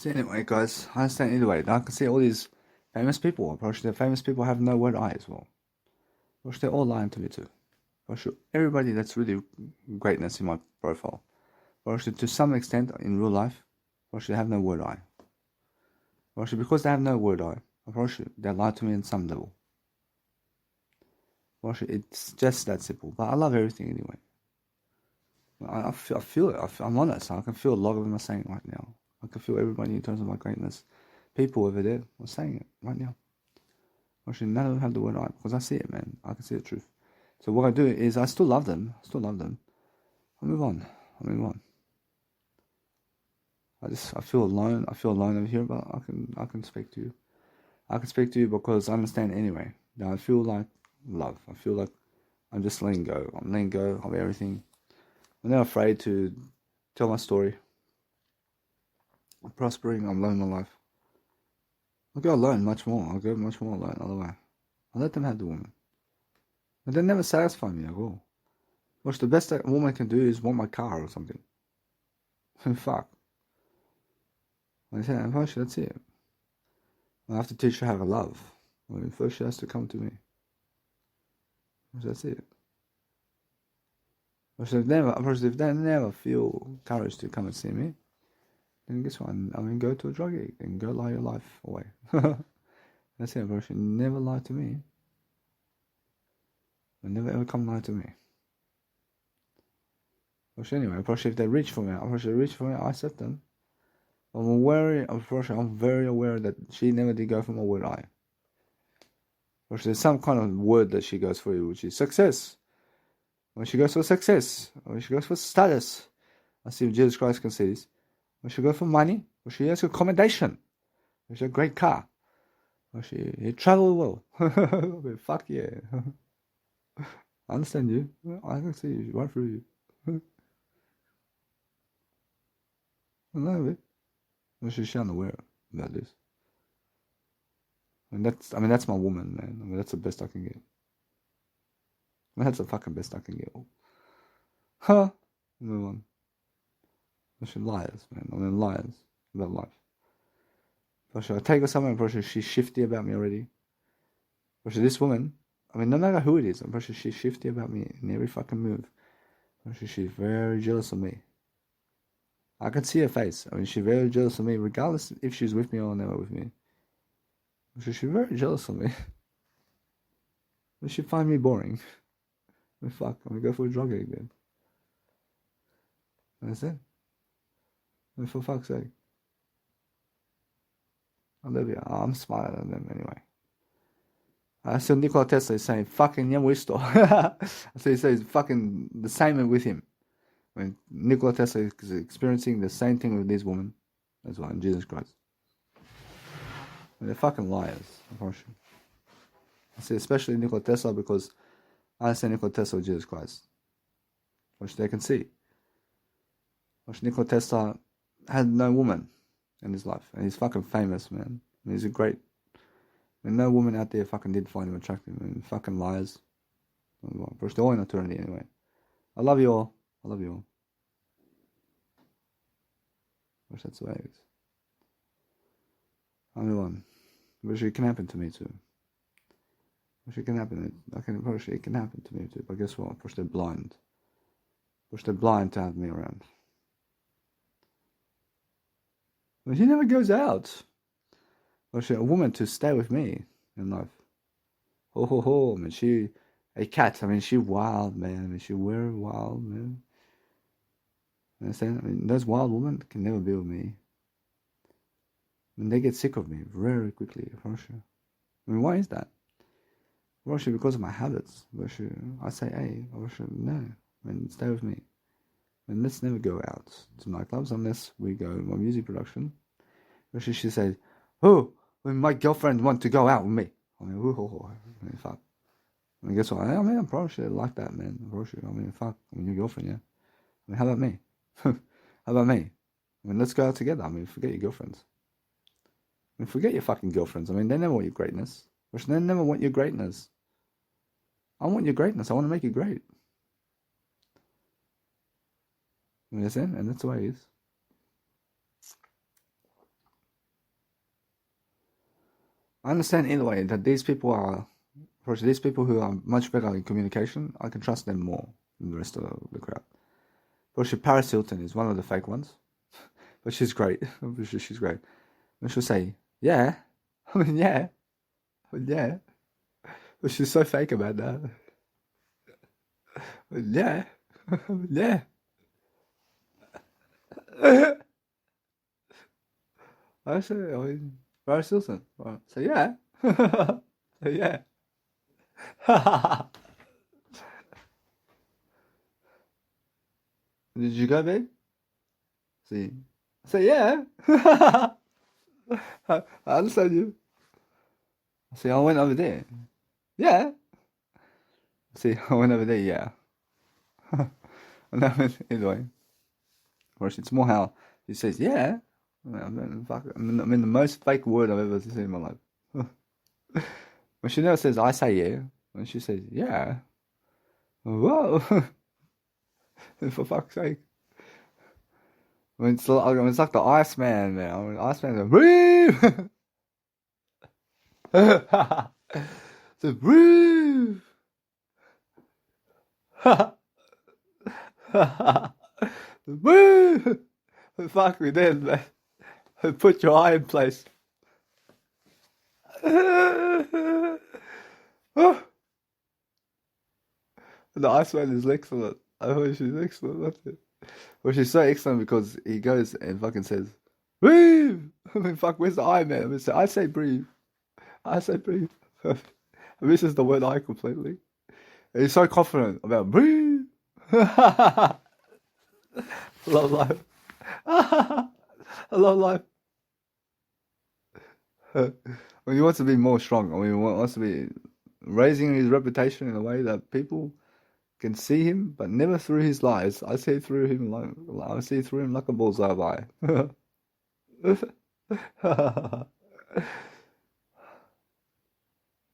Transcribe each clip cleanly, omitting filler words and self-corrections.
See, anyway, guys, I understand either way. I can see all these famous people. Approach the famous people have no word eye as well. Approach they're all lying to me too. Approach everybody that's really greatness in my profile. Approach to some extent in real life. Approach they have no word eye. Approach because they have no word eye. Approach they lie to me on some level. Approach it's just that simple. But I love everything anyway. I feel it. I'm honest. I can feel a lot of them are saying it right now. I can feel everybody in terms of my greatness. People over there are saying it right now. Actually, none of them have the word right because I see it, man. I can see the truth. So what I do is I still love them. I move on. I feel alone. I feel alone over here, but I can speak to you. I can speak to you because I understand anyway. Now I feel like love. I feel like I'm just letting go. I'm letting go of everything. I'm not afraid to tell my story. I'm prospering. I'm loving my life. I'll go alone much more. I'll go much more alone. Otherwise, I'll let them have the woman. But they never satisfy me at all. What's the best that a woman can do is want my car or something. Fuck. I said, that's it. I have to teach her how to love. I mean, first she has to come to me. That's it. But if they never feel courage to come and see me, then guess what? Go to a drug addict and go lie your life away. That's it, bro. She never lie to me. They never ever come lie to me. But anyway, if they reach for me, I accept them. I'm very aware that she never did go for my word eye. Or there's some kind of word that she goes for, which is success. When she goes for success, when she goes for status, I see if Jesus Christ can see this. When she goes for money, or she has accommodation, or she has a great car, or she travel well. Fuck yeah. I understand you. I can see you right through you. I know it. Well, she's unaware about this. That's my woman, man. That's the best I can get. That's the fucking best I can get. Huh? Move on. She liars, man. Liars about life. For sure, I take her somewhere, for sure she's shifty about me already. For sure, this woman, no matter who it is, I'm pretty sure she's shifty about me in every fucking move. For sure, she's very jealous of me. I can see her face. She's very jealous of me, regardless if she's with me or never with me. For sure, she's very jealous of me. But she find me boring. Fuck, I'm gonna go for a drug addict then. That's it. For fuck's sake. I love you. I'm smarter than them anyway. I saw Nikola Tesla is saying, fucking Yamuisto. So he says fucking the same with him. When Nikola Tesla is experiencing the same thing with this woman as well, in Jesus Christ. They're fucking liars, unfortunately. I say especially Nikola Tesla because I understand Nikola Tesla with Jesus Christ. Which they can see. Which Nikola Tesla had no woman in his life. And he's fucking famous, man. He's a great... no woman out there fucking did find him attractive. Fucking liars. They're all in eternity anyway. I love you all. Wish that's the way it is. I'll move on. Wish it can happen to me too. Wish it can happen. It can happen to me too. But guess what? Push they're blind. They're blind to have me around. But he never goes out. Push a woman to stay with me in life. Ho. She a cat. She wild, man. She very wild, man. Understand? Those wild women can never be with me. They get sick of me very quickly, for sure. Why is that? For sure, because of my habits. For sure, I say, hey, for sure, no. Stay with me. Let's never go out to nightclubs unless we go to my music production. For sure, she says, when my girlfriend wants to go out with me. Fuck. Guess what? I'm probably sure like that, man. For sure. Fuck. Your girlfriend, yeah. How about me? How about me? Let's go out together. Forget your girlfriends. Forget your fucking girlfriends. They never want your greatness. They never want your greatness. I want your greatness. I want to make you great. You understand? And that's the way it is. I understand either way that these people who are much better in communication, I can trust them more than the rest of the crowd. But Paris Hilton is one of the fake ones. But she's great. She's great. And she'll say, yeah. I mean, yeah. Yeah. But she's so fake about that. Yeah. Yeah. I mean, Paris Hilton. Right. So, yeah. So, yeah. Did you go, babe? See. So, yeah. I understand you. See, I went over there. Yeah. See, I went over there, yeah. And I mean, anyway. Of course, it's more how he says, yeah. I mean, the most fake word I've ever seen in my life. When she never says, I say yeah. When she says, yeah. Whoa. For fuck's sake. I mean, it's like the Iceman now. I mean, Iceman goes, breathe! So breathe! Breathe! Fuck me then, man. Put your eye in place. The Iceman is excellent. I think she's excellent. That's it. Well, she's so excellent because he goes and fucking says, breathe! I mean, fuck, where's the eye, man? I mean, I say breathe. I say breathe. I misses the word I completely. And he's so confident about breathe. Love life. I love life. When he wants to be more strong, I mean, he wants to be raising his reputation in a way that people can see him, but never through his lies. I see through him like a bullseye eye.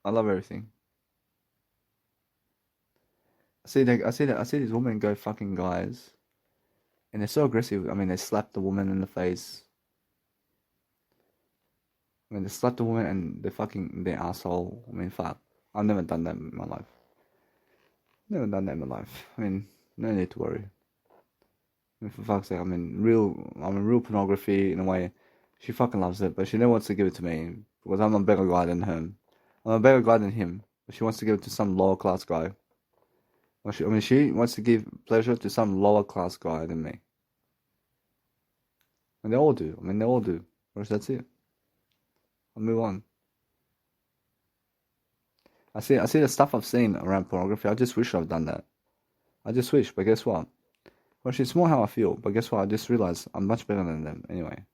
I love everything. I see these women go fucking guys, and they're so aggressive. I mean, they slap the woman in the face. I mean, they slap the woman and they fucking their asshole. I mean, fuck. I've never done that in my life. Never done that in my life. I mean, no need to worry. I mean, for fuck's sake, I'm in real pornography in a way. She fucking loves it, but she never wants to give it to me because I'm a better guy than her. I'm a better guy than him, but she wants to give it to some lower class guy. Well, she wants to give pleasure to some lower class guy than me. And they all do. I mean, they all do. Or that's it. I'll move on. I see the stuff I've seen around pornography. I just wish I've done that. I just wish, but guess what? Well, it's more how I feel, but guess what? I just realized I'm much better than them anyway.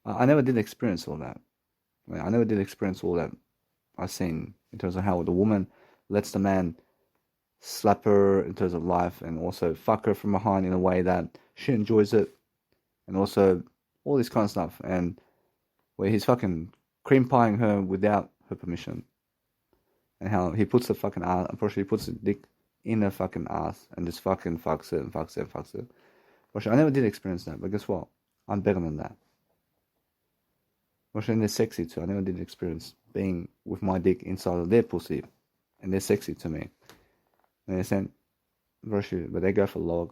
I never did experience all that. I never did experience all that I've seen in terms of how the woman lets the man slap her in terms of life and also fuck her from behind in a way that she enjoys it, and also all this kind of stuff, and where he's fucking cream pieing her without her permission, and how he puts the fucking ass, unfortunately he puts the dick in her fucking ass and just fucking fucks it and fucks it and fucks it. Unfortunately, I never did experience that, but guess what? I'm better than that. Unfortunately, they're sexy too. I never did experience being with my dick inside of their pussy, and they're sexy to me. And they said, but they go for lower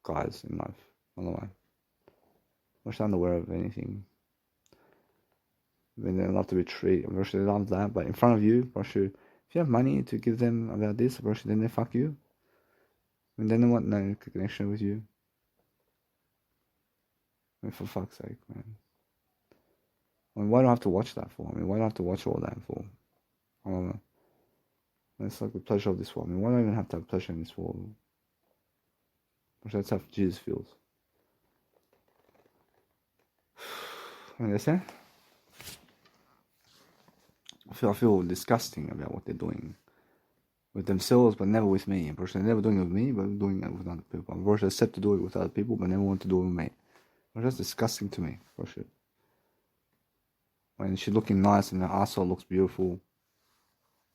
guys in life. I don't know why. I'm unaware of anything. I mean, they love to be treated. They love that, but in front of you, if you have money to give them about this, then they fuck you. And then they want no connection with you. I mean, for fuck's sake, man. I mean, why do I have to watch that for? I mean, why do I have to watch all that for? I don't know. It's like the pleasure of this world. I mean, why do I even have to have pleasure in this world? That's how Jesus feels. I mean, understand? I feel disgusting about what they're doing with themselves, but never with me. They're never doing it with me, but doing it with other people. They accept to do it with other people, but never want to do it with me. That's disgusting to me, for sure. When she's looking nice and her asshole looks beautiful,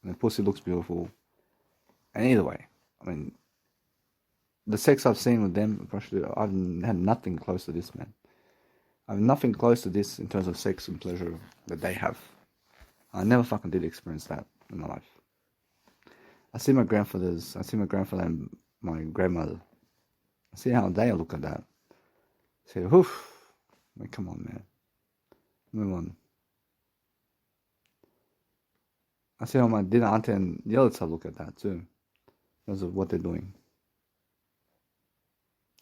and the pussy looks beautiful. And either way, I mean, the sex I've seen with them, I've had nothing close to this, man. I have nothing close to this in terms of sex and pleasure that they have. I never fucking did experience that in my life. I see my grandfather and my grandmother. I see how they look at that. I say, whoof. I mean, come on, man. Move on. I see how my dinner auntie and the other side look at that too. Because of what they're doing.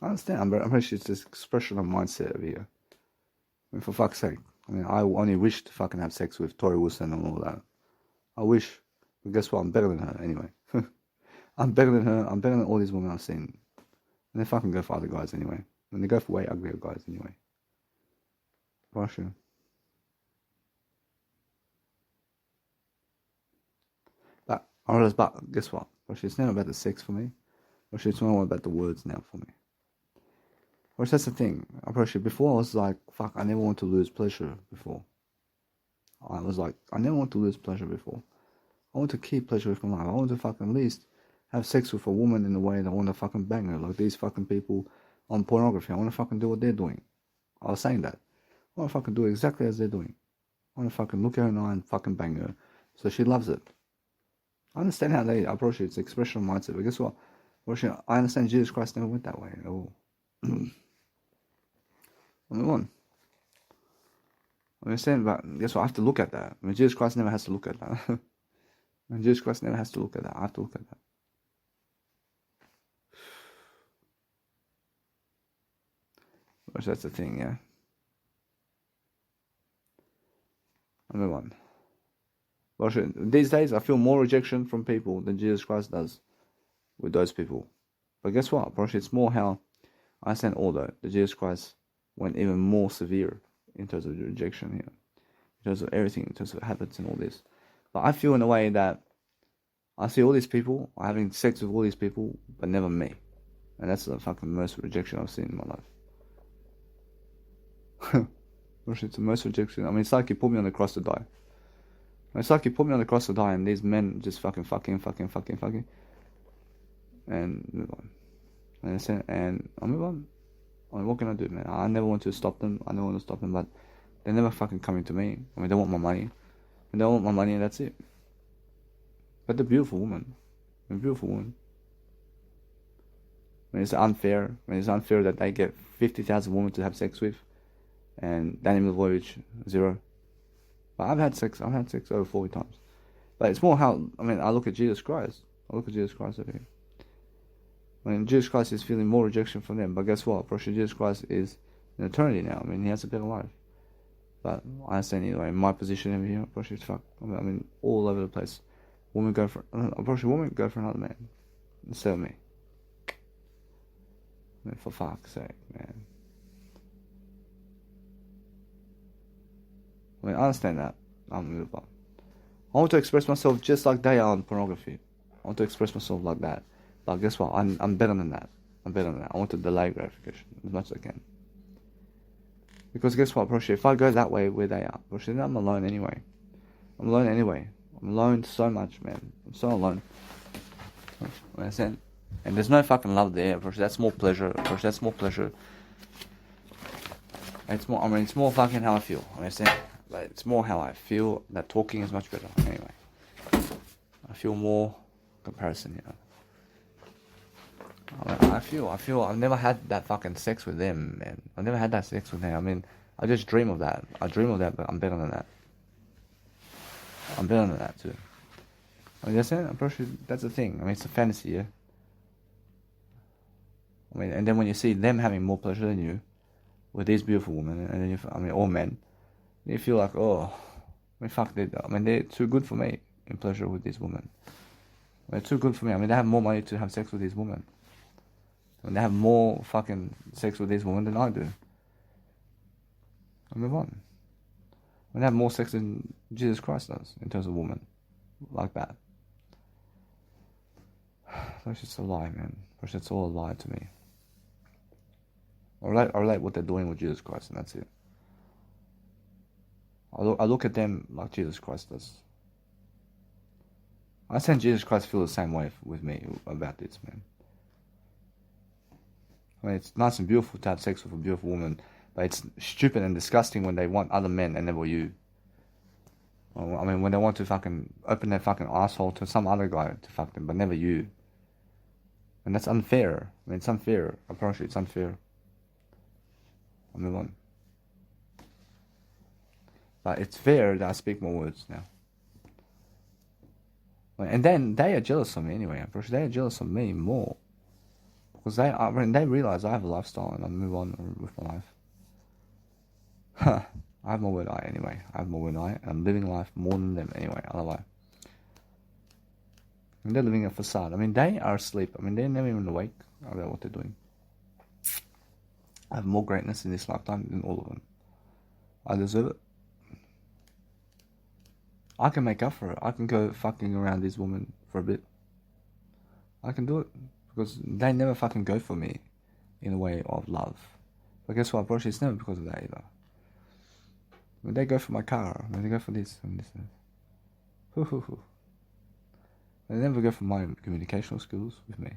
I understand. I'm pretty sure it's this expression of mindset over here. I mean, for fuck's sake. I mean, I only wish to fucking have sex with Tori Wilson and all that. I wish. But guess what? I'm better than her anyway. I'm better than her. I'm better than all these women I've seen. And they fucking go for other guys anyway. And they go for way uglier guys anyway. For sure. But guess what? It's never about the sex for me. It's more about the words now for me. That's the thing. Before I was like, fuck, I never want to lose pleasure before. I was like, I never want to lose pleasure before. I want to keep pleasure with my life. I want to fucking at least have sex with a woman in a way that I want to fucking bang her. Like these fucking people on pornography. I want to fucking do what they're doing. I was saying that. I want to fucking do exactly as they're doing. I want to fucking look her in the eye and fucking bang her. So she loves it. I understand how they approach it. It's expression of mindset. But guess what? I understand Jesus Christ never went that way at all. I move on. I understand, but guess what? I have to look at that. I mean, Jesus Christ never has to look at that. Jesus Christ never has to look at that. I have to look at that. Which that's the thing, yeah. I move on. These days, I feel more rejection from people than Jesus Christ does with those people. But guess what? It's more how I understand all that Jesus Christ went even more severe in terms of the rejection here, in terms of everything, in terms of habits and all this. But I feel in a way that I see all these people having sex with all these people, but never me. And that's the fucking most rejection I've seen in my life. It's the most rejection. I mean, it's like you put me on the cross to die. It's like you put me on the cross to die and these men just fucking. And move on. And I move on. I mean, what can I do, man? I never want to stop them. But they're never fucking coming to me. I mean, they want my money. And they want my money and that's it. But they're beautiful women. I mean, it's unfair. It's unfair that they get 50,000 women to have sex with. And Danny Milivojevic, 0. But I've had sex over 40 times. But it's more how, I look at Jesus Christ. over here. I mean, Jesus Christ is feeling more rejection from them. But guess what? Jesus Christ is in eternity now. I mean, he has a better life. But I understand anyway, in my position over here, it's fuck. All over the place. Women go for another man instead of me. I mean, for fuck's sake, man. I mean, I understand that. I'm gonna move on. I want to express myself just like they are on pornography. I want to express myself like that. But guess what? I'm better than that. I want to delay gratification as much as I can. Because guess what, if I go that way where they are, then I'm alone anyway. I'm alone so much, man. I'm so alone. And there's no fucking love there. That's more pleasure. It's more fucking how I feel. But it's more how I feel that talking is much better. Anyway, I feel more comparison, I feel I've never had that fucking sex with them, man. I've never had that sex with them. I mean, I just dream of that. But I'm better than that. I'm better than that too. That's it. I'm pretty sure that's the thing. It's a fantasy, yeah. And then when you see them having more pleasure than you with these beautiful women, and then all men, you feel like, fuck, they're too good for me in pleasure with these women. They're too good for me. They have more money to have sex with these women. They have more fucking sex with these women than I do. I move on. They have more sex than Jesus Christ does in terms of women. Like that. That's just a lie, man. It's all a lie to me. I relate what they're doing with Jesus Christ, and that's it. I look at them like Jesus Christ does. I think Jesus Christ feels the same way with me about this, man. It's nice and beautiful to have sex with a beautiful woman, but it's stupid and disgusting when they want other men and never you. I mean, when they want to fucking open their fucking asshole to some other guy to fuck them, but never you. And that's unfair. I mean, it's unfair. I promise you, it's unfair. I'll move on. But it's fair that I speak more words now. And then they are jealous of me anyway. I'm pretty sure they are jealous of me more. Because they realize I have a lifestyle and I move on with my life. I have more word eye anyway. I have more word eye and I'm living life more than them anyway. Otherwise. And they're living a facade. I mean, they are asleep. I mean, they're never even awake about what they're doing. I have more greatness in this lifetime than all of them. I deserve it. I can make up for it. I can go fucking around this woman for a bit. I can do it. Because they never fucking go for me in a way of love. But guess what? Probably it's never because of that either. When they go for my car, when they go for this and this and this. They never go for my communicational skills with me.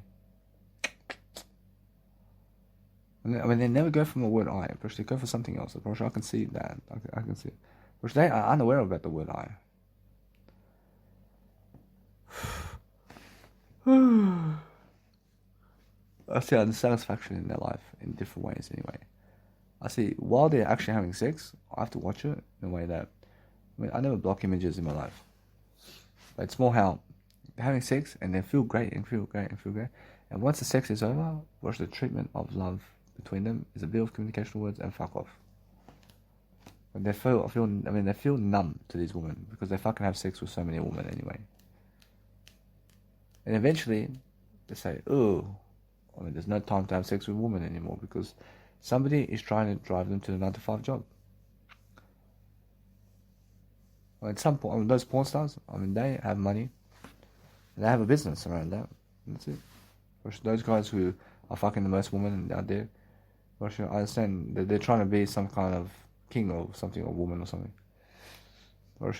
I mean, they never go for my word I. They go for something else. I can see that. I can see it. Which they are unaware about the word I. I see dissatisfaction in their life in different ways anyway. I see while they're actually having sex, I have to watch it in a way that, I mean, I never block images in my life. But it's more how they're having sex and they feel great and feel great and feel great. And once the sex is over, watch the treatment of love between them is a bit of communication words and fuck off. And they feel numb to these women because they fucking have sex with so many women anyway. And eventually, they say, oh, I mean, there's no time to have sex with women anymore because somebody is trying to drive them to the 9-to-5 job. Well, at some point, I mean, those porn stars, I mean, they have money. And they have a business around that. And that's it. For those guys who are fucking the most women out there, I understand that they're trying to be some kind of king or something, or woman or something. Or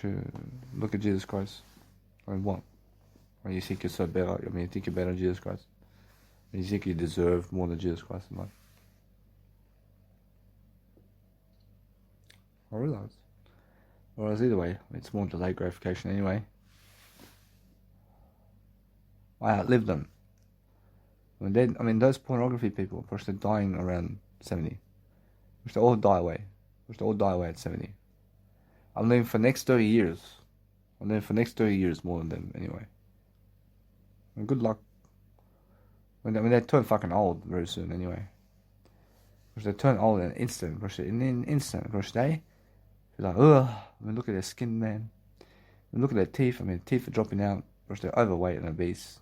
look at Jesus Christ. I mean, what? Or you think you're so better, I mean, you think you're better than Jesus Christ. And you think you deserve more than Jesus Christ in life. I realise. Whereas either way, it's more delayed gratification anyway. I outlived them. I mean, those pornography people, of course, they're dying around 70. Which they all die away. At 70. I'm living for the next 30 years. More than them anyway. And good luck. I mean, they turn fucking old very soon anyway. Because they turn old in an instant. Because they feel like, ugh. I mean, look at their skin, man. I mean, look at their teeth. I mean, teeth are dropping out. Because they're overweight and obese.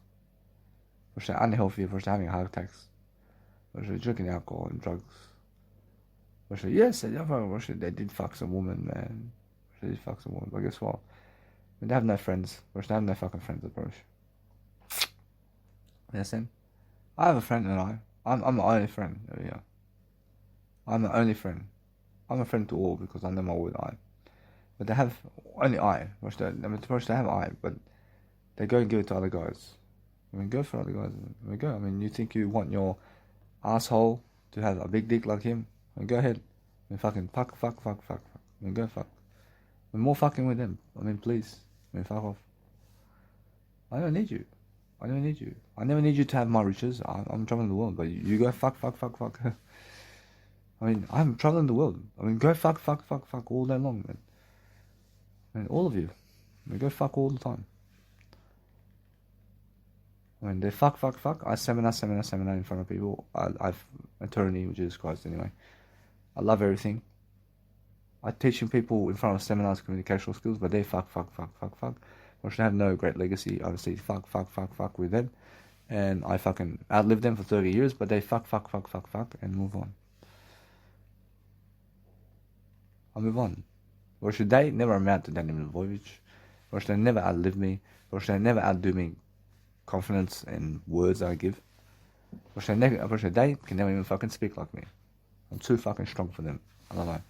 Because they're unhealthy. Because they're having heart attacks. Because they're drinking alcohol and drugs. Because they did fuck some woman, man. They did fuck some woman. But guess what? I mean, they have no friends. Because they have no fucking friends, of course. You understand? I have a friend and I'm the only friend over here. I'm the only friend. I'm a friend to all because I know my word I. But they have only I. They have I, but they go and give it to other guys. I mean, go for other guys. I mean, go. I mean, you think you want your asshole to have a big dick like him? I mean, go ahead. I mean, fucking fuck. I mean, go fuck. I mean, more fucking with them. I mean, please. I mean, fuck off. I don't need you. I never need you to have my riches. I'm traveling the world, but you go fuck. I mean, I'm traveling the world. I mean, go fuck all day long, man. I mean, all of you. I mean, go fuck all the time. I mean, they fuck. I seminar in front of people. I've attorney with Jesus Christ anyway. I love everything. I teaching people in front of seminars communicational skills, but they fuck. I should have no great legacy. Obviously, fuck with them. And I fucking outlived them for 30 years, but they fuck, and move on. I move on. Or should they never amount to Daniel Lvovich? Or should they never outlive me? Or should they never outdo me? Confidence and words I give? Or should they can never even fucking speak like me? I'm too fucking strong for them. I don't know.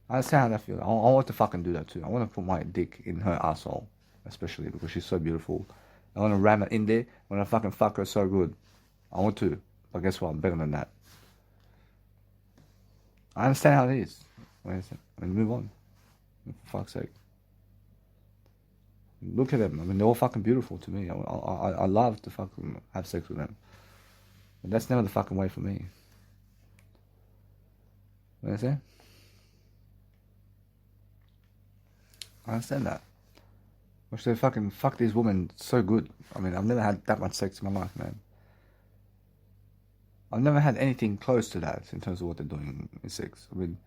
I understand how that feels. I want to fucking do that too. I want to put my dick in her asshole, especially because she's so beautiful. I want to ram it in there. I want to fucking fuck her so good. I want to, but guess what? I'm better than that. I understand how it is. I mean, move on. For fuck's sake. Look at them. I mean, they're all fucking beautiful to me. I love to fucking have sex with them. But that's never the fucking way for me. You understand? I understand that. Which they fucking fuck these women so good. I mean, I've never had that much sex in my life, man. I've never had anything close to that in terms of what they're doing in sex. I mean,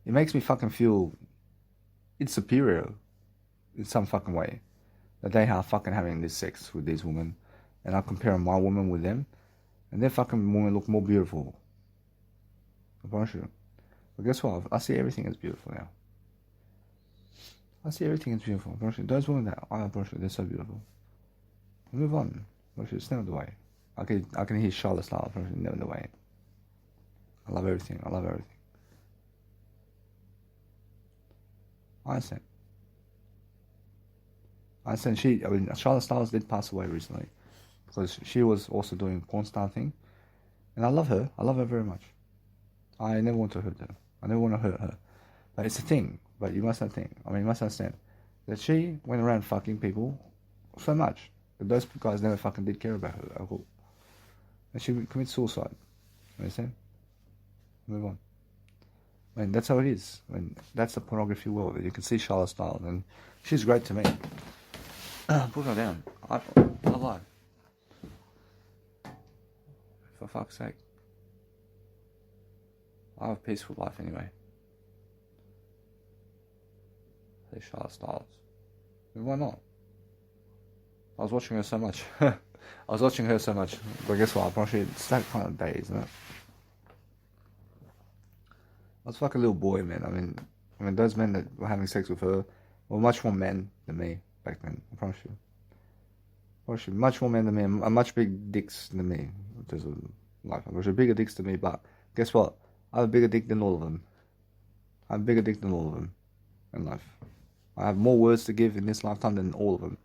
it makes me fucking feel it's superior in some fucking way that they are fucking having this sex with these women, and I compare my woman with them, and their fucking women look more beautiful. I promise you. But guess what? I see everything as beautiful now. I see everything as beautiful. I promise you. Those women that I promise you, they're so beautiful. Move on. I promise you, it's never the way. I can hear Charlotte style. I promise you, never the way. I love everything. I love everything. I understand. Charlotte Styles did pass away recently because she was also doing porn star thing, and I love her. I love her very much. I never want to hurt her. I never want to hurt her. But it's a thing. But you must understand that she went around fucking people so much that those guys never fucking did care about her at all. And she committed suicide. You understand? Move on. I mean, that's how it is. I mean, that's the pornography world. You can see Charlotte Styles, and she's great to me. Put her down. I lie. For fuck's sake. I have a peaceful life anyway. Say Charlotte Styles. I mean, why not? I was watching her so much. But guess what? I promise you, it's that kind of day, isn't it? I was a fucking little boy, man. I mean, those men that were having sex with her were much more men than me back then. I promise you. Much more men than me, and much big dicks than me in terms of life. I promise you, bigger dicks than me, but guess what? I have a bigger dick than all of them. I have a bigger dick than all of them in life. I have more words to give in this lifetime than all of them.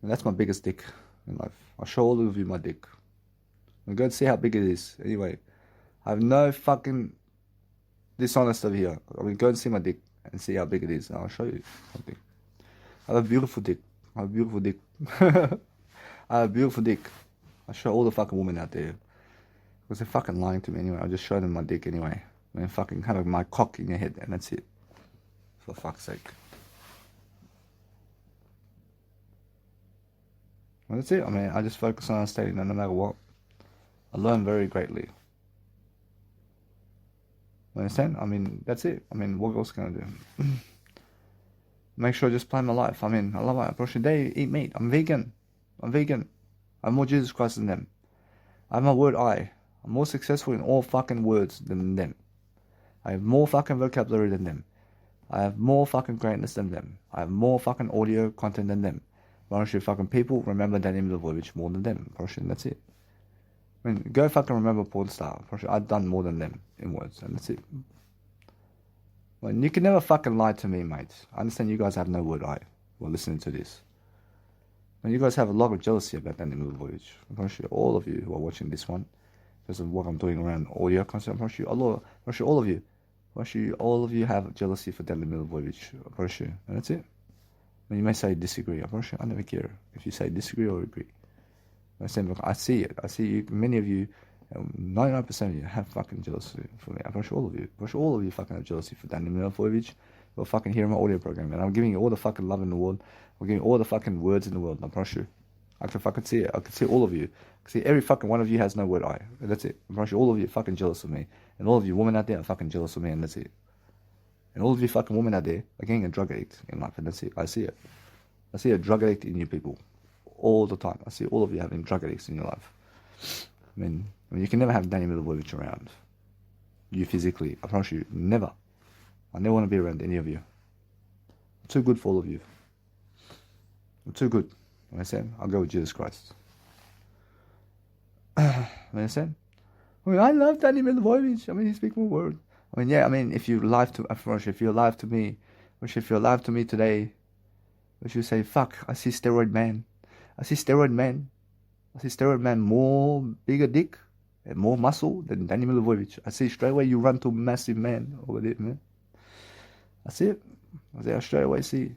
And that's my biggest dick in life. I'll show all of you my dick. And go and see how big it is. Anyway, I have no fucking dishonest over here. I mean, go and see my dick and see how big it is. And I'll show you something. I have a beautiful dick. I have a beautiful dick. I have a beautiful dick. I'll show all the fucking women out there. Because they're fucking lying to me anyway. I'll just show them my dick anyway. I mean, fucking have my cock in your head and that's it. For fuck's sake. Well, that's it. I mean, I just focus on understanding that no matter what, I learn very greatly. You understand? I mean, that's it. I mean, what else can I do? Make sure I just plan my life. I mean, I love it. Approach they eat meat. I'm vegan. I'm more Jesus Christ than them. I have my word I. I'm more successful in all fucking words than them. I have more fucking vocabulary than them. I have more fucking greatness than them. I have more fucking audio content than them. Honestly, fucking people remember Danny Milivojevic more than them. Honestly, that's it. I mean, go fucking remember porn star. Honestly, I've done more than them in words, and that's it. Well, you can never fucking lie to me, mate. I understand you guys have no word eye while listening to this. And you guys have a lot of jealousy about Danny Milivojevic. Honestly, all of you who are watching this one, because of what I'm doing around audio content, honestly, all of you. Honestly, all of you have jealousy for Danny Milivojevic. Honestly, and that's it. You may say disagree. I never care if you say disagree or agree. I see it. I see you. Many of you, 99% of you have fucking jealousy for me. I'm pretty sure all of you. I'm sure all of you fucking have jealousy for Danny Milivojevic. You're fucking hearing my audio program, and I'm giving you all the fucking love in the world. I'm giving you all the fucking words in the world. I'm pretty sure. I can fucking see it. I can see all of you. I can see every fucking one of you has no word I. That's it. I'm pretty sure all of you are fucking jealous of me, and all of you women out there are fucking jealous of me, and that's it. And all of you fucking women out there are getting a drug addict in life, and that's it. I see it. I see a drug addict in you people. All the time. I see all of you having drug addicts in your life. I mean you can never have Danny Milivojevic around. You physically. I promise you, never. I never want to be around any of you. I'm too good for all of you. I'm too good. You understand? I'll go with Jesus Christ. You understand? I mean, I love Danny Milivojevic. I mean, he speaks more words. I mean, yeah, I mean, if you're alive to me today, if you say, fuck, I see steroid man. I see steroid man more bigger dick and more muscle than Danny Milivojevic. I see straight away you run to massive man over there, man. I see it. I straight away see.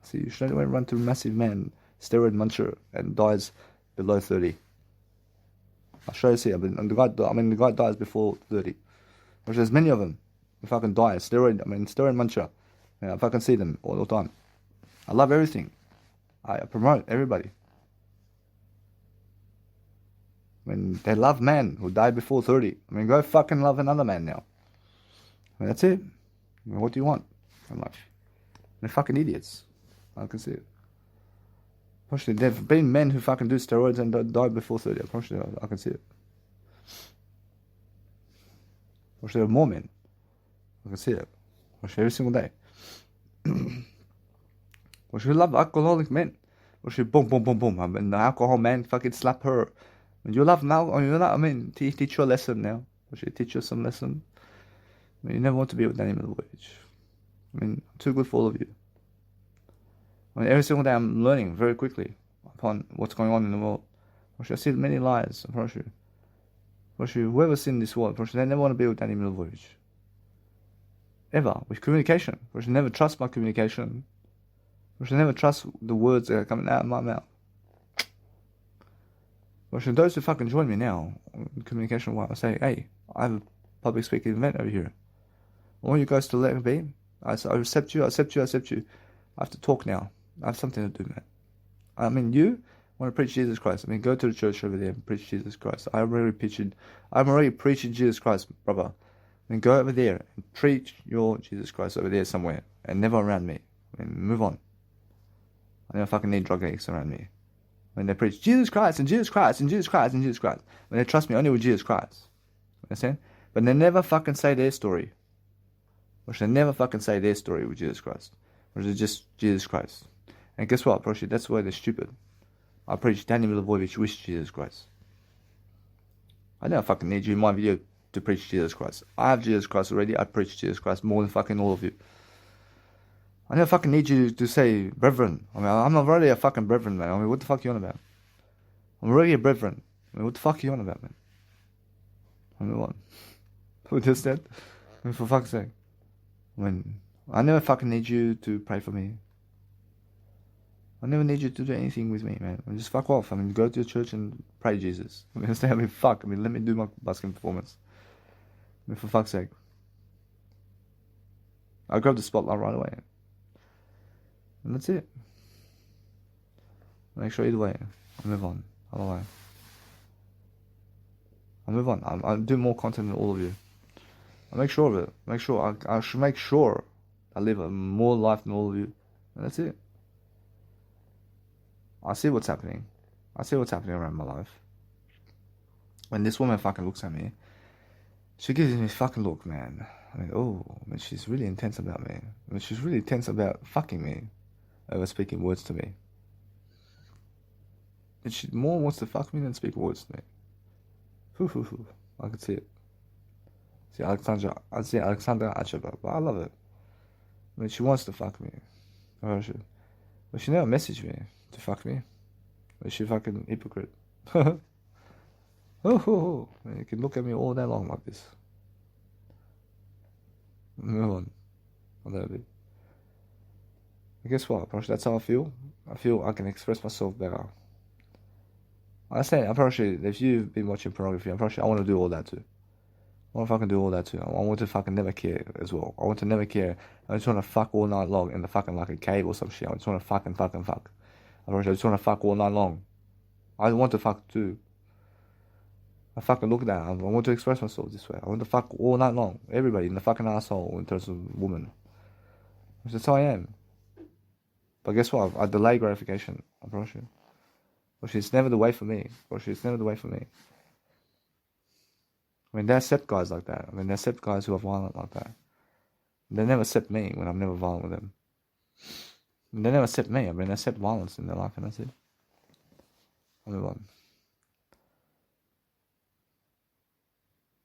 I see you straight away run to a massive man, steroid muncher, and dies below 30. I straight see it. The guy dies before 30. Which there's many of them. If I can die, steroid muncher. Yeah, if I can see them all the time. I love everything. I promote everybody. They love men who died before 30. Go fucking love another man now. That's it. What do you want in life? They're fucking idiots. I can see it. Actually, there have been men who fucking do steroids and die before 30. I can see it. Actually, there are more men. I can see it. Actually, every single day. Actually, love alcoholic men. Actually, boom, boom, boom, boom. The alcohol man fucking slap her. You love now. Teach you a lesson now. Actually, teach you some lesson. You never want to be with Danny Milovojevic. I'm too good for all of you. Every single day I'm learning very quickly upon what's going on in the world. I see many lies, I promise you. Whoever's in this world, they never want to be with Danny Milovojevic. Ever. With communication. Never trust my communication. Never trust the words that are coming out of my mouth. Those who fucking join me now, communication wise, I say, hey, I have a public speaking event over here. I want you guys to let me be. I accept you. I have to talk now. I have something to do, man. You want to preach Jesus Christ. Go to the church over there and preach Jesus Christ. I'm already preaching Jesus Christ, brother. Go over there and preach your Jesus Christ over there somewhere. And never around me. Move on. I don't fucking need drug addicts around me. When they preach Jesus Christ and Jesus Christ and Jesus Christ and Jesus Christ. When they trust me only with Jesus Christ. Understand? But they never fucking say their story. They never fucking say their story with Jesus Christ. Which is just Jesus Christ. And guess what, Proshi? That's why they're stupid. I preach Danny Milovojevic with Jesus Christ. I don't fucking need you in my video to preach Jesus Christ. I have Jesus Christ already. I preach Jesus Christ more than fucking all of you. I don't fucking need you to say brethren. I'm already a fucking brethren, man. What the fuck are you on about? I'm already a brethren. What the fuck are you on about, man? What? Who just said? For fuck's sake. I never fucking need you to pray for me. I never need you to do anything with me, man. Just fuck off. Go to your church and pray Jesus. Fuck. Let me do my busking performance. For fuck's sake. I grab the spotlight right away. And that's it. Make sure either way, I move on. Other way. I move on. I'll do more content than all of you. I make sure of it. I should make sure I live a more life than all of you. And that's it. I see what's happening. I see what's happening around my life. When this woman fucking looks at me, she gives me a fucking look, man. She's really intense about me. She's really intense about fucking me over speaking words to me. And she more wants to fuck me than speak words to me. I can see it. I see Alexandra Achaba, but I love it. She wants to fuck me. But she never messaged me to fuck me. But she fucking hypocrite. You can look at me all day long like this. Move on. A little bit. But guess what? That's how I feel. I feel I can express myself better. I say, if you've been watching pornography, I want to do all that too. I want to fucking do all that too. I want to fucking never care as well. I want to never care. I just want to fuck all night long in the fucking like a cave or some shit. I just want to fucking fuck. I just want to fuck all night long. I want to fuck too. I fucking look at that. I want to express myself this way. I want to fuck all night long. Everybody in the fucking asshole in terms of woman. That's how I am. But guess what? I delay gratification. I promise you. It's never the way for me. It's never the way for me. They accept guys like that. They accept guys who are violent like that. They never accept me when I'm never violent with them. They never accept me. They accept violence in their life, and that's it. I'll move on.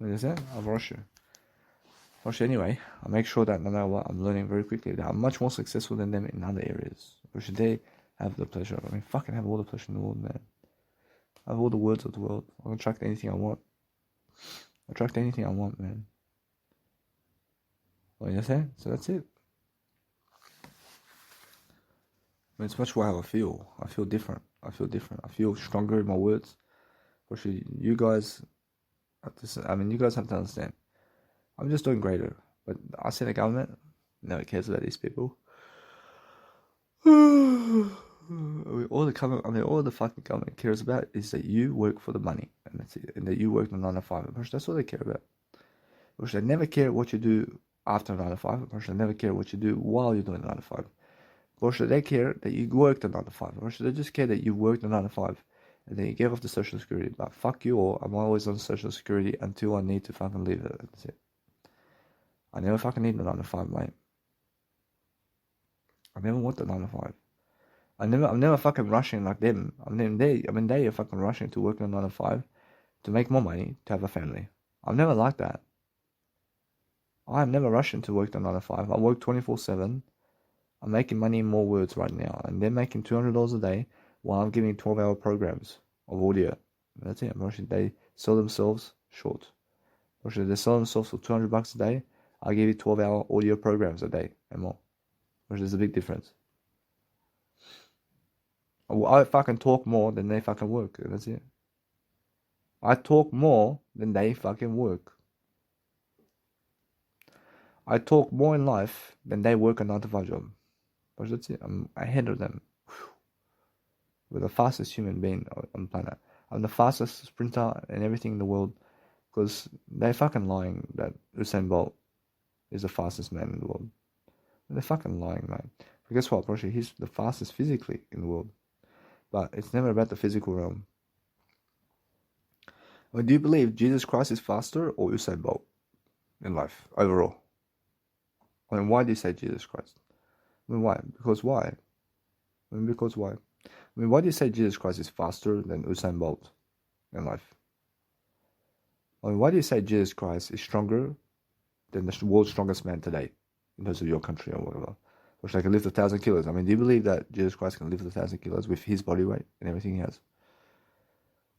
That's it. I'll rush you. Anyway, I make sure that no matter what, I'm learning very quickly. That I'm much more successful than them in other areas. They have the pleasure. Fucking have all the pleasure in the world, man. I have all the words of the world. I can attract anything I want. Attract anything I want, man. What you say? So that's it. mean, it's much more how I feel. I feel different. I feel different. I feel stronger in my words. Especially you guys, you guys have to understand. I'm just doing greater. But I see the government never cares about these people. All the fucking government cares about is that you work for the money, and that's it. And that you work the 9 to 5. That's all they care about. They never care what you do after 9 to 5. They never care what you do while you're doing 9 to 5. They care that you work the 9 to 5. They just care that you work the 9 to 5, and then you get off the social security. But fuck you all. I'm always on social security until I need to fucking leave it. That's it. I never fucking need the 9 to 5, mate. I never want the 9 to 5. I'm never fucking rushing like them. They are fucking rushing to work on 9 to 5 to make more money to have a family. I'm never like that. I'm never rushing to work the 9 to 5. I work 24/7. I'm making money in more words right now, and they're making $200 a day while I'm giving 12-hour programs of audio. That's it. They sell themselves short. They sell themselves for $200 a day. I give you 12-hour audio programs a day and more. There's a big difference. I fucking talk more than they fucking work. That's it. I talk more than they fucking work. I talk more in life than they work a 9 to 5 job. But that's it. I'm ahead of them. We're the fastest human being on the planet. I'm the fastest sprinter and everything in the world, because they're fucking lying that Usain Bolt is the fastest man in the world. They're fucking lying, man. But guess what, Porsche? He's the fastest physically in the world. But it's never about the physical realm. Do you believe Jesus Christ is faster or Usain Bolt in life, overall? Why do you say Jesus Christ? Why? Because why? Because why? Why do you say Jesus Christ is faster than Usain Bolt in life? Why do you say Jesus Christ is stronger than the world's strongest man today, in terms of your country or whatever? Which they can lift 1,000 kilos. Do you believe that Jesus Christ can lift 1,000 kilos with his body weight and everything he has?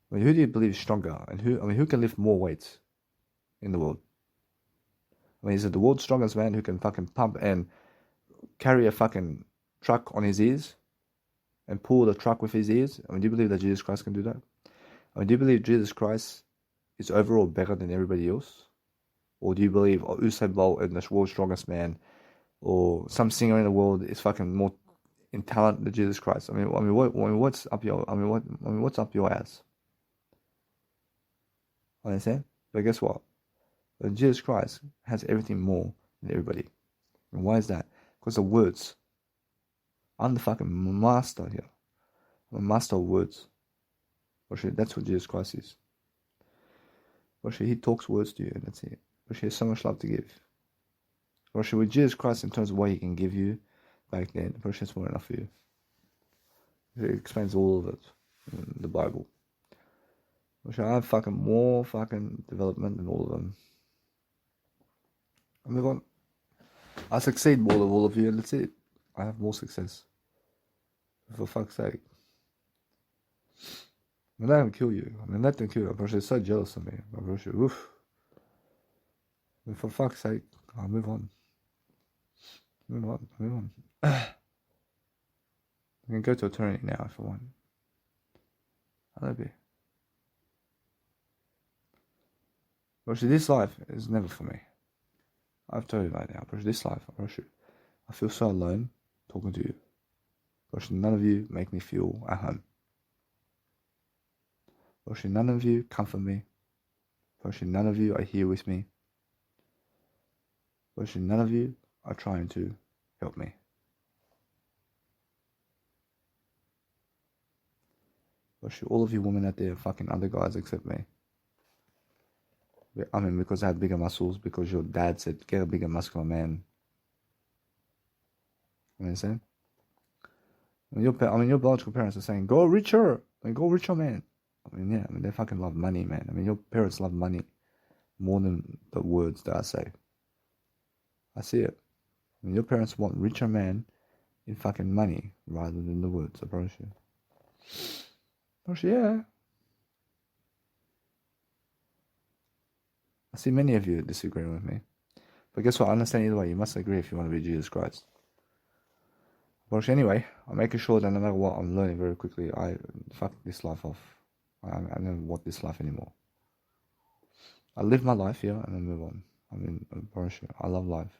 Who do you believe is stronger, and who can lift more weights in the world? Is it the world's strongest man who can fucking pump and carry a fucking truck on his ears and pull the truck with his ears? Do you believe that Jesus Christ can do that? Do you believe Jesus Christ is overall better than everybody else? Or do you believe Usain Bolt and the world's strongest man, or some singer in the world is fucking more in talent than Jesus Christ? What's up your ass? Understand? But guess what? Jesus Christ has everything more than everybody. And why is that? Because the words. I'm the fucking master here. I'm a master of words. That's what Jesus Christ is. He talks words to you, and that's it. He has so much love to give. With Jesus Christ, in terms of what he can give you back then, that's more enough for you. It explains all of it in the Bible. I have fucking more fucking development than all of them. I move on. I succeed more than all of you, and that's it. I have more success. For fuck's sake. Let them kill you. Let them kill you. They're so jealous of me. Oof. For fuck's sake, I'll move on. Move on. I can go to eternity now if I want. I love you. This life is never for me. I've told you right now, this life, I feel so alone talking to you. None of you make me feel at home. None of you comfort me. None of you are here with me. None of you are trying to help me. All of you women out there are fucking other guys except me. Because I have bigger muscles, because your dad said, get a bigger muscular man. You understand? Your biological parents are saying, go richer, man. They fucking love money, man. Your parents love money more than the words that I say. I see it. Your parents want richer man in fucking money rather than the words, I promise you. Yeah. I see many of you disagreeing with me. But guess what? I understand either way. You must agree if you want to be Jesus Christ. But anyway, I'm making sure that no matter what, I'm learning very quickly. I fuck this life off. I don't want this life anymore. I live my life here and then move on. I mean, I'm promise you, I love life.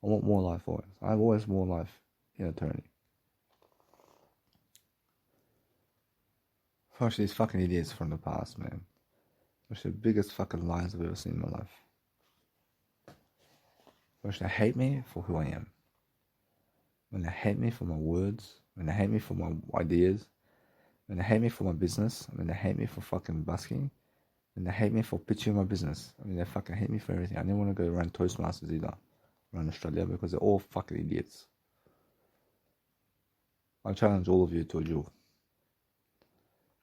I want more life always. I have always more life in eternity. Gosh, these fucking idiots from the past, man. Those are the biggest fucking lies I've ever seen in my life. Gosh, they hate me for who I am. When they hate me for my words, when they hate me for my ideas, when they hate me for my business, when they hate me for fucking busking, when they hate me for pitching my business. I mean, they fucking hate me for everything. I didn't want to go around Toastmasters either, around Australia, because they're all fucking idiots. I challenge all of you to a duel.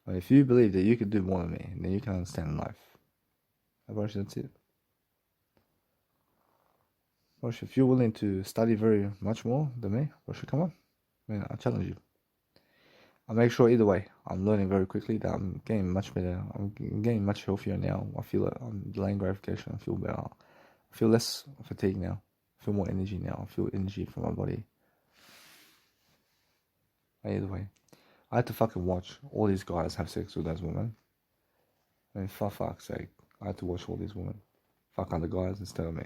And if you believe that you can do more than me, then you can understand life. That's it. Gosh, if you're willing to study very much more than me, gosh, come on. I mean, I challenge you. I make sure either way, I'm learning very quickly that I'm getting much better. I'm getting much healthier now. I feel like I'm delaying gratification. I feel better. I feel less fatigue now. I feel more energy now. I feel energy from my body. Either way, I had to fucking watch all these guys have sex with those women. I mean, for fuck's sake, I had to watch all these women fuck other guys instead of me.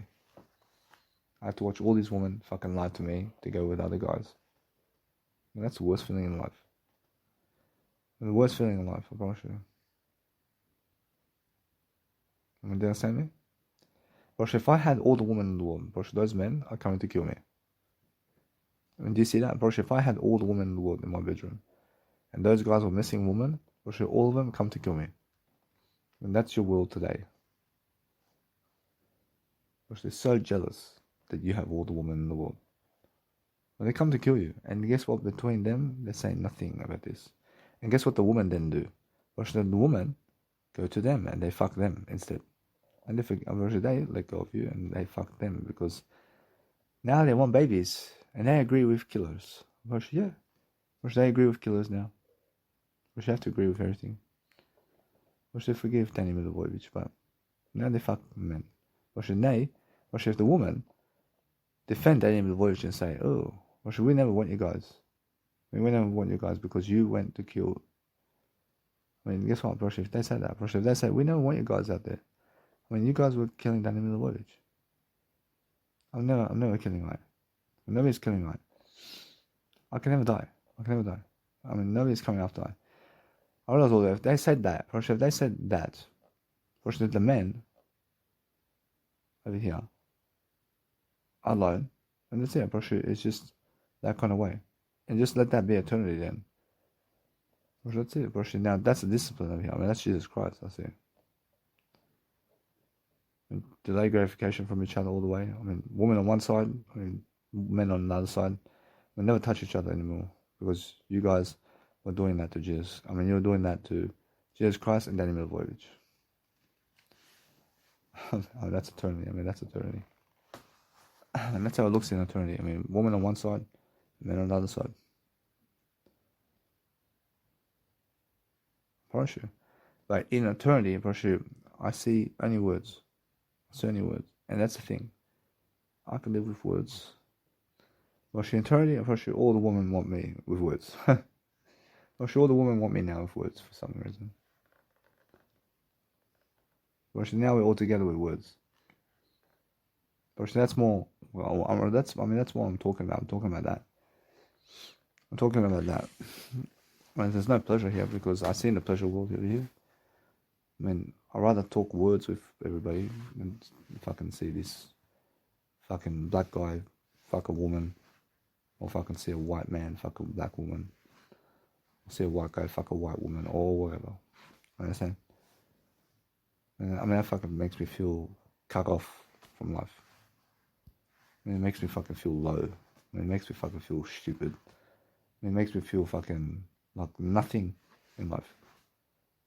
I had to watch all these women fucking lie to me to go with other guys. And that's the worst feeling in life. And the worst feeling in life, I promise you. I mean, do you understand me? But if I had all the women in the world, bro, those men are coming to kill me. I mean, do you see that? Bro, if I had all the women in the world in my bedroom, and those guys were missing women, bro, all of them come to kill me. And that's your world today. Bro, they're so jealous that you have all the women in the world. But they come to kill you. And guess what? Between them, they say nothing about this. And guess what the woman then do? Bro, the woman go to them and they fuck them instead. And they let go of you and they fuck them because now they want babies and they agree with killers. But yeah, but they agree with killers now. But you have to agree with everything. But they forgive Danny Milivojevic, but now they fuck men. But if the woman defend Danny Milivojevic and say, oh, well, we never want you guys. We never want you guys because you went to kill. I mean, guess what, bro? If they said that, bro, if they say we never want you guys out there. I mean, you guys were killing Danny Milivojevic. I'm never killing Ryan. Nobody's killing Ryan. I can never die. I mean, nobody's coming after Ryan. I realize all that. If they said that, if they said that, the men over here alone, and that's it, it's just that kind of way. And just let that be eternity then. That's it, now that's the discipline over here. I mean, that's Jesus Christ, I see. And delay gratification from each other all the way. I mean, women on one side, I mean, men on the other side. We'll never touch each other anymore because you guys were doing that to Jesus. I mean, you were doing that to Jesus Christ and Danny Milivojevic. Oh, that's eternity. I mean, that's eternity. And that's how it looks in eternity. I mean, woman on one side, men on the other side. Promise you. But in eternity, promise you, I see only words. And that's the thing. I can live with words. But in eternity, I'm pretty sure all the women want me with words. I'm sure all the women want me now with words for some reason. But now we're all together with words. But that's more. Well, that's what I'm talking about. I'm talking about that. I mean, there's no pleasure here because I see the pleasure world over here. I mean, I'd rather talk words with everybody than fucking see this fucking black guy fuck a woman. Or fucking see a white man fuck a black woman. Or see a white guy fuck a white woman or whatever. Understand? I mean, that fucking makes me feel cut off from life. I mean, it makes me fucking feel low. I mean, it makes me fucking feel stupid. I mean, it makes me feel fucking like nothing in life.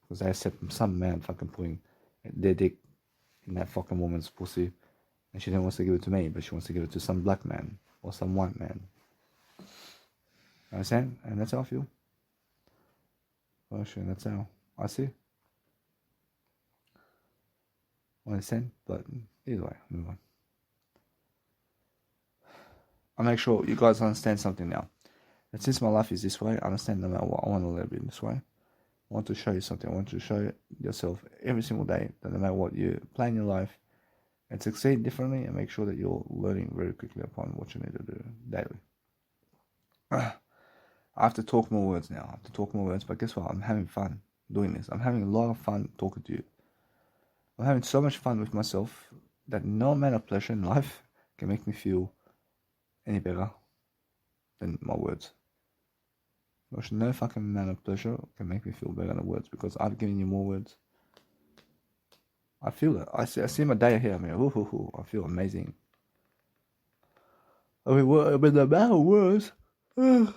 Because I said some man fucking putting their dick in that fucking woman's pussy. And she don't want to give it to me, but she wants to give it to some black man or some white man. Understand? And that's how I feel. Well, sure, that's how I see. Understand? But either way, move on. I'll make sure you guys understand something now. But since my life is this way, I understand no matter what, I want to live in this way. I want to show you something. I want to show yourself every single day that no matter what you plan your life and succeed differently, and make sure that you're learning very quickly upon what you need to do daily. I have to talk more words now. I have to talk more words, but guess what? I'm having fun doing this. I'm having a lot of fun talking to you. I'm having so much fun with myself that no amount of pleasure in life can make me feel any better than my words. There's no fucking amount of pleasure can make me feel better than words, because I've given you more words. I feel it. I see my day here. I I feel amazing. I mean, the amount of words, the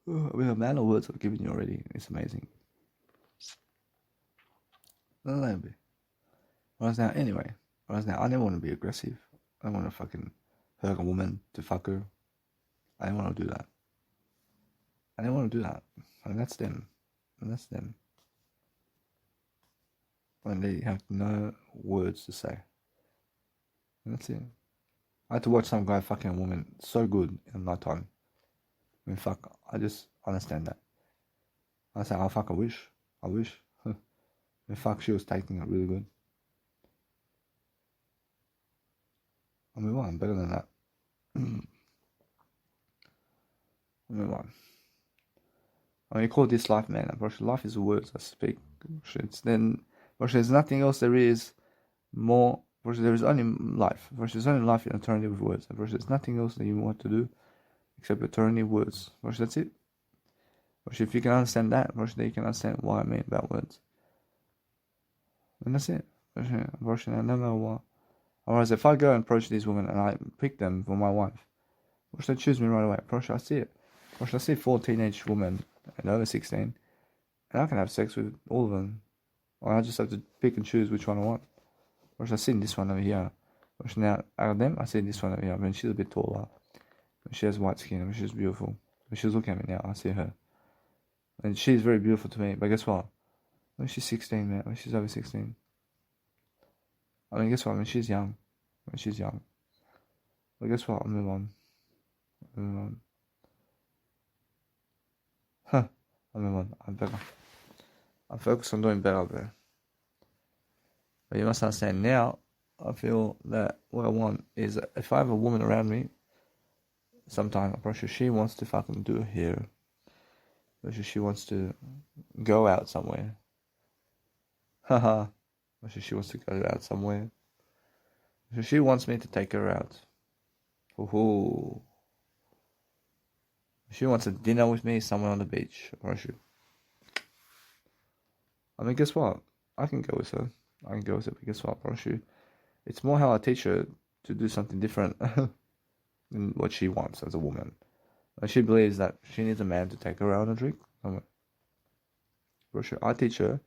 amount of words I've given you already, it's amazing. Whereas now, I never want to be aggressive. I don't want to fucking hurt a woman to fuck her. I don't want to do that. And that's them. When they have no words to say. And that's it. I had to watch some guy fucking a woman so good in my time. I mean, fuck, I just understand that. I say, oh fuck, I wish. And fuck, she was taking it really good. I mean, what? I'm better than that. I mean, what? I mean, you call this life, man. Life is the words I speak. There's nothing else there is more. There is only life. There's only life in eternity with words. There's nothing else that you want to do except eternity words. That's it. If you can understand that, then you can understand what I mean about words. And that's it. No matter what. Otherwise, if I go and approach these women and I pick them for my wife, they choose me right away. I see it. I see 4 teenage women and over 16, and I can have sex with all of them. Or I just have to pick and choose which one I want. I see this one over here. Now, out of them, I see this one over here. I mean, she's a bit taller. She has white skin. I mean, she's beautiful. She's looking at me now. I see her. And she's very beautiful to me. But guess what? When she's 16, man. When she's over 16. I mean, guess what? I mean, she's young. But guess what? I'll move on. I'll move on. I'm better. I'm focused on doing better, bro. But you must understand now, I feel that what I want is, if I have a woman around me, sometime, I'm pretty sure she wants to fucking do hair. I'm sure she wants to go out somewhere. Haha. I'm sure she wants to go out somewhere. I'm sure she wants me to take her out. Ooh. She wants a dinner with me somewhere on the beach. Or she... I mean, guess what? I can go with her. But guess what? It's more how I teach her to do something different than what she wants as a woman. And she believes that she needs a man to take her out on a drink. I teach her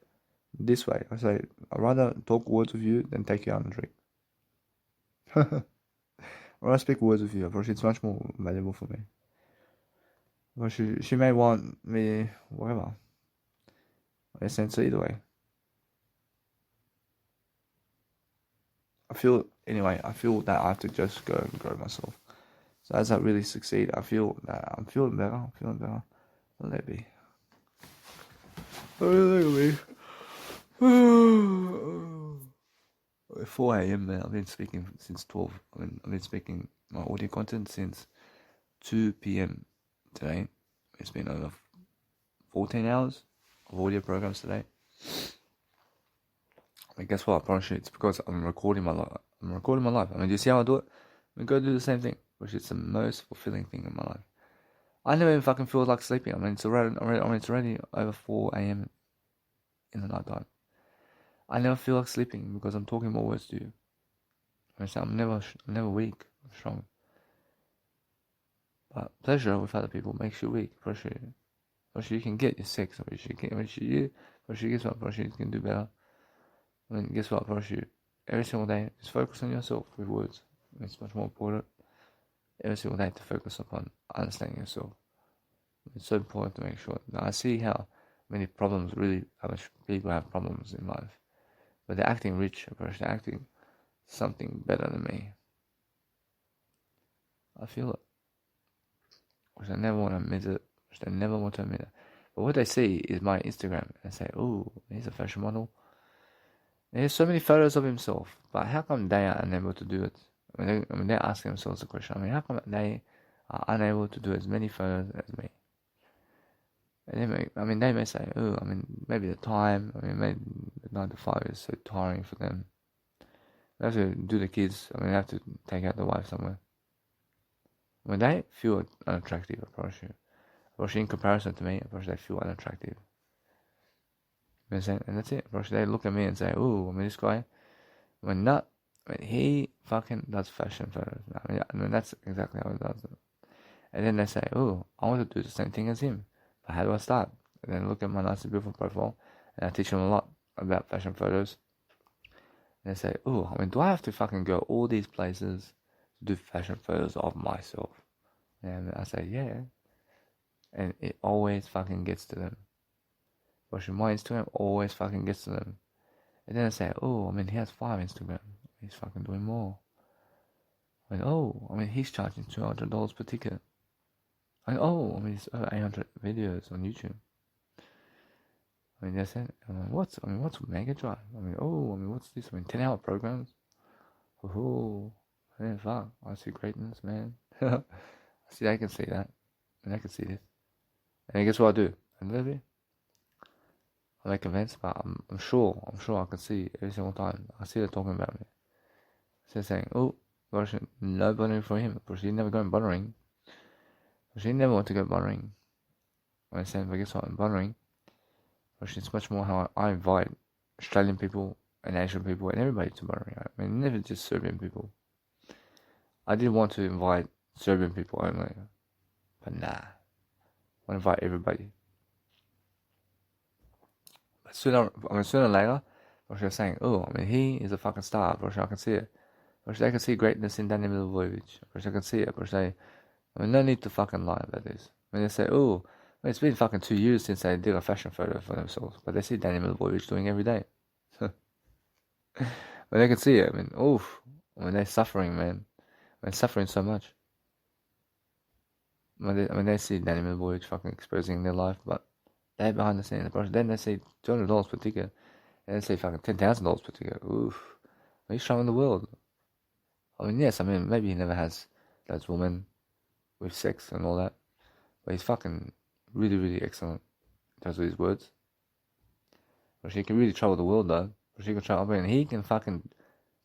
this way. I say, I'd rather talk words with you than take you out on a drink. Or I speak words with you. It's much more valuable for me. But she may want me, whatever. In a sense, either way. I feel that I have to just go and grow myself. So as I really succeed, I feel that I'm feeling better. Let it be. 4 a.m. man. I've been speaking since 12. I've been speaking my audio content since 2 p.m. today. It's been over 14 hours of audio programs today. And guess what? I promise you, it's because I'm recording my life. I mean, do you see how I do it? I'm gonna go do the same thing, which is the most fulfilling thing in my life. I never even fucking feel like sleeping. I mean, it's already over 4 a.m. in the night time. I never feel like sleeping because I'm talking more words to you. I'm never weak. I'm strong. But pleasure with other people makes you weak. Pressure you can get your sex. You can do better. I mean, guess what? Every single day, just focus on yourself with words. It's much more important every single day to focus upon understanding yourself. It's so important to make sure. Now, I see how many how much people have problems in life. But they're acting rich, they're acting something better than me. I feel it. Which I never want to admit it. They never want to admit it. But what they see is my Instagram and say, oh, he's a fashion model. There's so many photos of himself, but how come they are unable to do it? They're asking themselves the question. How come they are unable to do as many photos as me? And they may say, oh, maybe the time. Maybe the 9 to 5 is so tiring for them. They have to do the kids. They have to take out the wife somewhere. When they feel unattractive, I promise you. In comparison to me, they feel unattractive. You know what I'm saying? And that's it. They look at me and say, oh, this guy, he fucking does fashion photos. That's exactly how he does it. And then they say, oh, I want to do the same thing as him. But how do I start? And then look at my nice and beautiful profile, and I teach them a lot about fashion photos. And they say, oh, do I have to fucking go all these places to do fashion photos of myself? And I say, yeah. And it always fucking gets to them. Watching my Instagram always fucking gets to them. And then I say, oh, he has 5 Instagram. He's fucking doing more. He's charging $200 per ticket. He's over 800 videos on YouTube. That's it. What's Mega Drive? What's this? 10-hour programs? Oh, man, fuck. I see greatness, man. See, I can see that. And I can see this. And guess what I do? I live it. I make events, but I'm sure I can see every single time. I see they're talking about me. They're saying, oh, gosh, no buttering for him. Because he never going buttering. Because he never want to go buttering. I said, but guess what? I'm buttering. Because it's much more how I invite Australian people and Asian people and everybody to buttering. Never just Serbian people. I did want to invite Serbian people only. But nah. I want to invite everybody. But sooner or later, they're saying, oh, he is a fucking star. I can see it. They can see greatness in Danny Milivojevic. I can see it. No need to fucking lie about this. They say, oh, it's been fucking 2 years since they did a fashion photo for themselves. But they see Danny Milivojevic doing every day. But they can see it. They're suffering, man. They're suffering so much. They see Danny Milivojevic fucking exposing their life, but they're behind the scenes. Then they see $200 per ticket, and they see fucking $10,000 per ticket. Oof. He's showing the world. Yes, maybe he never has those women with sex and all that, but he's fucking really, really excellent in terms of his words. But he can really travel the world, though. He can fucking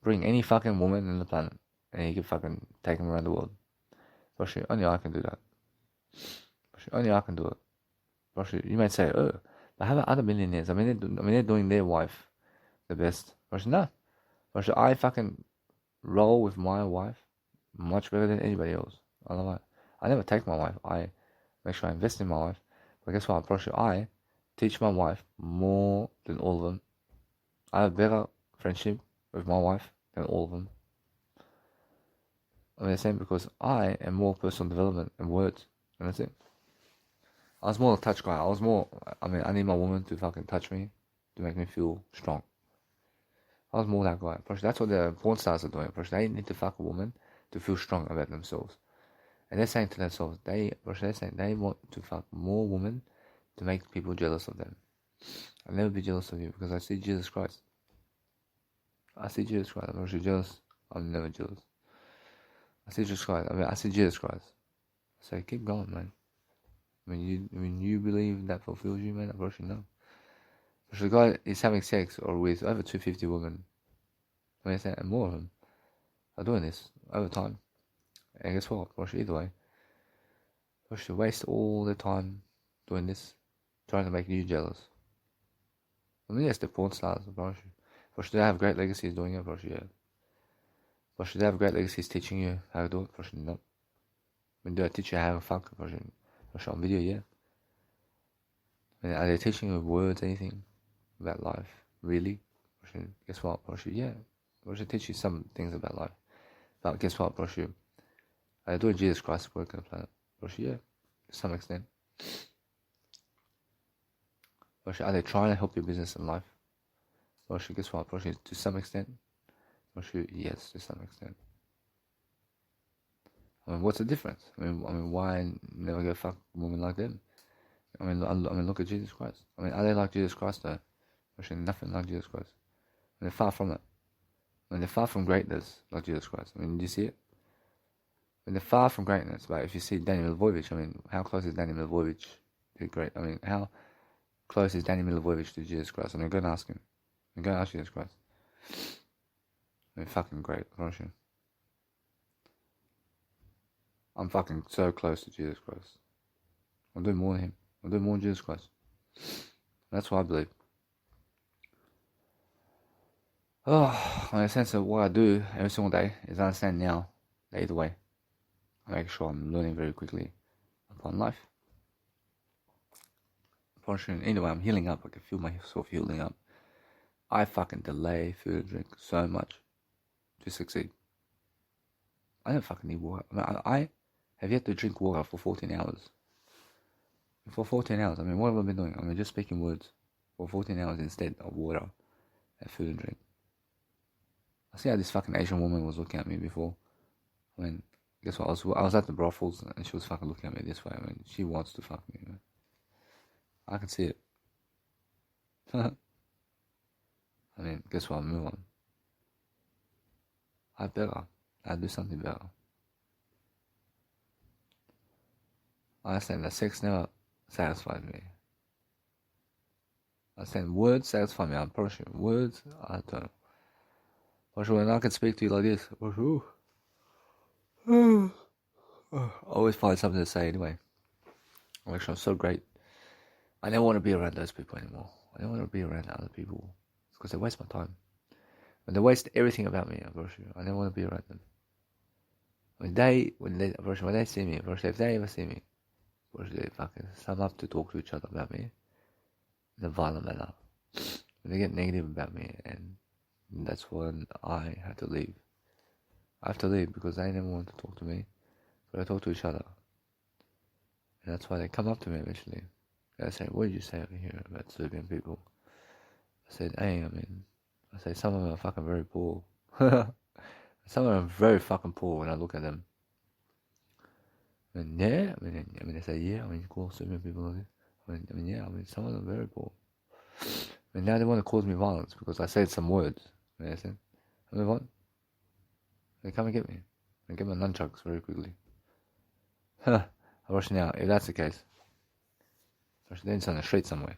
bring any fucking woman on the planet, and he can fucking take them around the world. But only I can do that. Only I can do it. But you might say, oh, but how about other millionaires? They're doing their wife the best. But no. But I fucking roll with my wife much better than anybody else. I love it. I never take my wife. I make sure I invest in my wife. But guess what? I teach my wife more than all of them. I have a better friendship with my wife than all of them. The same because I am more personal development and words. And that's it. I was more a touch guy. I need my woman to fucking touch me to make me feel strong. I was more that guy. That's what the porn stars are doing. They need to fuck a woman to feel strong about themselves. And they're saying to themselves, they want to fuck more women to make people jealous of them. I'll never be jealous of you because I see Jesus Christ. I'm not jealous. I'm never jealous. I see Jesus Christ. I see Jesus Christ. So keep going, man. You believe that fulfills you, man? Unfortunately, no. Because the guy is having sex or with over 250 women. And more of them are doing this over time. And guess what? Either way, they should waste all their time doing this, trying to make you jealous. Yes, they're porn stars, but should they have great legacies doing it? Yeah. But should they have great legacies teaching you how to do it? No. Do I teach you how to fuck? On video, yeah. Are they teaching you words, anything about life? Really? Guess what? Yeah. I should teach you some things about life. But guess what? I do Jesus Christ work on the planet. Yeah, to some extent. Are they trying to help your business and life? Guess what? To some extent. Yes, to some extent. What's the difference? Why never go fuck a woman like them? look at Jesus Christ. I mean, are they like Jesus Christ though? Actually, nothing like Jesus Christ. And they're far from it. And they're far from greatness like Jesus Christ. I mean, do you see it? And they're far from greatness. But if you see Danny Milivojevic, I mean, how close is Danny Milivojevic to great? I mean, how close is Danny Milivojevic to Jesus Christ? I mean, go and ask him. Go and ask Jesus Christ. I mean, fucking great, aren't you? I'm fucking so close to Jesus Christ. I'm doing more than him. I'm doing more than Jesus Christ. That's what I believe. Oh, in a sense of what I do every single day is I understand now that either way, I make sure I'm learning very quickly upon life. Unfortunately, either way, I'm healing up. I can feel myself healing up. I fucking delay food and drink so much to succeed. I don't fucking need water. I have yet to drink water for 14 hours. For 14 hours, I mean, what have I been doing? I mean, just speaking words for 14 hours instead of water and food and drink. I see how this fucking Asian woman was looking at me before. I mean, guess what? I was at the brothels and she was fucking looking at me this way. I mean, she wants to fuck me, man. I can see it. I mean, guess what? I'll move on. I'll do something better. I understand that sex never satisfied me. I understand words satisfy me. I'm pretty sure. Words, I don't know. But when I can speak to you like this, I always find something to say anyway. I'm actually so great. I never want to be around those people anymore. I don't want to be around other people because they waste my time. When they waste everything about me, I never want to be around them. When they see me, if they ever see me, they fucking sum up to talk to each other about me in a violent manner. When they get negative about me, and that's when I have to leave. I have to leave because they never want to talk to me, but they talk to each other. And that's why they come up to me eventually. They say, "What did you say over here about Serbian people?" I said, "Hey, I say some of them are fucking very poor. Some of them are very fucking poor when I look at them." And yeah, they say, yeah, cool, Serbian people like this. Yeah, some of them are very poor. And now they want to cause me violence because I said some words. You know what I said? I move on. They come and get me. They get my nunchucks very quickly. I rush now, if that's the case. Then it's on the street somewhere.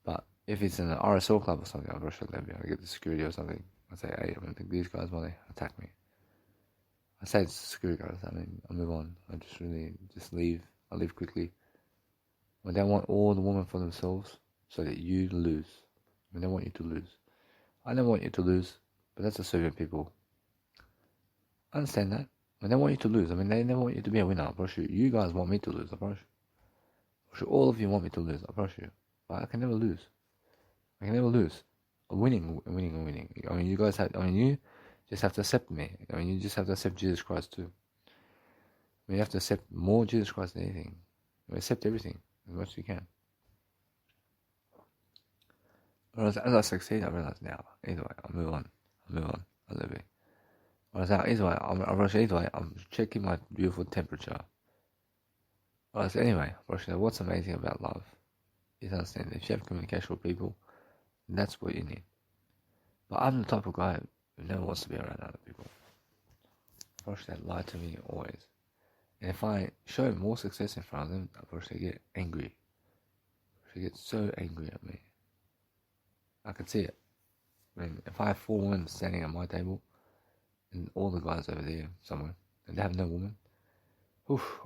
But if it's in an RSL club or something, I'll rush at them. I get the security or something. I say, hey, these guys want to attack me. I say it's security guards. I move on. I just leave. I leave quickly. When they want all the women for themselves, so that you lose. When they want you to lose. I don't want you to lose, but that's the Serbian people. I understand that. When they want you to lose, they never want you to be a winner. I promise you. You guys want me to lose. I promise you. All of you want me to lose. I promise you. But I can never lose. I can never lose. I'm winning. You guys have. You just have to accept me. You just have to accept Jesus Christ too. You have to accept more Jesus Christ than anything. Accept everything as much as you can. As I succeed, I realize now. Either way, I'll move on. I live it. Either way, I'm checking my beautiful temperature. Anyway, what's amazing about love is understanding if you have communication with people, that's what you need. But I'm the type of guy who never wants to be around other people. They lie to me always. And if I show more success in front of them, they get angry. They get so angry at me. I can see it. If I have 4 women standing at my table, and all the guys over there somewhere, and they have no woman,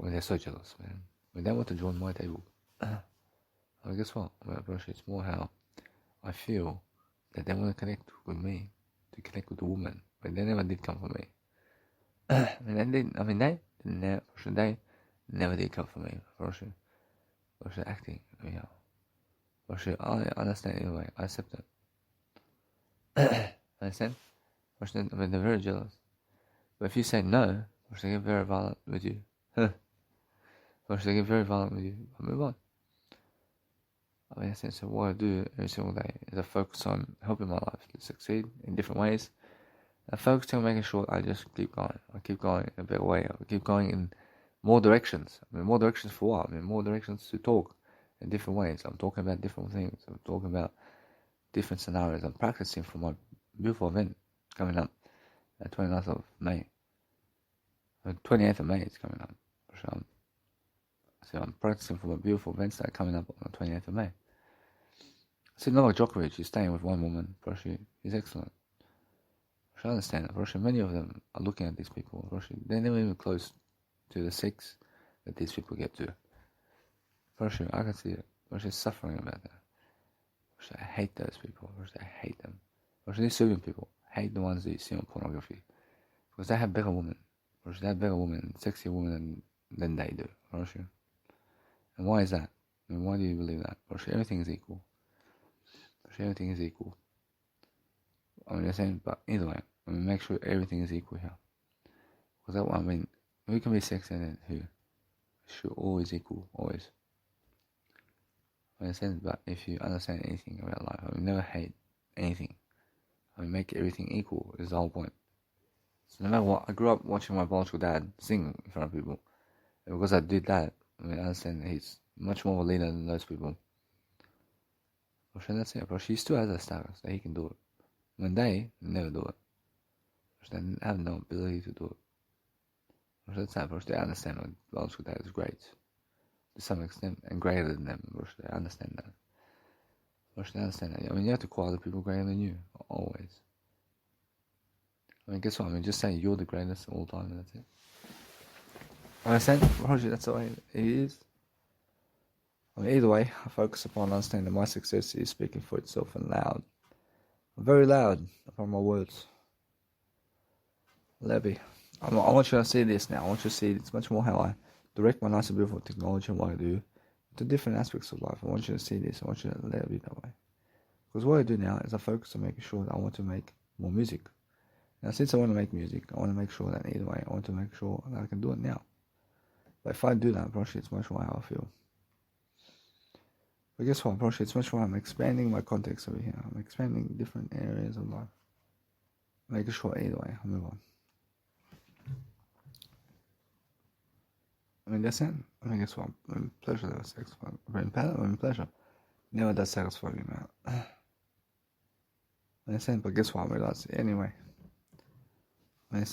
they're so jealous, man. They want to join my table. Guess what? It's more how I feel that they want to connect with me, to connect with the woman, but they never did come for me. They never did come for me. For acting, I understand anyway. I accept it. Understand? They're very jealous. But if you say no, they get very violent with you. They get very violent with you. I move on. In a sense of what I do every single day is I focus on helping my life to succeed in different ways. I focus on making sure I just keep going. I keep going in a better way. I keep going in more directions. More directions for what? More directions to talk. in different ways. I'm talking about different things. I'm talking about different scenarios. I'm practicing for my beautiful event coming up at 29th of May. 28th of May is coming up. So I'm practicing for my beautiful events that are coming up on the 28th of May. See, Novak Djokovic is staying with one woman. He's excellent. I understand that. Many of them are looking at these people. They're never even close to the sex that these people get to. I can see it. Is suffering about that. I hate those people. I hate them. These Serbian people hate the ones that you see on pornography. Because they have better women. They have better women, sexier women than they do. And why is that? Why do you believe that? Everything is equal. Everything is equal. They're saying, but either way, make sure everything is equal here. Because that one, who can be sexier than who? Should always equal, always. But if you understand anything about life, never hate anything. Make everything equal is the whole point. So no matter what, I grew up watching my biological dad sing in front of people. And because I did that, I understand that he's much more of a leader than those people. That's it, he still has that status that he can do it. They never do it. They have no ability to do it. That's that, they understand that biological dad is great. To some extent, and greater than them, they understand that. They understand that. You have to call other people greater than you, always. Guess what? Just say you're the greatest of all time, and that's it. Understand? That's the way it is. Either way, I focus upon understanding that my success is speaking for itself and loud. Very loud upon my words. Levy. I want you to see this now. I want you to see it's much more how I direct my nice and beautiful technology and what I do to different aspects of life. I want you to see this. I want you to let it be that way. Because what I do now is I focus on making sure that I want to make more music. Now, since I want to make music, I want to make sure that either way, I want to make sure that I can do it now. But if I do that, probably it's much more how I feel. But guess what? Probably it's much more I'm expanding my context over here. I'm expanding different areas of life. Making sure either way, I move on. That's it. Guess what? Pleasure does satisfy me. Pleasure never does satisfy me, man. That's it. But guess what? I realize anyway. You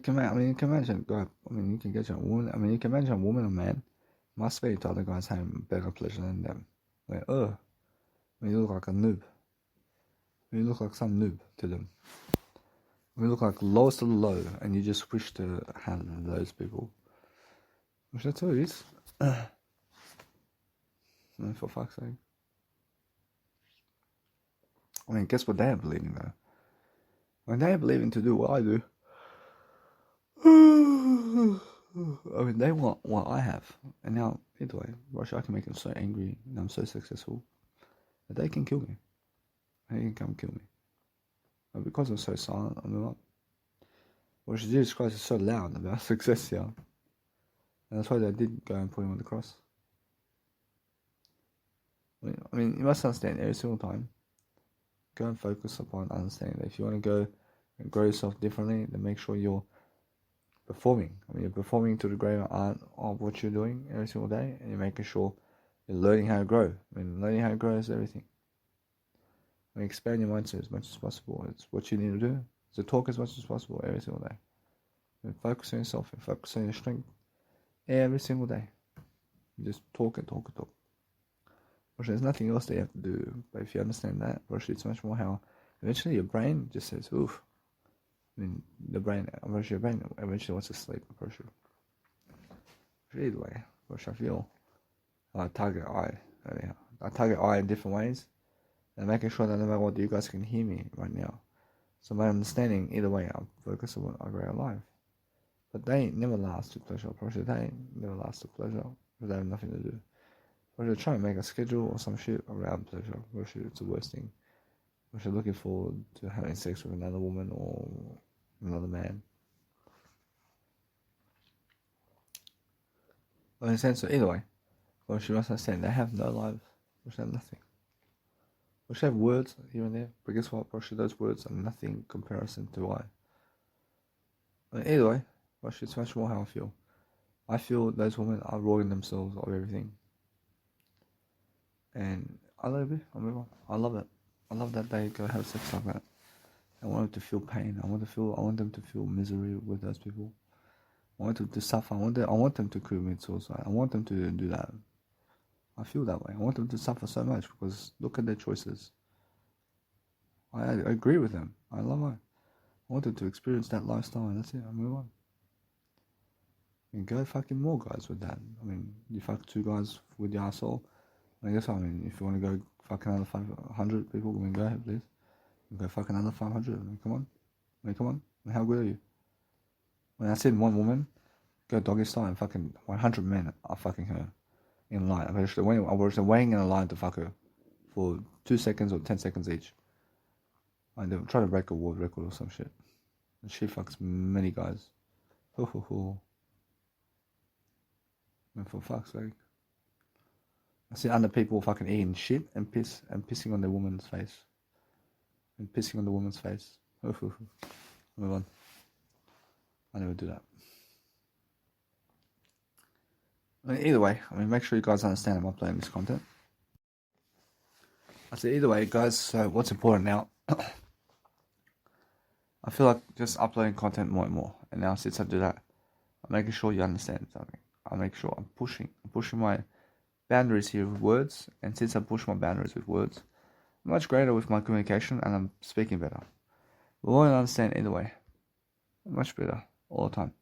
can imagine, God, you can get a woman, you can imagine a woman or man masturbate to other guys having better pleasure than them. You look like a noob. You look like some noob to them. You look like lowest of the low, and you just wish to have those people. Which that's all it is. For fuck's sake. Guess what they are believing though? When they are believing to do what I do, they want what I have. And now, either way, Russia, I can make them so angry and I'm so successful that they can kill me. They can come kill me. But because I'm so silent, I move up. Jesus Christ is so loud about success here. And that's why they did go and put him on the cross. You must understand every single time. Go and focus upon understanding that if you want to go and grow yourself differently, then make sure you're performing. You're performing to the greater art of what you're doing every single day, and you're making sure you're learning how to grow. Learning how to grow is everything. Expand your mindset as much as possible. It's what you need to do. So talk as much as possible every single day. Focus on yourself and focus on your strength every single day. Just talk and talk and talk. There's nothing else that you have to do. But if you understand that, it's much more how eventually your brain just says, oof. Your brain eventually wants to sleep, for sure. Either way, I feel I target I in different ways, and making sure that no matter what, you guys can hear me right now. So by understanding, either way, I'll focus on a greater life. But they never last to pleasure. They never last to pleasure because they have nothing to do. Or try and make a schedule or some shit around pleasure. It's the worst thing. Looking forward to having sex with another woman or another man. Well, in a sense, so either way, you must understand they have no lives. They have nothing. They have words here and there, but guess what? Those words are nothing in comparison to I. Either way, it's much more how I feel. I feel those women are robbing themselves of everything. And I love it. I mean, I love it. I love that they go have sex like that. I want them to feel pain. I want them to feel misery with those people. I want them to suffer. I want them to commit suicide. I want them to do that. I feel that way. I want them to suffer so much because look at their choices. I agree with them. I love it. I want them to experience that lifestyle, and that's it. I move on. I mean, go fucking more guys with that. I mean, you fuck 2 guys with your asshole. I guess, I mean, if you want to go fuck another 500 people, I mean, go ahead, please. Go fuck another 500. I mean, come on. I mean, come on. I mean, how good are you? When I said one woman, go doggy style and fucking 100 men are fucking her in line. I was waiting in a line to fuck her for 2 seconds or 10 seconds each. I try to break a world record or some shit. And she fucks many guys. Ho ho ho. And for fuck's sake. I see other people fucking eating shit and pissing on their woman's face. And pissing on the woman's face. Ho ho ho. Move on. I never do that. I mean, either way, I mean, make sure you guys understand I'm uploading this content. I said either way, guys, so what's important now, I feel like just uploading content more and more. And now since I do that, I'm making sure you understand something. I make sure I'm pushing my boundaries here with words. And since I push my boundaries with words, I'm much greater with my communication and I'm speaking better. We won't understand either way. Much better all the time.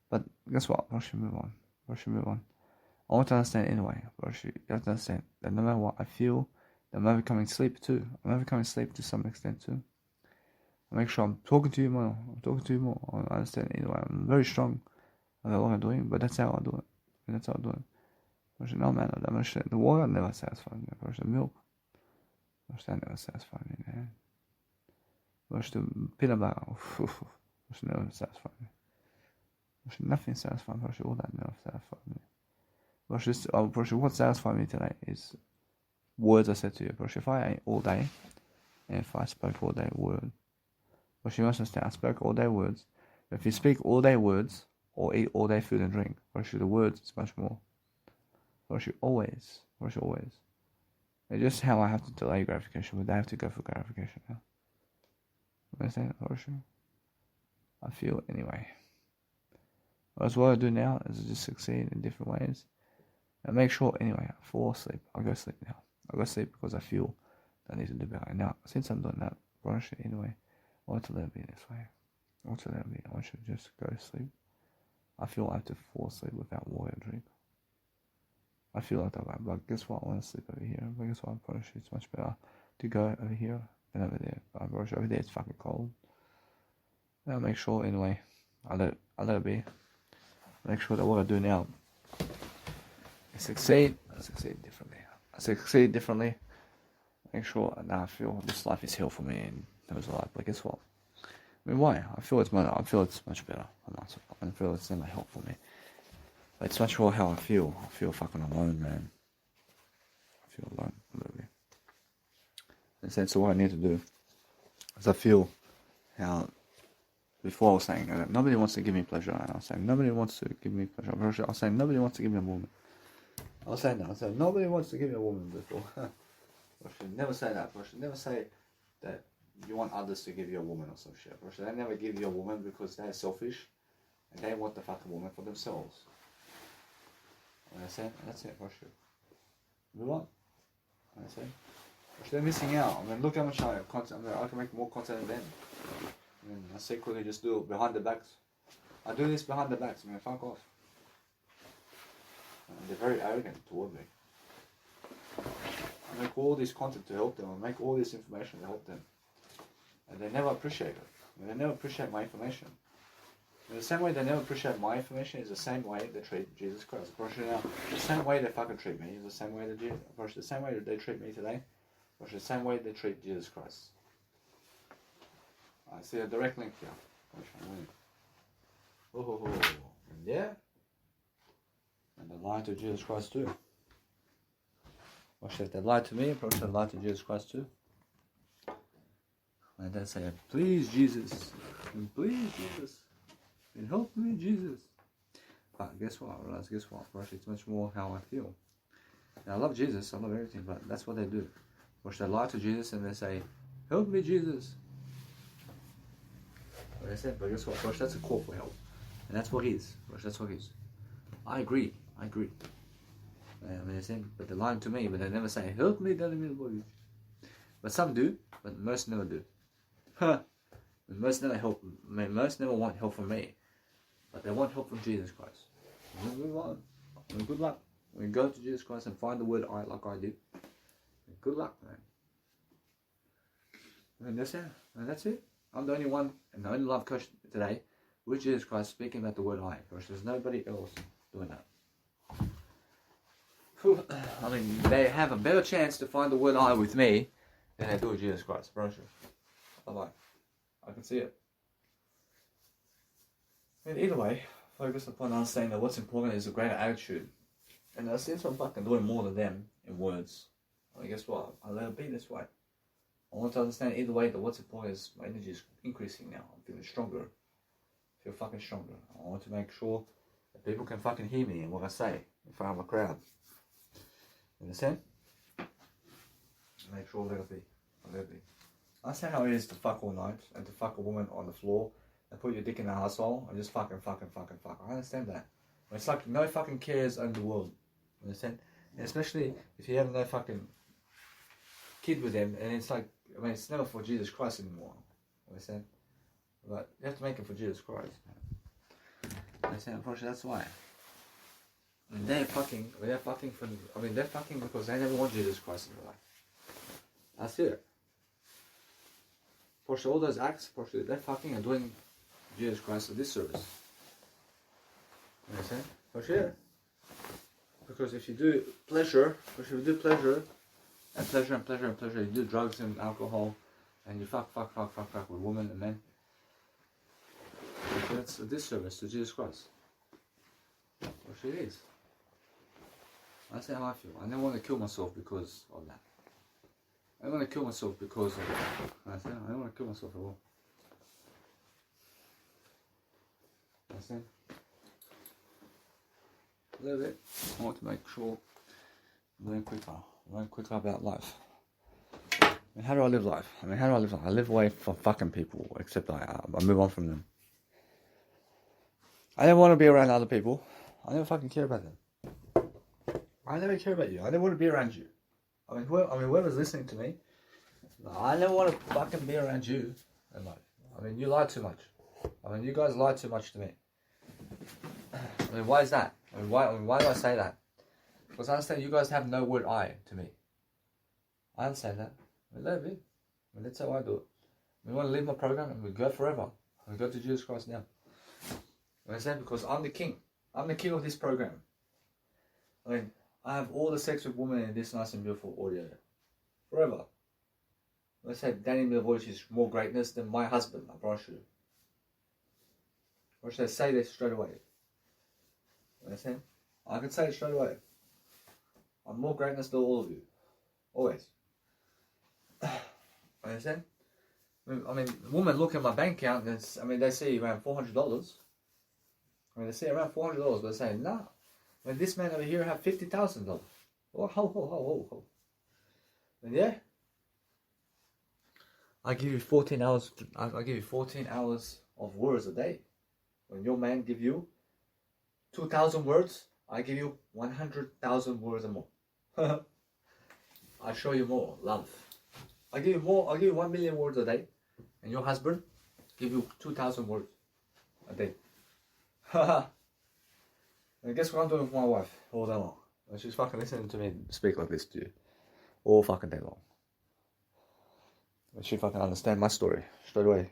But guess what? I should move on. I want to understand anyway. You have to understand that no matter what I feel, I'm never coming to sleep too. I'm never coming to sleep to some extent too. I make sure I'm talking to you more. I understand anyway. I'm very strong about what I'm doing, but that's how I do it. No man, the water never satisfies me. The milk, that never satisfies me, man. The peanut butter, never satisfies me. Nothing satisfies me. All that never satisfies me. What satisfies me today is words I said to you. If I ate all day, and if I spoke all day word, you must understand, I spoke all day words. If you speak all day words, or eat all day food and drink, the words is much more. Always. It's just how I have to delay gratification, but I have to go for gratification now. Understand? I feel it anyway. That's what I do now is just succeed in different ways. And make sure, anyway, I fall asleep. I'll go sleep now. I'll go sleep because I feel that I need to do better. And now, since I'm doing that, anyway, I want to let it be this way. I want you to just go to sleep. I feel I have to fall asleep without water and drink. I feel like that, but guess what? I want to sleep over here. But guess what? It's much better to go over here than over there. But over there it's fucking cold. I'll make sure, anyway, I let it be. Make sure that what I do now, I succeed differently. Make sure now I feel this life is hell for me and that was a life. But guess what? I mean, why? I feel it's much better. I feel it's never help for me. But it's much more how I feel. I feel fucking alone, man. I feel alone a little bit. In a sense, what I need to do is I feel how before I was saying that nobody wants to give me pleasure, and I was saying nobody wants to give me pleasure. I was saying nobody wants to give me a woman. I was saying nobody wants to give me a woman before. I should never say that. I should never say that you want others to give you a woman or some shit. Or should they never give you a woman because they're selfish and they want the fucking woman for themselves. Understand? That's it, for sure. Move on. Understand? They're missing out. I mean, look how much I have content. I can make more content than them. I mean, I secretly just do it behind the backs. I do this behind the backs. I mean, fuck off. And they're very arrogant toward me. I make all this content to help them. I make all this information to help them. And they never appreciate it. They never appreciate my information. And the same way they never appreciate my information is the same way they treat Jesus Christ. Now, the same way they fucking treat me is the same way they treat me today. The same way they treat Jesus Christ. I see a direct link here. And yeah. And they lied to Jesus Christ too. If they lied to me, probably should lie to Jesus Christ too. And they say, please Jesus, and help me Jesus. But guess what? I realize, it's much more how I feel. Now, I love Jesus, I love everything, but that's what they do. Which they lie to Jesus and they say, help me, Jesus. But they said, but guess what? Gosh, that's a call for help. And that's what he is. Gosh, that's what he is. I agree. I mean, they say, but they're lying to me, but they never say, help me, tell me the body. But some do, but most never do. Most never help. I mean, most never want help from me, but they want help from Jesus Christ. Good luck. When you go to Jesus Christ and find the word I like I did, good luck, man. And that's it. And that's it. I'm the only one and the only love coach today with Jesus Christ speaking about the word I. Because there's nobody else doing that. I mean, they have a better chance to find the word I with me than they do with Jesus Christ. Bro, bye-bye. I can see it. And either way, focus upon understanding that what's important is a greater attitude. And since I'm fucking doing more than them in words, well, guess what? I let it be this way. I want to understand either way that what's important is my energy is increasing now. I'm feeling stronger. I feel fucking stronger. I want to make sure that people can fucking hear me and what I say in front of a crowd. You understand? Make sure let it be. Let it be. I understand how it is to fuck all night and to fuck a woman on the floor and put your dick in her asshole and just fucking. I understand that. But it's like no fucking cares in the world. You understand? And especially if you have no fucking kid with them, and it's like, I mean, it's never for Jesus Christ anymore. You understand? But you have to make it for Jesus Christ. You understand? Unfortunately, that's why. And they're fucking because they never want Jesus Christ in their life. That's it. For sure, all those acts, for sure, they're fucking and doing Jesus Christ a disservice. You understand? For sure. Because if you do pleasure, you do drugs and alcohol, and you fuck with women and men, that's a disservice to Jesus Christ. For sure it is. That's how I feel. I never want to kill myself because of that. I don't want to kill myself because of that. I don't want to kill myself at all. Understand? A little bit. I want to make sure learn quicker about life. I mean, how do I live life? I live away from fucking people, except I move on from them. I never want to be around other people. I never fucking care about them. I never care about you. I never want to be around you. I mean, whoever's listening to me, I never want to fucking be around you. I mean, you lie too much. I mean, you guys lie too much to me. I mean, why is that? Why do I say that? Because I understand you guys have no word I to me. I understand that. I mean, let it be. I mean, that's how I do it. We want to leave my program and we go forever. We go to Jesus Christ now. You understand? Because I'm the king. I'm the king of this program. I mean, I have all the sex with women in this nice and beautiful audio. Forever. Let's say Danny Milivojevic is more greatness than my husband, I promise you. Or should I say this straight away? You understand? I can say it straight away. I'm more greatness than all of you. Always. Understand? I mean, women look at my bank account and they see around $400. They see around $400, but they say, nah. This man over here have $50,000. Oh, ho. And yeah. I give you 14 hours. I give you 14 hours of words a day. When your man give you 2,000 words, I give you 100,000 words and more. I show you more love. I give you more. I give you 1 million words a day, and your husband give you 2,000 words a day. And guess what I'm doing with my wife all day long? She's fucking listening to me speak like this to you all fucking day long. She fucking understand my story straight away.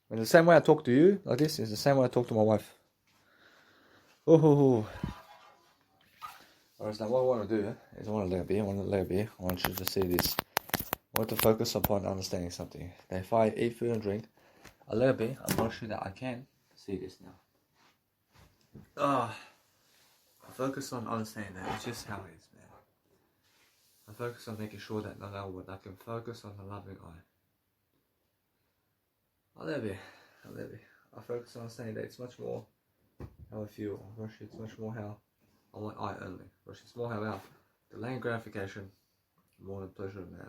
And the same way I talk to you like this is the same way I talk to my wife. Oh. Alright, now what I want to do is I want to let it be. I want you to see this. I want to focus upon understanding something. That if I eat food and drink, I let it be. I'm not sure that I can see this now. I focus on understanding that it's just how it is, man. I focus on making sure that no matter what, I can focus on the loving eye. I let it be. I focus on understanding that it's much more how I feel. It's much more how I want I only. But it's more about delaying gratification more than pleasure of man.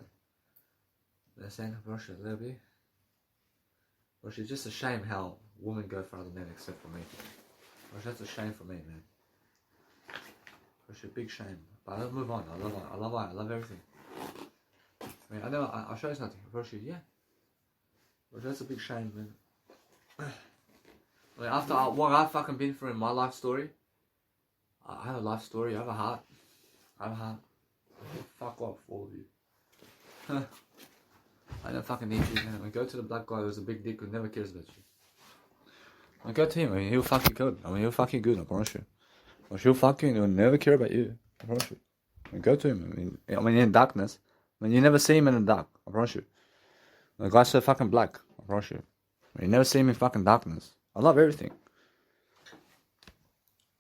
Understand? Brush it a little bit. Brush, it's just a shame how women go for other men except for me. Brush, that's a shame for me, man. Brush, a big shame. But I'll move on. I love everything. I mean, I'll show you something. Brush, yeah. Brush, that's a big shame, man. I mean, after what I've fucking been through in my life story, I have a life story, I have a heart. Fuck off, all of you. I don't fucking need you, man. I go to the black guy who's a big dick who never cares about you. I go to him, I mean, he'll fuck you good. He'll fuck you good, I promise you. Or she'll fuck you and he'll never care about you, I promise you. I go to him, I mean, in darkness. I mean, you never see him in the dark, I promise you. The guy's so fucking black, I promise you. You never see him in fucking darkness. I love everything.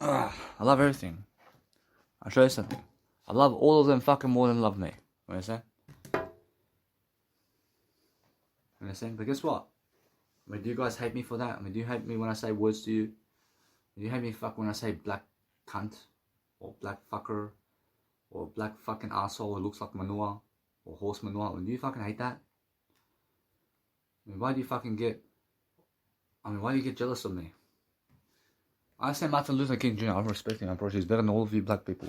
I love everything. I'll show you something. I love all of them fucking more than love me. You understand? You understand? But guess what? I mean, do you guys hate me for that? I mean, do you hate me when I say words to you? Do you hate me when I say black cunt? Or black fucker? Or black fucking asshole who looks like manure? Or horse manure? I mean, do you fucking hate that? I mean, why do you get jealous of me? I say Martin Luther King Jr. I respect him, bro. He's better than all of you black people.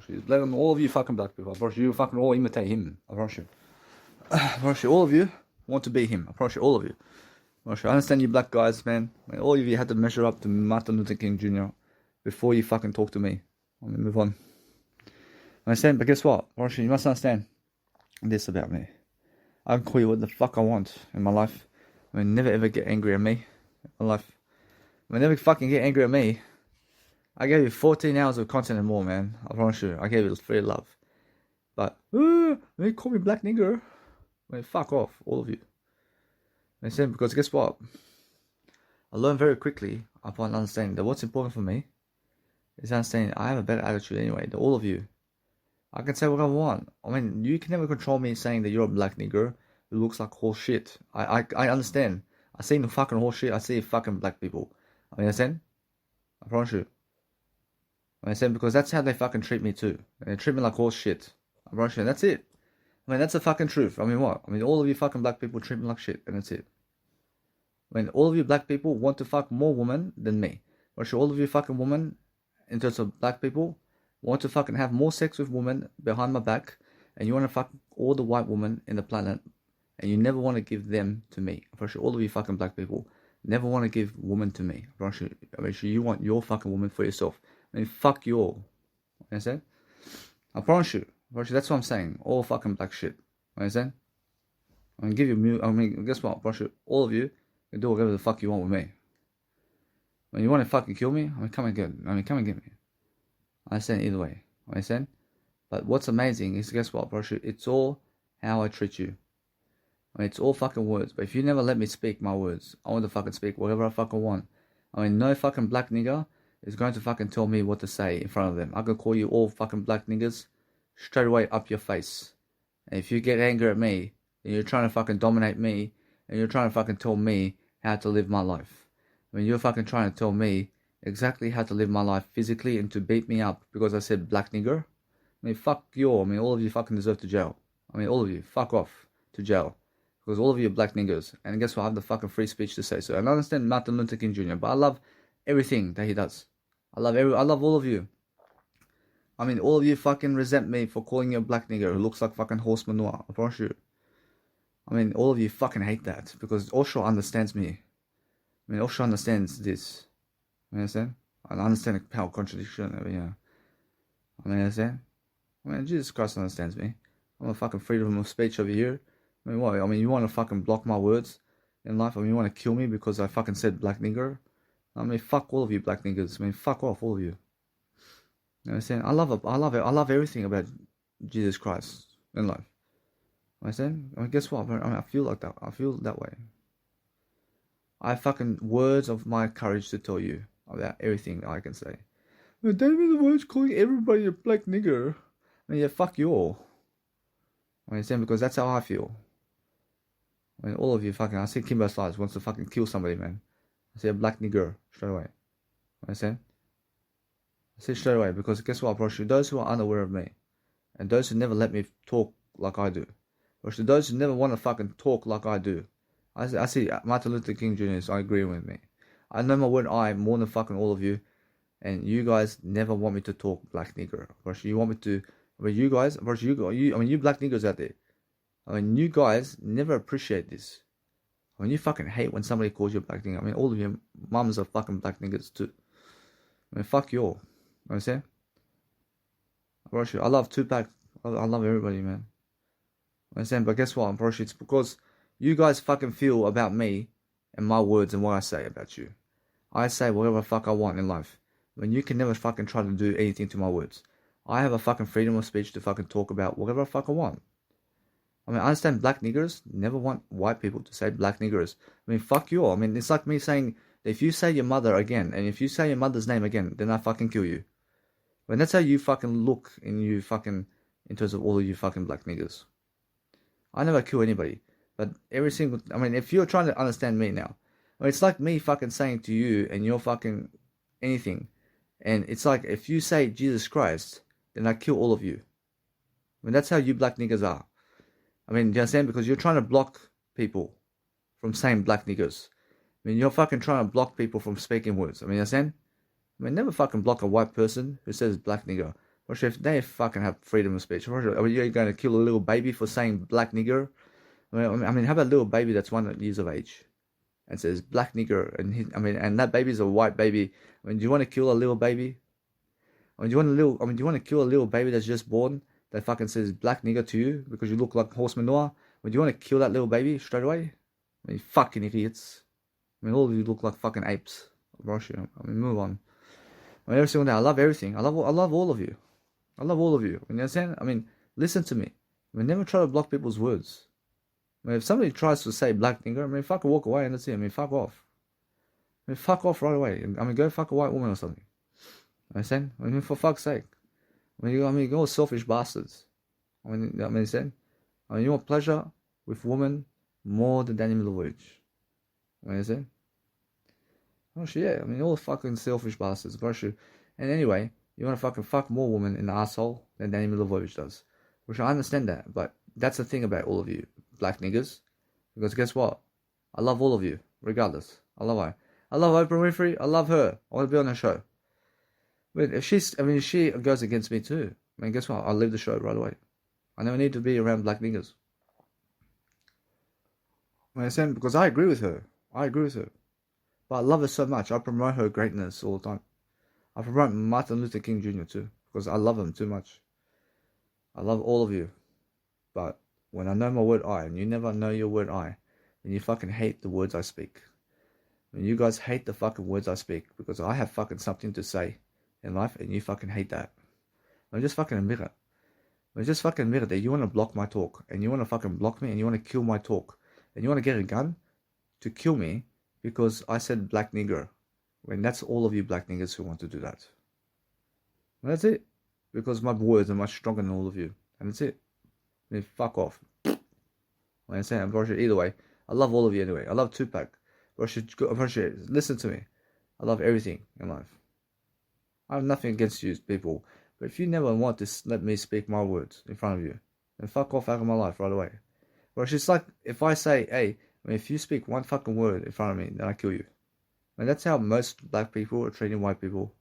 He's better than all of you fucking black people. Bro, you fucking all imitate him. I promise you. All of you want to be him. I promise you, all of you. I understand you black guys, man. I mean, all of you had to measure up to Martin Luther King Jr. before you fucking talk to me. I mean, move on. I understand, but guess what? You must understand this about me. I can call you what the fuck I want in my life. I mean, never ever get angry at me in my life. I mean, never fucking get angry at me. I gave you 14 hours of content and more, man. I promise you. I gave you free love. But, they call me black nigger. I mean, fuck off, all of you. I said, because guess what? I learned very quickly upon understanding that what's important for me is understanding I have a better attitude anyway than all of you. I can say what I want. I mean, you can never control me saying that you're a black nigger who looks like horse shit. I understand. I see the fucking horse shit. I see fucking black people. I mean, understand? I promise you. I understand, because that's how they fucking treat me too. They treat me like horse shit. I promise you. That's it. I mean, that's the fucking truth. I mean, what? I mean, all of you fucking black people treat me like shit, and that's it. I mean, all of you black people want to fuck more women than me. Or all of you fucking women, in terms of black people, want to fucking have more sex with women behind my back, and you want to fuck all the white women in the planet, and you never want to give them to me. For sure, all of you fucking black people never want to give women to me. For sure, you want your fucking woman for yourself. I mean, fuck you all. You understand? I promise you. That's what I'm saying. All fucking black shit. You understand? I mean, guess what? All of you can do whatever the fuck you want with me. When you want to fucking kill me, come and get me. I understand either way. I understand? But what's amazing is, guess what, bro? It's all how I treat you. I mean, it's all fucking words. But if you never let me speak my words, I want to fucking speak whatever I fucking want. I mean, no fucking black nigger is going to fucking tell me what to say in front of them. I could call you all fucking black niggers straight away up your face. And if you get angry at me, and you're trying to fucking dominate me, and you're trying to fucking tell me how to live my life. I mean, you're fucking trying to tell me exactly how to live my life physically and to beat me up because I said black nigger. I mean, fuck you. I mean, all of you fucking deserve to jail. I mean, all of you, fuck off to jail. Because all of you are black niggers. And guess what? I have the fucking free speech to say so. And I understand Martin Luther King Jr., but I love everything that he does. I love all of you. I mean, all of you fucking resent me for calling you a black nigger who looks like fucking horse manure. I promise you. I mean, all of you fucking hate that because Osho understands me. I mean, Osho understands this. You understand? I understand the power contradiction. I mean, understand? I mean, Jesus Christ understands me. I'm a fucking freedom of speech over here. I mean, what? I mean, you want to fucking block my words in life? I mean, you want to kill me because I fucking said black nigger? I mean, fuck all of you black niggers. I mean, fuck off, all of you. You understand? I love everything about Jesus Christ in life. You understand? I mean, guess what? I mean, I feel like that. I feel that way. I have fucking words of my courage to tell you about everything that I can say. Don't be the words calling everybody a black nigger. I mean, yeah, fuck you all. I understand? Because that's how I feel. I mean, all of you fucking, I see Kimbo Slice wants to fucking kill somebody, man. I see a black nigger straight away. Understand? I said straight away, because guess what, bro? Those who are unaware of me, and those who never let me talk like I do, or those who never want to fucking talk like I do, I see Martin Luther King Jr. is agreeing with me. I know my word I more than fucking all of you, and you guys never want me to talk black nigger. Bro, you want me to, but you guys, bro, I mean, you black niggers out there, I mean, you guys never appreciate this. I mean, you fucking hate when somebody calls you a black nigger. I mean, all of your mums are fucking black niggers too. I mean, fuck you all. You know what I'm saying? Bro, I love Tupac. I love everybody, man. You know what I'm saying? But guess what, bro? It's because you guys fucking feel about me and my words and what I say about you. I say whatever the fuck I want in life. When you can never fucking try to do anything to my words. I have a fucking freedom of speech to fucking talk about whatever the fuck I want. I mean, I understand black niggers never want white people to say black niggers. I mean, fuck you all. I mean, it's like me saying, if you say your mother again, and if you say your mother's name again, then I fucking kill you. When that's how you fucking look in terms of all of you fucking black niggers. I never kill anybody. But I mean, if you're trying to understand me now, I mean, it's like me fucking saying to you and you're fucking anything. And it's like, if you say Jesus Christ, then I kill all of you. I mean, that's how you black niggers are. I mean, do you understand? Because you're trying to block people from saying black niggers. I mean, you're fucking trying to block people from speaking words. I mean, you understand? I mean, never fucking block a white person who says black nigger. Or if they fucking have freedom of speech. Or you're going to kill a little baby for saying black nigger. I mean, how about a little baby that's 1 year of age and says black nigger, and that baby's a white baby. I mean, do you want to kill a little baby? I mean, do you want to kill a little baby that's just born that fucking says black nigger to you because you look like horse manure? I mean, do you want to kill that little baby straight away? I mean, fucking idiots. I mean, all of you look like fucking apes. I mean, move on. I mean, every single day, I love everything. I love all of you. I love all of you. I mean, you understand? I mean, listen to me. I mean, never try to block people's words. I mean, if somebody tries to say black nigger, I mean, fucking walk away and that's it. I mean, fuck off. I mean, fuck off right away. I mean, go fuck a white woman or something. You understand? I mean, for fuck's sake. I mean, you're all selfish bastards. I mean, you understand? I mean, you want pleasure with women more than Danny Milovic. You understand? Oh shit, yeah. I mean, all fucking selfish bastards. And anyway, you want to fucking fuck more women in the asshole than Danny Milovic does. Which I understand that, but that's the thing about all of you black niggers. Because guess what? I love all of you, regardless. I love her. I love Oprah Winfrey. I love her. I want to be on her show. But if she goes against me too. I mean, guess what? I'll leave the show right away. I never need to be around black niggers. I understand? Because I agree with her. But I love her so much. I promote her greatness all the time. I promote Martin Luther King Jr. too. Because I love him too much. I love all of you. But when I know my word I, and you never know your word I, then you fucking hate the words I speak. And you guys hate the fucking words I speak. Because I have fucking something to say in life, and you fucking hate that. I just fucking admit it. Just fucking admit it that you want to block my talk, and you want to fucking block me, and you want to kill my talk, and you want to get a gun to kill me because I said black nigger. When that's all of you black niggers who want to do that. And that's it. Because my words are much stronger than all of you. And that's it. I mean, fuck off. I understand, bro. Either way, I love all of you anyway. I love Tupac. Bro, listen to me. I love everything in life. I have nothing against you people. But if you never want to let me speak my words in front of you, then fuck off out of my life right away. Bro, it's like if I say, hey, I mean, if you speak one fucking word in front of me, then I kill you. I mean, that's how most black people are treating white people.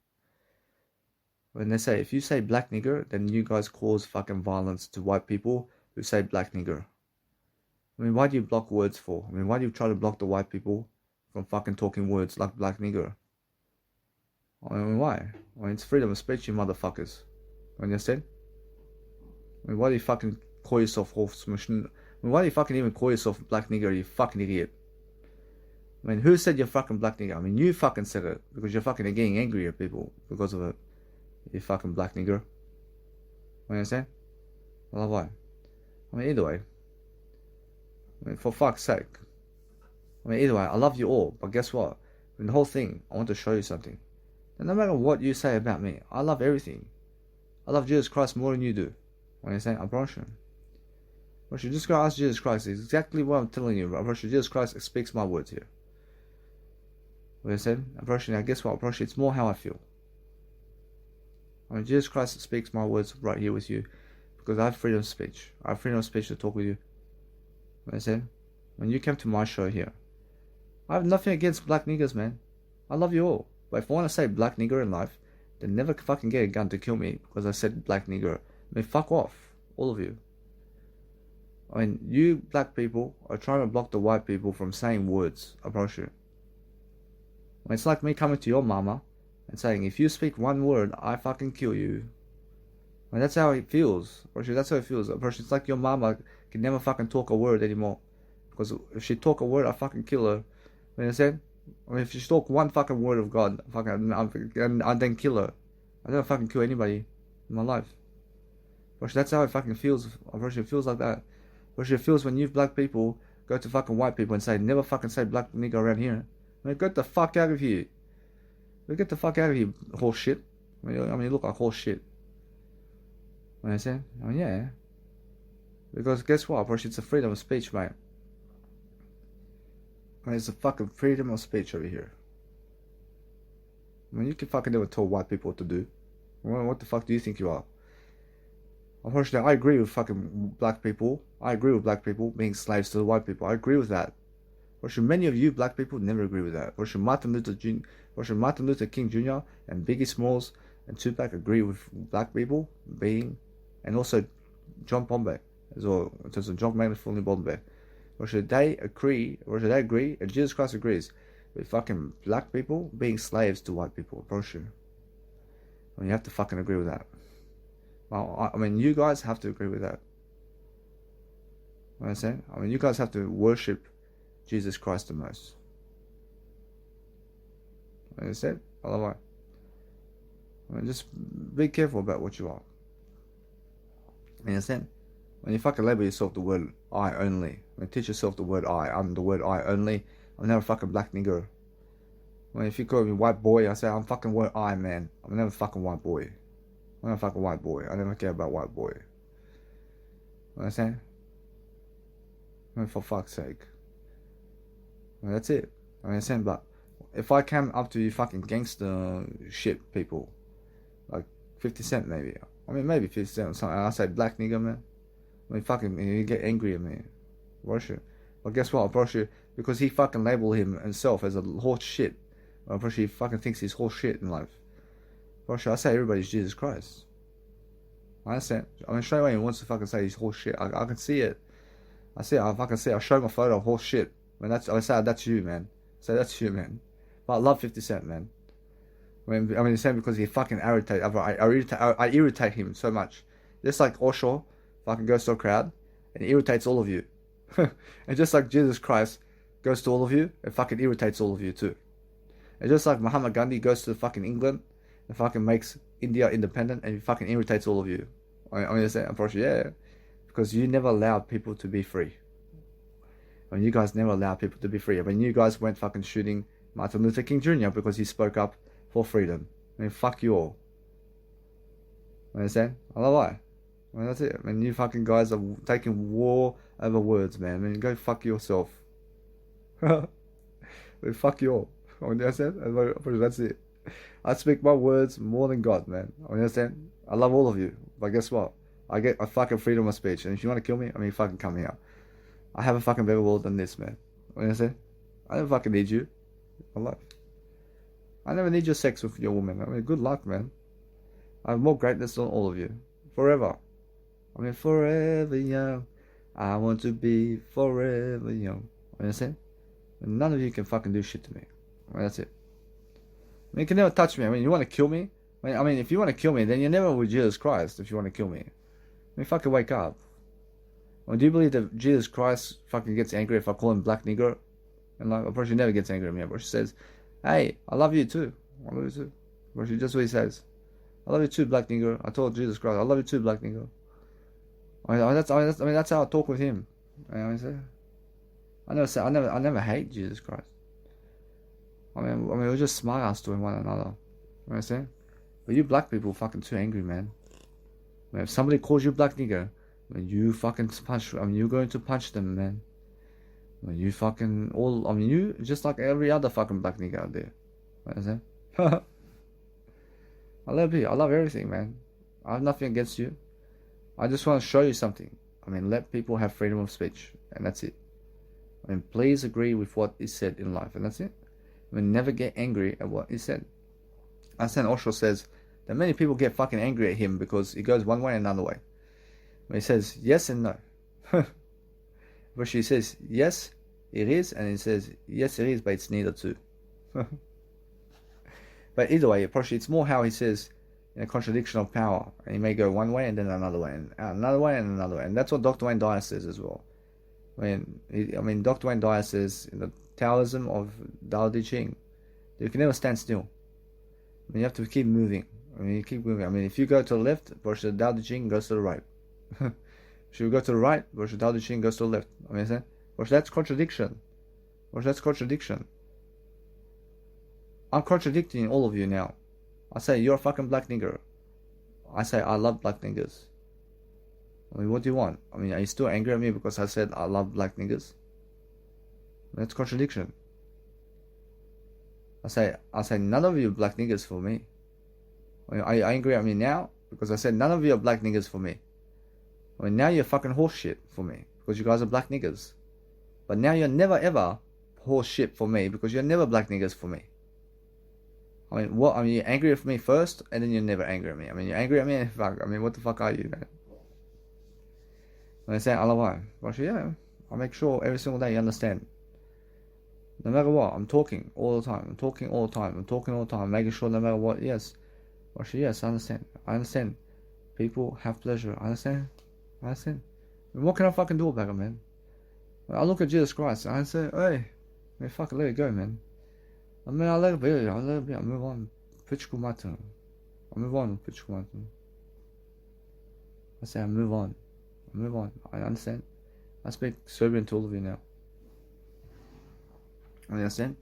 When they say, if you say black nigger, then you guys cause fucking violence to white people who say black nigger. I mean, why do you block words for? I mean, why do you try to block the white people from fucking talking words like black nigger? I mean, why? I mean, it's freedom of speech, you motherfuckers. You understand? I mean, why do you fucking call yourself horse machine? I mean, why do you fucking even call yourself black nigger, you fucking idiot? I mean, who said you're fucking black nigger? I mean, you fucking said it because you're fucking getting angry at people because of it. You fucking black nigger. You understand? Well, why? I mean, either way. I mean, for fuck's sake. I mean, either way, I love you all, but guess what? In the whole thing, I want to show you something. And no matter what you say about me, I love everything. I love Jesus Christ more than you do. You understand? I promise you. But you just gotta ask Jesus Christ. It's exactly what I'm telling you. I promise you, Jesus Christ speaks my words here. You understand? I promise you, now guess what? I promise you, it's more how I feel. I mean, Jesus Christ speaks my words right here with you because I have freedom of speech. I have freedom of speech to talk with you. What I said? When you came to my show here, I have nothing against black niggers, man. I love you all. But if I want to say black nigger in life, then never fucking get a gun to kill me because I said black nigger. I mean, fuck off. All of you. I mean, you black people are trying to block the white people from saying words about you. I mean, it's like me coming to your mama and saying, if you speak one word, I fucking kill you. I mean, that's how it feels. That's how it feels. It's like your mama can never fucking talk a word anymore. Because if she talk a word, I fucking kill her. You know what I'm saying? I mean, if she talk one fucking word of God, I then kill her. I don't fucking kill anybody in my life. That's how it fucking feels. It feels like that. It feels when you black people go to fucking white people and say, never fucking say black nigger around here. I mean, get the fuck out of here. Get the fuck out of here, horse shit. I mean, you look like horse shit. You know what I'm saying? I mean, yeah. Because guess what, bro? It's a freedom of speech, mate. I mean, it's a fucking freedom of speech over here. I mean, you can fucking never tell white people what to do. What the fuck do you think you are? Unfortunately, I agree with fucking black people. I agree with black people being slaves to the white people. I agree with that. Unfortunately, many of you black people never agree with that. Unfortunately, Martin Luther King Jr. and Biggie Smalls and Tupac agree with black people being, and also John Bombay as well, in terms of John Maynard Fully Bombay. They agree, and Jesus Christ agrees with fucking black people being slaves to white people. Bullshit. I mean, you have to fucking agree with that. Well, I mean, you guys have to agree with that. You know what I'm saying? I mean, you guys have to worship Jesus Christ the most. Like I said, otherwise, I mean, just be careful about what you are. You understand? When you fucking label yourself the word I only, when you teach yourself the word I'm the word I only, I'm never fucking black nigger. When if you call me white boy, I say I'm fucking word I, man. I'm never fucking white boy. I'm never fucking white boy. I never care about white boy. You know what I'm saying? I mean, for fuck's sake. I mean, that's it. I mean, I'm saying, but if I came up to you fucking gangster shit people, like 50 Cent maybe. I mean, maybe 50 Cent or something, and I say black nigger, man. I mean, fucking, you get angry at me. Bullshit. But guess what, bullshit? Because he fucking labeled himself as a horse shit. Bullshit, he fucking thinks he's horse shit in life. Bullshit, I say everybody's Jesus Christ. I understand. I mean, straight away he wants to fucking say he's horse shit. I can see it. I fucking see it. I show him a photo of horse shit. I mean, I say that's you, man. That's you, man. But I love 50 Cent, man. I mean, the same because he fucking I irritate him so much. Just like Osho fucking goes to a crowd and irritates all of you. And just like Jesus Christ goes to all of you and fucking irritates all of you too. And just like Mahatma Gandhi goes to fucking England and fucking makes India independent and he fucking irritates all of you. I mean, unfortunately, yeah. Because you never allowed people to be free. I mean, you guys never allowed people to be free. I mean, you guys went fucking shooting Martin Luther King Jr. because he spoke up for freedom. I mean, fuck you all. You understand? I don't lie. I mean, that's it. I mean, you fucking guys are taking war over words, man. I mean, go fuck yourself. I mean, fuck you all. I mean, that's it. That's it. I speak my words more than God, man. I mean, understand? I love all of you. But guess what? I get a fucking freedom of speech. And if you want to kill me, I mean, fucking come here. I have a fucking better world than this, man. You know what I'm saying? I don't fucking need you. I never need your sex with your woman. I mean, good luck, man. I have more greatness than all of you. Forever. I mean, forever young. I want to be forever young. You know what I'm saying? And none of you can fucking do shit to me. I mean, that's it. I mean, you can never touch me. I mean, you want to kill me? I mean, if you want to kill me, then you're never with Jesus Christ if you want to kill me. I mean, fucking wake up. Well, do you believe that Jesus Christ fucking gets angry if I call him black nigger? And like, of course, he never gets angry at me. But she says, hey, I love you too. I love you too. But she just what he says. I love you too, black nigger. I told Jesus Christ, I love you too, black nigger. I mean, that's how I talk with him. You know what I'm saying? I never hate Jesus Christ. I mean, we're just smart ass to one another. You know what I'm saying? But you black people are fucking too angry, man. I mean, if somebody calls you black nigger, when you fucking punch, I mean, you're going to punch them, man. When you fucking all, I mean, you just like every other fucking black nigger out there. You know what I'm saying? I love you. I love everything, man. I have nothing against you. I just want to show you something. I mean, let people have freedom of speech, and that's it. I mean, please agree with what is said in life, and that's it. I mean, never get angry at what is said. Asan Osho says that many people get fucking angry at him because he goes one way and another way. When he says yes and no. But she says yes, it is, and he says yes, it is, but it's neither too. But either way, apparently it's more how he says in a contradiction of power. And he may go one way and then another way, and another way and another way. And that's what Dr. Wayne Dyer says as well. Dr. Wayne Dyer says in the Taoism of Tao Te Ching, you can never stand still. I mean, you have to keep moving. I mean, you keep moving. I mean, if you go to the left, the Tao Te Ching goes to the right. If you go to the right, the Tao Te Ching goes to the left. I mean, that's contradiction. That's contradiction. I'm contradicting all of you now. I say, you're a fucking black nigger. I say, I love black niggers. I mean, what do you want? I mean, are you still angry at me because I said I love black niggers? That's contradiction. I say, none of you black niggers for me. I mean, are you angry at me now? Because I said none of you are black niggers for me. I mean, now you're fucking horse shit for me because you guys are black niggers. But now you're never ever horse shit for me because you're never black niggers for me. I mean, what? I mean, you're angry at me first, and then you're never angry at me. I mean, you're angry at me, and fuck. I mean, what the fuck are you, man? When I say alibi, well, yeah, I make sure every single day you understand. No matter what, I'm talking all the time. I'm talking all the time. Making sure no matter what, yes. Well, yes, I understand. I understand. People have pleasure. I understand. I mean, what can I fucking do about it, man? I look at Jesus Christ and I say, hey, man, fucking let it go, man. I mean, I let it be. I move on. Pichku matu. I move on. Pichku matu. I say, I move on. I understand. I speak Serbian to all of you now. I understand.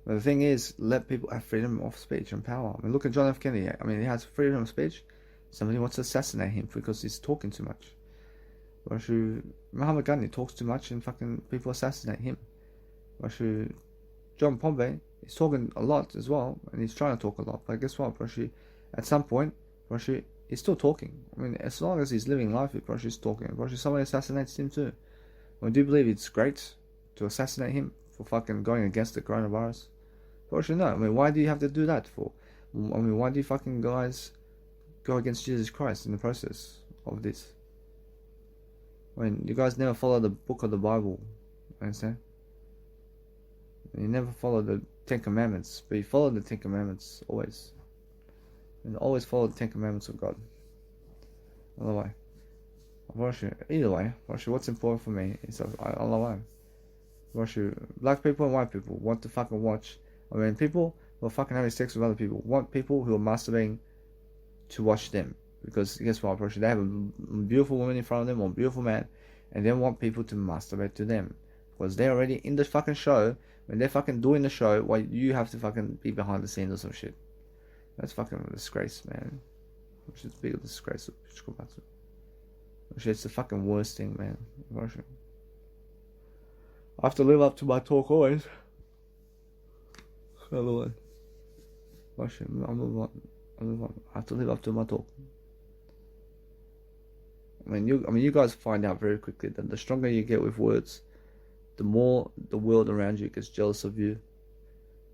But the thing is, let people have freedom of speech and power. I mean, look at John F. Kennedy. I mean, he has freedom of speech. Somebody wants to assassinate him because he's talking too much. Muhammad Gandhi talks too much and fucking people assassinate him. John Pompey is talking a lot as well, and he's trying to talk a lot. But guess what? At some point, he's still talking. I mean, as long as he's living life, he's talking. Somebody assassinates him too. I mean, do you believe it's great to assassinate him for fucking going against the coronavirus? No. I mean, why do you have to do that for? I mean, why do you fucking guys go against Jesus Christ in the process of this? I mean, you guys never follow the book of the Bible. Understand? You never follow the Ten Commandments, but you follow the Ten Commandments always. And always follow the Ten Commandments of God. Either way, what's important for me is black people and white people want to fucking watch. I mean, people who are fucking having sex with other people want people who are masturbating to watch them. Because guess what, they have a beautiful woman in front of them or a beautiful man, and they want people to masturbate to them. Because they're already in the fucking show. When they're fucking doing the show, why you have to fucking be behind the scenes or some shit. That's fucking a disgrace, man. Which is a big disgrace. It's the fucking worst thing, man. I have to live up to my talk always. I'll move on. I have to live up to my talk. I mean, you guys find out very quickly that the stronger you get with words, the more the world around you gets jealous of you.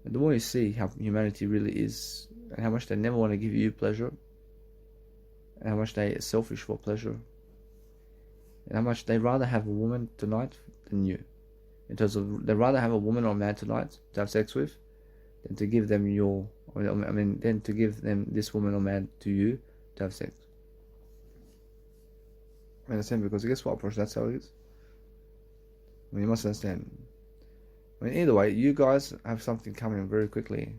And the more you see how humanity really is, and how much they never want to give you pleasure, and how much they are selfish for pleasure, and how much they rather have a woman tonight than you. In terms of, they rather have a woman or a man tonight to have sex with, than to give them than to give them this woman or man to you to have sex. I understand, because guess what, Porsche, that's how it is. I mean, you must understand. I mean, either way, you guys have something coming very quickly.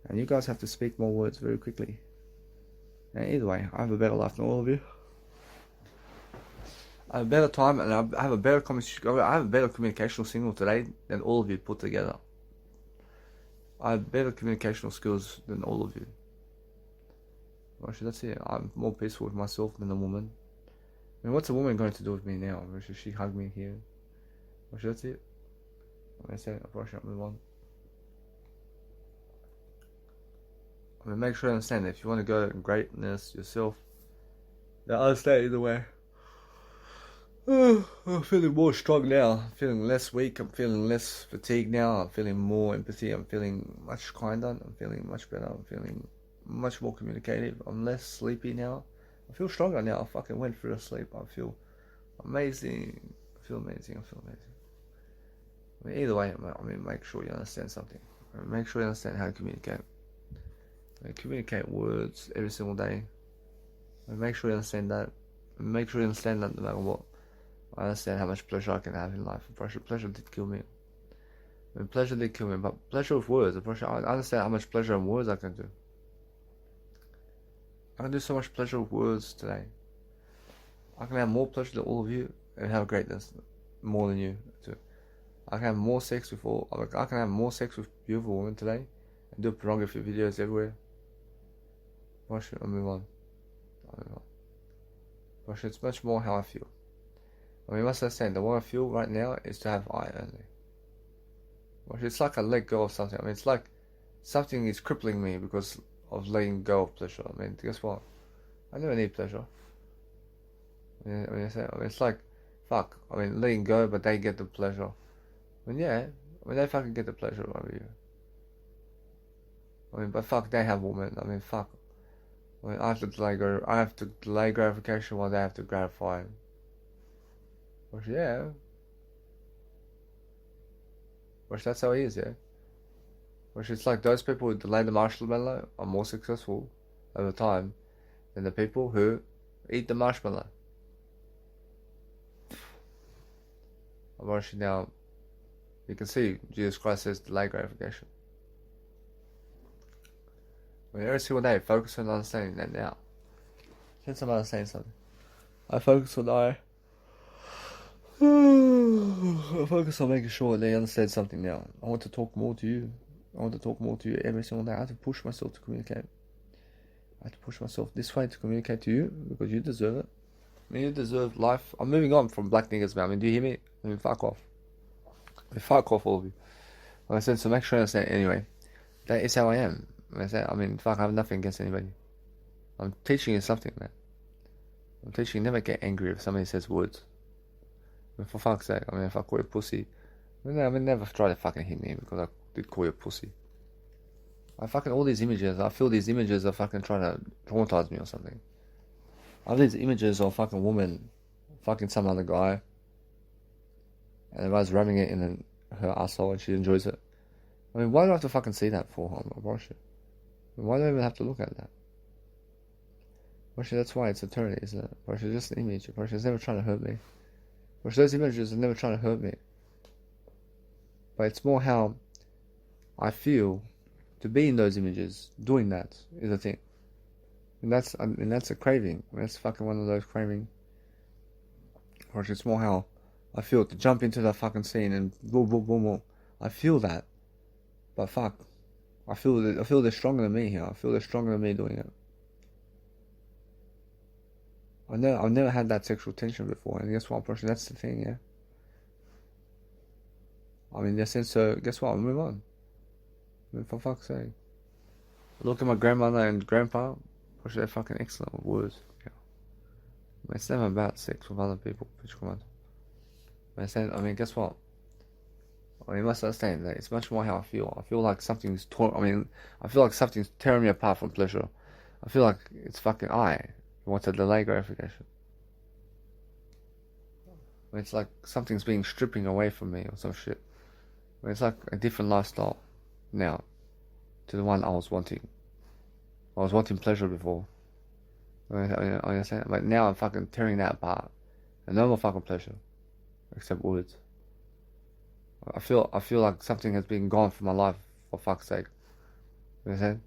And you guys have to speak more words very quickly. And either way, I have a better life than all of you. I have a better time, and I have a better communicational signal today than all of you put together. I have better communicational skills than all of you. Actually, that's it. I'm more peaceful with myself than a woman. I mean, what's a woman going to do with me now? Should she hug me here? Actually, that's it. I'm going to say it. I'll move on. I mean, make sure you understand that if you want to go in greatness yourself, then understand either way. I'm feeling more strong now. I'm feeling less weak. I'm feeling less fatigued now. I'm feeling more empathy. I'm feeling much kinder. I'm feeling much better. I'm feeling much more communicative. I'm less sleepy now. I feel stronger now. I fucking went through the sleep. I feel amazing. I feel amazing. I feel amazing. I mean, either way, I mean, make sure you understand something. Make sure you understand how to communicate. I mean, communicate words every single day. I mean, make sure you understand that. Make sure you understand that no matter what. I understand how much pleasure I can have in life. Pleasure did kill me. I mean, pleasure did kill me, but pleasure with words. I understand how much pleasure in words I can do. I can do so much pleasure with words today. I can have more pleasure than all of you and have greatness more than you too. I can have more sex with I can have more sex with beautiful women today and do pornography videos everywhere. Watch it, I'll move on. Watch it, it's much more how I feel. I mean, you must understand that what I feel right now is to have I only. Watch, it's like I let go of something. I mean, it's like something is crippling me because of letting go of pleasure. I mean, guess what? I never need pleasure. I mean, it's like, fuck. I mean, letting go, but they get the pleasure. I mean, yeah. I mean, they fucking get the pleasure over you. I mean, but fuck, they have women. I mean, fuck. I mean, I have to delay gratification while they have to gratify. Which, yeah. Which, that's how it is, yeah. Which, it's like those people who delay the marshmallow are more successful over time than the people who eat the marshmallow. I'm watching now. You can see Jesus Christ says delay gratification. I mean, every single day, focus on understanding that now. Since I'm understanding something, I focus on I focus on making sure they understand something now. I want to talk more to you. I want to talk more to you every single day. I have to push myself to communicate. I have to push myself this way to communicate to you because you deserve it. I mean, you deserve life. I'm moving on from black niggas, man. I mean, do you hear me? I mean, fuck off. I mean, fuck off, all of you. Like I said, so make sure you understand. Anyway, that is how I am. I mean, fuck, I have nothing against anybody. I'm teaching you something, man. I'm teaching you never get angry if somebody says words. I mean, for fuck's sake, I mean, if I call you a pussy, I mean, never try to fucking hit me because I did call you a pussy. I fucking, all these images, I feel these images are fucking trying to traumatize me or something. I have these images of fucking woman fucking some other guy and the guy's rubbing it in her asshole and she enjoys it. I mean, why do I have to fucking see that for? Bullshit. Why do I even have to look at that? Bullshit, that's why it's eternity, isn't it? Bullshit, it's just an image. Bullshit, it's never trying to hurt me. Bullshit, those images are never trying to hurt me. But it's more how I feel to be in those images. Doing that is a thing. And that's a craving. That's fucking one of those craving. Bullshit, it's more how I feel to jump into that fucking scene and boom, boom, boom, boom. I feel that. But fuck. I feel they're stronger than me here. I feel they're stronger than me doing it. I've never had that sexual tension before, and guess what, person? That's the thing, yeah. I mean, in a sense, so guess what? I'll move on. I mean, for fuck's sake. Look at my grandmother and grandpa. They're fucking excellent with words. Yeah. I mean, it's never about sex with other people. I mean, guess what? I mean, you must understand that it's much more how I feel. I feel like something's I feel like something's tearing me apart from pleasure. I feel like it's fucking who wants to delay gratification. I mean, it's like something's being stripping away from me or some shit. I mean, it's like a different lifestyle now to the one I was wanting. I was wanting pleasure before. I understand, but now I'm fucking tearing that apart. And no more fucking pleasure, except words. I feel like something has been gone from my life, for fuck's sake. You understand?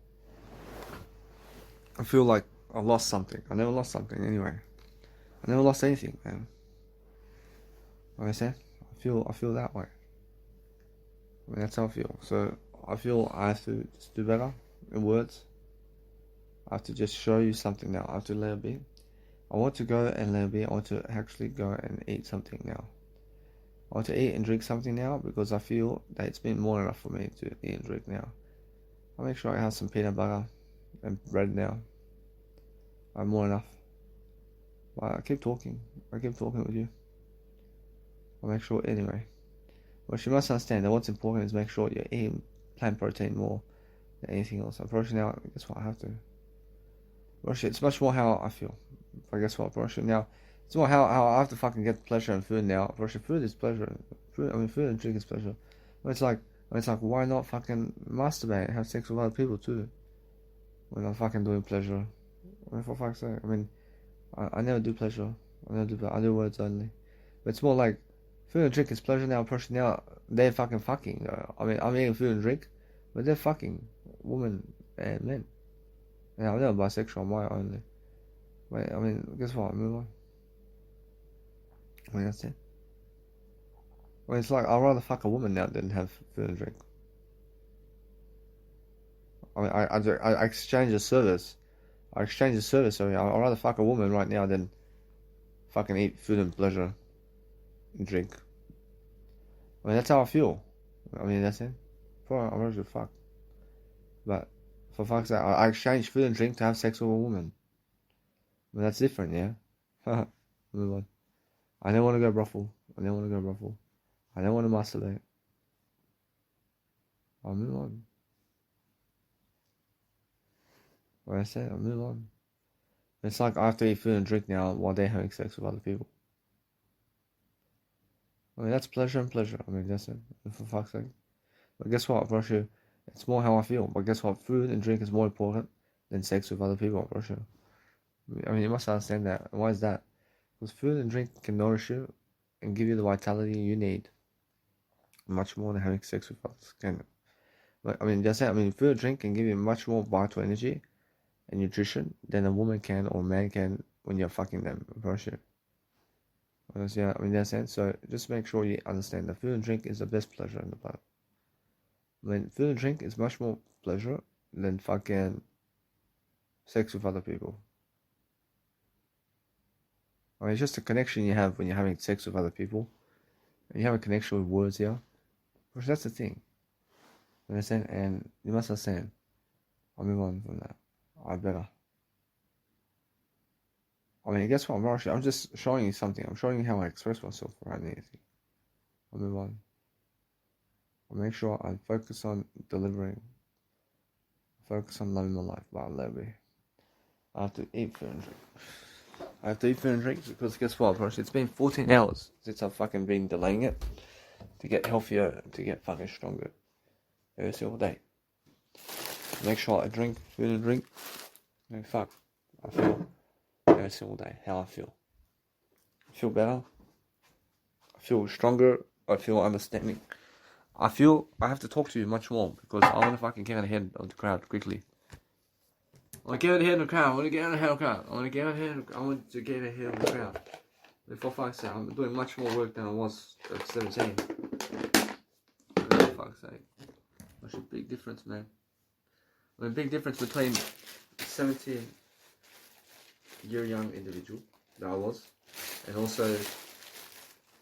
I feel like I lost something. I never lost something anyway. I never lost anything, man. Like I said, I feel that way. I mean, that's how I feel. So I feel I have to just do better in words. I have to just show you something now. I have to let it be. I want to go and let it be. I want to actually go and eat something now. I want to eat and drink something now because I feel that it's been more enough for me to eat and drink now. I'll make sure I have some peanut butter and bread now. I'm more enough. But I keep talking. I keep talking with you. I'll make sure anyway. But you must understand that what's important is make sure you're eating plant protein more than anything else. Unfortunately now, guess what I have to. But it's much more how I feel. But guess what, unfortunately now, it's more how I have to fucking get pleasure in food now. Unfortunately, food is pleasure. Food and drink is pleasure. But it's like, why not fucking masturbate and have sex with other people too? When I'm fucking doing pleasure. I mean, for fuck's sake. I mean, I never do pleasure. I do words only. But it's more like, food and drink is pleasure now. Unfortunately now, they're fucking. I mean, I'm eating food and drink, but they're fucking women and men. And I'm never bisexual, I'm white only. Wait, I mean, guess what? Move on. I mean, that's it. Well, it's like, I'd rather fuck a woman now than have food and drink. I mean, I exchange a service. I mean, I'd rather fuck a woman right now than fucking eat food and pleasure and drink. I mean, that's how I feel. I mean, that's it. I'm ready to fuck. But, for fuck's sake, I exchange food and drink to have sex with a woman. I mean, that's different, yeah? Move on. I don't want to go brothel. I don't want to masturbate. I'll move on. Like I said, I'll move on. It's like I have to eat food and drink now while they're having sex with other people. I mean, that's pleasure and pleasure. I mean, that's it. For fuck's sake. But guess what, Russia? It's more how I feel. But guess what? Food and drink is more important than sex with other people, Russia. I mean, you must understand that. Why is that? Because food and drink can nourish you and give you the vitality you need. Much more than having sex with others can. But I mean, that's it. I mean, food and drink can give you much more vital energy and nutrition than a woman can or a man can when you're fucking them, Russia. Yeah, I mean, that's it. So just make sure you understand that food and drink is the best pleasure in the planet. I mean, food and drink is much more pleasure than fucking sex with other people. I mean, it's just a connection you have when you're having sex with other people. And you have a connection with words here. Which that's the thing. You understand? And you must understand. I'll move on from that. I better. I mean, guess what? I'm just showing you something. I'm showing you how I express myself around anything. I'll move on. I'll make sure I focus on delivering. Focus on loving my life. But I have to eat food and drink. I have to eat food and drink because guess what, bro? It's been 14 hours since I've fucking been delaying it to get healthier, to get fucking stronger every single day. Make sure I drink food and drink. And fuck, I feel every single day how I feel. I feel better. I feel stronger. I feel understanding. I feel I have to talk to you much more because I want to fucking get ahead of the crowd quickly. I want to get ahead of the crowd. I want to get ahead of the crowd. For fuck's sake, I'm doing much more work than I was at 17. For fuck's sake. That's a big difference, man. I mean, big difference between 17-year young individual that I was, and also,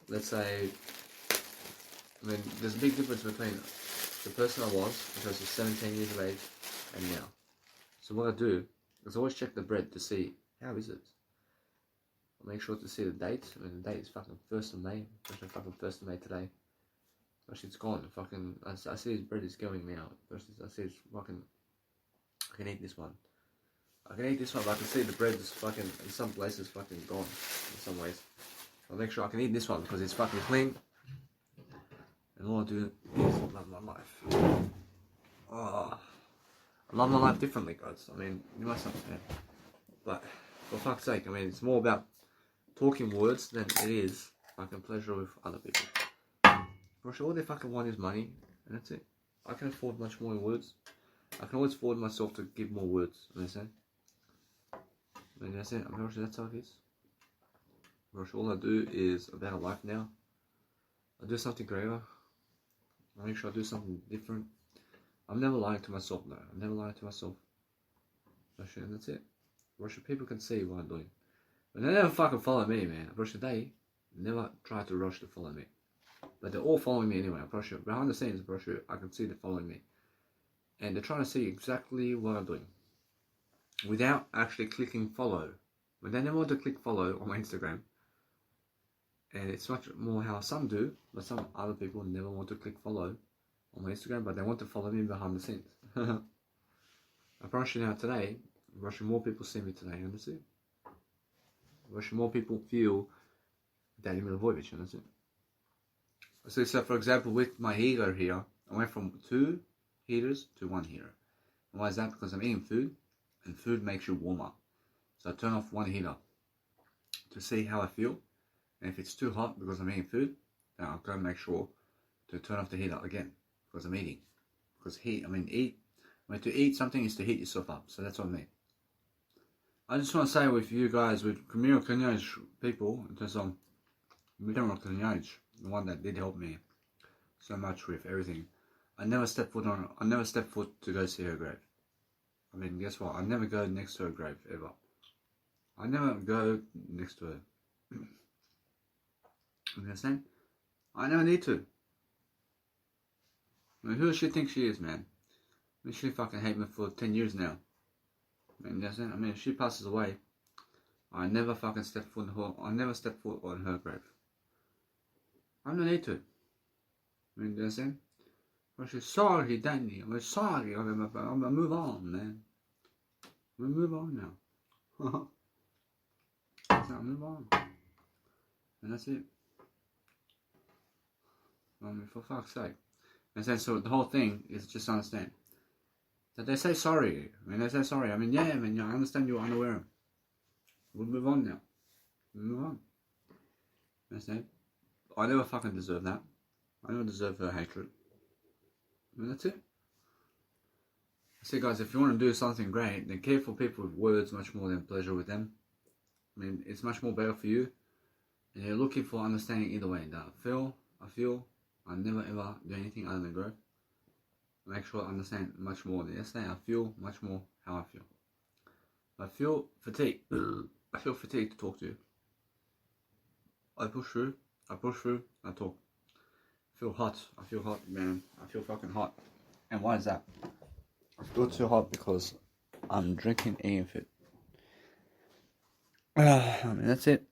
let's say, I mean, there's a big difference between the person I was, which was 17 years of age, and now. So what I do is always check the bread to see how is it. I make sure to see the date. I mean, the date is fucking 1st of May. Actually, fucking 1st of May today. Actually, it's gone. Fucking, I see his bread is going now. I see it's fucking. I can eat this one. But I can see the bread is fucking in some places fucking gone in some ways. I'll make sure I can eat this one because it's fucking clean. And all I do is love my life. Oh. I love my life differently, guys. I mean, you must understand. But, for fuck's sake, I mean, it's more about talking words than it is fucking pleasure with other people. For sure, all they fucking want is money, and that's it. I can afford much more in words. I can always afford myself to give more words, understand? I mean, that's it. I'm pretty sure that's how it is. For sure, all I do is a better life now. I do something greater. I make sure I do something different. I'm never lying to myself, no. I'm never lying to myself. And that's it. Russia people can see what I'm doing. But they never fucking follow me, man. Russia, they never try to rush to follow me. But they're all following me anyway. Russia, behind the scenes, Russia, I can see they're following me. And they're trying to see exactly what I'm doing. without actually clicking follow. But they never want to click follow on my Instagram. And it's much more how some do, but some other people never want to click follow on my Instagram, but they want to follow me behind the scenes. I promise you now today, Russian more people see me today, understand? Russian more people feel Danny Milivojevic, understand? So for example, with my heater here, I went from 2 heaters to 1 heater. And why is that? Because I'm eating food, and food makes you warmer. So I turn off 1 heater to see how I feel. And if it's too hot because I'm eating food, then I'll go and make sure to turn off the heater again because I'm eating. Because to eat something is to heat yourself up. So that's what I mean. I just want to say with you guys, with Kamil Kanyaj people, in terms of Kamil Kanyaj, the one that did help me so much with everything, I never stepped foot to go see her grave. I mean, guess what? I never go next to her grave ever. I never go next to her. You understand? I never need to. I mean, who does she think she is, man? I mean, she fucking hate me for 10 years now. I mean, you understand? I mean, if she passes away, I never fucking step foot on her grave. I don't need to. I mean, you understand? Well, she's sorry, Danny. I'm sorry. I'm gonna move on, man. I'm gonna move on now. I'll move on. And that's it. I mean, for fuck's sake. And then, so the whole thing is just understand that they say sorry. I mean, they say sorry. I mean, yeah, man, I understand you're unaware. We'll move on now. We'll move on. Understand? I never fucking deserve that. I never deserve her hatred. And that's it. See, guys, if you want to do something great, then care for people with words much more than pleasure with them. I mean, it's much more better for you. And you're looking for understanding either way. That I feel, I never ever do anything other than growth. Make sure I understand much more than yesterday. I feel much more how I feel. I feel fatigued. I feel fatigued to talk to you. I push through, I talk. I feel hot, man. I feel fucking hot. And why is that? I feel too hot because I'm drinking AM Fit. I mean, that's it.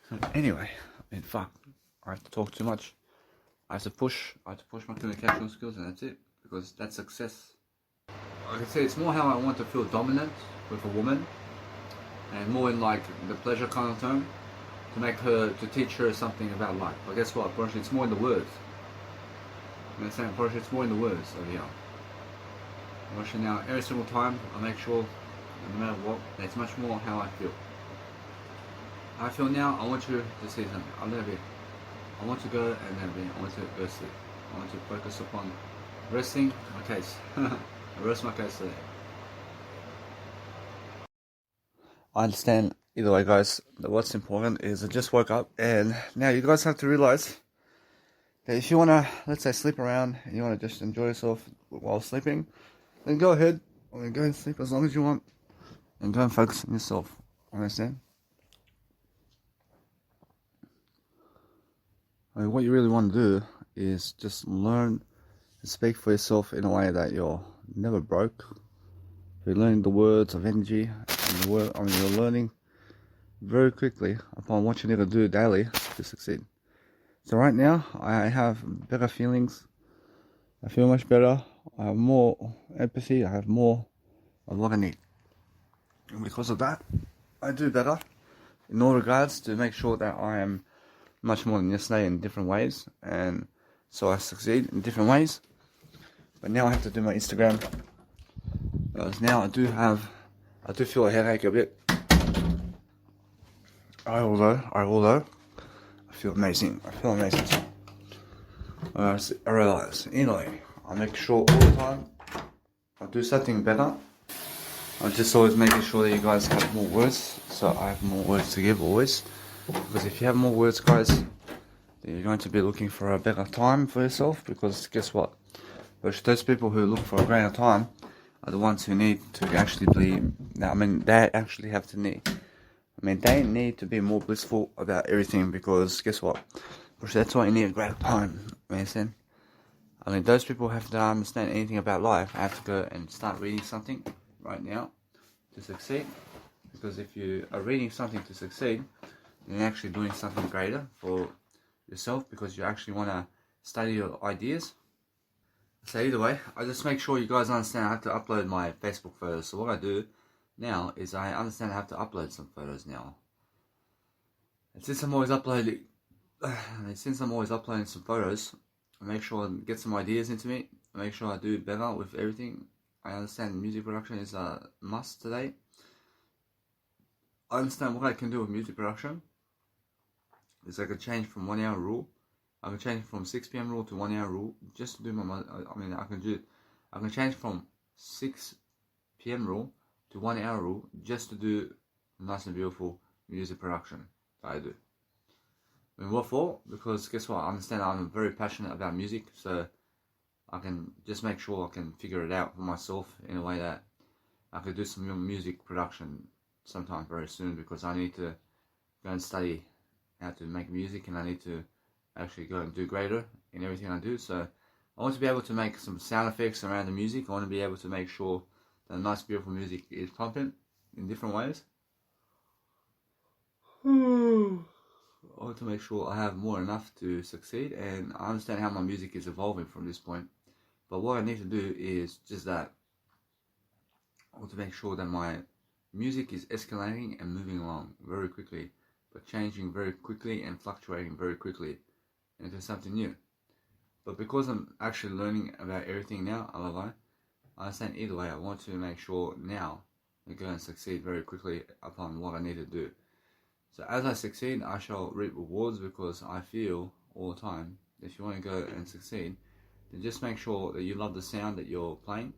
So anyway, I mean, fuck. I have to talk too much. I have to push my communication skills, and that's it. Because that's success. I can say it's more how I want to feel dominant with a woman, and more in like the pleasure kind of term, to teach her something about life. But guess what? Unfortunately, it's more in the words. You know what I'm saying? Unfortunately, it's more in the words over here. Unfortunately, now every single time I make sure, no matter what, it's much more how I feel. How I feel now, I want you to see something. I'll never be. I want to go and then be. I want to go sleep. I want to focus upon resting my case. I rest my case today. I understand either way, guys, that what's important is I just woke up, and now you guys have to realize that if you want to, let's say, sleep around and you want to just enjoy yourself while sleeping, then go ahead. I mean, go and sleep as long as you want and go and focus on yourself. Understand? I mean, what you really want to do is just learn to speak for yourself in a way that you're never broke. You're learning the words of energy, and you're learning very quickly upon what you need to do daily to succeed. So right now, I have better feelings. I feel much better. I have more empathy. I have more of what I need. And because of that, I do better in all regards to make sure that I am much more than yesterday in different ways. And so I succeed in different ways. But now I have to do my Instagram. Because now I do feel a headache a bit. Although I feel amazing. I realize, anyway, I make sure all the time I do something better. I'm just always making sure that you guys have more words, so I have more words to give always. Because if you have more words, guys, then you're going to be looking for a better time for yourself. Because guess what? Those people who look for a greater time are the ones who need to actually be. I mean, they actually have to need. I mean, they need to be more blissful about everything, because guess what? That's why you need a greater time. You understand? I mean, those people have to understand anything about life. I have to go and start reading something right now to succeed. Because if you are reading something to succeed, you're actually doing something greater for yourself, because you actually want to study your ideas. So either way, I just make sure you guys understand I have to upload my Facebook photos. So what I do now is I understand I have to upload some photos now. And since I'm always uploading some photos, I make sure I get some ideas into me. I make sure I do better with everything. I understand music production is a must today. I understand what I can do with music production. Is I can change from 1 hour rule. I can change from 6 p.m. rule to 1 hour rule just to do my. I can change from 6 p.m. rule to 1 hour rule just to do nice and beautiful music production that I do. I mean, what for? Because guess what? I understand I'm very passionate about music, so I can just make sure I can figure it out for myself in a way that I could do some music production sometime very soon, because I need to go and study how to make music, and I need to actually go and do greater in everything I do. So I want to be able to make some sound effects around the music. I want to be able to make sure that nice beautiful music is pumping in different ways. I want to make sure I have more enough to succeed, and I understand how my music is evolving from this point. But what I need to do is just that. I want to make sure that my music is escalating and moving along very quickly, but changing very quickly and fluctuating very quickly into something new. But because I'm actually learning about everything now, I understand either way. I want to make sure now I go and succeed very quickly upon what I need to do. So as I succeed, I shall reap rewards, because I feel all the time that if you want to go and succeed, then just make sure that you love the sound that you're playing,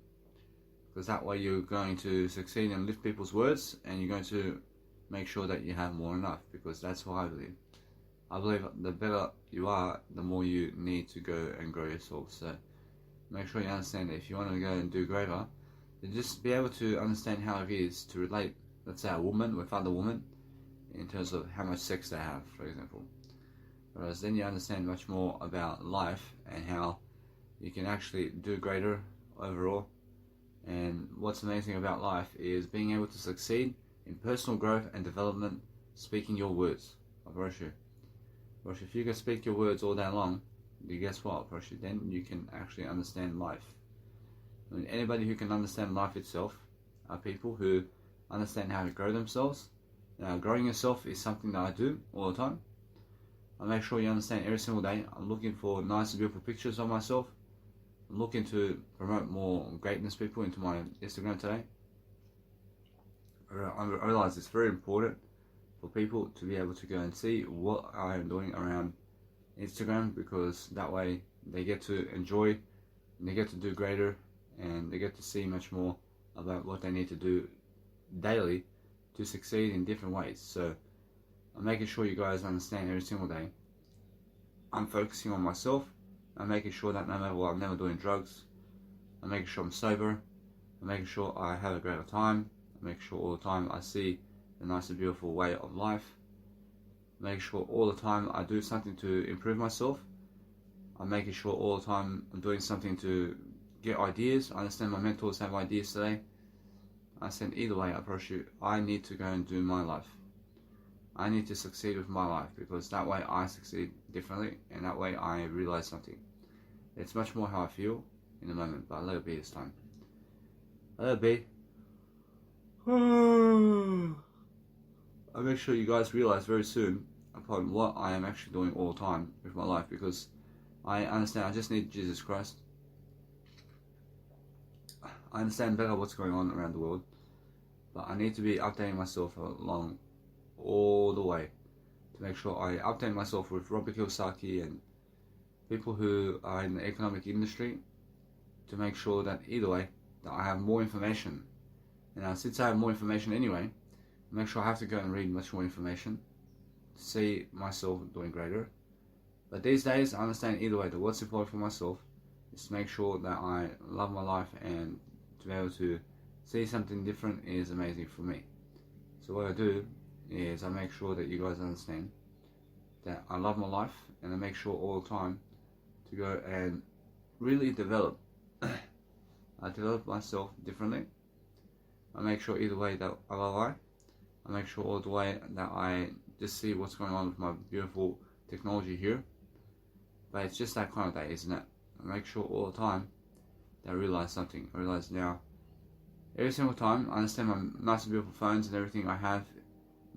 because that way you're going to succeed and lift people's words, and you're going to make sure that you have more enough, because that's what I believe. I believe the better you are, the more you need to go and grow yourself. So make sure you understand that if you want to go and do greater, then just be able to understand how it is to relate, let's say, a woman with other women, in terms of how much sex they have, for example. Whereas then you understand much more about life and how you can actually do greater overall. And what's amazing about life is being able to succeed in personal growth and development, speaking your words. If you can speak your words all day long, then guess what, then you can actually understand life. I mean, anybody who can understand life itself are people who understand how to grow themselves. Now, growing yourself is something that I do all the time. I make sure you understand every single day. I'm looking for nice and beautiful pictures of myself. I'm looking to promote more greatness people into my Instagram today. I realize it's very important for people to be able to go and see what I am doing around Instagram, because that way they get to enjoy, and they get to do greater, and they get to see much more about what they need to do daily to succeed in different ways. So I'm making sure you guys understand every single day I'm focusing on myself. I'm making sure that no matter what, I'm never doing drugs. I'm making sure I'm sober. I'm making sure I have a great time. I make sure all the time I see the nice and beautiful way of life. I make sure all the time I do something to improve myself. I'm making sure all the time I'm doing something to get ideas. I understand my mentors have ideas today. I said either way, I approach you, I need to go and do my life. I need to succeed with my life, because that way I succeed differently, and that way I realize something. It's much more how I feel in the moment, but I'll let it be this time. Let it be. I'll make sure you guys realize very soon upon what I am actually doing all the time with my life, because I understand I just need Jesus Christ. I understand better what's going on around the world, but I need to be updating myself along all the way to make sure I update myself with Robert Kiyosaki and people who are in the economic industry, to make sure that either way that I have more information. And since I have more information anyway, I make sure I have to go and read much more information to see myself doing greater. But these days I understand either way that what's important for myself is to make sure that I love my life, and to be able to see something different is amazing for me. So what I do is I make sure that you guys understand that I love my life, and I make sure all the time to go and really develop. I develop myself differently, I make sure either way that I lie. I make sure all the way that I just see what's going on with my beautiful technology here. But it's just that kind of day, isn't it? I make sure all the time that I realize something. I realize now, every single time, I understand my nice and beautiful phones and everything I have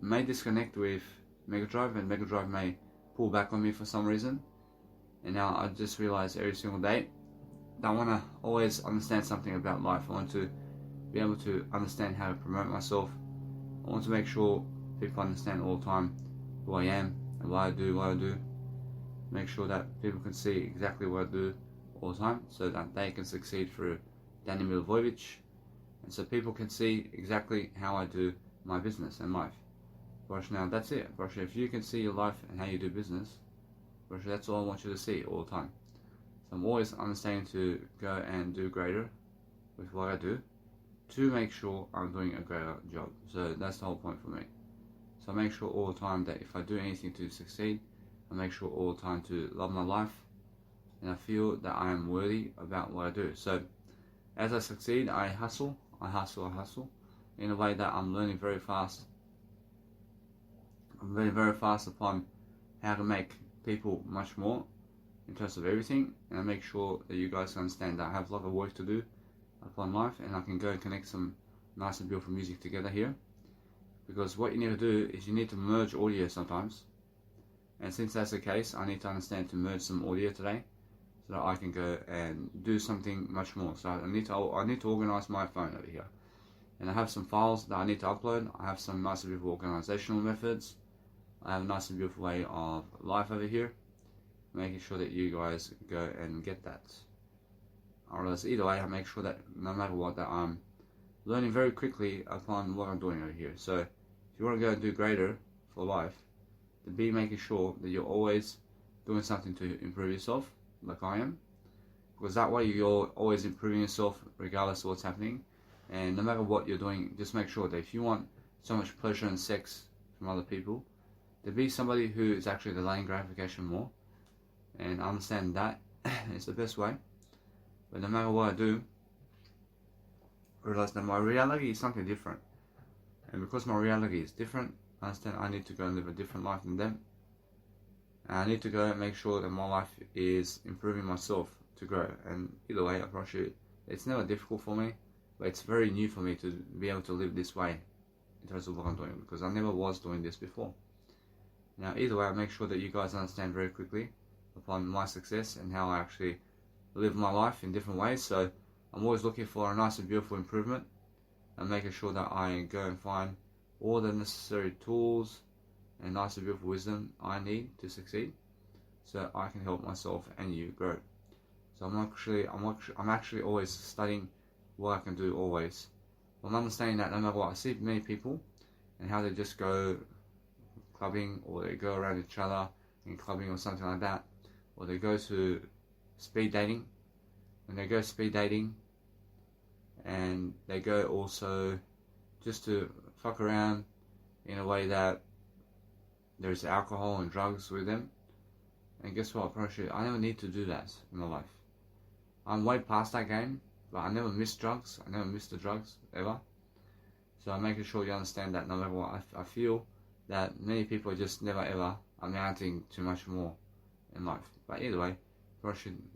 may disconnect with Mega Drive, and Mega Drive may pull back on me for some reason. And now I just realize every single day that I want to always understand something about life. I want to be able to understand how to promote myself. I want to make sure people understand all the time who I am and what I do. Make sure that people can see exactly what I do all the time, so that they can succeed through Danny Milivojevic, and so people can see exactly how I do my business and life. Brosh, now that's it. Brosh, if you can see your life and how you do business, Brosh, that's all I want you to see all the time. So I'm always understanding to go and do greater with what I do, to make sure I'm doing a greater job. So that's the whole point for me. So I make sure all the time that if I do anything to succeed, I make sure all the time to love my life, and I feel that I am worthy about what I do. So as I succeed, I hustle in a way that I'm learning very fast. I'm learning very fast upon how to make people much more in terms of everything, and I make sure that you guys understand that I have a lot of work to do upon life, and I can go and connect some nice and beautiful music together here. Because what you need to do is you need to merge audio sometimes, and since that's the case, I need to understand to merge some audio today, so that I can go and do something much more. So I need to organize my phone over here, and I have some files that I need to upload. I have some nice and beautiful organizational methods. I have a nice and beautiful way of life over here, making sure that you guys go and get that. Or else either way, I make sure that no matter what, that I'm learning very quickly upon what I'm doing over here. So if you want to go and do greater for life, then be making sure that you're always doing something to improve yourself, like I am, because that way you're always improving yourself regardless of what's happening. And no matter what you're doing, just make sure that if you want so much pleasure and sex from other people, to be somebody who is actually delaying gratification more, and understand that is the best way. But no matter what I do, realize that my reality is something different, and because my reality is different, I understand I need to go and live a different life than them, and I need to go and make sure that my life is improving myself to grow. And either way, I promise you, it's never difficult for me, but it's very new for me to be able to live this way in terms of what I'm doing, because I never was doing this before. Now either way, I make sure that you guys understand very quickly upon my success and how I actually live my life in different ways. So I'm always looking for a nice and beautiful improvement, and making sure that I go and find all the necessary tools and nice and beautiful wisdom I need to succeed, so I can help myself and you grow. So I'm actually always studying what I can do always. I'm understanding that no matter what, I see many people and how they just go clubbing, or they go around each other in clubbing or something like that, or they go to speed dating. When they go speed dating, and they go also just to fuck around in a way that there's alcohol and drugs with them. And guess what, I never need to do that in my life. I'm way past that game, but I never miss drugs. I never miss the drugs ever. So I'm making sure you understand that no matter what, I feel that many people are just never ever amounting to much more in life. But either way,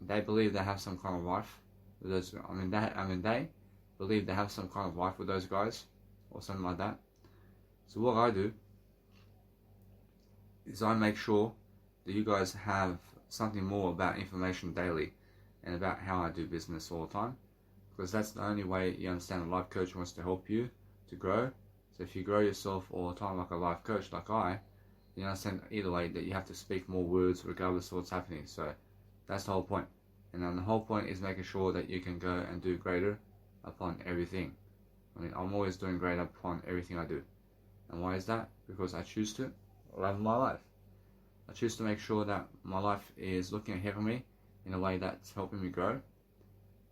they believe they have some kind of life with those. They believe they have some kind of life with those guys or something like that. So what I do is I make sure that you guys have something more about information daily, and about how I do business all the time, because that's the only way you understand a life coach wants to help you to grow. So if you grow yourself all the time like a life coach like you understand either way that you have to speak more words regardless of what's happening. So that's the whole point. And then the whole point is making sure that you can go and do greater upon everything. I'm always doing greater upon everything I do. And why is that? Because I choose to love my life. I choose to make sure that my life is looking ahead of me in a way that's helping me grow,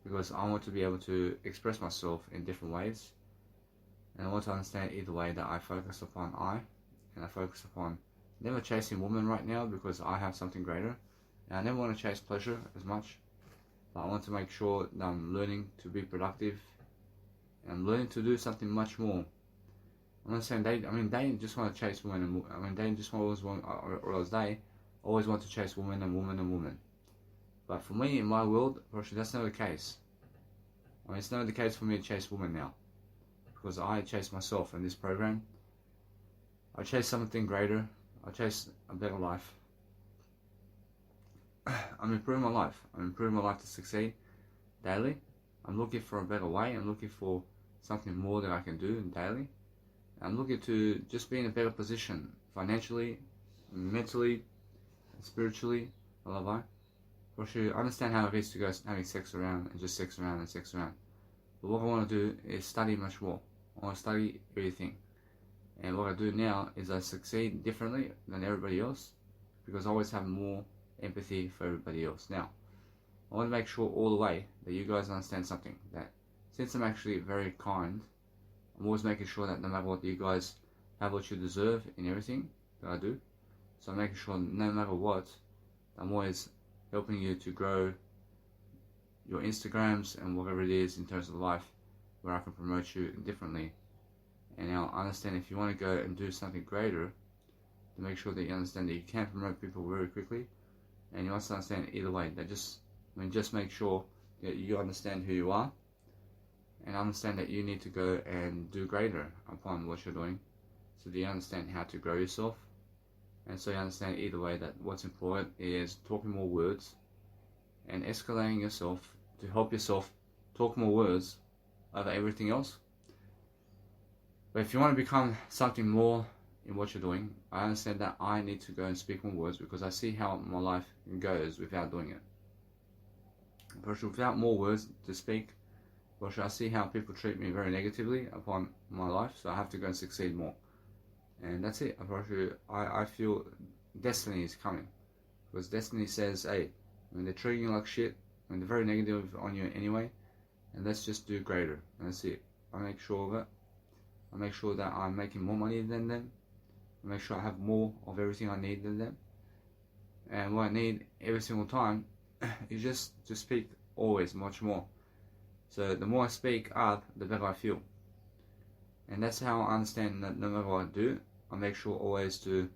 because I want to be able to express myself in different ways. And I want to understand either way that I focus upon and I focus upon never chasing women right now, because I have something greater. And I never want to chase pleasure as much, but I want to make sure that I'm learning to be productive And I'm learning to do something much more. I'm not saying they just want to chase women, and they just always want, or else they always want to chase women and women and women. But for me, in my world, that's not the case. It's not the case for me to chase women now, because I chase myself in this program. I chase something greater. I chase a better life. I'm improving my life. I'm improving my life to succeed daily. I'm looking for a better way. I'm looking for something more that I can do daily. I'm looking to just be in a better position financially, mentally, spiritually. I understand how it is to go having sex around and just sex around and sex around. But what I want to do is study much more. I want to study everything. And what I do now is I succeed differently than everybody else, because I always have more empathy for everybody else. Now, I want to make sure all the way that you guys understand something, that since I'm actually very kind, I'm always making sure that no matter what, you guys have what you deserve in everything that I do. So I'm making sure no matter what, I'm always helping you to grow your Instagrams and whatever it is in terms of life, where I can promote you differently. And now understand, if you want to go and do something greater, to make sure that you understand that you can promote people very quickly. And you must understand either way, that just make sure that you understand who you are, and understand that you need to go and do greater upon what you're doing, so that you understand how to grow yourself. And so you understand either way that what's important is talking more words and escalating yourself to help yourself talk more words over everything else. But if you want to become something more in what you're doing, I understand that I need to go and speak more words, because I see how my life goes without doing it. But without more words to speak, I see how people treat me very negatively upon my life, so I have to go and succeed more. And that's it. I feel destiny is coming, because destiny says, hey, they're treating you like shit, they're very negative on you anyway, and let's just do greater. And that's it. I make sure of it. I make sure that I'm making more money than them. I make sure I have more of everything I need than them. And what I need every single time is just to speak always much more. So the more I speak up, the better I feel. And that's how I understand that no matter what I do, I make sure always to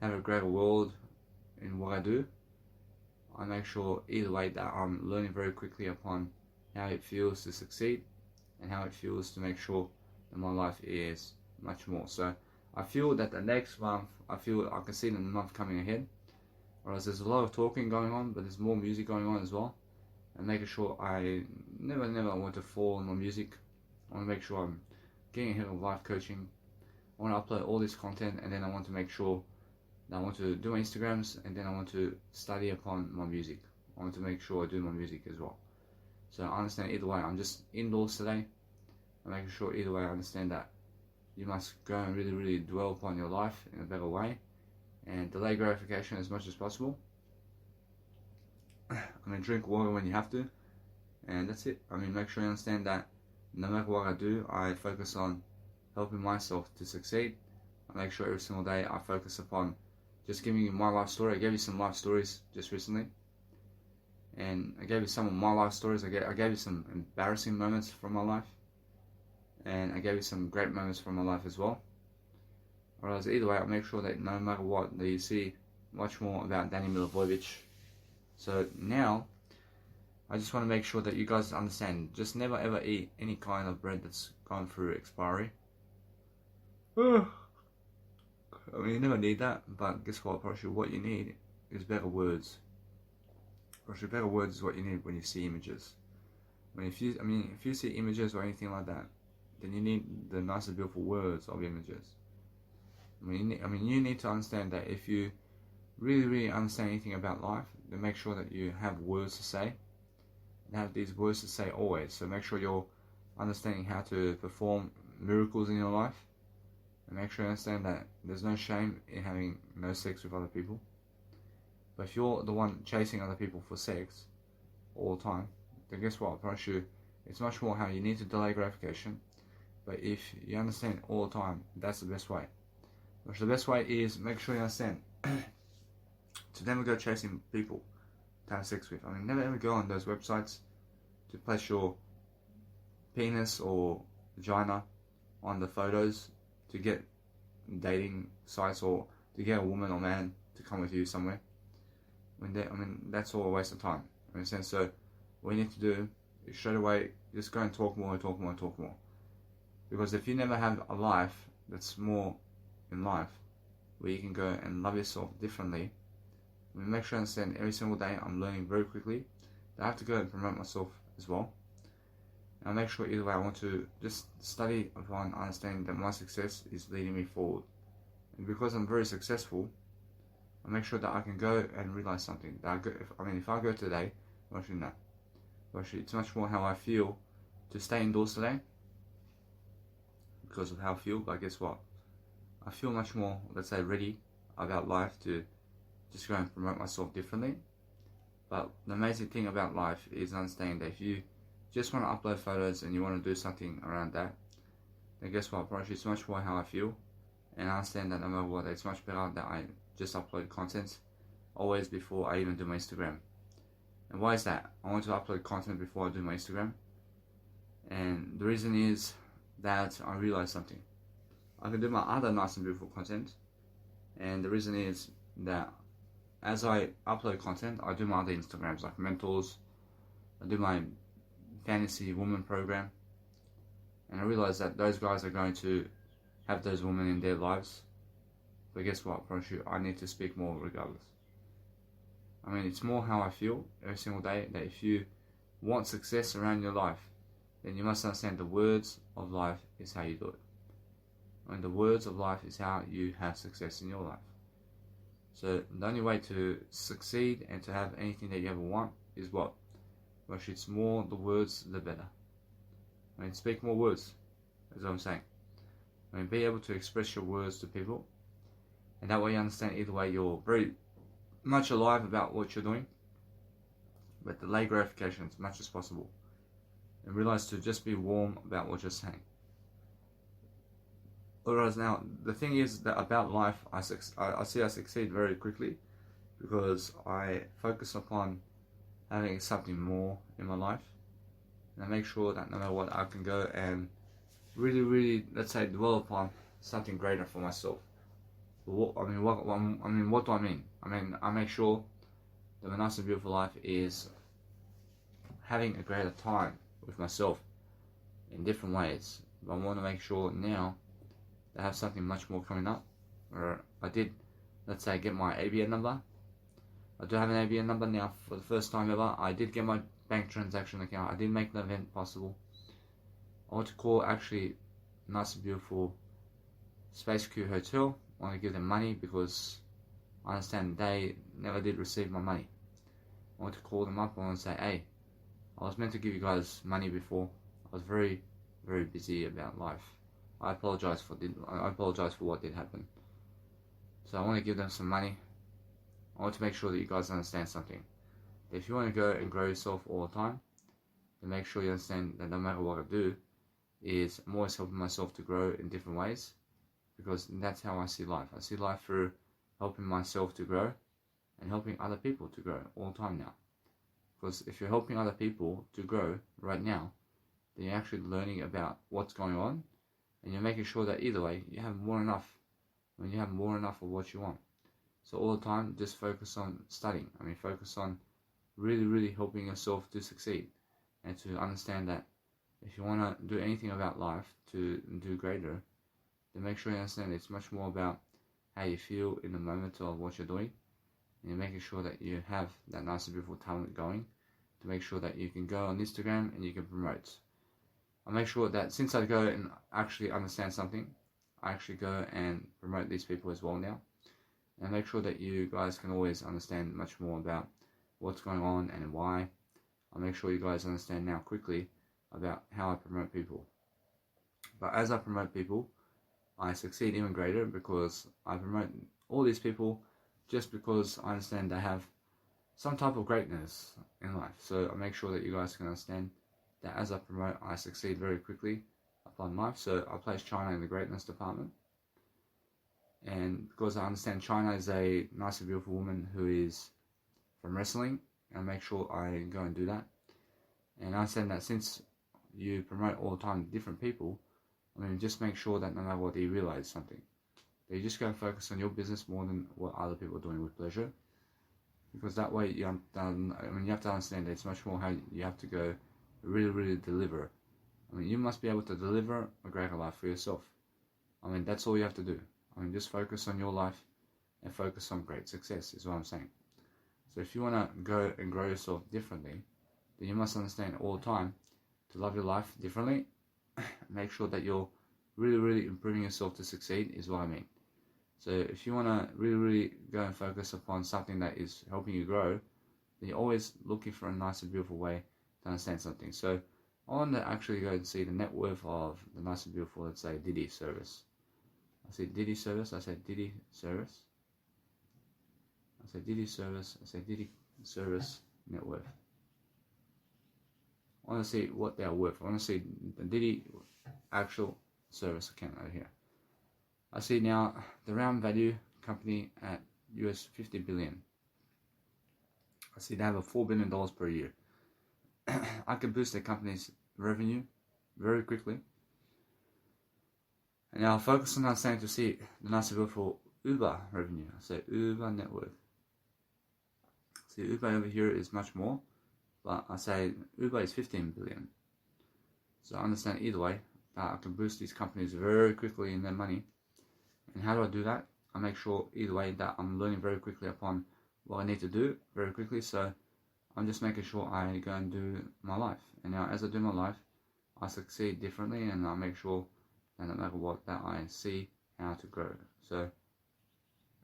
have a greater world in what I do. I make sure either way that I'm learning very quickly upon how it feels to succeed, and how it feels to make sure that my life is much more. So I feel that the next month, I can see the month coming ahead. Whereas there's a lot of talking going on, but there's more music going on as well. And making sure I never want to fall on my music. I want to make sure I'm getting ahead of life coaching. I want to upload all this content, and then I want to make sure that I want to do my Instagrams, and then I want to study upon my music. I want to make sure I do my music as well. So I understand either way. I'm just indoors today. I'm making sure either way I understand that you must go and really dwell upon your life in a better way, and delay gratification as much as possible. Drink water when you have to, and that's it. Make sure you understand that no matter what I do, I focus on helping myself to succeed. I make sure every single day I focus upon just giving you my life story. I gave you some life stories just recently, and I gave you some of my life stories. I gave you some embarrassing moments from my life, and I gave you some great moments from my life as well. Whereas either way, I make sure that no matter what, that you see much more about Danny Milivojevic. So now, I just want to make sure that you guys understand, just never ever eat any kind of bread that's gone through expiry. You never need that, but guess what, Parashu, what you need is better words. Parashu, better words is what you need when you see images. If you see images or anything like that, then you need the nicer, beautiful words of images. You need to understand that if you really understand anything about life, then make sure that you have words to say, and have these words to say always. So make sure you're understanding how to perform miracles in your life, and make sure you understand that there's no shame in having no sex with other people. But if you're the one chasing other people for sex all the time, then guess what, I promise you, it's much more how you need to delay gratification. But if you understand all the time, that's the best way. Which the best way is, make sure you understand to never go chasing people to have sex with. Never ever go on those websites to place your penis or vagina on the photos to get dating sites or to get a woman or man to come with you somewhere. That's all a waste of time. In a sense, so what you need to do is straight away just go and talk more, talk more, talk more. Because if you never have a life that's more in life, where you can go and love yourself differently, make sure I understand every single day I'm learning very quickly. I have to go and promote myself as well. And I make sure either way I want to just study upon understanding that my success is leading me forward. And because I'm very successful, I make sure that I can go and realize something. That if I go today, actually no. Actually, it's much more how I feel to stay indoors today because of how I feel. But guess what? I feel much more, let's say, ready about life to just go and promote myself differently. But the amazing thing about life is understanding that if you just want to upload photos and you want to do something around that, then guess what? Actually, it's much more how I feel. And I understand that no matter what, it's much better that I just upload content always before I even do my Instagram. And why is that? I want to upload content before I do my Instagram. And the reason is that I realized something. I can do my other nice and beautiful content. And the reason is that as I upload content, I do my other Instagrams like mentors, I do my fantasy woman program. And I realize that those guys are going to have those women in their lives. But guess what? I need to speak more regardless. It's more how I feel every single day that if you want success around your life, then you must understand the words of life is how you do it. The words of life is how you have success in your life. So the only way to succeed and to have anything that you ever want is what? Actually, it's more the words, the better. Speak more words, is what I'm saying. Be able to express your words to people, and that way you understand either way you're very much alive about what you're doing, but delay gratification as much as possible, and realize to just be warm about what you're saying. Whereas now, the thing is that about life, I see I succeed very quickly because I focus upon having something more in my life, and I make sure that no matter what, I can go and really, let's say, dwell upon something greater for myself. What do I mean? I make sure that my nice and beautiful life is having a greater time with myself in different ways. But I want to make sure now that I have something much more coming up. Where I did, let's say, get my ABN number. I do have an ABN number now for the first time ever. I did get my bank transaction account. I did make the event possible. I want to call actually nice and beautiful Space Q Hotel. I want to give them money because I understand they never did receive my money. I want to call them up. I want to say, hey, I was meant to give you guys money before. I was very, very busy about life. I apologize for what did happen. So I want to give them some money. I want to make sure that you guys understand something. If you want to go and grow yourself all the time, then make sure you understand that no matter what I do, is I'm always helping myself to grow in different ways, because that's how I see life. I see life through helping myself to grow and helping other people to grow all the time now. Because if you're helping other people to grow right now, then you're actually learning about what's going on, and you're making sure that either way you have more than enough. You have more than enough of what you want. So all the time, just focus on studying. Focus on really helping yourself to succeed, and to understand that if you want to do anything about life to do greater, then make sure you understand it's much more about how you feel in the moment of what you're doing, and you're making sure that you have that nice and beautiful talent going to make sure that you can go on Instagram and you can promote. I make sure that since I go and actually understand something, I actually go and promote these people as well now, and make sure that you guys can always understand much more about what's going on and why. I'll make sure you guys understand now quickly about how I promote people. But as I promote people, I succeed even greater because I promote all these people just because I understand they have some type of greatness in life. So I make sure that you guys can understand that as I promote, I succeed very quickly upon life. So I place China in the greatness department. And because I understand China is a nice and beautiful woman who is from wrestling, I make sure I go and do that. And I understand that since you promote all the time different people, I mean, just make sure that no matter what, you realize something. That you just go and focus on your business more than what other people are doing with pleasure. Because that way, you have to understand that it's much more how you have to go really deliver. I mean, you must be able to deliver a greater life for yourself. I mean, that's all you have to do. I mean, just focus on your life and focus on great success is what I'm saying. So if you want to go and grow yourself differently, then you must understand all the time to love your life differently. Make sure that you're really improving yourself to succeed is what I mean. So if you want to really go and focus upon something that is helping you grow, then you're always looking for a nice and beautiful way to understand something. So I want to actually go and see the net worth of the nice and beautiful, let's say, Didi service. I say Didi service, I say Didi service. I say Didi service, I say Didi service net worth. I want to see what they are worth. I want to see the Didi actual service account over here. I see now the round value company at US 50 billion. I see they have a $4 billion per year. I can boost their company's revenue very quickly. And now I'll focus on understanding to see the nice and beautiful Uber revenue. I say Uber net worth. See, Uber over here is much more, but I say Uber is 15 billion. So I understand either way that I can boost these companies very quickly in their money. And how do I do that? I make sure either way that I'm learning very quickly upon what I need to do very quickly. So I'm just making sure I go and do my life. And now as I do my life, I succeed differently, and I make sure that no matter what, that I see how to grow. So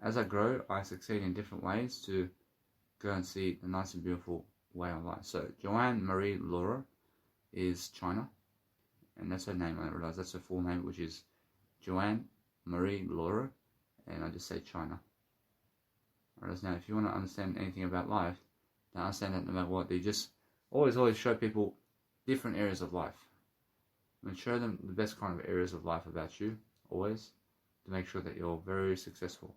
as I grow, I succeed in different ways to go and see the nice and beautiful way of life. So Joanne Marie Laura is China, and that's her name. I realize that's her full name, which is Joanne Marie Laura, and I just say China. Whereas now, if you want to understand anything about life, then understand that no matter what, they just always show people different areas of life. I mean, show them the best kind of areas of life about you, always, to make sure that you're very successful.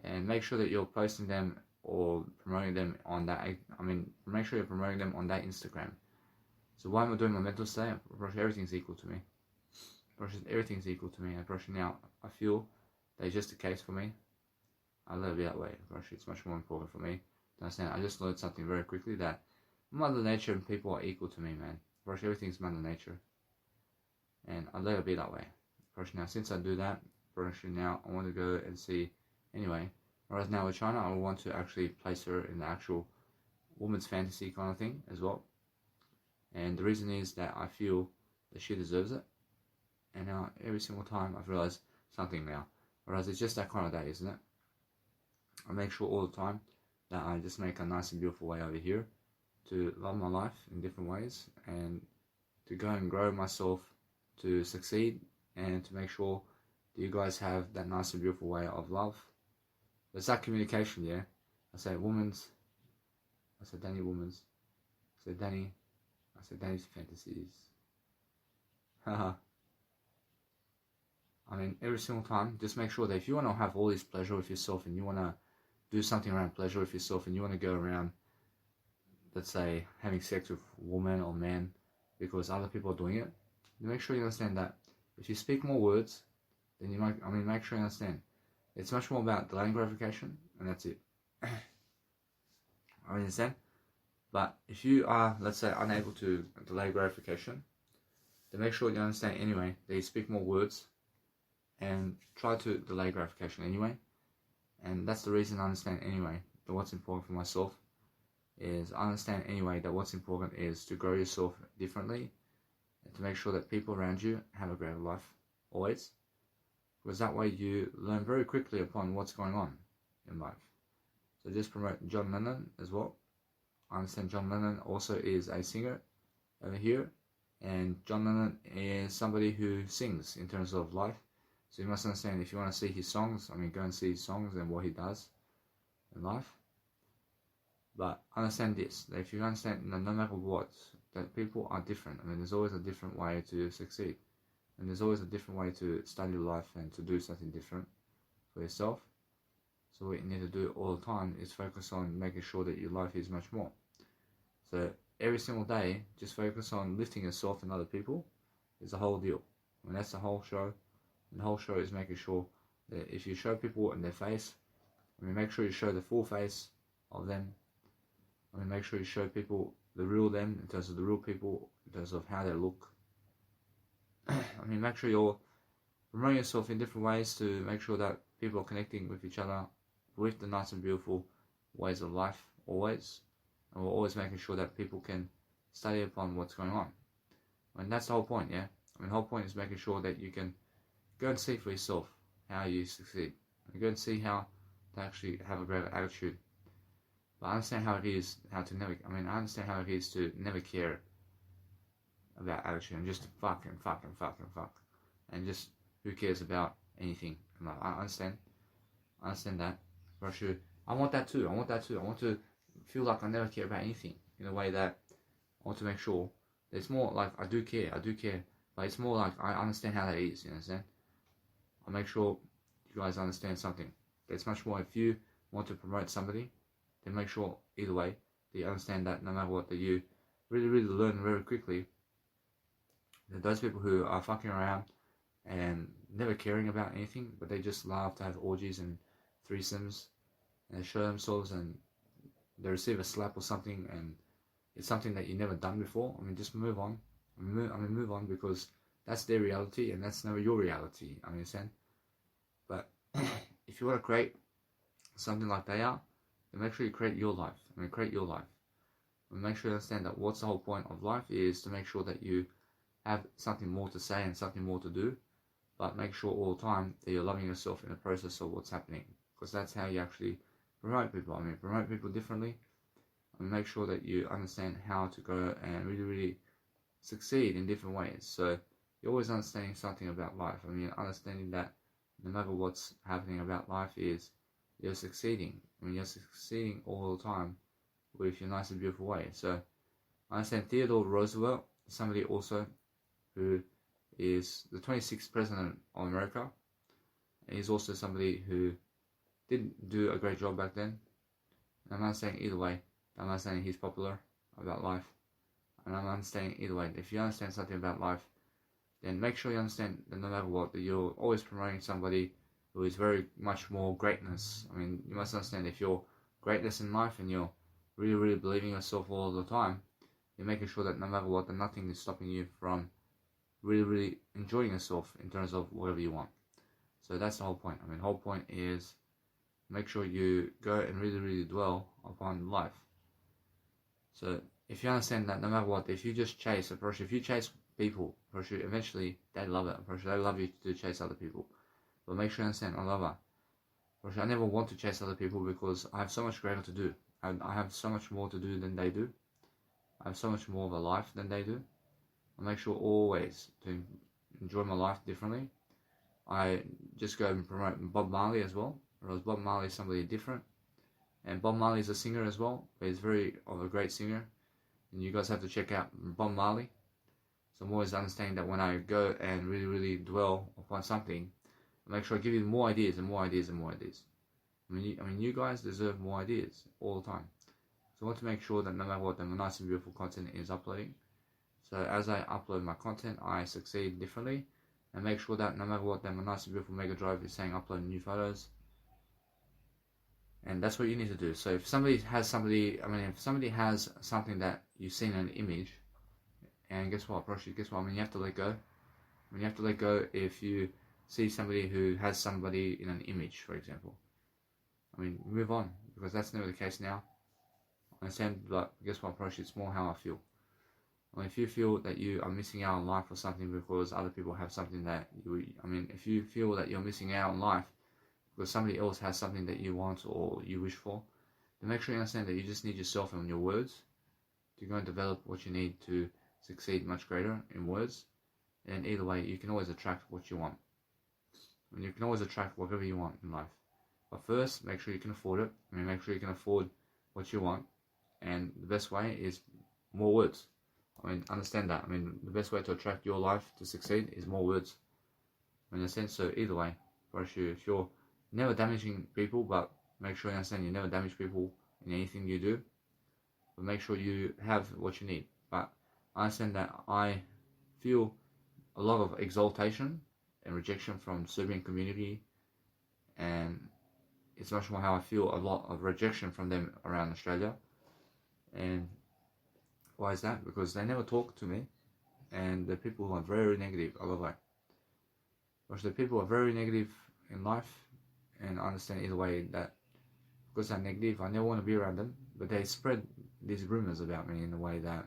And make sure that you're posting them or promoting them on that, make sure you're promoting them on that Instagram. So why am I doing my mental state? Everything's equal to me. Everything's equal to me. And now, I feel that it's just the case for me. I let it be that way. It's much more important for me to understand. I just learned something very quickly that Mother Nature and people are equal to me, man. Everything's Mother Nature. And I let it be that way. Now, since I do that, now I want to go and see anyway. Whereas now with China, I want to actually place her in the actual woman's fantasy kind of thing as well. And the reason is that I feel that she deserves it. And now every single time I've realized something now. Whereas it's just that kind of day, isn't it? I make sure all the time that I just make a nice and beautiful way over here to love my life in different ways and to go and grow myself to succeed and to make sure that you guys have that nice and beautiful way of love. There's that communication, yeah. I say woman's, I say Danny woman's, I say Danny, I say Danny's fantasies. Haha. I mean, every single time, just make sure that if you want to have all this pleasure with yourself and you want to do something around pleasure with yourself and you want to go around, let's say, having sex with women or men because other people are doing it, then make sure you understand that if you speak more words, then you might, make sure you understand. It's much more about delaying gratification, and that's it. I understand? But if you are, let's say, unable to delay gratification, then make sure you understand anyway that you speak more words and try to delay gratification anyway. And that's the reason I understand anyway that what's important for myself is I understand anyway that what's important is to grow yourself differently and to make sure that people around you have a greater life always. Because that way you learn very quickly upon what's going on in life. So just promote John Lennon as well. I understand John Lennon also is a singer over here. And John Lennon is somebody who sings in terms of life. So you must understand, if you want to see his songs, go and see his songs and what he does in life. But understand this, that if you understand that no matter what, that people are different. There's always a different way to succeed. And there's always a different way to study life and to do something different for yourself. So what you need to do all the time is focus on making sure that your life is much more. So every single day, just focus on lifting yourself and other people is the whole deal. I mean, that's the whole show. And the whole show is making sure that if you show people in their face, I mean, make sure you show the full face of them. I mean, make sure you show people the real them in terms of the real people, in terms of how they look. I mean, make sure you're promoting yourself in different ways to make sure that people are connecting with each other with the nice and beautiful ways of life, always. And we're always making sure that people can study upon what's going on. I mean, that's the whole point, yeah? I mean, the whole point is making sure that you can go and see for yourself how you succeed. And go and see how to actually have a great attitude. But I understand how it is, I understand how it is to never care about attitude and just to fuck. And just, who cares about anything? I understand that. For sure. I want that too. I want to feel like I never care about anything, in a way that I want to make sure that it's more like I do care, but it's more like I understand how that is, you understand? I'll make sure you guys understand something. It's much more, if you want to promote somebody, then make sure either way that you understand that no matter what, that you really learn very quickly that those people who are fucking around and never caring about anything, but they just love to have orgies and threesomes, and they show themselves and they receive a slap or something, and it's something that you've never done before. I mean, just move on. Move on, because that's their reality and that's never your reality. I understand. But if you want to create something like they are, then make sure you create your life. Create your life. And make sure you understand that what's the whole point of life is to make sure that you have something more to say and something more to do, but make sure all the time that you're loving yourself in the process of what's happening, because that's how you actually promote people. Promote people differently, and make sure that you understand how to go and really succeed in different ways. So you're always understanding something about life. Understanding that no matter what's happening about life is you're succeeding. You're succeeding all the time with your nice and beautiful way. So I understand Theodore Roosevelt, somebody also who is the 26th president of America. And he's also somebody who didn't do a great job back then. And I'm not saying either way. I'm not saying he's popular about life. And I'm understanding either way. If you understand something about life, then make sure you understand that no matter what, that you're always promoting somebody who is very much more greatness. You must understand, if you're greatness in life and you're really believing yourself all the time, you're making sure that no matter what, that nothing is stopping you from really enjoying yourself in terms of whatever you want. So that's the whole point. The whole point is make sure you go and really dwell upon life. So if you understand that no matter what, if you just chase a person, if you chase people, eventually they love it. They love you to chase other people. But make sure you understand, I never want to chase other people because I have so much greater to do. I have so much more to do than they do. I have so much more of a life than they do. I make sure always to enjoy my life differently. I just go and promote Bob Marley as well, because Bob Marley is somebody different. And Bob Marley is a singer as well, but he's very of a great singer. And you guys have to check out Bob Marley. So I'm always understanding that when I go and really dwell upon something, I make sure I give you more ideas and more ideas and more ideas. You guys deserve more ideas all the time. So I want to make sure that no matter what, the nice and beautiful content is uploading. So as I upload my content, I succeed differently. And make sure that no matter what, that my nice and beautiful Mega Drive is saying upload new photos. And that's what you need to do. So if somebody has something that you've seen in an image, and guess what, you have to let go. You have to let go if you see somebody who has somebody in an image, for example. Move on, because that's never the case now. I understand, but guess what, it's more how I feel. If you feel that you are missing out on life or something because other people have something that if you feel that you're missing out on life because somebody else has something that you want or you wish for, then make sure you understand that you just need yourself and your words to go and develop what you need to succeed much greater in words. And either way, you can always attract what you want. You can always attract whatever you want in life. But first, make sure you can afford it. Make sure you can afford what you want. And the best way is more words. Understand that. The best way to attract your life to succeed is more words. In a sense, so either way, if you're never damaging people, but make sure you understand you never damage people in anything you do. But make sure you have what you need. But I understand that I feel a lot of exaltation and rejection from Serbian community, and it's much more how I feel a lot of rejection from them around Australia. And why is that? Because they never talk to me, and the people are very negative. I love that. Because the people are very negative in life, and I understand either way that because they're negative, I never want to be around them. But they spread these rumors about me in a way that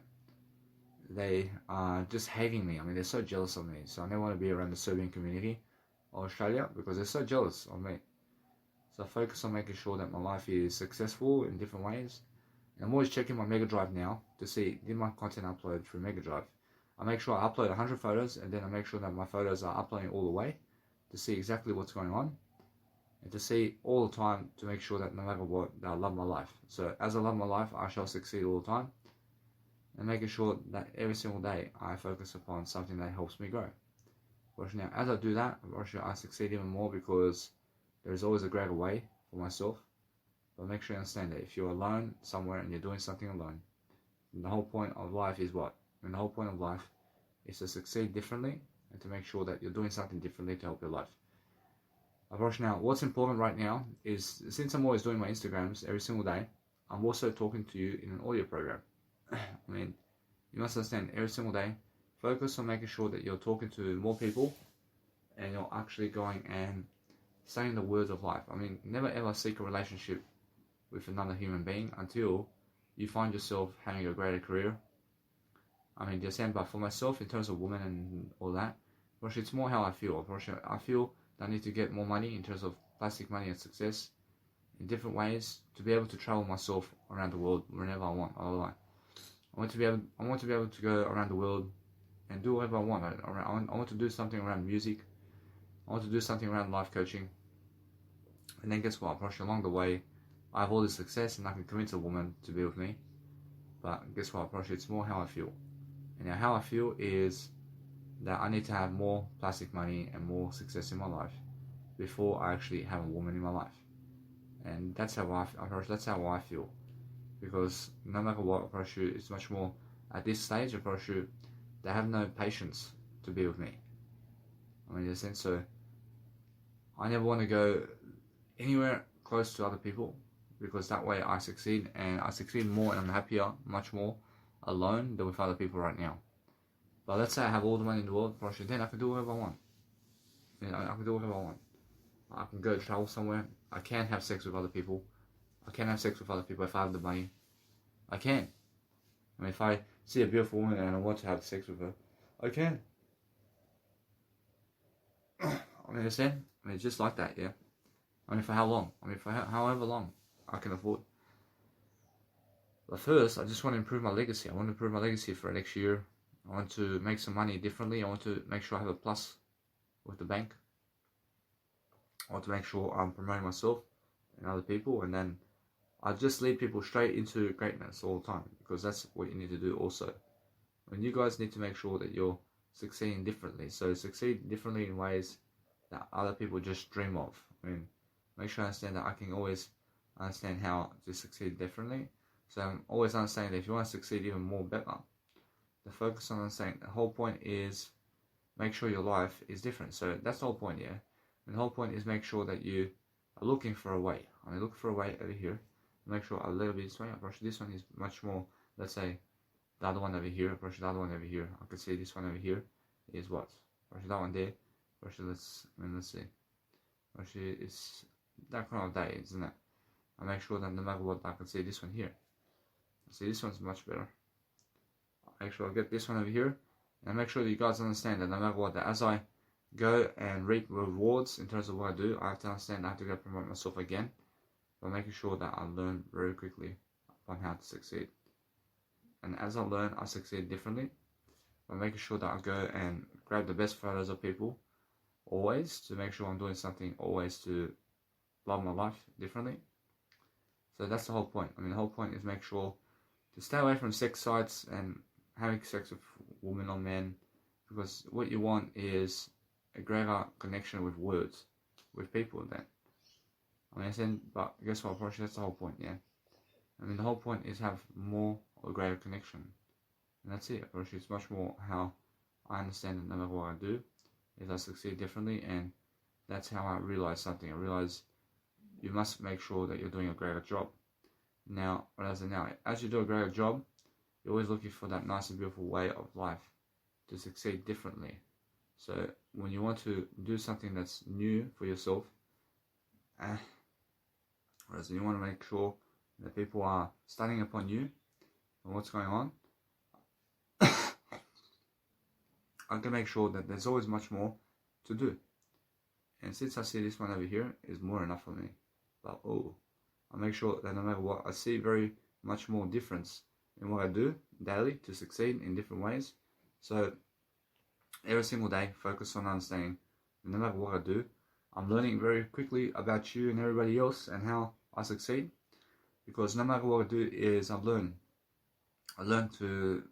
they are just hating me. I mean, they're so jealous of me. So I never want to be around the Serbian community of Australia because they're so jealous of me. So I focus on making sure that my life is successful in different ways. And I'm always checking my Mega Drive now to see, did my content upload through Mega Drive? I make sure I upload 100 photos, and then I make sure that my photos are uploading all the way to see exactly what's going on, and to see all the time to make sure that no matter what, that I love my life. So as I love my life, I shall succeed all the time, and making sure that every single day I focus upon something that helps me grow. But now, as I do that, I succeed even more because there's always a greater way for myself. But make sure you understand that if you're alone somewhere and you're doing something alone, the whole point of life is what? And the whole point of life is to succeed differently and to make sure that you're doing something differently to help your life. Now, what's important right now is, since I'm always doing my Instagrams every single day, I'm also talking to you in an audio program. I mean, you must understand, every single day, focus on making sure that you're talking to more people and you're actually going and saying the words of life. I mean, never ever seek a relationship with another human being until you find yourself having a greater career. I mean, just saying, but for myself, in terms of women and all that, it's more how I feel. I feel that I need to get more money in terms of plastic money and success in different ways to be able to travel myself around the world whenever I want. I want to be able to go around the world and do whatever I want. I want to do something around music. I want to do something around life coaching. And then guess what? Along the way, I have all this success and I can convince a woman to be with me. But guess what? It's more how I feel. And now how I feel is that I need to have more plastic money and more success in my life before I actually have a woman in my life. And that's how I feel. Because no matter what, it's much more at this stage of they have no patience to be with me. I mean, in a sense, so I never want to go anywhere close to other people because that way I succeed, and I succeed more and I'm happier, much more alone than with other people right now. But let's say I have all the money in the world, then I can do whatever I want. I can do whatever I want. I can go travel somewhere. I can have sex with other people. I can have sex with other people if I have the money. I can. I mean, if I see a beautiful woman and I want to have sex with her, I can. I mean, understand? I mean, it's just like that, yeah. I mean, for how long? I mean, for however long I can afford. But first, I just want to improve my legacy. I want to improve my legacy for next year. I want to make some money differently. I want to make sure I have a plus with the bank. I want to make sure I'm promoting myself and other people, and then I just lead people straight into greatness all the time, because that's what you need to do also. And you guys need to make sure that you're succeeding differently. So succeed differently in ways that other people just dream of. I mean, make sure I understand that I can always understand how to succeed differently. So I'm always understanding that if you want to succeed even more better, the focus on understanding the whole point is make sure your life is different. So that's the whole point, yeah. And the whole point is make sure that you are looking for a way. I mean, look for a way over here. Make sure a little bit this way. This one is much more, let's say, the other one over here. The other one over here. I could say this one over here is what? That one there. Let's see. It's that kind of day, isn't it? I make sure that no matter what, I can see this one here. See, this one's much better. Make sure I get this one over here, and make sure that you guys understand that no matter what, that as I go and reap rewards in terms of what I do, I have to understand I have to go promote myself again, by making sure that I learn very quickly on how to succeed. And as I learn, I succeed differently by making sure that I go and grab the best photos of people, always, to make sure I'm doing something always to love my life differently. So that's the whole point. I mean, the whole point is make sure to stay away from sex sites and having sex with women or men, because what you want is a greater connection with words, with people then. I mean, but guess what, that's the whole point, yeah. I mean, the whole point is have more or greater connection. And that's it, it's much more how I understand that no matter what I do, if I succeed differently, and that's how I realize something. I realize you must make sure that you're doing a greater job. Now, as you do a greater job, you're always looking for that nice and beautiful way of life to succeed differently. So when you want to do something that's new for yourself, whereas you want to make sure that people are studying upon you and what's going on, I can make sure that there's always much more to do. And since I see this one over here is more enough for me, but I make sure that no matter what, I see very much more difference in what I do daily to succeed in different ways. So every single day, focus on understanding that no matter what I do, I'm learning very quickly about you and everybody else and how I succeed. Because no matter what I do is I learn to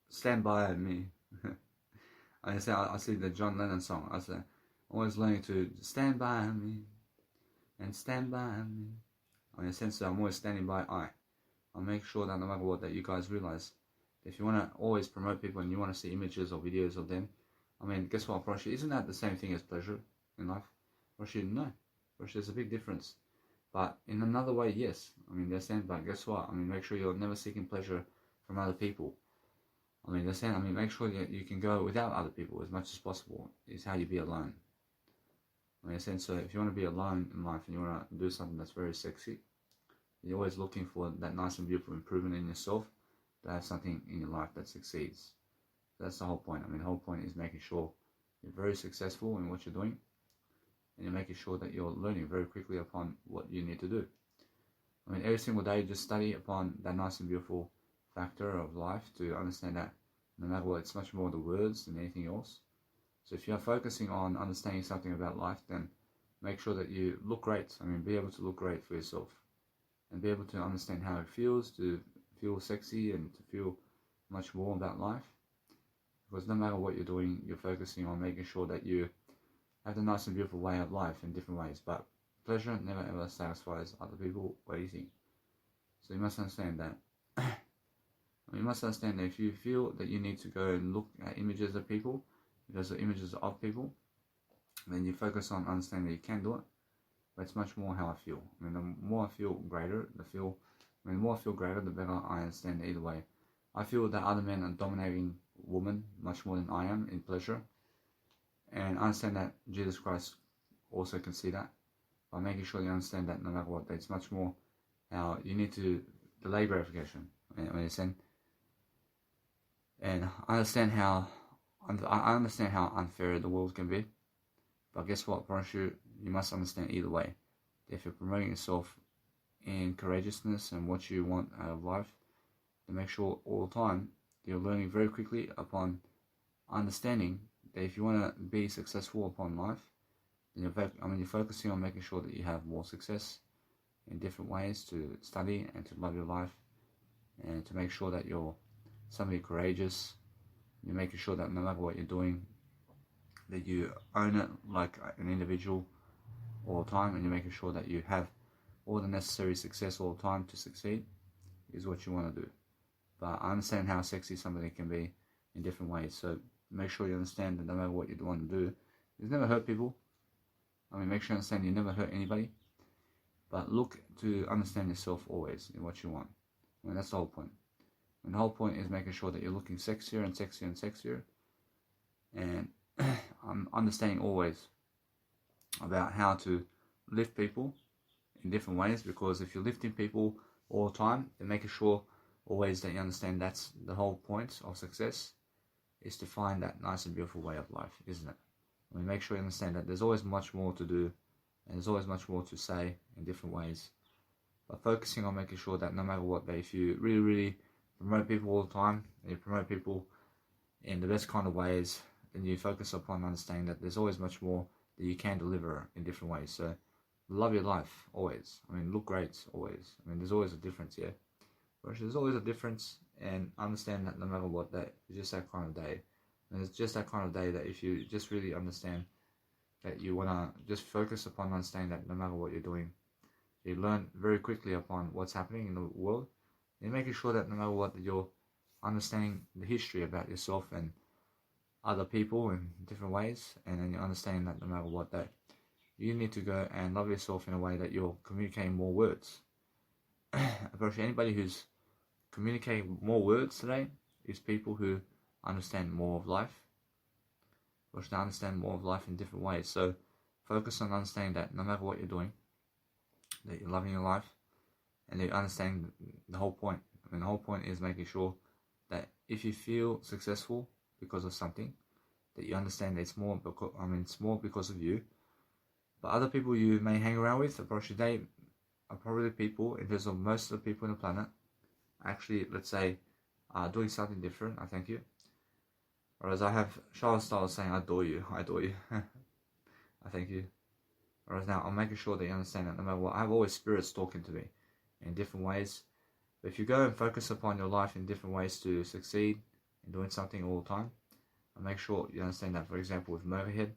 stand by me. I see the John Lennon song. I say, always learning to stand by me and stand by me. In a sense, I'm always standing by I'll make sure that no matter what, that you guys realize, if you want to always promote people and you want to see images or videos of them, guess what, Roshi, isn't that the same thing as pleasure in life? Roshi, no. Roshi, there's a big difference. But in another way, yes. They're saying, but guess what? Make sure you're never seeking pleasure from other people. They're saying, make sure that you can go without other people as much as possible. Is how you be alone. They're saying, so if you want to be alone in life and you want to do something that's very sexy, you're always looking for that nice and beautiful improvement in yourself to have something in your life that succeeds. That's the whole point. The whole point is making sure you're very successful in what you're doing, and you're making sure that you're learning very quickly upon what you need to do. Every single day, just study upon that nice and beautiful factor of life to understand that no matter what, it's much more the words than anything else. So if you're focusing on understanding something about life, then make sure that you look great. Be able to look great for yourself and be able to understand how it feels to feel sexy and to feel much more about life. Because no matter what you're doing, you're focusing on making sure that you have the nice and beautiful way of life in different ways. But pleasure never ever satisfies other people or anything. So you must understand that. You must understand that if you feel that you need to go and look at images of people, because the images of people, then you focus on understanding that you can do it. But it's much more how I feel. The more I feel greater, the more I feel greater, the better I understand either way. I feel that other men are dominating women much more than I am in pleasure. And I understand that Jesus Christ also can see that. By making sure you understand that no matter what, it's much more how you need to delay gratification. And I understand how unfair the world can be. But guess what, Parashu? You must understand either way. If you're promoting yourself in courageousness and what you want out of life, then make sure all the time you're learning very quickly upon understanding that if you want to be successful upon life, then you're focusing on making sure that you have more success in different ways to study and to love your life and to make sure that you're somebody courageous. You're making sure that no matter what you're doing, that you own it like an individual all the time, and you're making sure that you have all the necessary success all the time to succeed is what you want to do. But I understand how sexy somebody can be in different ways, so make sure you understand that no matter what you want to do, it's never hurt people. Make sure you understand you never hurt anybody, but look to understand yourself always in what you want. That's the whole point. And the whole point is making sure that you're looking sexier and sexier and sexier, and I'm understanding always about how to lift people in different ways, because if you're lifting people all the time, then making sure always that you understand that's the whole point of success, is to find that nice and beautiful way of life, isn't it? Make sure you understand that there's always much more to do and there's always much more to say in different ways, but focusing on making sure that no matter what, that if you really, really promote people all the time and you promote people in the best kind of ways, then you focus upon understanding that there's always much more that you can deliver in different ways. So love your life always. Look great always. There's always a difference, yeah. But there's always a difference, and understand that no matter what, that it's just that kind of day. And it's just that kind of day that if you just really understand that you want to just focus upon understanding that no matter what you're doing, you learn very quickly upon what's happening in the world, and making sure that no matter what, that you're understanding the history about yourself and other people in different ways, and then you understand that no matter what, that you need to go and love yourself in a way that you're communicating more words. Approach anybody who's communicating more words today is people who understand more of life, or should understand more of life in different ways. So focus on understanding that no matter what you're doing, that you're loving your life, and that you understand the whole point. I mean, the whole point is making sure that if you feel successful because of something, that you understand that it's more because, it's more because of you. But other people you may hang around with, approach they are probably people, in terms of most of the people on the planet, actually, let's say, doing something different. I thank you. Whereas I have Charlotte Styles saying, I adore you, I adore you. I thank you. Whereas now, I'm making sure that you understand that no matter what, I have always spirits talking to me in different ways. But if you go and focus upon your life in different ways to succeed in doing something all the time, I make sure you understand that, for example, with Motorhead,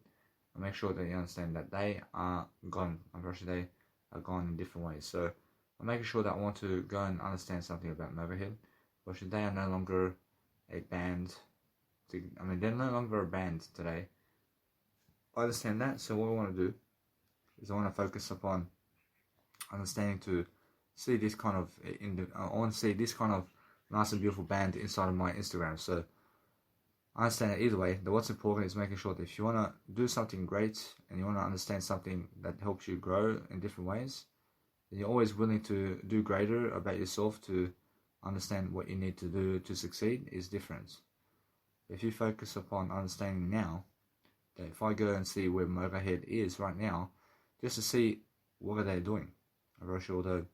I make sure that you understand that they are gone. Unfortunately, they are gone in different ways. So I'm making sure that I want to go and understand something about Motorhead. Unfortunately, they are no longer a band. They're no longer a band today. I understand that. So what I want to do is I want to focus upon understanding to see this kind of I want to see this kind of nice and beautiful band inside of my Instagram. So I understand that either way, that what's important is making sure that if you want to do something great and you want to understand something that helps you grow in different ways, then you're always willing to do greater about yourself to understand what you need to do to succeed is different. If you focus upon understanding now, that if I go and see where Motorhead is right now, just to see what are they doing, I'm very sure although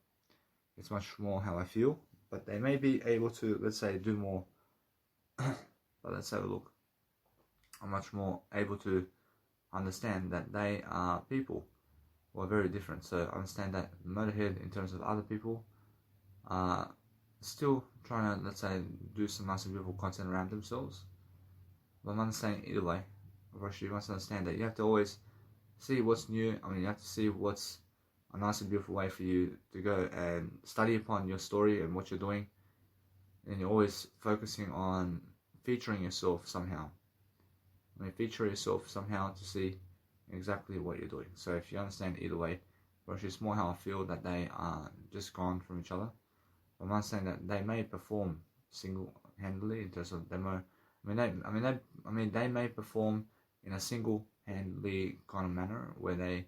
it's much more how I feel, but they may be able to, let's say, do more. But let's have a look. I'm much more able to understand that they are people who are very different. So I understand that Motorhead, in terms of other people, are still trying to, let's say, do some nice and beautiful content around themselves. But I'm understanding either way. You must understand that you have to always see what's new. You have to see what's a nice and beautiful way for you to go and study upon your story and what you're doing. And you're always focusing on featuring yourself somehow. Feature yourself somehow to see exactly what you're doing. So if you understand either way, which is more how I feel that they are just gone from each other. I'm not saying that they may perform single-handedly in terms of demo. They may perform in a single-handedly kind of manner where they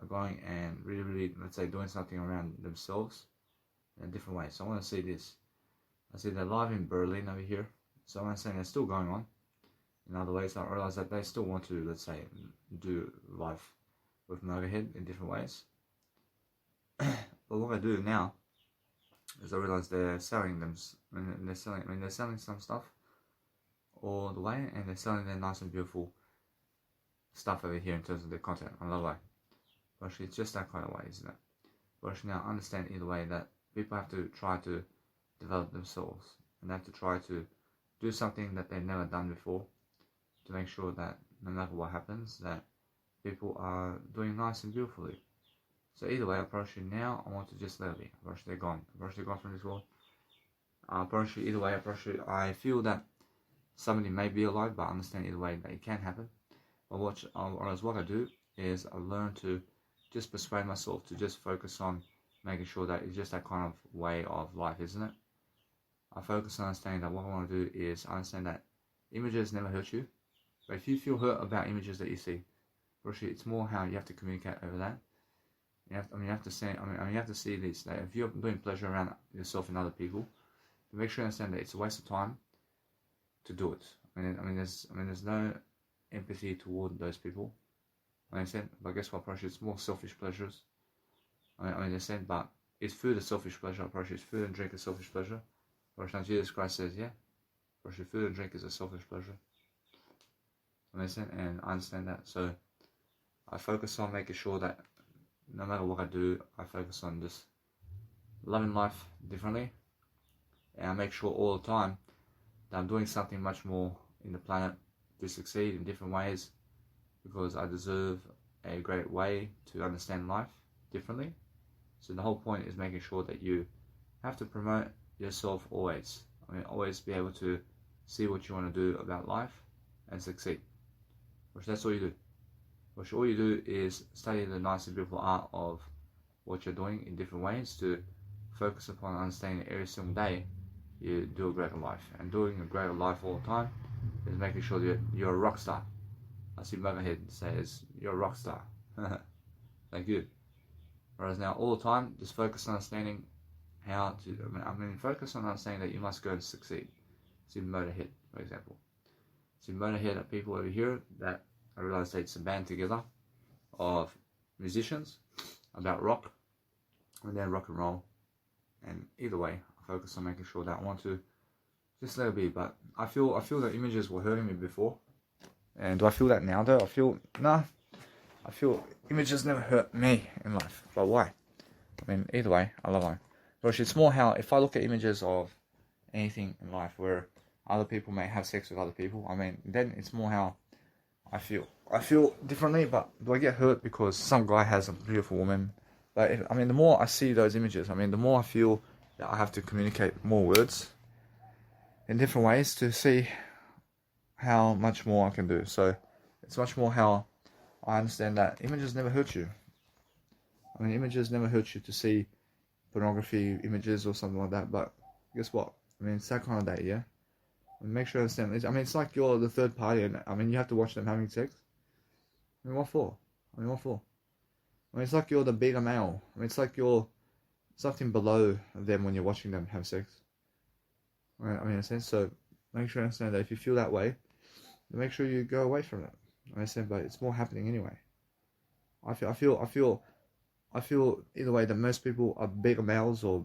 are going and really, let's say, doing something around themselves in a different way. So I want to see this. I see they're live in Berlin over here. So I'm saying they're still going on. In other ways, I realize that they still want to, let's say, do live with Motorhead in different ways. But what I do now is I realize they're selling them. They're selling some stuff all the way, and they're selling their nice and beautiful stuff over here in terms of their content. I love it. But actually, it's just that kind of way, isn't it? But actually, now I understand either way that people have to try to develop themselves, and they have to try to do something that they've never done before to make sure that no matter what happens, that people are doing nice and beautifully. So either way, approaching now, I want to just let it be. Approach they're gone. Approach they're gone from this world. Approach either way, I feel that somebody may be alive, but I understand either way that it can happen. But what I do is I learn to just persuade myself to just focus on making sure that it's just that kind of way of life, isn't it? I focus on understanding that what I want to do is understand that images never hurt you. But if you feel hurt about images that you see, it's more how you have to communicate over that. You have to see this. That if you're doing pleasure around yourself and other people, make sure you understand that it's a waste of time to do it. There's no empathy toward those people. But guess what? Approach it's more selfish pleasures. But is food a selfish pleasure? Approach is food and drink a selfish pleasure. Now Jesus Christ says, yeah, food and drink is a selfish pleasure. And I understand that. So I focus on making sure that no matter what I do, I focus on just loving life differently. And I make sure all the time that I'm doing something much more in the planet to succeed in different ways, because I deserve a great way to understand life differently. So the whole point is making sure that you have to promote yourself always. Always be able to see what you want to do about life and succeed. Which that's all you do. Which all you do is study the nice and beautiful art of what you're doing in different ways to focus upon understanding every single day you do a greater life. And doing a greater life all the time is making sure that you're a rock star. I see Motorhead says, you're a rock star. Thank you. Whereas now all the time, just focus on understanding how to, focus on understanding that you must go and succeed. See Motorhead, for example. See Motorhead are people over here that I realized it's a band together of musicians about rock and then rock and roll. And either way, I focus on making sure that I want to just let it be. But I feel that images were hurting me before. And do I feel that now though? I feel images never hurt me in life. But why? I mean, either way, I love them. But it's more how, if I look at images of anything in life where other people may have sex with other people, I mean, then it's more how I feel. I feel differently, but do I get hurt because some guy has a beautiful woman? But the more I see those images, the more I feel that I have to communicate more words in different ways to see how much more I can do. So it's much more how I understand that images never hurt you. Images never hurt you to see pornography images or something like that. But guess what? It's that kind of day, yeah? Make sure you understand. It's like you're the third party and you have to watch them having sex. What for? What for? It's like you're the beta male. It's like you're something below them when you're watching them have sex. Right? In a sense, so make sure you understand that if you feel that way, make sure you go away from it. I understand, but it's more happening anyway. I feel either way that most people are beta males or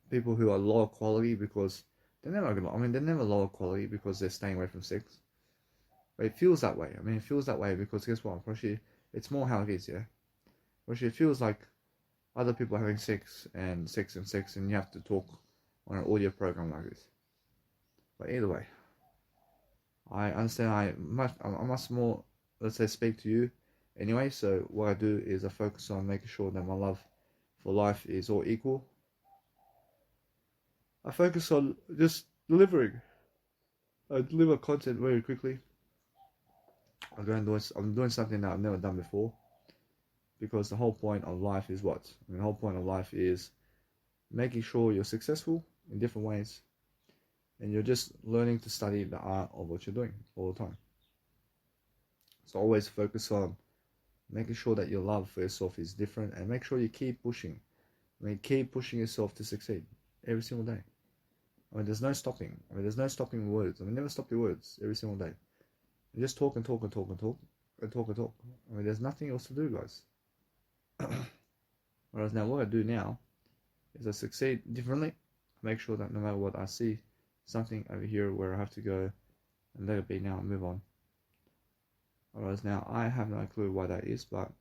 people who are lower quality because they're never lower quality because they're staying away from sex. But it feels that way. It feels that way because guess what? Actually, it's more how it is, yeah? Actually, it feels like other people are having sex, and you have to talk on an audio program like this. But either way, I understand I must more, let's say, speak to you anyway. So what I do is I focus on making sure that my love for life is all equal. I focus on just delivering. I deliver content very quickly. I'm doing something that I've never done before. Because the whole point of life is what? The whole point of life is making sure you're successful in different ways. And you're just learning to study the art of what you're doing all the time. So always focus on making sure that your love for yourself is different and make sure you keep pushing. Keep pushing yourself to succeed every single day. There's no stopping. There's no stopping words. Never stop your words every single day. You just talk and talk and talk and talk and talk and talk. There's nothing else to do, guys. Whereas now what I do now is I succeed differently. Make sure that no matter what I see something over here where I have to go and let it be now and move on. Whereas now I have no clue why that is, but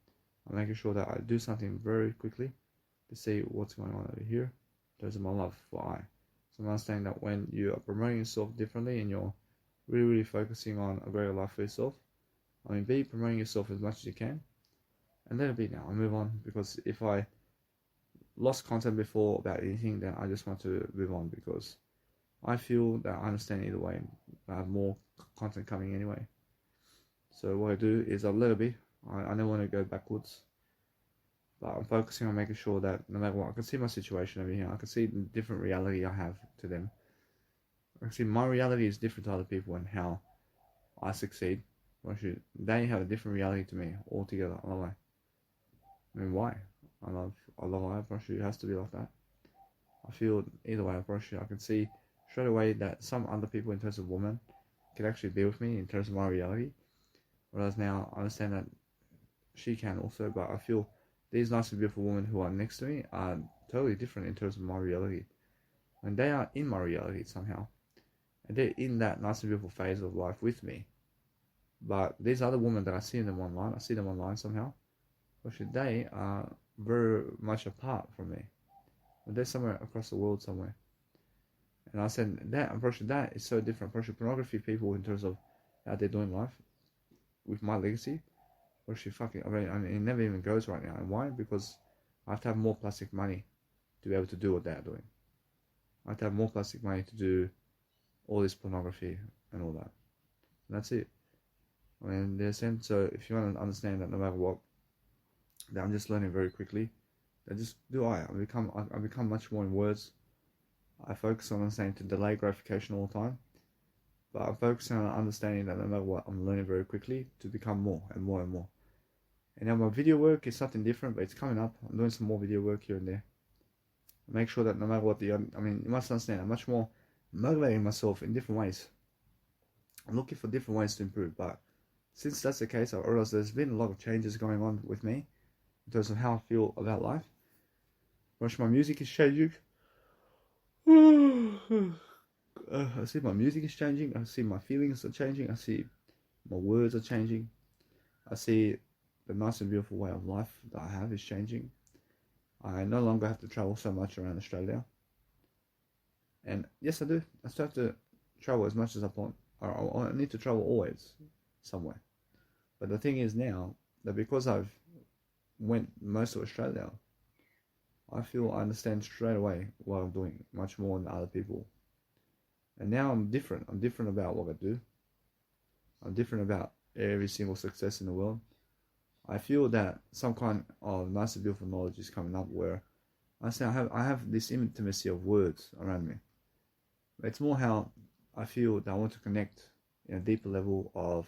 I'm making sure that I do something very quickly to see what's going on over here. There's my love for I. So I'm understanding that when you are promoting yourself differently and you're really focusing on a greater life for yourself, be promoting yourself as much as you can. And let it be now. I move on because if I lost content before about anything, then I just want to move on because I feel that I understand either way. I have more content coming anyway. So what I do is I let it be. I never want to go backwards. But I'm focusing on making sure that no matter what, I can see my situation over here. I can see the different reality I have to them. I can see my reality is different to other people and how I succeed. They have a different reality to me altogether. Why? I love life. It has to be like that. I feel either way. I can see straight away that some other people in terms of women can actually be with me in terms of my reality. Whereas now I understand that she can also, but I feel these nice and beautiful women who are next to me are totally different in terms of my reality. They are in my reality somehow. And they're in that nice and beautiful phase of life with me. But these other women that I see them online somehow. Actually, they are very much apart from me. They're somewhere across the world somewhere. And I said that, unfortunately, that is so different. Pornography people in terms of how they're doing life with my legacy. It never even goes right now. And why? Because I have to have more plastic money to be able to do what they're doing. I have to have more plastic money to do all this pornography and all that. And that's it. I mean, there's sense. So if you want to understand that no matter what, that I'm just learning very quickly. That just do I become much more in words. I focus on understanding to delay gratification all the time. But I'm focusing on understanding that no matter what, I'm learning very quickly to become more and more and more. And now my video work is something different, but it's coming up. I'm doing some more video work here and there. Make sure that no matter what you must understand, I'm much more motivating myself in different ways. I'm looking for different ways to improve, but since that's the case, I realize there's been a lot of changes going on with me in terms of how I feel about life. Watch, my music is changing. I see my music is changing. I see my feelings are changing. I see my words are changing. I see the nice and beautiful way of life that I have is changing. I no longer have to travel so much around Australia. And yes, I do. I still have to travel as much as I want. I need to travel always somewhere. But the thing is now that because I've went most of Australia, I feel I understand straight away what I'm doing much more than other people. And now I'm different. I'm different about what I do. I'm different about every single success in the world. I feel that some kind of nice and beautiful knowledge is coming up where I have this intimacy of words around me. It's more how I feel that I want to connect in a deeper level of,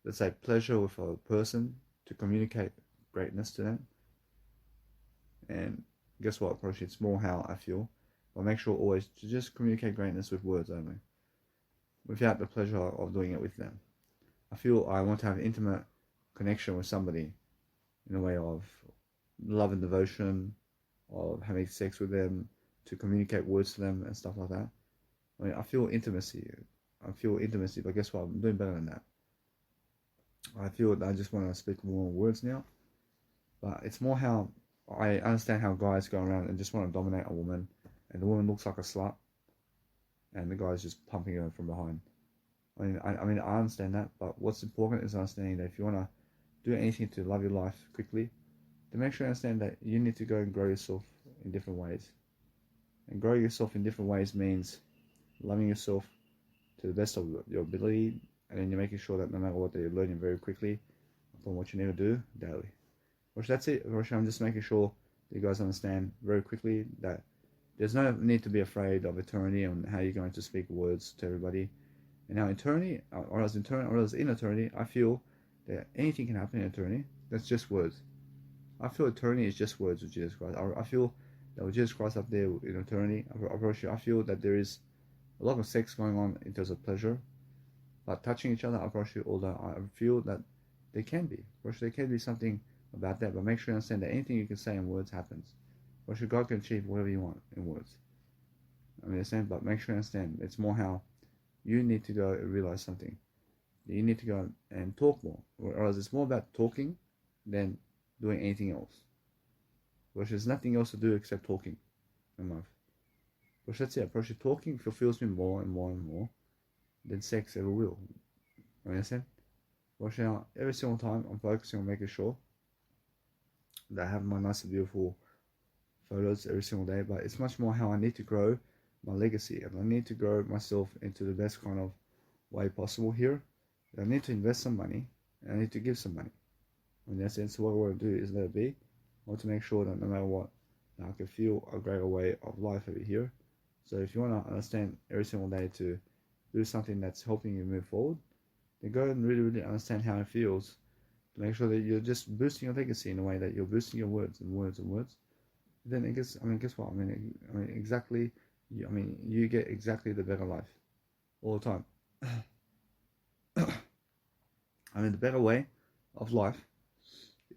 let's say, pleasure with a person, to communicate greatness to them. And guess what, approach, it's more how I feel. I'll make sure always to just communicate greatness with words only, without the pleasure of doing it with them. I feel I want to have intimate connection with somebody in a way of love and devotion, of having sex with them, to communicate words to them and stuff like that. I mean, I feel intimacy, but guess what, I'm doing better than that. I feel that I just want to speak more words now, but it's more how I understand how guys go around and just want to dominate a woman, and the woman looks like a slut, and the guy's just pumping her from behind. I mean, I understand that, but what's important is understanding that if you want to do anything to love your life quickly, then make sure you understand that you need to go and grow yourself in different ways. And growing yourself in different ways means loving yourself to the best of your ability, and then you're making sure that no matter what, you're learning very quickly upon what you need to do daily. Which that's it. I'm just making sure that you guys understand very quickly that there's no need to be afraid of eternity and how you're going to speak words to everybody. And now eternity, or as in eternity, I feel that anything can happen in eternity. That's just words. I feel eternity is just words with Jesus Christ. I feel that with Jesus Christ up there in eternity, I feel that there is a lot of sex going on in terms of pleasure, but touching each other, although I feel that there can be something about that, but make sure you understand that anything you can say in words happens. God can achieve whatever you want in words. But make sure you understand, it's more how you need to go and realize something. You need to go and talk more, or else it's more about talking than doing anything else. Which there's nothing else to do except talking in life. Which that's it. Approach talking fulfills me more and more and more than sex ever will. Understand? Which now every single time I'm focusing on making sure that I have my nice and beautiful photos every single day, but it's much more how I need to grow my legacy, and I need to grow myself into the best kind of way possible here. I need to invest some money, and I need to give some money. In that sense, what I want to do is let it be. I want to make sure that no matter what, I can feel a greater way of life over here. So if you want to understand every single day to do something that's helping you move forward, then go and really, really understand how it feels, to make sure that you're just boosting your legacy in a way that you're boosting your words and words and words. Then guess what? You get exactly the better life all the time. The better way of life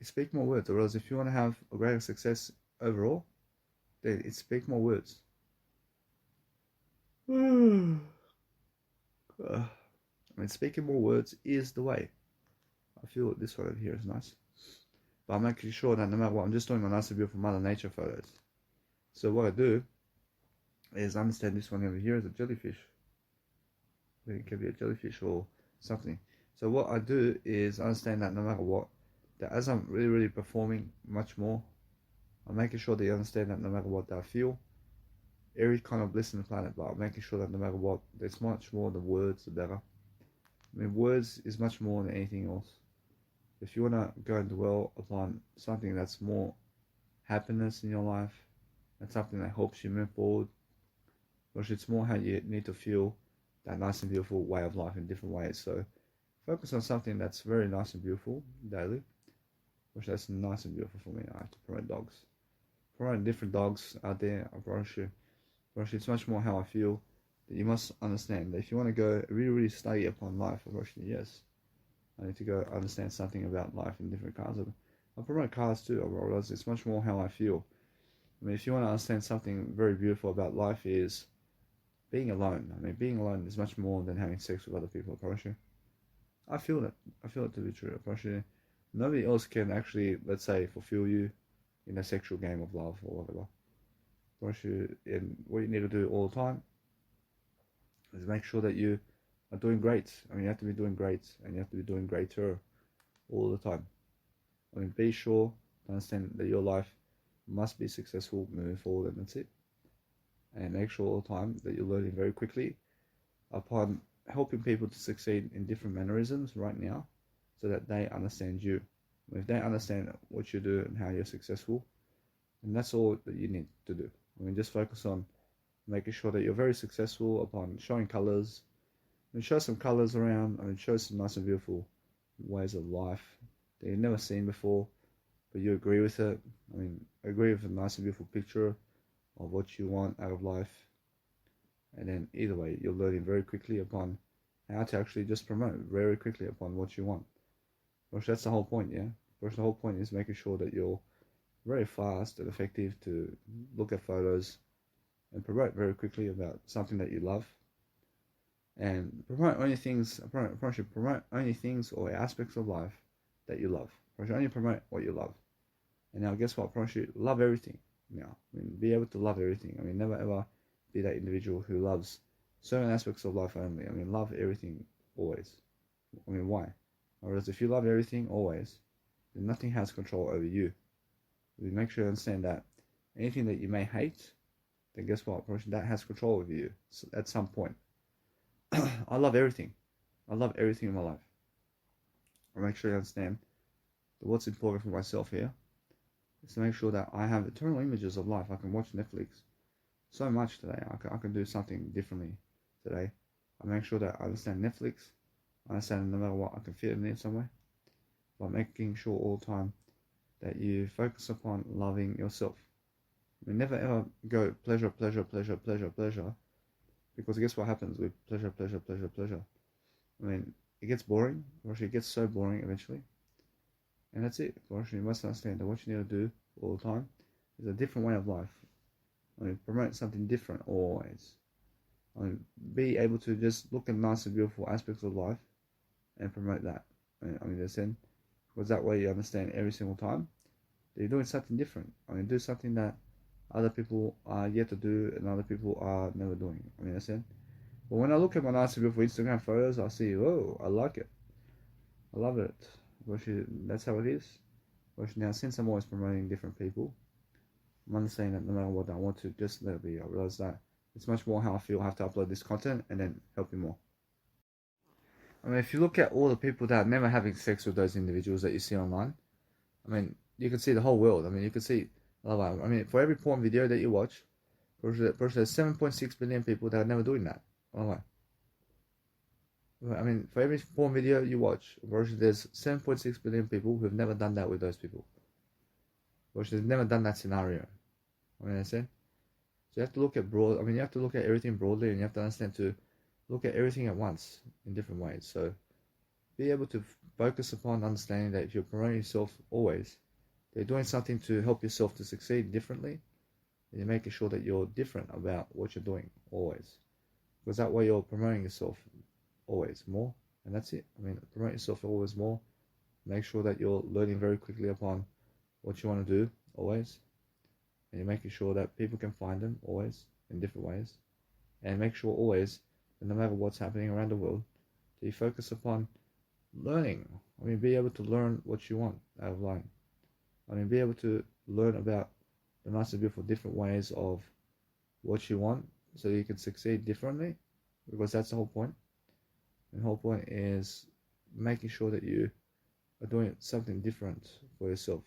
is speak more words. Or else, if you want to have a greater success overall, then it's speak more words. Speaking more words is the way. I feel this one over here is nice. But I'm making sure that no matter what, I'm just doing my nice and beautiful Mother Nature photos. So what I do is understand this one over here is a jellyfish. It could be a jellyfish or something. So what I do is understand that no matter what, that as I'm really, really performing much more, I'm making sure that you understand that no matter what, that I feel every kind of bliss in the planet, but I'm making sure that no matter what, there's much more the words, the better. I mean, words is much more than anything else. If you want to go and dwell upon something that's more happiness in your life and something that helps you move forward, which it's more how you need to feel that nice and beautiful way of life in different ways. So focus on something that's very nice and beautiful daily, which that's nice and beautiful for me. I have to promote dogs. Promote different dogs out there, I promise you. It's much more how I feel that you must understand that if you want to go really study upon life, unfortunately, yes, I need to go understand something about life in different cars. I promote cars too, it's much more how I feel. I mean, if you want to understand something very beautiful about life is being alone. I mean, being alone is much more than having sex with other people, I promise you. I feel that. I feel it to be true, I promise you. Nobody else can actually, let's say, fulfill you in a sexual game of love or whatever. I promise you, and what you need to do all the time is make sure that you are doing great. I mean, you have to be doing great, and you have to be doing greater all the time. I mean, be sure to understand that your life must be successful moving forward, and that's it. And make sure all the time that you're learning very quickly upon helping people to succeed in different mannerisms right now so that they understand you. If they understand what you do and how you're successful, then that's all that you need to do. I mean, just focus on making sure that you're very successful upon showing colors. I mean, show some colors around. I mean, show some nice and beautiful ways of life that you've never seen before, but you agree with it. I mean, agree with a nice and beautiful picture of what you want out of life. And then either way, you're learning very quickly upon how to actually just promote very quickly upon what you want. Which that's the whole point, yeah? Which the whole point is making sure that you're very fast and effective to look at photos and promote very quickly about something that you love. And promote only things or aspects of life that you love. Only promote what you love. And now guess what? I promise you, love everything. Now, I mean, be able to love everything. I mean, never ever be that individual who loves certain aspects of life only. I mean, love everything always. I mean, why? Whereas if you love everything always, then nothing has control over you. We make sure you understand that anything that you may hate, then guess what? That has control over you at some point. I love everything. I love everything in my life. I make sure you understand that what's important for myself here is to make sure that I have eternal images of life. I can watch Netflix so much today. I can do something differently today. I make sure that I understand Netflix. I understand no matter what, I can fit it in somewhere. By making sure all the time that you focus upon loving yourself. I mean, never ever go pleasure, because guess what happens with pleasure? I mean, it gets boring, or it gets so boring eventually. And that's it. You must understand that what you need to do all the time is a different way of life. I mean, promote something different always. I mean, be able to just look at nice and beautiful aspects of life and promote that. I mean, that's it. Because that way you understand every single time that you're doing something different. I mean, do something that other people are yet to do and other people are never doing. I mean, that's it. But when I look at my nice and beautiful Instagram photos, I see, whoa, I like it. I love it. That's how it is. Now, since I'm always promoting different people, I'm understanding that no matter what I want to just let it be. I realize that it's much more how I feel. I have to upload this content and then help you more. I mean, if you look at all the people that are never having sex with those individuals that you see online, I mean, you can see the whole world. I mean, you can see, I mean, for every porn video that you watch, there's 7.6 billion people that are never doing that. I mean, for every porn video you watch, there's 7.6 billion people who have never done that with those people. They've never done that scenario. I mean, I said, so you have to look at you have to look at everything broadly, and you have to understand to look at everything at once in different ways. So be able to focus upon understanding that if you're promoting yourself always, you're doing something to help yourself to succeed differently, and you're making sure that you're different about what you're doing always. Because that way you're promoting yourself always more, and that's it. I mean, promote yourself always more. Make sure that you're learning very quickly upon what you want to do always, and you're making sure that people can find them always in different ways, and make sure always that no matter what's happening around the world, that you focus upon learning. I mean, be able to learn what you want out of life. I mean, be able to learn about the nice and beautiful different ways of what you want so you can succeed differently, because that's the whole point. And the whole point is making sure that you are doing something different for yourself.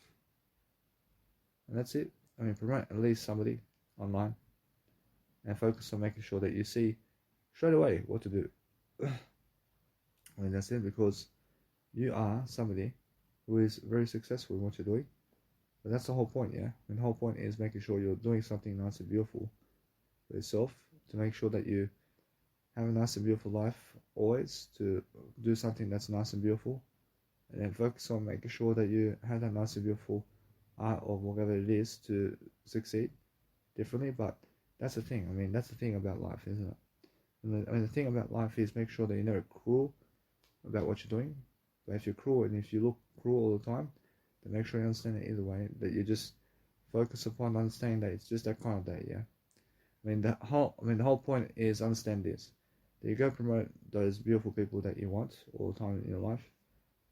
And that's it. I mean, promote at least somebody online and focus on making sure that you see straight away what to do. I mean, that's it, because you are somebody who is very successful in what you're doing. But that's the whole point, yeah? I mean, the whole point is making sure you're doing something nice and beautiful for yourself, to make sure that you have a nice and beautiful life always, to do something that's nice and beautiful, and then focus on making sure that you have that nice and beautiful art or whatever it is to succeed differently. But that's the thing. I mean, that's the thing about life, isn't it? And the thing about life is make sure that you're never cruel about what you're doing. But if you're cruel and if you look cruel all the time, then make sure you understand it either way, that you just focus upon understanding that it's just that kind of day, yeah? I mean, the whole point is understand this. That you go promote those beautiful people that you want all the time in your life.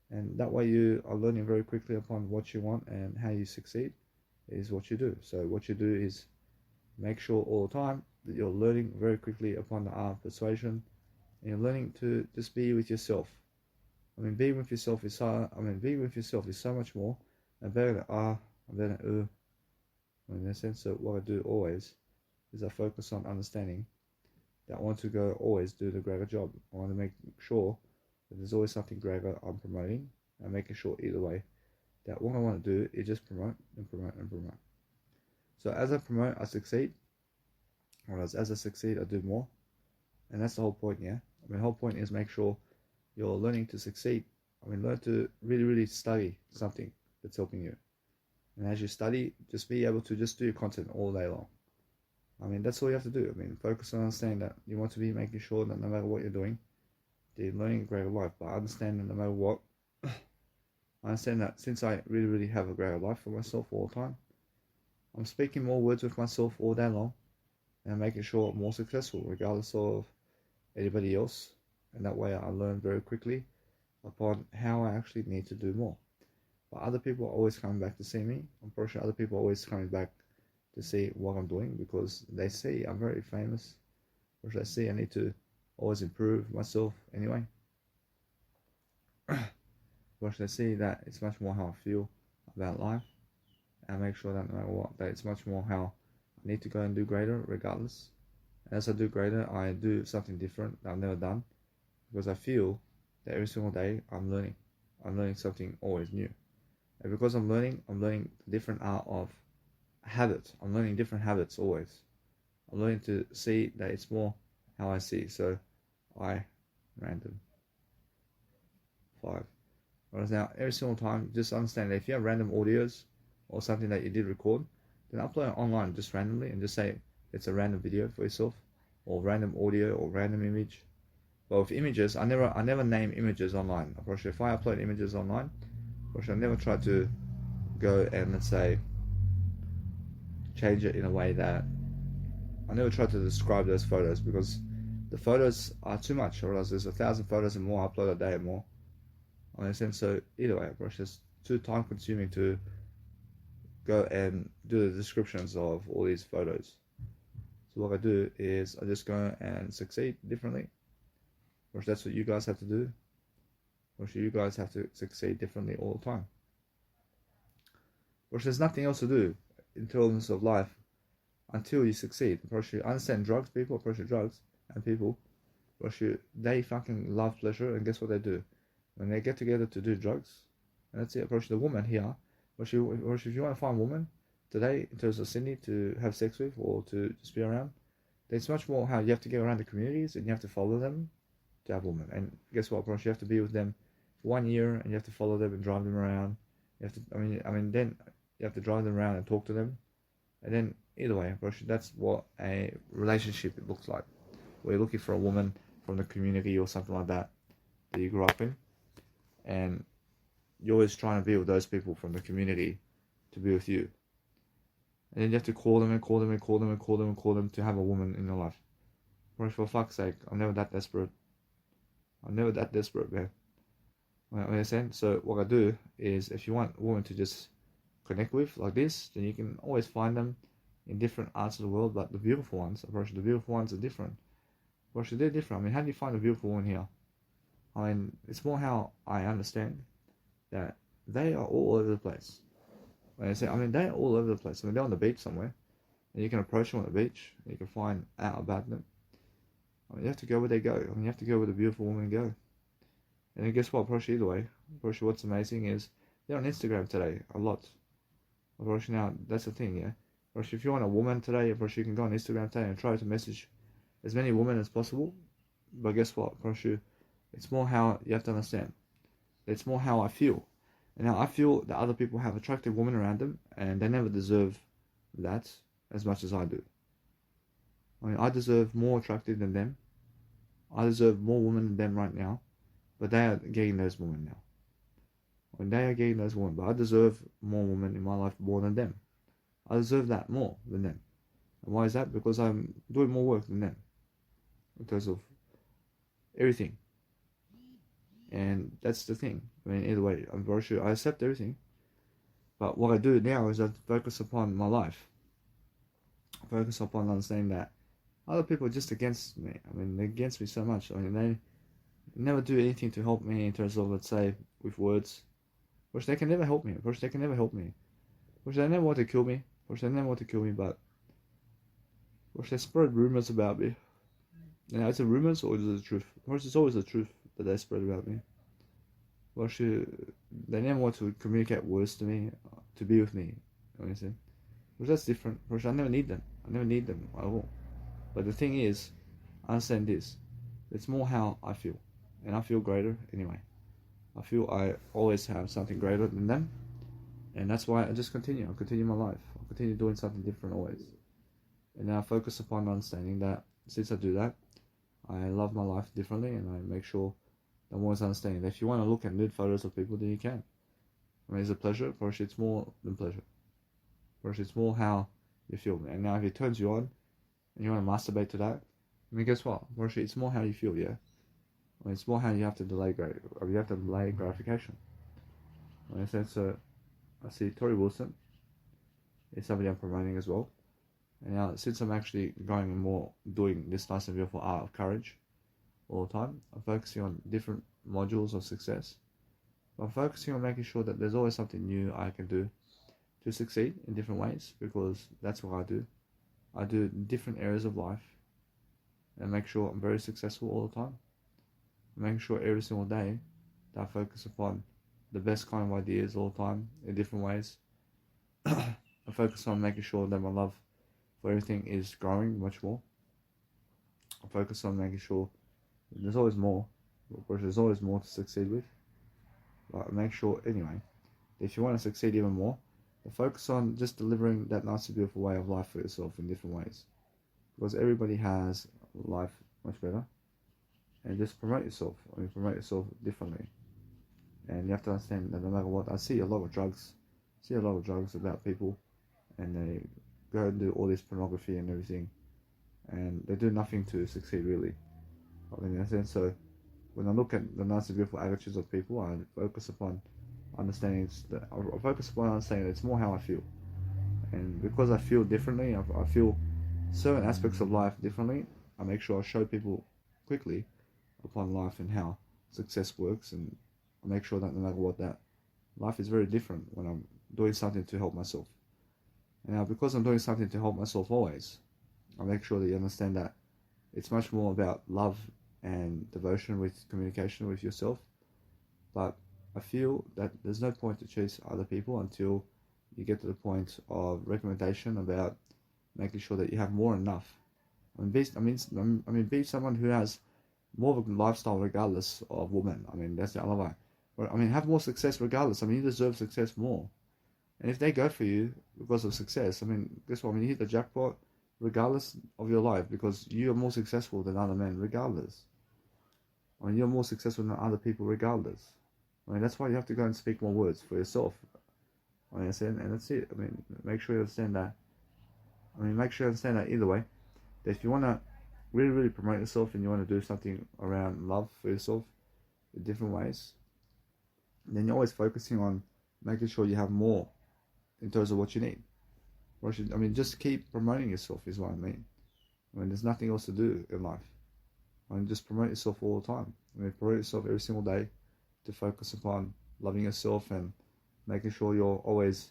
And that way you are learning very quickly upon what you want, and how you succeed is what you do. So what you do is make sure all the time that you're learning very quickly upon the art of persuasion, and you're learning to just be with yourself. I mean, being with yourself is so much more and better than and better than I mean, in a sense, so what I do always is I focus on understanding that I want to go always do the greater job. I want to make sure that there's always something greater I'm promoting, and making sure either way that what I want to do is just promote and promote and promote. So as I promote, I succeed. Whereas as I succeed, I do more. And that's the whole point, yeah? I mean, the whole point is make sure you're learning to succeed. I mean, learn to really, really study something that's helping you. And as you study, just be able to just do your content all day long. I mean, that's all you have to do. I mean, focus on understanding that you want to be making sure that no matter what you're doing, that you're learning a greater life. But I understand that no matter what, I understand that since I really, really have a greater life for myself all the time, I'm speaking more words with myself all day long, and making sure I'm more successful regardless of anybody else. And that way I learn very quickly upon how I actually need to do more. But other people are always coming back to see me. I'm pretty sure other people are always coming back to see what I'm doing, because they see I'm very famous, or they see I need to always improve myself anyway. Or they see that it's much more how I feel about life, and make sure that no matter what, that it's much more how I need to go and do greater regardless. And as I do greater, I do something different that I've never done, because I feel that every single day I'm learning something always new. And because I'm learning different art of habits. I'm learning different habits always. I'm learning to see that it's more how I see. So I random 5. Whereas now every single time, just understand that if you have random audios or something that you did record, then upload it online just randomly and just say it's a random video for yourself, or random audio or random image. But with images, I never name images online. Of course, if I upload images online, of course I never try to go and, let's say, change it in a way that I never try to describe those photos, because the photos are too much, or else there's 1,000 photos and more upload a day and more. I understand. So either way, it's just too time consuming to go and do the descriptions of all these photos. So what I do is I just go and succeed differently, or that's what you guys have to do, or you guys have to succeed differently all the time. Or there's nothing else to do in terms of life until you succeed. I understand drugs, people approach drugs and people, they fucking love pleasure, and guess what they do? When they get together to do drugs, and let's say approach the woman here, if you want to find a woman today in terms of Sydney to have sex with or to just be around, it's much more how you have to get around the communities and you have to follow them to have a woman. And guess what, you have to be with them for 1 year, and you have to follow them and drive them around. You have to, then you have to drive them around and talk to them. And then either way, that's what a relationship looks like. Where you're looking for a woman from the community or something like that you grew up in, and you're always trying to be with those people from the community to be with you. And then you have to call them to have a woman in your life. For fuck's sake, I'm never that desperate. Man. You understand? So what I do is, if you want a woman to just connect with like this, then you can always find them in different parts of the world. But the beautiful ones are different. They're different. How do you find a beautiful one here? I mean, it's more how I understand that they are all over the place. When I say, I mean, they're all over the place. I mean, they're on the beach somewhere, and you can approach them on the beach, and you can find out about them. I mean, you have to go where they go. I mean, you have to go where the beautiful women go. And then guess what? Probably either way. Probably what's amazing is they're on Instagram today a lot. Probably now that's the thing, yeah. Probably if you want a woman today, probably you can go on Instagram today and try to message as many women as possible. But guess what? Probably it's more how you have to understand. It's more how I feel. And now I feel that other people have attractive women around them and they never deserve that as much as I do. I mean, I deserve more attractive than them. I deserve more women than them right now. But they are getting those women now. I mean, they are getting those women. But I deserve more women in my life more than them. I deserve that more than them. And why is that? Because I'm doing more work than them. In terms of everything. And that's the thing. I mean, either way, I'm very sure I accept everything. But what I do now is I focus upon my life. I focus upon understanding that other people are just against me. I mean, they're against me so much. I mean, they never do anything to help me in terms of, let's say, with words. Which they can never help me. Which they can never help me. Which they never want to kill me. Which they never want to kill me, but which they spread rumors about me. Now, is it rumors or is it the truth? Of course, it's always the truth that they spread about me. Well, they never want to communicate words to me, to be with me. You know what I'm saying? Which that's different. Which I never need them. I never need them at all. But the thing is, I understand this. It's more how I feel. And I feel greater anyway. I feel I always have something greater than them. And that's why I just continue. I continue my life. I continue doing something different always. And now I focus upon understanding that since I do that, I love my life differently and I make sure I'm always understanding that if you want to look at nude photos of people, then you can. I mean, is it pleasure? First, it's more than pleasure. First, it's more how you feel. And now if it turns you on and you want to masturbate to that, I mean, guess what? First, it's more how you feel, yeah? I mean, it's more how you have to delay gratification. I mean, so I see Tori Wilson is somebody I'm promoting as well. And now, since I'm actually going and more doing this nice and beautiful art of courage all the time, I'm focusing on different modules of success. I'm focusing on making sure that there's always something new I can do to succeed in different ways, because that's what I do. I do different areas of life and make sure I'm very successful all the time. Making sure every single day that I focus upon the best kind of ideas all the time in different ways. I focus on making sure that my love for everything is growing much more. I focus on making sure there's always more. Of course, there's always more to succeed with. But make sure, anyway, if you want to succeed even more, focus on just delivering that nice and beautiful way of life for yourself in different ways. Because everybody has life much better. And just promote yourself. I mean, promote yourself differently. And you have to understand that no matter what, I see a lot of drugs about people, and they go and do all this pornography and everything, and they do nothing to succeed really. I mean, in a sense, so when I look at the nice and beautiful attitudes of people, I focus upon understanding that it's more how I feel, and because I feel differently, I feel certain aspects of life differently. I make sure I show people quickly upon life and how success works, and I make sure that no matter what, that life is very different when I'm doing something to help myself. And now, because I'm doing something to help myself always, I make sure that you understand that it's much more about love and devotion with communication with yourself. But I feel that there's no point to chase other people until you get to the point of recommendation about making sure that you have more than enough. Be someone who has more of a lifestyle regardless of women. I mean, that's the other way. But I mean, have more success regardless. I mean, you deserve success more. And if they go for you because of success, I mean, guess what? I mean, you hit the jackpot regardless of your life, because you are more successful than other men regardless. I mean, you're more successful than other people regardless. I mean, that's why you have to go and speak more words for yourself. I mean, and that's it. I mean, make sure you understand that. Either way, that if you want to really, really promote yourself and you want to do something around love for yourself in different ways, then you're always focusing on making sure you have more in terms of what you need. Just keep promoting yourself is what I mean. I mean, there's nothing else to do in life. And just promote yourself all the time. I mean, promote yourself every single day to focus upon loving yourself and making sure you're always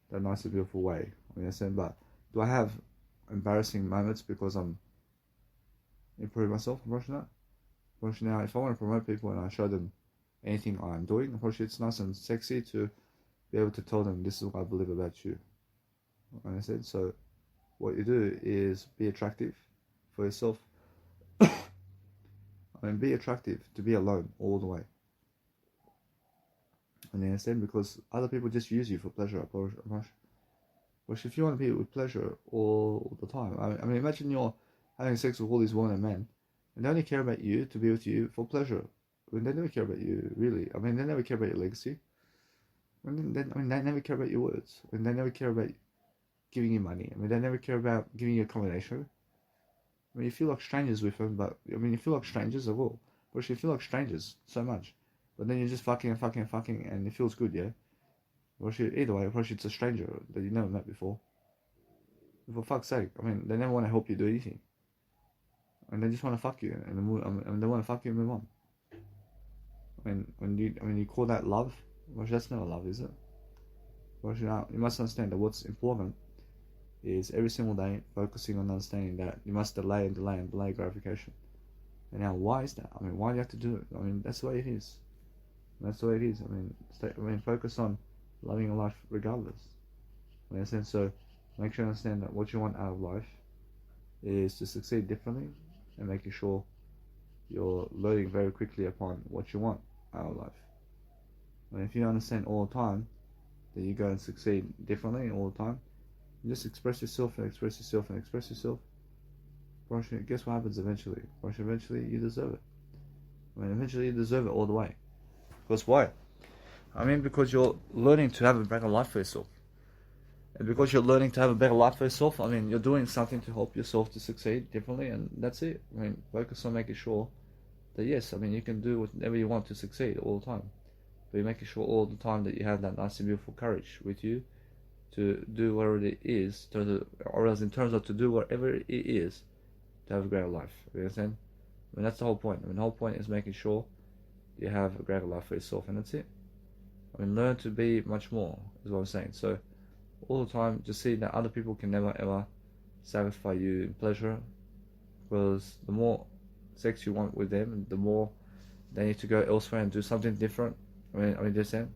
that nice and beautiful way. I mean, but do I have embarrassing moments because I'm improving myself? Unfortunately, now, if I want to promote people and I show them anything I'm doing, unfortunately, it's nice and sexy to be able to tell them this is what I believe about you. Understand? So, what you do is be attractive for yourself. I mean, be attractive to be alone all the way. And you understand? Because other people just use you for pleasure. But if you want to be with pleasure all the time, I mean, imagine you're having sex with all these women and men, and they only care about you to be with you for pleasure. I mean, they never care about you, really. I mean, they never care about your legacy. I mean, they never care about your words. I mean, they never care about giving you money. I mean, they never care about giving you accommodation. I mean, you feel like strangers with them, but I mean, you feel like strangers as well. But you feel like strangers so much, but then you're just fucking, and it feels good, yeah. Or either way, or it's a stranger that you never met before. For fuck's sake, I mean, they never want to help you do anything, and they just want to fuck you, and they want to fuck you and move on. I mean, when you call that love, well, that's never love, is it? Well, you must understand that what's important is every single day focusing on understanding that you must delay gratification. And now, why is that? I mean, why do you have to do it? I mean, that's the way it is. That's the way it is. I mean, focus on loving your life regardless. I mean, so make sure you understand that what you want out of life is to succeed differently, and making sure you're learning very quickly upon what you want out of life. I mean, if you understand all the time that you're going to succeed differently all the time, you just express yourself and express yourself and express yourself. Guess what happens eventually? Eventually you deserve it. I mean, eventually you deserve it all the way. Because why? I mean, because you're learning to have a better life for yourself. And because you're learning to have a better life for yourself, I mean, you're doing something to help yourself to succeed differently, and that's it. I mean, focus on making sure that, yes, I mean, you can do whatever you want to succeed all the time. But you're making sure all the time that you have that nice and beautiful courage with you to do whatever it is, or else in terms of to do whatever it is to have a greater life. You understand? I mean, that's the whole point. I mean, the whole point is making sure you have a greater life for yourself, and that's it. I mean, learn to be much more, is what I'm saying. So, all the time, just see that other people can never ever satisfy you in pleasure, because the more sex you want with them, the more they need to go elsewhere and do something different. I mean, understand?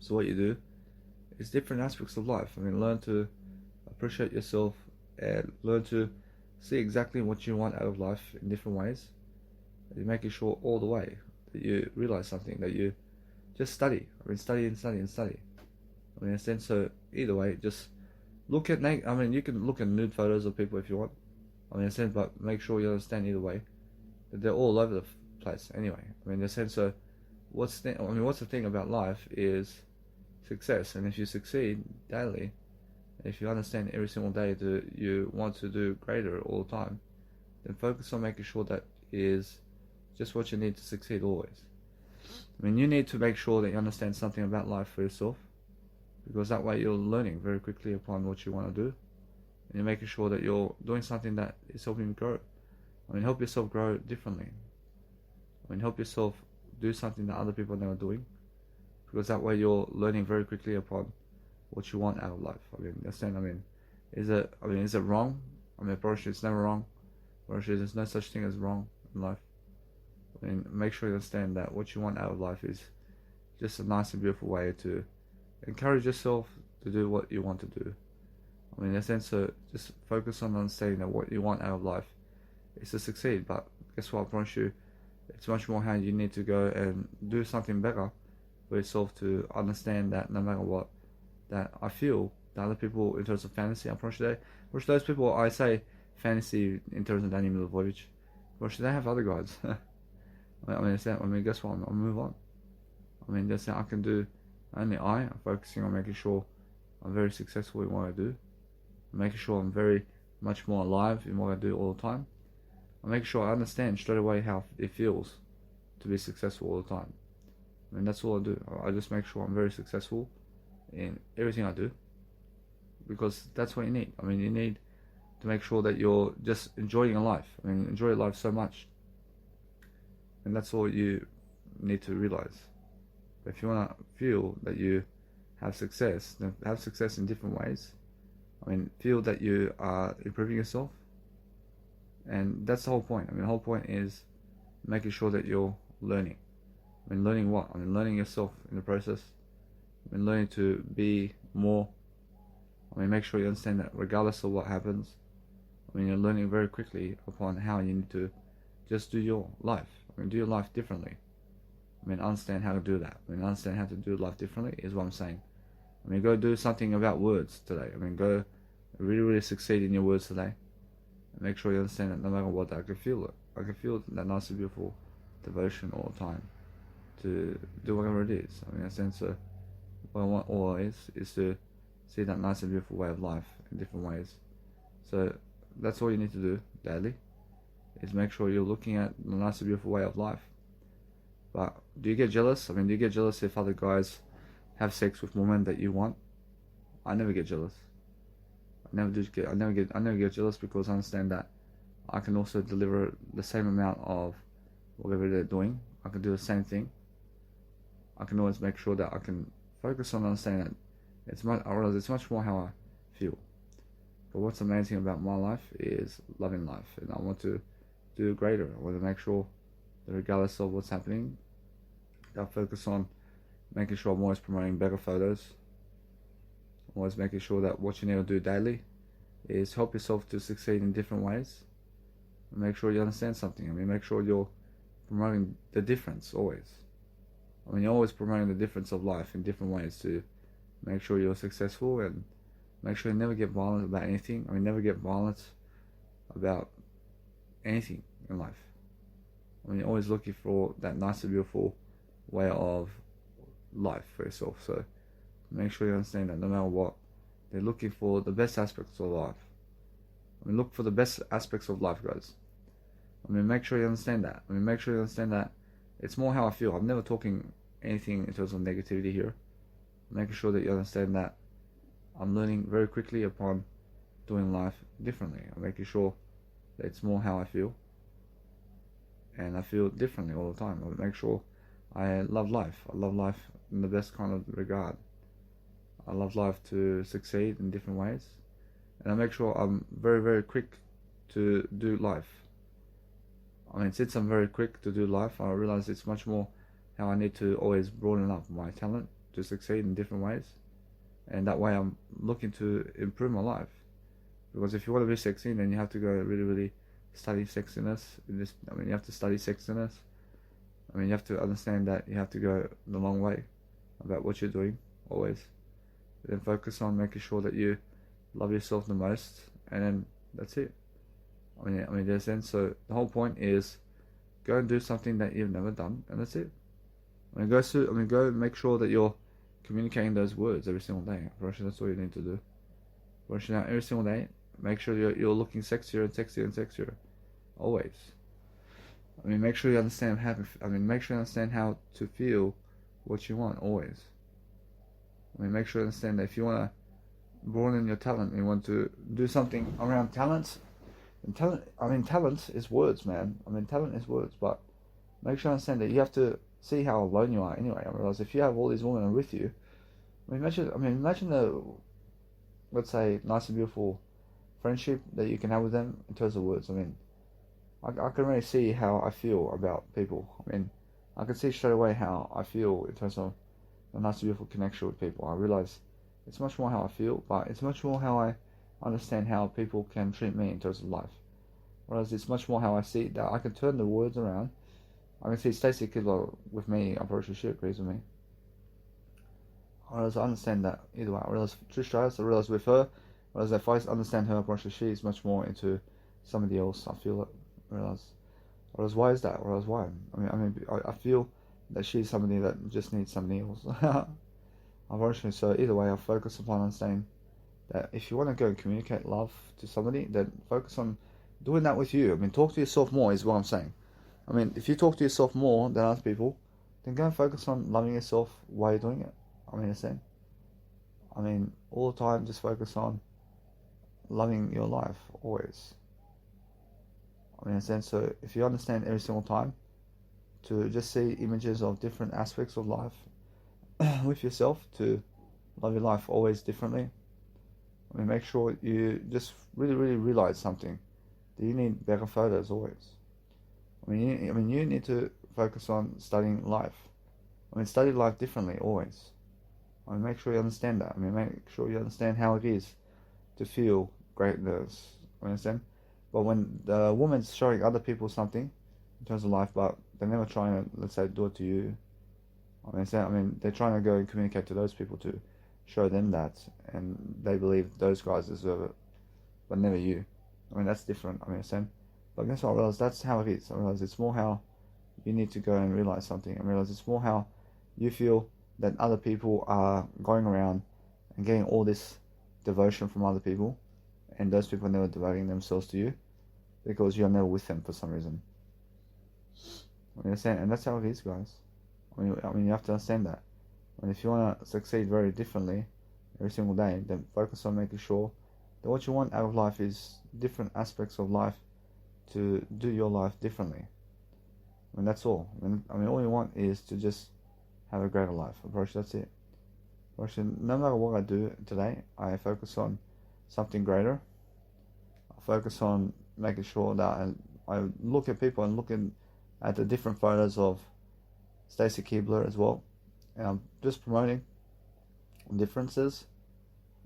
So what you do is different aspects of life. I mean, learn to appreciate yourself and learn to see exactly what you want out of life in different ways. You're making sure all the way that you realize something, that you just study. I mean, study and study and study. I mean, understand? So either way, just look at I mean, you can look at nude photos of people if you want. I mean, understand? But make sure you understand either way that they're all over the place. Anyway, I mean, understand? So what's the thing about life is success, and if you succeed daily, if you understand every single day that you want to do greater all the time, then focus on making sure that is just what you need to succeed always. I mean, you need to make sure that you understand something about life for yourself, because that way you're learning very quickly upon what you want to do, and you're making sure that you're doing something that is helping you grow. I mean, help yourself grow differently. I mean, help yourself do something that other people are never doing, because that way you're learning very quickly upon what you want out of life. I mean, understand? I mean, is it wrong? I mean, probably it's never wrong. Probably there's no such thing as wrong in life. I mean, make sure you understand that what you want out of life is just a nice and beautiful way to encourage yourself to do what you want to do. I mean, in a sense, so just focus on understanding that what you want out of life is to succeed. But guess what? I promise you, it's much more how you need to go and do something better for yourself to understand that no matter what, that I feel that other people in terms of fantasy, I promise you, which those people I say fantasy in terms of Danny Milivojevic, which they have other gods. I mean, guess what? I'll move on. I mean, that's how I can do. Only I'm focusing on making sure I'm very successful in what I do. I'm making sure I'm very much more alive in what I do all the time. I'm making sure I understand straight away how it feels to be successful all the time. I mean, that's all I do. I just make sure I'm very successful in everything I do, because that's what you need. I mean, you need to make sure that you're just enjoying your life. I mean, enjoy your life so much And that's all you need to realize. If you want to feel that you have success, then have success in different ways. Feel that you are improving yourself. And that's the whole point. The whole point is making sure that you're learning. Learning what? Learning yourself in the process. Learning to be more. Make sure you understand that regardless of what happens, you're learning very quickly upon how you need to just do your life. Do your life differently. Understand how to do that. Understand how to do life differently is what I'm saying. Go do something about words today. Go really, really succeed in your words today. And make sure you understand that no matter what, I can feel it. I can feel that nice and beautiful devotion all the time to do whatever it is. In a sense, what I want always is to see that nice and beautiful way of life in different ways. So that's all you need to do daily, is make sure you're looking at the nice and beautiful way of life. But do you get jealous? Do you get jealous if other guys have sex with women that you want? I never get jealous. I never get jealous, because I understand that I can also deliver the same amount of whatever they're doing. I can do the same thing. I can always make sure that I can focus on understanding that I realize it's much more how I feel. But what's amazing about my life is loving life, and I want to do greater. I want to make sure that regardless of what's happening, I focus on making sure I'm always promoting better photos. I'm always making sure that what you need to do daily is help yourself to succeed in different ways. And make sure you understand something. Make sure you're promoting the difference always. You're always promoting the difference of life in different ways to make sure you're successful, and make sure you never get violent about anything. Never get violent about anything in life. You're always looking for that nice and beautiful way of life for yourself. So make sure you understand that no matter what, they're looking for the best aspects of life. Look for the best aspects of life, guys. Make sure you understand that. Make sure you understand that it's more how I feel. I'm never talking anything in terms of negativity here. Making sure that you understand that I'm learning very quickly upon doing life differently. I'm making sure that it's more how I feel. And I feel differently all the time. I make sure I love life. I love life in the best kind of regard. I love life to succeed in different ways. And I make sure I'm very, very quick to do life. Since I'm very quick to do life, I realize it's much more how I need to always broaden up my talent to succeed in different ways. And that way I'm looking to improve my life. Because if you want to be sexy, then you have to go really, really study sexiness. You have to study sexiness. You have to understand that you have to go the long way about what you're doing, always. Then focus on making sure that you love yourself the most, and then that's it. There's then, so the whole point is go and do something that you've never done, and that's it. Go make sure that you're communicating those words every single day. That's all you need to do. Out every single day. Make sure you're looking sexier and sexier and sexier, always. Make sure you understand make sure you understand how to feel what you want, always. Make sure you understand that if you want to broaden your talent, you want to do something around talent. And talent is words, man. Talent is words, but make sure you understand that you have to see how alone you are anyway. I realize if you have all these women with you, imagine the, let's say, nice and beautiful friendship that you can have with them in terms of words. I can really see how I feel about people. I can see straight away how I feel in terms of a nice and beautiful connection with people. I realize it's much more how I feel, but it's much more how I understand how people can treat me in terms of life. Whereas it's much more how I see that I can turn the words around. I can see Stacey Kidlow with me, I'm pretty sure she agrees with me. Whereas I understand that either way. I realize Trish Stratus, I realize with her, whereas if I understand her, I'm pretty sure she's much more into somebody else. I feel it. Whereas why is that? Whereas why? I feel that she's somebody that just needs somebody else. Unfortunately, so either way, I focus upon understanding that if you want to go and communicate love to somebody, then focus on doing that with you. Talk to yourself more is what I'm saying. If you talk to yourself more than other people, then go and focus on loving yourself while you're doing it. All the time, just focus on loving your life, always. So if you understand every single time to just see images of different aspects of life with yourself, to love your life always differently. I mean, make sure you just really realize something, that you need better photos always. You need to focus on studying life. Study life differently always. Make sure you understand that. Make sure you understand how it is to feel greatness. Understand? But when the woman's showing other people something in terms of life, but they're never trying to, let's say, do it to you. They're trying to go and communicate to those people to show them that, and they believe those guys deserve it, but never you. That's different. Understand? But guess what? I realize that's how it is. I realize it's more how you need to go and realize something. I realize it's more how you feel that other people are going around and getting all this devotion from other people, and those people are never devoting themselves to you because you're never with them for some reason. Understand? And that's how it is, guys. You have to understand that. If you want to succeed very differently every single day, then focus on making sure that what you want out of life is different aspects of life to do your life differently. That's all. All you want is to just have a greater life. Approach, that's it. Approach, no matter what I do today, I focus on something greater. I focus on making sure that I look at people and looking at the different photos of Stacy Keibler as well. And I'm just promoting differences.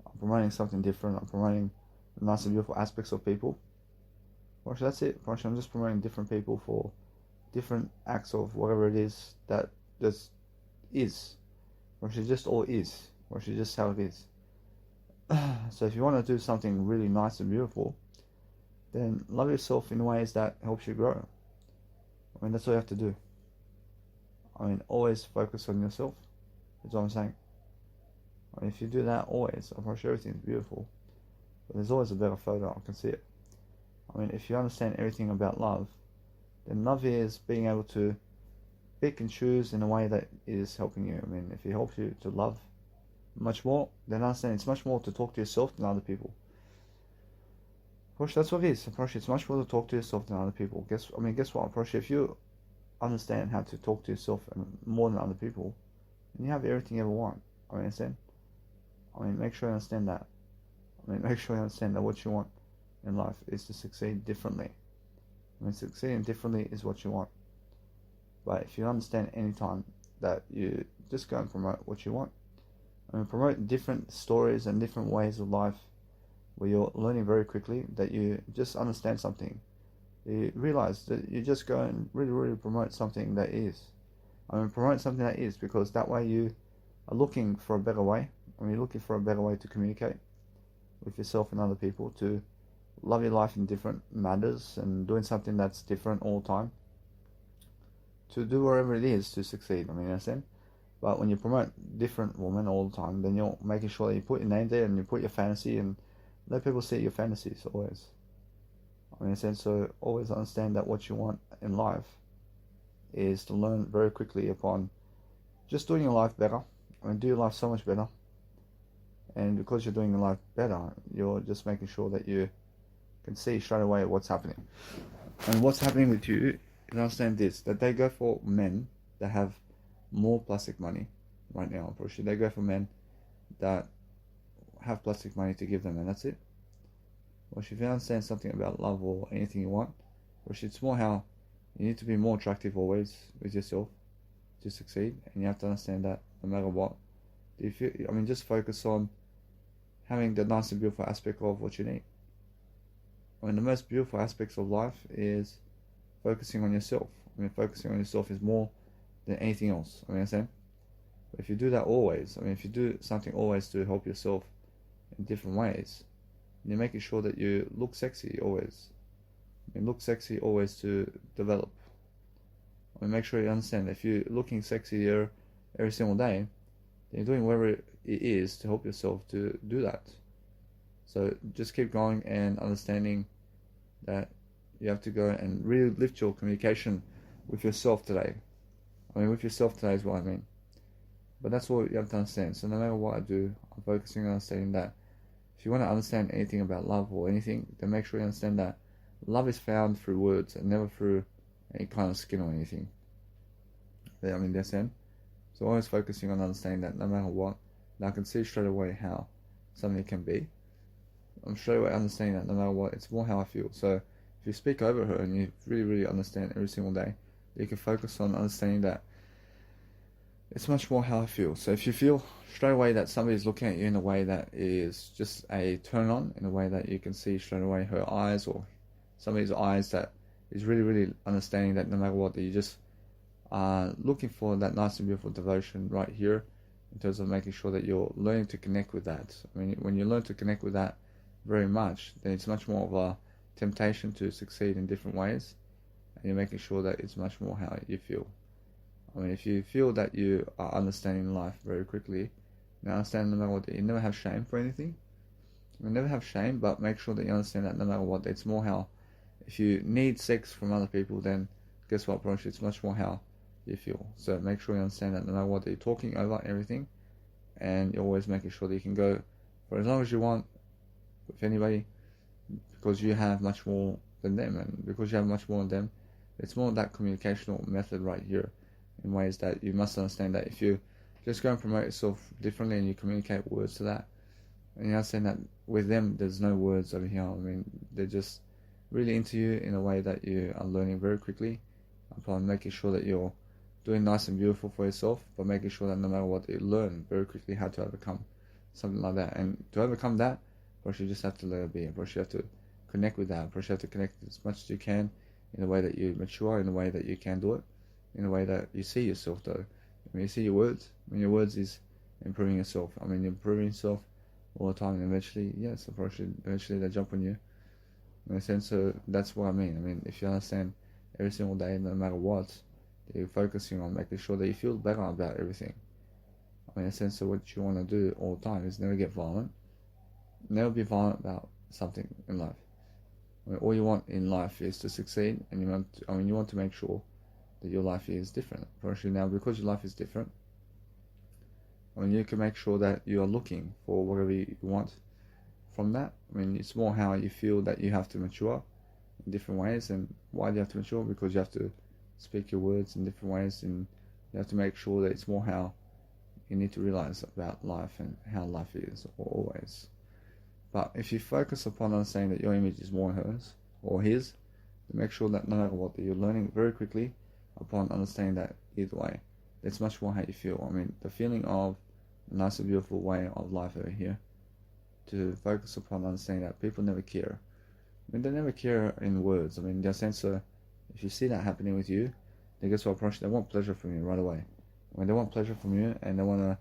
I'm promoting something different. I'm promoting the nice and beautiful aspects of people. Actually, that's it. Actually, I'm just promoting different people for different acts of whatever it is that just is. Actually, just all is. Actually, just how it is. So if you want to do something really nice and beautiful, then love yourself in ways that helps you grow. That's all you have to do. Always focus on yourself. That's what I'm saying. If you do that always, I'm sure everything's beautiful. But there's always a better photo. I can see it. If you understand everything about love, then love is being able to pick and choose in a way that is helping you. If it helps you to love much more, then understand it's much more to talk to yourself than other people. That's what it is. It's much more to talk to yourself than other people. Guess what? If you understand how to talk to yourself more than other people, then you have everything you ever want. Understand? Make sure you understand that. Make sure you understand that what you want in life is to succeed differently. Succeeding differently is what you want. But if you understand any time that you just go and promote what you want, promote different stories and different ways of life where you're learning very quickly, that you just understand something. You realize that you just go and really promote something that is. Promote something that is, because that way you are looking for a better way. You're looking for a better way to communicate with yourself and other people, to love your life in different matters and doing something that's different all the time, to do whatever it is to succeed. Understand? But when you promote different women all the time, then you're making sure that you put your name there and you put your fantasy and let people see your fantasies always. So always understand that what you want in life is to learn very quickly upon just doing your life better. Do your life so much better. And because you're doing your life better, you're just making sure that you can see straight away what's happening. And what's happening with you, is understand this, that they go for men that have more plastic money right now. They go for men that have plastic money to give them, and that's it. If you understand something about love or anything you want, it's more how you need to be more attractive always with yourself to succeed, and you have to understand that no matter what. Just focus on having the nice and beautiful aspect of what you need. The most beautiful aspects of life is focusing on yourself. Focusing on yourself is more than anything else. Understand? But if you do that always, if you do something always to help yourself in different ways, you're making sure that you look sexy always. Look sexy always to develop. Make sure you understand that if you're looking sexier every single day, then you're doing whatever it is to help yourself to do that. So just keep going and understanding that you have to go and really lift your communication with yourself today. With yourself today is what I mean. But that's what you have to understand. So no matter what I do, I'm focusing on understanding that if you want to understand anything about love or anything, then make sure you understand that love is found through words and never through any kind of skin or anything. I mean, they're saying. So always focusing on understanding that no matter what, now I can see straight away how something can be. I'm straight away understanding that no matter what, it's more how I feel. So if you speak over her and you really, really understand every single day, you can focus on understanding that it's much more how I feel. So if you feel straight away that somebody's looking at you in a way that is just a turn on, in a way that you can see straight away her eyes or somebody's eyes that is really, really understanding that no matter what, that you just are looking for that nice and beautiful devotion right here in terms of making sure that you're learning to connect with that. I mean, when you learn to connect with that very much, then it's much more of a temptation to succeed in different ways, and you're making sure that it's much more how you feel. I mean, if you feel that you are understanding life very quickly, now understand no matter what, you never have shame for anything. You never have shame, but make sure that you understand that no matter what, it's more how, if you need sex from other people, then guess what, bro, it's much more how you feel. So make sure you understand that no matter what, you're talking over everything, and you're always making sure that you can go for as long as you want with anybody, because you have much more than them, and because you have much more than them, it's more that communicational method right here, in ways that you must understand that if you just go and promote yourself differently and you communicate words to that, and you understand that with them there's no words over here. I mean, they're just really into you in a way that you are learning very quickly upon making sure that you're doing nice and beautiful for yourself, but making sure that no matter what, you learn very quickly how to overcome something like that. And to overcome that, first you just have to let it be. First you have to connect with that. First you have to connect as much as you can in a way that you mature, in a way that you can do it, in a way that you see yourself though. When you see your words, when your words is improving yourself. I mean, you're improving yourself all the time, and eventually, yes, of course, eventually they jump on you. In a sense, so that's what I mean. I mean, if you understand every single day, no matter what, you're focusing on making sure that you feel better about everything. I mean, in a sense, so what you want to do all the time is never get violent, never be violent about something in life. I mean, all you want in life is to succeed, and you want to make sure that your life is different. Especially now, because your life is different, I mean, you can make sure that you are looking for whatever you want from that. I mean, it's more how you feel that you have to mature in different ways. And why do you have to mature? Because you have to speak your words in different ways, and you have to make sure that it's more how you need to realize about life and how life is always. But if you focus upon understanding that your image is more hers or his, then make sure that no matter what, that you're learning very quickly upon understanding that either way. It's much more how you feel. I mean, the feeling of a nice and beautiful way of life over here, to focus upon understanding that people never care. I mean, they never care in words. I mean, their sense of, if you see that happening with you, then guess what, they want pleasure from you right away. When they want pleasure from you and they want to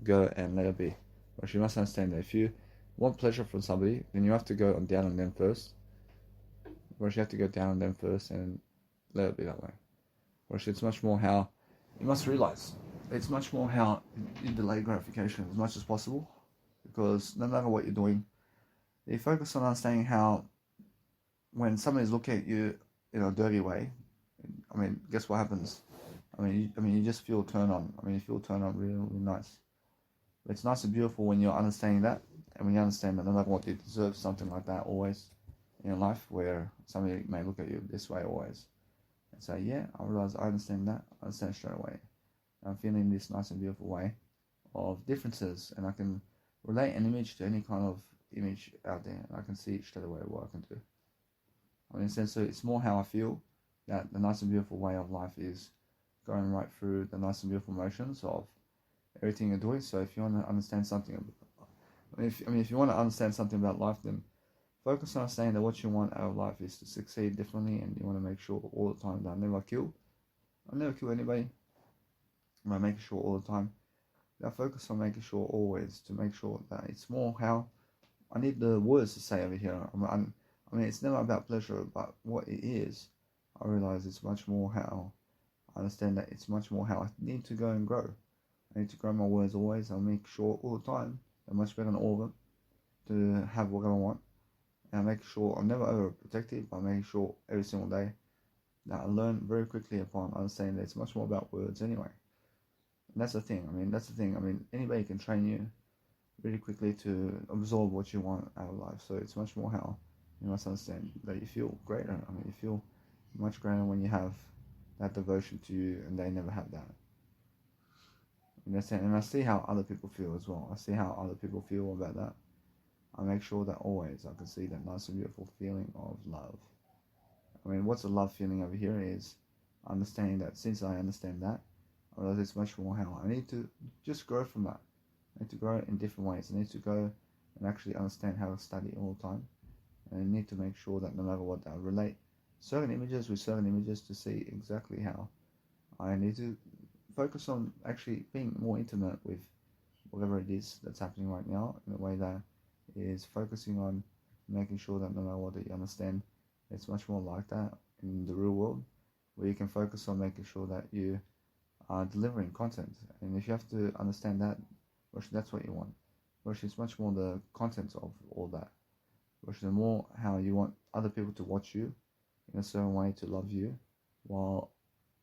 go and let it be. But you must understand that if you want pleasure from somebody, then you have to go down on them first. Whereas you have to go down on them first and let it be that way. Whereas it's much more how, you must realize, it's much more how you delay gratification as much as possible. Because no matter what you're doing, you focus on understanding how when somebody's looking at you in a dirty way, I mean, guess what happens? I mean, you just feel turn on. I mean, you feel turn on really, really nice. But it's nice and beautiful when you're understanding that, and when you understand that no matter what, you deserve something like that always in your life, where somebody may look at you this way always and say, yeah, I realize I understand that. I understand straight away. I'm feeling this nice and beautiful way of differences, and I can relate an image to any kind of image out there, and I can see straight away what I can do. I mean, in a sense, so it's more how I feel that the nice and beautiful way of life is going right through the nice and beautiful motions of everything you're doing. So if you want to understand something, if you want to understand something about life, then focus on understanding that what you want out of life is to succeed differently, and you want to make sure all the time that I never kill anybody. By making sure all the time, I focus on making sure always to make sure that it's more how I need the words to say over here. I mean, it's never about pleasure, but what it is, I realize it's much more how I understand that it's much more how I need to go and grow. I need to grow my words always. I'll make sure all the time I'm much better than all of them to have whatever I want. And I make sure I'm never overprotective, but I make sure every single day that I learn very quickly upon understanding that it's much more about words anyway. And that's the thing. I mean, anybody can train you really quickly to absorb what you want out of life. So it's much more how you must understand that you feel greater. I mean, you feel much greater when you have that devotion to you, and they never have that. And I see how other people feel as well. I see how other people feel about that. I make sure that always I can see that nice and beautiful feeling of love. I mean, what's the love feeling over here is understanding that since I understand that, I realize it's much more how I need to just grow from that. I need to grow in different ways. I need to go and actually understand how to study all the time. And I need to make sure that no matter what, I relate certain images with certain images to see exactly how I need to focus on actually being more intimate with whatever it is that's happening right now in a way that is focusing on making sure that no matter what, that you understand it's much more like that in the real world, where you can focus on making sure that you are delivering content. And if you have to understand that, that's what you want. Which is much more the content of all that. Which is more how you want other people to watch you in a certain way to love you, while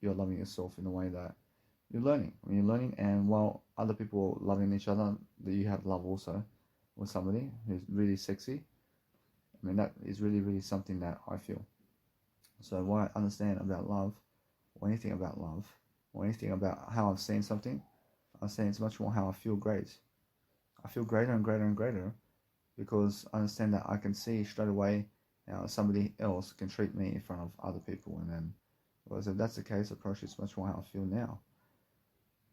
you're loving yourself in a way that you're learning. I mean, you're learning, and while other people are loving each other, that you have love also with somebody who's really sexy. I mean, that is really, really something that I feel. So what I understand about love, or anything about love, or anything about how I've seen something, I'm saying it's much more how I feel great. I feel greater and greater and greater because I understand that I can see straight away how somebody else can treat me in front of other people. And then, because if that's the case, approach it's much more how I feel now.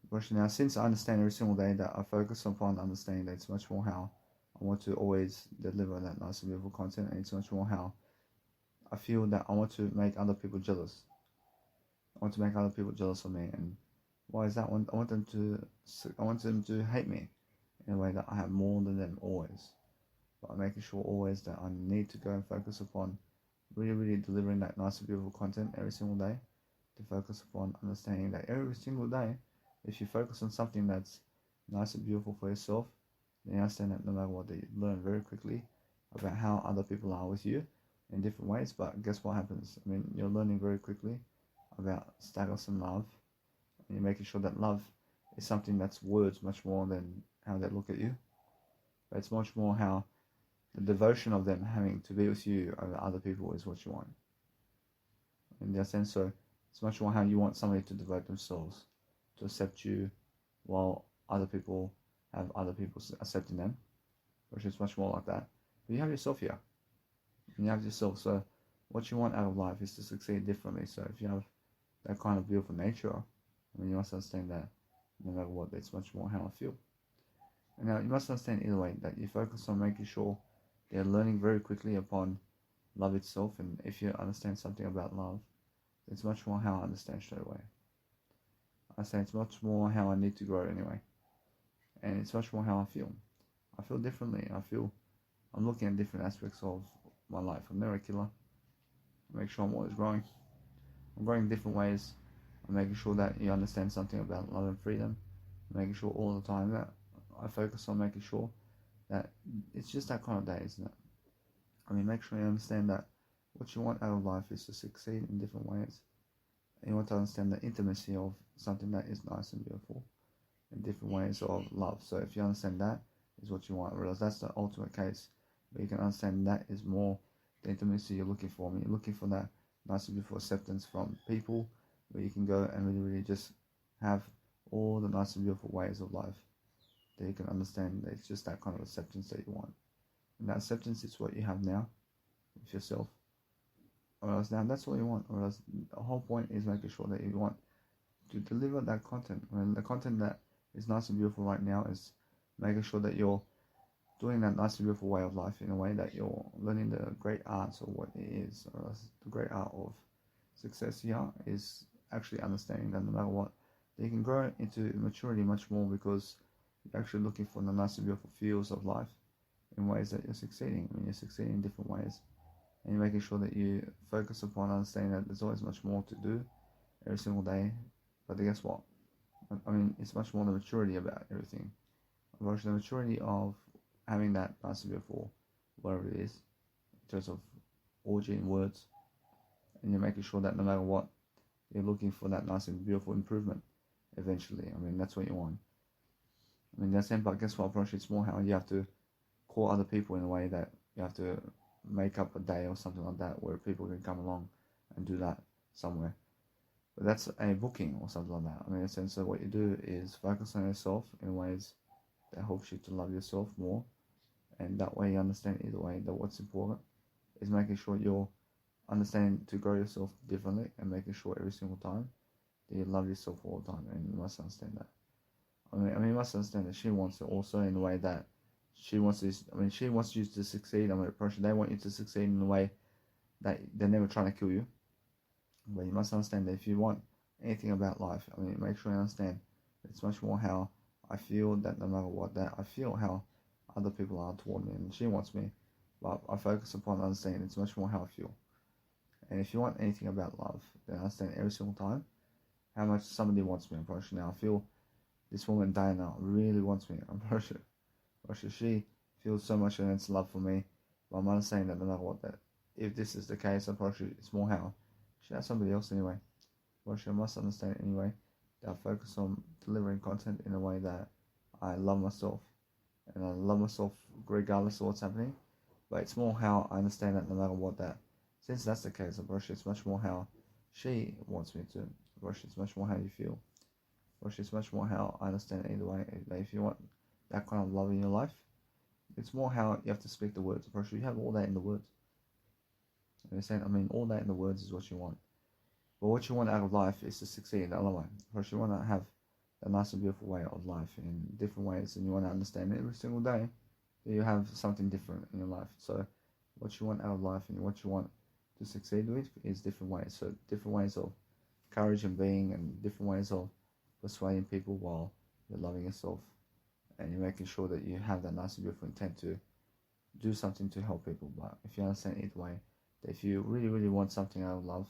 Because now, since I understand every single day that I focus upon understanding that it's much more how I want to always deliver that nice and beautiful content, and it's much more how I feel that I want to make other people jealous. I want to make other people jealous of me, and why is that? I want them to hate me in a way that I have more than them always. But I'm making sure always that I need to go and focus upon really, really delivering that nice and beautiful content every single day. To focus upon understanding that every single day, if you focus on something that's nice and beautiful for yourself, then you understand that no matter what, you learn very quickly about how other people are with you in different ways. But guess what happens? I mean, you're learning very quickly about status and love. And you're making sure that love is something that's words much more than how they look at you. But it's much more how the devotion of them having to be with you over other people is what you want. In that sense, so it's much more how you want somebody to devote themselves to accept you, while other people have other people accepting them, which is much more like that. But you have yourself here. And you have yourself. So what you want out of life is to succeed differently. So if you have that kind of beautiful nature, I mean, you must understand that no matter what, it's much more how I feel. And now you must understand either way that you focus on making sure they're learning very quickly upon love itself. And if you understand something about love, it's much more how I understand straight away. I say it's much more how I need to grow anyway. And it's much more how I feel. I feel differently. I'm looking at different aspects of my life. I'm never a killer. I make sure I'm always growing. I'm growing in different ways. I'm making sure that you understand something about love and freedom. I'm making sure all the time that I focus on making sure that it's just that kind of day, isn't it? I mean, make sure you understand that what you want out of life is to succeed in different ways. And you want to understand the intimacy of something that is nice and beautiful in different ways of love. So if you understand that is what you want, I realize that's the ultimate case. But you can understand that is more the intimacy you're looking for. I mean, you're looking for that nice and beautiful acceptance from people, where you can go and really, really just have all the nice and beautiful ways of life that you can understand. That it's just that kind of acceptance that you want. And that acceptance is what you have now with yourself. Or else now that's all you want. Or else the whole point is making sure that you want to deliver that content. I mean, the content that is nice and beautiful right now is making sure that you're doing that nice and beautiful way of life in a way that you're learning the great arts of what it is. Or else the great art of success here is actually understanding that no matter what, you can grow into maturity much more, because you're actually looking for the nice and beautiful feels of life in ways that you're succeeding. I mean, you're succeeding in different ways, and you're making sure that you focus upon understanding that there's always much more to do every single day. But guess what? I mean, it's much more the maturity about everything. About the maturity of having that nice and beautiful, whatever it is, in terms of orgy in words, and you're making sure that no matter what, you're looking for that nice and beautiful improvement eventually. I mean, that's what you want. I mean, that's it, but guess what, approach it's more how you have to call other people in a way that you have to make up a day or something like that where people can come along and do that somewhere. But that's a booking or something like that. I mean, in a sense, so what you do is focus on yourself in ways that helps you to love yourself more, and that way you understand either way that what's important is making sure you're understanding to grow yourself differently and making sure every single time that you love yourself all the time, and you must understand that. I mean, you must understand that she wants it also in a way that she wants this. I mean, she wants you to succeed. I mean, they want you to succeed in a way that they're never trying to kill you. But you must understand that if you want anything about life, I mean, make sure you understand it's much more how I feel, that no matter what, that I feel how other people are toward me, and she wants me, but I focus upon understanding it's much more how I feel. And if you want anything about love, then understand every single time how much somebody wants me. I'm pretty sure now I feel this woman Diana really wants me. I'm pretty sure she feels so much intense love for me, but I'm understanding that no matter what, that if this is the case, I'm pretty sure it's more how she has somebody else anyway. Well, she must understand anyway that I focus on delivering content in a way that I love myself, and I love myself regardless of what's happening. But it's more how I understand that no matter what, that since that's the case, of course, it's much more how she wants me to. Of course, it's much more how you feel. Of course, it's much more how I understand either way. That if you want that kind of love in your life, it's more how you have to speak the words. Of course, you have all that in the words. You understand? I mean, all that in the words is what you want. But what you want out of life is to succeed in the other way. Of course, you want to have a nice and beautiful way of life in different ways, and you want to understand every single day that you have something different in your life. So, what you want out of life and what you want to succeed with is different ways. So, different ways of courage and being, and different ways of persuading people while you're loving yourself, and you're making sure that you have that nice and beautiful intent to do something to help people. But if you understand either way, that if you really, really want something out of love,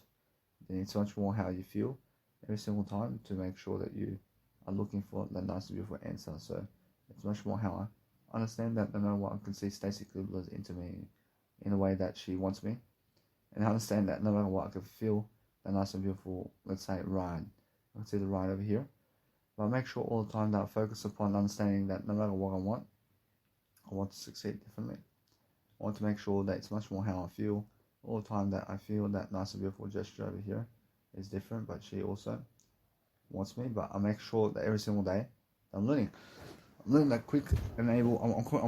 then it's much more how you feel every single time to make sure that you are looking for that nice and beautiful answer. So it's much more how I understand that no matter what, I can see Stacey Klibler into me in a way that she wants me, and I understand that no matter what, I can feel that nice and beautiful, let's say, ride. I can see the ride over here, but I make sure all the time that I focus upon understanding that no matter what I want to succeed differently. I want to make sure that it's much more how I feel all the time, that I feel that nice and beautiful gesture over here is different, but she also wants me. But I make sure that every single day I'm learning that quick I'm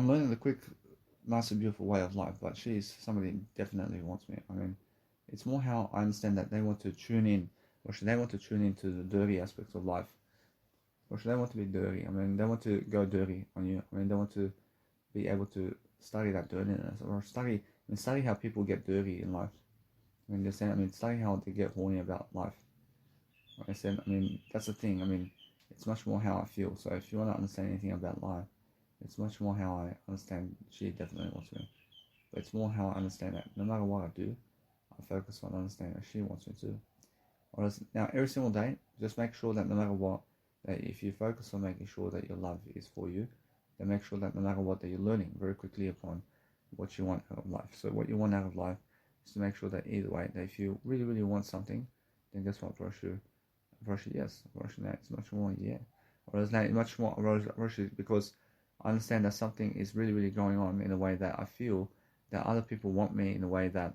learning the quick, nice and beautiful way of life. But she's somebody who definitely wants me. I mean, it's more how I understand that they want to tune in, or should they want to tune into the dirty aspects of life, or should they want to be dirty? I mean, they want to go dirty on you. I mean, they want to be able to study that dirtiness, or study how people get dirty in life. I mean, study how they get horny about life. Like I said, I mean, that's the thing. I mean, it's much more how I feel. So if you want to understand anything about life, it's much more how I understand. She definitely wants me, but it's more how I understand that no matter what I do, I focus on understanding that she wants me to. Now, every single day, just make sure that no matter what, that if you focus on making sure that your love is for you, then make sure that no matter what, that you're learning very quickly upon what you want out of life. So what you want out of life is to make sure that either way, that if you really, really want something, then guess what, Russia, yes, Russia now it's much more, yeah. Whereas now it's much more Russia, because I understand that something is really, really going on in a way that I feel that other people want me in a way that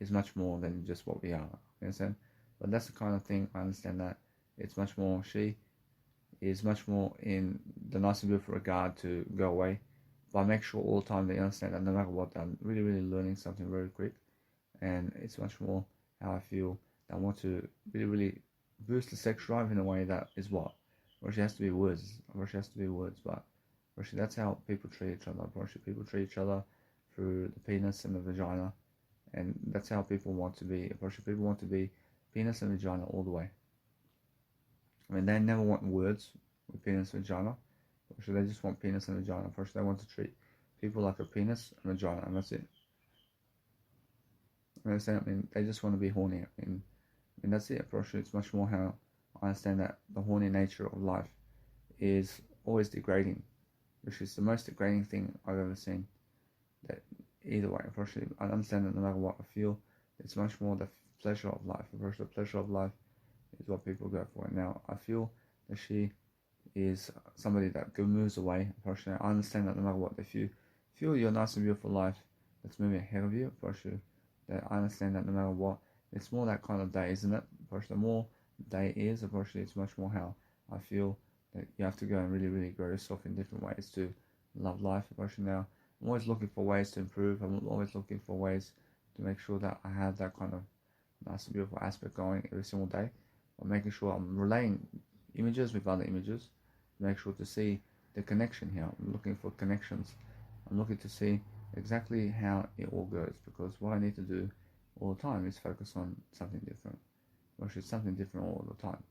is much more than just what we are. You understand? But that's the kind of thing I understand, that it's much more, she is much more in the nice and beautiful regard to go away. But I make sure all the time that you understand that no matter what, I'm really, really learning something very quick. And it's much more how I feel that I want to really, really boost the sex drive in a way that is what? Russia has to be words. Russia has to be words, but Russia, that's how people treat each other. Russia, people treat each other through the penis and the vagina. And that's how people want to be. Russia, people want to be penis and vagina all the way. I mean, they never want words with penis and vagina. Russia, they just want penis and vagina. Russia, they want to treat people like a penis and vagina, and that's it. I mean, they just want to be horny. I mean, that's it. Russia, it's much more how I understand that the horny nature of life is always degrading, which is the most degrading thing I've ever seen. That either way, unfortunately, I understand that no matter what I feel, it's much more the pleasure of life. Unfortunately, the pleasure of life is what people go for. Now, I feel that she is somebody that moves away. Unfortunately, I understand that no matter what, if you feel your nice and beautiful life that's moving ahead of you, unfortunately, that I understand that no matter what, it's more that kind of day, isn't it? Unfortunately, the more day is, unfortunately, it's much more how I feel that you have to go and really, really grow yourself in different ways to love life. Unfortunately, now I'm always looking for ways to improve. I'm always looking for ways to make sure that I have that kind of nice, beautiful aspect going every single day. I'm making sure I'm relaying images with other images. Make sure to see the connection here. I'm looking for connections. I'm looking to see exactly how it all goes, because what I need to do all the time is focus on something different. Which is something different all the time.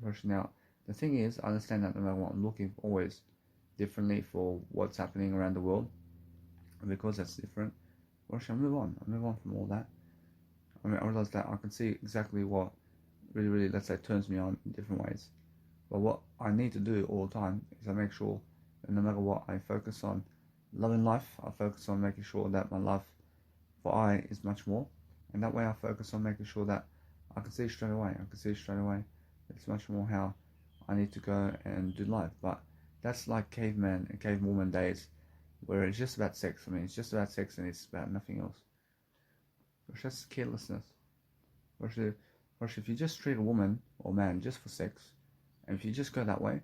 Which now, the thing is, I understand that no matter what, I'm looking always differently for what's happening around the world, and because that's different, I move on. I move on from all that. I mean, I realize that I can see exactly what really, really, let's say, turns me on in different ways. But what I need to do all the time is I make sure that no matter what, I focus on loving life. I focus on making sure that my love for I is much more. And that way I focus on making sure that I can see straight away. I can see straight away it's much more how I need to go and do life. But that's like caveman and cavewoman days where it's just about sex. I mean, it's just about sex and it's about nothing else. Which that's carelessness. Which if you just treat a woman or man just for sex, and if you just go that way,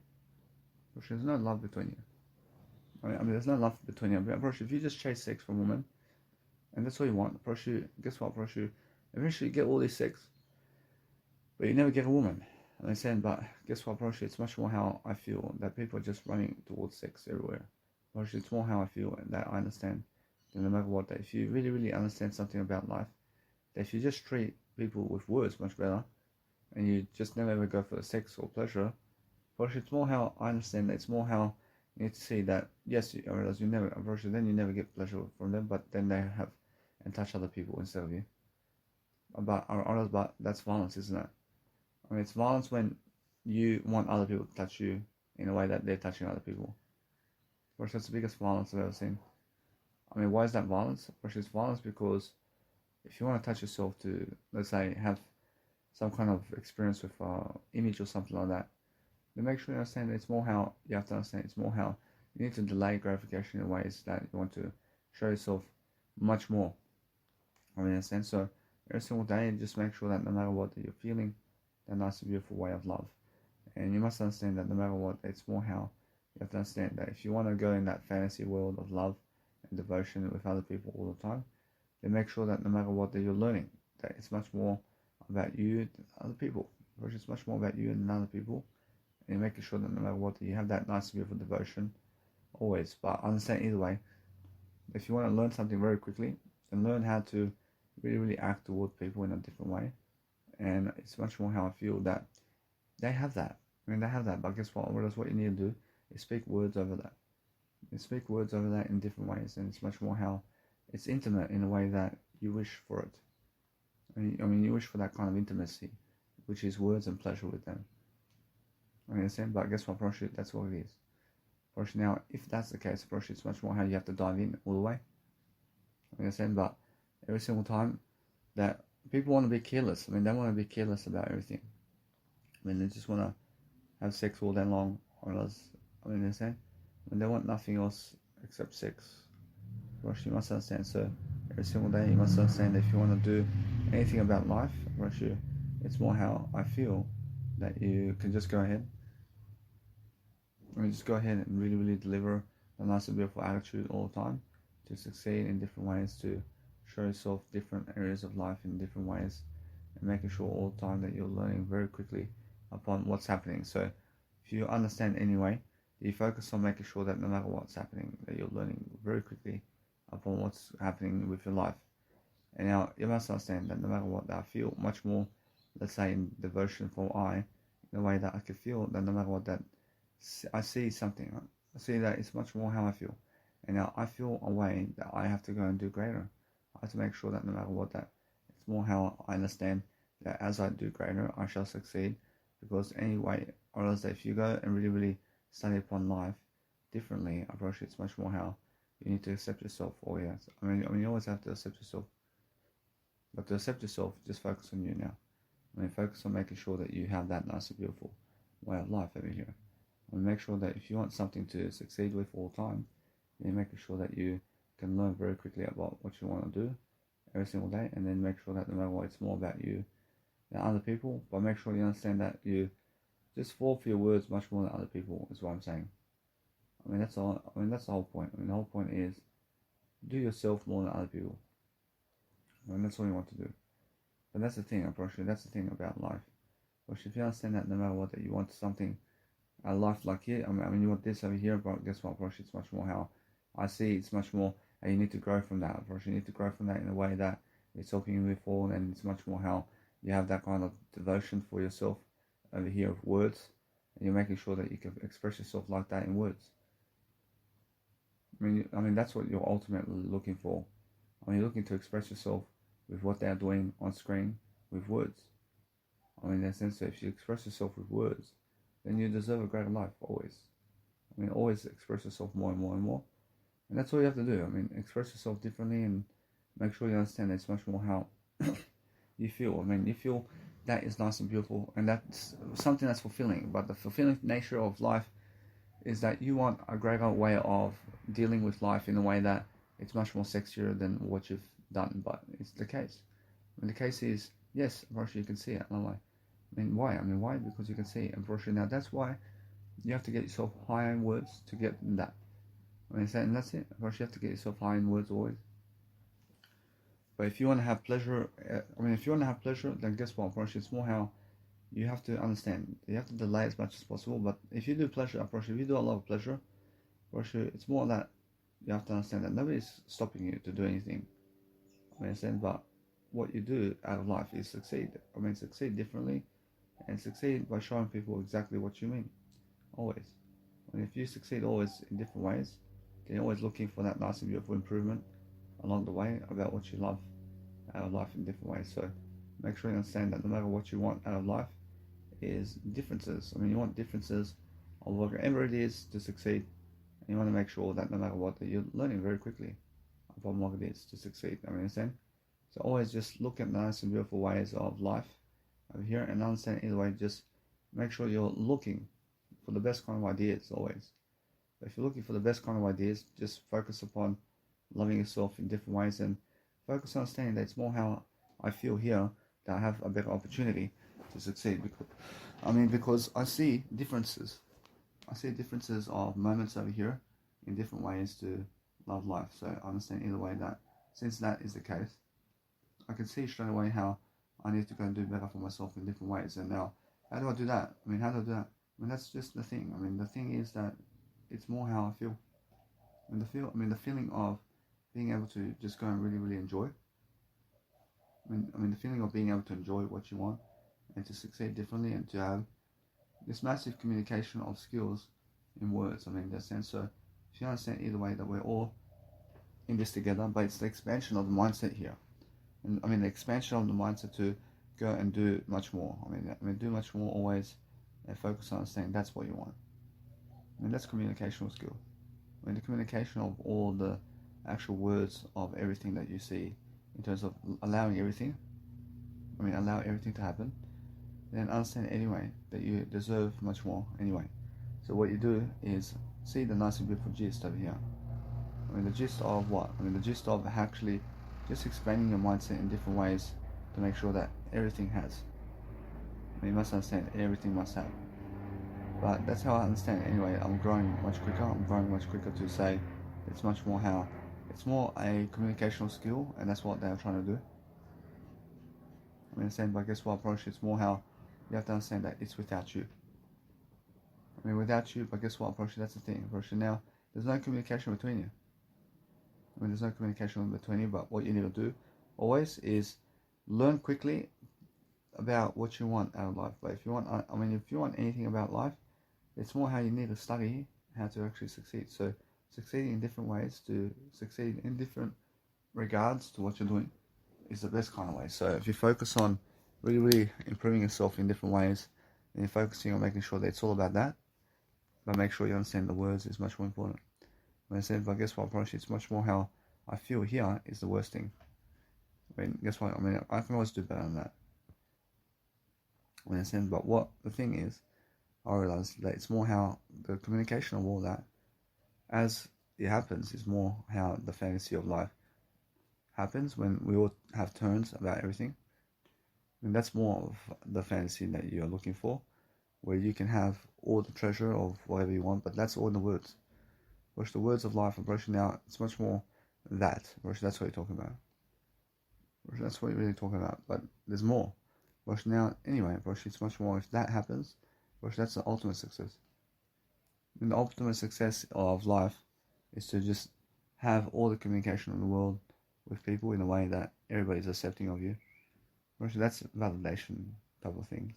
there's no love between you. I mean, there's no love between you. But if you just chase sex from a woman, and that's all you want, guess what, eventually you get all this sex, but you never get a woman. And I'm saying, but guess what, it's much more how I feel that people are just running towards sex everywhere. It's more how I feel, and that I understand that no matter what, that if you really, really understand something about life, that if you just treat people with words much better, and you just never ever go for the sex or pleasure, it's more how I understand that it's more how you need to see that, yes, you realize you never, then you never get pleasure from them, but then they have and touch other people instead of you. But that's violence, isn't it? I mean, it's violence when you want other people to touch you in a way that they're touching other people. Which that's the biggest violence I've ever seen. I mean, why is that violence? Which is violence because if you want to touch yourself to, let's say, have some kind of experience with image or something like that, then make sure you understand that it's more how you have to understand. It's more how you need to delay gratification in ways that you want to show yourself much more. I mean, in a sense, so every single day, just make sure that no matter what that you're feeling, that nice and beautiful way of love. And you must understand that no matter what, it's more how you have to understand that if you want to go in that fantasy world of love and devotion with other people all the time, then make sure that no matter what that you're learning, that it's much more about you than other people. Which is much more about you than other people. And you're making sure that no matter what, you have that nice and beautiful devotion always. But understand either way, if you want to learn something very quickly, then learn how to really, really act towards people in a different way. And it's much more how I feel that they have that. I mean, they have that, but guess what? What you need to do is speak words over that. You speak words over that in different ways, and it's much more how it's intimate in a way that you wish for it. I mean, you wish for that kind of intimacy, which is words and pleasure with them. I understand, but guess what, Proshi? That's what it is. Proshi, now, if that's the case, Proshi, it's much more how you have to dive in all the way. I understand, but every single time that people want to be careless, I mean, they want to be careless about everything. I mean, they just want to have sex all day long, or else, I mean, understand? I mean, they want nothing else except sex. Rosh, you must understand. So every single day, you must understand that if you want to do anything about life, Rosh, it's more how I feel that you can just go ahead. I mean, just go ahead and really, really deliver a nice and beautiful attitude all the time to succeed in different ways, to show yourself different areas of life in different ways, and making sure all the time that you're learning very quickly upon what's happening. So if you understand anyway, you focus on making sure that no matter what's happening, that you're learning very quickly upon what's happening with your life. And now you must understand that no matter what, that I feel much more, let's say, in devotion for I, in a way that I can feel that no matter what, that I see something. I see that it's much more how I feel. And now I feel a way that I have to go and do greater. I have to make sure that no matter what, that it's more how I understand that as I do greater, I shall succeed. Because anyway, or else that if you go and really, really study upon life differently, I approach it's much more how you need to accept yourself. Oh yes, I mean, you always have to accept yourself. But to accept yourself, just focus on you now. I mean, focus on making sure that you have that nice and beautiful way of life over here. And make sure that if you want something to succeed with all the time, then making sure that you can learn very quickly about what you want to do every single day, and then make sure that no matter what, it's more about you than other people, but make sure you understand that you just fall for your words much more than other people, is what I'm saying. I mean, that's all. I mean, that's the whole point. I mean, the whole point is do yourself more than other people. I mean, that's all you want to do. But that's the thing, unfortunately. That's the thing about life. But if you understand that no matter what, that you want something, a life like here, I mean, you want this over here, but guess what, unfortunately, it's much more how I see it's much more, and you need to grow from that. Unfortunately, you need to grow from that in a way that it's helping you move forward, and it's much more how you have that kind of devotion for yourself over here of words, and you're making sure that you can express yourself like that in words. I mean, that's what you're ultimately looking for. I mean, you're looking to express yourself with what they are doing on screen with words. I mean, in that sense, if you express yourself with words, then you deserve a greater life, always. I mean, always express yourself more and more and more. And that's all you have to do. I mean, express yourself differently and make sure you understand that it's much more how you feel. I mean, you feel that is nice and beautiful, and that's something that's fulfilling. But the fulfilling nature of life is that you want a greater way of dealing with life in a way that it's much more sexier than what you've done. But it's the case. I mean, the case is, yes, unfortunately, you can see it. I mean, why? I mean, why? Because you can see it. Unfortunately, now that's why you have to get yourself higher in words to get that. I mean, and that's it. Unfortunately, you have to get yourself high in words always. But if you want to have pleasure, if you want to have pleasure, then guess what? Unfortunately, it's more how you have to understand. You have to delay as much as possible. But if you do pleasure, unfortunately, if you do a lot of pleasure, unfortunately, it's more that you have to understand that nobody's stopping you to do anything. I mean, understand, but what you do out of life is succeed. I mean, succeed differently, and succeed by showing people exactly what you mean. Always. I mean, if you succeed always in different ways, then you're always looking for that nice and beautiful improvement along the way about what you love out of life in different ways. So make sure you understand that no matter what you want out of life is differences. I mean, you want differences of whatever it is to succeed, and you want to make sure that no matter what, that you're learning very quickly upon what it is to succeed. I mean, understand? So always just look at nice and beautiful ways of life over here and understand either way. Just make sure you're looking for the best kind of ideas always. But if you're looking for the best kind of ideas, just focus upon loving yourself in different ways and focus on understanding that it's more how I feel here that I have a better opportunity to succeed. Because I see differences. I see differences of moments over here in different ways to love life. So I understand either way that since that is the case, I can see straight away how I need to go and do better for myself in different ways. And now, how do I do that? I mean, how do I do that? I mean, that's just the thing. I mean, the thing is that it's more how I feel. And the feeling of being able to just go and really, really enjoy. The feeling of being able to enjoy what you want and to succeed differently and to have this massive communication of skills in words. I mean, in that sense. So if you understand either way that we're all in this together, but it's the expansion of the mindset here. And the expansion of the mindset to go and do much more. Do much more always and focus on understanding that's what you want. That's communicational skill. The communication of all the actual words of everything that you see in terms of allowing everything. Allow everything to happen. Then understand anyway that you deserve much more anyway. So what you do is see the nice and beautiful gist over here. The gist of what? The gist of actually just expanding your mindset in different ways to make sure that everything has. You must understand everything must have. But that's how I understand it anyway. I'm growing much quicker to say it's much more how it's more a communicational skill, and that's what they're trying to do. But guess what approach? It's more how you have to understand that it's without you. Without you, but guess what approach? That's the thing. Approach now, there's no communication between you. There's no communication between you, but what you need to do always is learn quickly about what you want out of life. But if you want anything about life, it's more how you need to study how to actually succeed. So succeeding in different ways to succeed in different regards to what you're doing is the best kind of way. So if you focus on really, really improving yourself in different ways, and you're focusing on making sure that it's all about that, but make sure you understand the words is much more important. But guess what, approach? It's much more how I feel here is the worst thing. Guess what? I can always do better than that. But what the thing is, I realize that it's more how the communication of all that, as it happens, is more how the fantasy of life happens when we all have turns about everything. And that's more of the fantasy that you're looking for, where you can have all the treasure of whatever you want, but that's all in the words. Whereas the words of life are brushing out, it's much more that. Whereas that's what you're talking about. Whereas that's what you're really talking about. But there's more. Whereas now, anyway, whereas it's much more if that happens, whereas that's the ultimate success. And the ultimate success of life is to just have all the communication in the world with people in a way that everybody's accepting of you. Whereas that's validation type of things.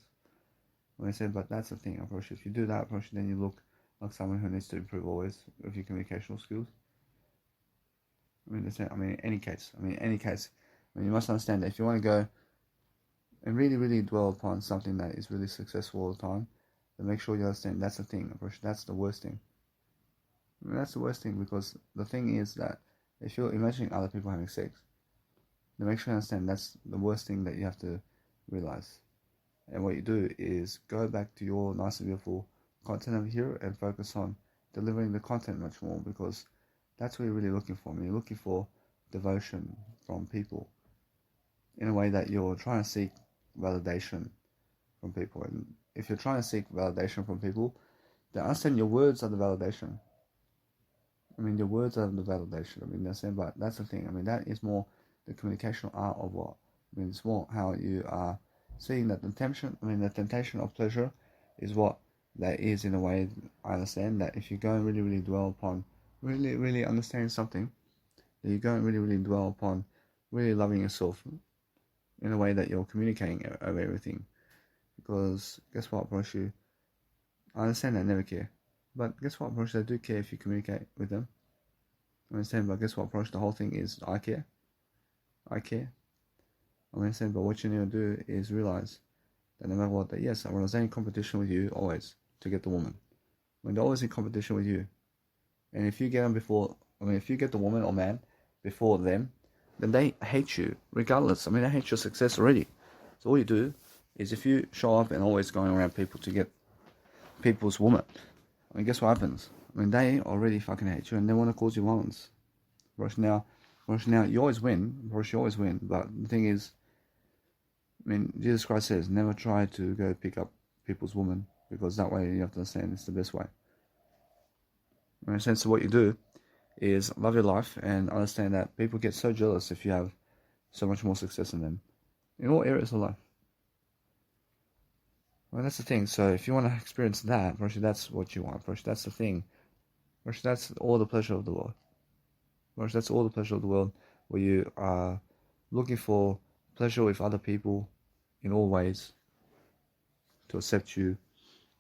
When I said, but that's the thing, of course, if you do that, of course, then you look like someone who needs to improve always with your communicational skills. In any case, you must understand that if you want to go and really, really dwell upon something that is really successful all the time, then make sure you understand that's the thing, of course, that's the worst thing. That's the worst thing, because the thing is that if you're imagining other people having sex, then make sure you understand that's the worst thing that you have to realize. And what you do is go back to your nice and beautiful content over here and focus on delivering the content much more, because that's what you're really looking for. You're looking for devotion from people in a way that you're trying to seek validation from people. And if you're trying to seek validation from people, then understand your words are the validation. Your words are the validation. But that's the thing. That is more the communication art of what? It's more how you are seeing that the temptation of pleasure is what that is in a way. I understand that if you go and really, really dwell upon really, really understanding something, that you go and really, really dwell upon really loving yourself in a way that you're communicating over everything. Because guess what, bro? I understand they never care. But guess what, bro? They do care if you communicate with them. I understand, but guess what, bro? The whole thing is I care. I understand, but what you need to do is realize that no matter what, that yes, I was in competition with you always to get the woman. They're always in competition with you. And if you get them before, if you get the woman or man before them, then they hate you regardless. They hate your success already. So all you do is if you show up and always going around people to get people's woman, guess what happens? They already fucking hate you and they want to cause you violence. Whereas now you always win. But the thing is, Jesus Christ says, never try to go pick up people's woman, because that way you have to understand it's the best way. In a sense, what you do is love your life and understand that people get so jealous if you have so much more success than them in all areas of life. That's the thing. So if you want to experience that, that's what you want. That's the thing. That's all the pleasure of the world. That's all the pleasure of the world, where you are looking for pleasure with other people in all ways to accept you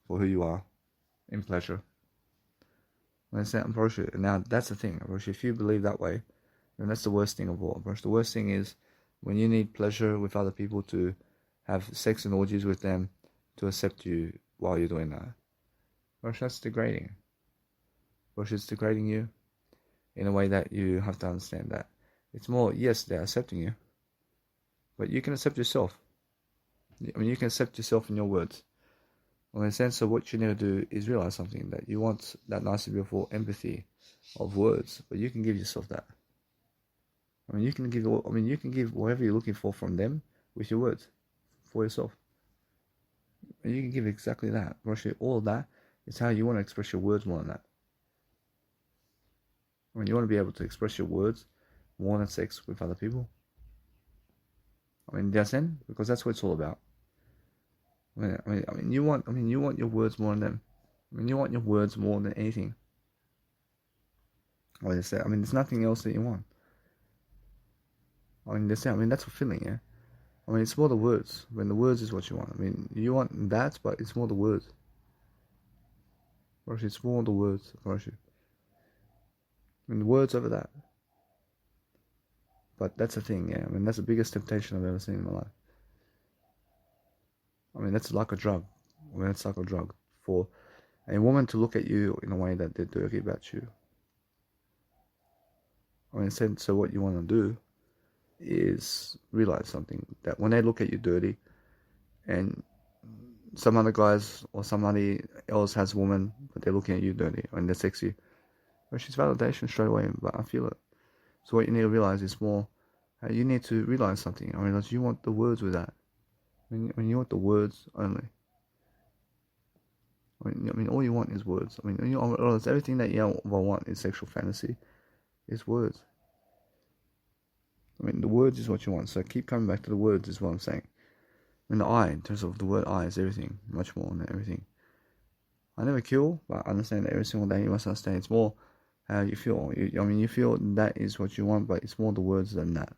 for who you are in pleasure. Now that's the thing. If you believe that way, then that's the worst thing of all. The worst thing is when you need pleasure with other people to have sex and orgies with them to accept you while you're doing that. That's degrading. It's degrading you in a way that you have to understand that it's more, yes, they're accepting you, but you can accept yourself. You can accept yourself in your words. In a sense of what you need to do is realize something, that you want that nice and beautiful empathy of words, but you can give yourself that. You can give whatever you're looking for from them with your words for yourself. And you can give exactly that. All of that is how you want to express your words more than that. You want to be able to express your words more than sex with other people. Do you understand? Because that's what it's all about. You want your words more than them. You want your words more than anything. There's nothing else that you want. That's fulfilling, yeah. It's more the words. The words is what you want. You want that, but it's more the words. It's more the words. The words over that. But that's the thing, yeah. That's the biggest temptation I've ever seen in my life. That's like a drug. That's like a drug for a woman to look at you in a way that they're dirty about you. So what you want to do is realize something, that when they look at you dirty and some other guys or somebody else has a woman, but they're looking at you dirty and they're sexy, she's validation straight away, but I feel it. So what you need to realize is more, you need to realize something. You want the words with that. When you want the words only. All you want is words. Everything that you want is sexual fantasy, is words. The words is what you want. So keep coming back to the words is what I'm saying. The eye, in terms of the word eye, is everything, much more than everything. I never kill, but I understand that every single day you must understand it's more how you feel. You feel that is what you want, but it's more the words than that.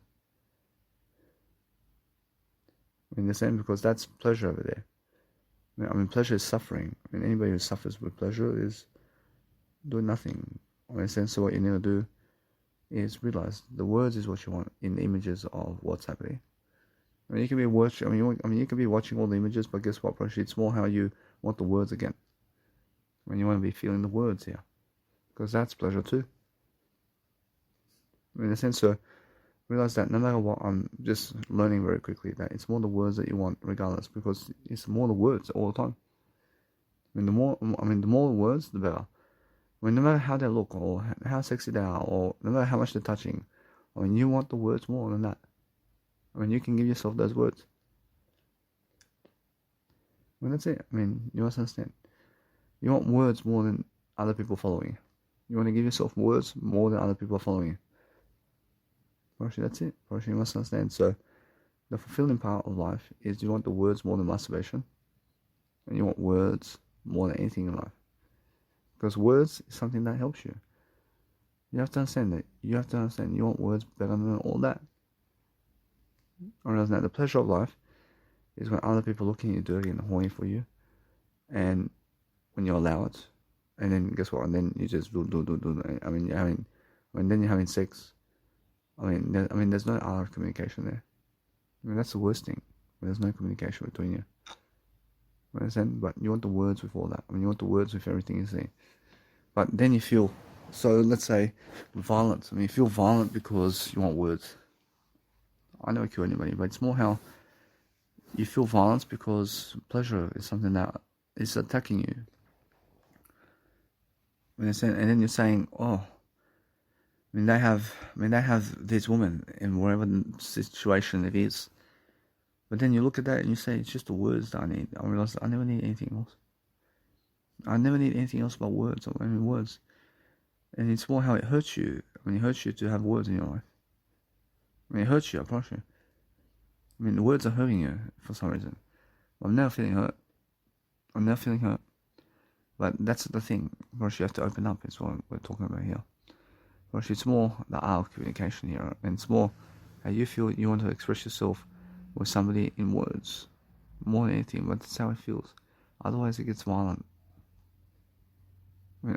The same, because that's pleasure over there. Pleasure is suffering. Anybody who suffers with pleasure is doing nothing. In a sense, so what you need to do is realize the words is what you want in the images of what's happening. You can be watching. You can be watching all the images, but guess what? Probably it's more how you want the words again. You want to be feeling the words here, because that's pleasure too. In a sense, so realize that no matter what, I'm just learning very quickly that it's more the words that you want, regardless, because it's more the words all the time. The more words, the better. No matter how they look, or how sexy they are, or no matter how much they're touching, you want the words more than that. You can give yourself those words. That's it. You must understand. You want words more than other people following you. You want to give yourself words more than other people are following you. That's it. You must understand. So, the fulfilling part of life is you want the words more than masturbation. And you want words more than anything in life. Because words is something that helps you. You have to understand that. You want words better than all that. Or the pleasure of life is when other people looking at you dirty and horny for you, and when you allow it, and then guess what? And then you just do. Then you're having sex. There's no other communication there. That's the worst thing. When there's no communication between you. Understand? But you want the words with all that. You want the words with everything you say. But then you feel, so let's say, violent. You feel violent because you want words. I never kill anybody, but it's more how you feel violence because pleasure is something that is attacking you. And then you're saying, they have this woman in whatever situation it is. But then you look at that and you say, it's just the words that I need. I realize I never need anything else. I never need anything else but words. Words. And it's more how it hurts you. It hurts you to have words in your life. It hurts you, I promise you. The words are hurting you for some reason. I'm never feeling hurt. But that's the thing. Of course, you have to open up. It's what we're talking about here. Of course, it's more the art of communication here. And it's more how you feel you want to express yourself with somebody in words. More than anything. But that's how it feels. Otherwise, it gets violent. And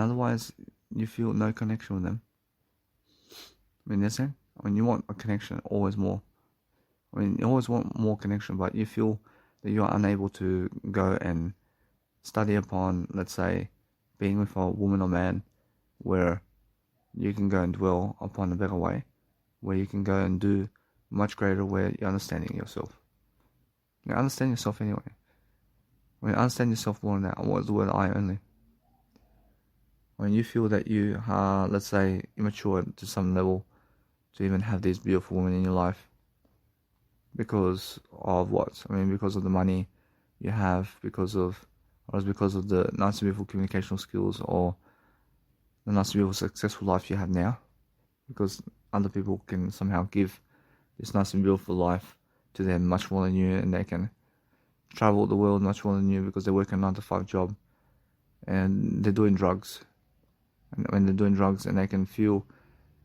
otherwise, you feel no connection with them. You want a connection, always more. You always want more connection, but you feel that you are unable to go and study upon, let's say, being with a woman or man, where you can go and dwell upon a better way, where you can go and do much greater, where you're understanding yourself. You understand yourself anyway. When you understand yourself more than that, what's the word I only? When you feel that you are, let's say, immature to some level to even have these beautiful women in your life, because of what? Because of the money you have, because of the nice and beautiful communicational skills, or the nice and beautiful successful life you have now, because other people can somehow give this nice and beautiful life to them much more than you, and they can travel the world much more than you because they work a 9-to-5 job and they're doing drugs. And when they're doing drugs, and they can feel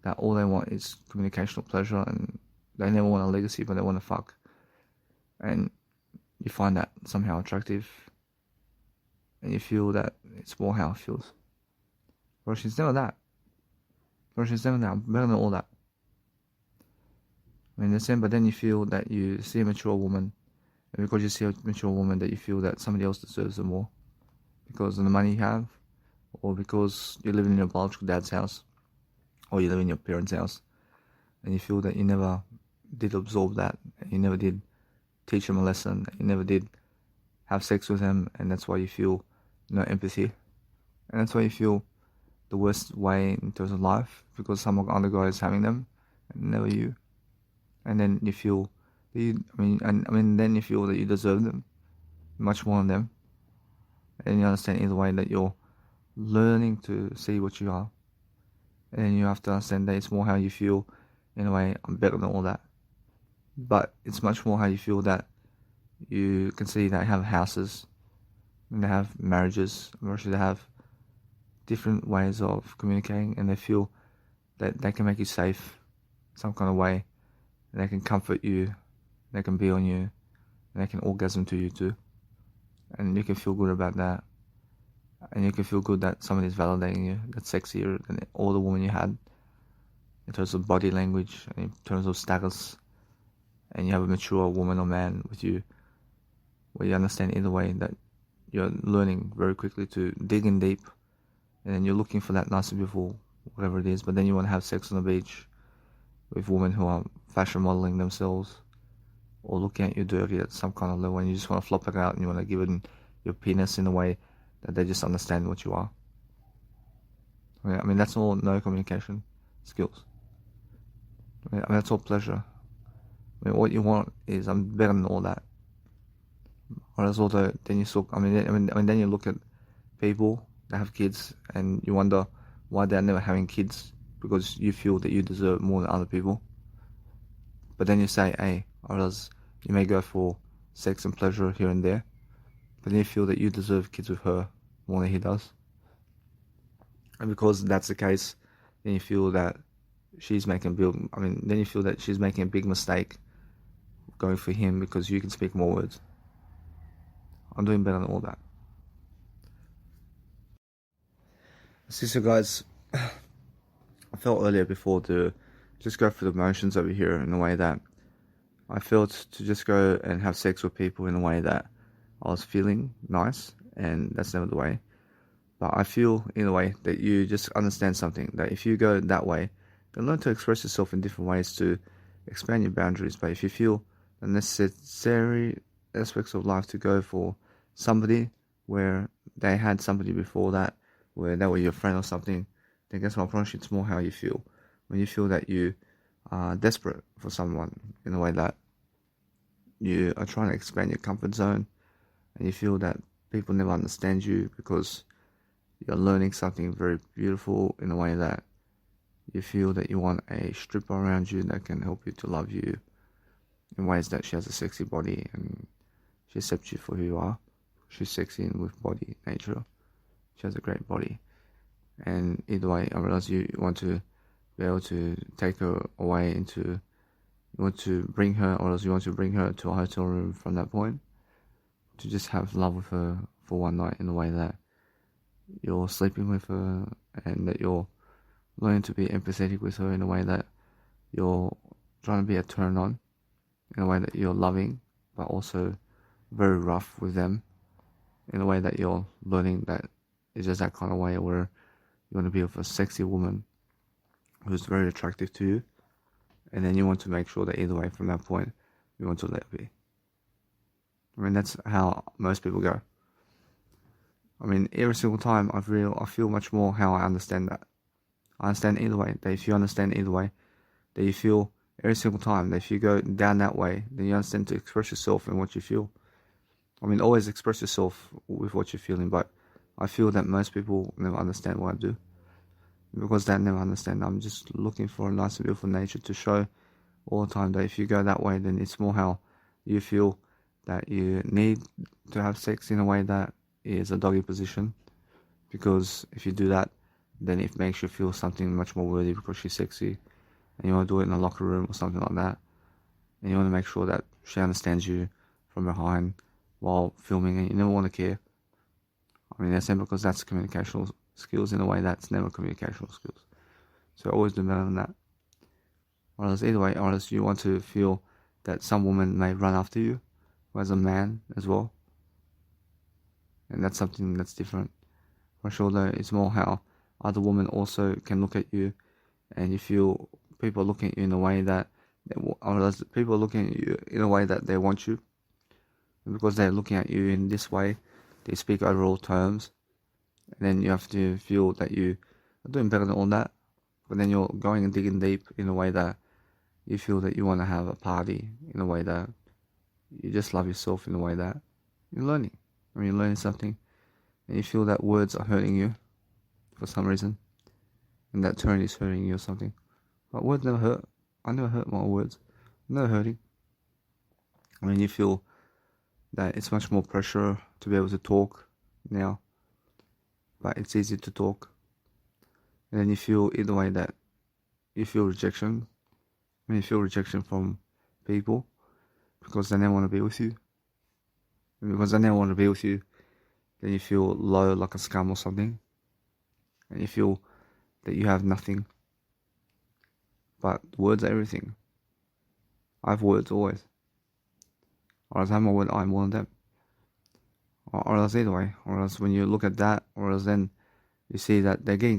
that all they want is communicational pleasure, and they never want a legacy, but they want to fuck. And you find that somehow attractive, and you feel that it's more how it feels. Whereas it's never that. I'm better than all that. But then you feel that you see a mature woman, and because you see a mature woman, that you feel that somebody else deserves her more, because of the money you have, or because you're living in your biological dad's house, or you live in your parents' house, and you feel that you never did absorb that, and you never did teach him a lesson, you never did have sex with him, and that's why you feel no empathy, and that's why you feel the worst way in terms of life, because some other guy is having them, and never you. And then you feel Then you feel that you deserve them much more than them, and you understand either way that you're learning to see what you are, and you have to understand that it's more how you feel. In a way, I'm better than all that, but it's much more how you feel that you can see they have houses, and they have marriages, or actually they have different ways of communicating, and they feel that they can make you safe some kind of way, and they can comfort you, they can be on you, and they can orgasm to you too, and you can feel good about that, and you can feel good that somebody's validating you, that's sexier than all the women you had, in terms of body language, and in terms of status, and you have a mature woman or man with you, where you understand either way that you're learning very quickly to dig in deep, and then you're looking for that nice and beautiful, whatever it is, but then you want to have sex on the beach with women who are fashion modeling themselves, or looking at you dirty at some kind of level, and you just want to flop it out, and you want to give it your penis in a way that they just understand what you are. That's all no communication skills. That's all pleasure. What you want is, I'm better than all that. Or else, although then then you look at people that have kids, and you wonder why they're never having kids, because you feel that you deserve more than other people. But then you say, hey, or else you may go for sex and pleasure here and there, but then you feel that you deserve kids with her more than he does. And because that's the case, then you feel that she's making a big mistake going for him, because you can speak more words. I'm doing better than all that. So guys, I felt earlier before to just go through the motions over here in a way that I felt to just go and have sex with people in a way that I was feeling nice, and that's never the way. But I feel in a way that you just understand something, that if you go that way, then learn to express yourself in different ways to expand your boundaries. But if you feel the necessary aspects of life to go for somebody where they had somebody before that, where they were your friend or something, then guess what, I promise you it's more how you feel. When you feel that you are desperate for someone in a way that you are trying to expand your comfort zone, and you feel that people never understand you because you're learning something very beautiful in a way that you feel that you want a stripper around you that can help you to love you in ways that she has a sexy body and she accepts you for who you are. She's sexy and with body nature. She has a great body. And either way, I realize you want to be able to take her away you want to bring her, or else you want to bring her to a hotel room from that point, to just have love with her for one night in a way that you're sleeping with her, and that you're learning to be empathetic with her in a way that you're trying to be a turn on, in a way that you're loving, but also very rough with them, in a way that you're learning that it's just that kind of way where you want to be with a sexy woman who's very attractive to you, and then you want to make sure that either way from that point, you want to let her be. That's how most people go. Every single time I feel much more how I understand that. I understand either way, that if you understand either way, that you feel every single time that if you go down that way, then you understand to express yourself and what you feel. Always express yourself with what you're feeling, but I feel that most people never understand what I do. Because they never understand, I'm just looking for a nice and beautiful nature to show all the time that if you go that way, then it's more how you feel that you need to have sex in a way that is a doggy position. Because if you do that, then it makes you feel something much more worthy because she's sexy, and you want to do it in a locker room or something like that, and you want to make sure that she understands you from behind while filming, and you never want to care. That's because that's communicational skills in a way that's never communicational skills. So always do better than that. Or else either way, or else you want to feel that some woman may run after you as a man as well, and that's something that's different. For sure though, it's more how other women also can look at you, and you feel people looking at you in a way that people are looking at you in a way that they want you, and because they're looking at you in this way, they speak overall terms, and then you have to feel that you are doing better than all that, but then you're going and digging deep in a way that you feel that you want to have a party in a way that you just love yourself in a way that you're learning. You're learning something and you feel that words are hurting you for some reason, and that tone is hurting you or something. But words never hurt. I never hurt my words. I'm never hurting. You feel that it's much more pressure to be able to talk now, but it's easy to talk. And then you feel either way that you feel rejection. You feel rejection from people because they never want to be with you. And because they never want to be with you, then you feel low like a scum or something. And you feel that you have nothing. But words are everything. I have words always. Or else I have my word, I'm more than them. Or else either way. Or else when you look at that, or else then you see that they're getting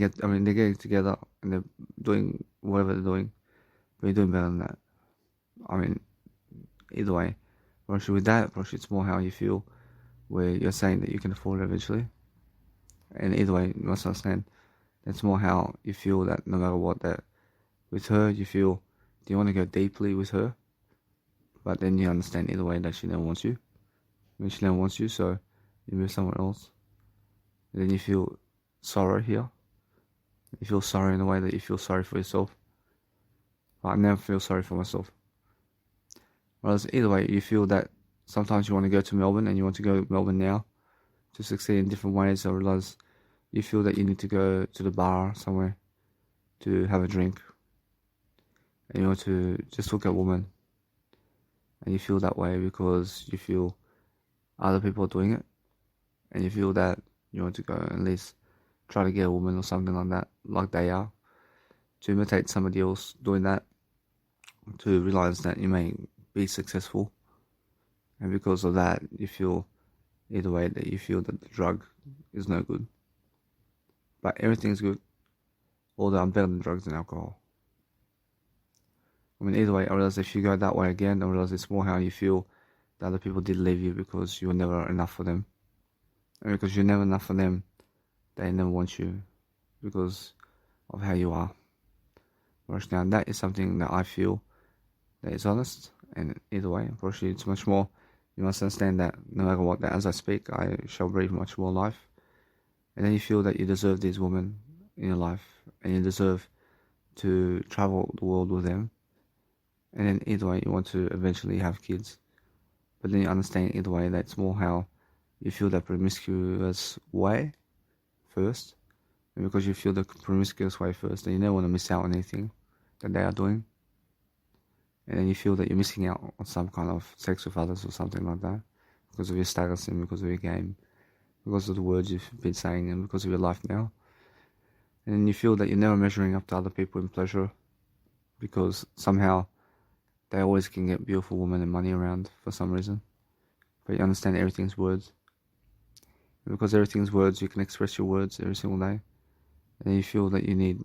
together and they're doing whatever they're doing, but you're doing better than that. Either way, especially with that, especially it's more how you feel, where you're saying that you can afford it eventually. And either way, you must understand, it's more how you feel that no matter what, that with her, you feel, do you want to go deeply with her? But then you understand either way that she never wants you. She never wants you, so you move somewhere else. And then you feel sorrow here. You feel sorry in a way that you feel sorry for yourself. But I never feel sorry for myself. Whereas either way, you feel that sometimes you want to go to Melbourne and you want to go to Melbourne now to succeed in different ways. I realize you feel that you need to go to the bar somewhere to have a drink. And you want to just look at women. And you feel that way because you feel other people are doing it. And you feel that you want to go and at least try to get a woman or something like that, like they are. To imitate somebody else doing that. To realize that you may be successful. And because of that, you feel either way that you feel that the drug is no good. But everything's good. Although I'm better than drugs and alcohol. Either way, I realize if you go that way again, I realize it's more how you feel that other people did leave you because you were never enough for them. And because you're never enough for them, they never want you because of how you are. Whereas now that is something that I feel that is honest, and either way, unfortunately, it's much more. You must understand that no matter what, that as I speak, I shall breathe much more life. And then you feel that you deserve these women in your life, and you deserve to travel the world with them. And then either way, you want to eventually have kids. But then you understand either way that it's more how you feel that promiscuous way first. And because you feel the promiscuous way first, then you never want to miss out on anything that they are doing. And then you feel that you're missing out on some kind of sex with others or something like that. Because of your status and because of your game. Because of the words you've been saying and because of your life now. And then you feel that you're never measuring up to other people in pleasure. Because somehow they always can get beautiful women and money around for some reason. But you understand everything's words. And because everything's words, you can express your words every single day. And then you feel that you need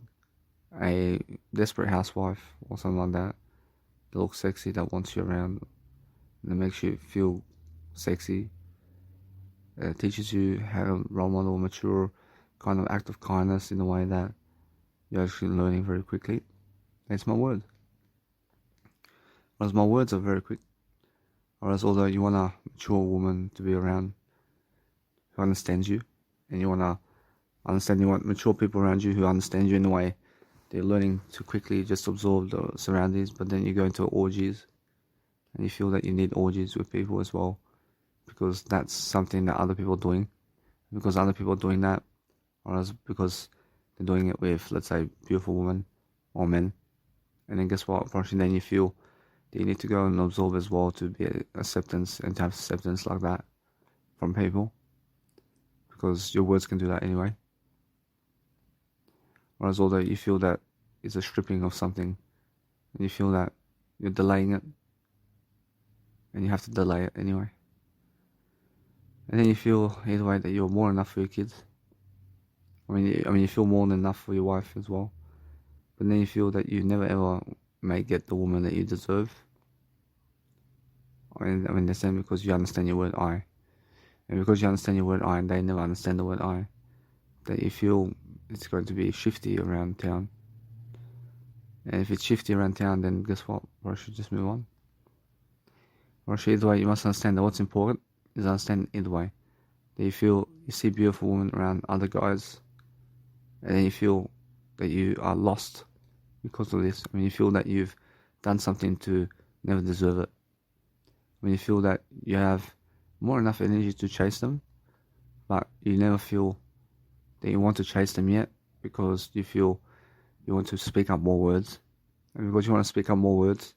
a desperate housewife or something like that. That looks sexy, that wants you around. And that makes you feel sexy. That teaches you how to role model mature kind of act of kindness in a way that you're actually learning very quickly. That's my word. Whereas my words are very quick. Whereas although you want a mature woman to be around who understands you, and you want mature people around you who understand you in a way they're learning to quickly just absorb the surroundings, but then you go into orgies and you feel that you need orgies with people as well because that's something that other people are doing. Because other people are doing that, or else because they're doing it with, let's say, beautiful women or men. And then guess what? Unfortunately, then you feel that you need to go and absorb as well to be acceptance and to have acceptance like that from people. Because your words can do that anyway. Whereas although you feel that it's a stripping of something, and you feel that you're delaying it, and you have to delay it anyway. And then you feel either way that you're more enough for your kids. You feel more than enough for your wife as well. But then you feel that you never ever may get the woman that you deserve. The same because you understand your word I. And because you understand your word I and they never understand the word I, that you feel it's going to be shifty around town. And if it's shifty around town, then guess what? Or I should just move on. Or either way, you must understand that what's important is understand either way. That you see beautiful women around other guys, and then you feel that you are lost because of this. I mean, you feel that you've done something to never deserve it. When you feel that you have more enough energy to chase them, but you never feel that you want to chase them yet because you feel you want to speak up more words. And because you want to speak up more words,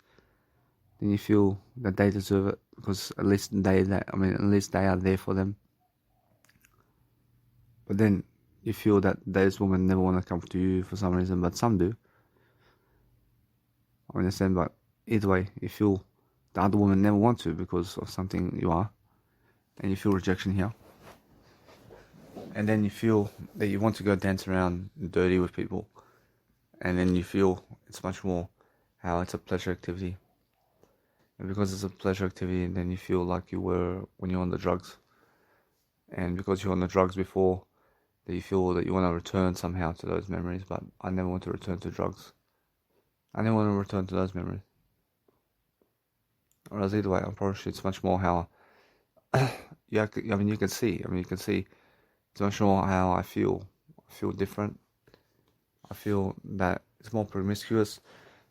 then you feel that they deserve it because at least they are there for them. But then you feel that those women never want to come to you for some reason, but some do. I understand, but either way, you feel the other women never want to because of something you are, and you feel rejection here. And then you feel that you want to go dance around dirty with people, and then you feel it's much more how it's a pleasure activity. And because it's a pleasure activity, then you feel like you were when you're on the drugs. And because you're on the drugs before, that you feel that you want to return somehow to those memories, but I never want to return to drugs. I never want to return to those memories. Whereas either way, I'm probably sure it's much more how you can see it's much more how I feel different. I feel that it's more promiscuous,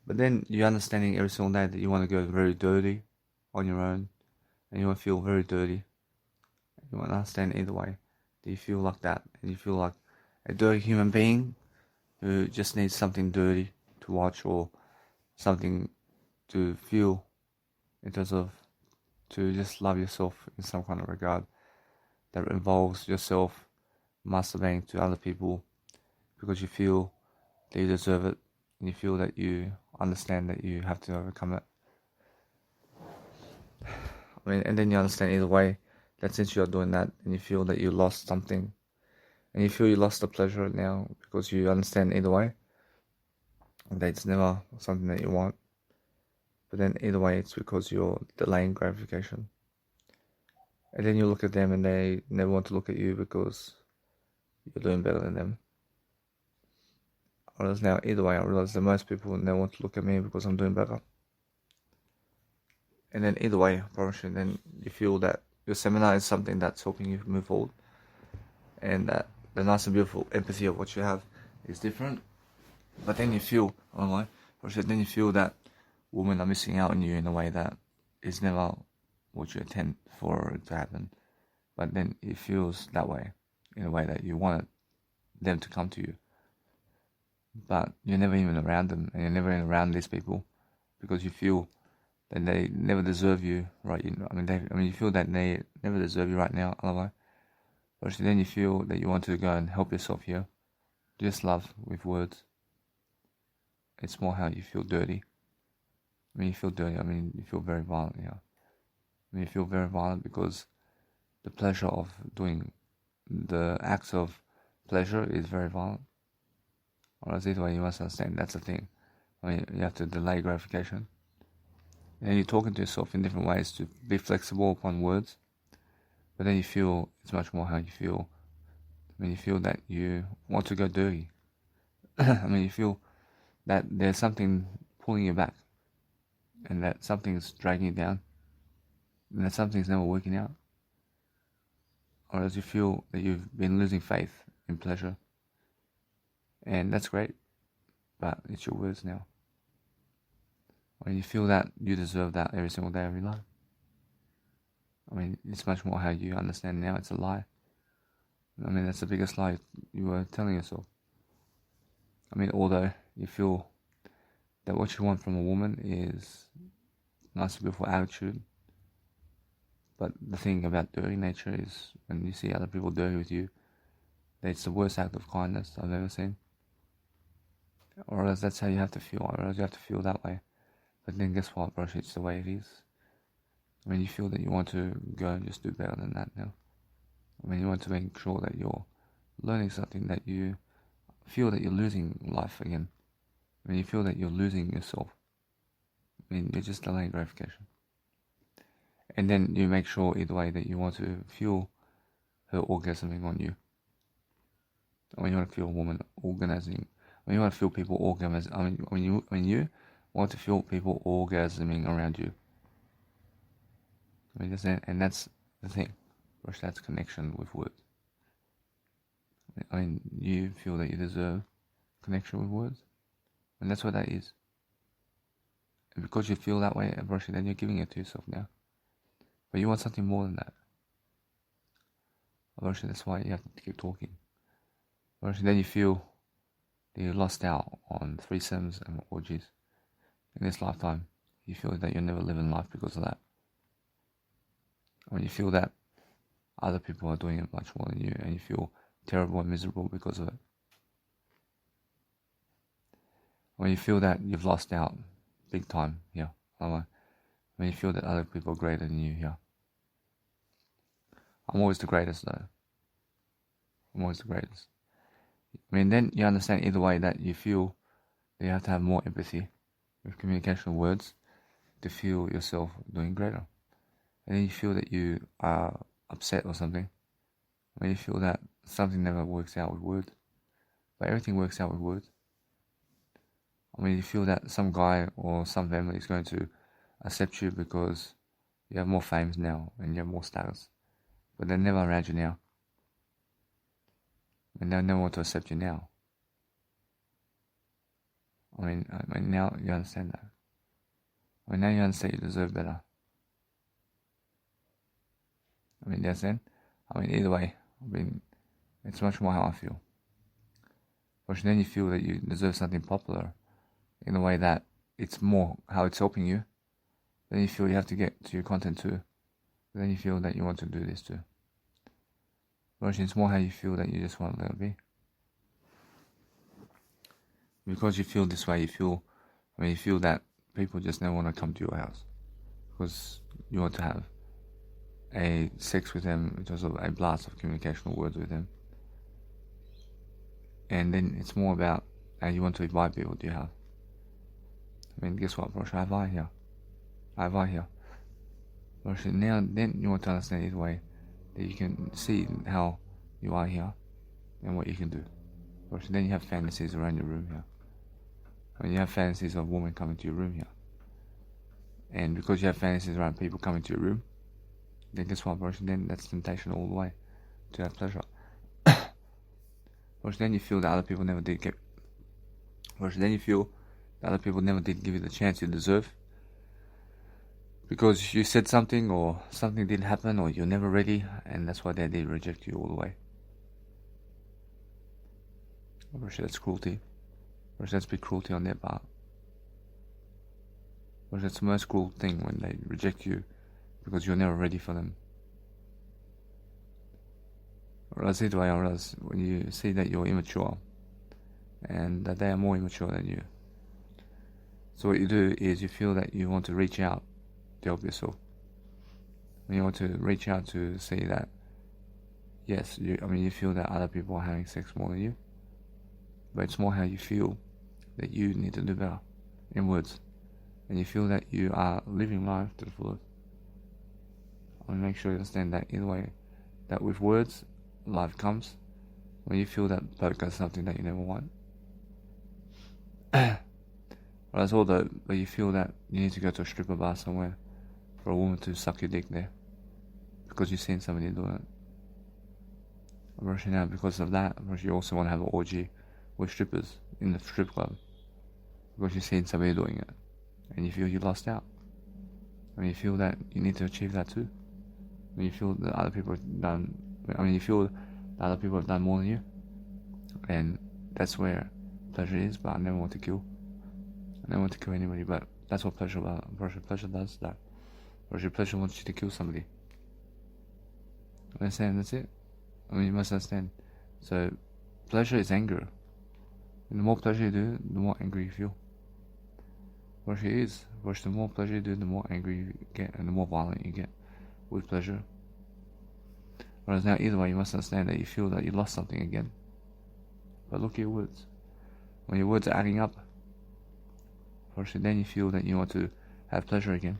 but then you're understanding every single day that you want to go very dirty on your own, and you want to feel very dirty. You want to understand either way that you feel like that, and you feel like a dirty human being who just needs something dirty to watch or something to feel in terms of to just love yourself in some kind of regard that involves yourself masturbating to other people because you feel that you deserve it and you feel that you understand that you have to overcome it. I mean, and then you understand either way that since you're doing that and you feel that you lost something and you feel you lost the pleasure now because you understand either way that it's never something that you want. But then either way, it's because you're delaying gratification. And then you look at them and they never want to look at you because you're doing better than them. Whereas now, either way, I realize that most people never want to look at me because I'm doing better. And then either way, probably then you feel that your seminar is something that's helping you move forward. And that the nice and beautiful empathy of what you have is different. But then you feel, then you feel that women are missing out on you in a way that is never what you intend for it to happen. But then it feels that way, in a way that you wanted them to come to you. But you're never even around them, and you're never even around these people because you feel that they never deserve you, right? You feel that they never deserve you right now, otherwise. But then you feel that you want to go and help yourself here. Just love with words. It's more how you feel dirty. You feel dirty. You feel very violent here. You feel very violent because the pleasure of doing the acts of pleasure is very violent. Whereas either way, you must understand that's the thing. You have to delay gratification. And you're talking to yourself in different ways to be flexible upon words. But then you feel it's much more how you feel. You feel that you want to go dirty. You feel that there's something pulling you back. And that something's dragging you down. And that something's never working out. Or as you feel that you've been losing faith in pleasure. And that's great. But it's your words now. When you feel that you deserve that every single day of your life. It's much more how you understand now it's a lie. That's the biggest lie you were telling yourself. Although you feel that what you want from a woman is nice and beautiful attitude. But the thing about dirty nature is when you see other people dirty with you, it's the worst act of kindness I've ever seen. Or else that's how you have to feel, or else you have to feel that way. But then guess what, bro, it's the way it is. You feel that you want to go and just do better than that now. You want to make sure that you're learning something, that you feel that you're losing life again. You feel that you're losing yourself. You're just delaying gratification. And then you make sure either way that you want to feel her orgasming on you. You want to feel a woman orgasming When you want to feel people orgasming, when you want to feel people orgasming around you. And that's the thing. First, that's connection with words. You feel that you deserve connection with words, and that's what that is. And because you feel that way, then you're giving it to yourself now. But you want something more than that. That's why you have to keep talking. Then you feel that you lost out on threesomes and orgies in this lifetime. You feel that you're never living life because of that. When you feel that other people are doing it much more than you, and you feel terrible and miserable because of it. When you feel that you've lost out big time, yeah. When you feel that other people are greater than you, yeah. I'm always the greatest though. I'm always the greatest. Then you understand either way that you feel that you have to have more empathy with communication words to feel yourself doing greater. And then you feel that you are upset or something. When you feel that something never works out with words, but everything works out with words. You feel that some guy or some family is going to accept you because you have more fame now and you have more status, but they're never around you now, and they never want to accept you now. Now you understand that. Now you understand you deserve better. You understand? Either way, it's much more how I feel. But then you feel that you deserve something popular in a way that it's more how it's helping you. Then you feel you have to get to your content too. Then you feel that you want to do this too. But it's more how you feel that you just want to let it be. Because you feel this way, you feel that people just never want to come to your house. Because you want to have a sex with them in terms of a blast of communicational words with them. And then it's more about you want to invite people to your house. Guess what, bro? I invite here. But now, then you want to understand either way that you can see how you are here and what you can do. But then you have fantasies around your room here. You have fantasies of women coming to your room here. And because you have fantasies around people coming to your room, then guess what, bro? Then that's temptation all the way to have pleasure. But then you feel that other people never did give. But then you feel that other people never did give you the chance you deserve. Because you said something, or something didn't happen, or you're never ready, and that's why they did reject you all the way. Or that's cruelty. Or that's big cruelty on their part. Or that's the most cruel thing when they reject you because you're never ready for them. Or else either way, or else when you see that you're immature and that they are more immature than you. So what you do is you feel that you want to reach out to help yourself. When you want to reach out to see that, yes, you feel that other people are having sex more than you, but it's more how you feel that you need to do better in words, and you feel that you are living life to the fullest. Make sure you understand that either way, that with words, life comes. When you feel that bloke has something that you never want. But you feel that you need to go to a stripper bar somewhere for a woman to suck your dick there because you've seen somebody doing it. Now, because of that, you also want to have an orgy with strippers in the strip club because you've seen somebody doing it and you feel you lost out. You feel that you need to achieve that too. You feel that other people have done. You feel that other people have done more than you, and that's where pleasure is. But I never want to kill. I never want to kill anybody. But that's what pleasure does. That pleasure wants you to kill somebody. Understand? That's it. You must understand. So, pleasure is anger. And the more pleasure you do, the more angry you feel. Pleasure is. The more pleasure you do, the more angry you get, and the more violent you get with pleasure. Whereas now, either way, you must understand that you feel that you lost something again. But look at your words. When your words are adding up, then you feel that you want to have pleasure again.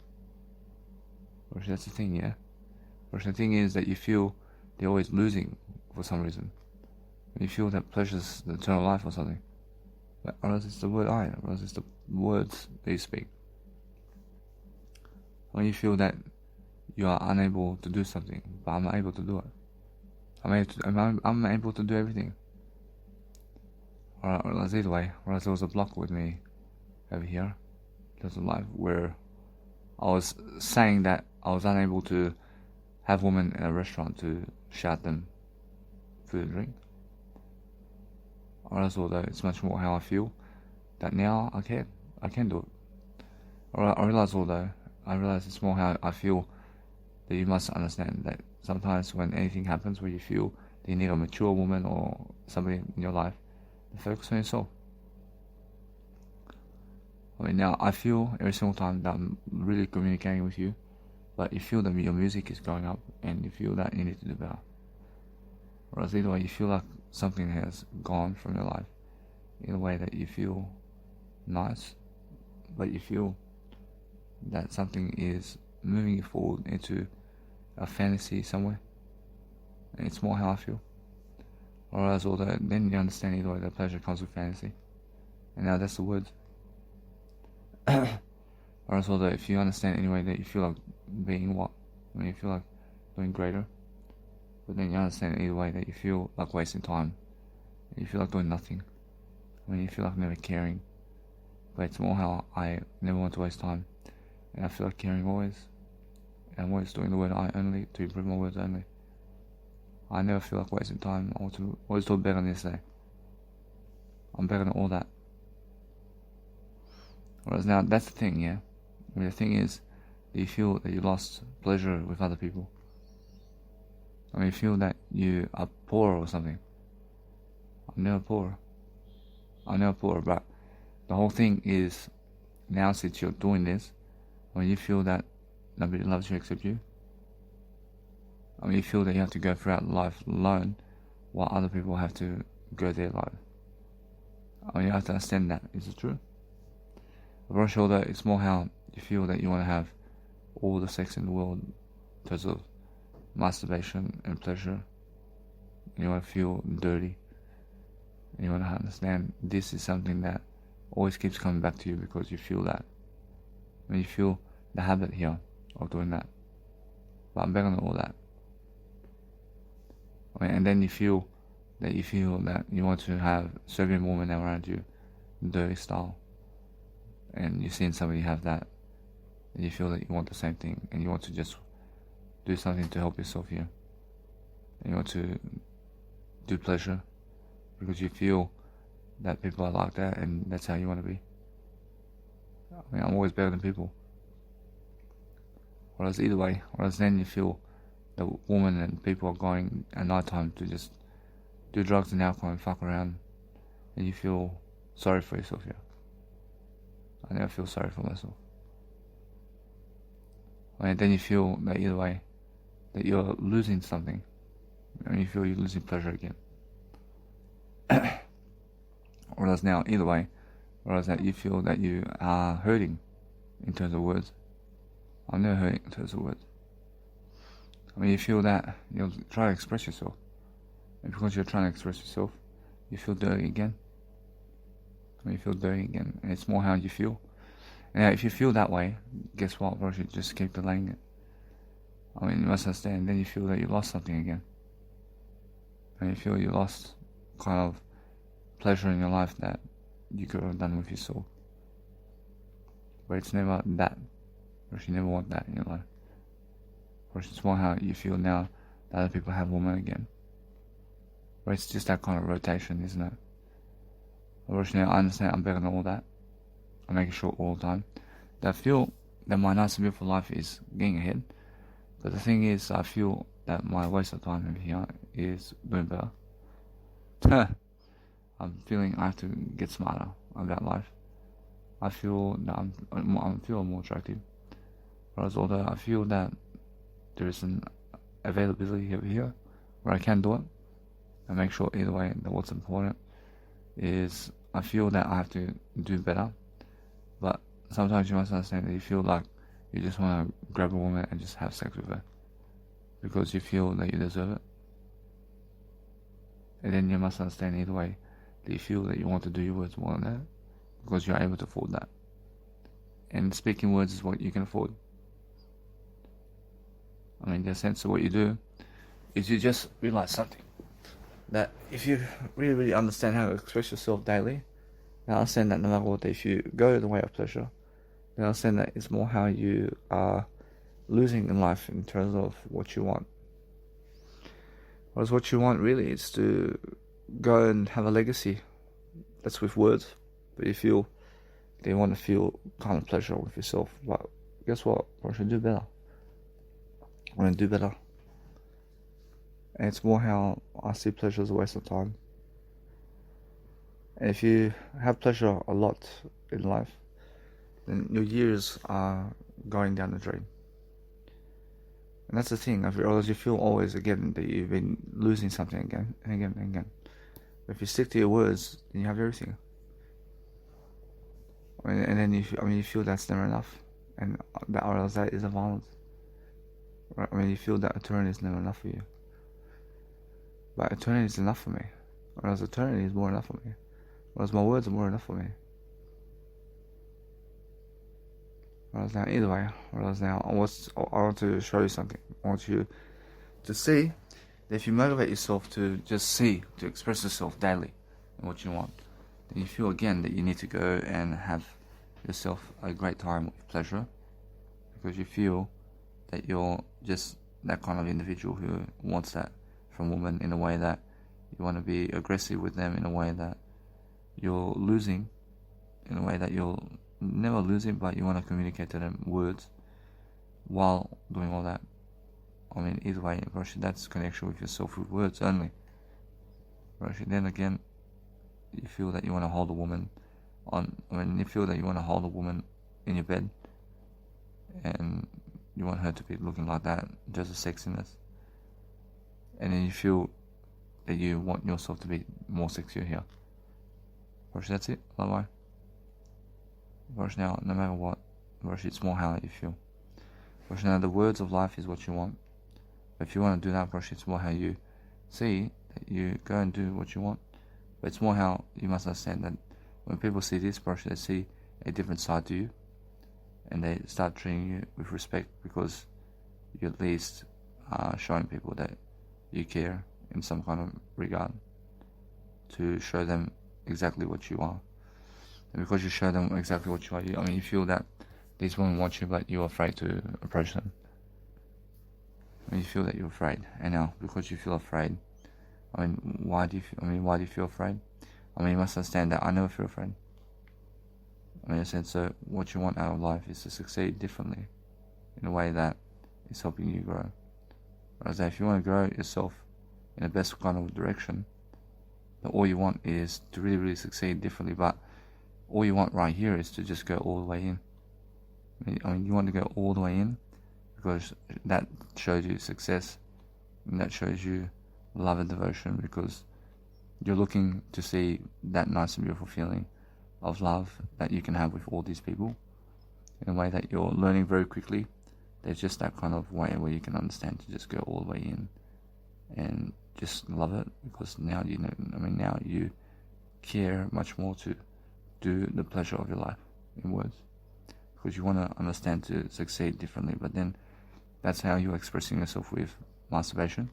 That's the thing, yeah. The thing is that you feel they're always losing for some reason. You feel that pleasure is the eternal life or something. or else it's the word I, or else it's the words that you speak. When you feel that you are unable to do something, but I'm able to do it. I'm able to do everything. Or else either way, or else there was a block with me over here. There's a life where I was saying that I was unable to have women in a restaurant to shout them food and drink. Or else, although it's much more how I feel, that now I can do it. Or I realize it's more how I feel that you must understand that sometimes when anything happens where you feel that you need a mature woman or somebody in your life, to focus on yourself. I mean, now I feel every single time that I'm really communicating with you, but you feel that your music is going up and you feel that you need to do better. Whereas either way, you feel like something has gone from your life in a way that you feel nice, but you feel that something is moving you forward into a fantasy somewhere. And it's more how I feel. Whereas then you understand either way that pleasure comes with fantasy. And now that's the words. Whereas if you understand anyway that you feel like being what? I mean, you feel like doing greater. But then you understand either way that you feel like wasting time. You feel like doing nothing. I mean, you feel like never caring. But it's more how I never want to waste time. And I feel like caring always. And I'm always doing the word I only to improve my words only. I never feel like wasting time. I want to always do better than yesterday. I'm better than all that. Whereas now, that's the thing, yeah? I mean, the thing is, that you feel that you lost pleasure with other people. I mean, you feel that you are poor or something. I'm never poor, but the whole thing is, now since you're doing this, when you feel that nobody loves you except you, I mean, you feel that you have to go throughout life alone, while other people have to go their life. I mean, you have to understand that. Is it true? For sure, that it's more how you feel that you want to have all the sex in the world in terms of masturbation and pleasure. You want to feel dirty. And you want to understand this is something that always keeps coming back to you because you feel that. When you feel the habit here of doing that. But I'm better than all that. I mean, and then you feel that you want to have Serbian women around you, dirty style. And you've seen somebody have that. And you feel that you want the same thing. And you want to just do something to help yourself here. And you want to do pleasure. Because you feel that people are like that and that's how you want to be. I mean, I'm always better than people. Whereas either way, then you feel that women and people are going at night time to just do drugs and alcohol and fuck around. And you feel sorry for yourself, yeah. I never feel sorry for myself. I mean, then you feel that either way, that you're losing something. And you feel you're losing pleasure again. Whereas now, either way, that you feel that you are hurting in terms of words. I'm never hurting in terms of words. I mean, you feel that you'll try to express yourself. And because you're trying to express yourself, you feel dirty again. I mean, you feel dirty again. And it's more how you feel. And if you feel that way, guess what? Or you just keep delaying it. I mean, you must understand. Then you feel that you lost something again. And you feel you lost kind of pleasure in your life that you could have done with yourself. But it's never that. Or you never want that in your life. Or it's more how you feel now that other people have women again. Or it's just that kind of rotation, isn't it? Or now I understand I'm better than all that. I'm making sure all the time that I feel that my nice and beautiful life is getting ahead. But the thing is, I feel that my waste of time over here is doing better. I'm feeling I have to get smarter about life. I feel that I'm feeling more attractive. Whereas although I feel that there is an availability over here where I can do it, I make sure either way that what's important is I feel that I have to do better. But sometimes you must understand that you feel like you just want to grab a woman and just have sex with her because you feel that you deserve it. And then you must understand either way Do you feel that you want to do your words more than that? Because you're able to afford that. And speaking words is what you can afford. I mean, the sense of what you do is you just realize something. That if you really, really understand how to express yourself daily, then understand that no matter what, if you go the way of pleasure, then understand that it's more how you are losing in life in terms of what you want. Whereas what you want really is to go and have a legacy. That's with words. But you feel they want to feel kind of pleasure with yourself. But guess what? I should do better. I want to do better. And it's more how I see pleasure as a waste of time. And if you have pleasure a lot in life, then your years are going down the drain. And that's the thing, otherwise you feel always again that you've been losing something again and again and again. But if you stick to your words, then you have everything. And then you feel that's never enough, and that or else that is a violence. Right? I mean, you feel that eternity is never enough for you. But eternity is enough for me. Whereas eternity is more enough for me. Whereas my words are more enough for me. Whereas now, either way, whereas now, I want to show you something. I want you to see that if you motivate yourself to just see, to express yourself daily in what you want, then you feel again that you need to go and have yourself a great time with pleasure, because you feel that you're just that kind of individual who wants that from women, in a way that you want to be aggressive with them, in a way that you're losing, in a way that you're never losing, but you want to communicate to them words while doing all that. I mean, either way, that's connection with yourself with words only. Then again, you feel that you want to hold a woman you feel that you want to hold a woman in your bed, and you want her to be looking like that, just a sexiness. And then you feel that you want yourself to be more sexier here. That's it. Bye-bye. Now, no matter what, it's more how you feel. Now, the words of life is what you want. But if you want to do that, it's more how you see that you go and do what you want. But it's more how you must understand that when people see this, they see a different side to you, and they start treating you with respect, because you at least are showing people that you care in some kind of regard, to show them exactly what you are. And because you show them exactly what you are, you feel that these women want you, but you're afraid to approach them. You feel that you're afraid, and now because you feel afraid, why do you feel afraid? You must understand that I never feel afraid. In a sense, so what you want out of life is to succeed differently, in a way that is helping you grow. Whereas if you want to grow yourself in the best kind of direction, then all you want is to really, really succeed differently. But all you want right here is to just go all the way in. You want to go all the way in, because that shows you success, and that shows you love and devotion, because you're looking to see that nice and beautiful feeling of love that you can have with all these people, in a way that you're learning very quickly. There's just that kind of way where you can understand to just go all the way in and just love it, because now now you care much more to do the pleasure of your life in words, because you want to understand to succeed differently. But then that's how you're expressing yourself with masturbation.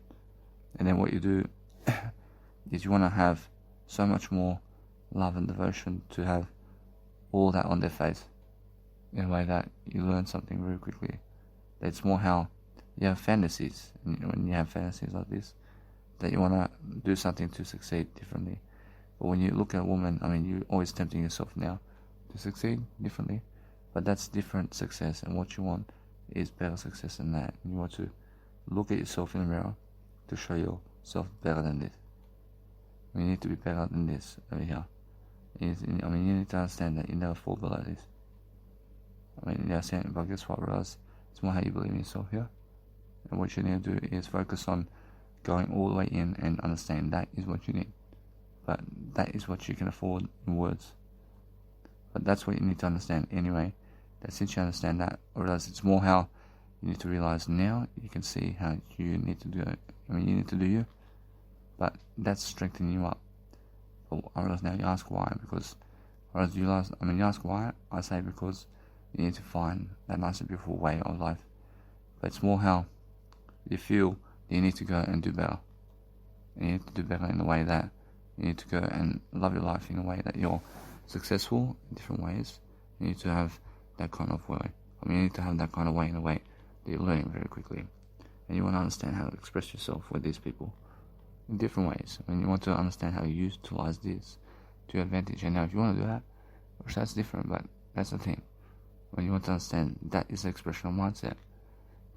And then what you do is you want to have so much more love and devotion to have all that on their face, in a way that you learn something very quickly. It's more how you have fantasies, and when you have fantasies like this, that you want to do something to succeed differently. But when you look at a woman, you're always tempting yourself now to succeed differently, but that's different success, and what you want is better success than that. And you want to look at yourself in the mirror to show yourself better than this. You need to be better than this over here. You need to understand that you never fall below this. But guess what, realize it's more how you believe in yourself here. And what you need to do is focus on going all the way in and understand that is what you need. But that is what you can afford in words. But that's what you need to understand anyway. That since you understand that, realize it's more how you need to realize now. You can see how you need to do it. You need to do you. But that's strengthening you up. But I realize now you ask why, because whereas you ask why, I say because you need to find that nice and beautiful way of life. But it's more how you feel that you need to go and do better. You need to do better in the way that you need to go and love your life in a way that you're successful in different ways. You need to have that kind of way. You need to have that kind of way in a way that you're learning very quickly. And you want to understand how to express yourself with these people in different ways. You want to understand how you utilize this to your advantage. And now if you want to do that, which that's different, but that's the thing. When you want to understand, that is the expression of mindset.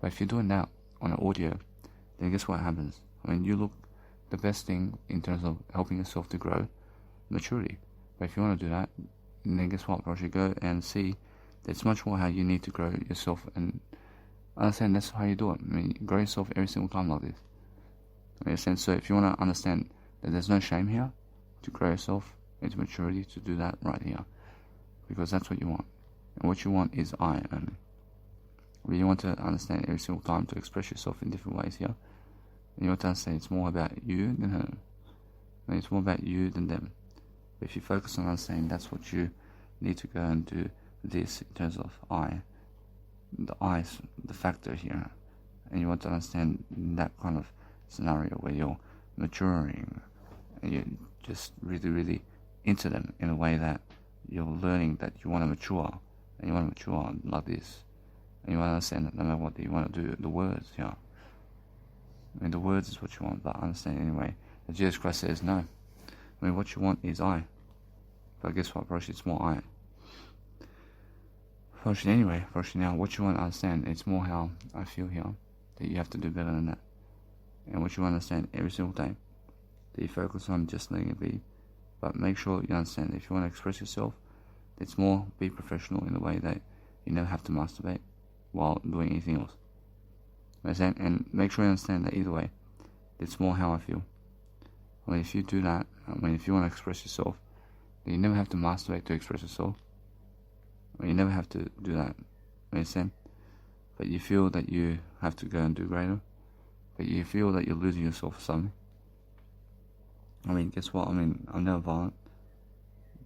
But if you're doing that on an audio, then guess what happens? You look the best thing in terms of helping yourself to grow maturity. But if you want to do that, then guess what? You go and see that it's much more how you need to grow yourself and understand that's how you do it. Grow yourself every single time like this. In a sense, so if you want to understand that there's no shame here to grow yourself into maturity, to do that right here, because that's what you want. And what you want is I only. But you want to understand every single time to express yourself in different ways here. And you want to understand it's more about you than her. It's more about you than them. But if you focus on understanding that's what you need to go and do this in terms of I, the I is the factor here. And you want to understand that kind of scenario where you're maturing and you're just really, really into them in a way that you're learning that you want to mature. And you want to mature like this. And you want to understand that no matter what you want to do, the words, yeah. The words is what you want, but understand anyway that Jesus Christ says no. What you want is I. But guess what, Roshi? It's more I. Roshi, anyway, Roshi, now what you want to understand, it's more how I feel here, that you have to do better than that. And what you want to understand every single day, that you focus on just letting it be. But make sure you understand, if you want to express yourself, it's more be professional in the way that you never have to masturbate while doing anything else. Understand? And make sure you understand that either way, it's more how I feel. If you do that, if you want to express yourself, then you never have to masturbate to express yourself. You never have to do that. Understand? But you feel that you have to go and do greater. But you feel that you're losing yourself for something. Guess what? I'm never violent.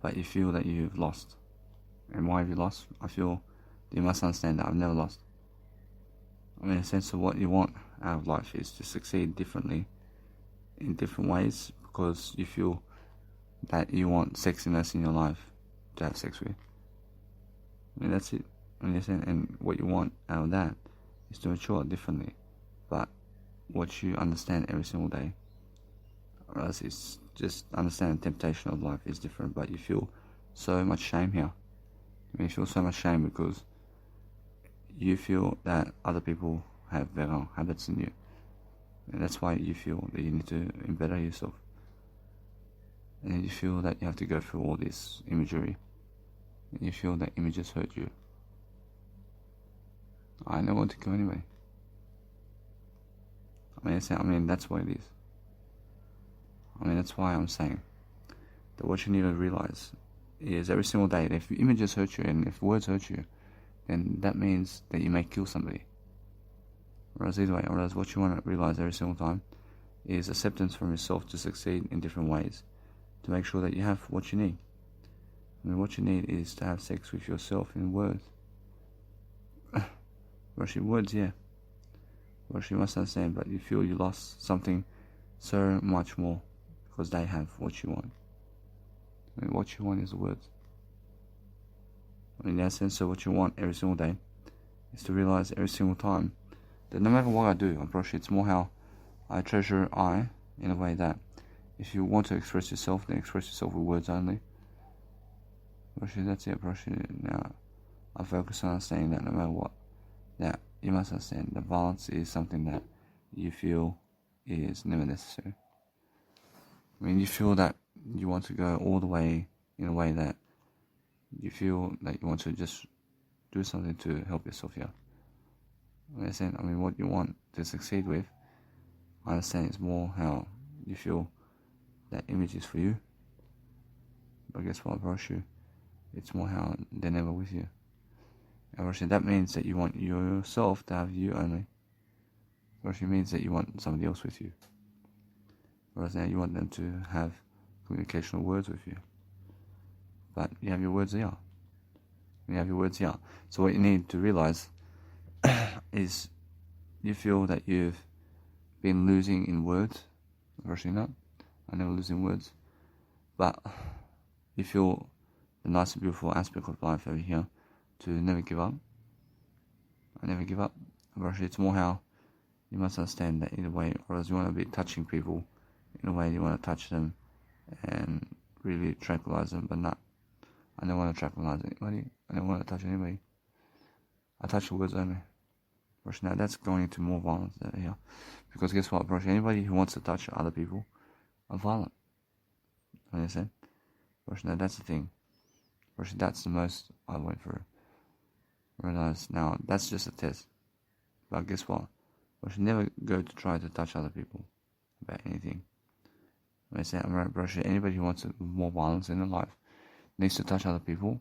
But you feel that you've lost. And why have you lost? I feel that you must understand that I've never lost. In a sense of what you want out of life is to succeed differently in different ways, because you feel that you want sexiness in your life to have sex with. That's it. And what you want out of that is to mature differently. But what you understand every single day, or else it's just understand the temptation of life is different, but you feel so much shame here. You feel so much shame because you feel that other people have better habits than you. And that's why you feel that you need to better yourself. And you feel that you have to go through all this imagery. And you feel that images hurt you. I don't want to go anyway. That's what it is. That's why I'm saying that what you need to realize is every single day, if images hurt you and if words hurt you, then that means that you may kill somebody. Whereas either way, whereas what you want to realize every single time is acceptance from yourself to succeed in different ways, to make sure that you have what you need. What you need is to have sex with yourself in words. Roshi, words, yeah. Roshi, you must understand, but you feel you lost something so much more because they have what you want. What you want is the words. In that sense, so what you want every single day is to realize every single time that no matter what I do, Roshi, it's more how I treasure I in a way that if you want to express yourself, then express yourself with words only. Roshi, that's it, Roshi. Now, I focus on understanding that no matter what, that you must understand that violence is something that you feel is never necessary. You feel that you want to go all the way in a way that you feel that you want to just do something to help yourself here. What you want to succeed with, I understand it's more how you feel that image is for you. But guess what, Roshi? It's more how they're never with you. And Roshi, that means that you want yourself to have you only. Roshi means that you want somebody else with you. Whereas now you want them to have communicational words with you. But you have your words here. You have your words here. So what you need to realize is you feel that you've been losing in words. Unfortunately not. I never lose in words. But you feel the nice and beautiful aspect of life over here to never give up. I never give up. Unfortunately, it's more how you must understand that either way, or else you want to be touching people in a way you want to touch them and really tranquilize them, but not. I don't want to tranquilize anybody. I don't want to touch anybody. I touch the words only. Now that's going into more violence here. Because guess what, bro? Anybody who wants to touch other people are violent. Understand? Now that's the thing. That's the most I went through. Realize now that's just a test. But guess what? I should never go to try to touch other people about anything. I say, I'm right, bro. Anybody who wants more violence in their life needs to touch other people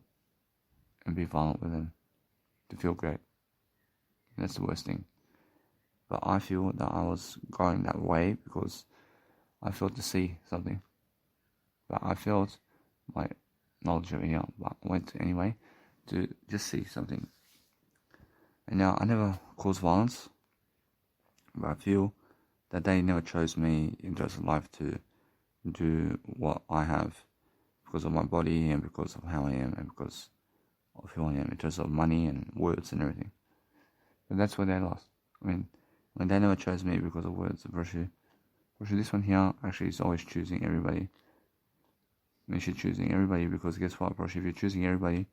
and be violent with them to feel great. That's the worst thing. But I feel that I was going that way because I felt to see something. But I felt my knowledge over here, but I went anyway to just see something. And now I never cause violence, but I feel that they never chose me in terms of life to do what I have because of my body and because of how I am and because of who I am in terms of money and words and everything. But that's where they lost. I mean, when they never chose me because of words, virtue, this one here actually is always choosing everybody. I mean, she's choosing everybody because guess what, bro? If you're choosing everybody,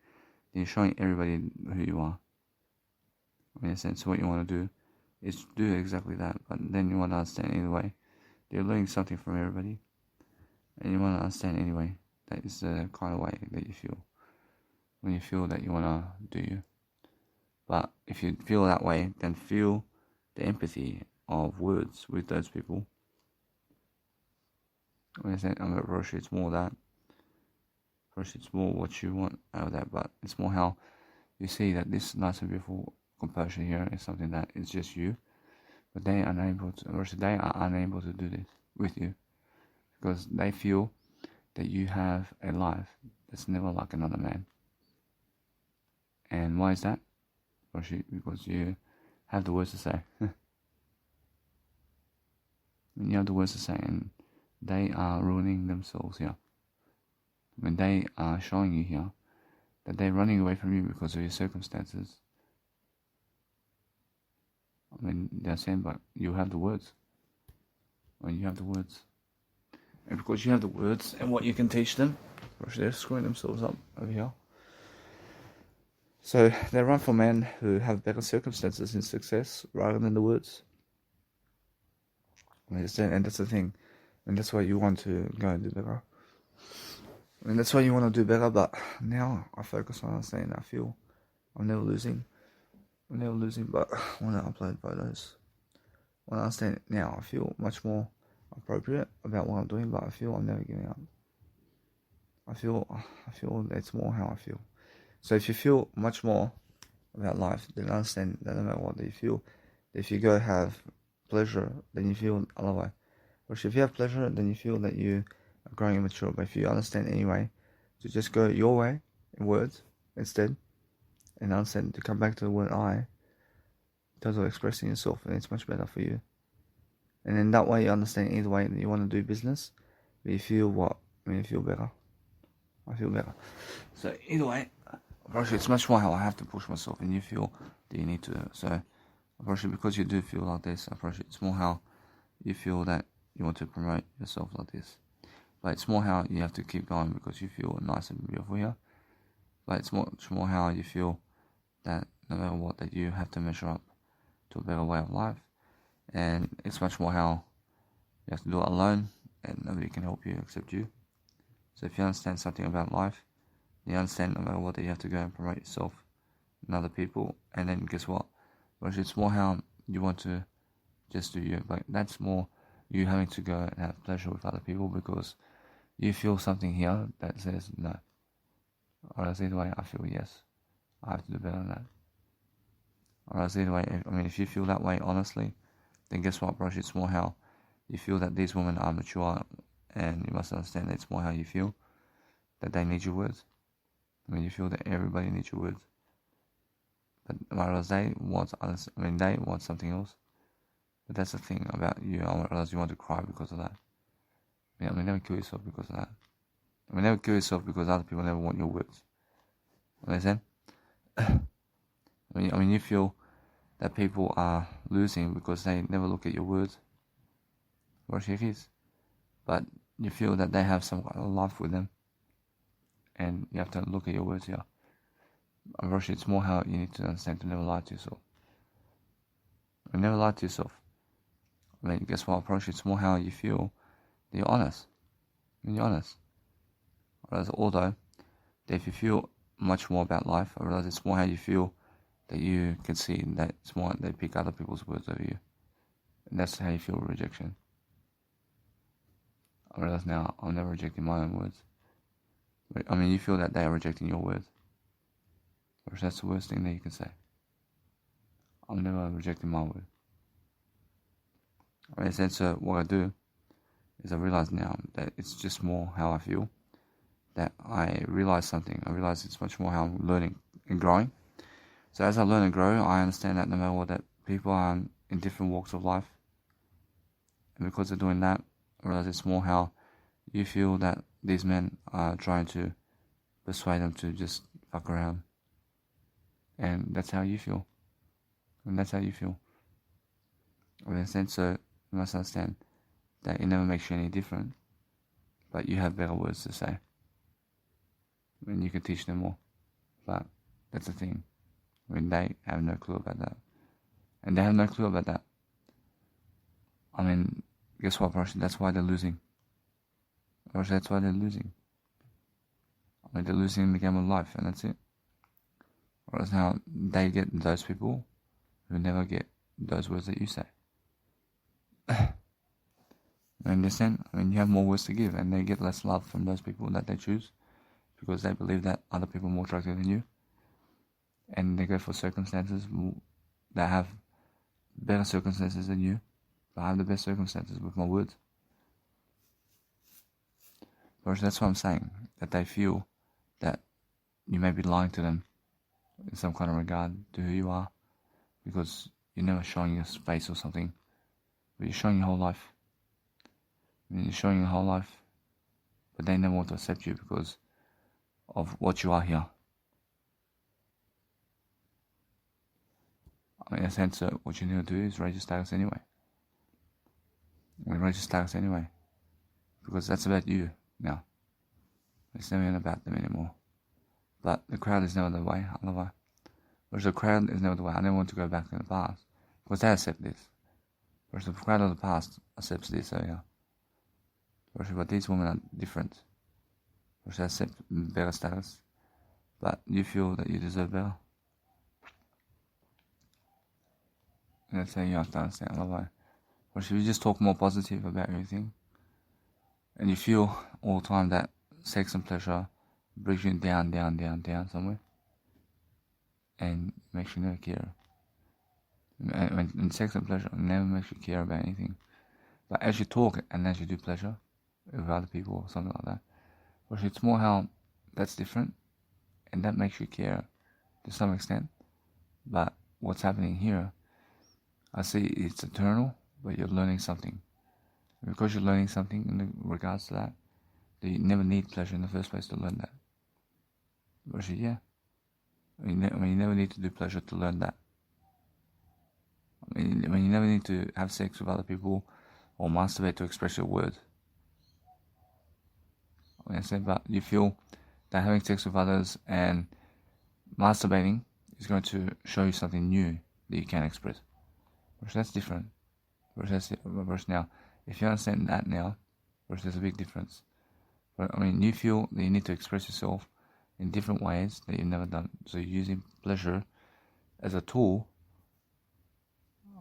then you're showing everybody who you are. I mean, in a sense, what you want to do is do exactly that, but then you want to understand either way. You're learning something from everybody, and you want to understand anyway. That is the kind of way that you feel when you feel that you want to do you. But if you feel that way, then feel the empathy of words with those people. When I say I'm at Roshi, it's more that. Roshi, it's more what you want out of that, but it's more how you see that this nice and beautiful composure here is something that is just you. But they are unable to do this with you because they feel that you have a life that's never like another man. And why is that? Because you have the words to say. You have the words to say, and they are ruining themselves here. When they are showing you here that they're running away from you because of your circumstances. I mean, they're saying, but you have the words. When you have the words. And because you have the words and what you can teach them, they're screwing themselves up over here. So they run for men who have better circumstances in success rather than the words. And that's the thing. And that's why you want to go and do better. And that's why you want to do better, but now I focus on understanding I feel I'm never losing, but I want to upload photos. When I understand it now, I feel much more appropriate about what I'm doing, but I feel I'm never giving up. I feel that's more how I feel. So if you feel much more about life, then understand that no matter what you feel, if you go have pleasure, then you feel another way. Or if you have pleasure, then you feel that you are growing immature. But if you understand anyway, to just go your way in words instead, and understand to come back to the word I, in terms of expressing yourself, and it's much better for you. And in that way, you understand either way that you want to do business, but you feel what? I mean, you feel better. I feel better. So either way, apparently it's much more how I have to push myself, and you feel that you need to. So apparently because you do feel like this, apparently it's more how you feel that you want to promote yourself like this. But it's more how you have to keep going because you feel nice and beautiful here. But it's much more how you feel that no matter what, that you have to measure up to a better way of life. And it's much more how you have to do it alone and nobody can help you except you. So if you understand something about life, you understand no matter what that you have to go and promote yourself and other people. And then guess what? It's more how you want to just do you. But that's more you having to go and have pleasure with other people because you feel something here that says no. Or else either way, I feel yes. I have to do better than that. Or else either way, if you feel that way honestly, then guess what, bro? It's more how you feel that these women are mature and you must understand that it's more how you feel that they need your words. I mean, you feel that everybody needs your words, but whereas they want others, I mean, they want something else. But that's the thing about you. I realize you want to cry because of that. I mean, never kill yourself because of that. I mean, never kill yourself because other people never want your words. Understand? I mean, you feel that people are losing because they never look at your words. Or it is. But you feel that they have some kind of life with them. And you have to look at your words here. Unfortunately, it's more how you need to understand to never lie to yourself. I mean, never lie to yourself. I mean, guess what? Approach it's more how you feel that you're honest. I mean, you're honest. Whereas, although, if you feel much more about life, I realize it's more how you feel that you can see that it's more they pick other people's words over you. And that's how you feel rejection. I realize now I'm never rejecting my own words. But, I mean, you feel that they are rejecting your words. Whereas that's the worst thing that you can say. I'm never rejecting my word. In a sense, so what I do is I realize now that it's just more how I feel. That I realize something. I realize it's much more how I'm learning and growing. So as I learn and grow, I understand that no matter what, that people are in different walks of life. And because of doing that, I realize it's more how you feel that these men are trying to persuade them to just fuck around. And that's how you feel. And that's how you feel. In a sense, so you must understand that it never makes you any different. But you have better words to say. And you can teach them more. But that's the thing. I mean, they have no clue about that. And they have no clue about that. I mean, guess what, Russian? That's why they're losing. Russian, that's why they're losing. I mean, they're losing the game of life, and that's it. Whereas now, they get those people who never get those words that you say. You understand? I mean, you have more words to give, and they get less love from those people that they choose because they believe that other people are more attractive than you. And they go for circumstances that have better circumstances than you. But I have the best circumstances with my words. Whereas that's what I'm saying, that they feel that you may be lying to them in some kind of regard to who you are, because you're never showing your face or something, but you're showing your whole life. I mean, you're showing your whole life, but they never want to accept you because of what you are here. I mean, in a sense, what you need to do is raise your status anyway. I mean, raise your status anyway, because that's about you now. It's never even about them anymore. But the crowd is never the way, otherwise. Whereas the crowd is never the way. I never want to go back in the past, because they accept this. Whereas the crowd of the past accepts this, so yeah. Whereas but these women are different. Whereas they accept better status, but you feel that you deserve better. And that's how you have to understand, otherwise. Whereas if you just talk more positive about everything, and you feel all the time that sex and pleasure brings you down somewhere, and makes you never care. And sex and pleasure never makes you care about anything. But as you talk and as you do pleasure with other people or something like that, which it's more how that's different, and that makes you care to some extent. But what's happening here, I see it's eternal, but you're learning something. And because you're learning something in regards to that you never need pleasure in the first place to learn that. But yeah, I mean, you never need to do pleasure to learn that. I mean, you never need to have sex with other people or masturbate to express your words. I mean, I said, but you feel that having sex with others and masturbating is going to show you something new that you can't express. Whereas that's different. Whereas now, if you understand that now, whereas there's a big difference. But I mean, you feel that you need to express yourself in different ways that you've never done. So you're using pleasure as a tool,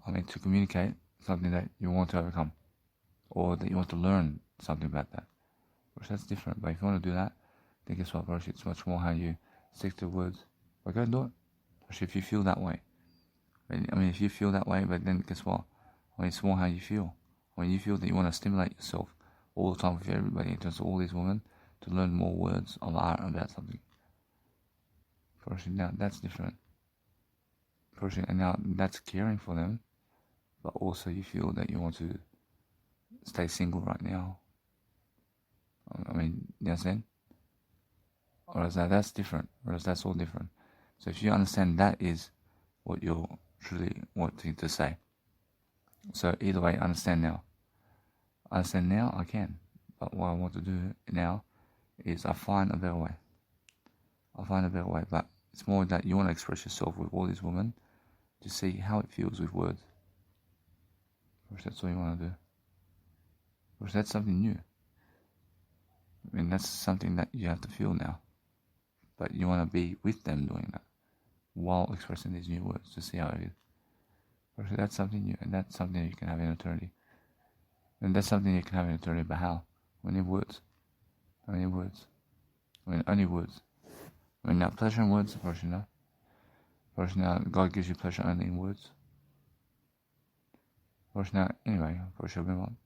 I mean, to communicate something that you want to overcome, or that you want to learn something about that. Which that's different. But if you want to do that, then guess what, bro? It's much more how you stick to words. But go and do it. Especially if you feel that way. I mean, if you feel that way, but then guess what? I mean, it's more how you feel. When you feel that you want to stimulate yourself all the time with everybody, just all these women, to learn more words of art about something. Now that's different. And now that's caring for them, but also you feel that you want to stay single right now. I mean, you understand? Whereas that's different. Whereas that's all different. So if you understand that is what you're truly wanting to say. So either way, understand now. Understand now, I can. But what I want to do now is I find a better way. But it's more that you want to express yourself with all these women to see how it feels with words. Or that's all you want to do. Or that's something new. I mean, that's something that you have to feel now. But you want to be with them doing that while expressing these new words to see how it is. Or that's something new, and that's something you can have in eternity. And that's something you can have in eternity, but how? We need words. I mean, only words. I mean, now, pleasure in words, of course, you know. Of course, now, God gives you pleasure only in words. Of course, now, anyway, of course, you'll move on.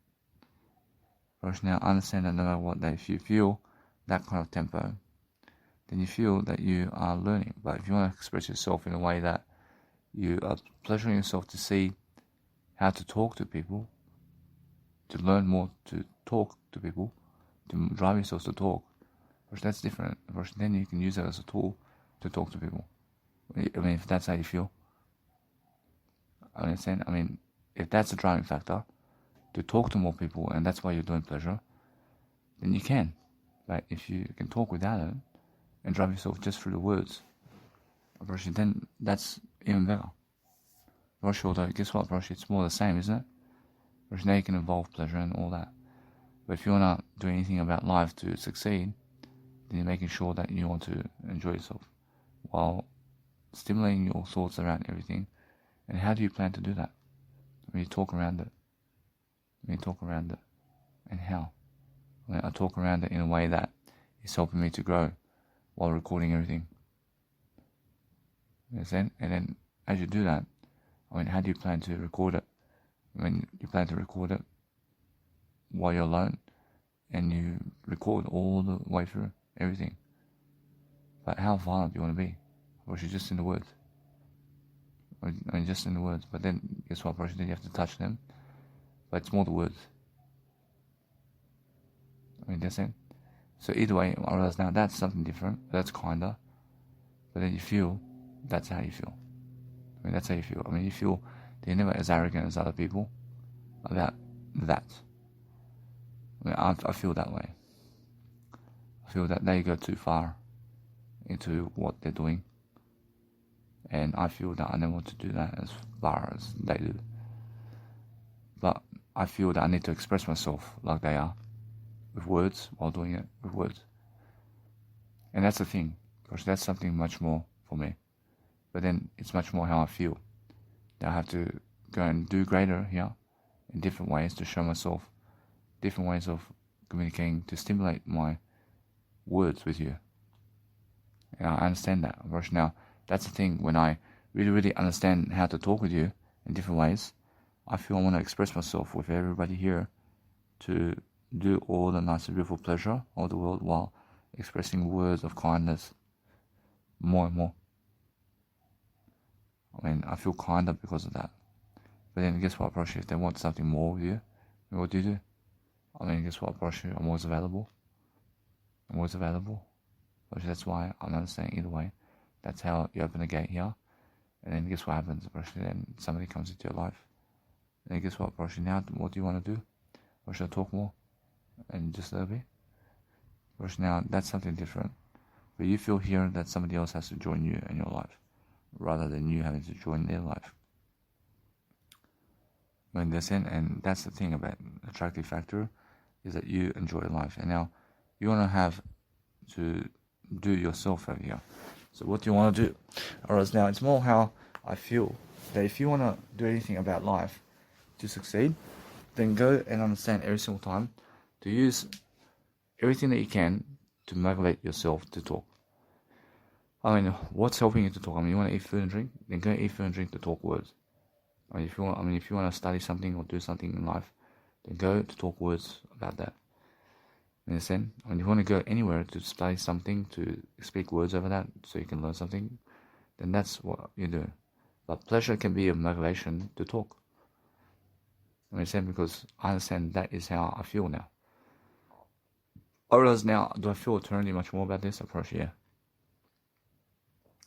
Of course, now, understand that no matter what, that if you feel that kind of tempo, then you feel that you are learning. But if you want to express yourself in a way that you are pleasuring yourself to see how to talk to people, to learn more to talk to people, to drive yourself to talk, of course, that's different. Of course, then you can use that as a tool to talk to people. I mean, if that's how you feel. I understand. I mean, if that's a driving factor, to talk to more people, and that's why you're doing pleasure, then you can. But if you can talk without it, and drive yourself just through the words, of course, then that's even better. Of course, although, guess what, of course, it's more the same, isn't it? Of course, now you can involve pleasure and all that. But if you want to do anything about life to succeed, then you're making sure that you want to enjoy yourself while stimulating your thoughts around everything. And how do you plan to do that? When you talk around it. And how? I talk around it in a way that is helping me to grow while recording everything. You understand? And then as you do that, I mean, how do you plan to record it? I mean, you plan to record it while you're alone, and you record all the way through everything. But how violent do you want to be? Or is it just in the words? I mean, just in the words. But then, guess what, then you have to touch them. But it's more the words. I mean, that's it. So either way, I realize now that's something different. That's kinder. But then you feel, that's how you feel. I mean, that's how you feel. I mean, you feel that you're never as arrogant as other people about that. I mean, I feel that way. I feel that they go too far into what they're doing. And I feel that I never want to do that as far as they do. But I feel that I need to express myself like they are, with words, while doing it with words. And that's the thing, because that's something much more for me. But then it's much more how I feel. That I have to go and do greater here in different ways to show myself, different ways of communicating to stimulate my words with you. And I understand that. Of course, now, that's the thing, when I really, really understand how to talk with you in different ways, I feel I want to express myself with everybody here to do all the nice and beautiful pleasure of the world while expressing words of kindness more and more. I mean, I feel kinder because of that. But then guess what, Broshi, if they want something more with you, what do? I mean, guess what, Broshi, I'm always available. Broshi, that's why I'm not saying either way. That's how you open the gate here. And then guess what happens, Broshi, then somebody comes into your life. And then guess what, Broshi, now what do you want to do? Or should I talk more? And just a little bit? Broshi, now that's something different. But you feel here that somebody else has to join you in your life, rather than you having to join their life. When that's in, and that's the thing about attractive factor, is that you enjoy life. And now you want to have to do yourself over here. So what do you want to do? Whereas now it's more how I feel that if you want to do anything about life to succeed, then go and understand every single time to use everything that you can to motivate yourself to talk. I mean, what's helping you to talk? I mean, you want to eat food and drink? Then go eat food and drink to talk words. If you want to study something or do something in life, then go to talk words about that. In a sense, when you want to go anywhere to study something, to speak words over that, so you can learn something, then that's what you do. But pleasure can be a motivation to talk. In a sense, because I understand that is how I feel now. I realize now, do I feel eternity much more about this? Of course, yeah.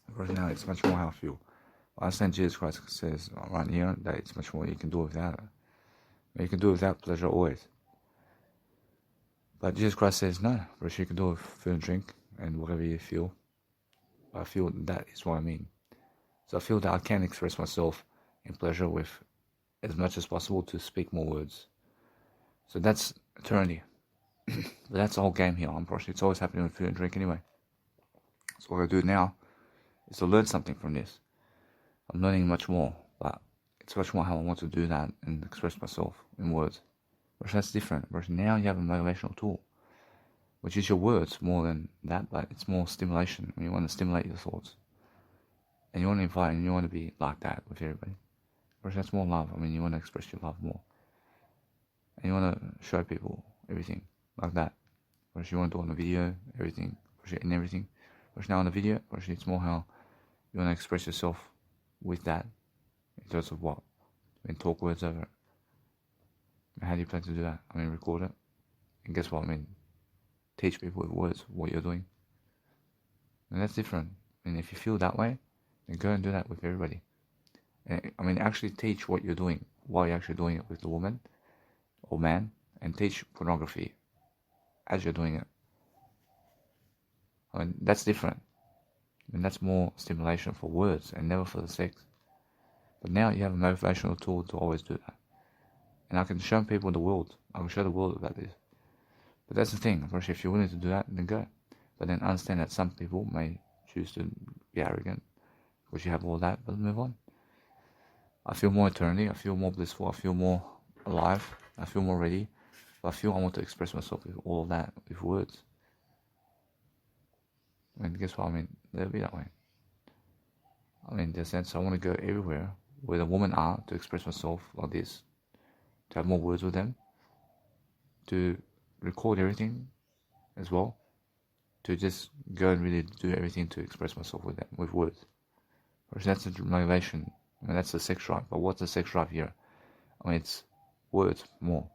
Of course, now it's much more how I feel. I understand Jesus Christ says right here that it's much more you can do without it. You can do without pleasure always. But Jesus Christ says no, but you can do it with food and drink and whatever you feel. I feel that is what I mean. So I feel that I can express myself in pleasure with as much as possible to speak more words. So that's eternity. But that's the whole game here. Unfortunately, it's always happening with food and drink anyway. So what I do now is to learn something from this. I'm learning much more, but it's much more how I want to do that and express myself in words. Whereas that's different. Whereas now you have a motivational tool, which is your words more than that, but it's more stimulation. When you want to stimulate your thoughts. And you want to invite and you want to be like that with everybody. Whereas that's more love. I mean, you want to express your love more. And you want to show people everything like that. Whereas you want to do on the video, everything, in everything. Whereas now on the video, whereas it's more how you want to express yourself with that. In terms of what? And talk words over it. How do you plan to do that? I mean, record it. And guess what? I mean, teach people with words what you're doing. And that's different. And if you feel that way, then go and do that with everybody. And, I mean, actually teach what you're doing while you're actually doing it with the woman or man, and teach pornography as you're doing it. I mean, that's different. I mean, that's more stimulation for words and never for the sex. But now you have a motivational tool to always do that. And I can show people the world. I can show the world about this. But that's the thing. Of course, if you're willing to do that, then go. But then understand that some people may choose to be arrogant because you have all that, but move on. I feel more eternity. I feel more blissful. I feel more alive. I feel more ready. But I feel I want to express myself with all of that, with words. I mean, guess what? I mean, they'll be that way. I mean, in the sense, I want to go everywhere where the women are to express myself like this. To have more words with them, to record everything as well, to just go and really do everything to express myself with them, with words. Because that's the motivation, I mean, that's the sex drive. But what's the sex drive here? I mean, it's words more.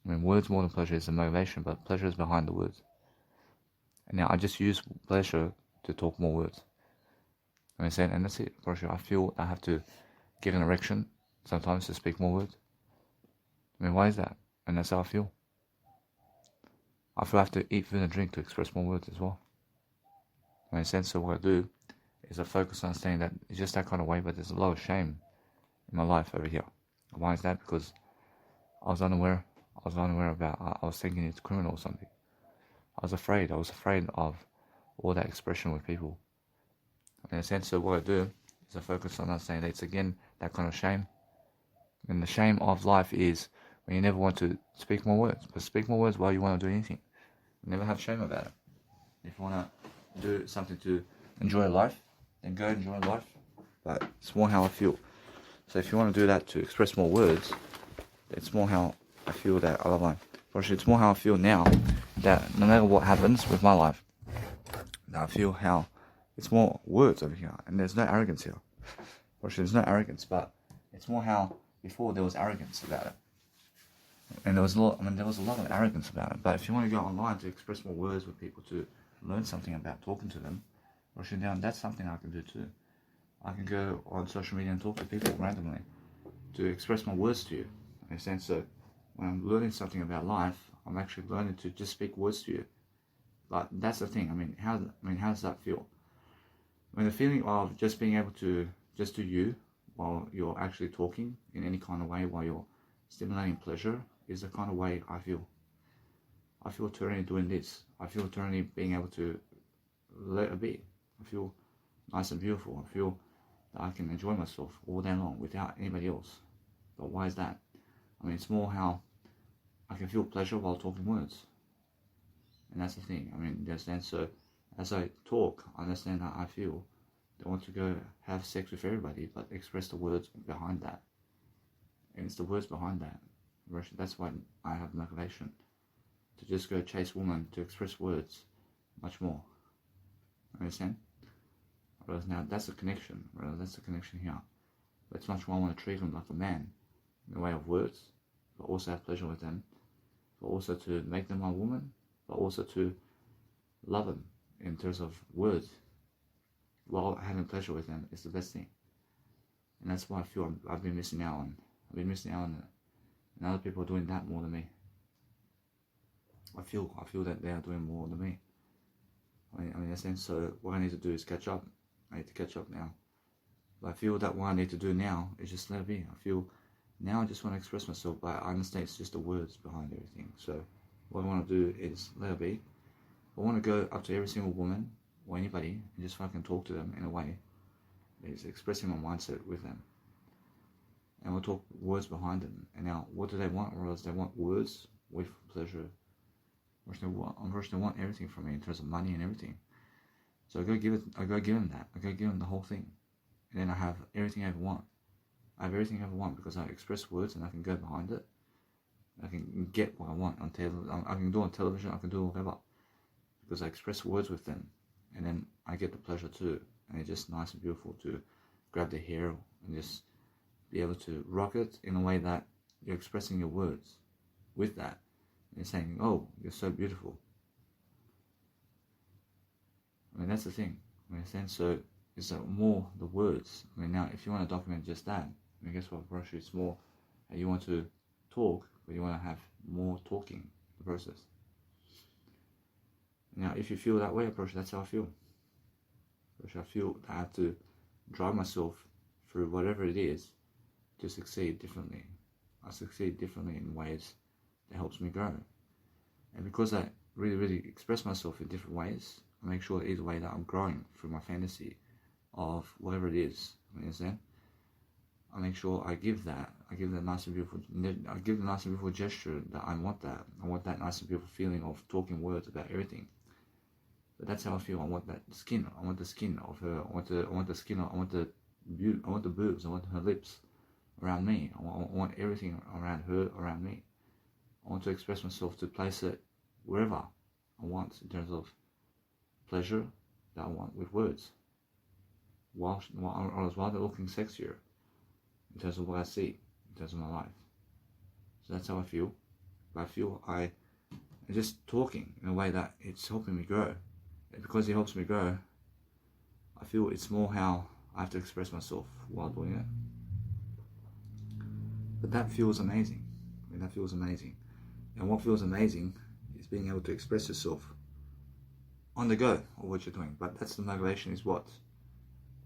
I mean, words more than pleasure is the motivation, but pleasure is behind the words. And now I just use pleasure to talk more words. I mean, and that's it. For sure, I feel I have to get an erection sometimes to speak more words. I mean, why is that? And that's how I feel. I feel I have to eat food and drink to express more words as well. In a sense, so what I do is I focus on saying that it's just that kind of way, but there's a lot of shame in my life over here. Why is that? Because I was unaware about, I was thinking it's criminal or something. I was afraid of all that expression with people. In a sense, so what I do is I focus on saying that it's again that kind of shame. And the shame of life is when you never want to speak more words. But speak more words while you want to do anything. Never have shame about it. If you want to do something to enjoy life, then go enjoy life. But it's more how I feel. So if you want to do that to express more words, it's more how I feel that I love life. Actually, it's more how I feel now that no matter what happens with my life, that I feel how it's more words over here. And there's no arrogance here. Actually, there's no arrogance, but it's more how before there was arrogance about it. And there was a lot of arrogance about it. But if you want to go online to express more words with people, to learn something about talking to them, rushing down, that's something I can do too. I can go on social media and talk to people randomly to express my words to you. In a sense, so when I'm learning something about life, I'm actually learning to just speak words to you. But that's the thing. I mean, how does that feel? I mean, the feeling of just being able to just do you while you're actually talking in any kind of way, while you're stimulating pleasure, is the kind of way I feel. I feel eternity doing this. I feel eternity being able to let it be. I feel nice and beautiful. I feel that I can enjoy myself all day long without anybody else. But why is that? I mean, it's more how I can feel pleasure while talking words. And that's the thing. I mean, understand. So as I talk, I understand how I feel. I want to go have sex with everybody, but express the words behind that. And it's the words behind that. That's why I have motivation. to just go chase women to express words much more. Understand? Whereas now that's the connection. Whereas that's the connection here. But it's much more I want to treat them like a man in the way of words, but also have pleasure with them, but also to make them my woman, but also to love them in terms of words while having pleasure with them is the best thing. And that's why I feel I've been missing out on. I've been missing out on it. And other people are doing that more than me. I feel that they are doing more than me. I mean, in a sense, so what I need to do is catch up. I need to catch up now. But I feel that what I need to do now is just let it be. I feel now I just want to express myself, but I understand it's just the words behind everything. So what I want to do is let it be. I want to go up to every single woman or anybody and just fucking talk to them in a way that is expressing my mindset with them. And we'll talk words behind them. And now, what do they want? Or else they want words with pleasure. Of course, they want everything from me in terms of money and everything. So I go give them that. I go give them the whole thing. And then I have everything I ever want. I have everything I ever want because I express words and I can go behind it. I can get what I want on television. I can do it on television. I can do whatever. Because I express words with them. And then I get the pleasure too. And it's just nice and beautiful to grab their hair and just be able to rock it in a way that you're expressing your words with that. And you're saying, oh, you're so beautiful. I mean, that's the thing. I mean, so it's more the words. I mean, now, if you want to document just that, I mean, guess what, Parashah, it's more you want to talk, but you want to have more talking, the process. Now, if you feel that way, Parashah, that's how I feel. Parashah, I feel that I have to drive myself through whatever it is to succeed differently. I succeed differently in ways that helps me grow. And because I really, really express myself in different ways, I make sure either way that I'm growing through my fantasy of whatever it is. You understand? I make sure I give that nice and beautiful, I give the nice and beautiful gesture that I want that. I want that nice and beautiful feeling of talking words about everything. But that's how I feel. I want that skin. I want the skin of her. I want the skin. I want the boobs. I want her lips around me. I want everything around her, around me. I want to express myself, to place it wherever I want in terms of pleasure that I want with words. While they're looking sexier in terms of what I see, in terms of my life. So that's how I feel. But I feel I'm just talking in a way that it's helping me grow. And because it helps me grow, I feel it's more how I have to express myself while doing it. But that feels amazing. I mean, that feels amazing. And what feels amazing is being able to express yourself on the go of what you're doing. But that's the motivation is what?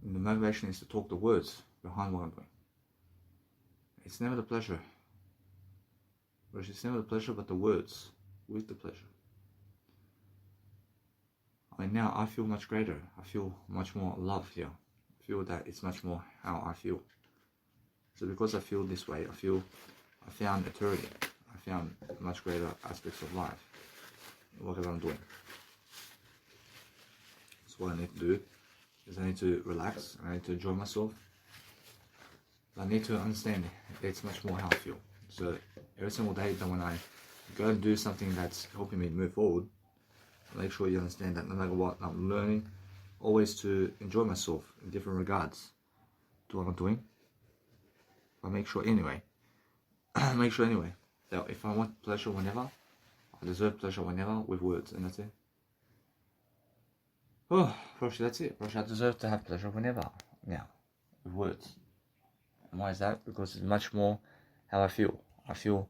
And the motivation is to talk the words behind what I'm doing. It's never the pleasure. It's never the pleasure, but the words with the pleasure. I mean, now I feel much greater. I feel much more love here. I feel that it's much more how I feel. So because I feel this way, I found eternity. I found much greater aspects of life in whatever I'm doing. So what I need to do is I need to relax. I need to enjoy myself. I need to understand it's much more how I feel. So every single day that when I go and do something that's helping me move forward, make sure you understand that no matter what I'm learning, always to enjoy myself in different regards to what I'm doing. I make sure anyway that if I want pleasure whenever, I deserve pleasure whenever with words, and that's it. Oh, Roshi, that's it. Roshi, I deserve to have pleasure whenever now with words. And why is that? Because it's much more how I feel. I feel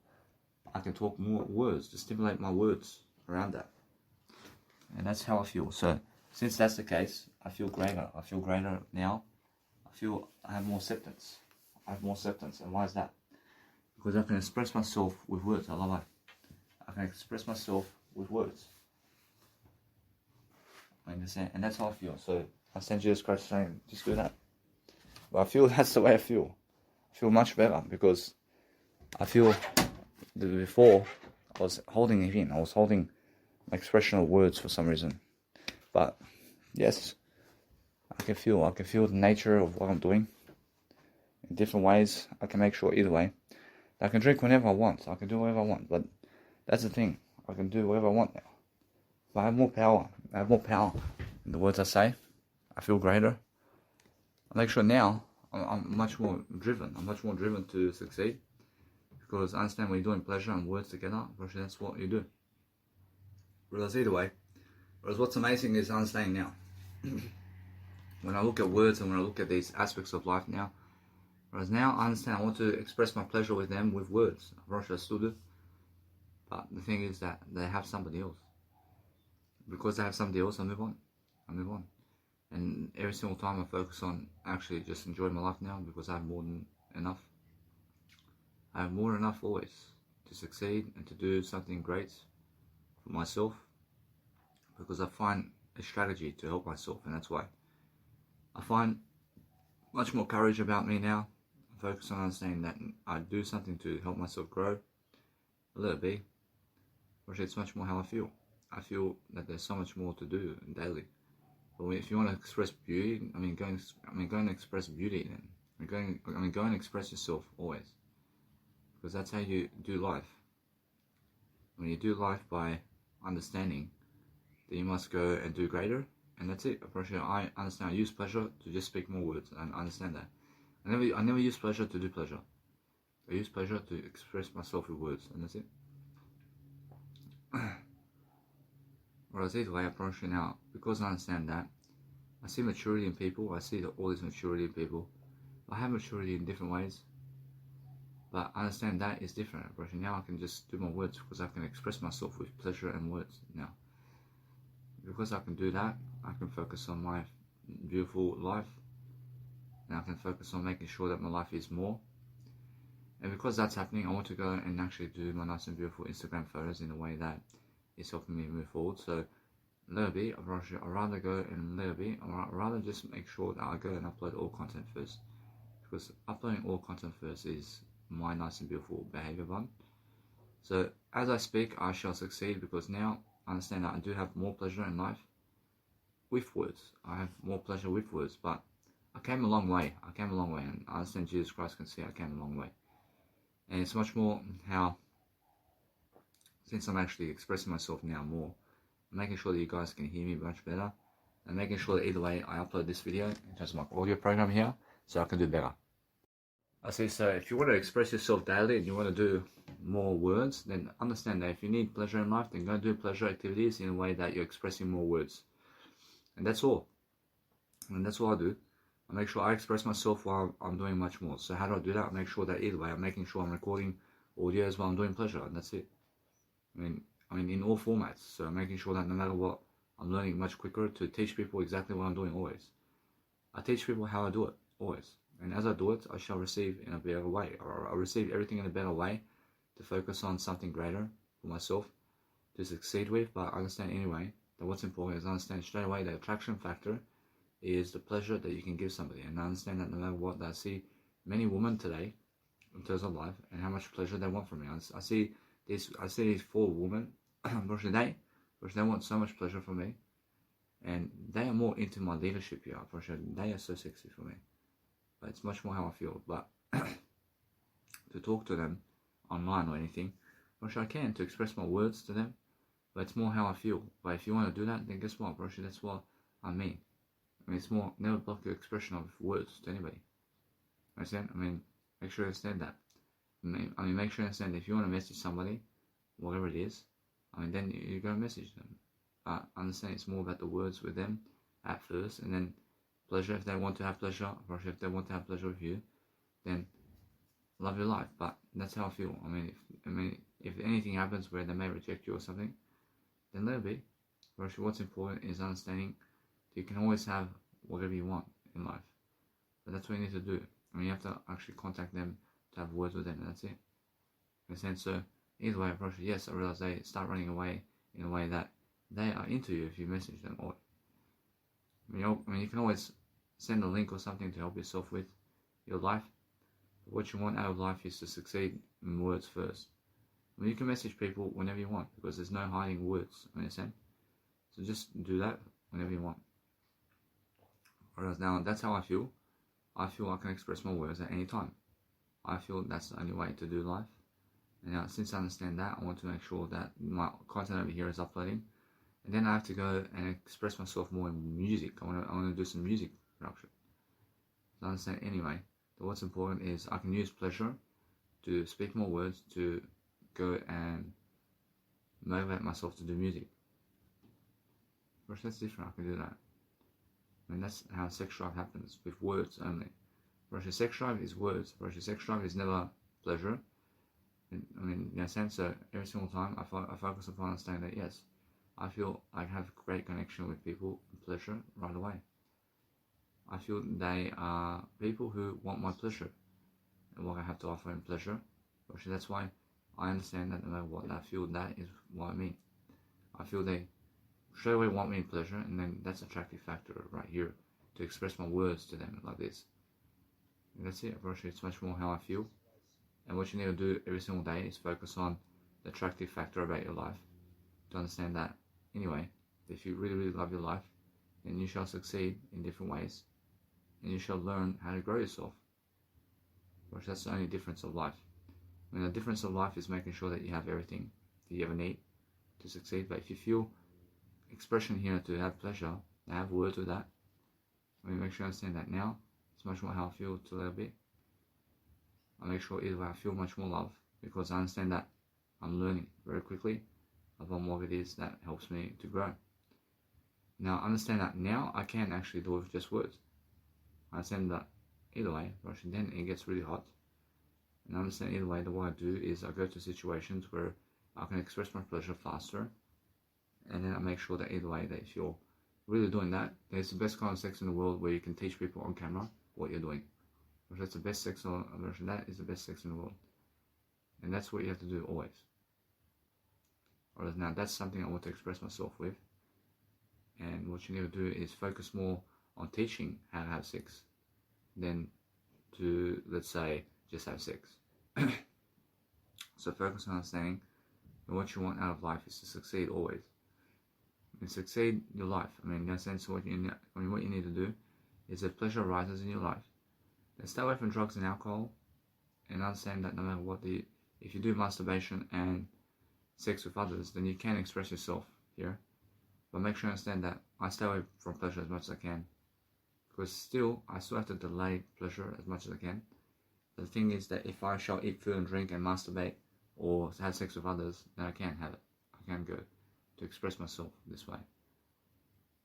I can talk more words to stimulate my words around that. And that's how I feel. So since that's the case, I feel greater. I feel greater now. I feel I have more acceptance. And why is that? Because I can express myself with words. I love it. I can express myself with words. I understand. And that's how I feel. So I send Jesus Christ saying, just do that. But I feel that's the way I feel. I feel much better because I feel that before I was holding it in. I was holding my expression of words for some reason. But yes, I can feel the nature of what I'm doing in different ways. I can make sure either way. I can drink whenever I want. I can do whatever I want. But that's the thing. I can do whatever I want now. But I have more power. I have more power in the words I say. I feel greater. I make sure now I'm much more driven. I'm much more driven to succeed. Because I understand when you're doing pleasure and words together, that's what you do. Whereas either way, what's amazing is understanding now. When I look at words and when I look at these aspects of life now, whereas now I understand I want to express my pleasure with them with words. I still do. But the thing is that they have somebody else. Because they have somebody else, I move on. And every single time I focus on actually just enjoying my life now because I have more than enough. I have more than enough always to succeed and to do something great for myself. Because I find a strategy to help myself, and that's why. I find much more courage about me now. I focus on understanding that I do something to help myself grow. Let it be. But it's much more how I feel. I feel that there's so much more to do daily. But if you want to express beauty, go and express beauty then. Go and express yourself always. Because that's how you do life. When you do life by understanding that you must go and do greater, and that's it. I understand. I use pleasure to just speak more words, and I understand that. I never use pleasure to do pleasure. I use pleasure to express myself with words, and that's it. Whereas either way, I promise you now, because I understand that, I see maturity in people. I see all this maturity in people. I have maturity in different ways, but I understand that is different. Now I can just do my words because I can express myself with pleasure and words now. Because I can do that, I can focus on my beautiful life, and I can focus on making sure that my life is more. And because that's happening, I want to go and actually do my nice and beautiful Instagram photos in a way that is helping me move forward. So let it be. I'd rather go and let it be. I'd rather just make sure that I go and upload all content first. Because uploading all content first is my nice and beautiful behavior button. So as I speak, I shall succeed, because now I understand that I do have more pleasure in life with words. I have more pleasure with words, but I came a long way. And I understand Jesus Christ can see I came a long way. And it's much more how, since I'm actually expressing myself now more, I'm making sure that you guys can hear me much better, and making sure that either way I upload this video in terms of my audio program here, so I can do better. I see, so if you want to express yourself daily and you want to do more words, then understand that if you need pleasure in life, then go do pleasure activities in a way that you're expressing more words. And that's all. And that's all I do. I make sure I express myself while I'm doing much more. So how do I do that? I make sure that either way, I'm making sure I'm recording audios while I'm doing pleasure, and that's it. I mean in all formats. So I'm making sure that no matter what, I'm learning much quicker to teach people exactly what I'm doing always. I teach people how I do it, always. And as I do it, I shall receive in a better way. Or I'll receive everything in a better way to focus on something greater for myself to succeed with. But I understand anyway that what's important is I understand straight away the attraction factor is the pleasure that you can give somebody. And I understand that no matter what, I see many women today in terms of life and how much pleasure they want from me. I see these 4 women, they want so much pleasure from me, and they are more into my leadership here. For sure, they are so sexy for me. But it's much more how I feel. But to talk to them online or anything, I can to express my words to them. But it's more how I feel. But if you want to do that, then guess what, that's what I mean. It's more, never block your expression of words to anybody. Understand? Make sure you understand that. Make sure you understand that if you want to message somebody, whatever it is, then you go and message them. But understand it's more about the words with them at first, and then pleasure if they want to have pleasure, or if they want to have pleasure with you, then love your life. But that's how I feel. If anything happens where they may reject you or something, then let it be. But what's important is understanding that you can always have whatever you want in life. But that's what you need to do. You have to actually contact them to have words with them, and that's it. Understand? So either way, yes, I realize they start running away in a way that they are into you if you message them. Or you can always send a link or something to help yourself with your life. But what you want out of life is to succeed in words first. You can message people whenever you want, because there's no hiding words. Understand? So just do that whenever you want. Whereas now, that's how I feel. I feel I can express my words at any time. I feel that's the only way to do life. And now, since I understand that, I want to make sure that my content over here is uploading. And then I have to go and express myself more in music. I want to do some music production. So I understand anyway that what's important is I can use pleasure to speak more words to go and motivate myself to do music. Whereas that's different, I can do that. I mean, that's how sex drive happens, with words only. Whereas sex drive is words, whereas sex drive is never pleasure. And, I mean, in a sense, so every single time I focus upon understanding that, yes, I feel I have great connection with people and pleasure right away. I feel they are people who want my pleasure and what I have to offer in pleasure. Whereas that's why I understand that no matter what I feel, that is what I mean. I feel they straight away want me in pleasure, and then that's an attractive factor right here to express my words to them like this. And that's it. Approaching it's much more how I feel. And what you need to do every single day is focus on the attractive factor about your life to understand that anyway, if you really, really love your life, then you shall succeed in different ways and you shall learn how to grow yourself. Because that's the only difference of life. I mean, the difference of life is making sure that you have everything that you ever need to succeed. But if you feel expression here to have pleasure, to have words with that, I mean, make sure you understand that now. It's much more how I feel to a little bit. I make sure either way I feel much more love because I understand that I'm learning very quickly about what it is that helps me to grow. Now, understand that now I can actually do it with just words. I understand that either way, but then it gets really hot. And I understand either way that what I do is I go to situations where I can express my pleasure faster, and then I make sure that either way that if you're really doing that, there's the best kind of sex in the world where you can teach people on camera what you're doing. Because that's the best sex version. That is the best sex in the world. And that's what you have to do always. Or now that's something I want to express myself with. And what you need to do is focus more on teaching how to have sex than to, let's say, just have sex. So focus on understanding that what you want out of life is to succeed always. And succeed your life. I mean, in that sense, what you need to do is that pleasure arises in your life. And stay away from drugs and alcohol, and understand that no matter what if you do masturbation and sex with others, then you can express yourself here. But make sure you understand that I stay away from pleasure as much as I can, because I still have to delay pleasure as much as I can. But the thing is that if I shall eat food and drink and masturbate or have sex with others, then I can't have it. I can't go to express myself this way.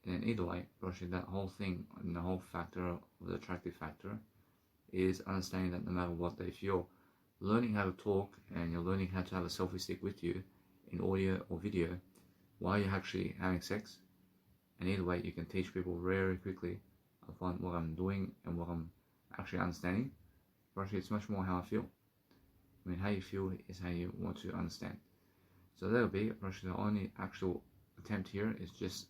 And either way, actually that whole thing and the whole factor of the attractive factor is understanding that no matter what, if you're learning how to talk and you're learning how to have a selfie stick with you in audio or video while you're actually having sex, and either way you can teach people very quickly upon what I'm doing and what I'm actually understanding. But actually it's much more how I feel. I mean, how you feel is how you want to understand. So that'll be actually the only actual attempt here is just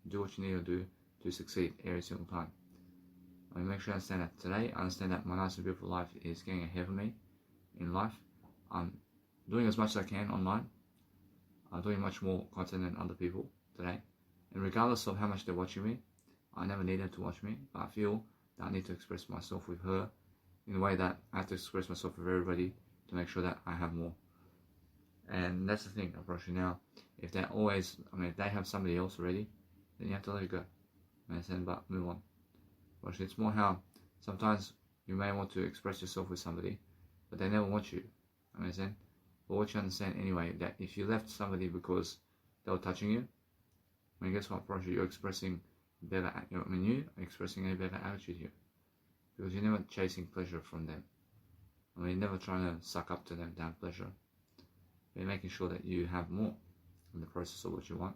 do what you need to do to succeed every single time. I mean, make sure I understand that today. I understand that my nice and beautiful life is getting ahead of me in life. I'm doing as much as I can online. I'm doing much more content than other people today. And regardless of how much they're watching me, I never need them to watch me. But I feel that I need to express myself with her in a way that I have to express myself with everybody to make sure that I have more. And that's the thing, approaching now. If they're always, if they have somebody else already, then you have to let it go. But move on. But it's more how sometimes you may want to express yourself with somebody, but they never want you. But what you understand anyway, that if you left somebody because they were touching you, guess what, Roger? You're expressing better. You're expressing a better attitude here, because you're never chasing pleasure from them. You're never trying to suck up to them to have pleasure. You're making sure that you have more in the process of what you want.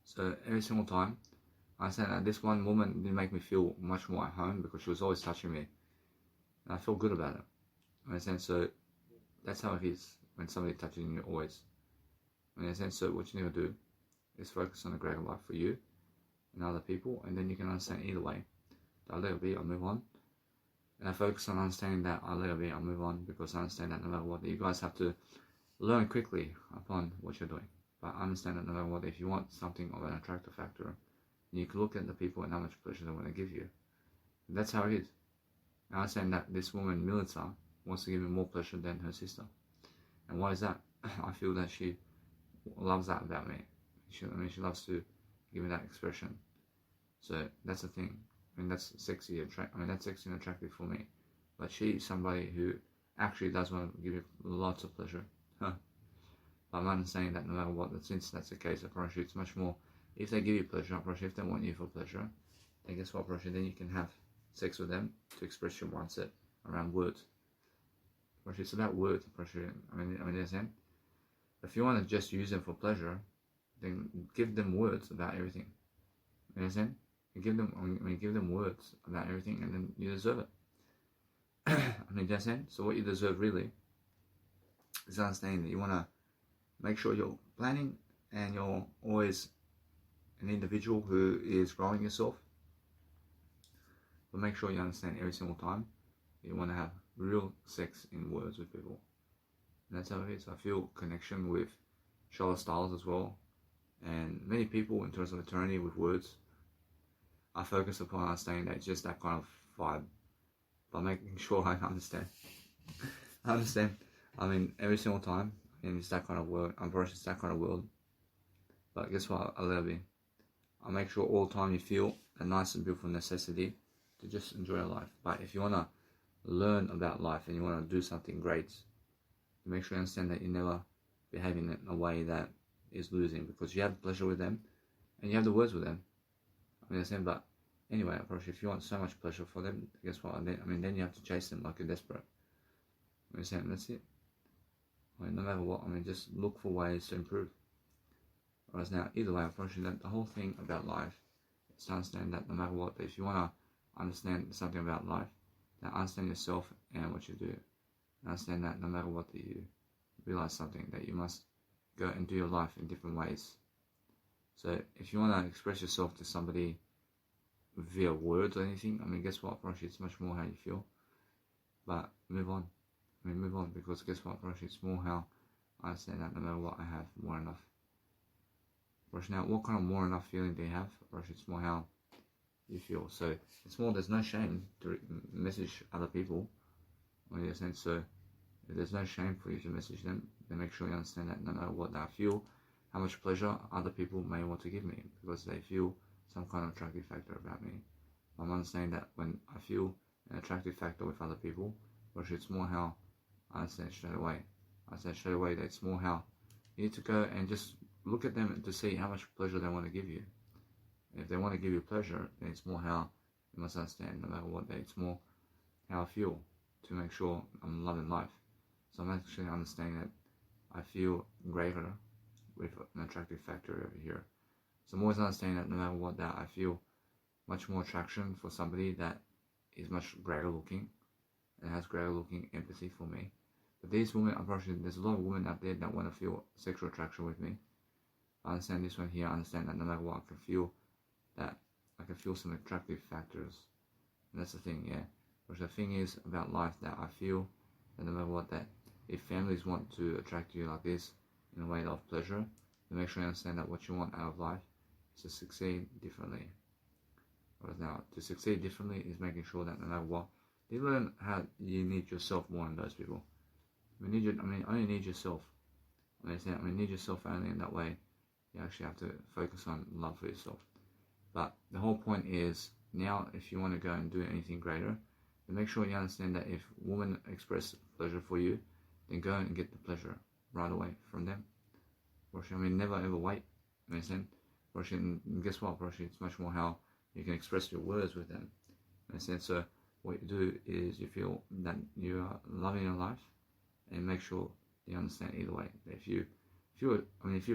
So every single time, I said that this one woman didn't make me feel much more at home because she was always touching me, and I feel good about it. So that's how it is when somebody touching you always. So what you need to do is focus on a greater life for you and other people, and then you can understand either way. I let it be, I'll move on. And I focus on understanding that I let it be, I'll move on, because I understand that no matter what, you guys have to learn quickly upon what you're doing. But I understand that no matter what, if you want something of an attractive factor, you can look at the people and how much pleasure they want to give you. That's how it is. I understand that this woman, Militza, wants to give me more pleasure than her sister. And why is that? I feel that she loves that about me. She loves to give me that expression. So that's the thing. I mean, that's sexy that's sexy and attractive for me. But she is somebody who actually does want to give you lots of pleasure. But I'm understanding that no matter what, since that's the case, I promise you it's much more. If they give you pleasure, I promise you, if they want you for pleasure, then guess what, I promise you, then you can have sex with them to express your mindset around words. I promise you, it's about words. I promise you. I mean, understand? If you want to just use them for pleasure, then give them words about everything. You understand? You give them words about everything, and then you deserve it. I mean, that's it. So what you deserve really is understanding that you want to make sure you're planning and you're always an individual who is growing yourself. But make sure you understand every single time you want to have real sex in words with people. And that's how it is. I feel connection with Charlotte Styles as well. And many people in terms of eternity with words, I focus upon understanding that it's just that kind of vibe. By making sure I understand. I mean, every single time, and it's that kind of word. I'm pretty sure it's that kind of world. But guess what? I let it be. I make sure all the time you feel a nice and beautiful necessity to just enjoy your life. But if you want to learn about life and you want to do something great, make sure you understand that you're never behaving in a way that is losing, because you have pleasure with them and you have the words with them. I mean, but anyway, of course, if you want so much pleasure for them, guess what? Then you have to chase them like you're desperate. I mean, that's it. I mean, no matter what, just look for ways to improve. Whereas now, either way, unfortunately, that the whole thing about life is to understand that no matter what, if you want to understand something about life, then understand yourself and what you do. Understand that no matter what, that you realize something, that you must go and do your life in different ways. So if you want to express yourself to somebody via words or anything, guess what, Roshi, it's much more how you feel. But move on. Move on, because guess what, Roshi, it's more how I understand that no matter what, I have more enough. Roshi, now, what kind of more enough feeling do you have? Roshi, it's more how you feel. So it's more, there's no shame to message other people. So if there's no shame for you to message them, then make sure you understand that no matter what I feel, how much pleasure other people may want to give me, because they feel some kind of attractive factor about me. I'm understanding that when I feel an attractive factor with other people, Roshi, it's more how I understand straight away. I understand straight away that it's more how you need to go and just look at them to see how much pleasure they want to give you. If they want to give you pleasure, then it's more how you must understand, no matter what, that it's more how I feel to make sure I'm loving life. So I'm actually understanding that I feel greater with an attractive factor over here. So I'm always understanding that no matter what, that I feel much more attraction for somebody that is much greater looking and has greater looking empathy for me. But these women, unfortunately, there's a lot of women out there that want to feel sexual attraction with me. I understand this one here. I understand that no matter what, I can feel some attractive factors. And that's the thing, yeah. But the thing is about life, that I feel that no matter what, that if families want to attract you like this in a way of pleasure, then make sure you understand that what you want out of life is to succeed differently. Whereas now, to succeed differently is making sure that no matter what, you learn how you need yourself more than those people. Only need yourself. Need yourself only in that way. You actually have to focus on love for yourself. But the whole point is, now if you want to go and do anything greater, then make sure you understand that if women express pleasure for you, then go and get the pleasure right away from them. Never ever wait. Understand? Guess what, Roshi? It's much more how you can express your words with them. Understand? So what you do is you feel that you are loving your life, and make sure you understand either way. If you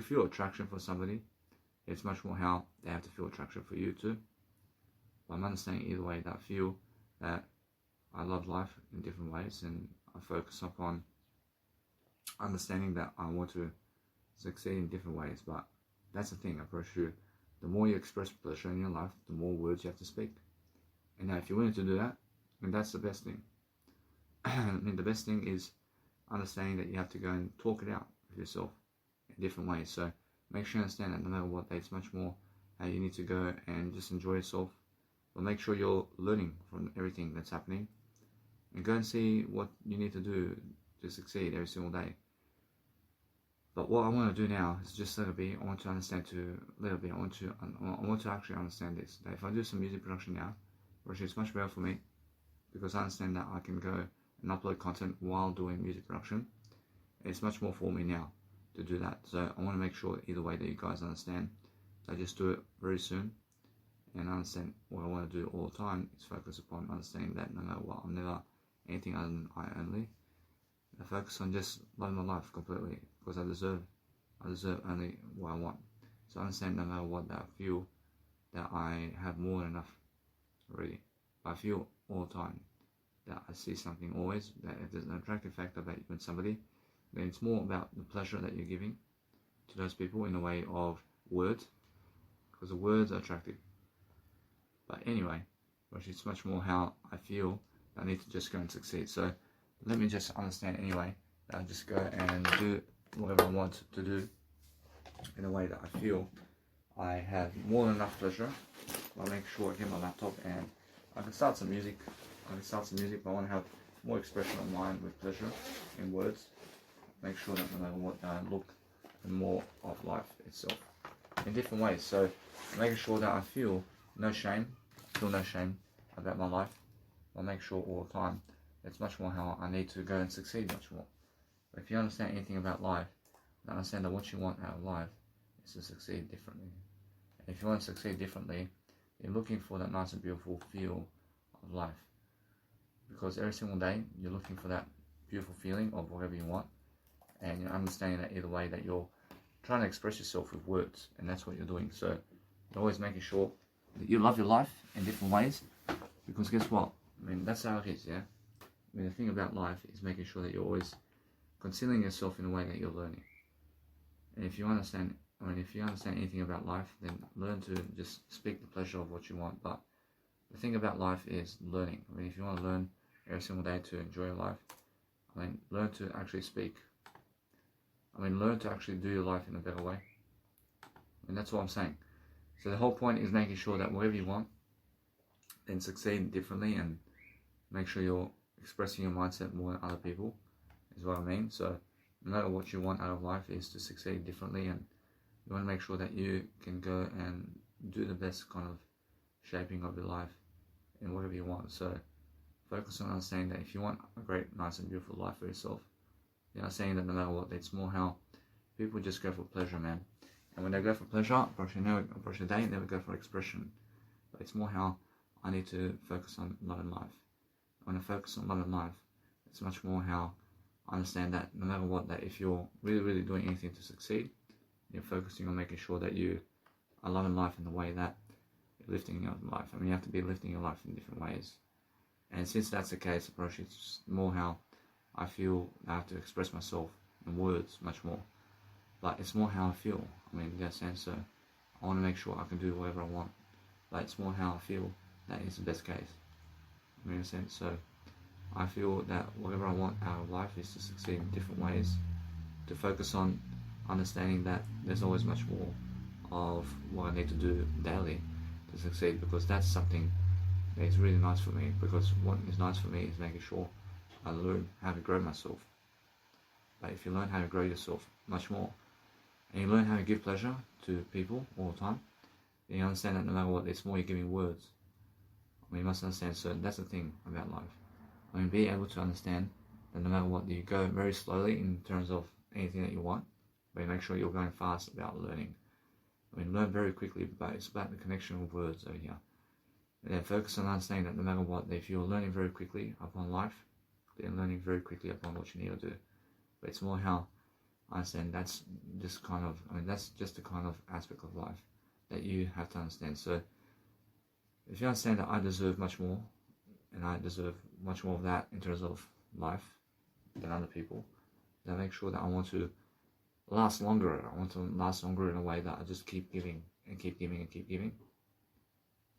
feel attraction for somebody, it's much more how they have to feel attraction for you too. But I'm understanding either way that I feel that I love life in different ways, and I focus upon understanding that I want to succeed in different ways. But that's the thing, I'm pretty sure the more you express pleasure in your life, the more words you have to speak. And now if you're willing to do that, then that's the best thing. The best thing is understanding that you have to go and talk it out with yourself in different ways. So make sure you understand that no matter what, it's much more how you need to go and just enjoy yourself. But make sure you're learning from everything that's happening. and go and see what you need to do to succeed every single day. But what I want to do now is just let it be. I want to understand to let it be. I want to actually understand this. That if I do some music production now, which is much better for me, because I understand that I can go and upload content while doing music production. It's much more for me now to do that. So I want to make sure either way that you guys understand. I just do it very soon, and understand what I want to do all the time is focus upon understanding that no matter what, I'm never anything other than I only. I focus on just loving my life completely, because I deserve only what I want. So I understand no matter what that I feel, that I have more than enough already. But I feel all the time that I see something always, that if there's an attractive factor about you and somebody, then it's more about the pleasure that you're giving to those people in a way of words, because the words are attractive. But anyway, it's much more how I feel that I need to just go and succeed. So let me just understand anyway that I just go and do whatever I want to do in a way that I feel I have more than enough pleasure. I'll make sure I get my laptop and I can start some music. But I want to have more expression of mind with pleasure in words. Make sure that no matter what, I look and more of life itself in different ways. So making sure that I feel no shame about my life. I'll make sure all the time it's much more how I need to go and succeed much more. But if you understand anything about life, then understand that what you want out of life is to succeed differently. And if you want to succeed differently, you're looking for that nice and beautiful feel of life. Because every single day, you're looking for that beautiful feeling of whatever you want. And you're understanding that either way that you're trying to express yourself with words. And that's what you're doing. So you're always making sure that you love your life in different ways. Because guess what? I mean, that's how it is, yeah? I mean, the thing about life is making sure that you're always concealing yourself in a way that you're learning. And if you understand anything about life, then learn to just speak the pleasure of what you want. But the thing about life is learning. I mean, if you want to learn every single day to enjoy your life, I mean, learn to actually speak. I mean, learn to actually do your life in a better way. And that's what I'm saying. So the whole point is making sure that whatever you want, then succeed differently and make sure you're expressing your mindset more than other people, is what I mean. So no matter what you want out of life is to succeed differently, and you want to make sure that you can go and do the best kind of shaping of your life in whatever you want. So focus on understanding that if you want a great, nice and beautiful life for yourself, you're not saying that no matter what, it's more how people just go for pleasure, man. And when they go for pleasure, brush a day, they would go for expression. But it's more how I need to focus on love and life. When I focus on love and life, it's much more how I understand that no matter what, that if you're really, really doing anything to succeed, you're focusing on making sure that you are loving life in the way that you're lifting your life. I mean, you have to be lifting your life in different ways. And since that's the case, approach, it's more how I feel I have to express myself in words much more. But it's more how I feel. I mean, in that sense, so I want to make sure I can do whatever I want. But it's more how I feel that is the best case. I mean, in a sense, so I feel that whatever I want out of life is to succeed in different ways. To focus on understanding that there's always much more of what I need to do daily to succeed, because that's something that is really nice for me. Because what is nice for me is making sure I learn how to grow myself. But if you learn how to grow yourself much more, and you learn how to give pleasure to people all the time, then you understand that no matter what, it's more you're giving words. I mean, you must understand, so that's the thing about life. I mean, be able to understand that no matter what, you go very slowly in terms of anything that you want, but you make sure you're going fast about learning. I mean, learn very quickly, but it's about the connection of words over here. And then focus on understanding that no matter what, if you're learning very quickly upon life, then learning very quickly upon what you need to do. But it's more how I understand that's just kind of, I mean, that's just the kind of aspect of life that you have to understand. So if you understand that I deserve much more, and I deserve much more of that in terms of life than other people, then I make sure that I want to last longer. I want to last longer in a way that I just keep giving and keep giving and keep giving.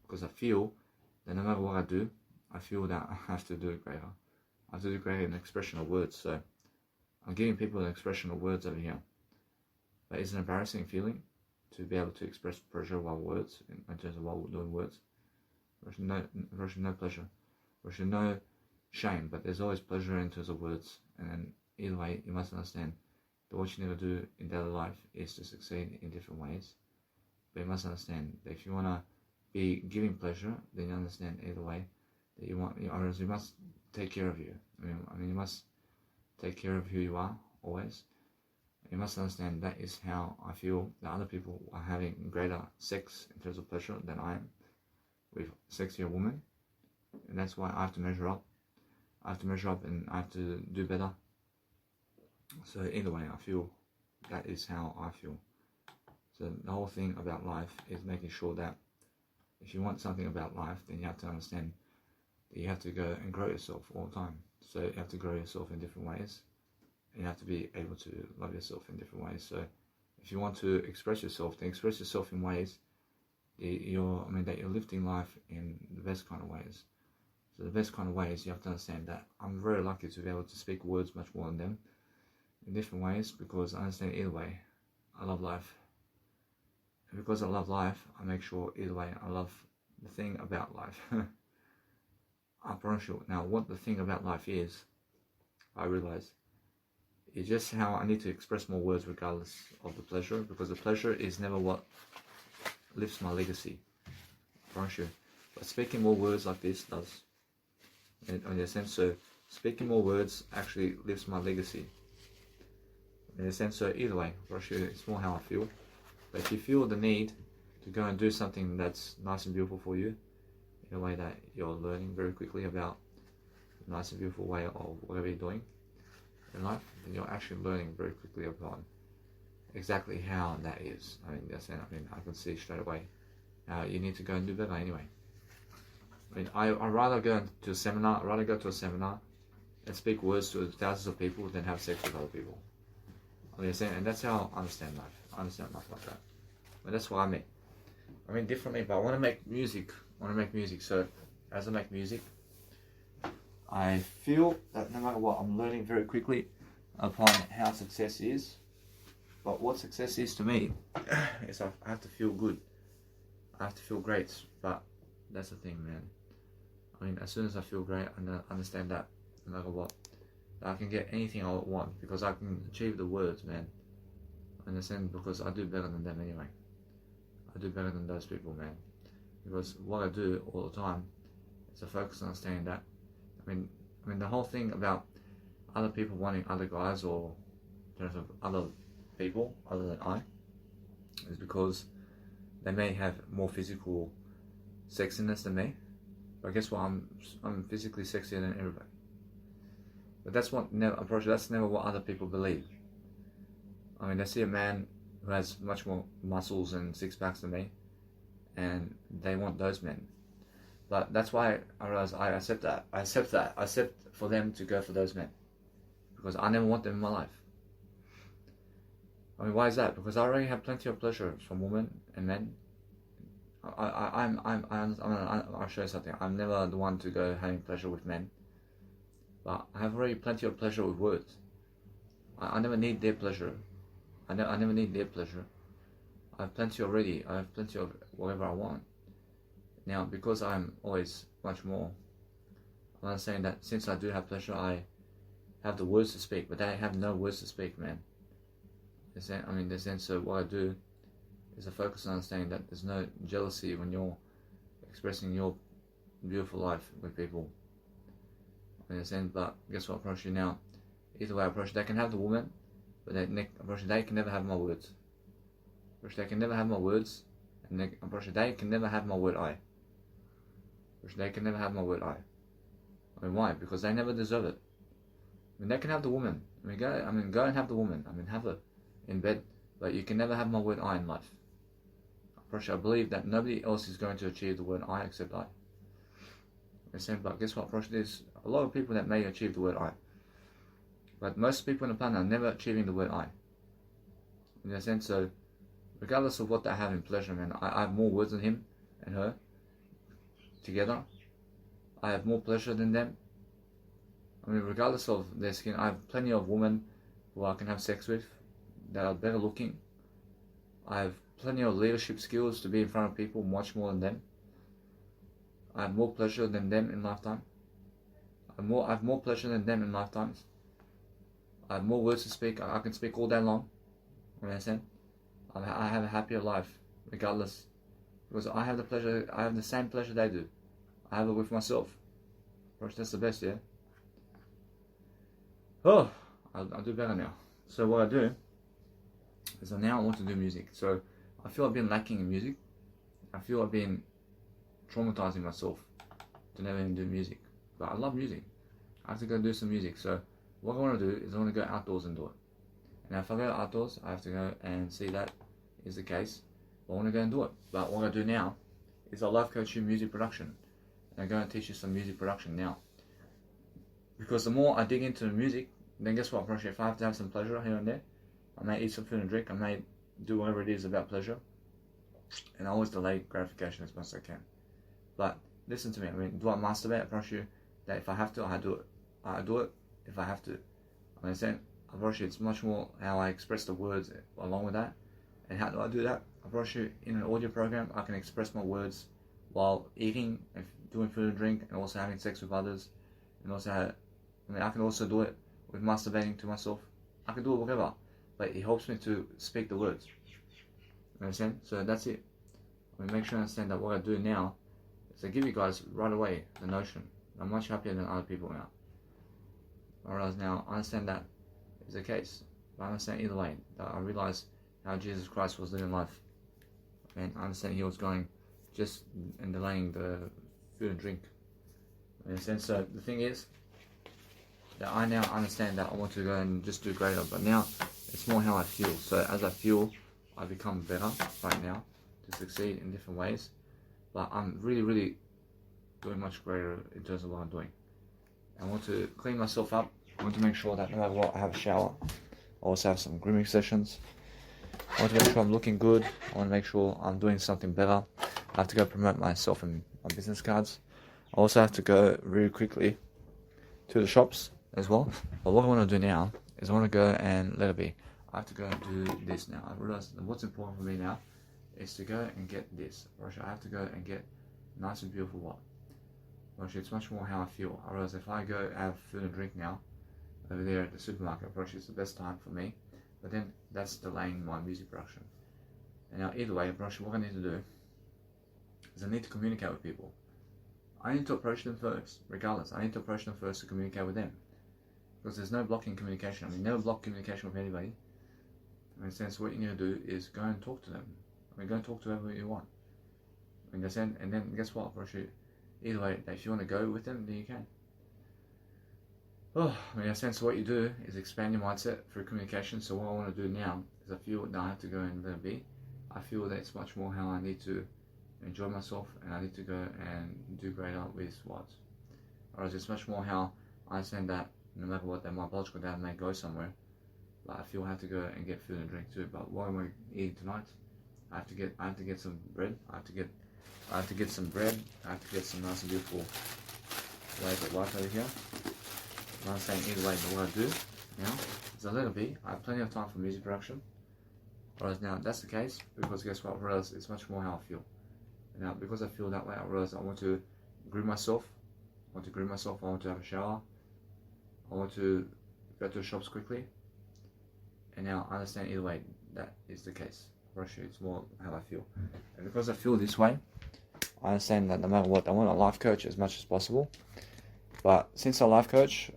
Because I feel that no matter what I do, I feel that I have to do it greater. I have to do greater in the expression of words. So I'm giving people an expression of words over here. But it's an embarrassing feeling to be able to express pleasure while words, in terms of while doing words. Versus no pleasure. Versus no shame, but there's always pleasure in terms of words. And then either way, you must understand that what you need to do in daily life is to succeed in different ways. But you must understand that if you want to be giving pleasure, then you understand either way that you want, or else you must take care of you. I mean, you must take care of who you are always. You must understand that is how I feel that other people are having greater sex in terms of pleasure than I am with sexier women, and that's why I have to measure up. I have to measure up and I have to do better. So either way, I feel that is how I feel. So the whole thing about life is making sure that if you want something about life, then you have to understand that you have to go and grow yourself all the time. So you have to grow yourself in different ways. And you have to be able to love yourself in different ways. So if you want to express yourself, then express yourself in ways that you're lifting life in the best kind of ways. So the best kind of ways, you have to understand that I'm very lucky to be able to speak words much more than them in different ways, because I understand either way, I love life. And because I love life, I make sure either way I love the thing about life. I promise you. Now, what the thing about life is, I realize, is just how I need to express more words regardless of the pleasure, because the pleasure is never what lifts my legacy. I promise you. But speaking more words like this does. In a sense, so speaking more words actually lifts my legacy. In a sense, so either way, I promise you, it's more how I feel. But if you feel the need to go and do something that's nice and beautiful for you, in a way that you're learning very quickly about a nice and beautiful way of whatever you're doing in life, then you're actually learning very quickly upon exactly how that is. I can see straight away how you need to go and do better anyway. I'd rather go to a seminar. And speak words to thousands of people than have sex with other people. And that's how I understand life. I understand life like that. But that's what I mean differently, but I want to make music. So as I make music, I feel that no matter what, I'm learning very quickly upon how success is. But what success is to me is I have to feel good. I have to feel great. But that's the thing, man. I mean, as soon as I feel great, I understand that no matter what, I can get anything I want because I can achieve the words, man. I understand, because I do better than them anyway. I do better than those people, man. Because what I do all the time is I focus on understanding that. I mean, the whole thing about other people wanting other guys or in terms of other people other than I is because they may have more physical sexiness than me. But guess what? I'm physically sexier than everybody. But that's never what other people believe. I mean, they see a man who has much more muscles and six packs than me, and they want those men. But that's why I realize I accept that. I accept for them to go for those men, because I never want them in my life. I mean, why is that? Because I already have plenty of pleasure from women and men. I'll show you something. I'm never the one to go having pleasure with men, but I have already plenty of pleasure with words. I never need their pleasure. I never need their pleasure. I have plenty already. I have plenty of whatever I want. Now, because I'm always much more, I'm saying that since I do have pleasure, I have the words to speak, but they have no words to speak, man. The sense of what I do is a focus on understanding that there's no jealousy when you're expressing your beautiful life with people. But guess what I approach you now? Either way I approach, they can have the woman, but they can never have my words. They can never have my words, and they can never have my word I. They can never have my word I. I mean, why? Because they never deserve it. I mean, they can have the woman. Go and have the woman. Have her in bed, but you can never have my word I in life. I believe that nobody else is going to achieve the word I except I. But guess what? There's a lot of people that may achieve the word I, but most people on the planet are never achieving the word I. In a sense, so regardless of what they have in pleasure, man, I have more words than him and her together. I have more pleasure than them. Regardless of their skin, I have plenty of women who I can have sex with that are better looking. I have plenty of leadership skills to be in front of people much more than them. I have more pleasure than them in lifetime. I have more pleasure than them in lifetimes. I have more words to speak. I can speak all day long. You understand? I have a happier life, regardless, because I have the pleasure. I have the same pleasure they do. I have it with myself. That's the best, yeah. Oh, I'll do better now. So what I do is now I want to do music. So I feel I've been lacking in music. I feel I've been traumatizing myself to never even do music. But I love music. I have to go do some music. So what I want to do is I want to go outdoors and do it. And if I go outdoors, I have to go and see that is the case. I want to go and do it. But what I do now is I life coach you music production. And I go and teach you some music production now. Because the more I dig into the music, then guess what? If I have to have some pleasure here and there, I may eat some food and drink, I may do whatever it is about pleasure. And I always delay gratification as much as I can. But listen to me, I mean, do I masturbate? I promise you that if I have to, I do it. I do it if I have to. I understand? I promise you it's much more how I express the words along with that. And how do I do that? I promise you in an audio program, I can express my words while eating and doing food and drink and also having sex with others. And also, I can also do it with masturbating to myself. I can do it whatever. But it helps me to speak the words. You understand? So that's it. Make sure you understand that what I do now is I give you guys right away the notion. I'm much happier than other people now. I realize now, I understand that is the case. But I understand either way. That I realize how Jesus Christ was living life. And I understand he was going just and delaying the food and drink. You understand? So the thing is that I now understand that I want to go and just do greater. But now it's more how I feel. So as I feel, I become better right now to succeed in different ways. But I'm really doing much greater in terms of what I'm doing. I want to clean myself up. I want to make sure that no matter what, I have a shower. I also have some grooming sessions. I want to make sure I'm looking good. I want to make sure I'm doing something better. I have to go promote myself in my business cards. I also have to go really quickly to the shops as well. But what I want to do now is I want to go and let it be. I have to go and do this now. I realize that what's important for me now is to go and get this. I have to go and get nice and beautiful what? It's much more how I feel. I realize if I go have food and drink now over there at the supermarket, it's the best time for me. But then that's delaying my music production. And now either way, what I need to do is I need to communicate with people. I need to approach them first, regardless. I need to approach them first to communicate with them. Because there's no blocking communication. I mean, never block communication with anybody. In a sense, what you need to do is go and talk to them. I mean, go and talk to whoever you want. In a sense, and then guess what? Either way, if you want to go with them, then you can. Oh, in a sense, what you do is expand your mindset through communication. So what I want to do now is I feel that I have to go and let it be. I feel that it's much more how I need to enjoy myself and I need to go and do greater with what. Whereas it's much more how I understand that no matter what, that my biological dad may go somewhere, but I feel I have to go and get food and drink too. But what am I eating tonight? I have to get some bread. I have to get some bread. I have to get some nice and beautiful ways of life over here. And I'm saying either way, but what I do now is I let it be. I have plenty of time for music production. Whereas now that's the case because guess what? I realize it's much more how I feel. And now because I feel that way, I realize I want to groom myself. I want to have a shower. I want to go to the shops quickly. And now I understand either way that is the case. It's more how I feel. And because I feel this way, I understand that no matter what, I want a life coach as much as possible. But since I life coach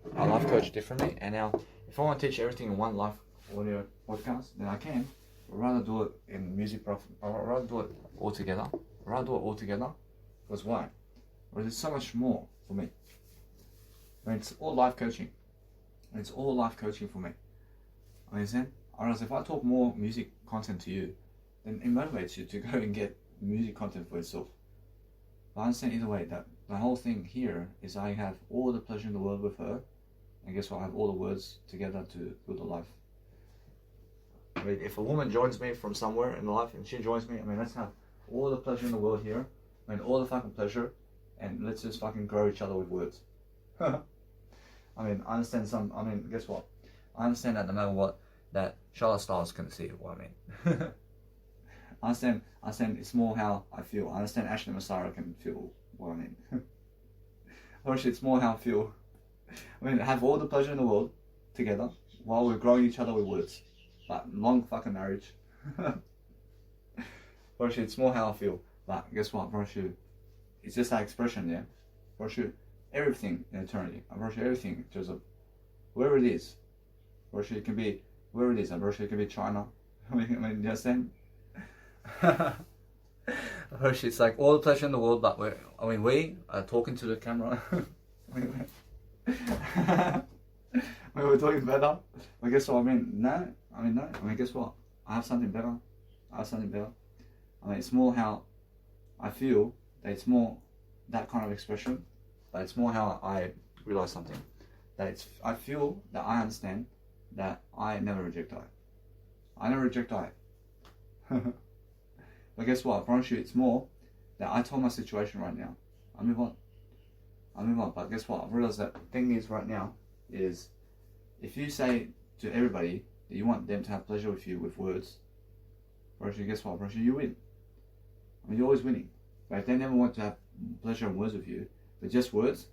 differently. And now, if I want to teach everything in one life audio podcast, then I can. I'd rather do it in music profit. I'd rather do it all together. Because why? Because it's so much more for me. I mean, it's all life coaching. It's all life coaching for me. Understand? Whereas if I talk more music content to you, then it motivates you to go and get music content for yourself. But I understand either way that the whole thing here is I have all the pleasure in the world with her, and guess what? I have all the words together to build a life. I mean, if a woman joins me from somewhere in life and she joins me, I mean, let's have all the pleasure in the world here. I mean, all the fucking pleasure, and let's just fucking grow each other with words. I mean, I understand guess what? I understand that no matter what, that Charlotte Styles can see what I mean. I understand it's more how I feel. I understand Ashley Massara can feel what I mean. Or it's more how I feel. I mean, have all the pleasure in the world together while we're growing each other with words. Like, long fucking marriage. Bro, it's more how I feel. But guess what, bro? It's just that expression, yeah? Bro, everything in eternity. Bro, everything in terms of wherever it is. Bro, it can be wherever it is. Bro, it can be China. I mean, you understand? It's like all the pleasure in the world, but we are talking to the camera. We're talking better. Well, guess what? No. Guess what? I have something better. I mean, it's more how I feel that it's more that kind of expression. But it's more how I realize something. I feel that I understand that I never reject I. I never reject I. But guess what? I promise you, it's more that I told my situation right now. I move on. But guess what? I've realized that the thing is right now is if you say to everybody that you want them to have pleasure with you with words, Roshi, guess what? Roshi, you win. I mean, you're always winning. But if they never want to have pleasure and words with you, but just words,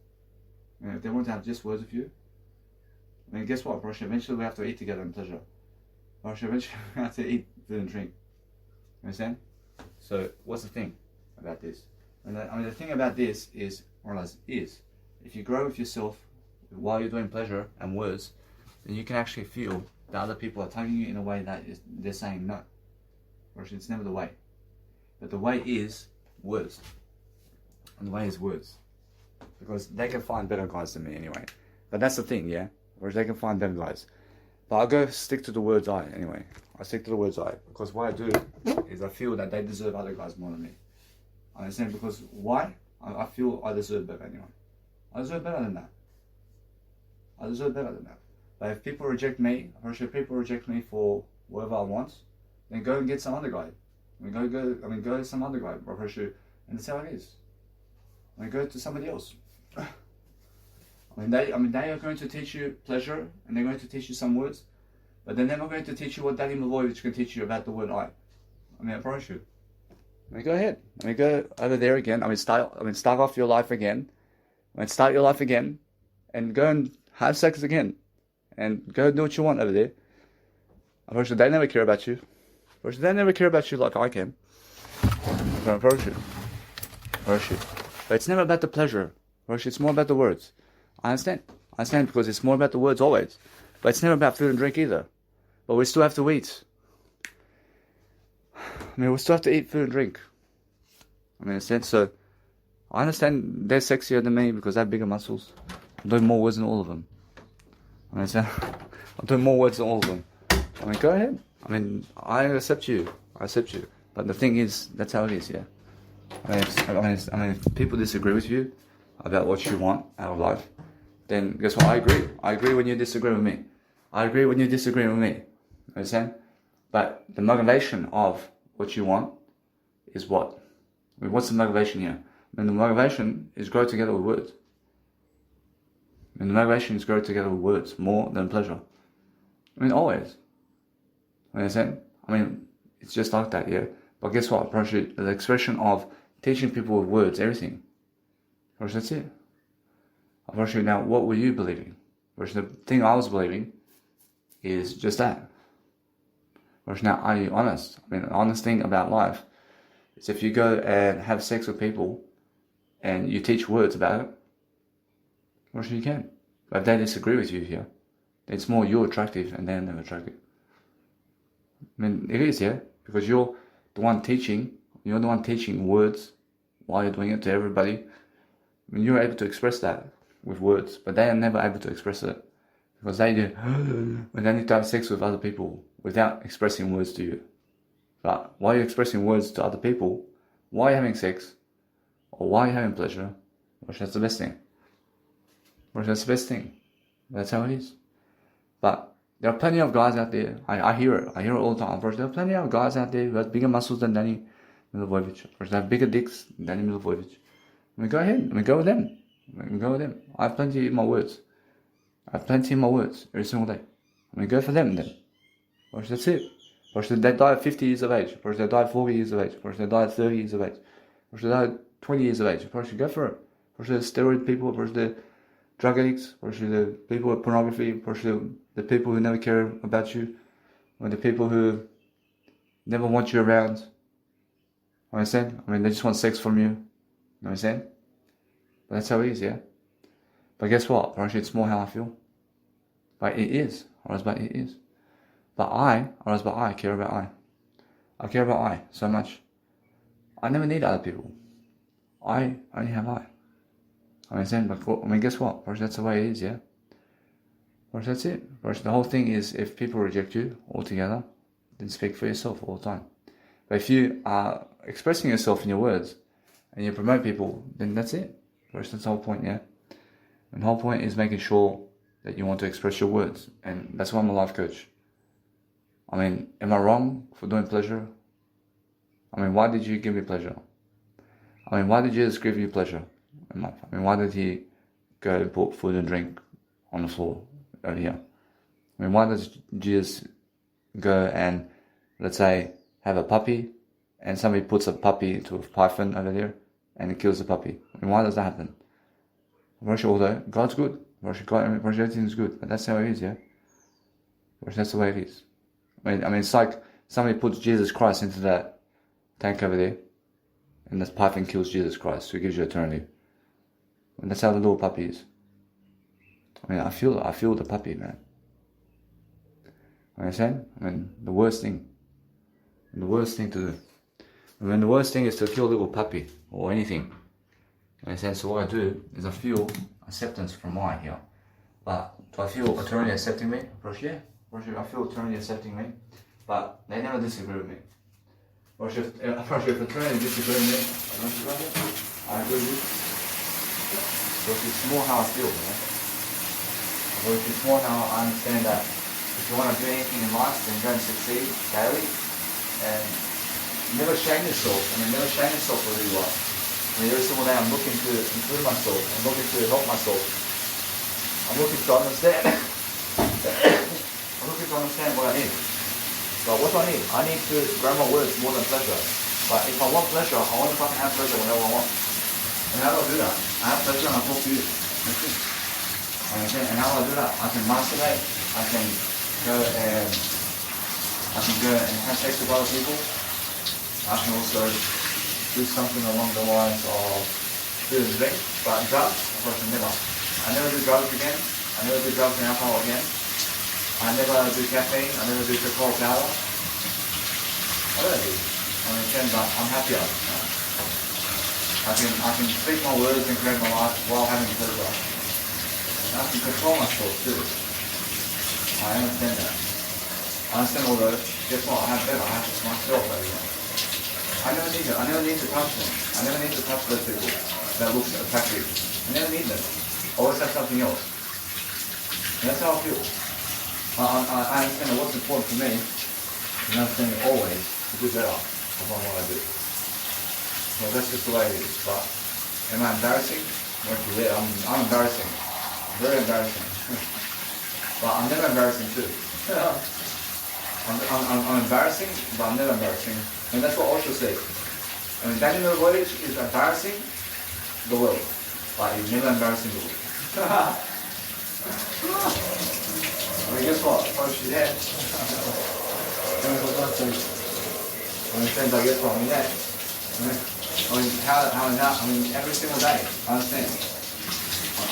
if they want to have just words with you, I mean, guess what, Roshi? Eventually we have to eat together in pleasure. Roshi, eventually we have to eat, food and drink. You understand? So, what's the thing about this? The thing about this is, if you grow with yourself while you're doing pleasure and words, then you can actually feel that other people are tugging you in a way that they're saying no. Or it's never the way. But the way is words. And the way is words. Because they can find better guys than me anyway. But that's the thing, yeah? Or they can find better guys. But I'll go stick to the words I anyway. I stick to the words I. Because what I do is I feel that they deserve other guys more than me. I understand? Because why? I feel I deserve better anyway. I deserve better than that. But if people reject me, for whatever I want, then go and get some other guy. Go to some other guy, and that's how it is. Go to somebody else. They are going to teach you pleasure, and they're going to teach you some words, but they're never going to teach you what Danny Milojevic can teach you about the word I. I promise you. Go ahead. Go over there again. Start off your life again. Start your life again, and go and have sex again, and go do what you want over there. Unfortunately, they never care about you. They never care about you like I can. I promise you. But it's never about the pleasure. It's more about the words. I understand because it's more about the words always. But it's never about food and drink either. But we still have to eat. We still have to eat food and drink. So I understand they're sexier than me because I have bigger muscles. I'm doing more words than all of them. I'm doing more words than all of them. Go ahead. I accept you. But the thing is, that's how it is, yeah. If people disagree with you about what you want out of life, then guess what? I agree. I agree when you disagree with me. Understand? But the motivation of what you want is what? What's the motivation here? The motivation is grow together with words. More than pleasure. Always. Understand? It's just like that, yeah. But guess what? The expression of teaching people with words, everything. That's it. Now, what were you believing? The thing I was believing is just that. Now, are you honest? The honest thing about life is if you go and have sex with people and you teach words about it, you can. But if they disagree with you here, it's more you're attractive and they're never attractive. It is, yeah, because you're the one teaching words while you're doing it to everybody. You're able to express that with words, but they are never able to express it because they do when they need to have sex with other people without expressing words to you. But while you're expressing words to other people, while you're having sex or while you're having pleasure, that's the best thing. That's how it is. But there are plenty of guys out there. I hear it all the time. There are plenty of guys out there who have bigger muscles than Danny Milojevic. They have bigger dicks than Danny Milojevic. Go ahead. Go with them. I have plenty in my words. Every single day. Go for them then. That's it. They die at 50 years of age. They die at 40 years of age. They die at 30 years of age. They die at 20 years of age. Go for it. The steroid people. drug addicts, especially the people with pornography, especially the people who never care about you, or the people who never want you around. You understand? I mean, they just want sex from you. You understand? But that's how it is, yeah? But guess what? Actually, it's more how I feel. But it is. But it is. But I care about I. I care about I so much. I never need other people. I only have I. I understand? But I mean, guess what? That's the way it is, yeah? That's it. The whole thing is, if people reject you altogether, then speak for yourself all the time. But if you are expressing yourself in your words and you promote people, then that's it. That's the whole point, yeah? And the whole point is making sure that you want to express your words. And that's why I'm a life coach. I mean, am I wrong for doing pleasure? I mean, why did you give me pleasure? I mean, why did Jesus give you pleasure in life? I mean, why did he go and put food and drink on the floor over here? I mean, why does Jesus go and, let's say, have a puppy, and somebody puts a puppy into a python over there, and it kills the puppy? I mean, why does that happen? Although God's good, everything's good, but that's how it is, yeah? That's the way it is. I mean, it's like somebody puts Jesus Christ into that tank over there, and this python kills Jesus Christ, who gives you eternity. And that's how the little puppy is. I mean, I feel the puppy, man. You understand? I mean, the worst thing to do. I mean, the worst thing is to kill a little puppy or anything. You understand? So what I do is I feel acceptance from my here. But do I feel eternity accepting me? Yeah. I feel eternity accepting me. But they never disagree with me. If eternity disagree with me, I agree with you. But it's more how I feel, man. Or it's more how I understand that if you want to do anything in life, then go and succeed daily. And never shame yourself. Never shame yourself for who you are. Every single day I'm looking to improve myself. I'm looking to help myself. I'm looking to understand. I'm looking to understand what I need. But what do I need? I need to grow my words more than pleasure. But if I want pleasure, I want to fucking have pleasure whenever I want. And how do I do that? I have pleasure and I talk to you. And how do I do that? I can masturbate. I can go and have sex with other people. I can also do something along the lines of food and drink. But drugs, of course, never. I never do drugs again. I never do drugs and alcohol again. I never do caffeine. I never do cocoa powder. I don't do. But I'm happier. I can speak my words and create my life while having pleasure. And I can control myself too. I understand that. I understand all those. Guess what? I have better. I have myself over here. I never need it. I never need to touch them. I never need to touch those people that look attractive. I never need them. I always have something else. And that's how I feel. I understand that what's important for me, and I understand always to do better upon what I do. Well, that's just the way it is. But am I embarrassing? Yeah, I'm embarrassing. Very embarrassing. But I'm never embarrassing too. I'm embarrassing, but I'm never embarrassing. And that's what Osho says. Daniel Voyage is embarrassing the world, but he's never embarrassing the world. Guess what? Osho's dead. I guess what? I'm dead. Every single day, I understand.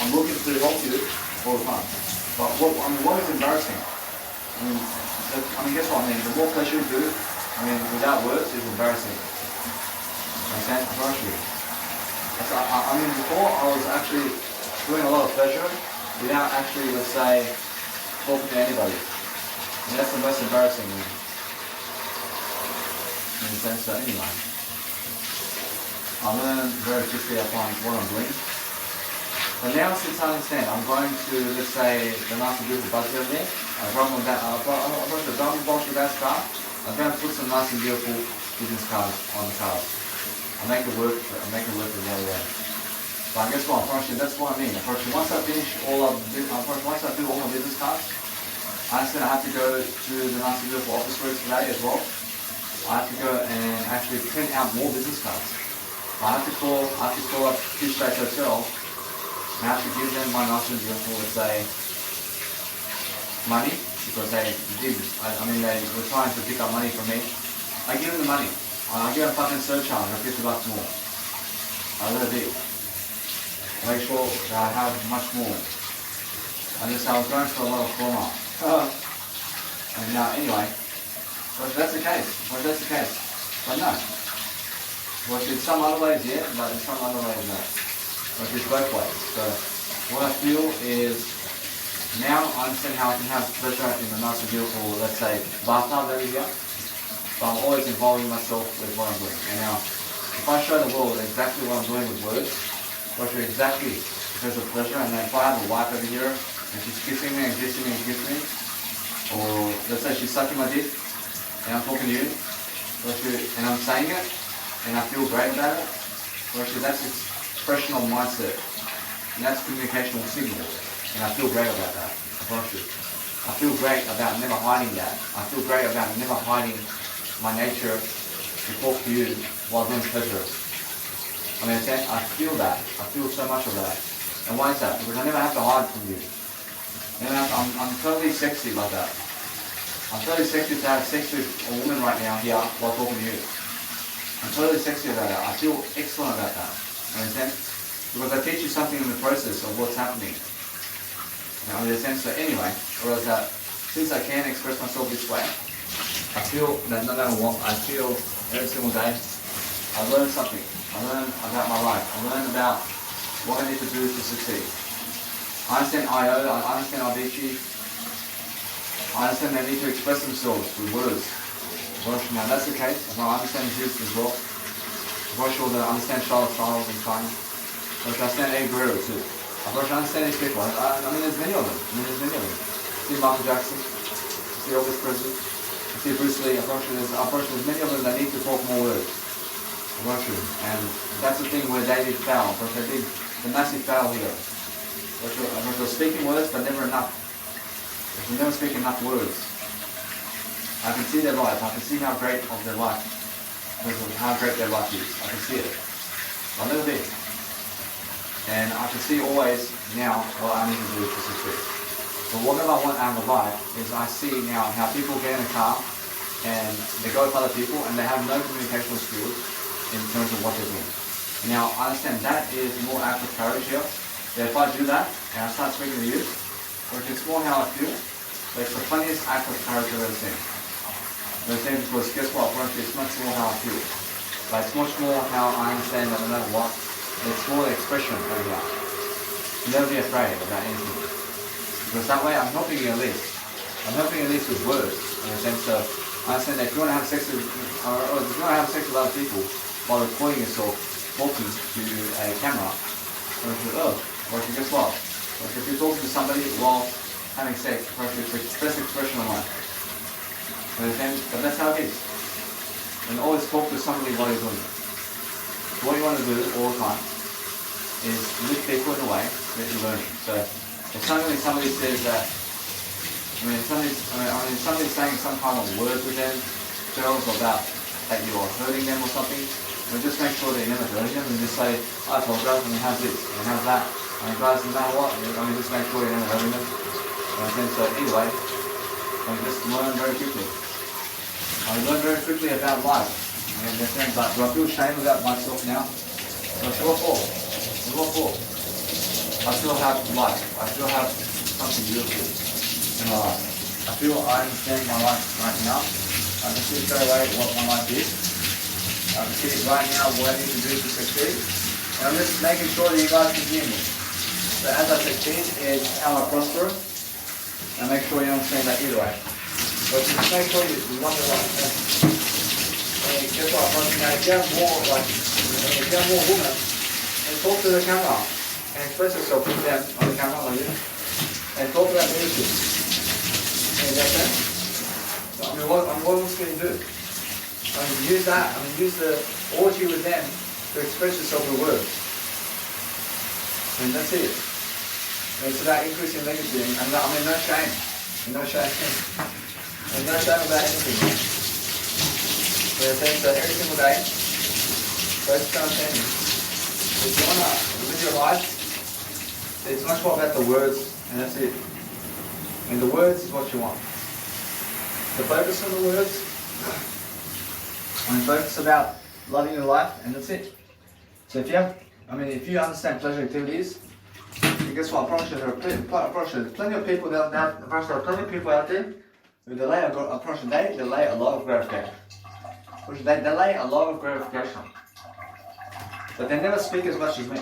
I'm looking to help you all the time. But what is embarrassing? Guess what? The more pleasure you do, without words, it's embarrassing. Understand? I promise you. Before I was actually doing a lot of pleasure without actually, let's say, talking to anybody. And that's the most embarrassing in the sense that anyway. I learned very quickly upon what I'm doing. But now since I understand, I'm going to, let's say, the nice and beautiful buzz over there. I've got the Drum Bosch with that car. I'm going to put some nice and beautiful business cards on the cars. I'll make it work the other way. But guess what? That's what I mean. Once I finish once I do all my business cards, I understand I have to go to the nice and beautiful office work today as well. I have to go and actually print out more business cards. I have to call up Fish State Hotel Now to give them my nice and beautiful, let's say, money, because they did, they were trying to pick up money from me. I give them the money. I give them a fucking surcharge of $50 more. I really do. Make sure that I have much more. I was going for a lot of trauma. And now, anyway, well, if that's the case, but no. Well, in some other ways, yeah, but in some other ways, no. But it's both ways. So, what I feel is, now I understand how I can have pleasure in a nice and beautiful, let's say, bathtub over here, but I'm always involving myself with what I'm doing. And now, if I show the world exactly what I'm doing with words, I'll show you exactly because of pleasure, and then if I have a wife over here, and she's kissing me and kissing me and kissing me, or let's say she's sucking my dick, and I'm talking to you, and I'm saying it, and I feel great about it, that's expression of mindset, and that's communicational signal, and I feel great about that, I promise you. I feel great about never hiding that. I feel great about never hiding my nature to talk to you while doing pleasure. I feel that. I feel so much of that. And why is that? Because I never have to hide from you. I'm totally sexy like that. I'm totally sexy to have sex with a woman right now here while talking to you. I'm totally sexy about that. I feel excellent about that. Understand? Because I teach you something in the process of what's happening. So anyway, whereas since I can express myself this way, I feel that no matter what, I feel every single day, I learn something. I learn about my life. I learn about what I need to do to succeed. I understand IO, I understand Avicii. I understand they need to express themselves through words. Now that's the case, and I understand Zeus as well. I'm sure that I understand Charlotte Styles in China. I understand Eddie Guerrero too. I understand these people. There's many of them. See Michael Jackson, see Elvis Presley, see Bruce Lee. There's many of them that need to talk more words. And that's the thing where they did foul. They did the massive foul here. They're speaking words, but never enough. They never speak enough words. I can see their life. I can see how great of their life, because of how great their life is. I can see it. A little bit. And I can see always now what I need to do to succeed. So whatever I want out of life is I see now how people get in a car and they go with other people and they have no communicational skills in terms of what they're doing. And now I understand that is more act of courage here. That if I do that and I start speaking to you, which is more how I feel, but it's the funniest act of courage I've ever seen. Because guess what, it's much more how I feel. But it's much more how I understand that no matter what, it's more the expression over here. Never be afraid about anything. Because that way I'm helping you at least. I'm helping you at least with words. In a sense of, I understand that if you want to have sex with, or if you want to have sex with other people while recording yourself talking to a camera, guess what? If you're talking to somebody while having sex, it's the best expression of life. But that's how it is. And always talk to somebody while you're doing it. So what you want to do all the time is lift people in a way that you're learning. So if somebody says that, somebody's saying some kind of word with them, girls, about that you are hurting them or something, just make sure that you're never hurting them and just say, I told you, how's this, and how's that, and guys, no matter what, just make sure you're never hurting them. So anyway, just learn very quickly. I learn very quickly about life. But do I feel shame about myself now? So it's all for. I still have life. I still have something beautiful in my life. I feel I understand my life right now. I can see straight away what my life is. I can see right now what I need to do to succeed. And I'm just making sure that you guys can hear me. So as I succeed is how I prosper. And make sure you understand that either way. But just make sure you want your life. And guess what? If you have more women, and talk to the camera and express yourself with them on the camera like this, and talk about music. And that's it. So, what else can you do? Use that. Use the orgy with them to express yourself with words. And that's it. And it's about increasing legacy. And no shame. No shame. There's no shame about anything. So every single day, focus on understanding. If you want to live your life It's much more about the words, and that's it. And the words is what you want. The focus on the words, and focus about loving your life, and that's it. So if you understand pleasure activities, and guess what? I promise you, there are plenty of people out there who delay a lot of gratification. They delay a lot of gratification, but they never speak as much as me.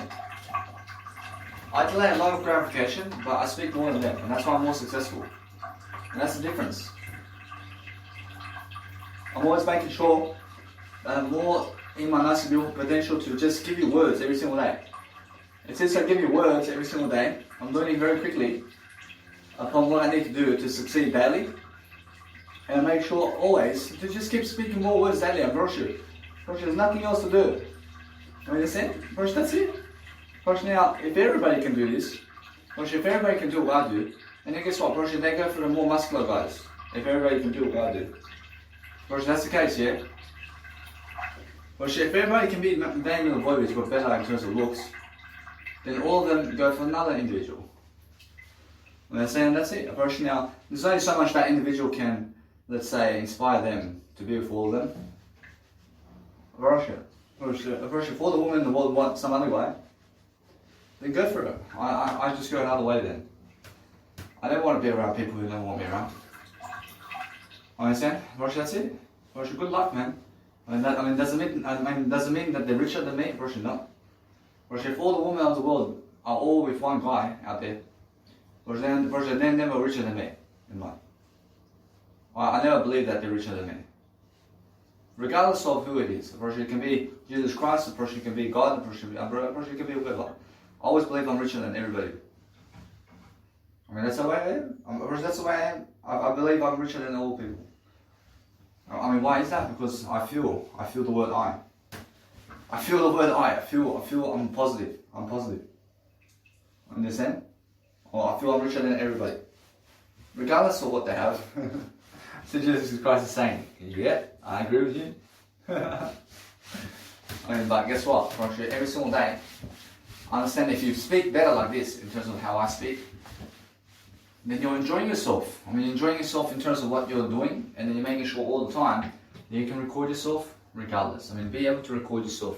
I delay a lot of gratification, but I speak more than them, and that's why I'm more successful. And that's the difference. I'm always making sure that I'm more in my nice potential to just give you words every single day. And since I give you words every single day, I'm learning very quickly upon what I need to do to succeed daily. And I make sure always to just keep speaking more words daily. I promise you. There's nothing else to do. You understand? That's it. Now, if everybody can do this, if everybody can do what I do, and then guess what? They go for the more muscular guys. If everybody can do what I do. That's the case, yeah? If everybody can be Damian Lebovic but better in terms of looks, then all of them go for another individual. You understand? That's it. Now, there's only so much that individual can, let's say, inspire them to be with all of them. If all the women in the world want some other guy, then go for it. I just go another way then. I don't want to be around people who don't want me around. Understand? That's it. Good luck, man. Doesn't mean that they're richer than me. No. If all the women of the world are all with one guy out there, they're never richer than me in life. I never believe that they're richer than me. Regardless of who it is. It can be Jesus Christ, it can be God, it can be whoever. I always believe I'm richer than everybody. That's the way I am. That's the way I am. I believe I'm richer than all people. Why is that? Because I feel the word I. I feel the word I feel I'm positive. Understand? Or I feel I'm richer than everybody. Regardless of what they have. So Jesus Christ is saying, yeah, I agree with you. But guess what? Every single day, I understand if you speak better like this, in terms of how I speak, then you're enjoying yourself. Enjoying yourself in terms of what you're doing, and then you're making sure all the time that you can record yourself regardless. Be able to record yourself.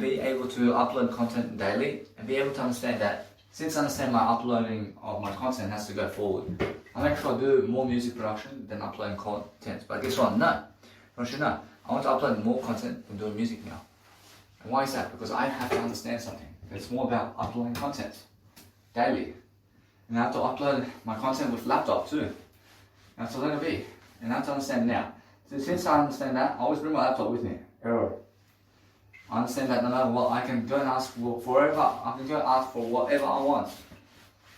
Be able to upload content daily, and be able to understand that, since I understand my uploading of my content has to go forward, I make sure I do more music production than uploading content. But guess what? No. I want to upload more content than doing music now. And why is that? Because I have to understand something. It's more about uploading content daily. And I have to upload my content with laptop too. That's all it'll be. And I have to understand now. So since I understand that, I always bring my laptop with me. I understand that no matter what, I can go and ask for forever. I can go ask for whatever I want.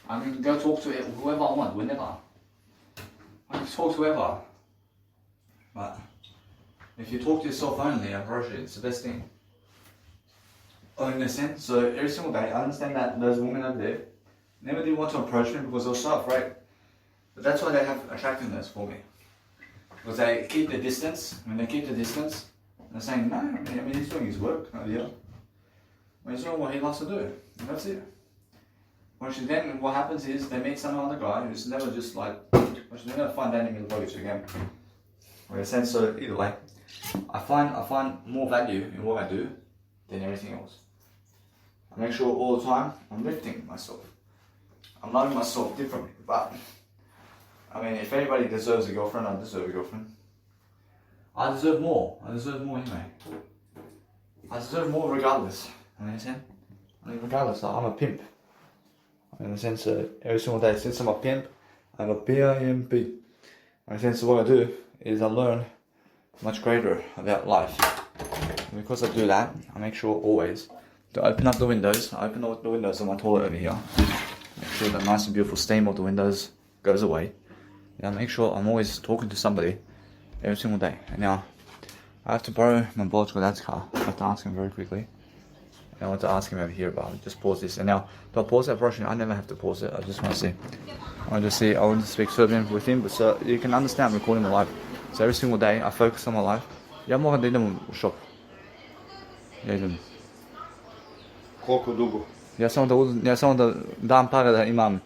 I can go talk to whoever I want, whenever. I can talk to whoever. But if you talk to yourself only, I promise you, it's the best thing. In a sense, so every single day, I understand that those women over there never did want to approach me because they were so afraid. But that's why they have attractiveness for me. Because they keep the distance. When they keep the distance, they're saying, no, he's doing his work over here. He's doing what he loves to do. And that's it. Then what happens is they meet some other guy who's never just like, they're going to find Damian Lebovic again. In a sense, so either way, I find more value in what I do than everything else. I make sure all the time I'm lifting myself. I'm loving myself differently. But if anybody deserves a girlfriend, I deserve a girlfriend. I deserve more. Anyway. I deserve more regardless. Understand? Regardless, I'm a pimp. In the sense every single day, since I'm a pimp, I'm a PIMP. In the sense what I do is I learn much greater about life. And because I do that, I make sure always to open up the windows. I open up the windows of my toilet over here. Make sure the nice and beautiful steam of the windows goes away. And I make sure I'm always talking to somebody every single day. And now, I have to borrow my biological dad's car. I have to ask him very quickly. And I want to ask him over here, but I'll just pause this. And now, do I pause it? I never have to pause it. I just want to see. I want to speak Serbian with him, but so you can understand I'm recording my life. So every single day, I focus on my life. Ja moram da idem u shop. Ja idem. Koliko dugo? some of the damn part of the imam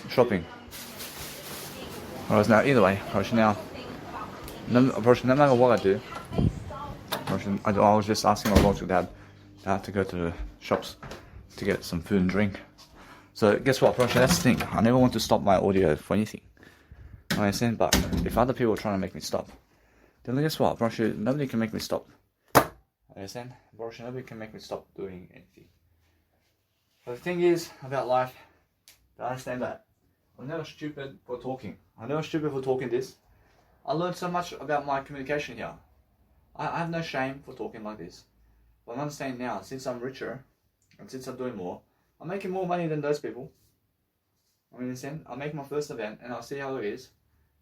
shopping. Whereas now, either way, now, no matter what I do, I was just asking my logical dad to go to the shops to get some food and drink. So guess what, that's the thing. I never want to stop my audio for anything. I understand, but if other people are trying to make me stop, then guess what, nobody can make me stop. I understand? Nobody can make me stop doing anything. But the thing is about life, I understand that I'm never stupid for talking. I'm never stupid for talking this. I learned so much about my communication here. I have no shame for talking like this. But I'm understanding now, since I'm richer, and since I'm doing more, I'm making more money than those people. I understand? I'll make my first event, and I'll see how it is.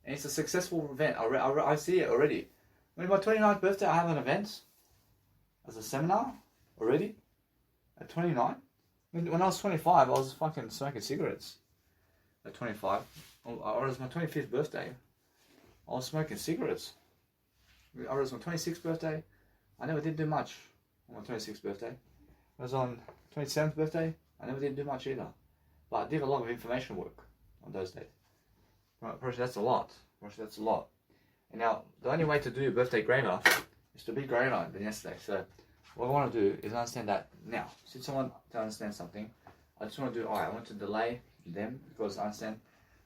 And it's a successful event. I see it already. My 29th birthday, I have an event as a seminar already at 29. When I was 25, I was fucking smoking cigarettes. At 25, or it was my 25th birthday, I was smoking cigarettes. Or it was my 26th birthday, I never did do much on my 26th birthday. It was on 27th birthday, I never did do much either. But I did a lot of information work on those days. Right, that's a lot. That's a lot. And now, the only way to do your birthday greater is to be greater than yesterday. So, what I want to do is understand that now. Since I want to understand something, I just want to do, I want to delay them because I understand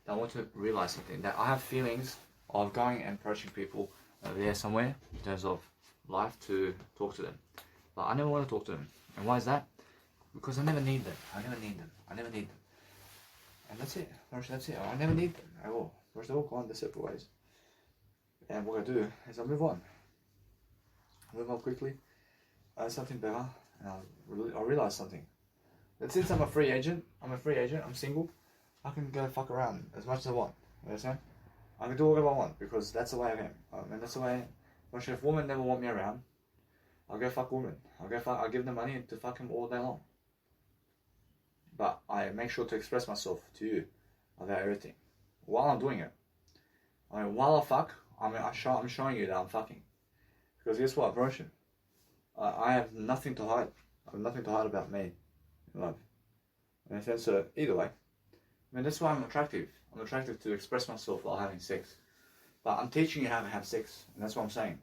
that I want to realize something. That I have feelings of going and approaching people over there somewhere in terms of life to talk to them. But I never want to talk to them. And why is that? Because I never need them. I never need them. And that's it. That's it. I never need them at all. They're all gone their separate ways. And what I do is I move on. I move on quickly. I have something better. And I realize something. That since I'm a free agent, I'm single, I can go fuck around as much as I want. You understand? I can do whatever I want because that's the way I am. And that's the way I am. But if women never want me around, I'll go fuck women. I'll give them money to fuck them all day long. But I make sure to express myself to you about everything while I'm doing it. I mean, while I fuck, I'm showing you that I'm fucking. Because guess what, bro? I have nothing to hide. I have nothing to hide about me in love. And so either way, I mean that's why I'm attractive. I'm attractive to express myself while having sex. But I'm teaching you how to have sex, and that's what I'm saying.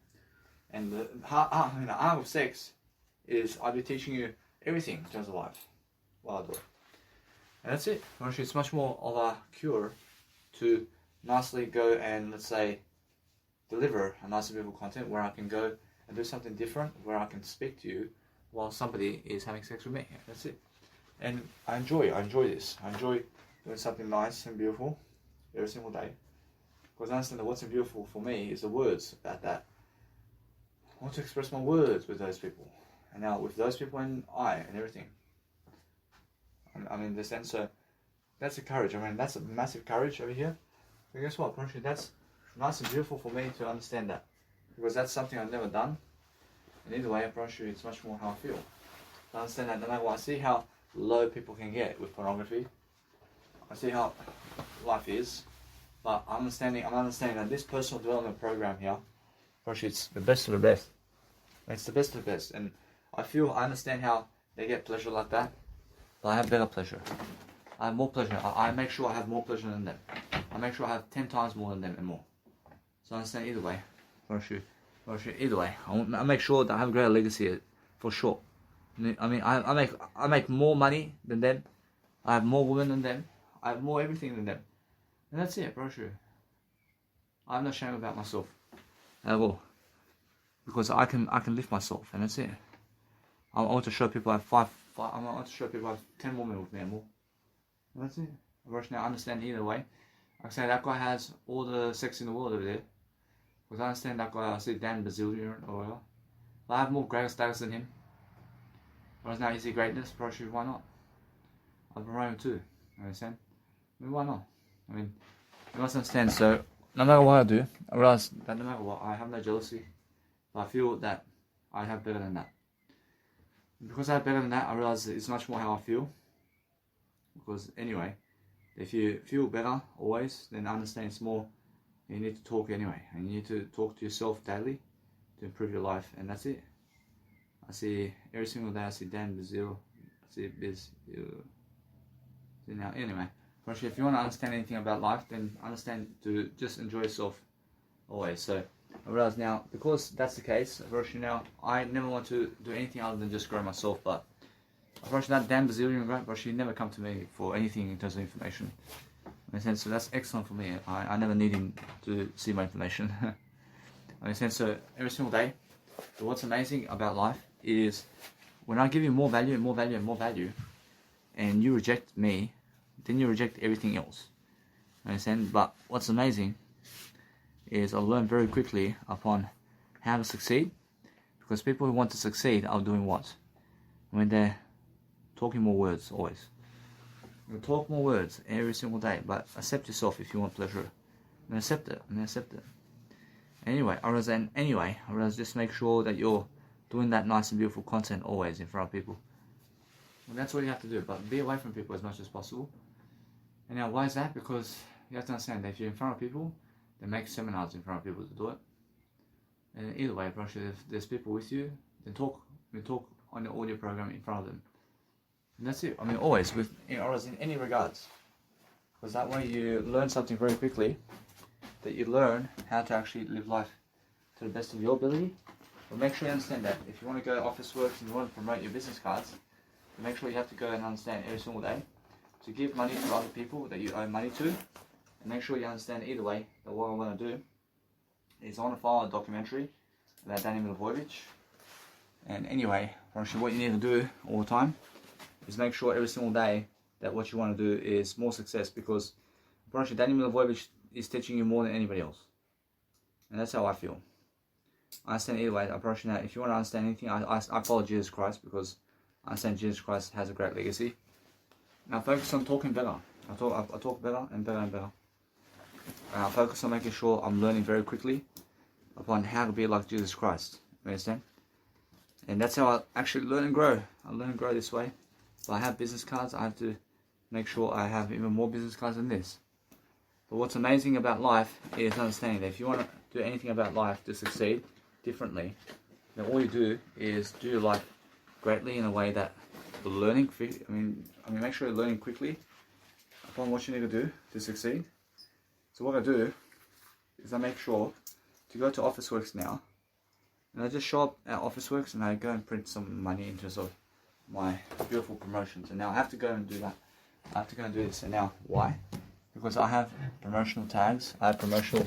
And the art of sex is I'll be teaching you everything in terms of life while I do it. And that's it. Actually, it's much more of a cure to nicely go and, let's say, deliver a nice beautiful content where I can go and do something different, where I can speak to you while somebody is having sex with me. That's it. And I enjoy this. I enjoy doing something nice and beautiful every single day. Because I understand that what's beautiful for me is the words about that. I want to express my words with those people. And now with those people and everything. I mean, the sense, so that's a courage. I mean, that's a massive courage over here. But guess what? Actually, that's nice and beautiful for me to understand that. Because that's something I've never done. And either way, apparently, it's much more how I feel. I understand that no matter what, I see how low people can get with pornography. I see how life is. But I'm understanding that this personal development program here, actually, it's the best of the best. It's the best of the best. And I understand how they get pleasure like that. But I have better pleasure. I have more pleasure. I make sure I have more pleasure than them. I make sure I have 10 times more than them and more. So I understand either way. Either way. I make sure that I have a greater legacy for sure. I mean, I make more money than them. I have more women than them. I have more everything than them. And that's it, bro. I have no shame about myself at all. Because I can lift myself, and that's it. I want to show people I have I want to show people I have 10 women with me and more. And that's it. Now I understand either way. I say that guy has all the sex in the world over there. Because I understand that guy, I see Dan Bazillion or whatever. But I have more greater status than him. Whereas now, is he greatness? Probably, why not? I've been around too. You understand? I mean, why not? I mean, you must understand. So, no matter what I do, I realize that no matter what, I have no jealousy. But I feel that I have better than that. Because I have better than that, I realize it's much more how I feel. Because anyway, if you feel better always, then understand it's more. You need to talk anyway, and you need to talk to yourself daily to improve your life, and that's it. I see every single day. I see Dan Bazil See, biz. See now, anyway. Actually, if you want to understand anything about life, then understand to just enjoy yourself always. So I realize now, because that's the case, actually now I never want to do anything other than just grow myself. But actually, that damn Brazilian guy, actually never come to me for anything in terms of information. In a sense, so that's excellent for me. I never need him to see my information. In a sense, so every single day. So what's amazing about life is when I give you more value and more value and more value, and you reject me, then you reject everything else. Understand? But what's amazing is I learn very quickly upon how to succeed, because people who want to succeed are doing what? I mean, they're talking more words always. You talk more words every single day, but accept yourself if you want pleasure. And accept it. Anyway, I realize just make sure that you're doing that nice and beautiful content always in front of people. And that's what you have to do, but be away from people as much as possible. And now, why is that? Because you have to understand that if you're in front of people, then make seminars in front of people to do it. And either way, if there's people with you, then talk on the audio program in front of them. And that's it. I mean, always, in any regards. Because that way you learn something very quickly, that you learn how to actually live life to the best of your ability. But make sure you understand that if you want to go to Officeworks and you want to promote your business cards, then make sure you have to go and understand every single day to give money to other people that you owe money to. And make sure you understand either way that what I want to do is I want to file a documentary about Danny Milivojevic. And anyway, actually what you need to do all the time is make sure every single day that what you want to do is more success, because actually Danny Milivojevic is teaching you more than anybody else. And that's how I feel. I understand either way. Approaching that, if you want to understand anything, I follow Jesus Christ because I understand Jesus Christ has a great legacy. Now focus on talking better. I talk better and better and better. And I focus on making sure I'm learning very quickly upon how to be like Jesus Christ. You understand? And that's how I actually learn and grow. I learn and grow this way. If I have business cards, I have to make sure I have even more business cards than this. But what's amazing about life is understanding that if you want to do anything about life to succeed differently, then all you do is do your life greatly in a way that you're learning. I mean, make sure you're learning quickly upon what you need to do to succeed. So what I do is I make sure to go to Officeworks now, and I just show up at Officeworks and I go and print some money in terms of my beautiful promotions. And now I have to go and do that. I have to go and do this. And now, why? Because I have promotional tags, I have promotional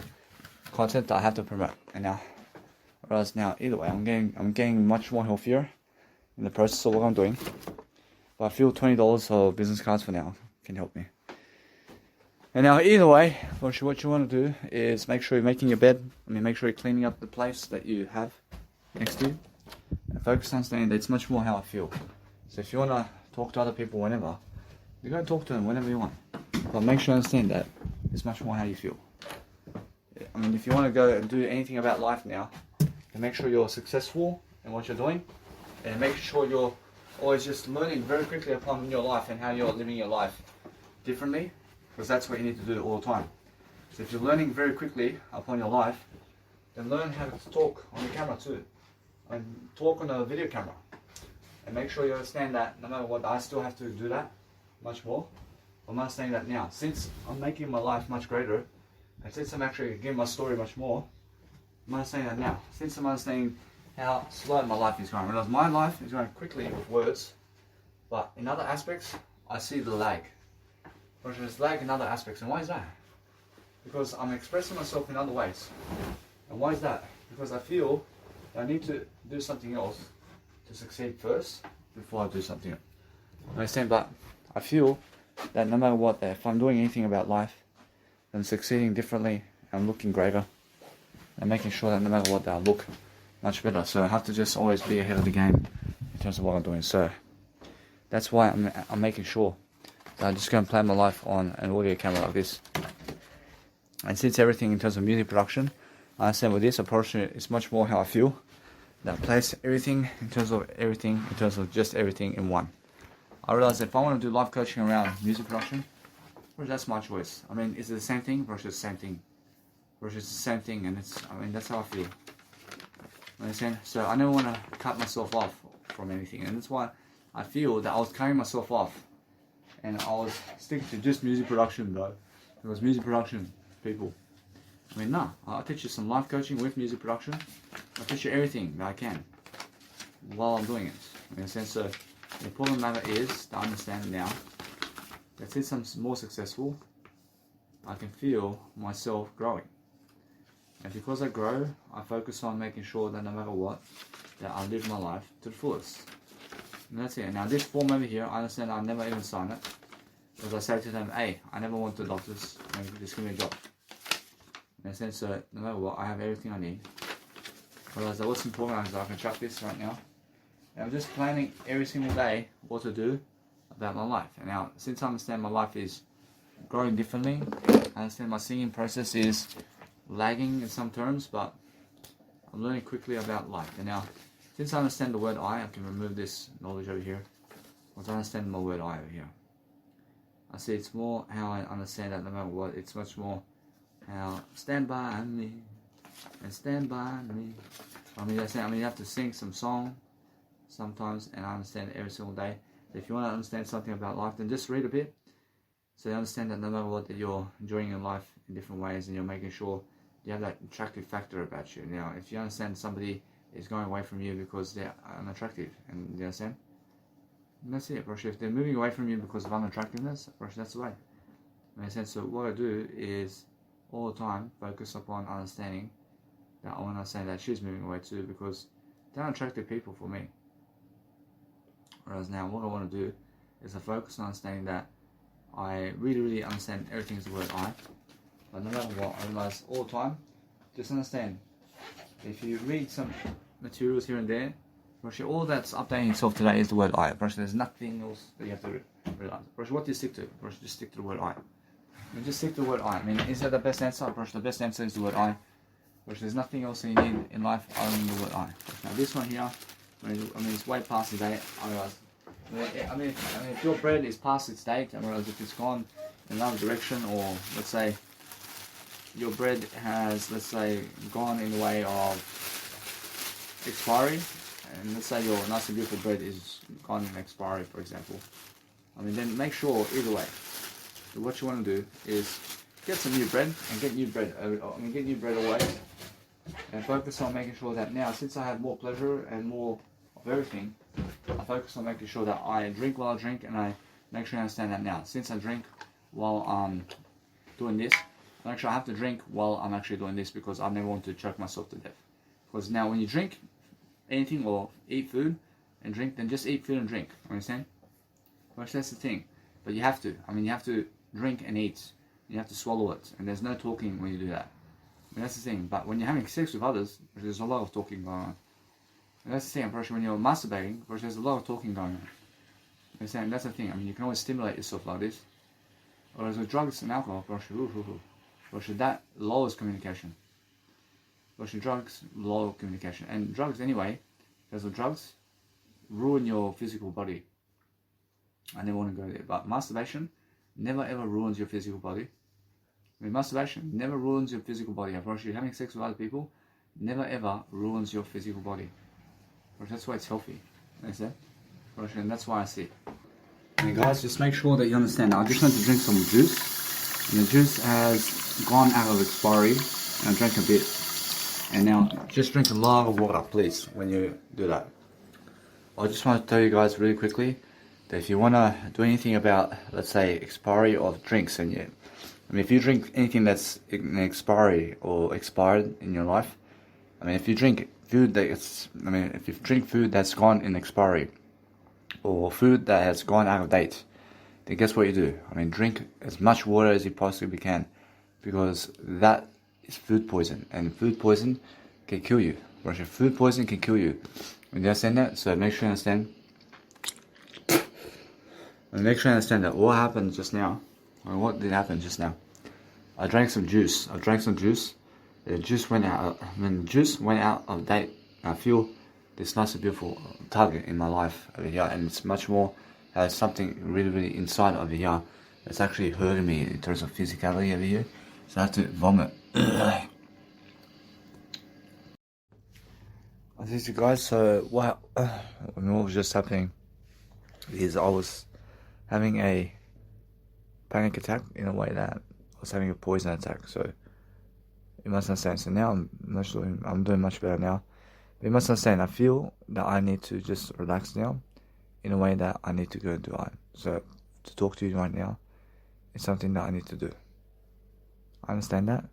content that I have to promote. And now, whereas now, either way, I'm getting much more healthier in the process of what I'm doing. But I feel $20 of business cards for now can help me. And now, either way, what you want to do is make sure you're making your bed. Make sure you're cleaning up the place that you have next to you. And focus on understanding that it's much more how I feel. So if you want to talk to other people whenever, you go and talk to them whenever you want. But make sure you understand that it's much more how you feel. If you want to go and do anything about life now, then make sure you're successful in what you're doing, and make sure you're always just learning very quickly upon your life and how you're living your life differently, because that's what you need to do all the time. So if you're learning very quickly upon your life, then learn how to talk on the camera too, and talk on a video camera, and make sure you understand that no matter what, I still have to do that much more. I'm understanding that now, since I'm making my life much greater, and since I'm actually giving my story much more, I'm understanding that now. Since I'm understanding how slow my life is going, I realize my life is going quickly with words, but in other aspects, I see the lag. There's lag in other aspects, and why is that? Because I'm expressing myself in other ways. And why is that? Because I feel that I need to do something else to succeed first before I do something else. I understand, but I feel that no matter what, if I'm doing anything about life, I'm succeeding differently, I'm looking greater, and making sure that no matter what, that I look much better. So I have to just always be ahead of the game in terms of what I'm doing. So that's why I'm making sure that I'm just going to plan my life on an audio camera like this. And since everything in terms of music production, I understand with this approach, it's much more how I feel. That I place everything in terms of just everything in one. I realize if I want to do life coaching around music production, well, that's my choice. Is it the same thing versus the same thing? Versus the same thing, and that's how I feel. You understand? So I never want to cut myself off from anything, and that's why I feel that I was carrying myself off, and I was sticking to just music production though. It was music production, people. I mean, nah, I'll teach you some life coaching with music production. I'll teach you everything that I can while I'm doing it. In a sense, so the important matter is to understand now that since I'm more successful, I can feel myself growing. And because I grow, I focus on making sure that no matter what, that I live my life to the fullest. And that's it. Now this form over here, I understand I'll never even sign it. Because I say to them, hey, I never want the doctors, just give me a job. In a sense, so no matter what, I have everything I need. Otherwise, what's important is I can chuck this right now. And I'm just planning every single day what to do about my life. And now, since I understand my life is growing differently, I understand my singing process is lagging in some terms, but I'm learning quickly about life. And now, since I understand the word I can remove this knowledge over here. Once I understand my word I over here, I see it's more how I understand that no matter what, it's much more how stand by me and stand by me. I mean, you have to sing some song sometimes, and I understand it every single day. If you want to understand something about life, then just read a bit, so you understand that no matter what, that you're enjoying your life in different ways, and you're making sure you have that attractive factor about you. Now, if you understand somebody is going away from you because they're unattractive, and you understand, and that's it, Roshi. If they're moving away from you because of unattractiveness, Roshi, that's the way. In a sense, so what I do is all the time focus upon understanding that I want to understand that she's moving away too, because they're unattractive people for me. Whereas now, what I want to do is I focus on understanding that I really understand everything is the word I. But no matter what, I realize all the time, just understand, if you read some materials here and there, Roshi, all that's updating yourself today is the word I. Roshi, there's nothing else that you have to realize. Roshi, what do you stick to? Roshi, just stick to the word I. Just stick to the word I. I mean, is that the best answer? Roshi, the best answer is the word I. Roshi, there's nothing else that you need in life other than the word I. Now this one here, I mean it's way past the date. I realize. I mean, if your bread is past its date, I realize if it's gone in another direction, or let's say your bread has, let's say, gone in the way of expiry, and let's say your nice and beautiful bread is gone in expiry, for example. I mean, then make sure either way. So what you want to do is get some new bread and get new bread. Get new bread away, and focus on making sure that now, since I have more pleasure and more of everything, I focus on making sure that I drink while I drink, and I make sure I understand that now. Since I drink while I'm doing this, I make sure I have to drink while I'm actually doing this, because I never want to choke myself to death. Because now when you drink anything or eat food and drink, then just eat food and drink. Understand? Which that's the thing. But you have to. I mean, you have to drink and eat. You have to swallow it. And there's no talking when you do that. And that's the thing. But when you're having sex with others, there's a lot of talking going on. And that's the thing. I'm pretty sure when you're masturbating, there's a lot of talking going on. Understand? That's the thing. I mean, you can always stimulate yourself like this. Whereas with drugs and alcohol, that lowers communication. Drugs lower communication. And drugs anyway, because the drugs ruin your physical body. I never want to go there. But masturbation never ever ruins your physical body. I mean, masturbation never ruins your physical body. I promise you, having sex with other people never ever ruins your physical body. That's why it's healthy. Understand? And that's why I see it. And guys, just make sure that you understand. I just went to drink some juice. And the juice has gone out of expiry. And I drank a bit. And now, just drink a lot of water, please, when you do that. I just want to tell you guys really quickly that if you want to do anything about, let's say, expiry of drinks, and if you drink anything that's in expiry or expired in your life, if you drink food if you drink food that's gone in expiry, or food that has gone out of date, then guess what you do? Drink as much water as you possibly can, because that is food poison, and food poison can kill you. Food poison can kill you. You understand that? So make sure you understand. And make sure you understand that what happened just now, or what did happen just now. I drank some juice. The juice went out. When the juice went out of date, I feel this nice and beautiful target in my life over here, and it's much more, has something really inside over here that's actually hurting me in terms of physicality over here. So I have to vomit. I think you guys, so what was just happening? is I was having a panic attack in a way that I was having a poison attack. So you must understand. So now I'm doing much better now. But you must understand, I feel that I need to just relax now in a way that I need to go and do it. So to talk to you right now is something that I need to do. I understand that.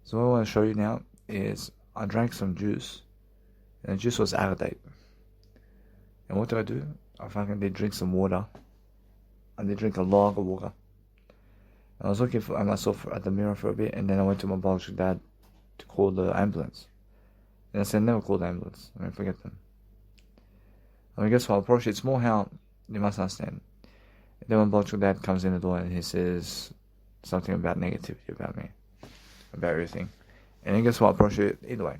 So what I want to show you now is I drank some juice, and the juice was out of date. And what did I do? I fucking did drink some water. I did drink a lot of water. I was looking at myself at the mirror for a bit, and then I went to my biological dad to call the ambulance. And I said, never call the ambulance. I mean, forget them. I mean, guess what? Approach it's more how you must understand. Then when biological dad comes in the door and he says something about negativity about me, about everything. And then guess what? Approach it either way.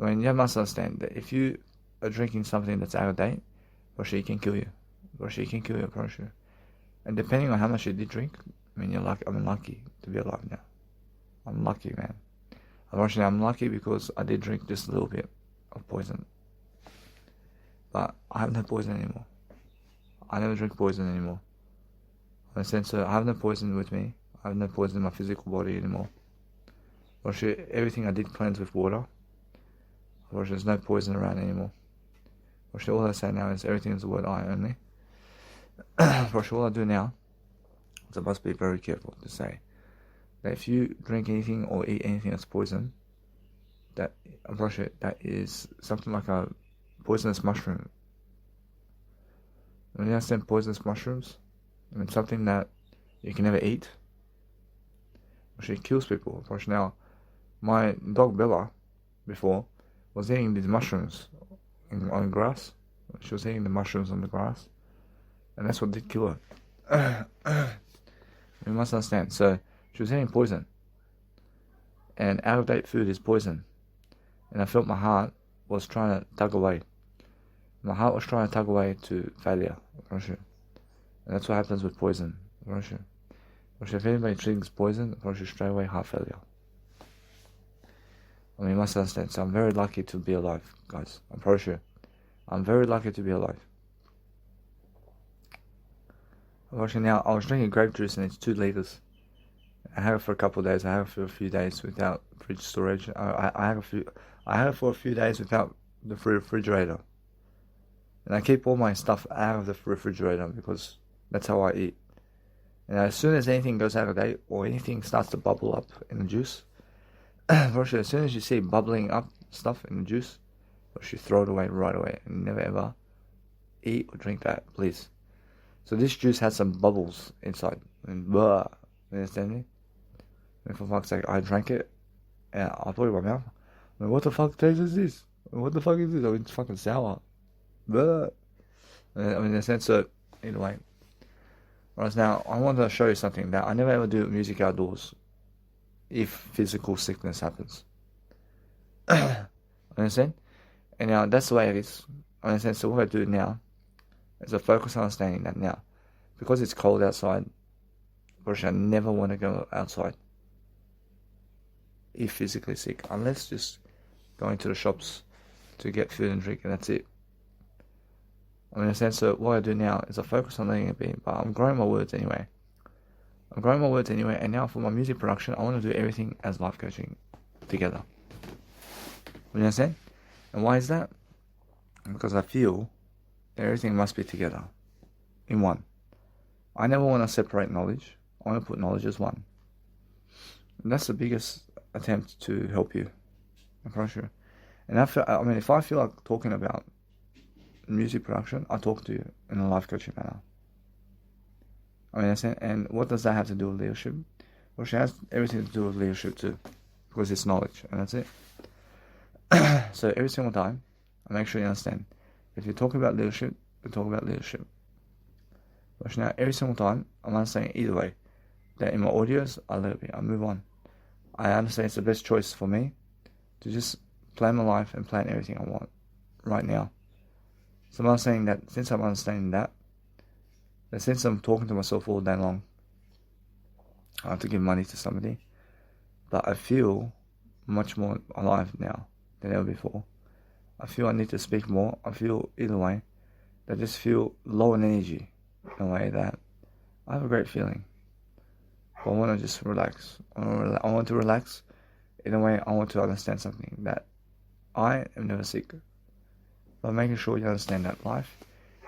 I mean, you must understand that if you are drinking something that's out of date, approach it can kill you. Approach it can kill you, approach it. And depending on how much you did drink, I mean, you're lucky. I'm lucky to be alive now. I'm lucky, man. Unfortunately, I'm lucky because I did drink just a little bit of poison. But I have no poison anymore. I never drink poison anymore. In a sense, I have no poison with me. I have no poison in my physical body anymore. Unfortunately, everything I did cleanse with water. Unfortunately, there's no poison around anymore. Unfortunately, all I say now is everything is the word I only. Unfortunately, all I do now is I must be very careful to say that if you drink anything or eat anything that's poison, that unfortunately that is something like a poisonous mushroom. When you understand poisonous mushrooms, I mean something that you can never eat, actually kills people. Unfortunately, now my dog Bella before was eating these mushrooms on grass. She was eating the mushrooms on the grass, and that's what did kill her. You must understand. So she was eating poison, and out of date food is poison. And I felt my heart was trying to tug away. My heart was trying to tug away to failure. And that's what happens with poison. If anybody drinks poison, straight away heart failure. I mean, you must understand. So I'm very lucky to be alive, guys. I'm pretty sure. I'm very lucky to be alive. Unfortunately, now I was drinking grape juice and it's 2 liters. I had it for a couple of days. I had it for a few days without fridge storage. I had it for a few days without the refrigerator. And I keep all my stuff out of the refrigerator because that's how I eat. And as soon as anything goes out of date or anything starts to bubble up in the juice, first, as soon as you see bubbling up stuff in the juice, you throw it away right away and never ever eat or drink that, please. So this juice has some bubbles inside. And blah, you understand me? And for fuck's sake, I drank it and I put it in my mouth. I mean, what the fuck taste is this? What the fuck is this? I mean, it's fucking sour. Blah. I mean, in a sense, so anyway. Right now, I want to show you something that I never ever do music outdoors if physical sickness happens. Understand? And now that's the way it is. Understand? So what I do now is I focus on understanding that now, because it's cold outside, I never want to go outside if physically sick, unless just going to the shops to get food and drink, and that's it. I mean, in a sense, so what I do now is I focus on letting it be, but I'm growing my words anyway. And now for my music production, I want to do everything as life coaching together. You understand? And why is that? Because I feel that everything must be together in one. I never want to separate knowledge. I want to put knowledge as one. And that's the biggest attempt to help you. I'm pretty sure. And if I feel like talking about music production, I talk to you in a life coaching manner. I mean, and what does that have to do with leadership? Well, she has everything to do with leadership too, because it's knowledge, and that's it. So every single time, I make sure you understand. If you're talking about leadership, we talk about leadership. But now, every single time, I'm understanding either way. That in my audios, I let it be. I move on. I understand it's the best choice for me to just plan my life and plan everything I want right now. So I'm not saying that since I'm understanding that since I'm talking to myself all day long, I have to give money to somebody. But I feel much more alive now than ever before. I feel I need to speak more. I feel either way that just feel low in energy in a way that I have a great feeling. But I want to just relax. I want to relax in a way. I want to understand something, that I am never sick. But making sure you understand that life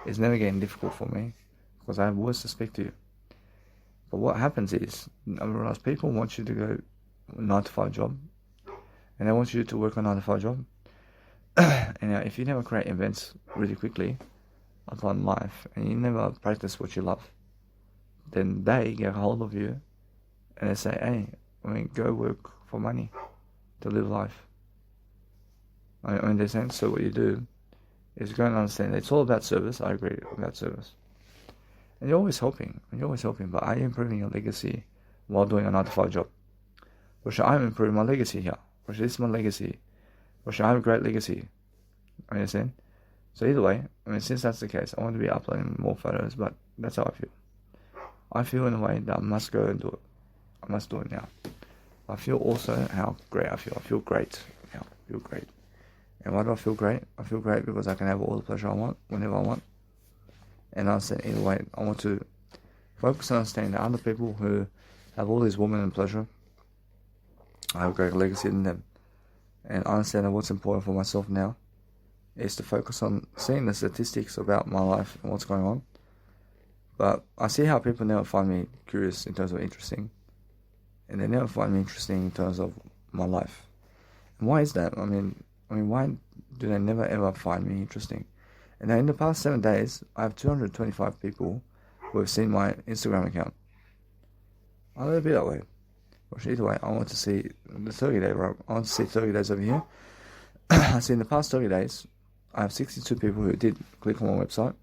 is never getting difficult for me because I have words to speak to you. But what happens is, I realize people want you to go 9-to-5 job, and they want you to work a 9-to-5 job. And if you never create events really quickly, like on life, and you never practice what you love, then they get a hold of you and they say, hey, go work for money to live life. They say, so what you do is go and understand it's all about service. I agree about service. And you're always helping, but are you improving your legacy while doing a 9-to-5 job? I'm improving my legacy here. This is my legacy. I have a great legacy. Understand? So either way, since that's the case, I want to be uploading more photos, but that's how I feel. I feel in a way that I must go and do it. I must do it now. I feel also how great I feel. I feel great now. I feel great. And why do I feel great? I feel great because I can have all the pleasure I want, whenever I want. And I said, either way, I want to focus on understanding that other people who have all this woman and pleasure, I have a great legacy in them. And I understand that what's important for myself now is to focus on seeing the statistics about my life and what's going on. But I see how people never find me curious in terms of interesting. And they never find me interesting in terms of my life. And why is that? Why do they never ever find me interesting? And now in the past 7 days, I have 225 people who have seen my Instagram account. I let it be that way. But either way, I want to see the 30 day, right? I want to see 30 days over here. I see in the past 30 days, I have 62 people who did click on my website.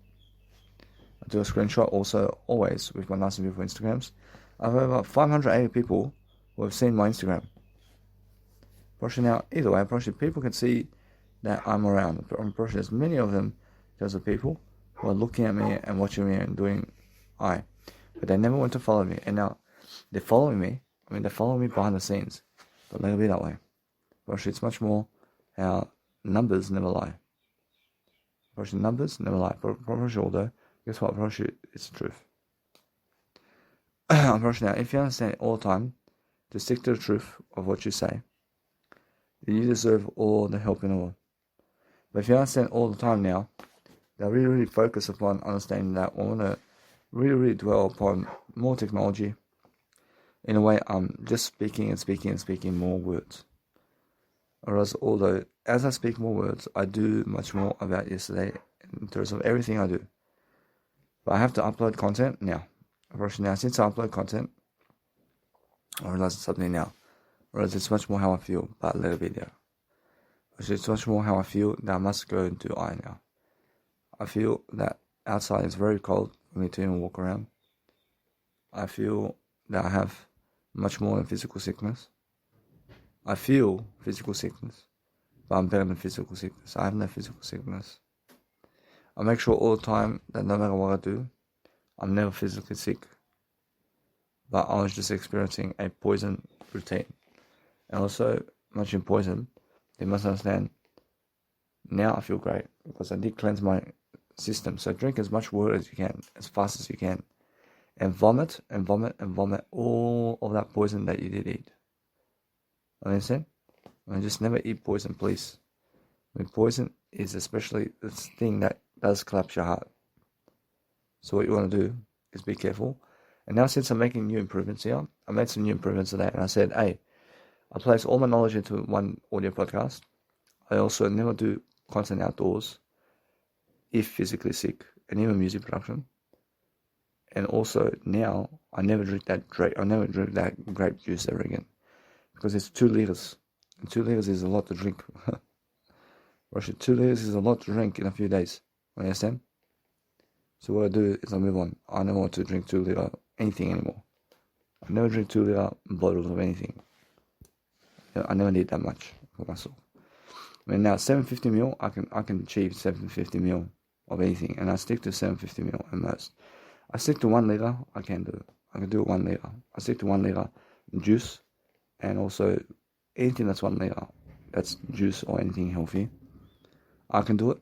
I do a screenshot also, always, with my nice and beautiful Instagrams. I have over 580 people who have seen my Instagram. Now, either way, people can see that I'm around. There's many of them, there's people who are looking at me and watching me and doing but they never want to follow me. And now, they're following me. They follow me behind the scenes. But let it be that way. It's much more how numbers never lie. Numbers never lie. Although, guess what? It's the truth. Now, if you understand all the time, to stick to the truth of what you say, then you deserve all the help in the world. But if you understand all the time now, that really focus upon understanding that I want to really dwell upon more technology. In a way, I'm just speaking more words. Whereas, although, as I speak more words, I do much more about yesterday in terms of everything I do. But I have to upload content now. Now, since I upload content, I realize it's something now. Whereas it's much more how I feel, but let it be there. It's much more how I feel that I must go and do I now. I feel that outside is very cold for me to even walk around. I feel that I have much more than physical sickness. I feel physical sickness, but I'm better than physical sickness. I have no physical sickness. I make sure all the time that no matter what I do, I'm never physically sick. But I was just experiencing a poison routine. And also, much in poison, they must understand, now I feel great because I did cleanse my system. So drink as much water as you can, as fast as you can. And vomit all of that poison that you did eat. Understand? Just never eat poison, please. Poison is especially this thing that does collapse your heart. So what you want to do is be careful. And now since I'm making new improvements here, I made some new improvements today. And I said, I place all my knowledge into one audio podcast. I also never do content outdoors if physically sick, and even music production. And also now, I never drink that grape juice ever again. Because it's 2 liters. And 2 liters is a lot to drink. 2 liters is a lot to drink in a few days. Understand? So what I do is I move on. I never want to drink 2 liter anything anymore. I never drink 2 liter bottles of anything. I never need that much for myself. Now 750ml, I can achieve 750ml of anything, and I stick to 750ml at most. I stick to 1 liter. I can do it. I can do it 1 liter. I stick to 1 liter juice, and also anything that's 1 liter, that's juice or anything healthy. I can do it.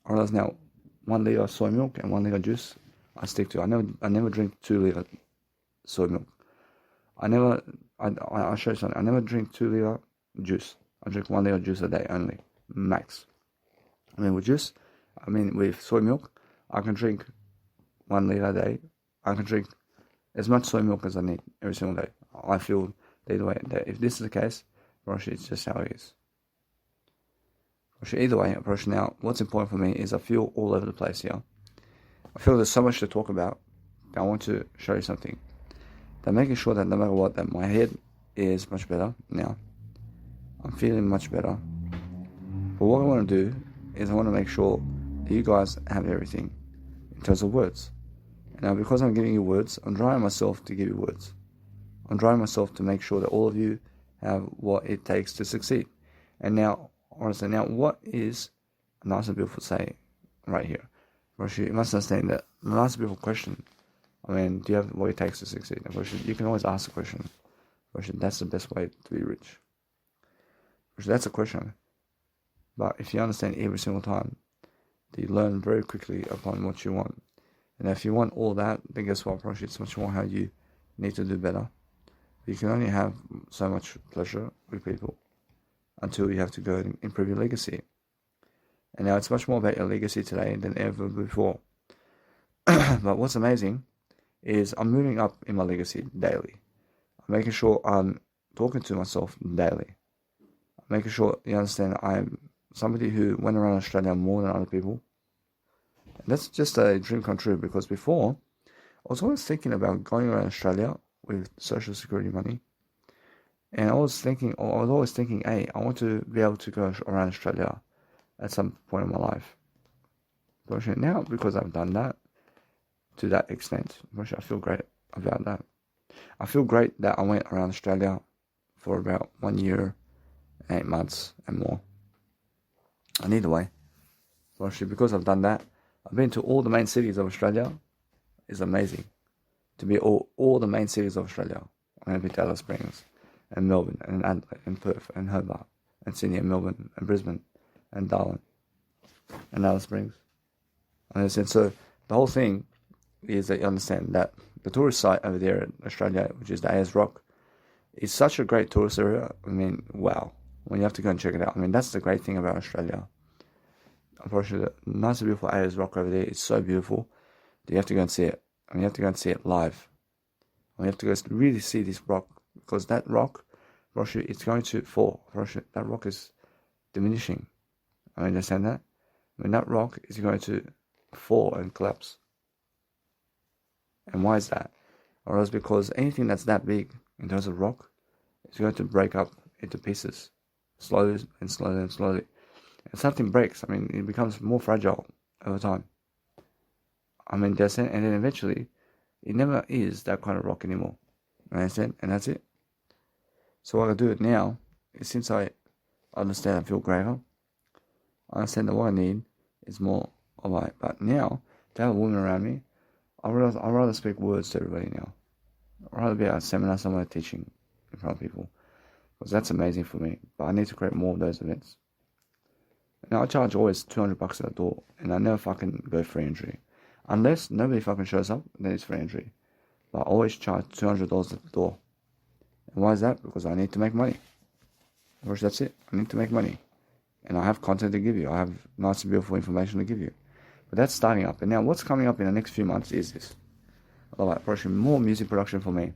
Whereas now, 1 liter soy milk and 1 liter juice. I stick to. I never drink 2 liter soy milk. I'll show you something. I never drink 2 liter juice. I drink 1 liter juice a day only, max. With soy milk, I can drink 1 liter a day. I can drink as much soy milk as I need every single day. I feel either way. If this is the case, it's just how it is. Either way, now, what's important for me is I feel all over the place here. I feel there's so much to talk about that I want to show you something. That making sure that no matter what, that my head is much better now. I'm feeling much better. But what I want to do is I want to make sure that you guys have everything in terms of words. And now, because I'm giving you words, I'm trying myself to give you words. I'm trying myself to make sure that all of you have what it takes to succeed. And now, honestly, what is a nice and beautiful saying right here? You must understand that a nice and beautiful question. Do you have what it takes to succeed? You can always ask the question. That's the best way to be rich. That's a question. But if you understand every single time, you learn very quickly upon what you want. And if you want all that, then guess what? It's much more how you need to do better. You can only have so much pleasure with people until you have to go and improve your legacy. And now it's much more about your legacy today than ever before. But what's amazing is I'm moving up in my legacy daily. I'm making sure I'm talking to myself daily. I'm making sure you understand I'm somebody who went around Australia more than other people. And that's just a dream come true, because before, I was always thinking about going around Australia with Social Security money. And I was always thinking, hey, I want to be able to go around Australia at some point in my life. But now, because I've done that to that extent, I feel great about that. I feel great that I went around Australia for about 1 year, 8 months and more. And either way, because I've done that, I've been to all the main cities of Australia. It's amazing to be all the main cities of Australia. I've been to Alice Springs and Melbourne and Adelaide and Perth and Hobart and Sydney and Melbourne and Brisbane and Darwin and Alice Springs. And so the whole thing is that you understand that the tourist site over there in Australia, which is the Ayers Rock, is such a great tourist area. Wow. When you have to go and check it out. That's the great thing about Australia. Unfortunately, the nice and beautiful Ayers Rock over there is so beautiful that you have to go and see it. You have to go and see it live. You have to go really see this rock, because that rock, it's going to fall. That rock is diminishing. I understand that. That rock is going to fall and collapse. And why is that? Or else because anything that's that big in terms of rock is going to break up into pieces, slowly and slowly and slowly. And something breaks, it becomes more fragile over time. And then eventually, it never is that kind of rock anymore. You understand? And that's it. So what I do now is, since I understand I feel greater, I understand that what I need is more of it. But now, to have a woman around me, I'd rather speak words to everybody now. I'd rather be at a seminar somewhere teaching in front of people, because that's amazing for me. But I need to create more of those events. Now, I charge always $200 at the door, and I never fucking go free entry. Unless nobody fucking shows up, then it's free entry. But I always charge $200 at the door. And why is that? Because I need to make money. Of course, that's it. I need to make money. And I have content to give you. I have nice and beautiful information to give you. But that's starting up. And now what's coming up in the next few months is this. Approaching more music production for me.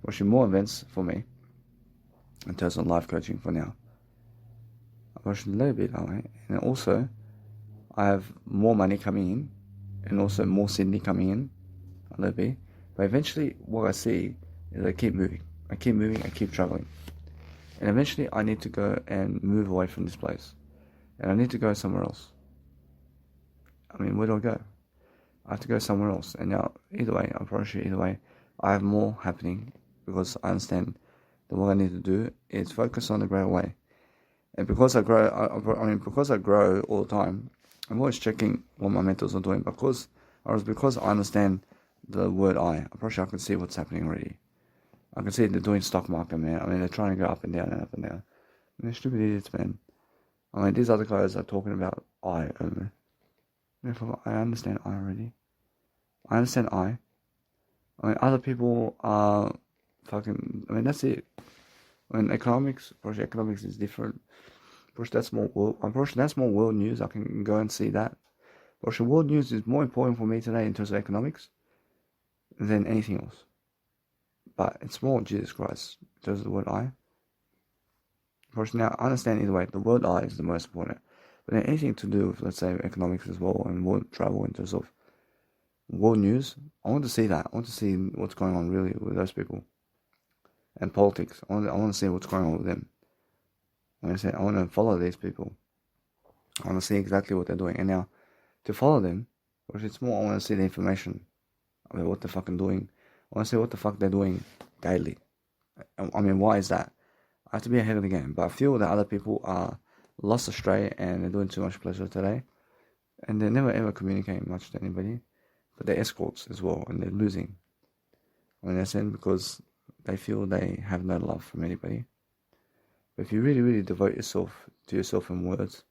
Approaching more events for me. In terms of life coaching for now. Approaching a little bit that way. And also, I have more money coming in. And also more Sydney coming in. A little bit. But eventually, what I see is I keep moving. I keep traveling. And eventually, I need to go and move away from this place. And I need to go somewhere else. Where do I go? I have to go somewhere else. And now, either way, I promise you, I have more happening, because I understand that what I need to do is focus on the greater way. And because I grow all the time, I'm always checking what my mentors are doing, because I understand the word I can see what's happening already. I can see they're doing stock market, man. They're trying to go up and down and up and down. And they're stupid idiots, man. These other guys are talking about I only. Therefore, I understand I already. I understand I. I mean, other people are fucking. I mean, that's it. I mean, economics is different. Push that's more world. That's more world news. I can go and see that. Push world news is more important for me today in terms of economics than anything else. But it's more Jesus Christ in terms of the word I. Push now, I understand either way. The word I is the most important. But then anything to do with, let's say, economics as well and world travel in terms of world news, I want to see that. I want to see what's going on really with those people. And politics. I want to see what's going on with them. I want to follow these people. I want to see exactly what they're doing. And now, to follow them, or it's more, I want to see the information about what they're fucking doing. I want to see what the fuck they're doing daily. I mean, why is that? I have to be ahead of the game. But I feel that other people are lost astray and they're doing too much pleasure today. And they're never ever communicating much to anybody. But they're escorts as well, and they're losing. I mean, that's in because they feel they have no love from anybody. But if you really, really devote yourself to yourself in words,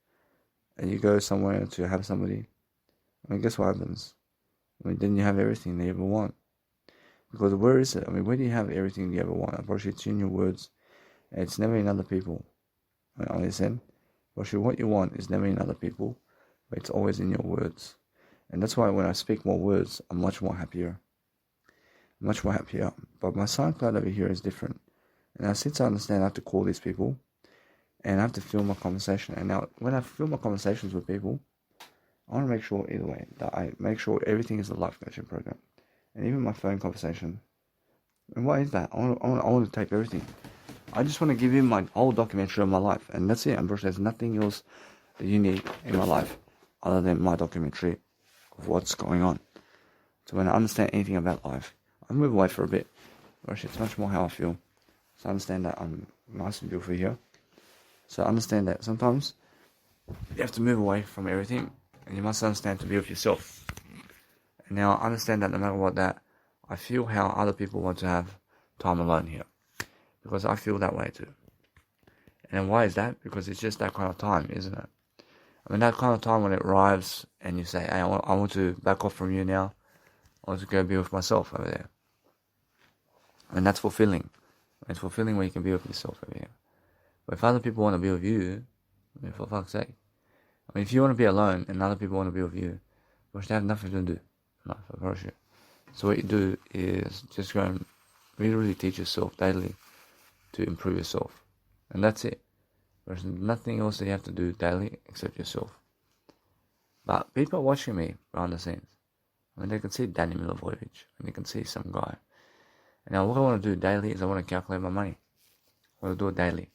and you go somewhere to have somebody, I mean, guess what happens? I mean, then you have everything that you ever want. Because where is it? I mean, where do you have everything you ever want? Unfortunately, it's in your words. And it's never in other people. I understand? Unfortunately, what you want is never in other people, but it's always in your words. And that's why when I speak more words, I'm much more happier. Much more happier. But my SoundCloud over here is different. And now since I understand I have to call these people, and I have to film my conversation. And now when I film my conversations with people, I want to make sure either way that I make sure everything is a life coaching program. And even my phone conversation. And why is that? I want to tape everything. I just want to give you my whole documentary of my life. And that's it. There's nothing else that you need in my life other than my documentary of what's going on. So when I understand anything about life, I move away for a bit. It's much more how I feel. So I understand that I'm nice and beautiful here. So I understand that sometimes you have to move away from everything. And you must understand to be with yourself. And now I understand that no matter what that, I feel how other people want to have time alone here. Because I feel that way too. And why is that? Because it's just that kind of time, isn't it? I mean, that kind of time when it arrives and you say, hey, I want to back off from you now. I want to go be with myself over there. And that's fulfilling. It's fulfilling when you can be with yourself over here. But if other people want to be with you, I mean, for fuck's sake. I mean, if you want to be alone and other people want to be with you, well, they have nothing to do. No, I promise you. So what you do is just go and really teach yourself daily to improve yourself. And that's it. There's nothing else that you have to do daily except yourself. But people are watching me behind the scenes. I mean, they can see Danny Milivojevic, and they can see some guy. And now what I want to do daily is I want to calculate my money. I want to do it daily.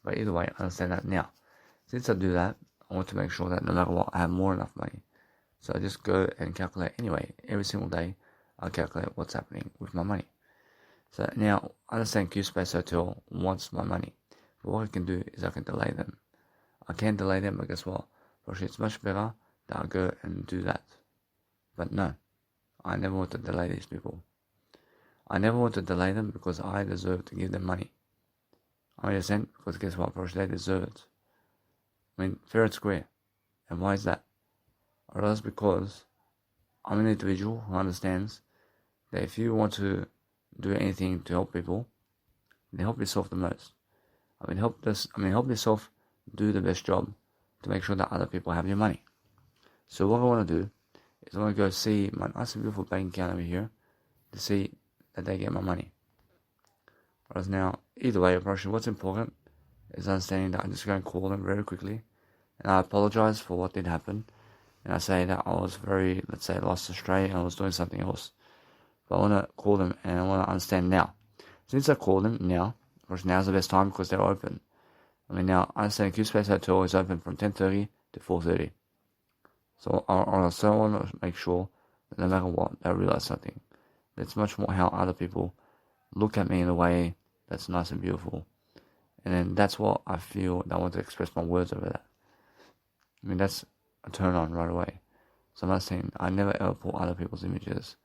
But either way, I understand that now. Since I do that, I want to make sure that no matter what, I have more than enough money. So I just go and calculate anyway. Every single day, I calculate what's happening with my money. So now, I understand Q-Space Hotel wants my money. But what I can do is I can delay them. I can delay them, but guess what? Actually, it's much better that I go and do that. But no, I never want to delay these people. I never want to delay them because I deserve to give them money. I understand, because guess what? They deserve it. I mean, fair and square. And why is that? Or that's because I'm an individual who understands that if you want to do anything to help people, then help yourself the most. Help yourself do the best job to make sure that other people have your money. So what I want to do is I want to go see my nice and beautiful bank account over here to see that they get my money. Whereas now, either way, what's important is understanding that I'm just going to call them very quickly, and I apologize for what did happen, and I say that I was very, let's say, lost astray and I was doing something else. But I want to call them and I want to understand now. Since I call them now, of course now's the best time because they're open. I mean, now I understand Q-Space Hotel is open from 10:30 to 4:30. So I want to make sure that no matter what, they realize something. It's much more how other people look at me in a way that's nice and beautiful. And then that's what I feel that I want to express my words over that. I mean, that's a turn on right away. So I'm not saying I never ever put other people's images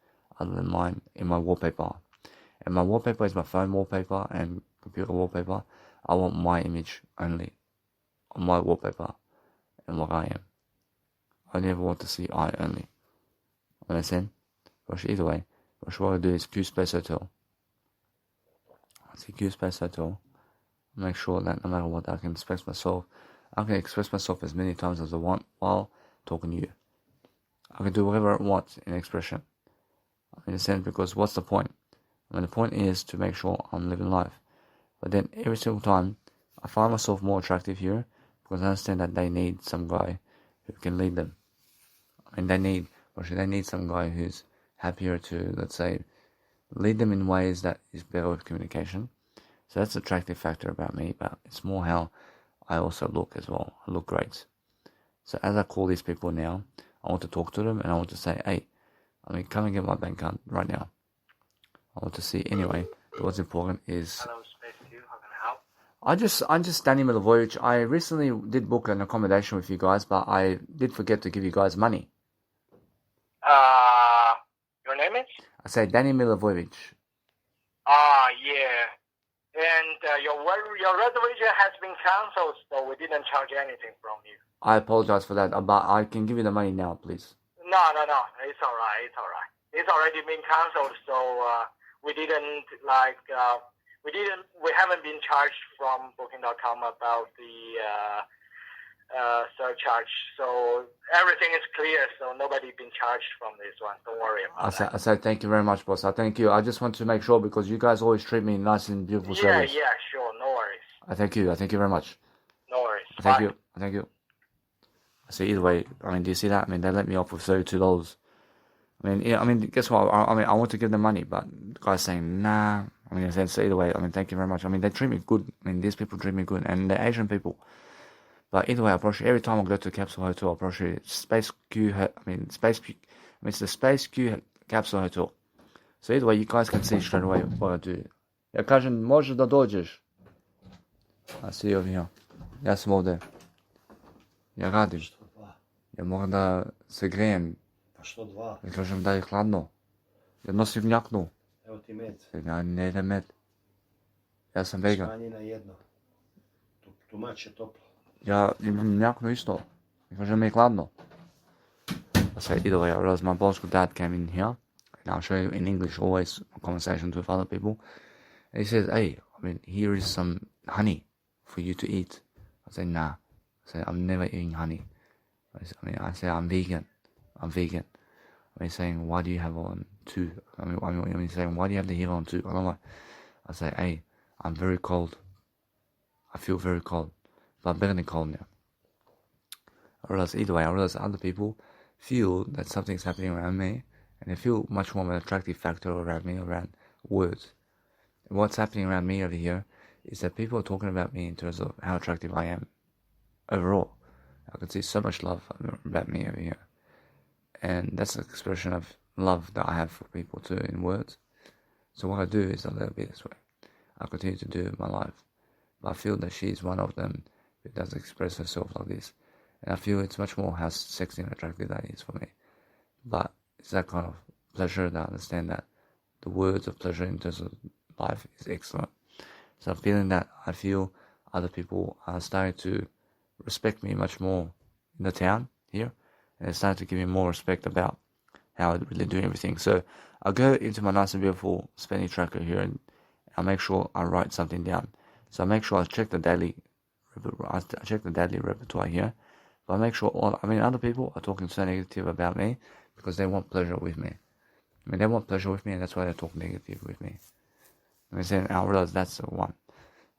other than mine in my wallpaper. And my wallpaper is my phone wallpaper and computer wallpaper. I want my image only on my wallpaper and what I am. I never want to see I only. Understand? But either way, what I do is Q Space Hotel. I see Q Space Hotel. Make sure that no matter what, I can express myself. I can express myself as many times as I want while talking to you. I can do whatever I want in expression. Understand? Because what's the point? The point is to make sure I'm living life. But then every single time, I find myself more attractive here because I understand that they need some guy who can lead them. They need some guy who's happier to, let's say, lead them in ways that is better with communication. So that's the attractive factor about me, but it's more how I also look as well. I look great. So as I call these people now, I want to talk to them and I want to say, hey, come and get my bank account right now. I want to see anyway. But what's important is... Hello, Space Q. How can I help? I'm just Danny Milivojevic. I recently did book an accommodation with you guys, but I did forget to give you guys money. Your name is? I say Danny Milivojevic. Yeah. And your reservation has been cancelled, so we didn't charge anything from you. I apologize for that, but I can give you the money now, please. No. It's alright. It's already been cancelled, so we haven't been charged from Booking.com about the surcharge. So everything is clear, so nobody been charged from this one. Don't worry about that. I said thank you very much, boss. I thank you. I just want to make sure because you guys always treat me nice and beautiful service. Yeah, sure. No worries. I thank you very much. No worries. Thank you. So either way, do you see that? They let me off with $32. Guess what? I want to give them money, but the guy's saying, nah. So either way, thank you very much. They treat me good. These people treat me good, and they're Asian people. But either way, I approach every time I go to Capsule Hotel, I approach Space Q, it's the Space Q Capsule Hotel. So either way, you guys can see straight away what I do. Ja kažem, možeš da dođeš. I see you over here. Ja sam ovdje. Ja radim. Ja moram da se grejem. Pa što dva? Ja kažem da je hladno. Ja nosim jaknu. Evo ti med. Ja ne jedem med. Ja sam vegan. Smanji na jedno. Tumač je toplo. Ja imam jaknu isto. Ja kažem je hladno. So either way, I realized my biological dad came in here. And I'll show you in English always conversations with other people. And he says, hey, here is some honey for you to eat. I say, nah. I say, I'm never eating honey. I say, I'm vegan. He's saying, why do you have on two? He's saying, why do you have the heater on two? I don't know. I say, hey, I'm very cold. I feel very cold. But I'm better than cold now. I realize other people feel that something's happening around me, and they feel much more of an attractive factor around me, around words. And what's happening around me over here is that people are talking about me in terms of how attractive I am overall. I can see so much love about me over here. And that's an expression of love that I have for people too in words. So what I do is I let it be this way. I continue to do my life. But I feel that she's one of them who does express herself like this. And I feel it's much more how sexy and attractive that is for me. But it's that kind of pleasure that I understand that the words of pleasure in terms of life is excellent. So I'm feeling that I feel other people are starting to respect me much more in the town here. And they're starting to give me more respect about how I really do everything. So I'll go into my nice and beautiful spending tracker here and I'll make sure I write something down. So I make sure I check the daily repertoire here. But I make sure other people are talking so negative about me because they want pleasure with me. They want pleasure with me and that's why they talk negative with me. I realize that's the one.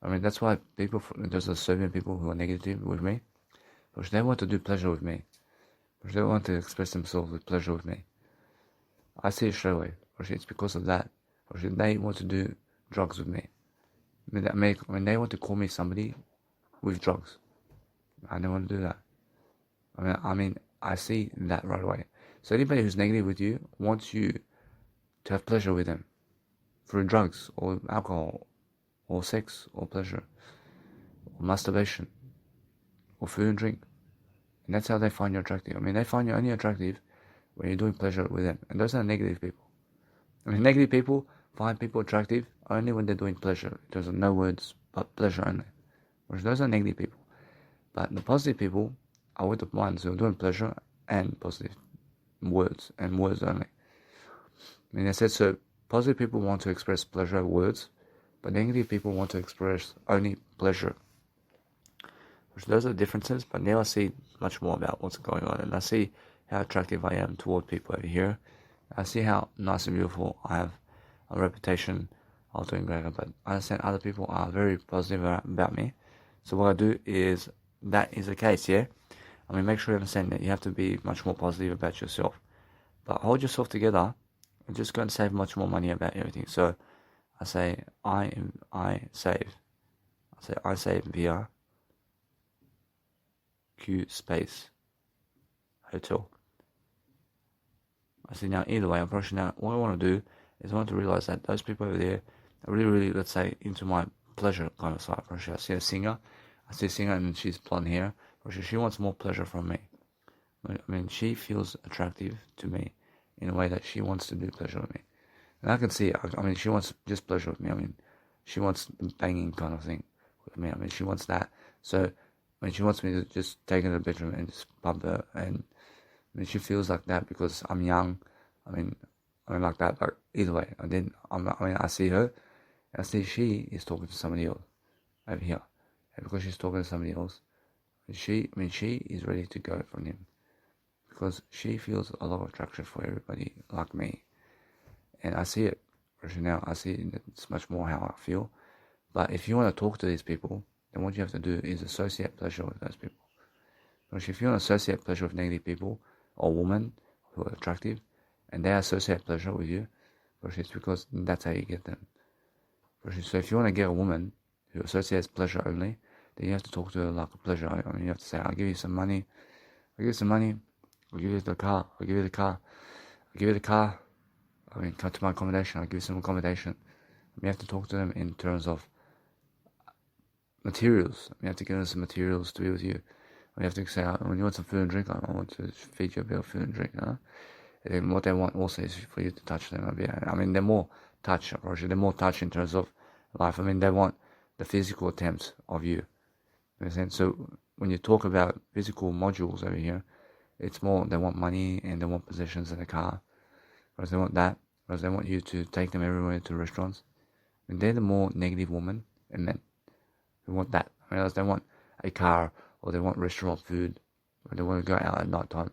That's why there's a certain people who are negative with me, because they want to do pleasure with me. Because they want to express themselves with pleasure with me. I see it straight away. It's because of that. They want to do drugs with me. They want to call me somebody with drugs. I don't want to do that. I see that right away. So anybody who's negative with you wants you to have pleasure with them through drugs or alcohol or sex or pleasure or masturbation or food and drink. And that's how they find you attractive. They find you only attractive when you're doing pleasure with them. And those are negative people. Negative people find people attractive only when they're doing pleasure. In terms of no words, but pleasure only. Whereas those are negative people. But the positive people are with the ones who are doing pleasure and positive words and words only. I mean, I said so. Positive people want to express pleasure words, but negative people want to express only pleasure. Which those are the differences. But now I see much more about what's going on, and I see how attractive I am toward people over here. I see how nice and beautiful I have a reputation of doing great. But I understand other people are very positive about me. So what I do is, that is the case, yeah? I mean, make sure you understand that you have to be much more positive about yourself. But hold yourself together and just go and save much more money about everything. So I say, I save via Q space hotel. I see now, either way, unfortunately, now what I want to do is I want to realize that those people over there are really, really, let's say, into my pleasure kind of side. I see a singer, and she's blonde hair. She wants more pleasure from me. I mean, she feels attractive to me in a way that she wants to do pleasure with me. And I can see, I mean, she wants just pleasure with me. I mean, she wants the banging kind of thing with me. I mean, she wants that. So, I mean, she wants me to just take her to the bedroom and just pump her. And I mean, she feels like that because I'm young. I mean like that. But either way, and then I see her. I see she is talking to somebody else over here. And because she's talking to somebody else, she is ready to go from him. Because she feels a lot of attraction for everybody like me. And I see it. Right now, I see it. It's much more how I feel. But if you want to talk to these people, then what you have to do is associate pleasure with those people. Because if you want to associate pleasure with negative people, or women who are attractive, and they associate pleasure with you, it's because that's how you get them. So if you want to get a woman who associates pleasure only, then you have to talk to her like a pleasure. I mean, you have to say, I'll give you some money, I'll give you the car, I mean, come to my accommodation, I'll give you some accommodation. You have to talk to them in terms of materials. You have to give them some materials to be with you. You have to say, when you want some food and drink, I want to feed you a bit of food and drink. And what they want also is for you to touch them a bit. I mean, they're more touch, they're more touch in terms of life. I mean, they want the physical attempt of you. You understand? So when you talk about physical modules over here, it's more they want money and they want possessions in a car. Whereas they want that. Whereas they want you to take them everywhere to restaurants. And they're the more negative women and men who want that. Whereas they want a car, or they want restaurant food, or they want to go out at night time.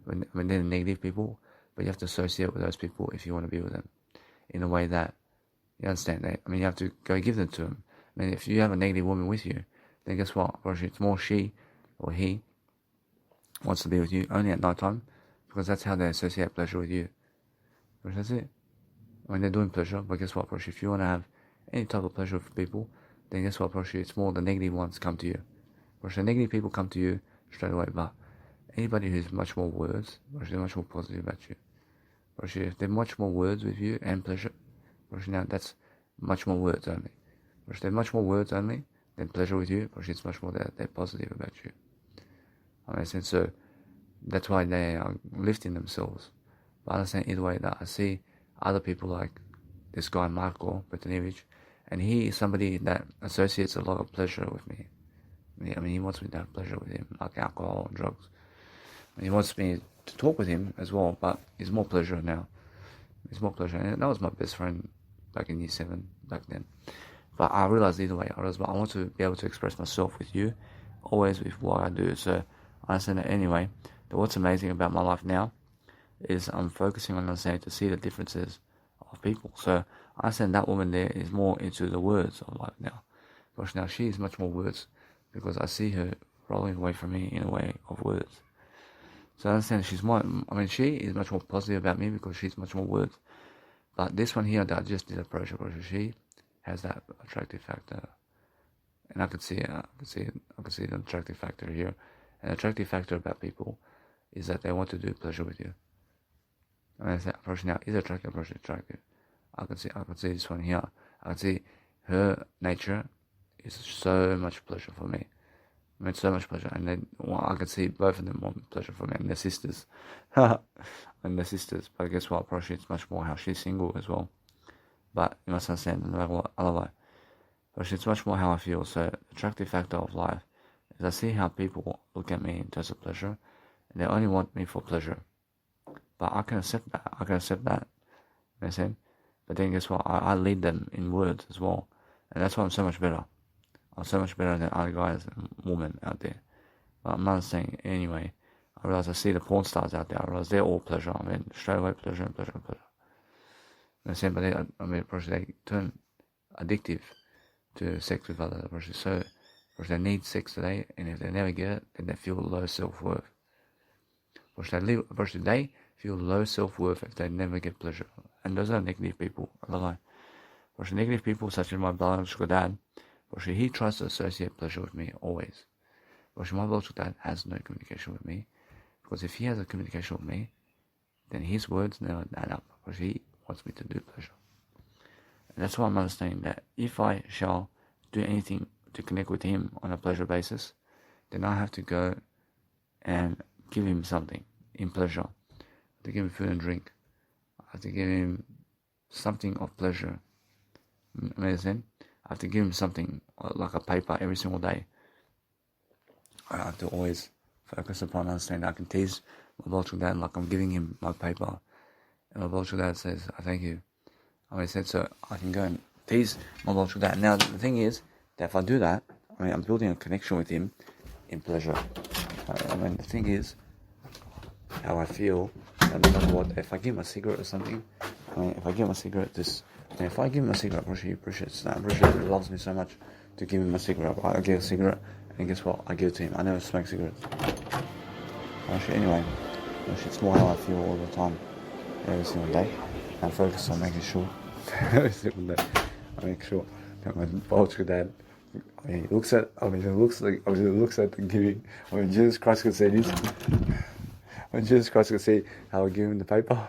When they're the negative people, but you have to associate with those people if you want to be with them in a way that you understand that. I mean, you have to go give them to them. I mean, if you have a negative woman with you, then guess what? It's more she or he wants to be with you only at night time, because that's how they associate pleasure with you. But that's it. I mean, they're doing pleasure, but guess what? If you want to have any type of pleasure with people, then guess what? It's more the negative ones come to you. The negative people come to you straight away, but anybody who's much more words, they're much more positive about you. If they're much more words with you and pleasure, now that's much more words only. If they're much more words only than pleasure with you, it's much more that they're positive about you. I mean, so that's why they are lifting themselves. But I understand either way that I see other people like this guy Marko Petronijević, and he is somebody that associates a lot of pleasure with me. I mean, he wants me to have pleasure with him, like alcohol and drugs. And he wants me to talk with him as well, but it's more pleasure now. It's more pleasure. And that was my best friend back in year 7, back then. But I realized either way, I want to be able to express myself with you, always with what I do. So I understand that anyway. But what's amazing about my life now is I'm focusing on understanding to see the differences of people. So I understand that woman there is more into the words of life now. Because now she is much more words, because I see her rolling away from me in a way of words. So I understand she is much more positive about me because she's much more words. But this one here that I just did approach her, she has that attractive factor. And I could see the attractive factor here. An attractive factor about people is that they want to do pleasure with you. I mean, that person now is attractive, I can see this one here. I can see her nature is so much pleasure for me. I mean, so much pleasure. And then I can see both of them want pleasure for me. And they're sisters. But guess what? Probably it's much more how she's single as well. But you must understand, no matter what, other way. But it's much more how I feel. So, attractive factor of life is I see how people look at me in terms of pleasure. They only want me for pleasure. But I can accept that. You know what I'm saying? But then guess what? I lead them in words as well. And that's why I'm so much better. I'm so much better than other guys and women out there. But I'm not saying anyway. I realize I see the porn stars out there. I realize they're all pleasure. I mean, straight away pleasure and pleasure and pleasure. You know what I'm saying? But they turn addictive to sex with others. So they need sex today, and if they never get it, then they feel low self-worth. They feel low self-worth if they never get pleasure. And those are negative people. I lie. Negative people such as my biological dad, he tries to associate pleasure with me always. My biological dad has no communication with me, because if he has a communication with me, then his words never add up, because he wants me to do pleasure. And that's why I'm understanding that if I shall do anything to connect with him on a pleasure basis, then I have to go and give him something in pleasure. I have to give him food and drink. I have to give him something of pleasure. Amazing. I have to give him something like a paper every single day. I have to always focus upon understanding I can tease my biological dad like I'm giving him my paper. And my biological dad says, I thank you. I said, so I can go and tease my biological dad. Now, the thing is that if I do that, I'm building a connection with him in pleasure. The thing is, how I feel, and what, if I give him a cigarette or something, if I give him a cigarette, if I give him a cigarette, he appreciates that. He loves me so much to give him a cigarette. I give a cigarette, and guess what? I give it to him. I never smoke cigarettes. Anyway, it's more how I feel all the time, every single day. I focus on making sure, every single day, I make sure that my biological dad, he looks at the giving. Jesus Christ could say this. When Jesus Christ could say how I give him the paper.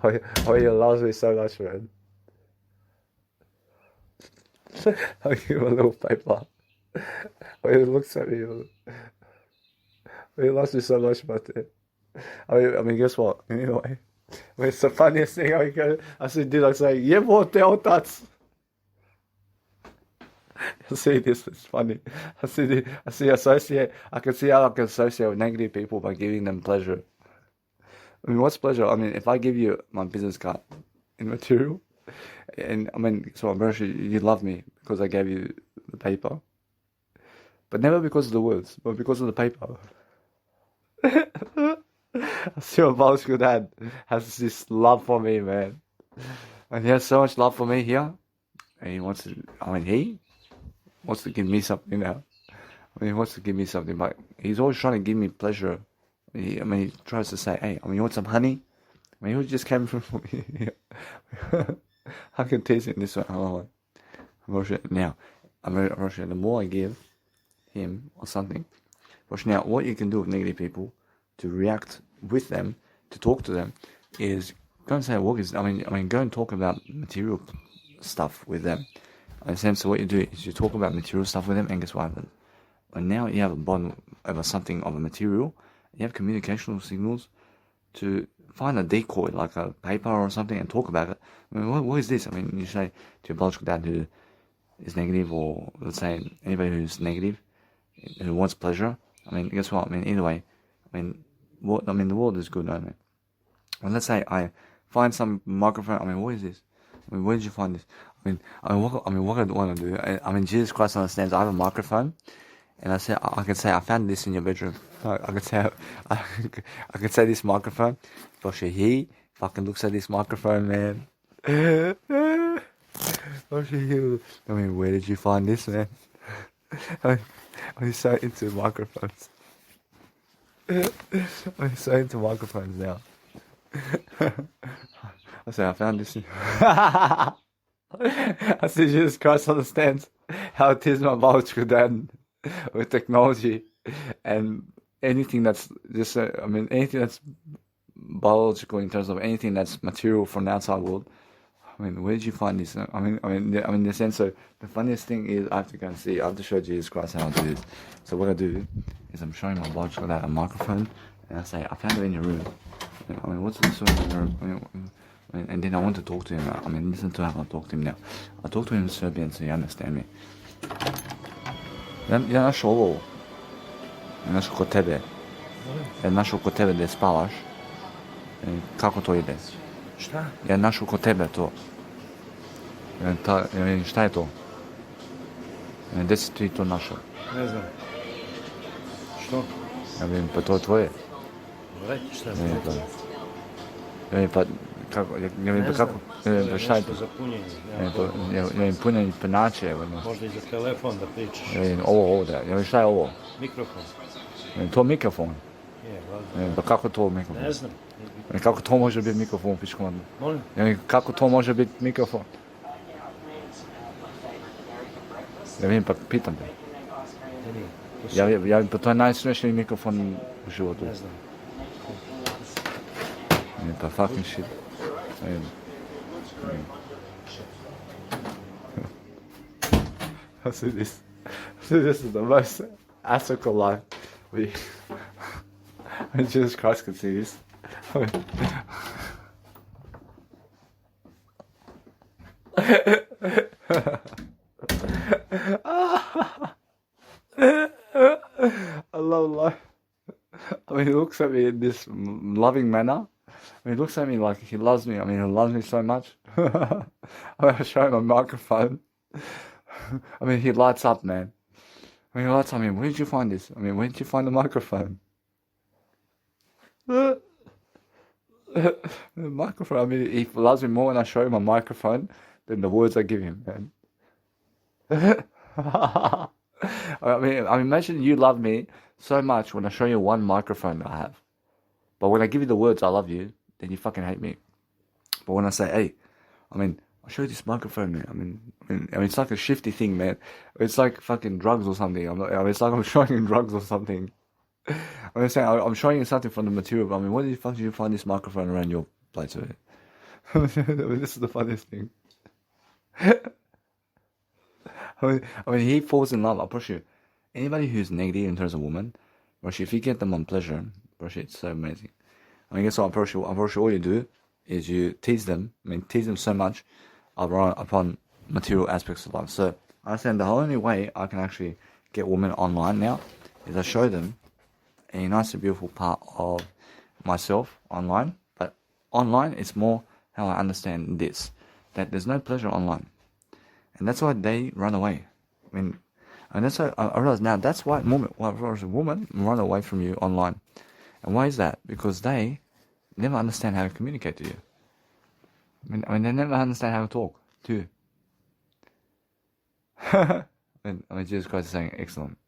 He loves me so much, man. I give him a little paper. He looks at me. He loves me so much about it. Guess what? Anyway, it's the funniest thing. I said, dude, I say, yeah, what the that's. I see this, it's funny. I can see how I can associate with negative people by giving them pleasure. What's pleasure? If I give you my business card in material, and you love me because I gave you the paper, but never because of the words, but because of the paper. I see my biological dad has this love for me, man, and he has so much love for me here, and he wants to give me something now. He wants to give me something, but he's always trying to give me pleasure. He tries to say, hey, you want some honey? He just came from me. I can taste it in this one. Now, the more I give him or something, now what you can do with negative people to react with them, to talk to them, is go and say, go and talk about material stuff with them. So what you do is you talk about material stuff with them, and guess what happens? And now you have a bond over something of a material. You have communicational signals to find a decoy, like a paper or something, and talk about it. What is this? You say to your biological dad who is negative, or let's say anybody who's negative, who wants pleasure. Guess what? Either way, the world is good, isn't it? Let's say I find some microphone. What is this? Where did you find this? What I want to do. Jesus Christ understands. I have a microphone, and I can say I found this in your bedroom. I can say this microphone. He fucking looks at this microphone, man. Where did you find this, man? I'm so into microphones. I'm so into microphones now. I found this. I see Jesus Christ understands how it is my biological dad with technology and anything that's just, anything that's biological in terms of anything that's material from the outside world. Where did you find this? In the sense, so the funniest thing is I have to go and see, I have to show Jesus Christ how to do this. So what I do is I'm showing my biological dad a microphone, and I say, I found it in your room. What's this in your room? And then I want to talk to him. Listen to how I talk to him now. I talk to him in Serbian so you understand me. Ja naš ovo. Naš kod tebe. našao kod tebe da spavaš. Kako to ide? Šta? Ja našao kod tebe to. Šta je to? Gdje si ti to našao? Ne znam. Što? Ja vidim, pa to je tvoje. Reći šta je Ja vidim, to? pa kako? Ja vidim, pa kako? Pa šta je to? Nešto za punjenje. Ja vidim punjeni penače, evo. Možda i za telefon da pričaš. Ja vidim, ovo ovdje. Ja vidim, šta je ovo? Mikrofon. To mikrofon. Je, valjda. Pa kako to mikrofon? Ne znam. Kako to može biti mikrofon, pičko? Molim? Kako to može biti mikrofon? Ja vidim, pa pitam te. Ne, nije. Ja vidim, pa to je najsmešniji mikrofon u životu. Ne znam. Ja vidim, pa fucking shit. Ja vidim. See this. This is the most astronomical life. Jesus Christ can see this. I love life. I mean, he looks at me in this loving manner. I mean, he looks at me like he loves me. I mean, he loves me so much. I'm going to show him a microphone. I mean, he lights up, man. I mean, he lights up. I mean, where did you find this? I mean, where did you find the microphone? The microphone. I mean, he loves me more when I show him a microphone than the words I give him, man. I mean, imagine you love me so much when I show you one microphone that I have. But when I give you the words I love you, then you fucking hate me. But when I say, hey, I mean, I'll show you this microphone, man. I mean, it's like a shifty thing, man. It's like fucking drugs or something. It's like I'm showing you drugs or something. I'm saying I'm showing you something from the material. But I mean, where the fuck did you find this microphone around your place? I mean, this is the funniest thing. I mean, he falls in love. I push you. Anybody who's negative in terms of women, if you get them on pleasure, it's so amazing. I mean, guess what? All you do is you tease them. I mean, tease them so much upon material aspects of life. So I understand the only way I can actually get women online now is I show them a nice and beautiful part of myself online. But online, it's more how I understand this, that there's no pleasure online. And that's why they run away. I mean, and that's why I realize now that's why women run away from you online. And why is that? Because they never understand how to communicate to you. I mean, they never understand how to talk to you. I mean, Jesus Christ is saying, excellent.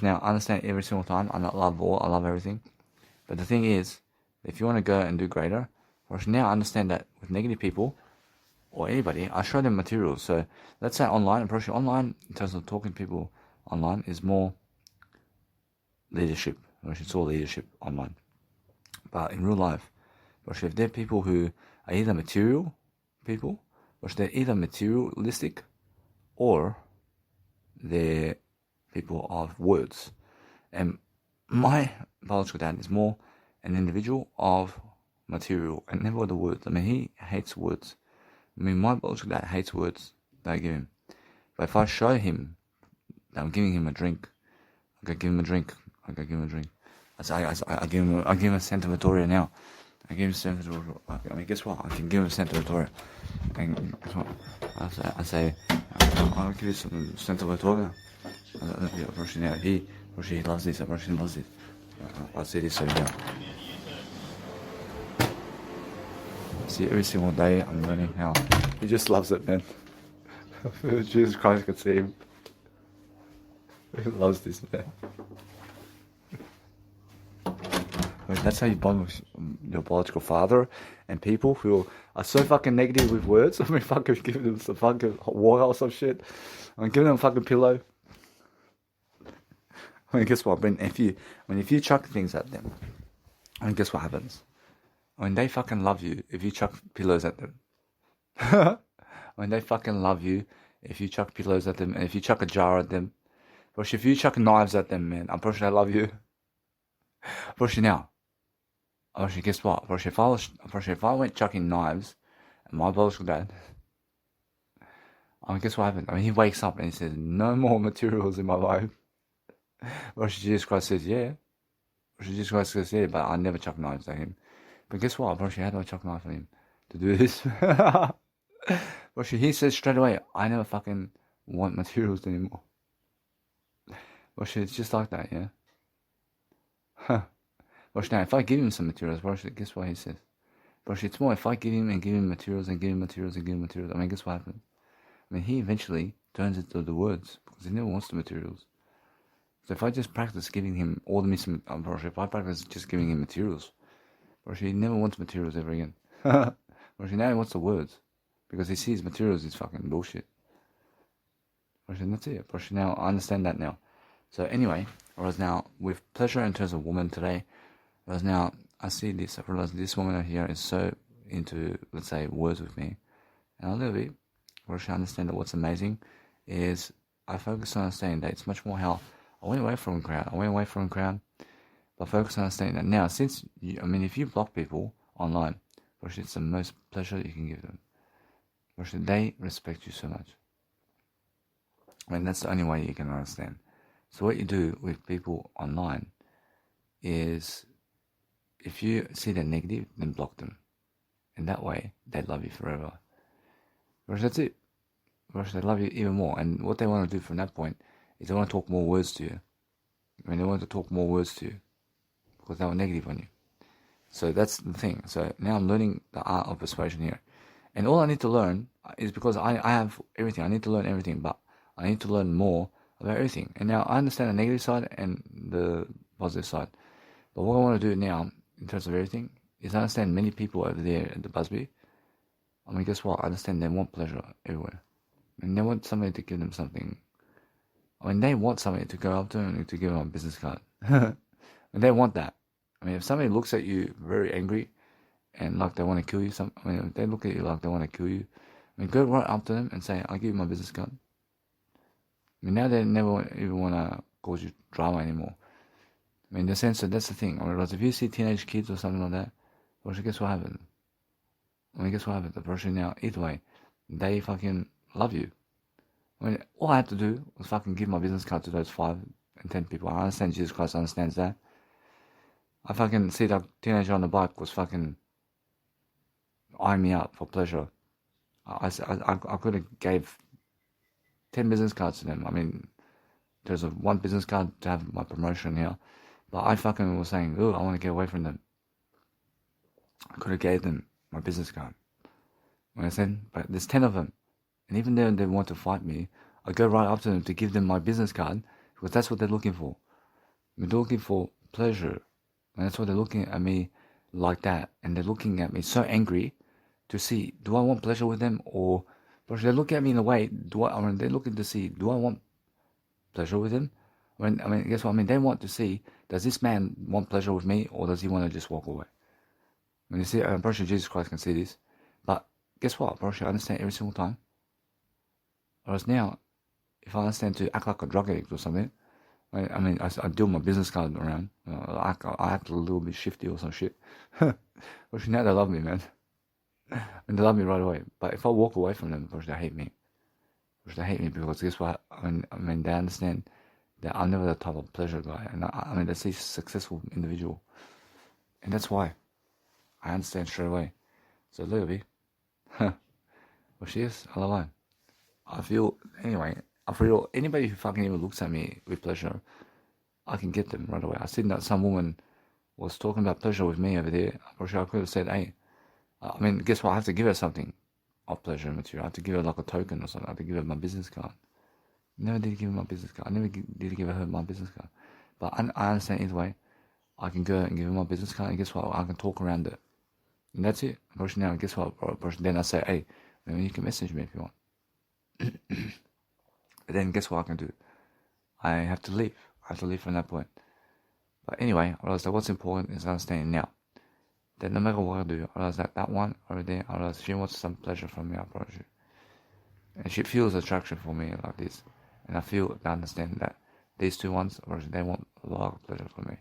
Now, I understand every single time. I love all. I love everything. But the thing is, if you want to go and do greater, now I understand that with negative people, or anybody, I show them materials. So let's say online, approaching online in terms of talking to people online is more leadership. It's all leadership online. But in real life, if they're people who are either material people, or they're either materialistic, or they're people of words. And my biological dad is more an individual of material and never the words. I mean, he hates words. I mean, my biological dad hates words that I give him. But if I show him that I'm giving him a drink, I'm going to give him a drink. I give him a Santa Vittoria now. I give him Santa Vittoria. I mean, guess what? I can give him Santa Vittoria. And guess what? I say, I'll give you some Santa Vittoria. He loves this. He loves it. I'll say this every day. See, every single day I'm learning how. He just loves it, man. Jesus Christ could see him. He loves this, man. That's how you bond with your biological father and people who are so fucking negative with words. I mean, fucking give them some fucking water or some shit. I mean, give them a fucking pillow. I mean, guess what? If you chuck things at them, I mean, guess what happens? I mean, they fucking love you if you chuck pillows at them. I mean, they fucking love you if you chuck pillows at them and if you chuck a jar at them. But if you chuck knives at them, man, I'm pretty sure they love you. But now, guess what? If I went chucking knives at my biological dad, I mean, guess what happened? I mean, he wakes up and he says, no more materials in my life. But Jesus Christ says, yeah. She just goes to say, but I never chuck knives at him. But guess what, bro? How do I chuck knife at him to do this? Bro, he says straight away, I never fucking want materials anymore. Bro, it's just like that, yeah? Huh. Bro, now, if I give him some materials, bro, guess what he says? Bro, it's more if I give him materials and give him materials and give him materials. I mean, guess what happens? I mean, he eventually turns into the words because he never wants the materials. So if I just practice giving him all the missing, if I practice just giving him materials, he never wants materials ever again. Now he wants the words because he sees materials is fucking bullshit. That's it. Now I understand that now. So anyway, whereas now with pleasure in terms of woman today, whereas now I see this, I realize this woman out here is so into, let's say, words with me, and a little bit, whereas I understand that what's amazing is I focus on understanding that it's much more how I went away from a crowd, but focus on understanding that now, since, if you block people online, it's the most pleasure you can give them. They respect you so much. That's the only way you can understand. So what you do with people online is, if you see they're negative, then block them. And that way, they love you forever. That's it. They love you even more. And what they want to do from that point is they want to talk more words to you. They want to talk more words to you because they were negative on you. So that's the thing. So now I'm learning the art of persuasion here. And all I need to learn is, because I have everything. I need to learn everything, but I need to learn more about everything. And now I understand the negative side and the positive side. But what I want to do now, in terms of everything, is understand many people over there at the Busby. Guess what? I understand they want pleasure everywhere. And they want somebody to give them something. They want somebody to go up to them and to give them a business card. And they want that. If somebody looks at you very angry and like they want to kill you, if they look at you like they want to kill you, go right up to them and say, I'll give you my business card. Now they never even want to cause you drama anymore. In the sense that that's the thing. Whereas if you see teenage kids or something like that, guess what happens? Guess what happens? The person now, either way, they fucking love you. All I had to do was fucking give my business card to those 5 and 10 people. I understand Jesus Christ understands that. I fucking see that teenager on the bike was fucking eyeing me up for pleasure. I could have gave 10 business cards to them. There's one business card to have my promotion here. But I fucking was saying, I want to get away from them. I could have gave them my business card. When I said, but there's 10 of them. And even though they want to fight me, I go right up to them to give them my business card because that's what they're looking for. They're looking for pleasure. And that's why they're looking at me like that. And they're looking at me so angry to see, do I want pleasure with them? Or they're looking at me in a way, they're looking to see, do I want pleasure with them? Guess what? They want to see, does this man want pleasure with me or does he want to just walk away? You see, I'm pretty sure Jesus Christ can see this. But guess what? I understand every single time. Whereas now, if I understand to act like a drug addict or something, I deal my business card around. I act a little bit shifty or some shit. Now they love me, man. And they love me right away. But if I walk away from them, they hate me. They hate me because guess what? They understand that I'm never the type of pleasure guy. And they see a successful individual. And that's why. I understand straight away. So look at me. She is. I love her. I feel anybody who fucking even looks at me with pleasure, I can get them right away. I seen that some woman was talking about pleasure with me over there. I could have said, hey, guess what? I have to give her something of pleasure material. I have to give her like a token or something. I have to give her my business card. Never did give her my business card. I never did give her my business card. But I understand either way. I can go and give her my business card, and guess what? I can talk around it. And that's it. Now, guess what? Then I say, hey, you can message me if you want. But then guess what I can do? I have to leave. I have to leave from that point. But anyway, I realize that what's important is understanding now that no matter what I do, I realize that one over there, I realize she wants some pleasure from me, I promise you. And she feels attraction for me like this. And I understand that these two ones, they want a lot of pleasure from me.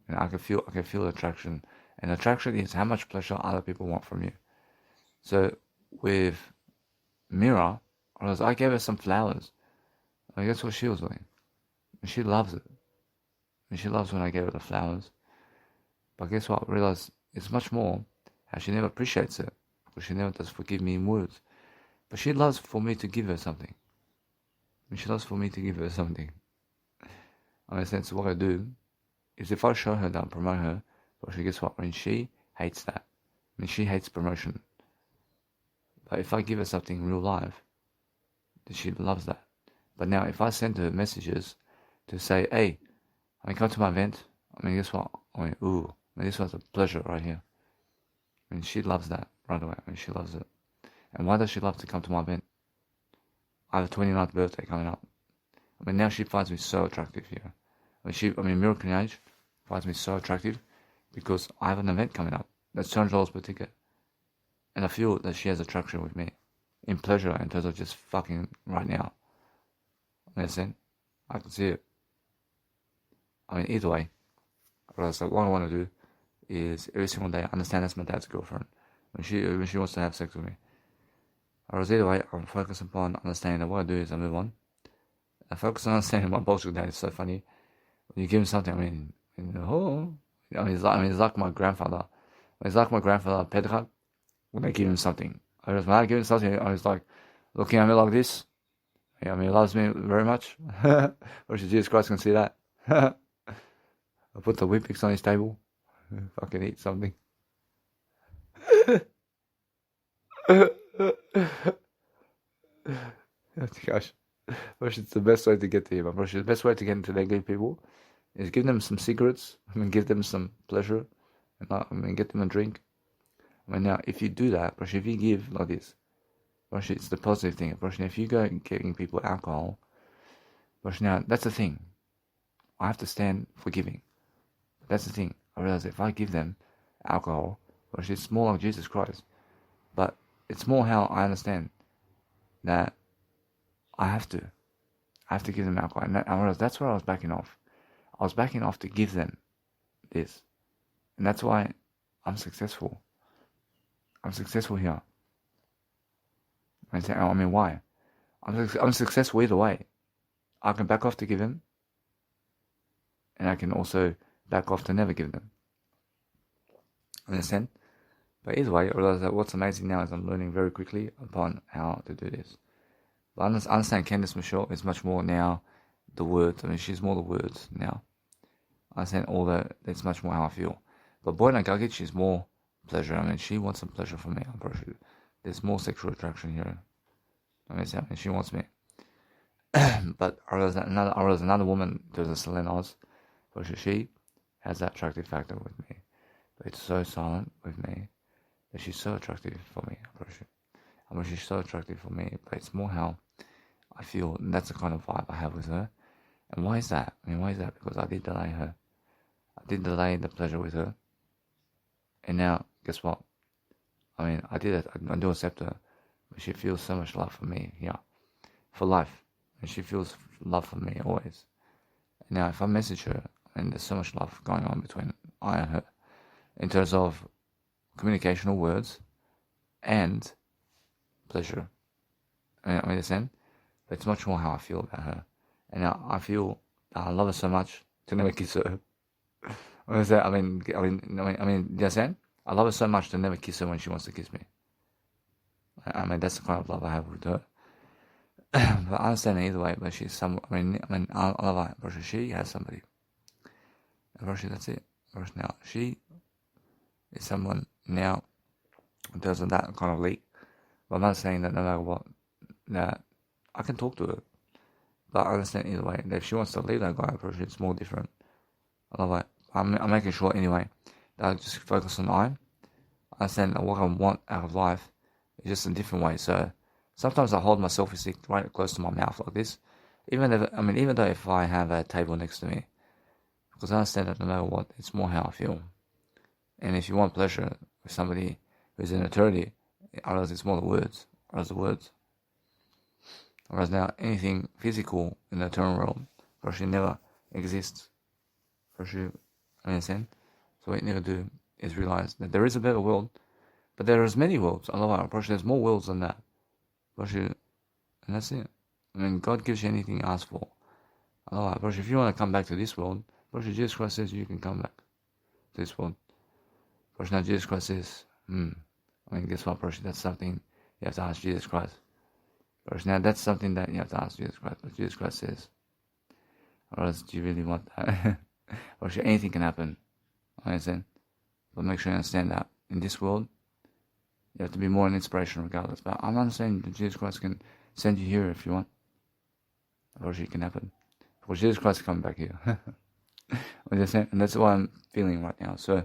And I can feel attraction. And attraction is how much pleasure other people want from you. So with Mira, I gave her some flowers. That's what she was doing. And she loves it. And she loves when I give her the flowers. But guess what? I realize it's much more how she never appreciates it. Because she never does forgive me in words. But she loves for me to give her something. And she loves for me to give her something. In a sense, what I do is if I show her that I promote her, well, guess what? When she hates that. I mean, she hates promotion. But if I give her something in real life, then she loves that. But now, if I send her messages to say, hey, I mean, come to my event, I mean, guess what? I mean, ooh, I mean, this was a pleasure right here. I mean, she loves that right away. I mean, she loves it. And why does she love to come to my event? I have a 29th birthday coming up. I mean, now she finds me so attractive here. I mean, Miracle Age finds me so attractive because I have an event coming up that's $200 per ticket. And I feel that she has attraction with me in pleasure in terms of just fucking right now. Understand? I can see it. I mean, either way, what I want to do is every single day understand that's my dad's girlfriend. When she wants to have sex with me. Or either way, I'm focused upon understanding that what I do is I move on. I focus on understanding my bullshit dad is so funny. When you give him something, I mean, it's like my grandfather. It's like my grandfather, Pedro, when I give him something. When I give him something, I was like, looking at me like this. I mean, he loves me very much. Or Jesus Christ can see that. I put the Whippix on his table. Fucking eat something. Gosh. It's the best way to get to him. The best way to get into negative people is give them some cigarettes. I mean, give them some pleasure. And get them a drink. I mean, now, if you do that, if you give like this, it's the positive thing. If you go getting people alcohol, now, that's the thing. I have to stand for giving. That's the thing. I realize if I give them alcohol, it's more like Jesus Christ. But it's more how I understand that I have to give them alcohol. And I realized that's where I was backing off. I was backing off to give them this. And that's why I'm successful. I'm successful here. I mean, why? I'm successful either way. I can back off to give them. And I can also back off to never give them. Understand? But either way, I realize that what's amazing now is I'm learning very quickly upon how to do this. But I understand Candice Michelle is much more now the words. I mean, she's more the words now. I understand all that. It's much more how I feel. But Boyna Gagic is more pleasure. I mean, she wants some pleasure from me. I'm pretty sure there's more sexual attraction here. I mean, she wants me. But I realize another woman, there's a Selene Oz, but she has that attractive factor with me. But it's so silent with me that she's so attractive for me. I'm pretty sure. I mean, she's so attractive for me, but it's more how I feel. And that's the kind of vibe I have with her. And why is that? I mean, why is that? Because I did delay her. I did delay the pleasure with her. And now, guess what? I mean, I did it. I do accept her. But she feels so much love for me, yeah. For life. And she feels love for me always. And now, if I message her, and there's so much love going on between I and her, in terms of communication or words, and pleasure. I understand? But it's much more how I feel about her. And now I feel I love her so much to never kiss her. I mean, do you understand? I love her so much to never kiss her when she wants to kiss me. I mean, that's the kind of love I have with her. But I understand either way. But she's I love her. But she has somebody. And that's it. Now she is someone now. There's that kind of leak. But I'm not saying that no matter what, that I can talk to her. But I understand either way. That if she wants to leave that guy, it's more different. I love it. I'm making sure anyway that I just focus on I understand that what I want out of life is just a different way. So sometimes I hold my selfie stick right close to my mouth like this. Even though if I have a table next to me, because I understand that no matter what, it's more how I feel. And if you want pleasure with somebody who's in eternity, otherwise it's more the words. Whereas now anything physical in the eternal realm, actually never exists. Understand? So what you need to do is realize that there is a better world, but there is many worlds. I love it. There's more worlds than that. And that's it. I mean, God gives you anything you ask for. I love it. If you want to come back to this world, Brother, Jesus Christ says you can come back to this world. Brother, now Jesus Christ says, guess what, brother? That's something you have to ask Jesus Christ. Brother, now that's something that you have to ask Jesus Christ. But Jesus Christ says, or else do you really want that? Brother, anything can happen. Understand? But make sure you understand that in this world, you have to be more an inspiration regardless. But I'm not saying that Jesus Christ can send you here if you want. Or it can happen. Because Jesus Christ is coming back here. Understand? And that's what I'm feeling right now. So,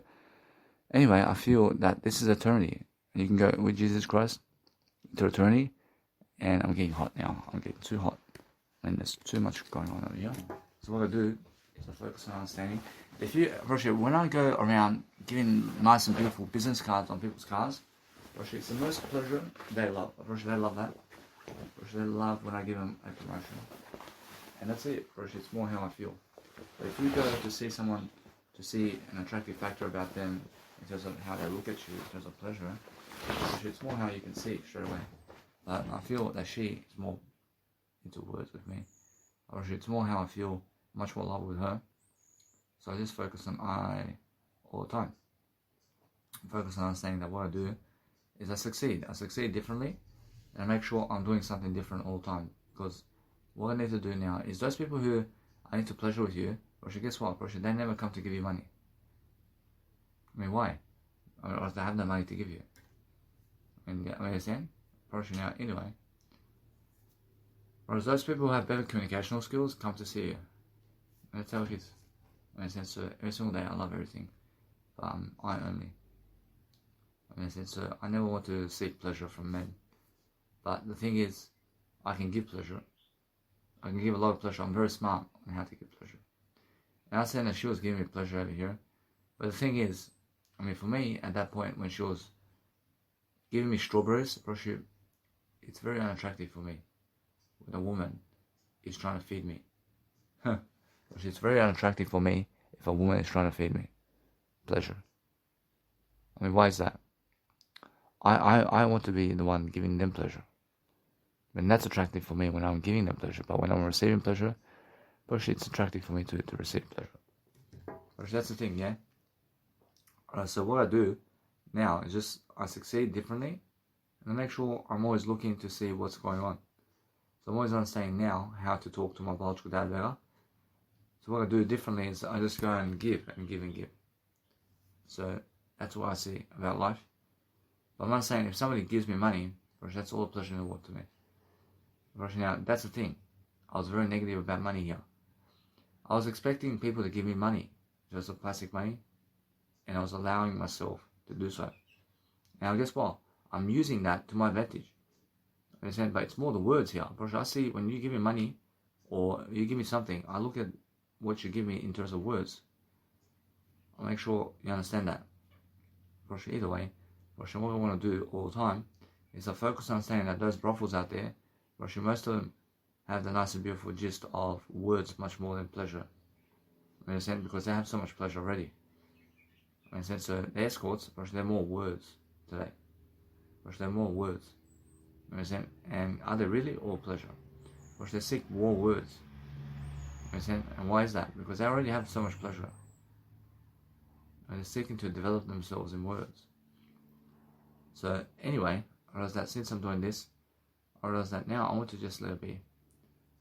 anyway, I feel that this is eternity. And you can go with Jesus Christ to eternity. And I'm getting hot now. I'm getting too hot. And there's too much going on over here. So what I do is I focus on understanding. If you, Roshi, when I go around giving nice and beautiful business cards on people's cars, Roshi, it's the most pleasure they love. Roshi, they love that. Roshi, they love when I give them a promotion. And that's it, Roshi, it's more how I feel. But if you go to see someone, to see an attractive factor about them in terms of how they look at you, in terms of pleasure, Roshi, it's more how you can see straight away. But I feel that she is more into words with me. Roshi, it's more how I feel, much more love with her. So I just focus on I all the time. Focus on understanding that what I do is I succeed. I succeed differently, and I make sure I'm doing something different all the time. Because what I need to do now is those people who I need to pleasure with you, Roshi, guess what, Roshi, they never come to give you money. I mean, why? Or they have no money to give you. I mean, you understand? Roshi, now, anyway. Whereas those people who have better communicational skills come to see you. And that's how it is. In a sense, so every single day I love everything, but I only. In a sense, so I never want to seek pleasure from men. But the thing is, I can give pleasure. I can give a lot of pleasure. I'm very smart on how to give pleasure. And I was saying that she was giving me pleasure over here. But the thing is, I mean, for me, at that point, when she was giving me strawberries, it's very unattractive for me when a woman is trying to feed me. It's very unattractive for me if a woman is trying to feed me. Pleasure. I mean, why is that? I want to be the one giving them pleasure. And that's attractive for me when I'm giving them pleasure. But when I'm receiving pleasure, it's attractive for me to receive pleasure. That's the thing, yeah? So what I do now is just, I succeed differently. And I make sure I'm always looking to see what's going on. So I'm always understanding now how to talk to my biological dad better. So what I do differently is I just go and give and give and give. So that's what I see about life. But I'm not saying if somebody gives me money, that's all the pleasure in the world to me. Now, that's the thing. I was very negative about money here. I was expecting people to give me money, just of plastic money, and I was allowing myself to do so. Now, guess what? I'm using that to my advantage. Understand? But it's more the words here. I see when you give me money or you give me something, I look at what you give me in terms of words. I'll make sure you understand that. Either way, what I want to do all the time is I focus on understanding that those brothels out there, most of them have the nice and beautiful gist of words much more than pleasure. Understand? Because they have so much pleasure already. Understand? So the escorts, they're more words today. They're more words. Understand? And are they really all pleasure? They seek more words. Understand? And why is that? Because they already have so much pleasure. And they're seeking to develop themselves in words. So anyway, I realize that since I'm doing this, I realize that now I want to just let it be.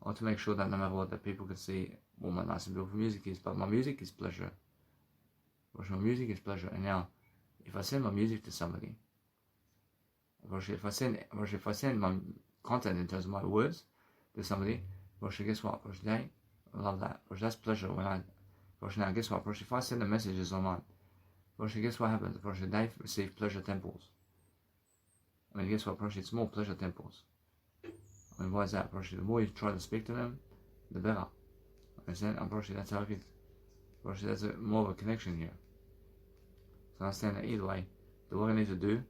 I want to make sure that no matter what, that people can see what my nice and beautiful music is. But my music is pleasure. My music is pleasure. And now, if I send my music to somebody, if I send my content in terms of my words to somebody, guess what? They love that. That's pleasure. Now guess what? If I send the messages online, guess what happens? They receive pleasure temples. I mean, guess what? It's more pleasure temples. I mean, why is that? The more you try to speak to them, the better. Understand? And that's how it is. There's more of a connection here. So I understand that either way, what I need to do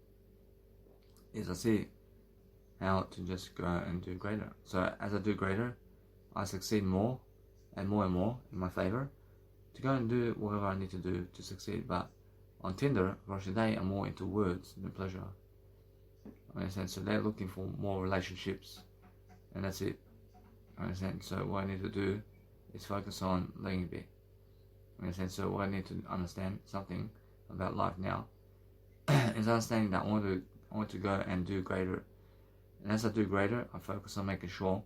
is I see how to just go and do greater. So as I do greater, I succeed more and more in my favor to go and do whatever I need to do to succeed. But on Tinder, they are more into words than pleasure. Understand? So they're looking for more relationships, and that's it. Understand? So what I need to do is focus on letting it be. In a sense, so what I need to understand something about life now is understanding that I want to go and do greater. And as I do greater, I focus on making sure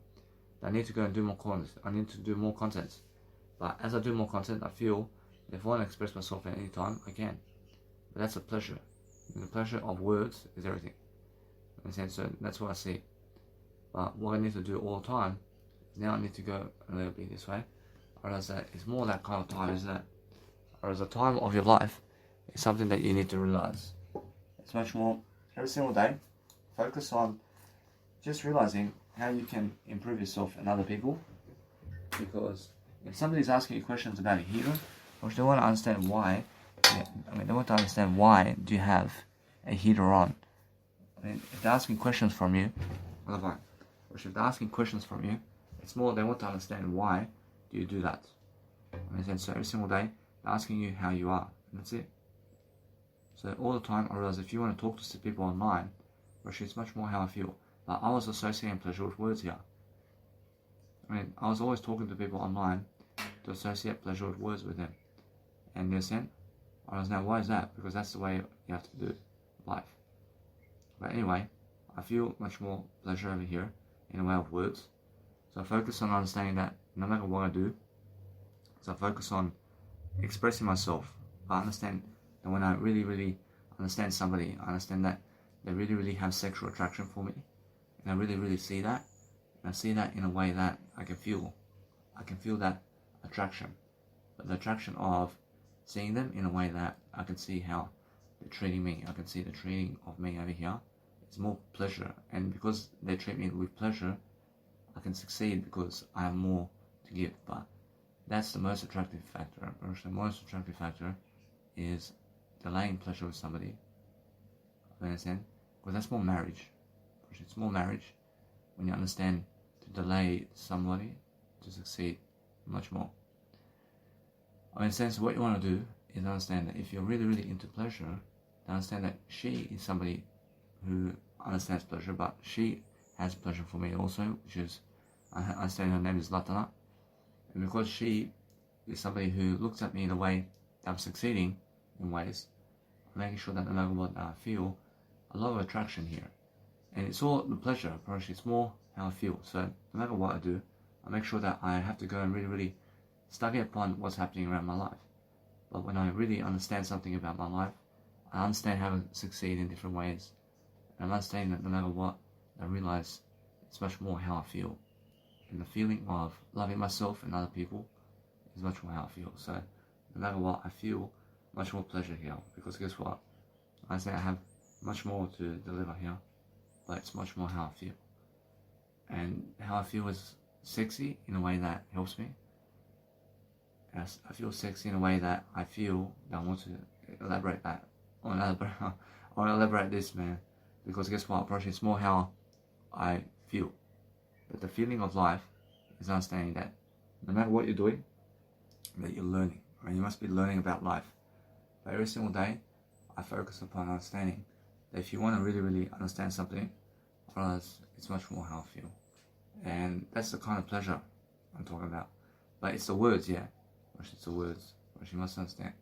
that I need to go and do more content. I need to do more content. But as I do more content, I feel if I want to express myself at any time, I can. But that's a pleasure. And the pleasure of words is everything. In a sense, so that's what I see. But what I need to do all the time is now I need to go a little bit this way. I realize that it's more that kind of time, isn't it? Whereas the time of your life is something that you need to realize. It's much more every single day. Focus on just realizing how you can improve yourself and other people. Because if somebody's asking you questions about a heater, or if they want to understand why, they want to understand why do you have a heater on. If they're asking questions from you, or if they're asking questions from you, it's more they want to understand why do you do that. So every single day, they're asking you how you are, and that's it. So all the time, I realize if you want to talk to people online, actually it's much more how I feel. But I was associating pleasure with words here. I was always talking to people online to associate pleasure with words with them. And you understand? I was now, why is that? Because that's the way you have to do life. But anyway, I feel much more pleasure over here in a way of words. So I focus on understanding that no matter what I do, so I focus on expressing myself. I understand that when I really, really understand somebody, I understand that they really, really have sexual attraction for me. And I really, really see that. And I see that in a way that I can feel that attraction. But the attraction of seeing them in a way that I can see how they're treating me. I can see the treating of me over here. It's more pleasure. And because they treat me with pleasure, I can succeed because I have more to give. But that's the most attractive factor. The most attractive factor is delaying pleasure with somebody. You understand? Because that's more marriage. It's more marriage when you understand to delay somebody to succeed much more. In a sense, what you want to do is understand that if you're really, really into pleasure, understand that she is somebody who understands pleasure, but she has pleasure for me also, which is, I understand her name is Latana. And because she is somebody who looks at me in a way that I'm succeeding in ways, I'm making sure that no matter what I feel, a lot of attraction here. And it's all the pleasure, approach. It's more how I feel. So no matter what I do, I make sure that I have to go and really, really study upon what's happening around my life. But when I really understand something about my life, I understand how to succeed in different ways. And I'm understanding that no matter what, I realize it's much more how I feel. And the feeling of loving myself and other people is much more how I feel. So no matter what, I feel much more pleasure here. Because guess what? I say I have much more to deliver here. But it's much more how I feel. And how I feel is sexy in a way that helps me. As I feel sexy in a way that I feel that I want to elaborate that. I want to elaborate this, man. Because guess what? Approach it's more how I feel. But the feeling of life is understanding that no matter what you're doing, that you're learning. Right? You must be learning about life. But every single day, I focus upon understanding that if you want to really, really understand something, otherwise it's much more how I feel. And that's the kind of pleasure I'm talking about. But it's the words, yeah. It's the words. Which you must understand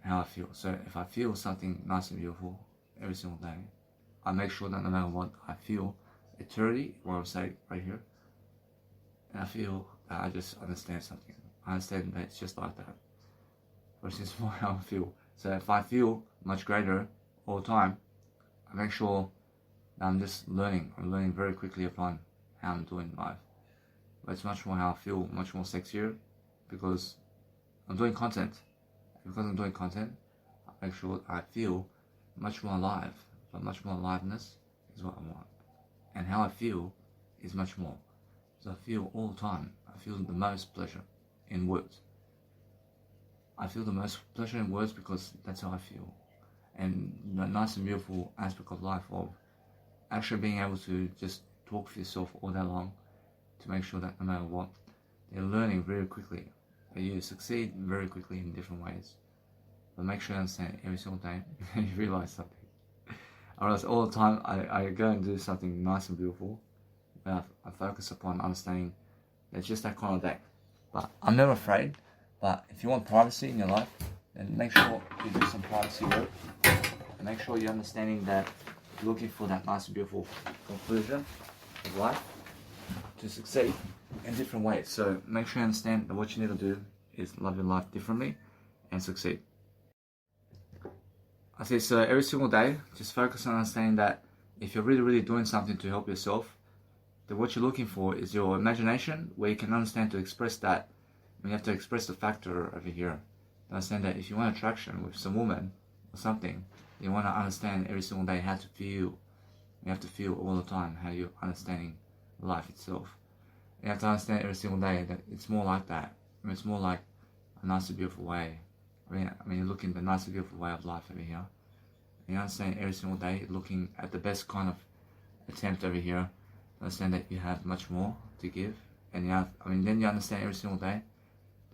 how I feel. So if I feel something nice and beautiful every single day, I make sure that no matter what I feel, eternity, what I say right here, and I feel that I just understand something. I understand that it's just like that. Which is more how I feel. So if I feel much greater all the time, I make sure that I'm just learning. I'm learning very quickly upon how I'm doing life. But it's much more how I feel, much more sexier, because I'm doing content. And because I'm doing content, I make sure I feel much more alive. But much more aliveness is what I want. And how I feel is much more. So I feel all the time. I feel the most pleasure in words. I feel the most pleasure in words because that's how I feel. And the nice and beautiful aspect of life of actually being able to just talk for yourself all day long to make sure that no matter what, you're learning very quickly. That you succeed very quickly in different ways. But make sure you understand every single day you realize something. Otherwise, all the time I go and do something nice and beautiful. But I focus upon understanding that it's just that kind of day. But I'm never afraid But if you want privacy in your life, then make sure you do some privacy work. And make sure you're understanding that you're looking for that nice and beautiful conclusion of life to succeed in different ways. So make sure you understand that what you need to do is love your life differently and succeed. I say, so every single day, just focus on understanding that if you're really doing something to help yourself, then what you're looking for is your imagination, where you can understand to express that. You have to express the factor over here. Understand that if you want attraction with some woman or something, you want to understand every single day how to feel. You have to feel all the time how you're understanding life itself. You have to understand every single day that it's more like that. I mean, it's more like a nice and beautiful way. I mean, you're looking at the nice and beautiful way of life over here. And you understand every single day, looking at the best kind of attempt over here. Understand that you have much more to give, and then you understand every single day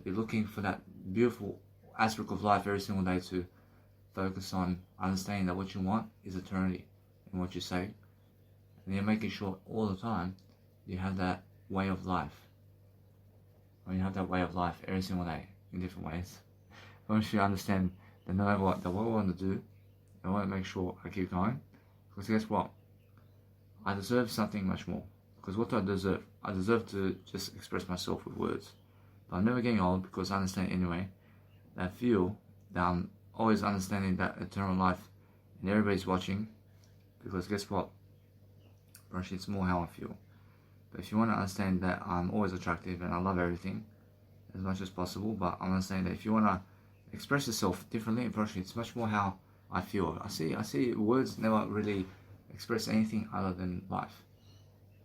you're looking for that beautiful aspect of life every single day to focus on understanding that what you want is eternity in what you say, and you're making sure all the time you have that way of life. When you have that way of life every single day in different ways, once you understand that no matter what I want to do, I want to make sure I keep going, because guess what? I deserve something much more. Because what do I deserve? I deserve to just express myself with words. But I'm never getting old, because I understand anyway that I feel that I'm always understanding that eternal life and everybody's watching. Because guess what? Actually, it's more how I feel. But if you want to understand that I'm always attractive and I love everything as much as possible, but I'm understanding that if you want to express yourself differently, actually, it's much more how I feel. I see words never really express anything other than life.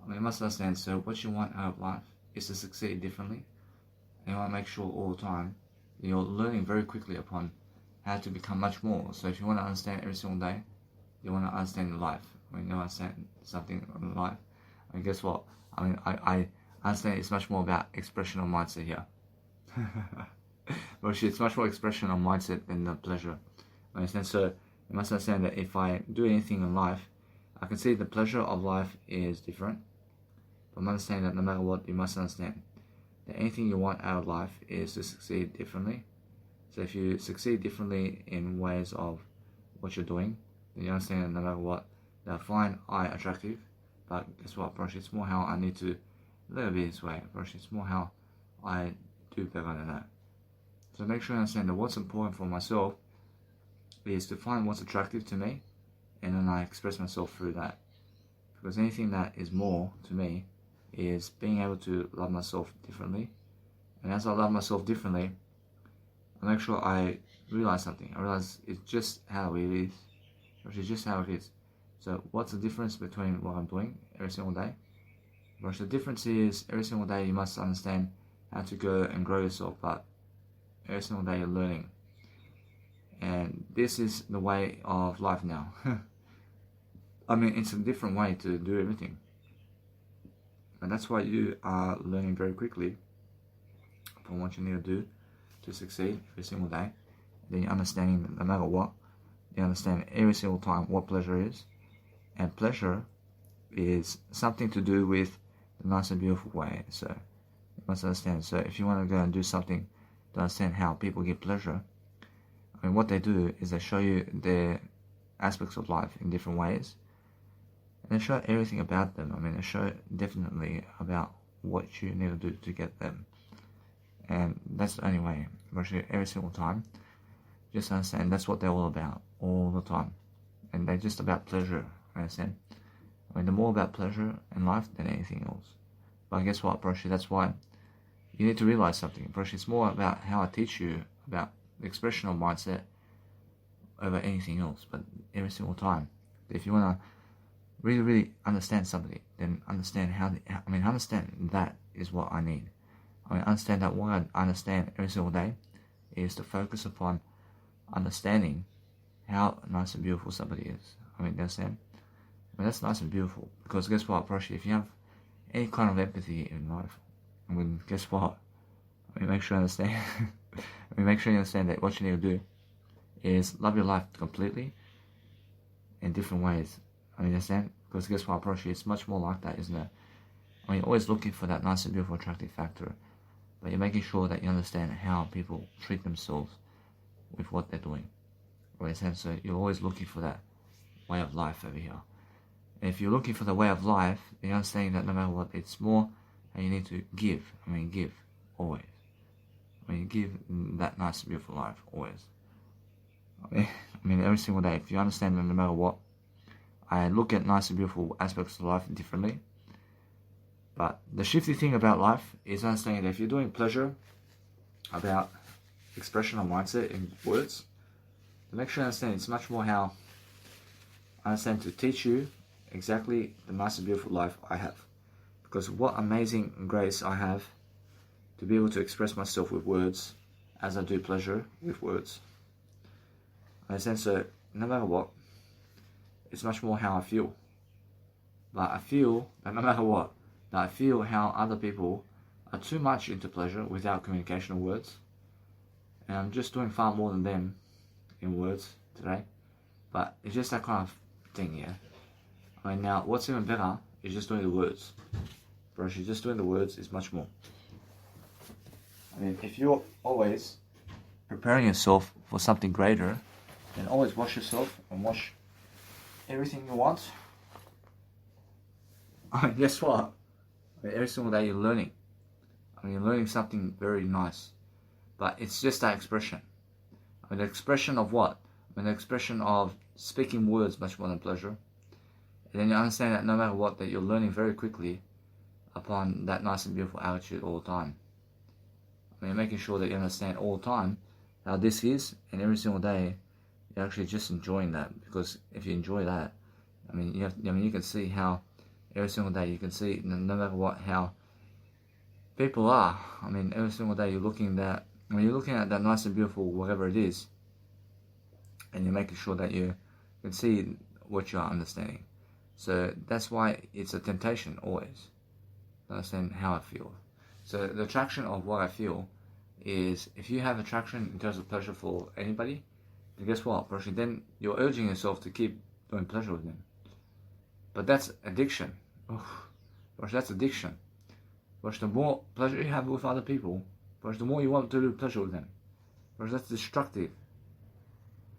I mean, you must understand, so what you want out of life is to succeed differently. And you want to make sure all the time you're learning very quickly upon how to become much more. So if you want to understand every single day, you want to understand your life. When you understand something in life, I mean, guess what? I mean, I understand it's much more about expression of mindset here. But it's much more expression of mindset than the pleasure. Understand? So you must understand that if I do anything in life, I can see the pleasure of life is different. But I'm understanding that no matter what, you must understand that anything you want out of life is to succeed differently. So if you succeed differently in ways of what you're doing, then you understand that no matter what, they'll find I attractive. But guess what, Brosh? It's more how I need to live this way. Brosh, it's more how I do better than that. So make sure you understand that what's important for myself is to find what's attractive to me, and then I express myself through that. Because anything that is more to me is being able to love myself differently. And as I love myself differently, I make sure I realize something. I realize it's just how it is. It's just how it is. So what's the difference between what I'm doing every single day? Because the difference is every single day you must understand how to go and grow yourself, but every single day you're learning. And this is the way of life now. I mean, it's a different way to do everything. And that's why you are learning very quickly from what you need to do to succeed every single day. Then you're understanding that no matter what, you understand every single time what pleasure is. And pleasure is something to do with the nice and beautiful way. So you must understand. So if you want to go and do something to understand how people get pleasure, I mean, what they do is they show you their aspects of life in different ways. And they show everything about them. I mean, they show definitely about what you need to do to get them. And that's the only way. Virtually every single time. Just understand that's what they're all about, all the time. And they're just about pleasure, understand? I mean, they're more about pleasure in life than anything else. But guess what, Broshi? That's why you need to realize something. Broshi, it's more about how I teach you about the expression of mindset over anything else. But every single time, if you want to really understand somebody, then understand understand that is what I need. I mean, understand that what I understand every single day is to focus upon understanding how nice and beautiful somebody is. I mean, understand? I mean, that's nice and beautiful. Because guess what, Broshi? If you have any kind of empathy in life, I mean, guess what? I mean, make sure you understand. I mean, make sure you understand that what you need to do is love your life completely in different ways. I mean, understand? Because guess what, Broshi? It's much more like that, isn't it? I mean, you're always looking for that nice and beautiful, attractive factor. but you're making sure that you understand how people treat themselves with what they're doing. Right? So you're always looking for that way of life over here. And if you're looking for the way of life, then you're understanding that no matter what, it's more and you need to give. Give always. Give that nice, beautiful life always. Every single day. If you understand that no matter what, I look at nice and beautiful aspects of life differently. But the shifty thing about life is understanding that if you're doing pleasure about expression or mindset in words, to make sure you understand it's much more how I understand to teach you exactly the nice and beautiful life I have. Because what amazing grace I have to be able to express myself with words as I do pleasure with words. Understand? So no matter what, it's much more how I feel. But I feel that no matter what, that I feel how other people are too much into pleasure without communication of words. And I'm just doing far more than them in words today. But it's just that kind of thing, yeah. Now what's even better is just doing the words. But actually just doing the words is much more. If you're always preparing yourself for something greater, then always wash yourself and wash everything you want. Guess what? Every single day you're learning. You're learning something very nice. But it's just that expression. The expression of what? The expression of speaking words much more than pleasure. And then you understand that no matter what, that you're learning very quickly upon that nice and beautiful attitude all the time. Making sure that you understand all the time how this is, and every single day you're actually just enjoying that. Because if you enjoy that, you can see how every single day you can see no matter what how people are. Every single day you're looking at that nice and beautiful whatever it is, and you're making sure that you can see what you are understanding. So that's why it's a temptation always to understand how I feel. So the attraction of what I feel is, if you have attraction in terms of pleasure for anybody, then guess what? Then you're urging yourself to keep doing pleasure with them. But that's addiction. That's addiction. The more pleasure you have with other people, the more you want to do pleasure with them. That's destructive.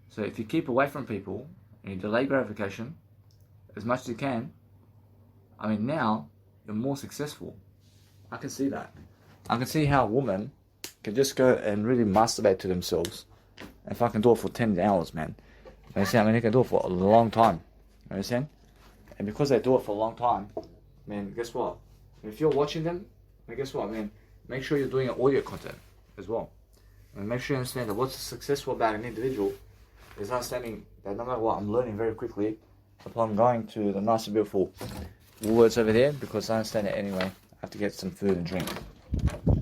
So if you keep away from people and you delay gratification as much as you can, now you're more successful. I can see that. I can see how a woman can just go and really masturbate to themselves. If I can do it for 10 hours, man. You understand? They can do it for a long time. You understand? And because they do it for a long time, guess what? If you're watching them, guess what? Make sure you're doing audio content as well. And make sure you understand that what's successful about an individual is understanding that no matter what, I'm learning very quickly upon going to the nice and beautiful words over there, because I understand it anyway. I have to get some food and drink.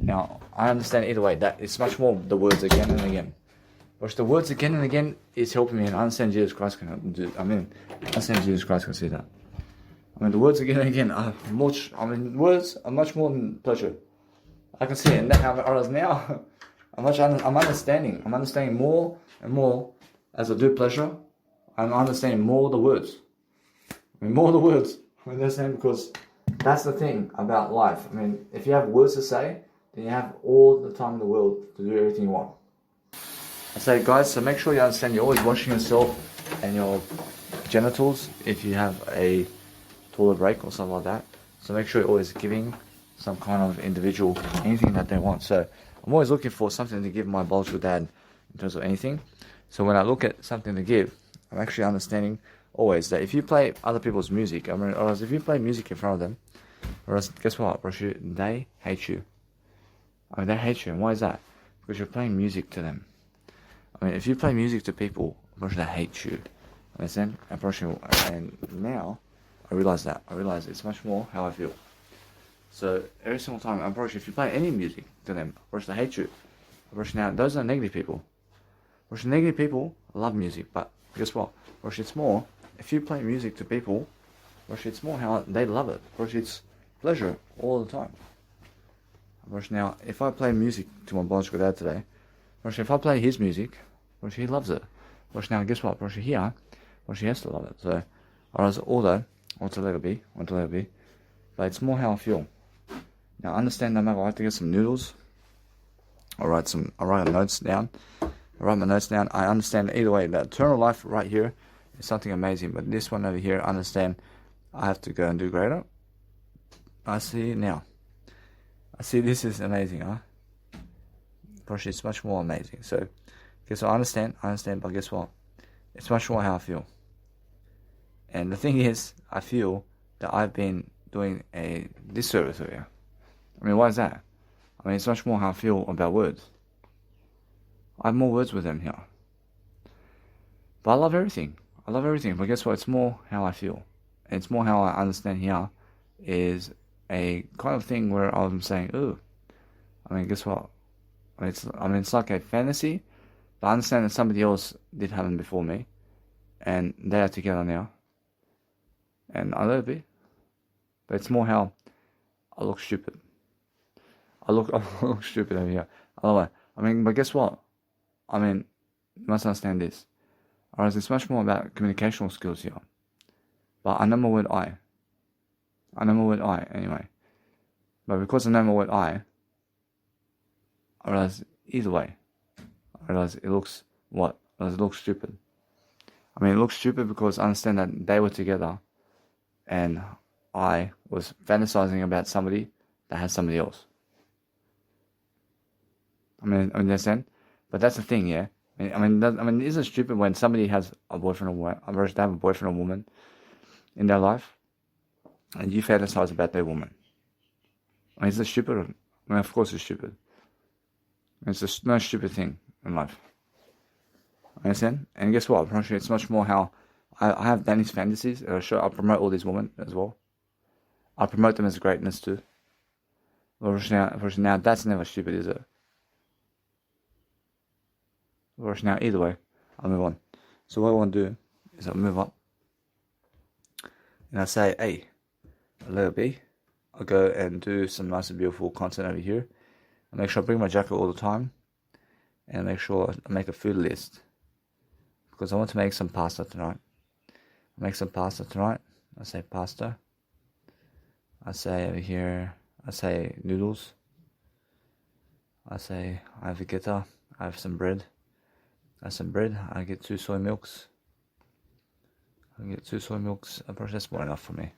Now, I understand either way that it's much more the words again and again. But the words again and again is helping me, and I understand Jesus Christ can do. I understand Jesus Christ can see that. The words again and again are much. Words are much more than pleasure. I can see it. And now, I'm understanding. I'm understanding more and more as I do pleasure. I'm understanding more the words. More the words. Understand, because that's the thing about life. If you have words to say, then you have all the time in the world to do everything you want. I say, guys, so make sure you understand you're always washing yourself and your genitals if you have a toilet break or something like that. So make sure you're always giving some kind of individual anything that they want. So I'm always looking for something to give my biological dad in terms of anything. So when I look at something to give, I'm actually understanding always that if you play other people's music, or else if you play music in front of them, or else guess what, they hate you. They hate you. And why is that? Because you're playing music to them. If you play music to people, they hate you. Understand? And now I realize that. I realize it's much more how I feel. So every single time, if you play any music to them, they hate you. Now, those are negative people. Negative people love music, but guess what? It's more, if you play music to people, it's more how they love it. It's pleasure all the time. Now, if I play music to my biological dad today, if I play his music, he loves it. Now, guess what? Here, he has to love it. So, although, I want to let it be, but it's more how I feel. Now, understand no matter what, I have to get some noodles, I write my notes down. I understand either way that eternal life right here is something amazing, but this one over here, I understand I have to go and do greater. I see now. I see this is amazing, huh? Gosh, it's much more amazing. So, guess what? I understand, but guess what? It's much more how I feel. And the thing is, I feel that I've been doing a disservice here. I mean, why is that? I mean, it's much more how I feel about words. I have more words with them here. But I love everything. But guess what? It's more how I feel. And it's more how I understand here is a kind of thing where I'm saying, ooh. I mean, guess what? It's like a fantasy. But I understand that somebody else did have them before me. And they are together now. And I love it. But it's more how I look stupid. I look stupid over here. I love it. I mean, but guess what? I mean, you must understand this. Whereas it's much more about communicational skills here. But I know my word I. Anyway. But because I know my word I realize either way. I realize it looks what? I realize it looks stupid. I mean, it looks stupid because I understand that they were together and I was fantasizing about somebody that has somebody else. I mean, understand? But that's the thing, yeah. I mean, isn't it stupid when somebody has a boyfriend or woman, they have a boyfriend or woman in their life, and you fantasize about their woman? I mean, is it stupid? I mean, of course it's stupid. It's just no stupid thing in life. Understand? And guess what? It's much more how I have Danny's fantasies. I promote all these women as well. I promote them as greatness too. Now that's never stupid, is it? Now, either way, I'll move on. So what I want to do is I'll move up. And I say, hey, a little bit. I'll go and do some nice and beautiful content over here. I make sure I bring my jacket all the time. And make sure I make a food list. Because I want to make some pasta tonight. I say pasta. I say over here, I say noodles. I say I have a guitar. I have some bread. I get 2 soy milks. Approach, that's more enough for me.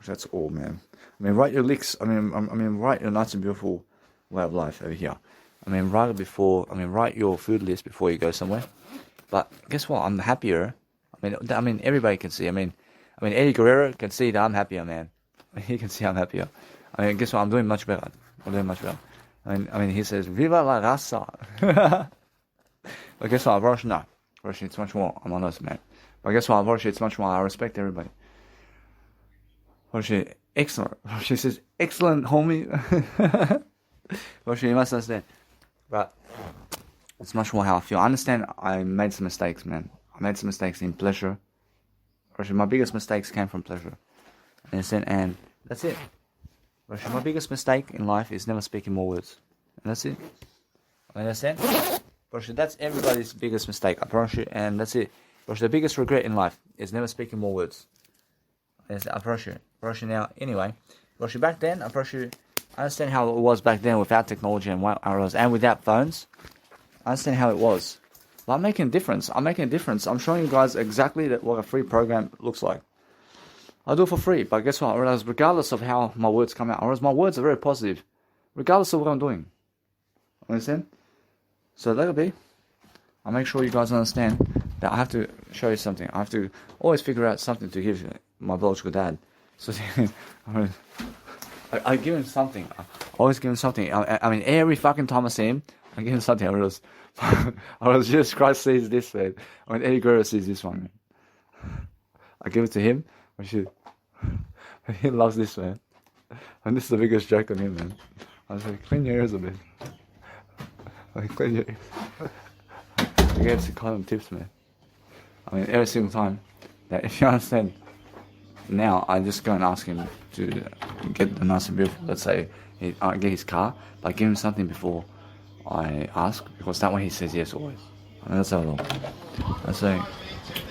That's all, man. I mean, write your licks. Write your nice and beautiful way of life over here. Write your food list before you go somewhere. But guess what? I'm happier. I mean, everybody can see. I mean, Eddie Guerrero can see that I'm happier, man. He can see I'm happier. I mean, guess what? I'm doing much better. I mean, he says, "Viva la raza." But guess what? Roshi, it's much more. I'm honest, man. But guess what? Roshi, it's much more. I respect everybody. Roshi, excellent. Roshi says, excellent, homie. Roshi, you must understand. But it's much more how I feel. I understand I made some mistakes, man. I made some mistakes in pleasure. Roshi, my biggest mistakes came from pleasure. Understand? And that's it. Roshi, my biggest mistake in life is never speaking more words. And that's it. Understand? Roshi, that's everybody's biggest mistake. I promise you. And that's it. Roshi, the biggest regret in life is never speaking more words. I promise you. Roshi, now, anyway. Roshi, back then, I promise you, I understand how it was back then without technology and without phones. I understand how it was. But I'm making a difference. I'm showing you guys exactly what a free program looks like. I do it for free, but guess what? I realize regardless of how my words come out, I realize my words are very positive, regardless of what I'm doing. Understand? So let it be. I'll make sure you guys understand that I have to show you something. I have to always figure out something to give my biological dad. So I give him something. I always give him something. I mean, every fucking time I see him, I give him something. I realize Jesus Christ sees this, man. I mean, Eddie Guerrero sees this one, man. I give it to him. He loves this, man. And this is the biggest joke on him, man. I was like, clean your ears a bit. Clean your ears. I gave some kind of tips, man. I mean, every single time. That if you understand, now I just go and ask him to get the nice and beautiful. Let's say I get his car, but I give him something before I ask, because that way he says yes always. I mean, that's how I look. I say,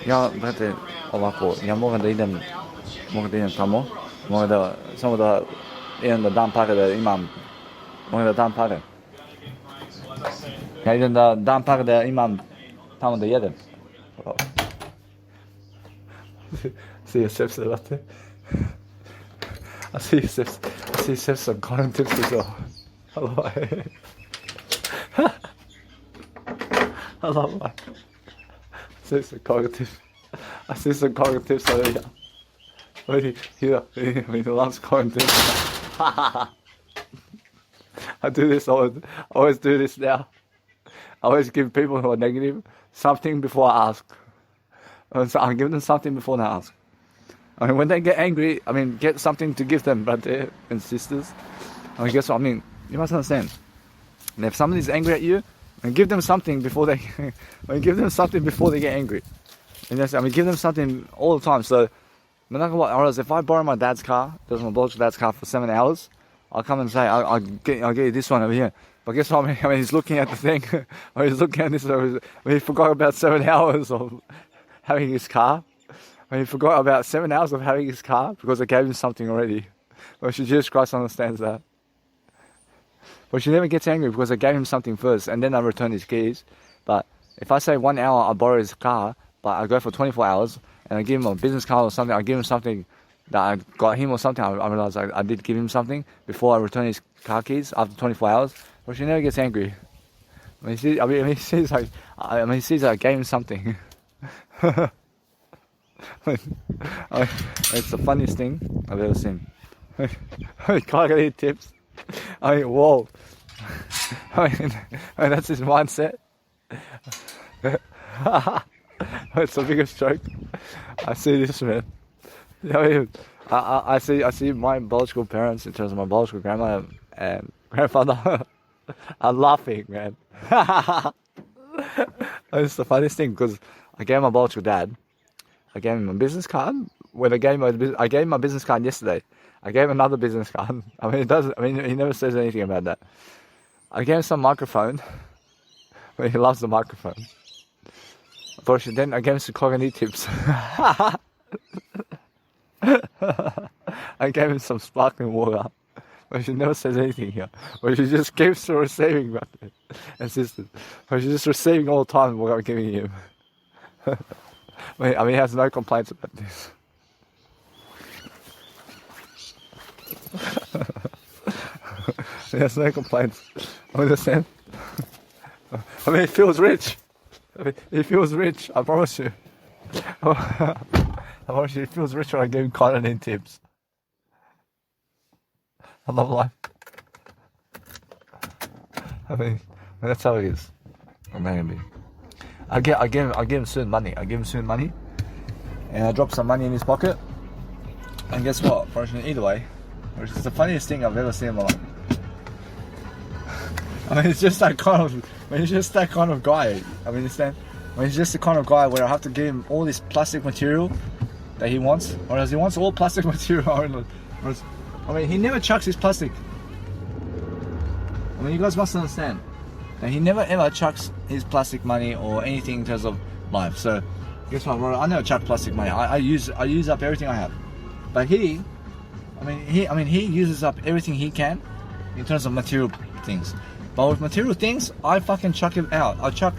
ja, brate, ovako, ja moram da idem tamo, moram da, samo da idem da dam pare, da imam, moram da dam pare. Ja, idę dam parę imam tam do jeden. See your steps a lot. I see your steps on common tips as well. Hello. Hello. I see some cognitive. I see some cognitive over here. Wait, here. I mean, the last cognitive. I do this. I always do this now. I always give people who are negative something before I ask. So I give them something before they ask. I mean, when they get angry, I mean, get something to give them, brothers and sisters. I mean, guess what? I mean, you must understand. And if somebody's angry at you, and give them something before they, give them something before they get angry. And that's, I mean, give them something all the time. So, no matter what, or else if I borrow my dad's car, there's my biological dad's car for 7 hours, I'll come and say, I'll get you this one over here. But guess what? I mean, he's looking at the thing, or he's looking at this, he forgot about 7 hours of having his car. I mean, he forgot about 7 hours of having his car because I gave him something already. Well, Jesus Christ understands that. But she never gets angry because I gave him something first and then I return his keys. But if I say 1 hour I borrow his car, but I go for 24 hours and I give him a business card or something, I give him something that I got him or something, I realize I did give him something before I return his car keys after 24 hours. But she never gets angry. He sees like I gave him something. It's the funniest thing I've ever seen. Cognitive tips. I mean, whoa. I mean, that's his mindset. It's the biggest joke. I see this, man. I mean, I see my biological parents, in terms of my biological grandma and grandfather, are laughing, man. It's the funniest thing because I gave my biological dad, I gave him a business card. When I gave him my business card yesterday. I gave him another business card. I mean, he never says anything about that. I gave him some microphone. But he loves the microphone. Unfortunately, then I gave him some cognitive tips. I gave him some sparkling water. But she never says anything here. But she just keeps receiving, brothers and sisters. But she's just receiving all the time what I'm giving him. I mean, he has no complaints about this. He has no complaints. I understand. I mean, he feels rich. He feels rich, I promise you. I promise you, he feels rich when I give him content tips. I love life. I mean, that's how it is. Maybe. I give him soon money. And I drop some money in his pocket. And guess what? Fortunately, either way, which is the funniest thing I've ever seen in my life. I mean, he's just that kind of guy. I mean, understand? I mean, he's just the kind of guy where I have to give him all this plastic material that he wants, or else he wants all plastic material. I mean, he never chucks his plastic. I mean, you guys must understand that he never ever chucks his plastic money or anything in terms of life. So, guess what? I never chuck plastic money. I use up everything I have. But he uses up everything he can in terms of material things. But with material things, I fucking chuck it out. I chuck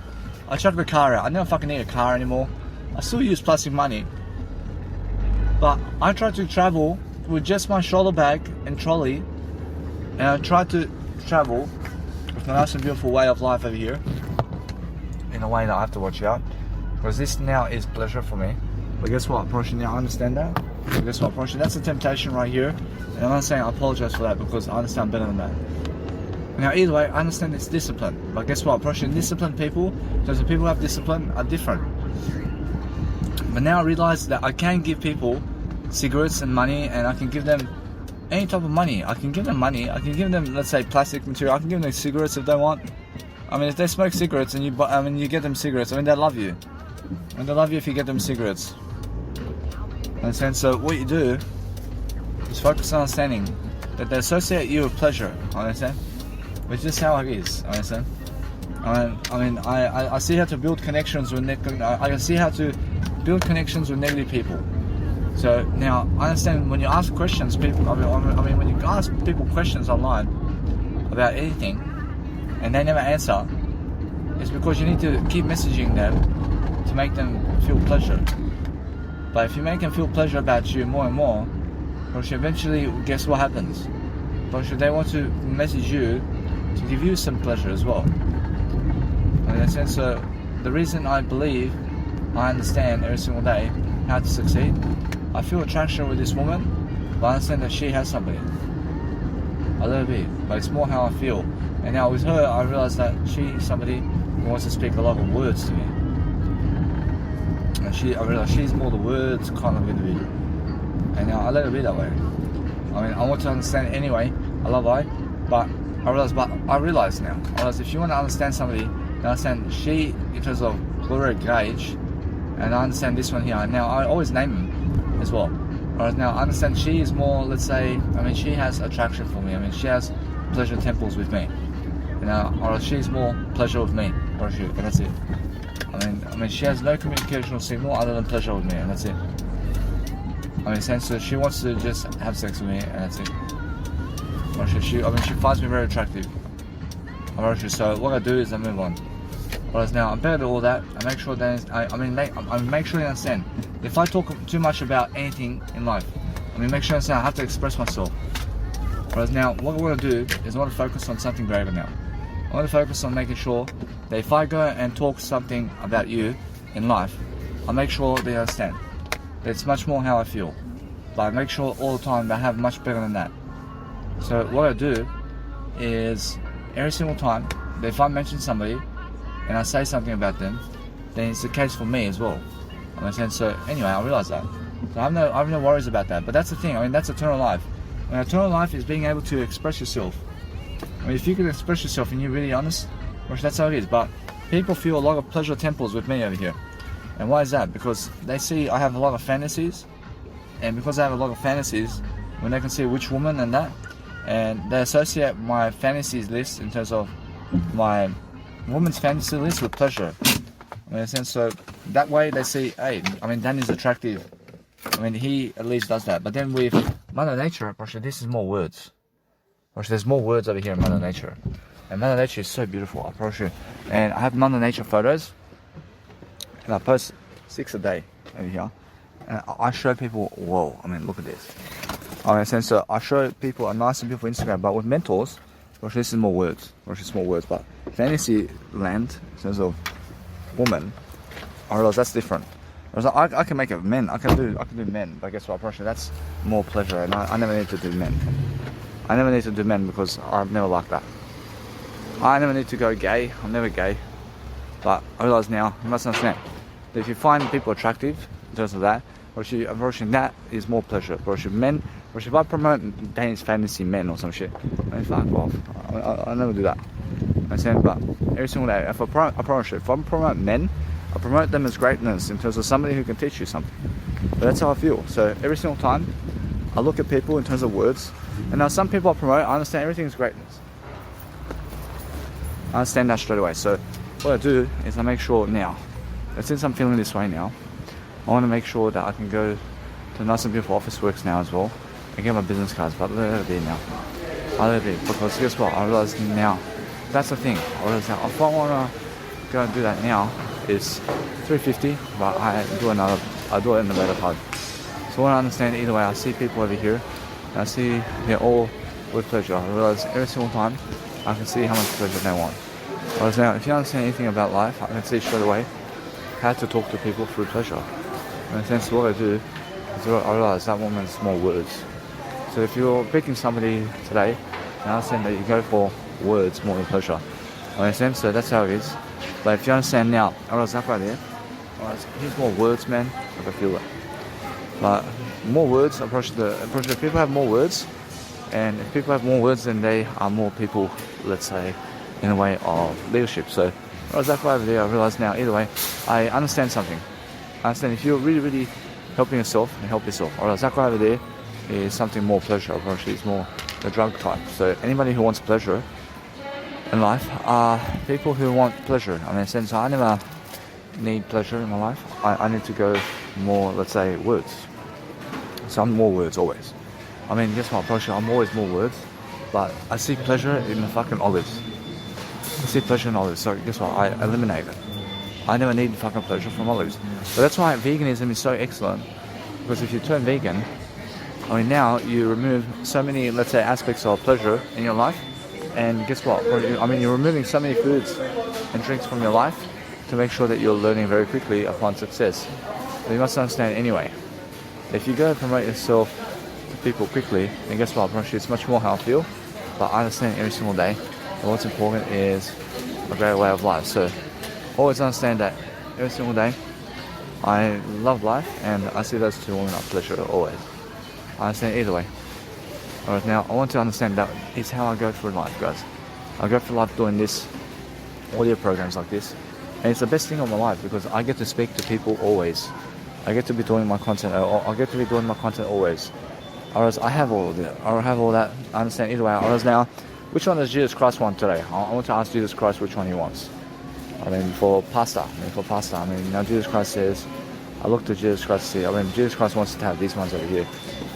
the car out. I never fucking need a car anymore. I still use plastic money. But I try to travel with just my shoulder bag and trolley. And I try to travel with a nice and beautiful way of life over here. In a way that I have to watch out. Because this now is pleasure for me. But guess what, Portion, now I understand that. But guess what, Portion, that's a temptation right here. And I'm not saying I apologize for that because I understand better than that. Now, either way, I understand it's discipline. But guess what, Portion, disciplined people, because the people who have discipline are different. But now I realize that I can give people cigarettes and money, and I can give them any type of money. I can give them money. I can give them, let's say, plastic material. I can give them cigarettes if they want. I mean, if they smoke cigarettes and you get them cigarettes, I mean, they love you. And they love you if you get them cigarettes. Understand? So what you do is focus on understanding that they associate you with pleasure. Understand? Which is how it is. Understand? I see how to build connections with I can see how to build connections with negative people. So now I understand when you ask questions, people. I mean, when you ask people questions online about anything, and they never answer, it's because you need to keep messaging them to make them feel pleasure. But if you make them feel pleasure about you more and more, eventually, guess what happens? They want to message you to give you some pleasure as well. In a sense, the reason I believe I understand every single day how to succeed, I feel attraction with this woman, but I understand that she has somebody. A little bit, but it's more how I feel. And now with her, I realize that she's somebody who wants to speak a lot of words to me. And I realize she's more the words kind of individual. And now I let it be that way. I mean, I want to understand it anyway. I love I, but I realize now. If you want to understand somebody, you understand she in terms of Gloria Gage, and I understand this one here. Now I always name them as well. Whereas now I understand she is more, let's say, I mean, she has attraction for me. I mean, she has pleasure temples with me. You know, or she's more pleasure with me, or she, and that's it. I mean, she has no communicational signal other than pleasure with me, and that's it. I mean, so she wants to just have sex with me, and that's it. Or she finds me very attractive. So what I do is I move on. Whereas now I'm better at all that. I make sure that make sure you understand. If I talk too much about anything in life, make sure you understand I have to express myself. Whereas now, what I want to do is I want to focus on something greater now. I want to focus on making sure that if I go and talk something about you in life, I make sure they understand. It's much more how I feel. But I make sure all the time that I have much better than that. So what I do is every single time that if I mention somebody and I say something about them, then it's the case for me as well. So anyway, I realize that. So I have no worries about that. But that's the thing. That's eternal life. Eternal life is being able to express yourself. If you can express yourself and you're really honest, that's how it is. But people feel a lot of pleasure temples with me over here. And why is that? Because they see I have a lot of fantasies. And because I have a lot of fantasies, when they can see which woman and that, and they associate my fantasies list in terms of my woman's fantasy list with pleasure. So that way they see, hey, Danny's attractive. He at least does that. But then with Mother Nature, this is more words. There's more words over here in Mother Nature. And Mother Nature is so beautiful, I promise you. And I have Mother Nature photos. And I post 6 a day over here. And I show people, whoa, look at this. So I show people a nice and beautiful Instagram, but with mentors, this is more words. It's more words, but fantasy land, in terms of woman, I realize that's different. I can make it men, I can do men, but guess what, that's more pleasure, and I never need to do men. I never need to do men because I've never liked that. I never need to go gay, I'm never gay, but I realize now, you must understand, that if you find people attractive, in terms of that, approaching that is more pleasure. Approaching men, or if I promote Danny's fantasy men or some shit, fuck off. I never do that. But every single day, if I promote men, I promote them as greatness in terms of somebody who can teach you something. But that's how I feel. So every single time, I look at people in terms of words, and now some people I promote, I understand everything is greatness. I understand that straight away. So what I do is I make sure now, that since I'm feeling this way now, I want to make sure that I can go to nice and beautiful office works now as well and get my business cards, but let it be now. I let it be, because guess what, I realize now, that's the thing, I realize now, if I want to go and do that now, it's $350, but I do it in the later part. So what I understand, either way, I see people over here, and I see they're all with pleasure. I realize every single time, I can see how much pleasure they want. Whereas now, if you understand anything about life, I can see straight away how to talk to people through pleasure. In a sense, what I do is I realize that woman's more words. So if you're picking somebody today, I understand that you go for words more than pleasure. I understand, so that's how it is. But if you understand now, I realize that right there, he's more words, man. I can feel it. But more words, approach the people have more words, and if people have more words, then they are more people, let's say, in a way of leadership. So I realize that right over there, I realize now, either way, I understand something. I understand if you're really, really helping yourself, then help yourself. Or Zach right over there is something more pleasure. Apparently, it's more the drug type. So anybody who wants pleasure in life are people who want pleasure. Since I never need pleasure in my life, I need to go more, let's say, words. So I'm more words always. Guess what, pleasure, I'm always more words, but I seek pleasure in the fucking olives. I see pleasure in olives, so guess what? I eliminate it. I never need fucking pleasure from olives. But that's why veganism is so excellent, because if you turn vegan, I mean, now you remove so many, let's say, aspects of pleasure in your life, and guess what? I mean, you're removing so many foods and drinks from your life to make sure that you're learning very quickly upon success. But you must understand anyway, if you go and promote yourself to people quickly, then guess what? It's much more healthier. But I understand every single day that what's important is a great way of life. So always understand that every single day I love life, and I see those two women are pleasure always. I understand either way. Alright, now I want to understand that is how I go through life, guys. I go through life doing this audio programs like this, and it's the best thing of my life because I get to speak to people always. I get to be doing my content. I get to be doing my content always. Whereas I have all of that. I have all that. I understand either way. Whereas now, which one does Jesus Christ want today? I want to ask Jesus Christ which one he wants. I mean, for pasta. I mean, now Jesus Christ says, I look to Jesus Christ to see. I mean, Jesus Christ wants to have these ones over here.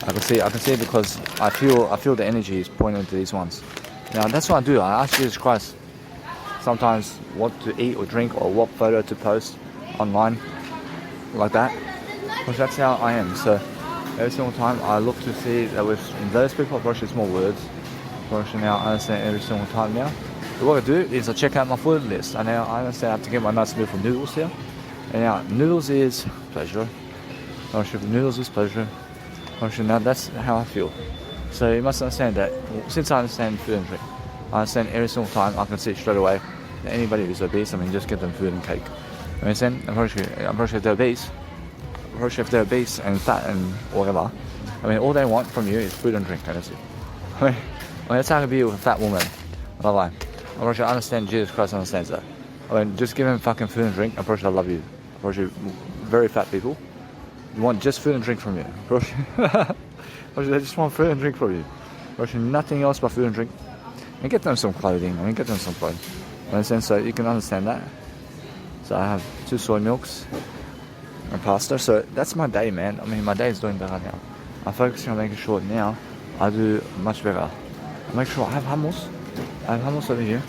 I can see because I feel the energy is pointing to these ones. Now that's what I do. I ask Jesus Christ sometimes what to eat or drink or what photo to post online, like that. Because that's how I am. So every single time I look to see that in those people, of course it's more words. Of course now I understand every single time now. So what I do is I check out my food list. And now I understand I have to get my nice meal from noodles here. And now noodles is pleasure. Noodles is pleasure. Now that's how I feel. So you must understand that since I understand food and drink, I understand every single time I can see straight away that anybody who's obese, I mean just get them food and cake. You understand? I'm pretty sure if they're obese and fat and whatever, I mean all they want from you is food and drink, and that's it. I mean that's how I can be with a fat woman. Not lie. I'm pretty sure I understand Jesus Christ understands that. I mean just give them fucking food and drink, I'm pretty sure I love you. I'm pretty sure very fat people you want just food and drink from you. They just want food and drink from you. Nothing else but food and drink. And get them some clothing. Get them some clothing. Understand? So you can understand that. So I have 2 soy milks and pasta. So that's my day, man. I mean, my day is doing better now. I'm focusing on making sure now I do much better. I make sure I have hummus. I have hummus over here.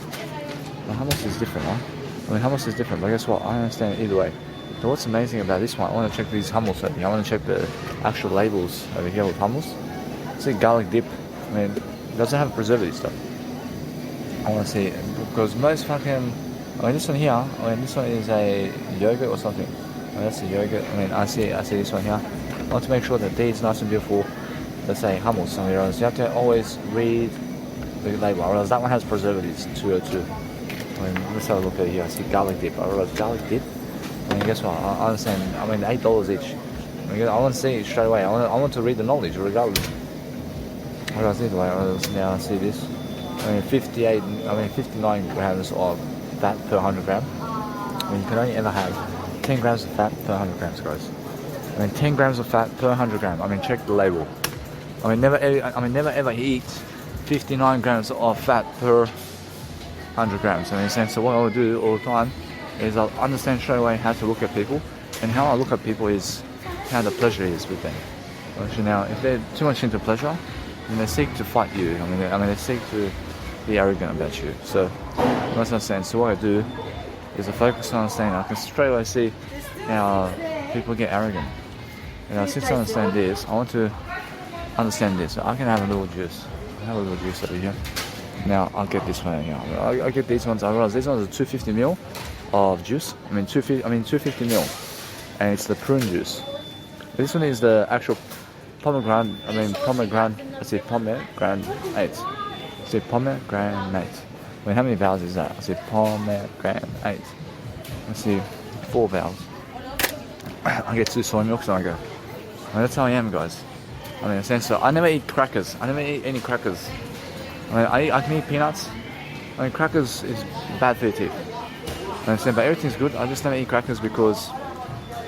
The hummus is different, huh? I mean, hummus is different, but guess what? I understand either way. So what's amazing about this one, I want to check these hummus over here. I want to check the actual labels over here with hummus. See garlic dip. I mean, it doesn't have preservative stuff. I want to see, because most fucking, I mean this one here, this one is a yogurt or something. That's a yogurt. I see this one here. I want to make sure that these nice and beautiful, let's say hummus. I mean, you have to always read the label, or else that one has preservatives, 202. I mean, let's have a look at it here. I see garlic dip. I realize garlic dip. I mean, guess what? I understand. I mean, $8 each. I want to see it straight away. I want to read the knowledge regardless. What else either way? Now I see this. 59 grams of fat per 100 gram. I mean, you can only ever have 10 grams of fat per 100 grams, guys. 10 grams of fat per 100 gram. I mean, check the label. Never ever eat 59 grams of fat per 100 grams. So what I'll do all the time is I'll understand straight away how to look at people, and how I look at people is how the pleasure is with them. Now, if they're too much into pleasure, then they seek to fight you. They seek to be arrogant about you. So you must understand. So what I do is I focus on understanding. I can straight away see how people get arrogant. Since I understand this, I want to understand this. So I can have a little juice. I have a little juice over here. Now I'll get this one here. I get these ones. I realize these ones are 250 ml of juice. 250 ml, and it's the prune juice. This one is the actual pomegranate. Let's see, pomegranate. How many vowels is that? I see pomegranate. Let's see, 4 vowels. I get 2 soy milks and I go. That's how I am, guys. So I never eat crackers. I never eat any crackers. I can eat peanuts. Crackers is bad for your teeth. But everything's good. I just never eat crackers because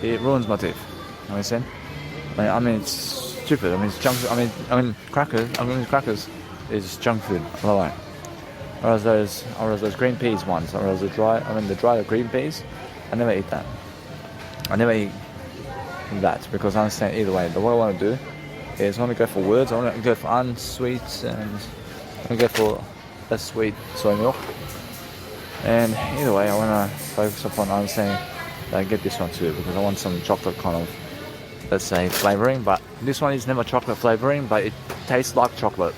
it ruins my teeth. Understand? It's stupid. It's junk. Crackers is junk food. Whereas those green peas ones, or the dried green peas, I never eat that. I never eat that because I understand either way. But what I want to do is I want to go for words. I want to go for unsweet and I want to go for less sweet soy milk. And either way, I want to focus upon understanding that I get this one too, because I want some chocolate kind of, let's say, flavoring. But this one is never chocolate flavoring, but it tastes like chocolate.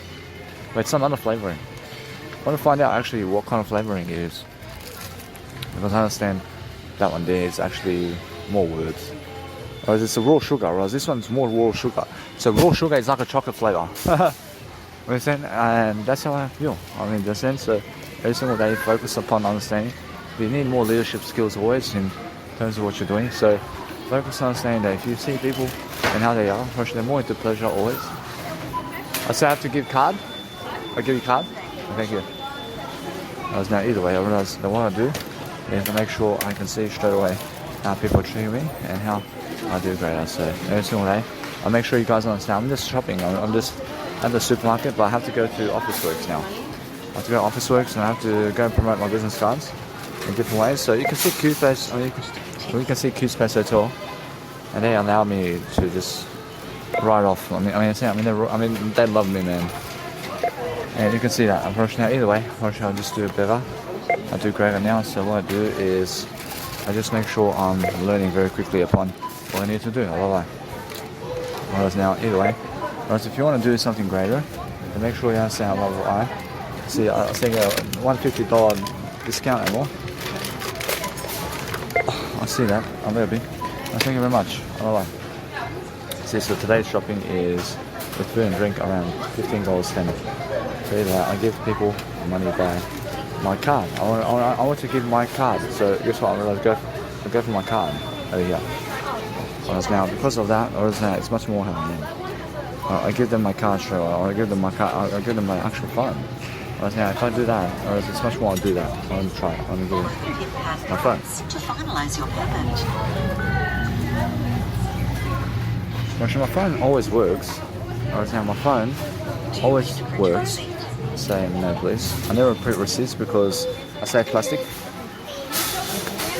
But it's another flavoring. I want to find out actually what kind of flavoring it is, because I understand that one there is actually more words. Whereas it's a raw sugar, whereas this one's more raw sugar. So raw sugar is like a chocolate flavor. Understand? And that's how I feel. I mean, in the sense that every single day focus upon understanding. You need more leadership skills always in terms of what you're doing. So focus on understanding that if you see people and how they are, they're more into pleasure always. I say I have to give card. I'll give you card. Thank you. Now either way, I realize that what I do is to make sure I can see straight away how people are treating me and how I do great. So every single day, I make sure you guys understand. I'm just shopping. I'm just at the supermarket, but I have to go to Officeworks now. I have to go to Officeworks and I have to go and promote my business cards in different ways. So you can see Q-Space. I mean, you can see Q-Space Hotel, and they allow me to just write off. I mean, they love me, man. And you can see that. Unfortunately, now either way, unfortunately, I'll just do it better. I do greater now. So what I do is I just make sure I'm learning very quickly upon what I need to do. Whereas now, either way, whereas if you want to do something greater, then make sure you understand how level I see. I think a $150 discount and more. I see that. I'm very big. Thank you very much. Bye. See, so today's shopping is with food and drink around $15.10. So I give people money by my card. I want to give my card. So guess what? I go for my card over here. Whereas now, because of that, it's much more heavy. I give them my card straight away. I give them my card. I give them my actual phone. Whereas now, if I do that, or it's much more. I'll do that. I want to try it. I want to give my phone. To finalize your payment. My phone always works. Whereas now, my phone always works. Say no, please. I never print receipts because I say plastic.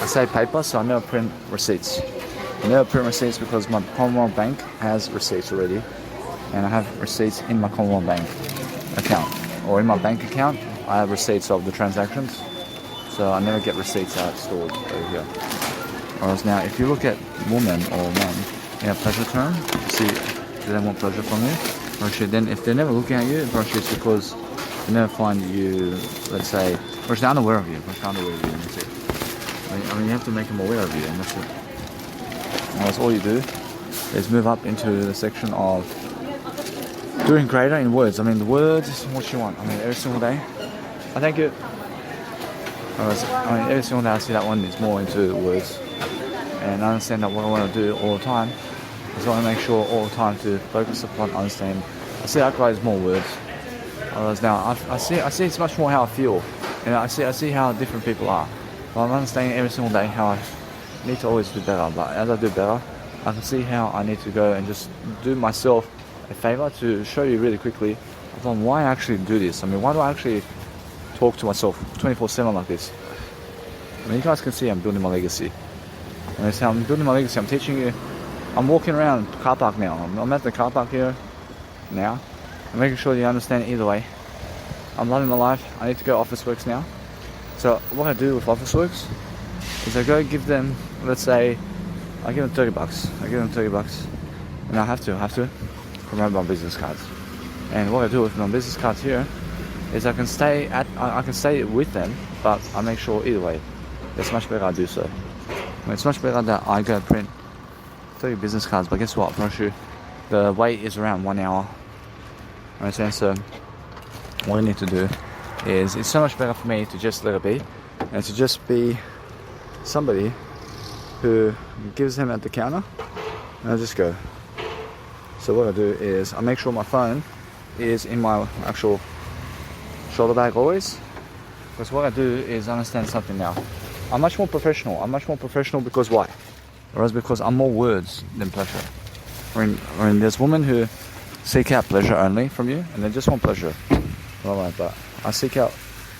I say paper, so I never print receipts. I never print receipts because my Commonwealth Bank has receipts already, and I have receipts in my Commonwealth Bank account, or in my bank account. I have receipts of the transactions, so I never get receipts out stored over here. Whereas now, if you look at women or men in a pleasure term, see, do they want pleasure from you? Or actually, then if they're never looking at you, it's because they never find you, let's say, or they're unaware of you. And that's it. I mean, you have to make them aware of you, and that's it. And that's all you do is move up into the section of doing greater in words. I mean, the words is what you want. I mean, every single day. I thank you. I mean, every single day I see that one is more into words, and I understand that what I want to do all the time is I want to make sure all the time to focus upon understanding. I see that guy is more words. Whereas now I see it's much more how I feel, and I see how different people are. But I'm understanding every single day how I need to always do better. But as I do better, I can see how I need to go and just do myself a favor to show you really quickly on why I actually do this. I mean, why do I actually talk to myself 24/7 like this? I mean, you guys can see I'm building my legacy. And so I'm building my legacy. I'm teaching you. I'm walking around the car park now. I'm at the car park here now. I'm making sure you understand either way. I'm loving my life. I need to go Officeworks now. So what I do with Officeworks is I go give them, let's say, I give them $30. I give them $30, and I have to promote my business cards. And what I do with my business cards here is I can stay with them, but I make sure either way, it's much better I do so. I mean, it's much better that I go print 30 business cards, but guess what? I promise you, the wait is around 1 hour. Understand? So what I need to do is, it's so much better for me to just let it be, and to just be somebody who gives them at the counter, and I just go. So what I do is I make sure my phone is in my actual shoulder bag always, because what I do is understand something now. I'm much more professional. Because why? Whereas because I'm more words than pleasure. I mean, there's women who seek out pleasure only from you, and they just want pleasure. Alright, but I seek out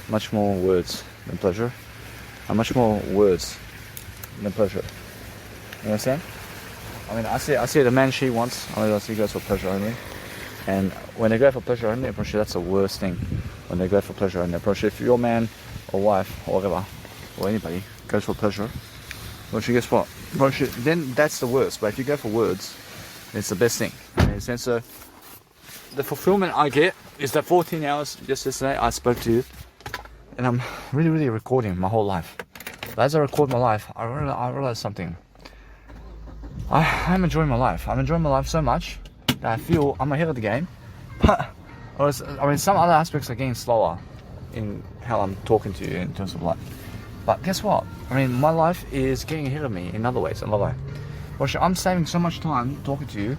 much more words than pleasure. I'm much more words than pleasure. You understand? I mean, I see the man she wants. I see goes for pleasure only. And when they go for pleasure only, I'm sure that's the worst thing. When they go for pleasure only, I'm sure if your man or wife or whatever, or anybody goes for pleasure, well, guess what? Well, then that's the worst. But if you go for words, it's the best thing. In a sense, so the fulfillment I get is that 14 hours just yesterday I spoke to you, and I'm really recording my whole life. But as I record my life, I realize something. I'm enjoying my life. I'm enjoying my life so much that I feel I'm ahead of the game. But some other aspects are getting slower in how I'm talking to you in terms of life. But guess what? My life is getting ahead of me in other ways. Well, I'm saving so much time talking to you,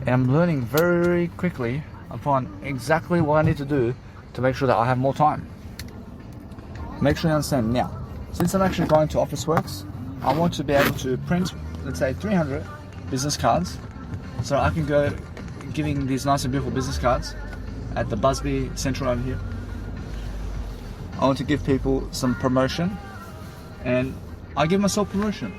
and I'm learning very quickly upon exactly what I need to do to make sure that I have more time. Make sure you understand now. Since I'm actually going to Officeworks, I want to be able to print, let's say, 300 business cards, so I can go giving these nice and beautiful business cards at the Busby Central over here. I want to give people some promotion, and I give myself promotion.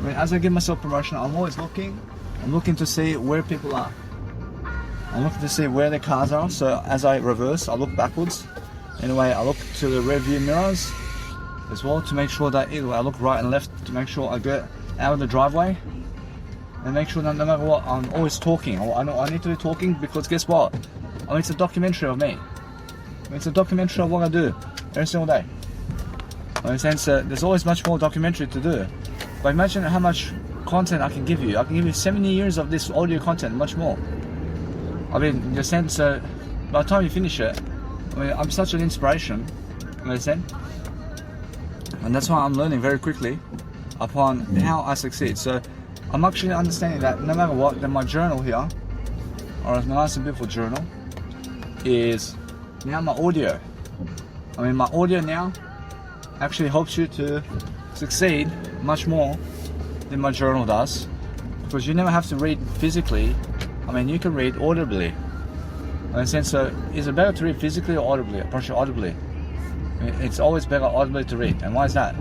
As I give myself promotion, I'm always looking to see where people are. I'm looking to see where their cars are, so as I reverse, I look backwards. Anyway, I look to the rear view mirrors as well to make sure that either way, I look right and left to make sure I get out of the driveway, and make sure that no matter what, I'm always talking. I know I need to be talking because guess what? It's a documentary of me. It's a documentary of what I do every single day. In a sense, there's always much more documentary to do. But imagine how much content I can give you. I can give you 70 years of this audio content, much more. In the sense, by the time you finish it, I'm such an inspiration. You understand? And that's why I'm learning very quickly upon how I succeed. So I'm actually understanding that no matter what, then my journal here, or a nice and beautiful journal, is now my audio. My audio now actually helps you to succeed much more than my journal does, because you never have to read physically. You can read audibly. In a sense, so is it better to read physically or audibly? Approach audibly. It's always better audibly to read. And why is that?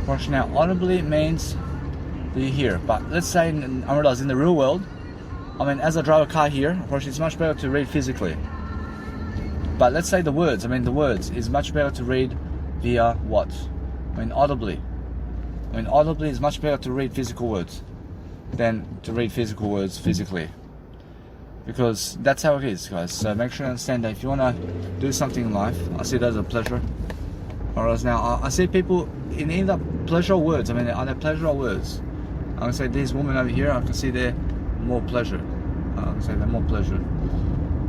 Approach now, audibly means that you hear. But let's say I realize in the real world, as I drive a car here, approach it's much better to read physically. But let's say the words is much better to read via what? Audibly. Audibly is much better to read physical words than to read physical words physically. Because that's how it is, guys. So make sure you understand that if you want to do something in life, I see that as a pleasure. Whereas now, I see people in either pleasure or words. Are they pleasure or words? I would say these women over here, I can see they're more pleasure. I would say they're more pleasure.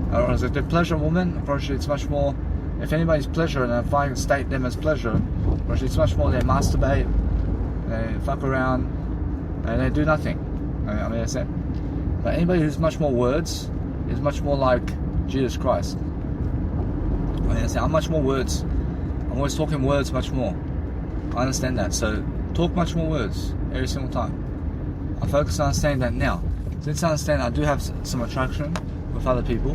Whereas if they're pleasure woman, approach it's much more, if anybody's pleasure, and if I can state them as pleasure, approach it's much more they masturbate, they fuck around, and they do nothing. I say. But anybody who's much more words is much more like Jesus Christ. I'm much more words. I'm always talking words much more. I understand that. So talk much more words every single time. I focus on understanding that now. Since I understand I do have some attraction with other people,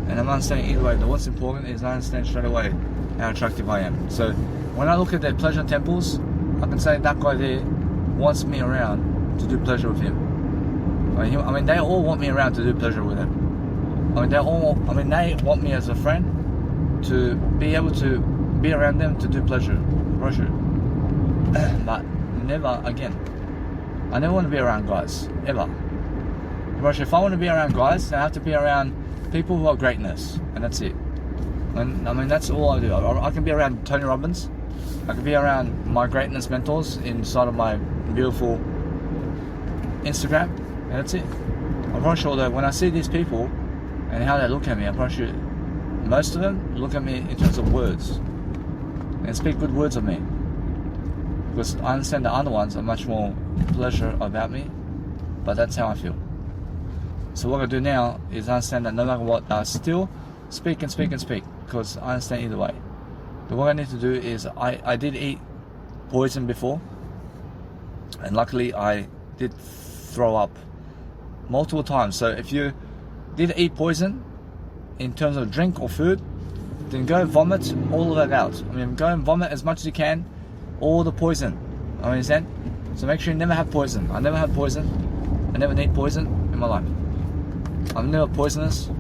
and I'm understanding either way that what's important is I understand straight away how attractive I am. So when I look at their pleasure temples, I can say that guy there wants me around to do pleasure with him. They all want me around to do pleasure with them. They want me as a friend to be able to be around them to do pleasure. But never again. I never want to be around guys, ever. If I want to be around guys, I have to be around people who are greatness, and that's it. That's all I do. I can be around Tony Robbins. I can be around my greatness mentors inside of my beautiful Instagram, and that's it. I'm pretty sure that when I see these people and how they look at me, I'm pretty sure most of them look at me in terms of words and speak good words of me, because I understand the other ones are much more pleasure about me, but that's how I feel. So what I do now is understand that no matter what, I still speak and speak and speak, because I understand either way. But what I need to do is, I did eat poison before, and luckily I did throw up multiple times. So if you did eat poison in terms of drink or food, then go vomit all of that out. Go and vomit as much as you can, all the poison. Understand? So make sure you never have poison. I never had poison. I never need poison in my life. I'm never poisonous.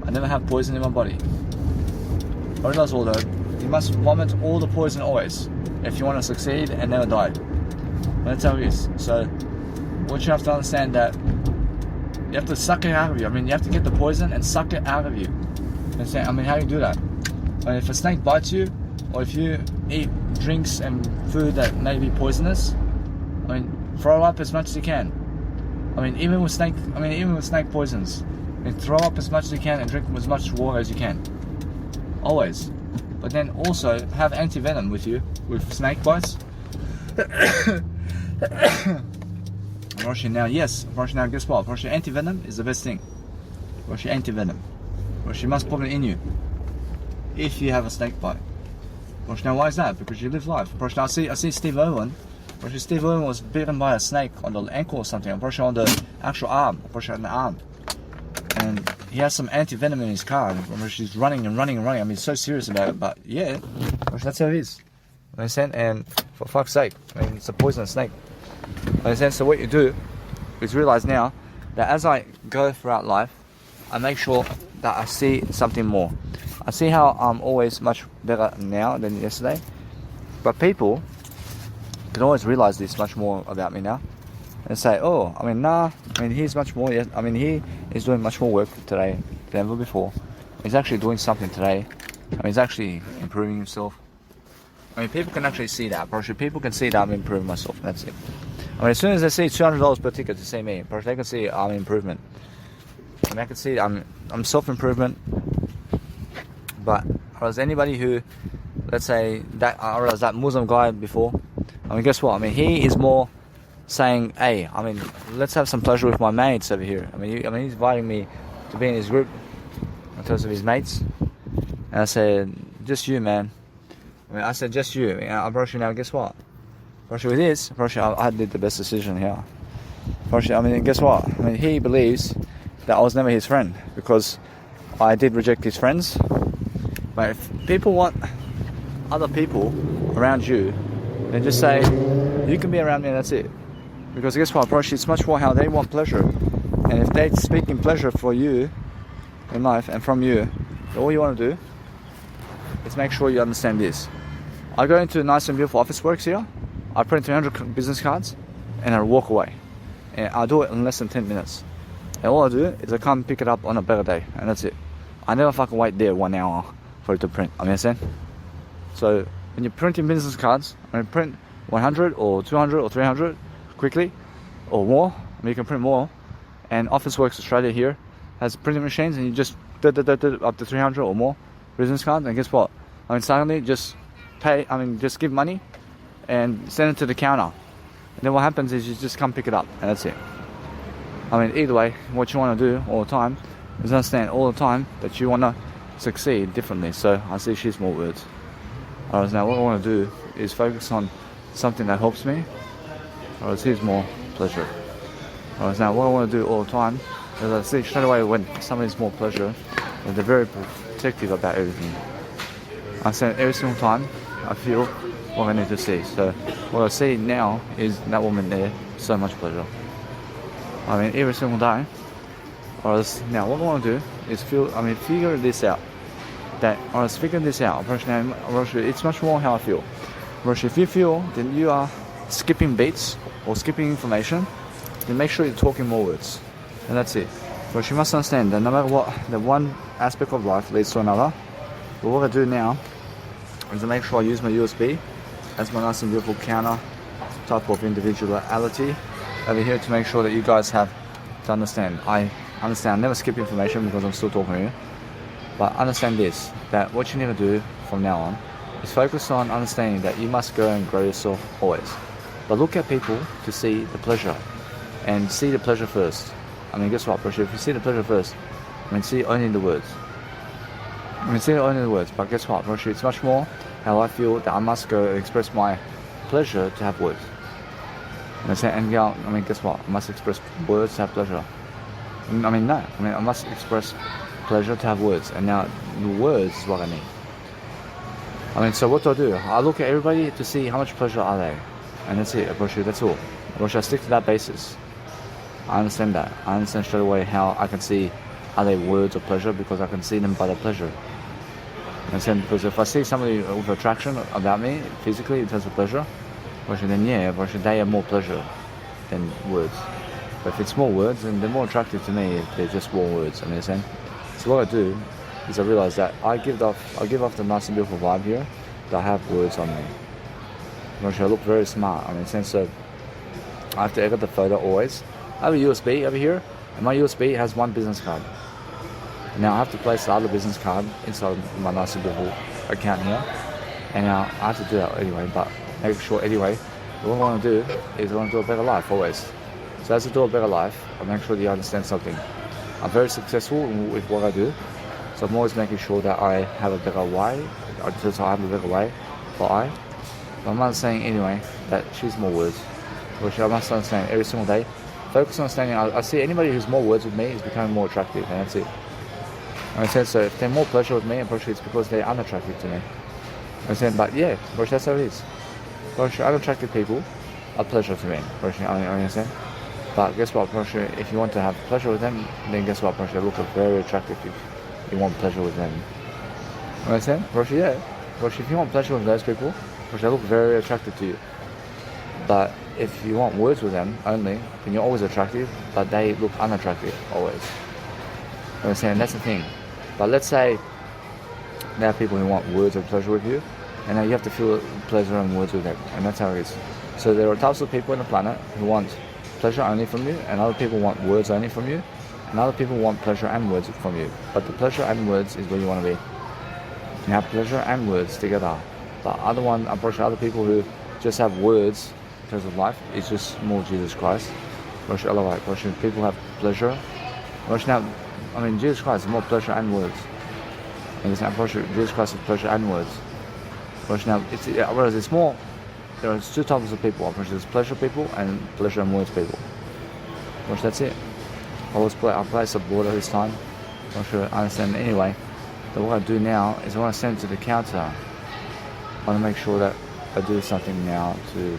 I never have poison in my body. Or does all that. You must vomit all the poison always if you want to succeed and never die. That's how it is. So what you have to understand that you have to suck it out of you. I mean, you have to get the poison and suck it out of you. Understand? I mean, how do you do that? I mean, if a snake bites you, or if you eat drinks and food that may be poisonous, I mean, throw up as much as you can. I mean, even with snake poisons, I mean, throw up as much as you can and drink as much water as you can. Always. But then also have anti-venom with you with snake bites. Roshi, now, yes, Roshi, now guess what? Roshi, anti-venom is the best thing. Roshi, anti-venom. Roshi, you must put it in you if you have a snake bite. Roshi, now why is that? Because you live life. Roshi, now I see Steve Irwin. Roshi, Steve Irwin was bitten by a snake on the ankle or something. Roshi, on the actual arm. Roshi, on the arm. And he has some anti-venom in his car. And he's running and running and running. I mean, he's so serious about it. But yeah, Roshi, that's how it is. Understand? And for fuck's sake, I mean, it's a poisonous snake. Understand? So what you do is realize now that as I go throughout life, I make sure that I see something more. I see how I'm always much better now than yesterday. But people can always realize this much more about me now. And say, oh, I mean, nah, I mean, he's much more, I mean, he is doing much more work today than ever before. He's actually doing something today. I mean, he's actually improving himself. I mean, people can actually see that. People can see that I'm improving myself. That's it. I mean, as soon as they see $200 per ticket to see me, they can see I'm improvement. I mean, I can see I'm self-improvement. But as anybody who, let's say, that Muslim guy before, I mean, guess what? I mean, he is more saying, hey, I mean, let's have some pleasure with my mates over here. I mean, he's inviting me to be in his group in terms of his mates. And I said, just you, man. I mean, I said, just you. I brought you now, guess what? Brought you with this. I did the best decision here. I mean, guess what? I mean, he believes that I was never his friend because I did reject his friends. But if people want other people around you, then just say, you can be around me and that's it. Because guess what? It's much more how they want pleasure. And if they're speaking pleasure for you in life and from you, all you want to do is make sure you understand this. I go into nice and beautiful office works here, I print 300 business cards, and I walk away. And I do it in less than 10 minutes. And all I do is I come pick it up on a better day, and that's it. I never fucking wait there 1 hour for it to print. I understand? So when you're printing business cards, I mean, print 100 or 200 or 300 quickly, or more. I mean, you can print more. And Officeworks Australia here has printing machines, and you just up to 300 or more business cards. And guess what? I mean, suddenly just just give money and send it to the counter. And then what happens is you just come pick it up, and that's it. I mean, either way, what you want to do all the time is understand all the time that you want to succeed differently. So I see she's more words. Alright, now what I want to do is focus on something that helps me. Alright, here's more pleasure. Alright, now what I want to do all the time is I see straight away when somebody's more pleasure, and they're very protective about everything. I say every single time I feel what I need to see. So what I see now is that woman there, so much pleasure. I mean, every single day. Now what I want to do is figure this out. Figure this out. It's much more how I feel. If you feel that you are skipping beats or skipping information, then make sure you're talking more words. And that's it. But you must understand that no matter what, the one aspect of life leads to another. But what I do now is to make sure I use my USB as my nice and beautiful counter type of individuality over here to make sure that you guys have to understand. I understand I never skip information because I'm still talking to you. But understand this, that what you need to do from now on is focus on understanding that you must go and grow yourself always. But look at people to see the pleasure. And see the pleasure first. I mean, guess what, if you see the pleasure first, see only the words. See only the words, but guess what, it's much more how I feel that I must go express my pleasure to have words. Guess what, I must express words to have pleasure. No, I must express pleasure to have words, and now the words is what I need. So what do? I look at everybody to see how much pleasure are they, and that's it, that's all. I stick to that basis. I understand that. I understand straight away how I can see are they words of pleasure because I can see them by the pleasure. I said, because if I see somebody with attraction about me, physically, in terms of pleasure, then yeah, they have more pleasure than words. But if it's more words, then they're more attractive to me if they're just more words, you understand? So what I do is I realise that I give off the nice and beautiful vibe here, but I have words on me. I look very smart, in the sense of I have to edit the photo always. I have a USB over here, and my USB has one business card. Now I have to place the other business card inside my nice and beautiful account here, and now I have to do that anyway, but make sure anyway, what I want to do is I want to do a better life always. So as I do a better life, I make sure that you understand something. I'm very successful with what I do, so I'm always making sure that I have a better way, so I have a better way for I. But I'm not saying anyway that she's more words, which I must understand every single day. Focus on understanding, I see anybody who's more words with me is becoming more attractive, and that's it. I said, so if they're more pleasure with me, probably it's because they're unattractive to me. I said, but yeah, that's how it is. Unattractive people are pleasure to me, I understand. But guess what, if you want to have pleasure with them, then guess what, they look very attractive if you want pleasure with them. You understand? Yeah. If you want pleasure with those people, they look very attractive to you. But if you want words with them only, then you're always attractive, but they look unattractive always. You understand? That's the thing. But let's say there are people who want words of pleasure with you, and now you have to feel pleasure and words with them, and that's how it is. So there are types of people on the planet who want pleasure only from you, and other people want words only from you, and other people want pleasure and words from you. But the pleasure and words is where you want to be. You have pleasure and words together. But unfortunately, other people who just have words in terms of life, it's just more Jesus Christ. People have pleasure. Jesus Christ is more pleasure and words. And Jesus Christ is pleasure and words. Whereas it's more, there are two types of people. There's pleasure people and pleasure and words people. That's it. I place a border this time. I'm sure I understand anyway. So what I do now is I want to send it to the counter. I want to make sure that I do something now to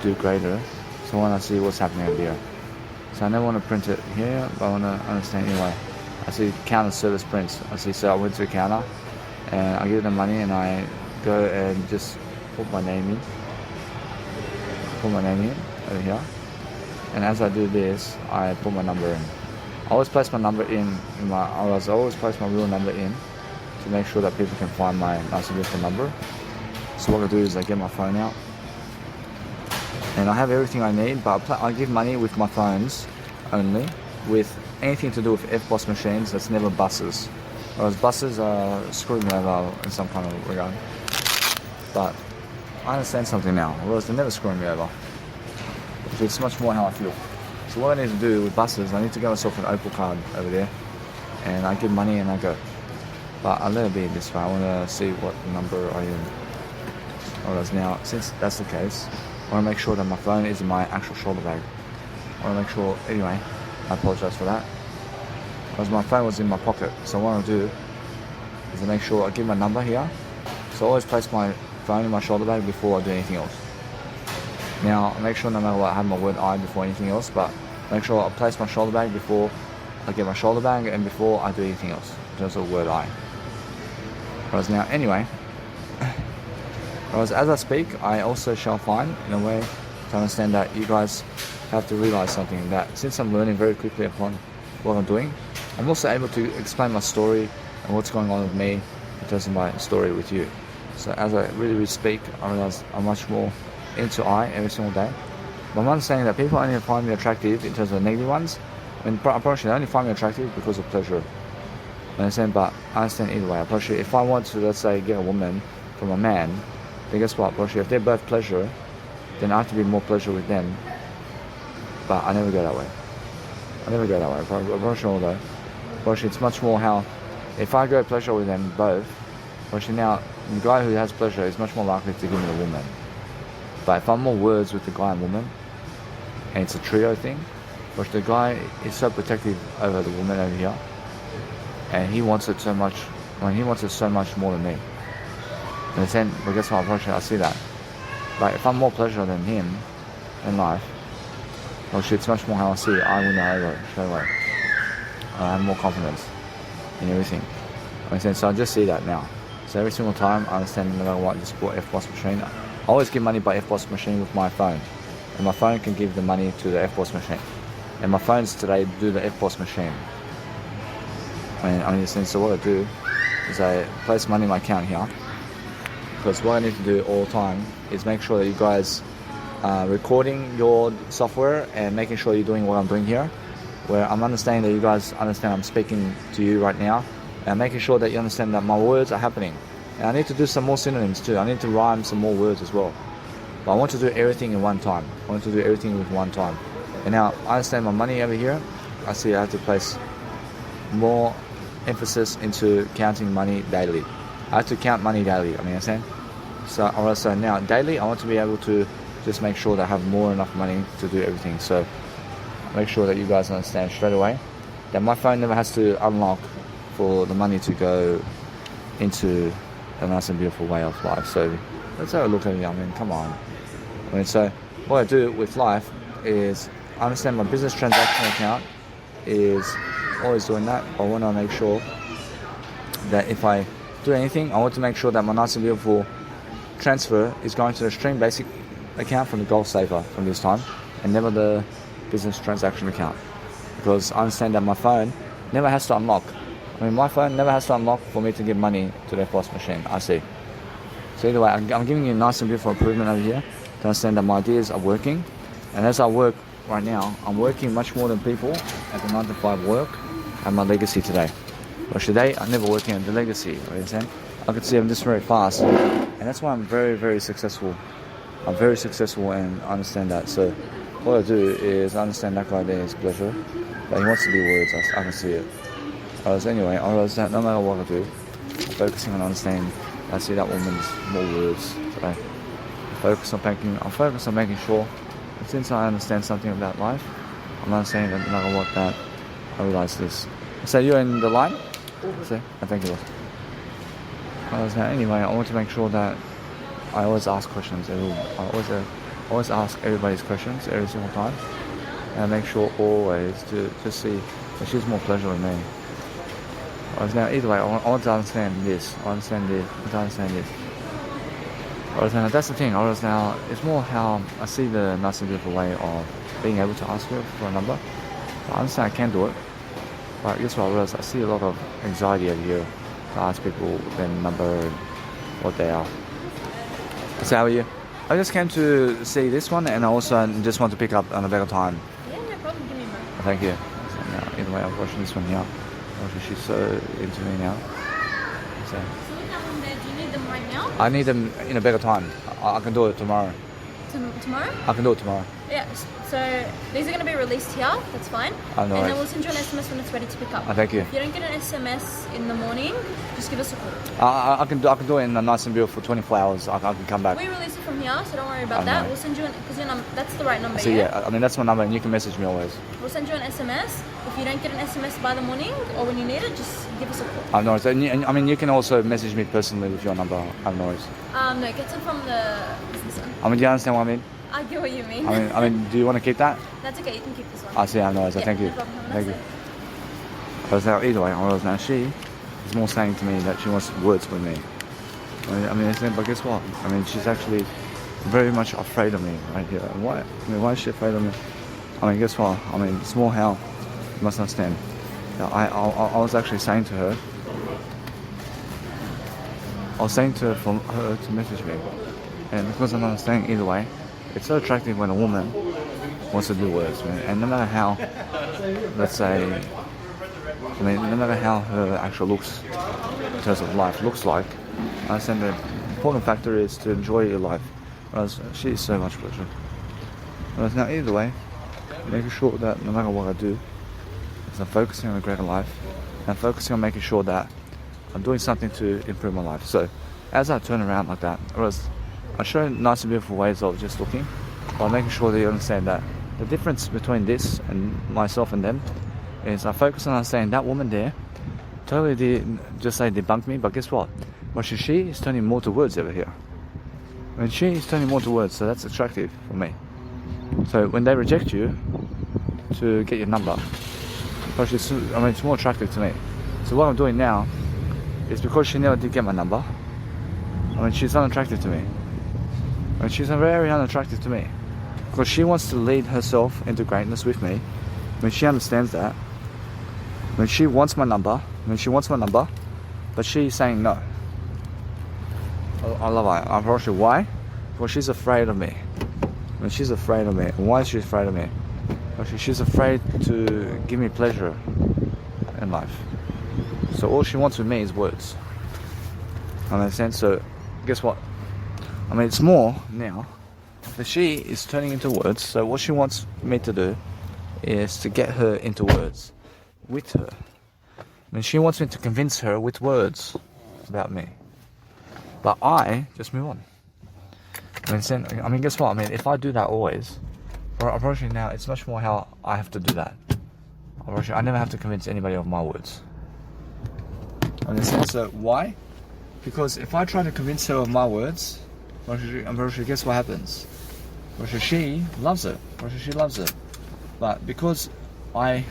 do greater. So I want to see what's happening over here. So I never want to print it here, but I want to understand anyway. I see counter service prints. So I went to the counter and I give them money and I go and just put my name in. Over here. And as I do this, I put my number in. I always place my number I always place my real number in to make sure that people can find my nice and beautiful number. So what I do is I get my phone out and I have everything I need, but I give money with my phones only, with anything to do with FBOSS machines that's never buses. Whereas buses are screwing me over in some kind of regard. But I understand something now, whereas they're never screwing me over. It's much more how I feel. So what I need to do with buses, I need to get myself an Opal card over there, and I give money and I go. But I let it be this way. I want to see what number I am. Whereas now, since that's the case, I want to make sure that my phone is in my actual shoulder bag. I want to make sure, anyway, I apologize for that. Because my phone was in my pocket, so what I want to do is to make sure I give my number here. So I always place my phone in my shoulder bag before I do anything else. Now, make sure no matter what, I have my word I before anything else, but make sure I place my shoulder bag before I get my shoulder bag and before I do anything else, in terms of word I. Whereas now, anyway, as I speak, I also shall find, in a way, to understand that you guys have to realize something, that since I'm learning very quickly upon what I'm doing, I'm also able to explain my story and what's going on with me in terms of my story with you. So as I really speak, I realize I'm much more into I every single day. But I'm understanding that people only find me attractive in terms of the negative ones. Apparently they only find me attractive because of pleasure. I understand, but I understand either way. Apparently, if I want to, let's say, get a woman from a man, then guess what? Apparently, if they're both pleasure, then I have to be more pleasure with them. But I never go that way. Apparently, it's much more how, if I go pleasure with them both, apparently now, the guy who has pleasure is much more likely to give me a woman. But if I'm more words with the guy and woman, and it's a trio thing, but the guy is so protective over the woman over here, and he wants it so much, he wants it so much more than me. And then, but guess what, I see that. But if I'm more pleasure than him in life, it's much more how I see it. I win over straight away. I have more confidence in everything. So I just see that now. So every single time, I understand no matter what, just bought FBOSS machine. I always give money by FBOSS machine with my phone. And my phone can give the money to the FBOSS machine. And my phones today do the FBOSS machine. So what I do is I place money in my account here. Because what I need to do all the time is make sure that you guys are recording your software and making sure you're doing what I'm doing here. Where I'm understanding that you guys understand I'm speaking to you right now. And making sure that you understand that my words are happening. And I need to do some more synonyms too. I need to rhyme some more words as well. But I want to do everything in one time. I want to do everything with one time. And now I understand my money over here. I see I have to place more emphasis into counting money daily. I have to count money daily, I understand? So now daily I want to be able to just make sure that I have more enough money to do everything. So make sure that you guys understand straight away that my phone never has to unlock for the money to go into a nice and beautiful way of life. So let's have a look at it. Come on. So what I do with life is I understand my business transaction account is always doing that. I want to make sure that if I do anything, I want to make sure that my nice and beautiful transfer is going to the Stream Basic account from the Goal Saver from this time, and never the business transaction account, because I understand that my phone never has to unlock. My phone never has to unlock for me to give money to the FBOSS machine. I see. So either way, I'm giving you a nice and beautiful improvement over here to understand that my ideas are working. And as I work right now, I'm working much more than people at the 9 to 5 work at my legacy today. But today, I'm never working at the legacy. You understand? I can see I'm just very fast. And that's why I'm very, very successful. I'm very successful and I understand that. So what I do is I understand that guy there is pleasure. But he wants to be words. I can see it. Anyway, I realize that no matter what I do, I'm focusing on understanding. I see that woman's more words today. I'm focused on making sure that since I understand something about life, I'm understanding that no matter what that, I realize this. So you're in the line? See? Thank you. Anyway, I want to make sure that I always ask questions. I always ask everybody's questions every single time. And I make sure always to see that she's more pleasure than me. Now, either way, I want to understand this. I understand this. Now, that's the thing. Now, it's more how I see the nice and beautiful way of being able to ask her for a number. I understand I can do it. But guess what? I see a lot of anxiety over here to ask people their number and what they are. So how are you? I just came to see this one, and I also just want to pick up on a better time. Yeah, no problem. Give me a moment. Thank you. So now, either way, I'm watching this one here. She's so into me now. So Do you need them right now? I need them in a better time. I can do it tomorrow. Tomorrow? I can do it tomorrow. Yeah, so these are going to be released here, that's fine. I know. And then we'll send you an SMS when it's ready to pick up. Thank you. If you don't get an SMS in the morning, just give us a call. I can do it in a nice and beautiful 24 hours. I can come back. We release it from here, so don't worry about that. We'll send you because that's the right number. So yeah, that's my number, and you can message me always. We'll send you an SMS. If you don't get an SMS by the morning or when you need it, just give us a call. I have no worries. You can also message me personally with your number. I have no worries. No, it gets it from the business one. Do you understand what I mean? I get what you mean. Do you want to keep that? That's okay, you can keep this one. I see, I know. Thank you. No problem. Thank you. Now, either way, now she is more saying to me that she wants words with me. But guess what? She's actually very much afraid of me right here. Why? Why is she afraid of me? Guess what? It's more how you must understand. I was actually saying to her, for her to message me. And because I'm understanding either way, it's so attractive when a woman wants to do words, man. And no matter how, let's say, no matter how her actual looks in terms of life looks like, I understand the important factor is to enjoy your life. Whereas she is so much pleasure. Whereas now either way, making sure that no matter what I do, I'm focusing on a greater life, and I'm focusing on making sure that I'm doing something to improve my life. So as I turn around like that, whereas I show nice and beautiful ways of just looking, while making sure that you understand that the difference between this and myself and them is I focus on understanding that woman there totally debunked me, but guess what? Well, she is turning more to words over here. She is turning more to words, so that's attractive for me. So when they reject you to get your number, it's more attractive to me. So what I'm doing now is because she never did get my number, I mean, she's unattractive to me. I mean, she's very unattractive to me. Because she wants to lead herself into greatness with me. I mean, she understands that. I mean, she wants my number. But she's saying no. I love her. Unfortunately, why? Because she's afraid of me. I mean, she's afraid of me. And why is she afraid of me? Because she's afraid to give me pleasure in life. So all she wants with me is words. Understand? So, guess what? I mean, it's more now that she is turning into words. So what she wants me to do is to get her into words with her. I mean, she wants me to convince her with words about me. But I just move on. I mean, guess what? I mean, if I do that always, unfortunately now it's much more how I have to do that. Unfortunately, I never have to convince anybody of my words. So why? Because if I try to convince her of my words, unfortunately, guess what happens? She loves it. She loves it. But because I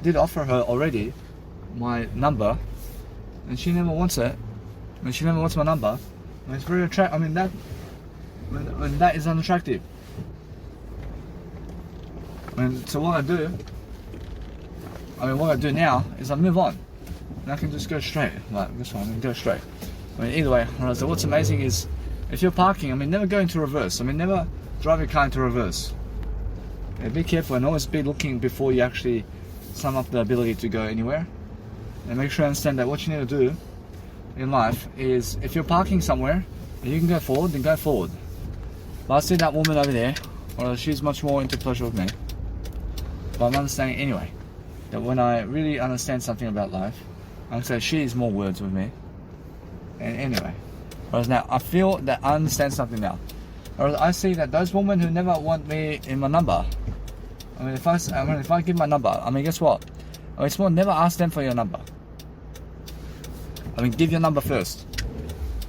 did offer her already my number, and she never wants it, and she never wants my number, and it's very attractive. I mean, that is unattractive. So what I do now is I move on, and I can just go straight. Like this one, I can go straight. I mean, either way. So what's amazing is, if you're parking, I mean, never go into reverse. I mean, never drive your car into reverse. Yeah, be careful and always be looking before you actually sum up the ability to go anywhere. And make sure you understand that what you need to do in life is, if you're parking somewhere and you can go forward, then go forward. But I see that woman over there, or she's much more into pleasure with me. But I'm understanding anyway that when I really understand something about life, I'm saying she is more words with me. And anyway, whereas now I feel that I understand something now. Or I see that those women who never want me in my number, I mean, if I give my number, I mean, guess what? I mean, it's more, never ask them for your number. I mean, give your number first.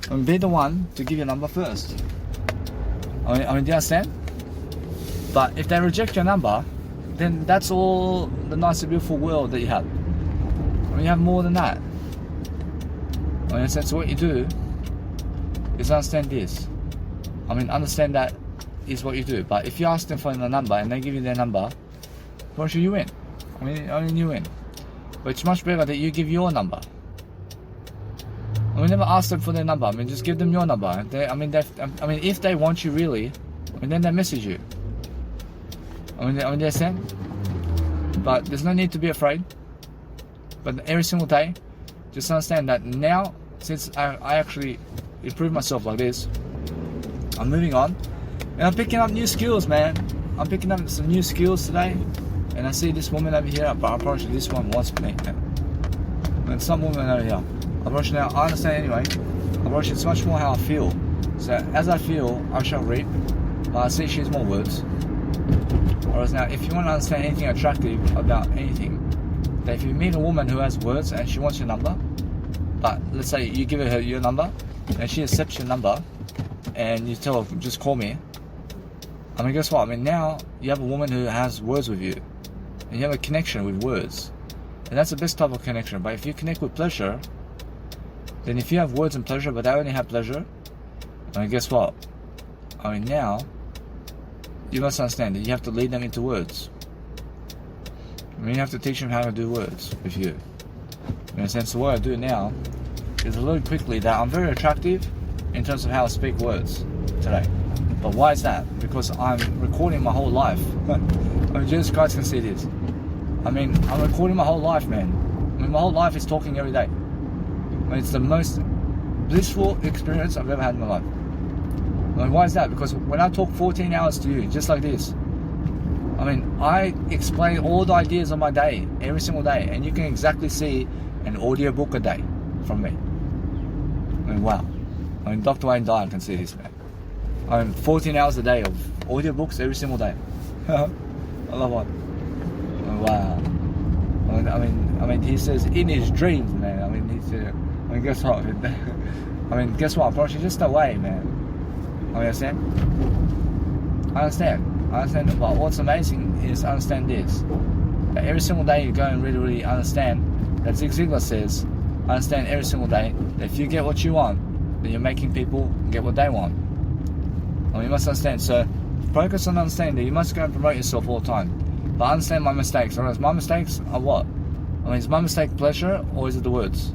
I mean, be the one to give your number first. I mean, do you understand? But if they reject your number, then that's all the nice and beautiful world that you have. I mean, you have more than that. I mean, so what you do is understand this. I mean, understand that is what you do. But if you ask them for the number and they give you their number, well, sure, you win. I mean, you win. But it's much better that you give your number. I mean, never ask them for their number. I mean, just give them your number. If they want you really, I mean, then they message you. I mean, they understand. But there's no need to be afraid. But every single day, just understand that now, since I actually improved myself like this, I'm moving on, and I'm picking up new skills, man. I'm picking up some new skills today, and I see this woman over here, but unfortunately this one wants me. And some woman over here. Unfortunately now, I understand anyway. Unfortunately, it's much more how I feel. So as I feel, I shall reap. But I see she's more words. Whereas now, if you want to understand anything attractive about anything, that if you meet a woman who has words and she wants your number, but let's say you give her your number, and she accepts your number, and you tell her, just call me. I mean, guess what? I mean, now you have a woman who has words with you, and you have a connection with words, and that's the best type of connection. But if you connect with pleasure, then if you have words and pleasure, but they only have pleasure, I mean, guess what? I mean, now you must understand that you have to lead them into words. I mean, you have to teach them how to do words with you. In a sense, so what I do now is a little quickly that I'm very attractive in terms of how I speak words today. But why is that? Because I'm recording my whole life. I mean, Jesus Christ can see this. I mean, I'm recording my whole life, man. I mean, my whole life is talking every day. I mean, it's the most blissful experience I've ever had in my life. I mean, why is that? Because when I talk 14 hours to you, just like this, I mean, I explain all the ideas of my day, every single day, and you can exactly see an audiobook a day from me. I mean, wow. I mean, Dr. Wayne Dyer can see this, man. I mean, 14 hours a day of audiobooks every single day. I love one. I mean, wow. I mean, he says in his dreams, man. I mean, guess what? I mean, guess what? Bro, she's just away, man. I understand. But what's amazing is understand this. That every single day you go and really, really understand that Zig Ziglar says, understand every single day that if you get what you want, then you're making people get what they want. I mean, you must understand. So focus on understanding that you must go and promote yourself all the time. But understand my mistakes. Otherwise, my mistakes are what? I mean, is my mistake pleasure or is it the words?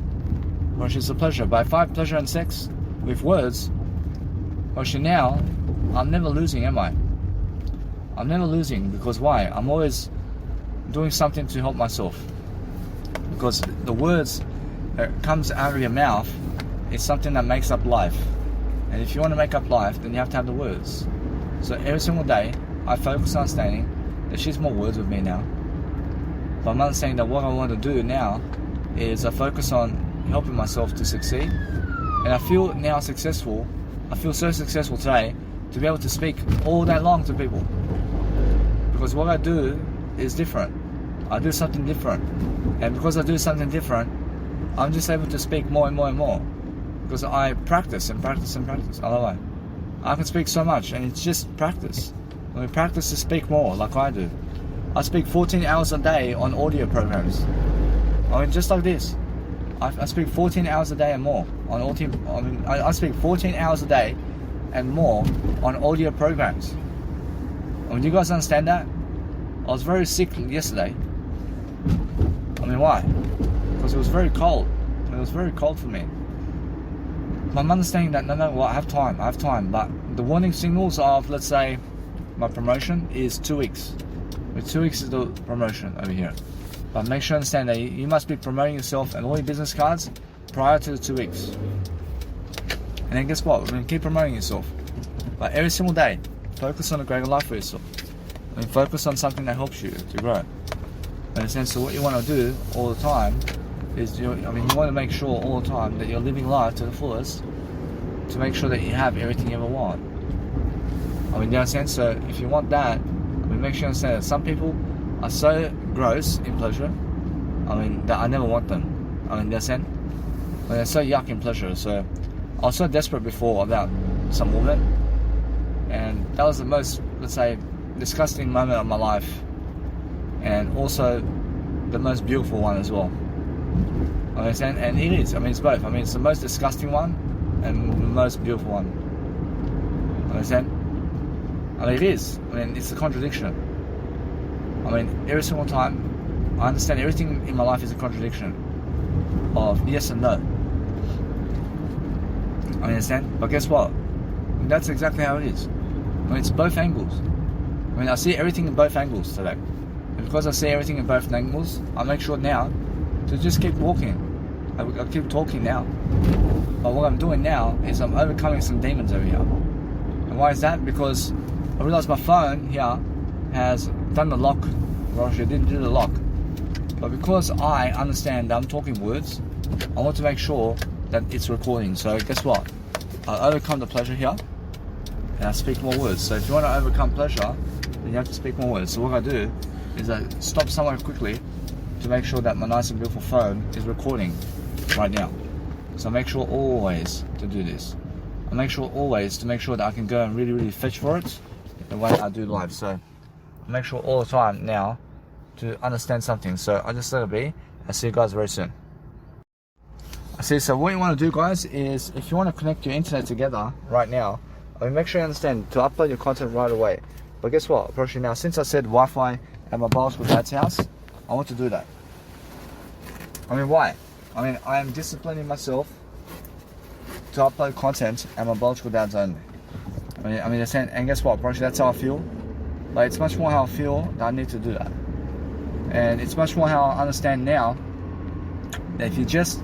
Or is it the pleasure? But if I have pleasure in sex with words, or now, I'm never losing, am I? I'm never losing because why? I'm always doing something to help myself. Because the words that comes out of your mouth is something that makes up life. And if you want to make up life, then you have to have the words. So every single day, I focus on understanding that she's more words with me now. But I'm understanding that what I want to do now is I focus on helping myself to succeed. And I feel now successful. I feel so successful today to be able to speak all day long to people. Because what I do is different. I do something different. And because I do something different, I'm just able to speak more and more and more. Because I practice and practice and practice. I don't know. I can speak so much and it's just practice. I mean, practice to speak more like I do. I speak 14 hours a day on audio programs. I mean, just like this. I speak 14 hours a day and more on audio. I mean, I speak 14 hours a day and more on audio programs. I mean, do you guys understand that? I was very sick yesterday. I mean, why? Because it was very cold. It was very cold for me. But I'm understanding that no matter what, I have time. But the warning signals of, let's say, my promotion is 2 weeks. 2 weeks is the promotion over here. But make sure you understand that you must be promoting yourself and all your business cards prior to the 2 weeks. And then guess what? We're going to keep promoting yourself. But every single day, focus on a greater life for yourself. I mean, focus on something that helps you to grow. In a sense, so what you want to do all the time is, you want to make sure all the time that you're living life to the fullest to make sure that you have everything you ever want. I mean, do you understand? So if you want that, I mean, make sure you understand that some people are so gross in pleasure, I mean, that I never want them. I mean, do you understand? I mean, they're so yuck in pleasure. So I was so desperate before about some woman, and that was the most, let's say, disgusting moment of my life, and also the most beautiful one as well. I understand, and it is. I mean, it's both. I mean, it's the most disgusting one and the most beautiful one. I understand. I mean, it is. I mean, it's a contradiction. I mean, every single time, I understand everything in my life is a contradiction of yes and no. I understand, but guess what? That's exactly how it is. I mean, it's both angles. I mean, I see everything in both angles today. And because I see everything in both angles, I make sure now to just keep walking. I keep talking now. But what I'm doing now is I'm overcoming some demons over here. And why is that? Because I realize my phone here has done the lock. Well, actually, it didn't do the lock. But because I understand that I'm talking words, I want to make sure that it's recording. So guess what? I overcome the pleasure here, and I speak more words. So if you want to overcome pleasure, then you have to speak more words. So what I do is I stop somewhere quickly to make sure that my nice and beautiful phone is recording right now. So I make sure always to do this. I make sure always to make sure that I can go and really fetch for it the way I do live. So I make sure all the time now to understand something. So I just let it be. I'll see you guys very soon. I see. So what you want to do, guys, is if you want to connect your internet together right now, I mean, make sure you understand to upload your content right away. But guess what? Approaching now, since I said Wi-Fi at my biological dad's house, I want to do that. I mean, why? I mean, I am disciplining myself to upload content at my biological dad's only. I mean, and guess what? Approaching, that's how I feel. But it's much more how I feel that I need to do that. And it's much more how I understand now that if you just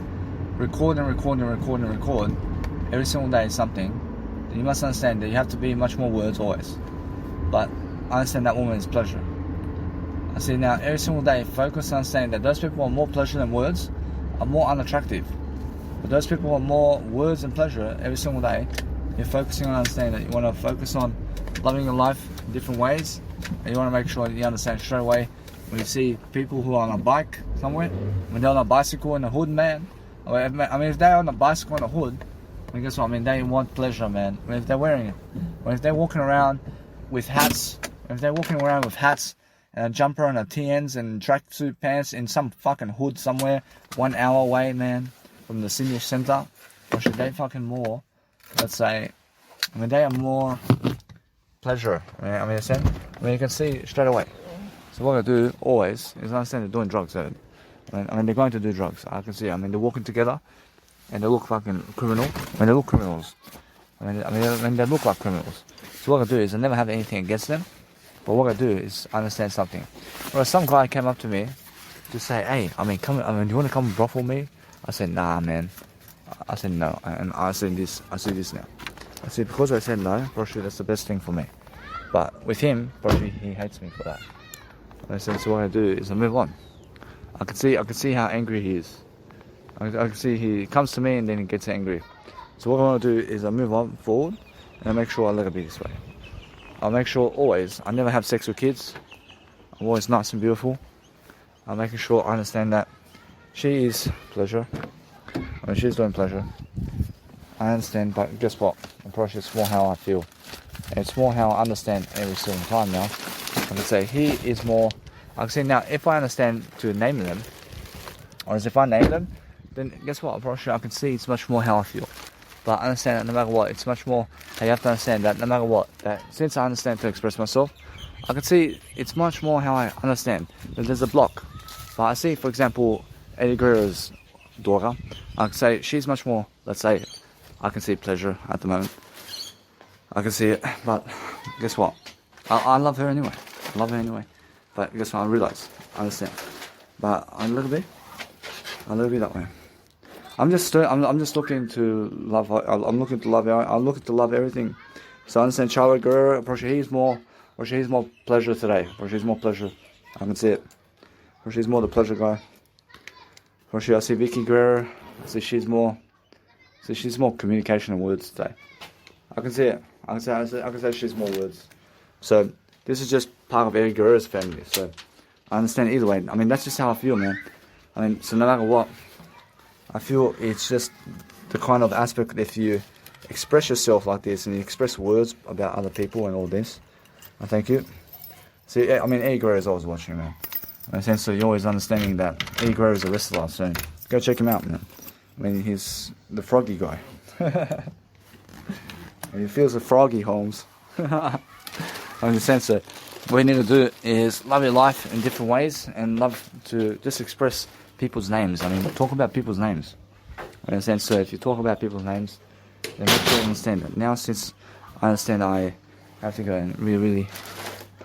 record every single day something, then you must understand that you have to be much more words always. But I understand that woman is pleasure. I see now every single day focus on understanding that those people who are more pleasure than words are more unattractive. But those people who are more words and pleasure every single day, you're focusing on understanding that you want to focus on loving your life in different ways, and you want to make sure that you understand straight away when you see people who are on a bike somewhere, when they're on a bicycle in the hood, man. I mean, if they're on a bicycle in the hood, I mean, guess what? I mean, they want pleasure, man. I mean, if they're wearing it, or if they're walking around with hats, and a jumper and a TNs and tracksuit pants in some fucking hood somewhere, 1 hour away, man, from the senior center, or should they fucking more let's say, I mean, they are more pleasure. I mean, you can see straight away. So what I do always is understand they're doing drugs. I mean, they're going to do drugs. I can see. I mean, they're walking together, and they look fucking criminal. I mean, they look criminals. I mean, they look like criminals. So what I do is I never have anything against them, but what I do is understand something. Well, some guy came up to me to say, "Hey, do you want to come brothel me?" I said, "Nah, man." I said no, and I said this now. I said because I said no, probably that's the best thing for me. But with him, probably he hates me for that. And I said, so what I do is I move on. I can see how angry he is. I can see he comes to me and then he gets angry. So what I want to do is I move on forward and I make sure I let it be this way. I'll make sure always I never have sex with kids. I'm always nice and beautiful. I'm making sure I understand that she is pleasure. I mean, she's doing pleasure. I understand, but guess what? I'm probably it's more how I feel. And it's more how I understand every single time now. I can say he is more. I can say now if I understand to name them, or as if I name them, then guess what? I'm probably sure I can see it's much more how I feel. But I understand that no matter what, it's much more. You have to understand that no matter what, that since I understand to express myself, I can see it's much more how I understand that there's a block. But I see, for example, Eddie Guerrero's daughter. I can say she's much more. Let's say I can see pleasure at the moment. I can see it, but guess what? I love her anyway. I love her anyway. But guess what? I realise, I understand. But a little bit that way. I'm just looking to love. I'm looking to love. I'm looking to love everything. So I understand Charlie Guerrero. Probably he's more pleasure today. Probably she's more pleasure. I can see it. Probably she's more the pleasure guy. Probably I see Vicky Guerrero. I see she's more communication and words today. I can see it. I can say she's more words. So this is just part of Eddie Guerrero's family. So I understand either way. I mean, that's just how I feel, man. I mean, so no matter what, I feel it's just the kind of aspect if you express yourself like this and you express words about other people and all this. I thank you. See, I mean, Eddie Guerrero is always watching, man. In a sense, so you're always understanding that Eddie Guerrero is a wrestler, so go check him out, man. I mean, he's the froggy guy. He feels the froggy, Holmes. In the sense that what you need to do is love your life in different ways and love to just express people's names. I mean, talk about people's names. In a sense, so if you talk about people's names, then make sure you understand it. Now, since I understand I have to go and really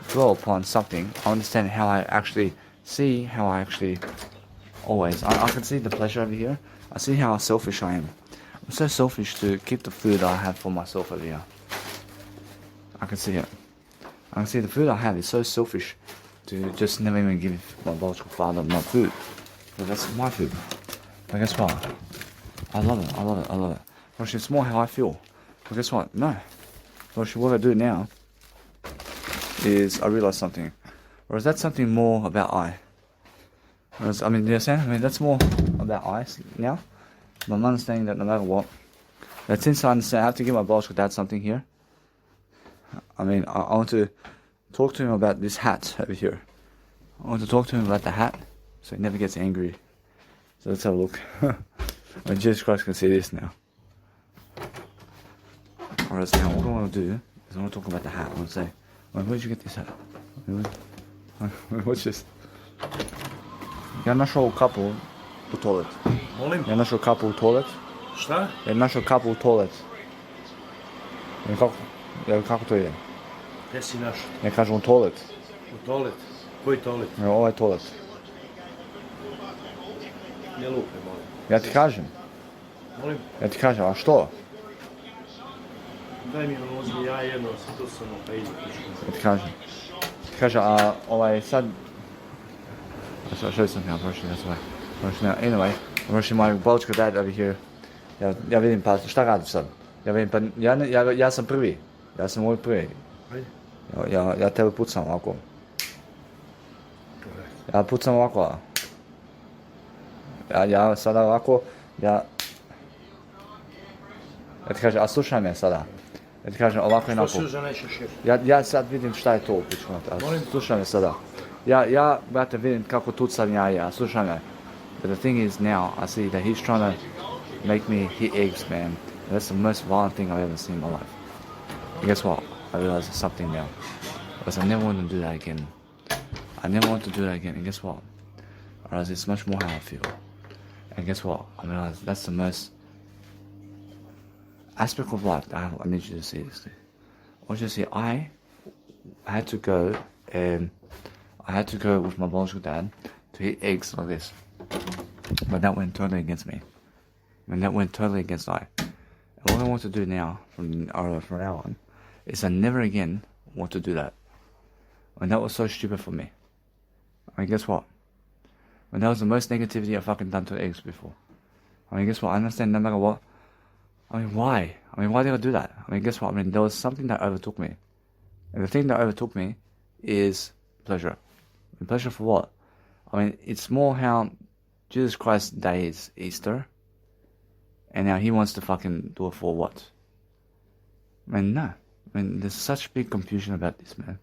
dwell upon something, I understand how I actually see, how I actually always. I can see the pleasure over here. I see how selfish I am. I'm so selfish to keep the food I have for myself over here. I can see it. I can see the food I have is so selfish to just never even give my biological father my food. But that's my food. But guess what? I love it. I love it. I love it. Well, it's more how I feel. But guess what? No. Well, what I do now is I realize something. Or is that something more about I? Whereas, I mean, you understand? I mean, that's more about I now. But I'm understanding that no matter what, that since I understand, I have to give my biological dad something here. I mean, I want to talk to him about this hat over here. I want to talk to him about the hat, so he never gets angry. So let's have a look. And Jesus Christ can see this now. Whereas now, what I want to do is I want to talk about the hat. I want to say, where did you get this hat? What's this? Я нашел капу у туалет. Molim? Я нашел капу у туалет. Šta? Я нашел капу у туалет. Kako to ide? Gdje si naš? Ja kažem u toalet. U toalet? Koji toalet? Ovaj toalet. Ne lupe, molim. Ja ti kažem. Molim? Ja ti kažem, a što? Daj mi uzmi ja jedno, tu sam u pejdu. Ja ti kažem. Ti kažem, a sad... Što sam ja prošli, that's why. Anyway, prošli moj biological dad over here. Ja vidim, pa šta radiš sad? Ja vidim, pa ja sam prvi. Ja sam ovdje prvi. Ja tebe pucam ovako. Ja pucam ovako. Ja sada ovako, ja ti kažem, a slušaj me sada. Ja ti kažem ovako i onako. Što za nešto šef? Ja sad vidim šta je to u pičku. Slušaj me sada. Ja, brate, vidim kako tucam ja, slušaj me. But the thing is now, I see that he's trying to make me hit eggs, man. That's the most violent thing I've ever seen in my life. And guess what? I realize there's something now. Because I never want to do that again. I never want to do that again. And guess what? I realize it's much more how I feel. And guess what? I realize that's the most aspect of life that I need you to see this. I want you to see I had to go with my biological dad to eat eggs like this. But that went totally against me. And that went totally against I. And what I want to do now, from now on, is I never again want to do that. And that was so stupid for me. I mean, guess what? When that was the most negativity I've fucking done to eggs before. I mean, guess what? I understand no matter what. I mean, why? I mean, why did I do that? I mean, guess what? I mean, there was something that overtook me. And the thing that overtook me is pleasure. And pleasure for what? I mean, it's more how Jesus Christ's day is Easter. And now he wants to fucking do it for what? I mean, no. I mean, there's such big confusion about this, man.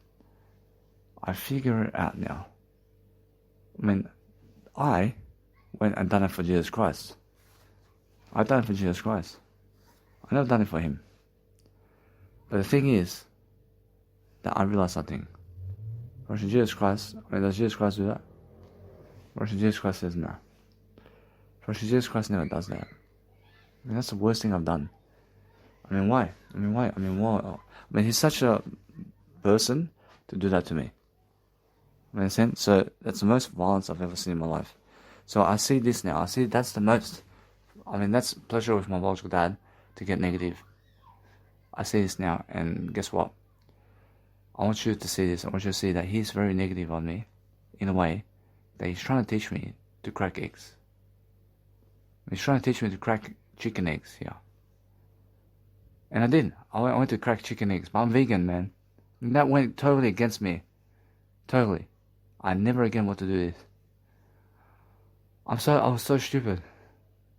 I figure it out now. I mean, I went and done it for Jesus Christ. I've done it for Jesus Christ. I never done it for him. But the thing is that I realized something. Worship Jesus Christ. I mean, does Jesus Christ do that? Worship Jesus Christ says no. Worship Jesus Christ never does that. I mean, that's the worst thing I've done. I mean, why? I mean, why? I mean, why? I mean, he's such a person to do that to me. You understand? So that's the most violence I've ever seen in my life. So I see this now. I see that's the most. I mean, that's pleasure with my biological dad to get negative. I see this now, and guess what? I want you to see this. I want you to see that he's very negative on me, in a way that he's trying to teach me to crack eggs. He's trying to teach me to crack chicken eggs here. And I did. I went to crack chicken eggs, but I'm vegan, man. And that went totally against me. Totally. I never again want to do this. I was so stupid.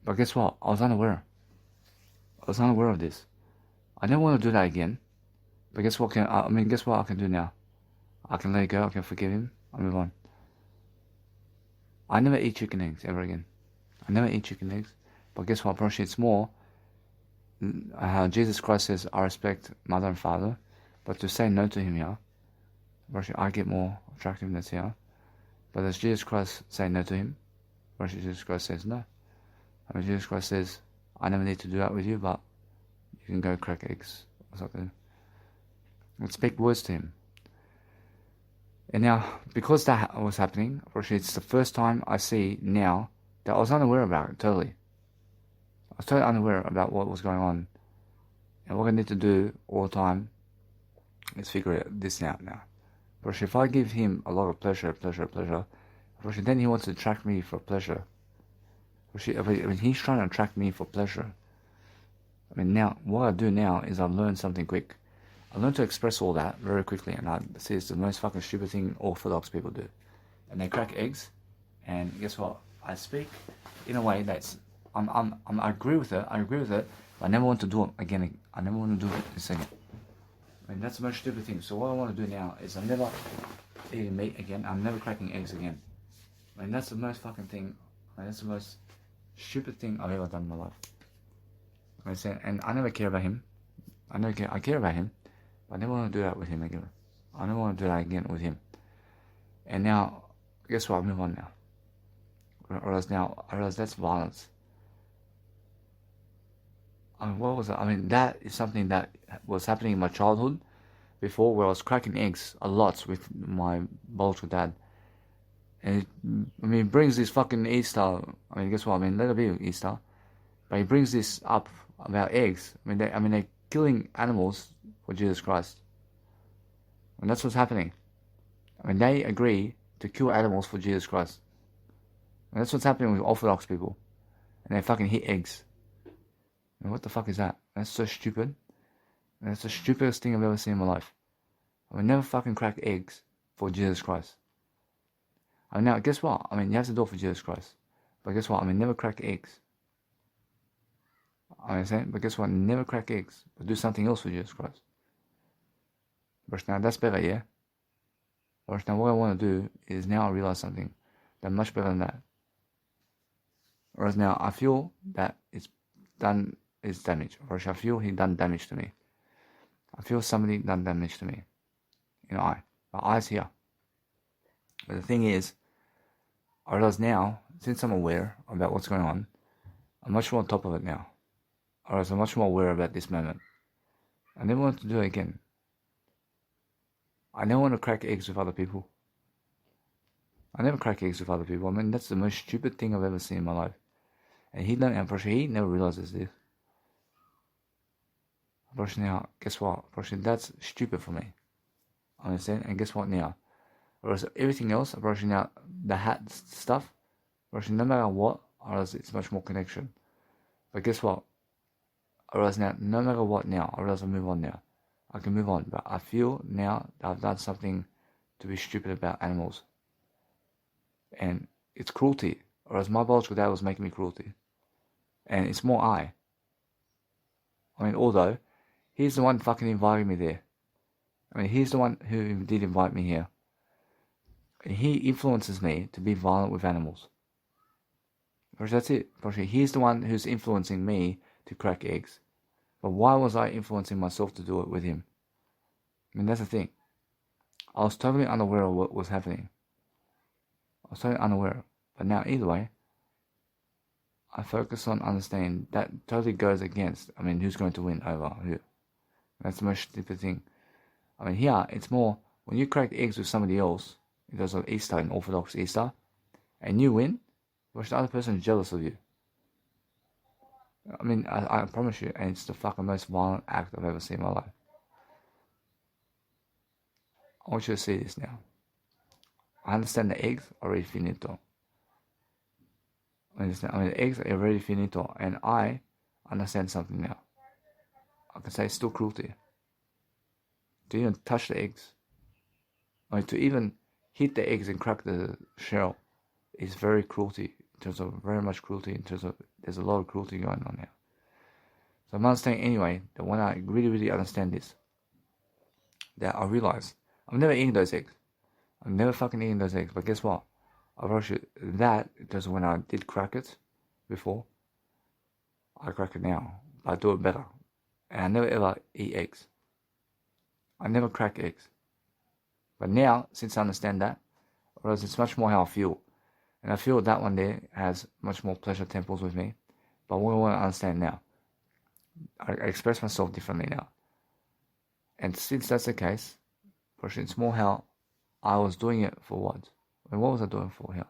But guess what? I was unaware. I was unaware of this. I never want to do that again. But guess what? Guess what I can do now? I can let it go. I can forgive him. I'll move on. I never eat chicken eggs ever again. I never eat chicken eggs. But guess what? Probably it's more how Jesus Christ says, I respect mother and father. But to say no to him here, probably I get more attractiveness here. But does Jesus Christ say no to him? Probably Jesus Christ says no. I mean, Jesus Christ says, I never need to do that with you, but you can go crack eggs or something. And speak words to him. And now, because that was happening, it's the first time I see now that I was unaware about it, totally. I was totally unaware about what was going on. And what I need to do all the time is figure this out now. But if I give him a lot of pleasure, then he wants to attract me for pleasure. I mean, he's trying to attract me for pleasure. I mean, now, what I do now is I learn something quick. I learned to express all that very quickly, and I see it's the most fucking stupid thing Orthodox people do. And they crack eggs, and guess what? I speak in a way that's I agree with it. But I never want to do it again. I never want to do it this again. I mean, that's the most stupid thing. So what I want to do now is I'm never eating meat again. I'm never cracking eggs again. I mean, that's the most fucking thing. I mean, that's the most stupid thing I've ever done in my life. I say, and I never care about him. I care about him. But I never want to do that with him again. I never want to do that again with him. And now, guess what? I move on now. I realize that's violence. I mean, what was it? I mean, that is something that was happening in my childhood before, where I was cracking eggs a lot with my biological dad. And it brings this fucking Easter. I mean, guess what? I mean, let it be Easter. But he brings this up about eggs. I mean, they're killing animals for Jesus Christ. And that's what's happening. I mean, they agree to kill animals for Jesus Christ. And that's what's happening with Orthodox people. And they fucking hit eggs. I mean, what the fuck is that? That's so stupid. And that's the stupidest thing I've ever seen in my life. I would never fucking crack eggs for Jesus Christ. I mean, now, guess what? I mean, you have to do it for Jesus Christ. But guess what? I mean, never crack eggs. I understand? But guess what? Never crack eggs. But do something else for Jesus Christ. But now, that's better, yeah? But now, what I want to do is now I realize something that's much better than that. Whereas now, I feel that it's done is damage. Or I feel he done damage to me. I feel somebody done damage to me. In the eye. My eye's here. But the thing is, I realize now, since I'm aware about what's going on, I'm much more on top of it now. I realize I'm much more aware about this moment. I never want to do it again. I never want to crack eggs with other people. I never crack eggs with other people. I mean, that's the most stupid thing I've ever seen in my life. And he never realizes this. Now, guess what? That's stupid for me. Understand? And guess what now? Whereas everything else, now, the hat stuff, no matter what, I realize it's much more connection. But guess what? I realize now, no matter what now, I realize I move on now. I can move on, but I feel now that I've done something to be stupid about animals. And it's cruelty. Whereas my biological dad was making me cruelty. And it's more I. I mean, although, he's the one fucking inviting me there. I mean, he's the one who did invite me here. And he influences me to be violent with animals. Because that's it. He's the one who's influencing me to crack eggs. But why was I influencing myself to do it with him? I mean, that's the thing. I was totally unaware of what was happening. I was totally unaware. But now, either way, I focus on understanding that totally goes against, I mean, who's going to win over who. That's the most stupid thing. I mean, here, it's more, when you crack eggs with somebody else, it does an Easter, an Orthodox Easter, and you win, which the other person is jealous of you. I mean, I promise you, and it's the fucking most violent act I've ever seen in my life. I want you to see this now. I understand the eggs are already finito. I mean, the eggs are already finito, and I understand something now. I can say it's still cruelty. To even touch the eggs, I mean, to even hit the eggs and crack the shell is very cruelty. In terms of very much cruelty, in terms of there's a lot of cruelty going on here. So I'm understanding anyway that when I really understand this, that I realize I'm never eating those eggs. I'm never fucking eating those eggs. But guess what? I've actually that because when I did crack it before, I crack it now. I do it better, and I never ever eat eggs. I never crack eggs. But now, since I understand that, I realize it's much more how I feel. And I feel that one there has much more pleasure temples with me. But what I want to understand now, I express myself differently now. And since that's the case, it's more how I was doing it for what? I mean, what was I doing for here?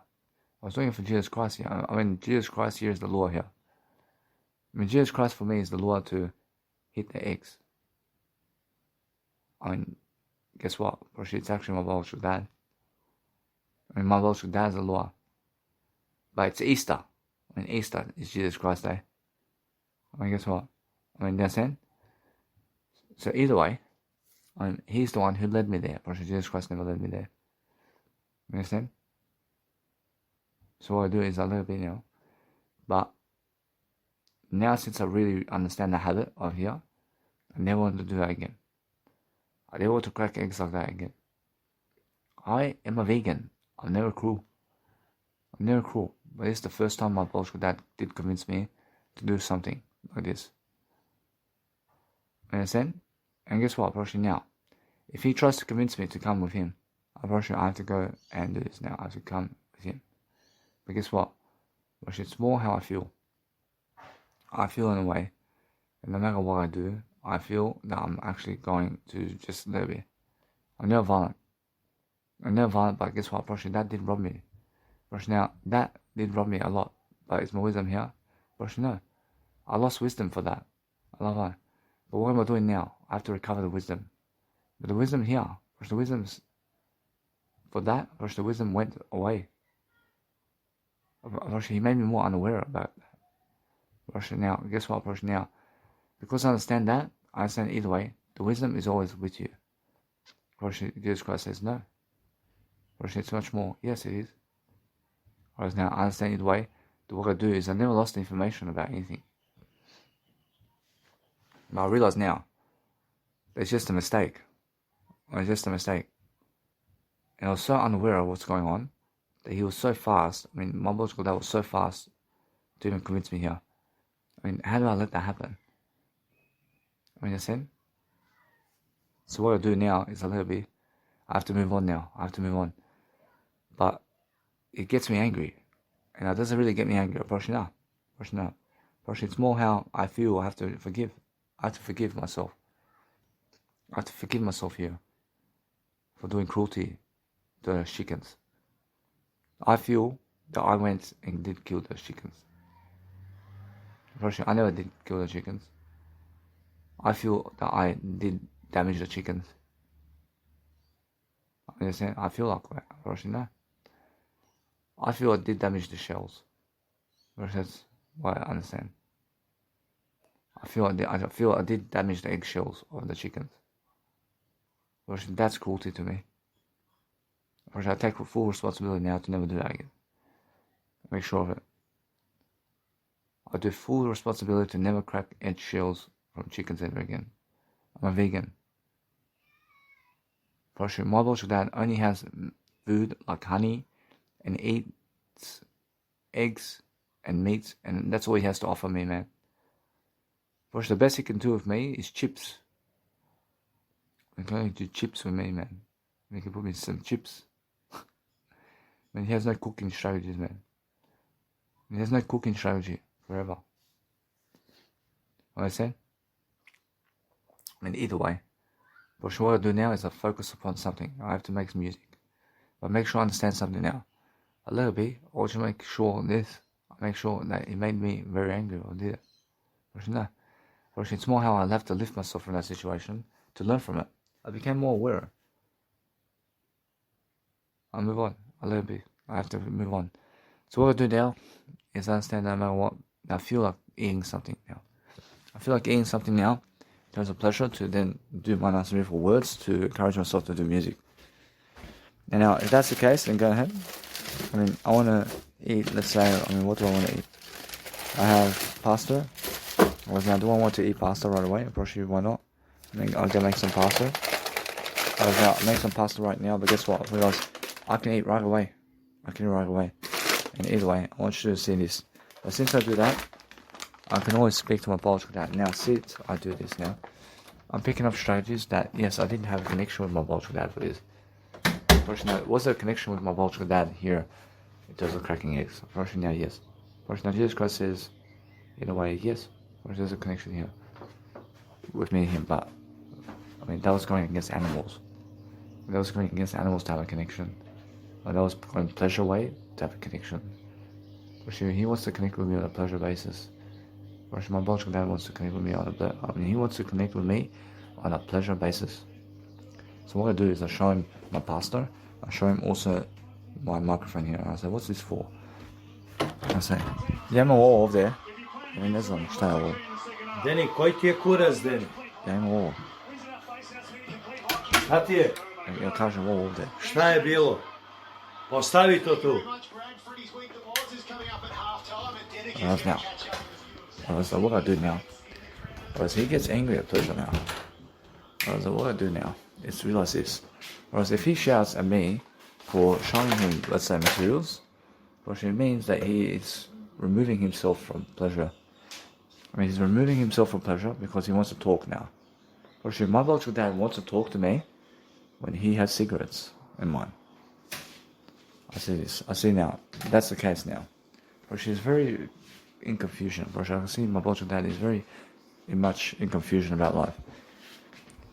I was doing it for Jesus Christ here. I mean, Jesus Christ here is the law here. I mean, Jesus Christ for me is the law to hit the eggs. I mean, guess what? It's actually my biological dad. I mean, my biological dad is the law. But it's Easter. I mean, Easter is Jesus Christ Day. I mean, guess what? I mean, that's it. So either way, I mean, he's the one who led me there. Jesus Christ never led me there. You understand? So what I do is I let it be now. But now since I really understand the habit of here, I never want to do that again. I never want to crack eggs like that again. I am a vegan. I'm never cruel. I'm never cruel. But it's the first time my biological dad did convince me to do something like this. You understand? And guess what, now? If he tries to convince me to come with him, I have to go and do this now. I have to come with him. But guess what? It's more how I feel. I feel in a way, and no matter what I do, I feel that I'm actually going to just let it be. I'm never violent. But guess what? That did rob me. Now, that did rob me a lot. But it's my wisdom here. No. I lost wisdom for that. I love that. But what am I doing now? I have to recover the wisdom. But the wisdom here, the wisdom's for that, the wisdom went away. He made me more unaware about that. Now, guess what, now? Because I understand that, I understand either way, the wisdom is always with you. Jesus Christ says no. It's much more, yes it is. Whereas now, I understand either way, what I do is I never lost information about anything. But I realize now, it's just a mistake. It's just a mistake. And I was so unaware of what's going on that he was so fast. I mean, my biological dad was so fast to even convince me here. I mean, how do I let that happen? I mean, understand? So what I do now is a little bit, I have to move on now. I have to move on. But it gets me angry. And it doesn't really get me angry. Brushing up. It's more how I feel I have to forgive. I have to forgive myself. I have to forgive myself here for doing cruelty to the chickens. I feel that I went and did kill those chickens. I never did kill the chickens. I feel that I did damage the chickens. Understand? I feel like that. I feel I did damage the shells. That's what I understand. I feel I did damage the eggshells of the chickens. That's cruelty to me. I take full responsibility now to never do that again. Make sure of it. I do full responsibility to never crack eggshells from chickens ever again. I'm a vegan. My Bolshevik dad only has food like honey and eats eggs and meats, and that's all he has to offer me, man. The best he can do with me is chips. He can only do chips with me, man. He can put me some chips. Man, he has no cooking strategies, man. He has no cooking strategy forever. Understand? I mean, either way. But what I do now is I focus upon something. I have to make some music. But make sure I understand something now. A little bit, or to make sure this. I make sure that it made me very angry or did it. But no. But it's more how I have to lift myself from that situation to learn from it. I became more aware. I move on a little bit. I have to move on. So what I do now is I understand that no matter what, I feel like eating something now. I feel like eating something now in terms of pleasure to then do my nice beautiful words to encourage myself to do music. And now, if that's the case, then go ahead. I mean, I want to eat, let's say, what do I want to eat? I have pasta. Now, do I want to eat pasta right away? Probably, why not? I think I'll go make some pasta. I'll make some pasta right now, but guess what? I realize I can eat right away. And either way, I want you to see this. But since I do that, I can always speak to my biological dad. Now, I do this now. I'm picking up strategies that, yes, I didn't have a connection with my biological dad for this. Now, was there a connection with my biological dad here in terms of cracking eggs? Unfortunately, now, yes. Unfortunately, Jesus Christ says, in a way, yes. There's a connection here with me and him, but I mean, that was going against animals. That was going against animals to have a connection. That was going pleasure way to have a connection. He wants to connect with me on a pleasure basis. My biological dad wants to connect with me he wants to connect with me on a pleasure basis. So what I do is I show him my pasta. I show him also my microphone here. And I say, what's this for? I say, you have my wall over there. I mean, ne znam šta je ovo. Deni, koji ti je kurac, Deni? Ja imam ovo. Šta ti je? Ja kažem ovo ovdje. Šta je bilo? Postavi to tu. So what I do now, whereas he gets angry at pleasure now. So what I do now is realize this. Whereas if he shouts at me for showing him, let's say, materials, which it means that he is removing himself from pleasure. I mean, he's removing himself from pleasure because he wants to talk now. Or my biological dad wants to talk to me when he has cigarettes in mine. I see this. I see now. That's the case now. Or she's very in confusion. Or I can see my biological dad is very much in confusion about life.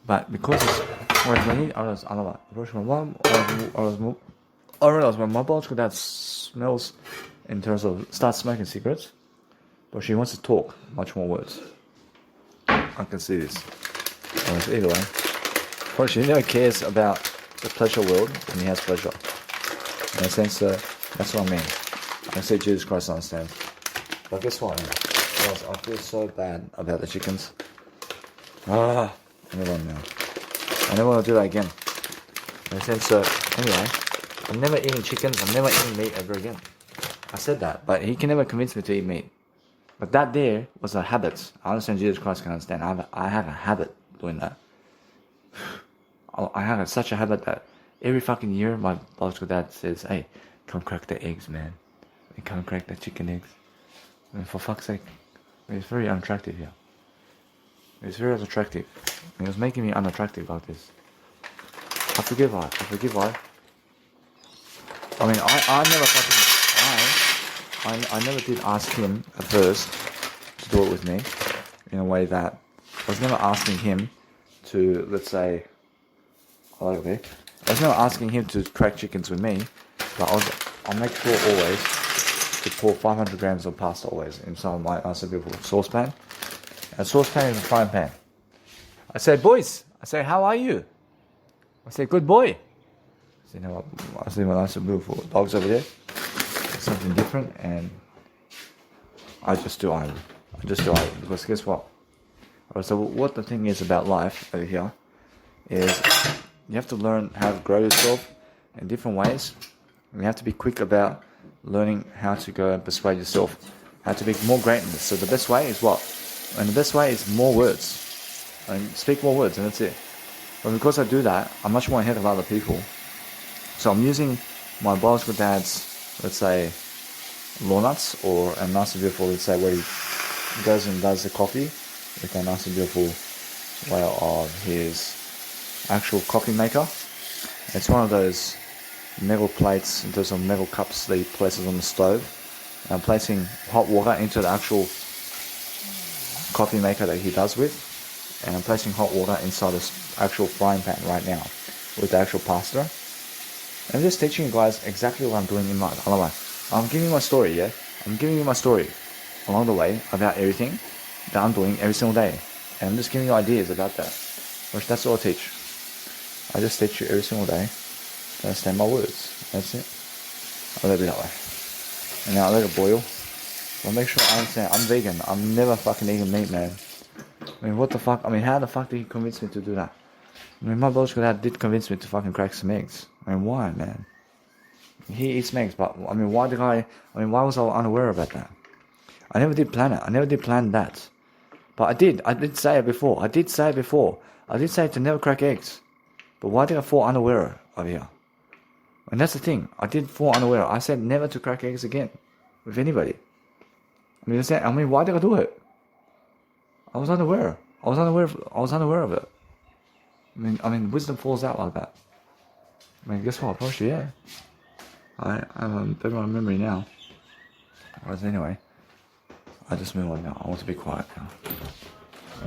But because when he, I realize when my biological dad smells in terms of starts smoking cigarettes, but she wants to talk much more words. I can see this. Either way, but she never cares about the pleasure world when he has pleasure. In a sense, that's what I mean. I say Jesus Christ understands. But guess what? I feel so bad about the chickens. I never want now. I never want to do that again. In a sense, anyway, I'm never eating chickens. I'm never eating meat ever again. I said that, but he can never convince me to eat meat. But that there was a habit. I understand Jesus Christ can understand. I have a habit doing that. I have such a habit that every fucking year my biological dad says, hey, come crack the eggs, man. Come crack the chicken eggs. And for fuck's sake, He's very unattractive here. He's very unattractive. He was making me unattractive like this. I forgive why. I mean, I never fucking... I never did ask him at first to do it with me. In a way that... I was never asking him to, let's say... I was never asking him to crack chickens with me. But I'll make sure always to pour 500 grams of pasta always inside of my nice and beautiful saucepan. And saucepan is a frying pan. I say, boys. I say, how are you? I say, good boy. I see my nice and beautiful dogs over there. It's something different, and I just do iron. Because guess what? So what the thing is about life over here is you have to learn how to grow yourself in different ways. And you have to be quick about learning how to go and persuade yourself, how to be more greatness. So the best way is what? And the best way is more words. And speak more words, and that's it. But because I do that, I'm much more ahead of other people. So I'm using my biological dad's, let's say, law nuts, or a nice and beautiful, let's say, where he goes and does the coffee with a nice and beautiful way of his actual coffee maker. It's one of those metal plates, in terms of metal cups that he places on the stove. And I'm placing hot water into the actual coffee maker that he does with. And I'm placing hot water inside this actual frying pan right now with the actual pasta. I'm just teaching you guys exactly what I'm doing in my life. I'm giving you my story, yeah? I'm giving you my story along the way about everything that I'm doing every single day. And I'm just giving you ideas about that. Which that's all I teach. I just teach you every single day to understand my words. That's it. I'll let it that way. And now I let it boil. I'll make sure I understand. I'm vegan. I'm never fucking eating meat, man. I mean, what the fuck? I mean, how the fuck did he convince me to do that? I mean, my biological dad did convince me to fucking crack some eggs. I mean, why, man? He eats eggs, but I mean, why was I unaware about that? I never did plan it. I never did plan that. But I did say it before. I did say to never crack eggs. But why did I fall unaware of here? And that's the thing. I did fall unaware. I said never to crack eggs again with anybody. I mean, why did I do it? I was unaware. I was unaware of it. I mean, wisdom falls out like that. I mean, guess what? Probably, yeah. I have a better memory now. Whereas anyway, I just move on now. I want to be quiet now.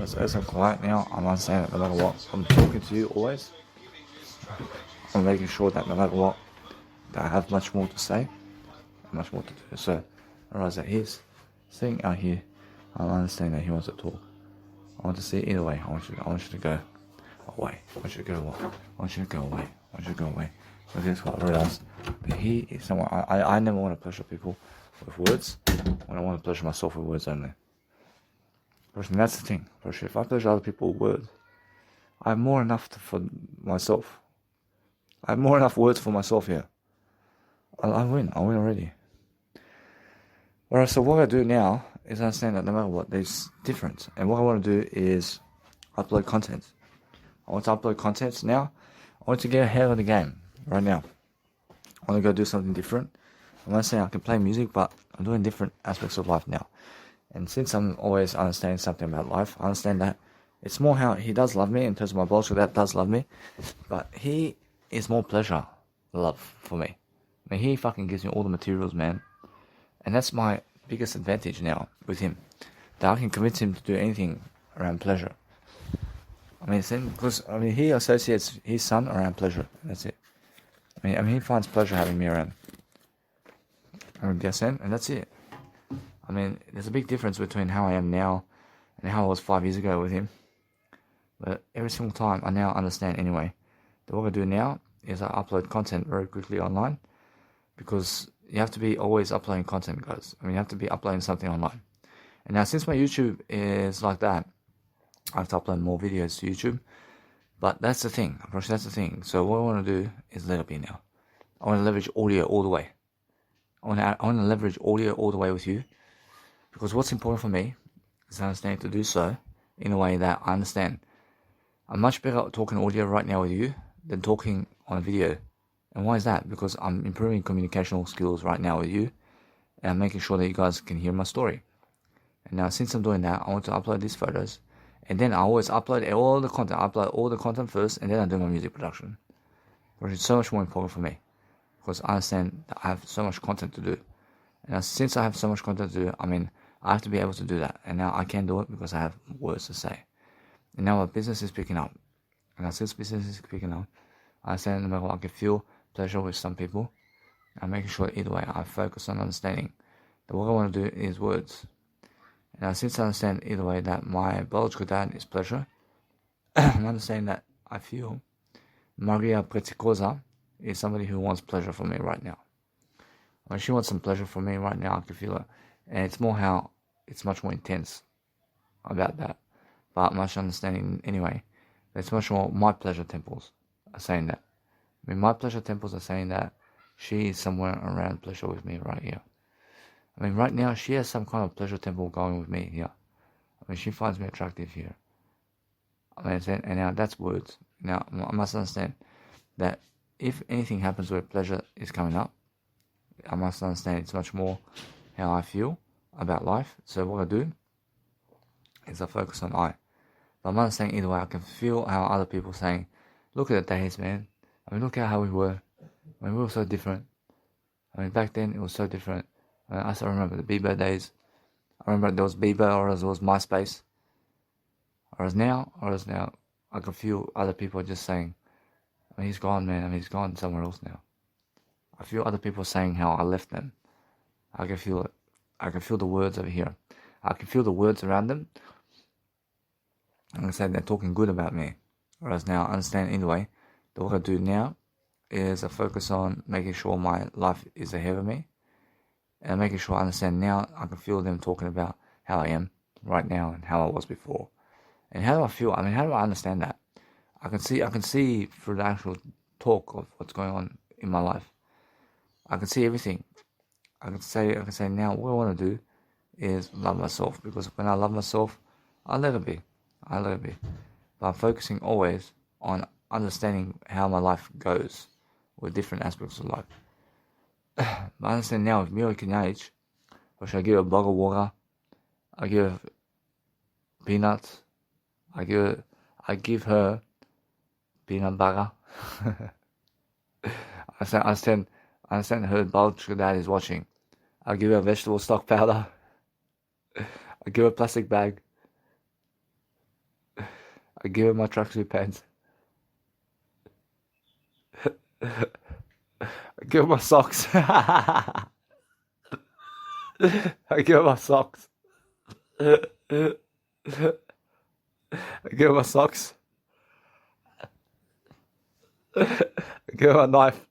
As I'm quiet now, I'm not saying it no matter what. I'm talking to you always. I'm making sure that no matter what, that I have much more to say, and much more to do. So, I realize that he's sitting out here. I understand that he wants to talk. I want to see it either way. I want you to go away. I want you to go away. I want you to go away. I want you to go away. But this is what I realized. That he is someone. I never want to pleasure people with words. I want to pleasure myself with words only. Personally, that's the thing. If I pleasure other people with words, I have more enough for myself. I have more enough words for myself here. I win. I win already. Alright, so what I do now is understand that no matter what, there's difference. And what I want to do is upload content. I want to upload content now. I want to get ahead of the game right now. I want to go do something different. I'm not saying I can play music, but I'm doing different aspects of life now. And since I'm always understanding something about life, I understand that it's more how he does love me, in terms of my boss, that does love me. But he is more pleasure, love for me. I mean, he fucking gives me all the materials, man. And that's my biggest advantage now with him. That I can convince him to do anything around pleasure. I mean, because he associates his son around pleasure. That's it. I mean, he finds pleasure having me around. And that's it. I mean, there's a big difference between how I am now and how I was 5 years ago with him. But every single time, I now understand anyway. That what I do now is I upload content very quickly online. Because you have to be always uploading content, guys. I mean, you have to be uploading something online. And now, since my YouTube is like that, I have to upload more videos to YouTube. But that's the thing. That's the thing. So what I want to do is let it be now. I want to leverage audio all the way. I want to leverage audio all the way with you. Because what's important for me is understanding to do so in a way that I understand. I'm much better at talking audio right now with you than talking on a video. And why is that? Because I'm improving communicational skills right now with you. And I'm making sure that you guys can hear my story. And now since I'm doing that, I want to upload these photos. And then I always upload all the content. I upload all the content first, and then I do my music production. Which is so much more important for me. Because I understand that I have so much content to do. And now, since I have so much content to do, I mean, I have to be able to do that. And now I can do it because I have words to say. And now my business is picking up. And now since business is picking up, I understand no matter what, I can feel pleasure with some people. I'm making sure either way I focus on understanding that what I want to do is words. And now since I understand either way that my biological dad is pleasure, I'm understanding that I feel Maria Pretikosa is somebody who wants pleasure from me right now. When she wants some pleasure from me right now, I can feel it. And it's more how it's much more intense about that. But much understanding anyway. It's much more my pleasure temples are saying that. I mean, my pleasure temples are saying that she is somewhere around pleasure with me right here. I mean, right now, she has some kind of pleasure temple going with me here. I mean, she finds me attractive here. I mean, and now that's words. Now, I must understand that if anything happens where pleasure is coming up, I must understand it's much more how I feel about life. So what I do is I focus on I. But I'm understanding either way, I can feel how other people saying, look at the days, man. I mean, look at how we were. I mean, we were so different. I mean, back then, it was so different. I mean, I still remember the Bieber days. I remember there was Bieber, or there was MySpace. Whereas now, I can feel other people just saying, I mean, he's gone, man. I mean, he's gone somewhere else now. I feel other people saying how I left them. I can feel it. I can feel the words over here. I can feel the words around them. And I said they're talking good about me. Whereas now I understand either way that what I do now is I focus on making sure my life is ahead of me. And making sure I understand now I can feel them talking about how I am right now and how I was before. And how do I feel? I mean, how do I understand that? I can see through the actual talk of what's going on in my life. I can see everything. I can say now what I want to do is love myself, because when I love myself, I'll let it be. But I'm focusing always on understanding how my life goes with different aspects of life. But I understand now with Mira Kinage, which I give her a bottle of water, I give her peanuts, I give her peanut butter. I understand her biological dad is watching. I give her vegetable stock powder. I give her a plastic bag. I give her my tracksuit pants. I give her my socks. I give her my socks. I give her my socks. I give her a knife.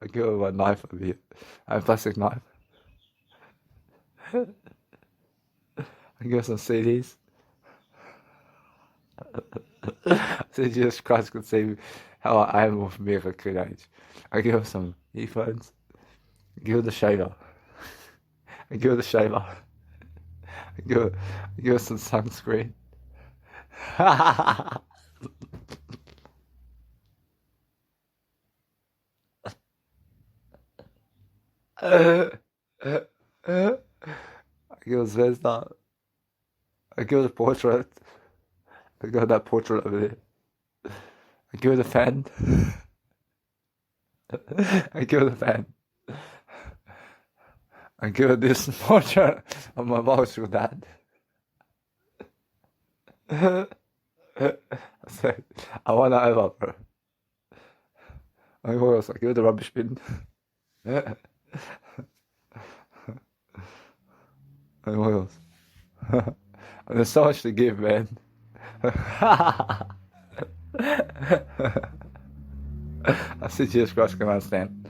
I give her my knife over here. I have a plastic knife. I give her some CDs. So Jesus Christ could see how I am with Mira Kinage. I give her some earphones. I give her the shaver. I give her the shaver. I give her some sunscreen. I give her Zvezda. I give her the portrait. I got that portrait over there. I give her the fan. I give her the fan. I give her this portrait of my biological dad. I said, I want to over, bro. I mean, what else? I give her the rubbish bin. I mean, what else? There's so much to give, man. I said Jesus Christ can understand.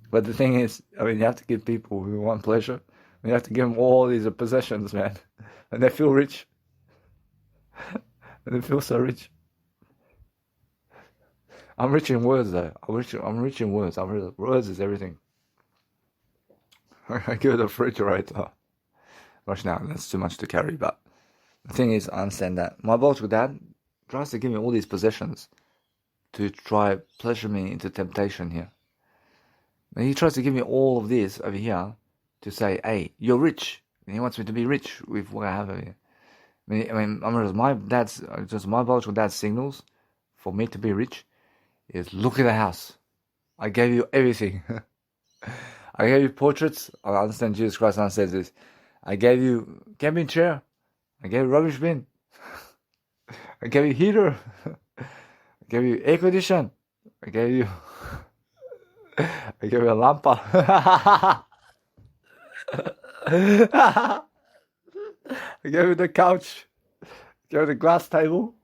But the thing is, I mean, you have to give people who want pleasure, you have to give them all these possessions, man. And they feel rich. And they feel so rich. I'm rich in words, though. I'm rich in words. Words is everything. I give it a refrigerator. Gosh, now that's too much to carry, but the thing is, I understand that my biological dad tries to give me all these possessions to try pleasure me into temptation here. And he tries to give me all of this over here to say, hey, you're rich. and he wants me to be rich with what I have over here. My biological dad's signals for me to be rich is look at the house. I gave you everything. I gave you portraits. I understand Jesus Christ says this. I gave you camping chair. I gave you rubbish bin. I gave you heater. I gave you air condition. I gave you a lampa. I gave you the couch. I gave you the glass table.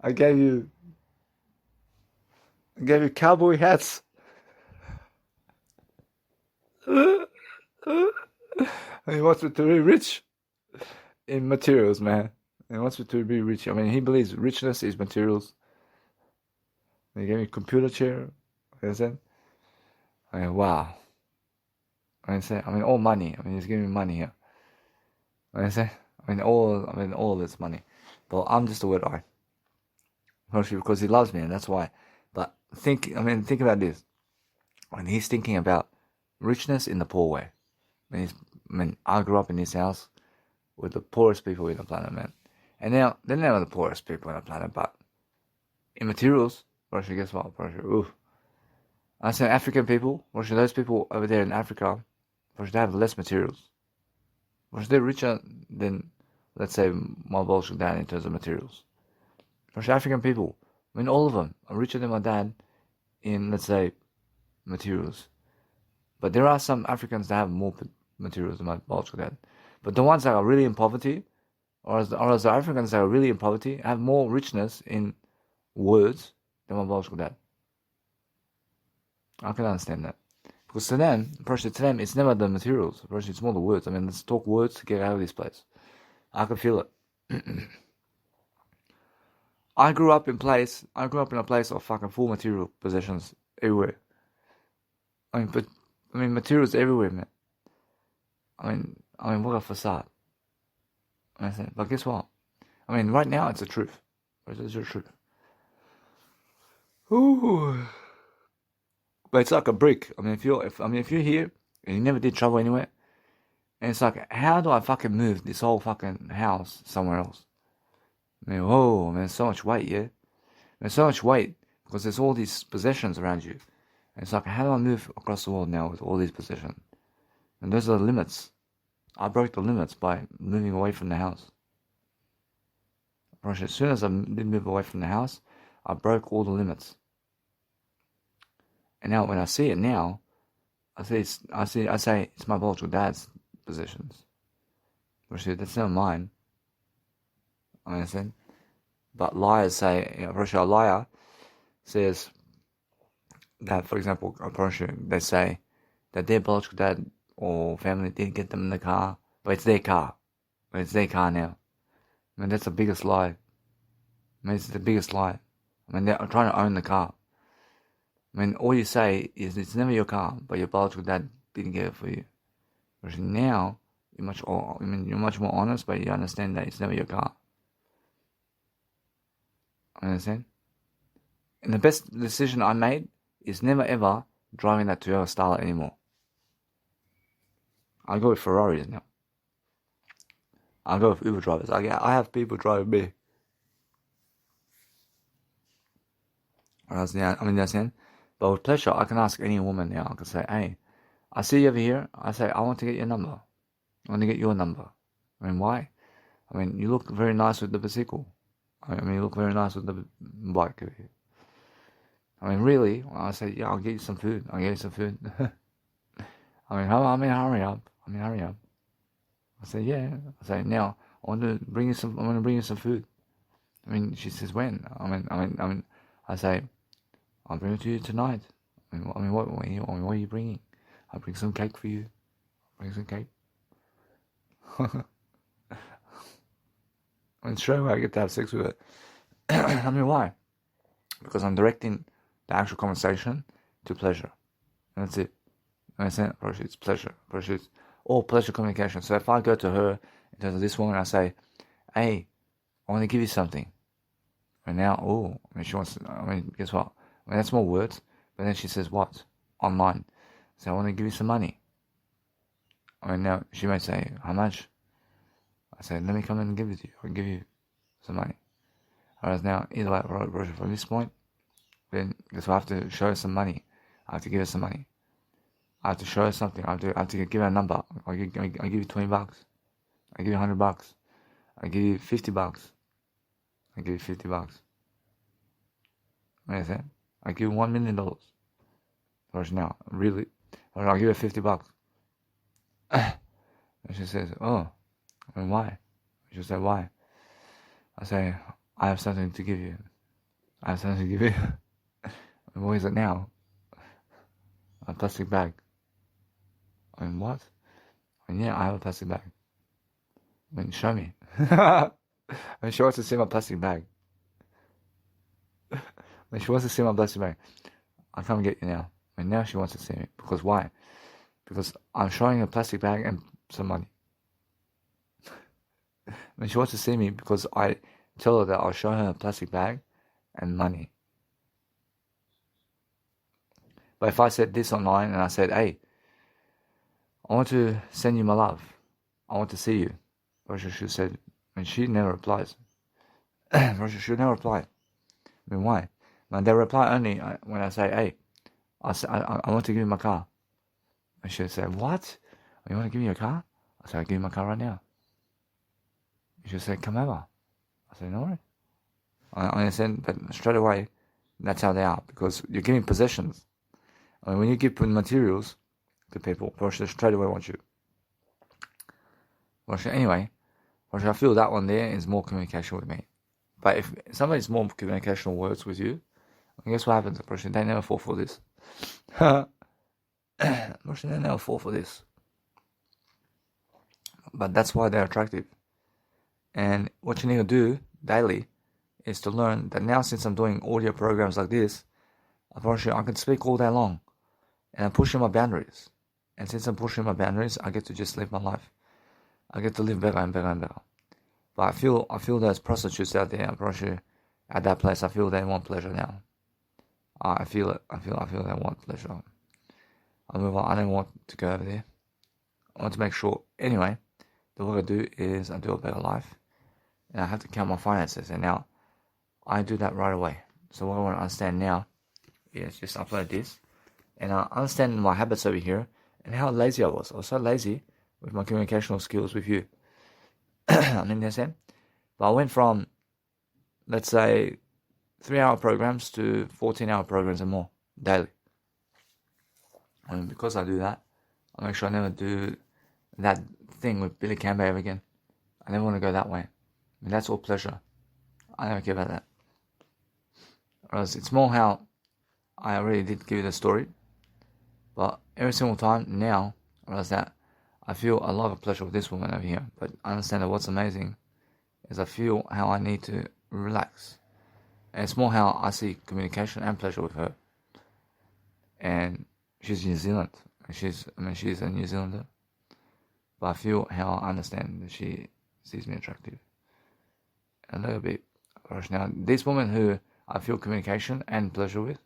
I gave you cowboy hats. He wants me to be rich in materials, man. He wants me to be rich. I mean, he believes richness is materials. He gave me a computer chair. You understand? I mean, wow. All money. I mean, he's giving me money here. All this money. But I'm just a word eye. Mostly because he loves me, and that's why. But think about this. When he's thinking about richness in the poor way. I grew up in this house with the poorest people in the planet, man. And now, they're never the poorest people on the planet, but in materials, guess what? I say African people, those people over there in Africa, they have less materials. They're richer than, let's say, my biological dad in terms of materials. African people, all of them are richer than my dad in, let's say, materials. But there are some Africans that have more materials than my biological dad. But the ones that are really in poverty, or the Africans that are really in poverty, have more richness in words than my biological dad. I can understand that. Because to them, it's never the materials. It's more the words. Let's talk words to get out of this place. I can feel it. I grew up in a place of fucking full material possessions everywhere. Materials everywhere, man. What a facade. But guess what? Right now it's the truth. It's the truth. Ooh. But it's like a brick. If you're here and you never did travel anywhere, and it's like, how do I fucking move this whole fucking house somewhere else? So much weight, yeah? There's so much weight because there's all these possessions around you. And it's like, how do I move across the world now with all these possessions? And those are the limits. I broke the limits by moving away from the house. As soon as I did move away from the house, I broke all the limits. And now when I see it now, I say it's my biological dad's possessions. That's not mine. But liars say, a liar says that, for example, they say that their biological dad or family didn't get them in the car, but it's their car. It's their car now. That's the biggest lie. It's the biggest lie. They're trying to own the car. All you say is it's never your car, but your biological dad didn't get it for you. Whereas now, you're much more honest, but you understand that it's never your car. Understand? And the best decision I made is never ever driving that Toyota Starlet anymore. I go with Ferraris now. I go with Uber drivers. I have people driving me. Understand? But with pleasure, I can ask any woman now. I can say, hey, I see you over here. I say, I want to get your number. I want to get your number. Why? You look very nice with the bicycle. You look very nice with the bike over here. Really? I say, yeah, I'll get you some food. Hurry up. Hurry up. I say, yeah. I say, now, I want to bring you some food. She says, when? I say, I'll bring it to you tonight. What are you bringing? I'll bring some cake for you. Bring some cake. Straight away I get to have sex with it. Why? Because I'm directing the actual conversation to pleasure. And that's it. Understand? It's pleasure. It's all pleasure communication. So if I go to her, in terms of this woman, I say, hey, I want to give you something. And now, she wants to, guess what? That's more words. But then she says, what? Online. So I want to give you some money. I mean, now she may say, how much? I say, let me come in and give it to you. I'll give you some money. Whereas now, either way, from this point, then guess what? I have to show her some money. I have to give her some money. I have to show her something. I have to give her a number. I'll give you $20. I'll give you $100. I'll give you $50. I'll give you $50. What do you say? I'll give you $1 million. Whereas now, really? Or I'll give her $50. And she says, oh, and why? She said, why? I say, I have something to give you. I have something to give you. And what is it now? A plastic bag. I mean, what? I mean, yeah, I have a plastic bag. I mean, show me. When she wants to see my plastic bag. When she wants to see my plastic bag, I'll come get you now. And now she wants to see me. Because why? Because I'm showing her a plastic bag and some money. When she wants to see me because I tell her that I'll show her a plastic bag and money. But if I said this online and I said, hey, I want to send you my love. I want to see you. Roger Shu said, and she never replies. Roger Shu never reply. I mean, why? And they reply only when I say, hey, I want to give you my car. And she'll say, what? You want to give me your car? I say, I'll give you my car right now. She'll say, come over. I say, no worries. I understand, but straight away, that's how they are. Because you're giving possessions. I mean, when you give materials to people, Roger straight away wants you. Roger, anyway, Roger, I feel that one there is more communication with me. But if somebody's more communicational words with you, guess what happens, Roger? They never fall for this. Roger, they never fall for this. But that's why they're attractive. And what you need to do daily is to learn that now, since I'm doing audio programs like this, I can speak all day long. And I'm pushing my boundaries. And since I'm pushing my boundaries, I get to just live my life. I get to live better and better and better. But I feel there's prostitutes out there, at that place. I feel they want pleasure now. I feel it. I feel they want pleasure. I don't want to go over there. I want to make sure. Anyway, what I do is I do a better life. And I have to count my finances. And now, I do that right away. So what I want to understand now is just upload this. And I understand my habits over here. And how lazy I was. I was so lazy with my communicational skills with you. I mean, understand? But I went from, let's say, 3-hour programs to 14-hour programs and more daily. And because I do that, I make sure I never do that thing with Billy Campbell ever again. I never want to go that way. I mean, that's all pleasure. I never care about that. Whereas it's more how I already did give you the story. But every single time now, whereas that, I feel a lot of pleasure with this woman over here. But I understand that what's amazing is I feel how I need to relax. And it's more how I see communication and pleasure with her. And she's New Zealand. She's a New Zealander. But I feel how I understand that she sees me attractive. A little bit. Now, this woman who I feel communication and pleasure with,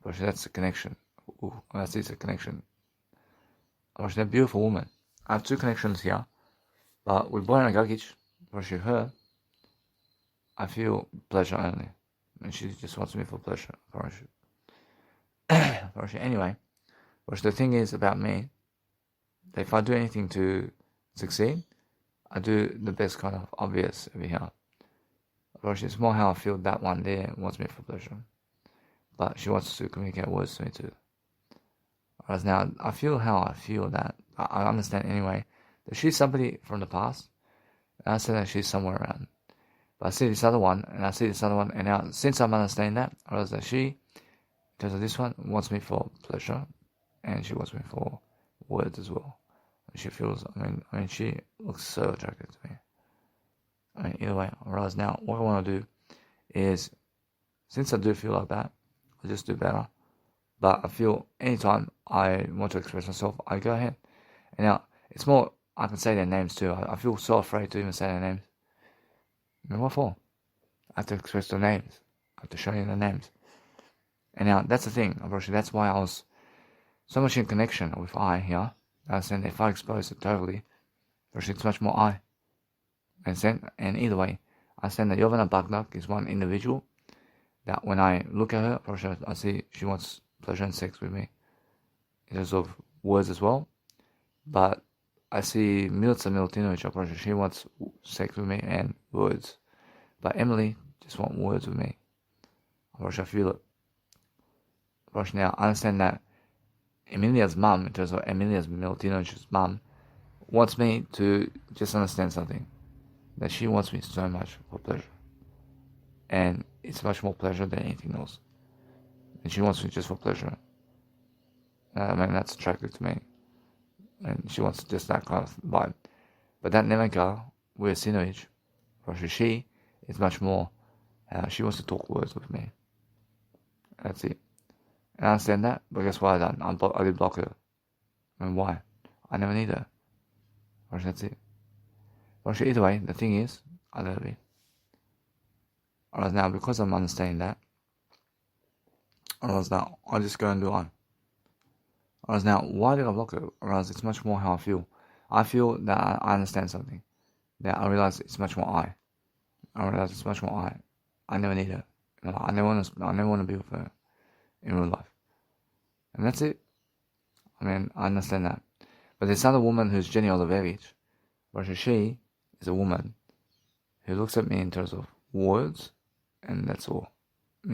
that's a connection. Ooh, that's a connection. She's a beautiful woman. I have 2 connections here. But with Bojana Gagic, her, I feel pleasure only. And she just wants me for pleasure. Anyway, the thing is about me, that if I do anything to succeed, I do the best kind of obvious over here. It's more how I feel that one there wants me for pleasure. But she wants to communicate words to me too. Whereas now, I feel how I feel that. I understand anyway that she's somebody from the past. And I say that she's somewhere around. But I see this other one, and I see this other one, and now, since I'm understanding that, I realize that she, in terms of this one, wants me for pleasure, and she wants me for words as well. And she feels, I mean, she looks so attractive to me. I mean, either way, I realize now, what I want to do is, since I do feel like that, I just do better. But I feel anytime I want to express myself, I go ahead. And now, it's more, I can say their names too. I feel so afraid to even say their names. I mean, what for? I have to express their names. I have to show you their names. And now, that's the thing, unfortunately. That's why I was so much in connection with I here. I understand if I expose it totally, it's much more I. Understand? And either way, I understand that Jovana Bagnak is one individual that when I look at her, I see she wants pleasure and sex with me. In terms of words as well. But I see Milica Milutinovic, she wants sex with me and words. But Emily just wants words with me. I feel it. Now, I understand that Emilia's mum, in terms of Emilia's Milutinovic's mum, wants me to just understand something. That she wants me so much for pleasure. And it's much more pleasure than anything else. And she wants me just for pleasure. That's attractive to me. And she wants just that kind of vibe. But that Nevenka Vujasinovic, she is much more, she wants to talk words with me. That's it. And I understand that, but guess what I done? I did block her. And why? I never need her. That's it. Either way, the thing is, I love it. Alright, now, because I'm understanding that, alright, now, I just go and do on. Alright, now, why did I block it? Alright, it's much more how I feel. I feel that I understand something. That I realize it's much more I. I realize it's much more I. I never need her. I never want to be with her in real life. And that's it. I understand that. But there's another woman who's Jenny Olivevich, where she is a woman who looks at me in terms of words, and that's all.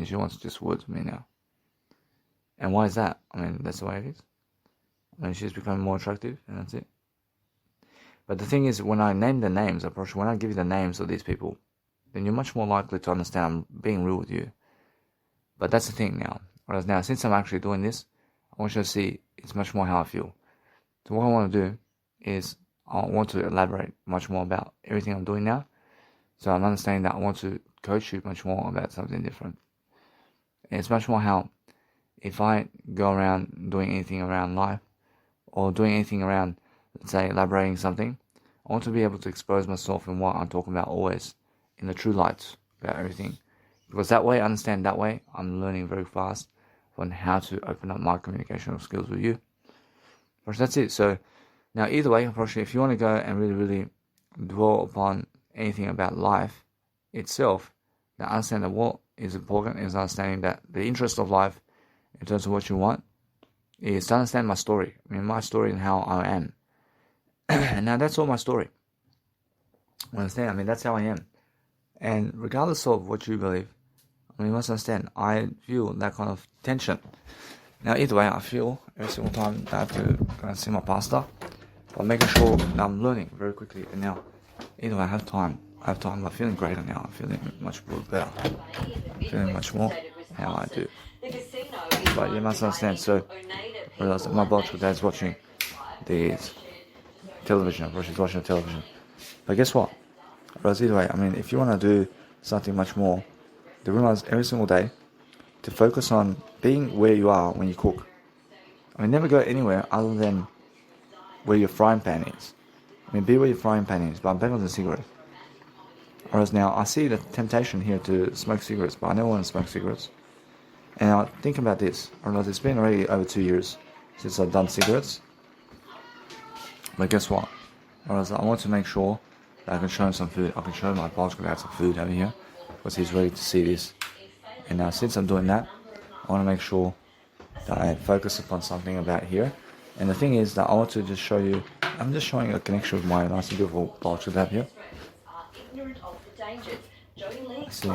She wants just words with me now. And why is that? That's the way it is. She's becoming more attractive, and that's it. But the thing is, when I name the names, when I give you the names of these people, then you're much more likely to understand I'm being real with you. But that's the thing now. Whereas now, since I'm actually doing this, I want you to see it's much more how I feel. So what I want to do is I want to elaborate much more about everything I'm doing now. So I'm understanding that I want to coach you much more about something different. And it's much more how if I go around doing anything around life or doing anything around, let's say, elaborating something, I want to be able to expose myself in what I'm talking about always in the true light about everything. Because that way, I understand that way, I'm learning very fast on how to open up my communicational skills with you. But that's it. So now either way, if you want to go and really, really dwell upon anything about life itself, now understand that what is important is understanding that the interest of life in terms of what you want is to understand my story. My story and how I am. And now that's all my story. Understand? That's how I am. And regardless of what you believe, you must understand, I feel that kind of tension. Now either way, I feel every single time that I have to go and see my pastor, but making sure that I'm learning very quickly. And now, either way, I have time. I'm feeling greater now. I'm feeling much better. Feeling much more how I do. But you must understand, so I realize that my biological dad's watching the television. Of course, he's watching the television. But guess what? Whereas either way, if you want to do something much more, to realize every single day to focus on being where you are when you cook. Never go anywhere other than where your frying pan is. Be where your frying pan is, but I'm better than cigarettes. Whereas now, I see the temptation here to smoke cigarettes, but I never want to smoke cigarettes. And I think about this. I realize it's been already over 2 years since I've done cigarettes. But guess what? Whereas I want to make sure that I can show him some food. I can show my biological dad some food over here, because he's ready to see this. And now, since I'm doing that, I want to make sure that I focus upon something about here. And the thing is that I want to just show you, I'm just showing a connection with my nice and beautiful biological dad here. See,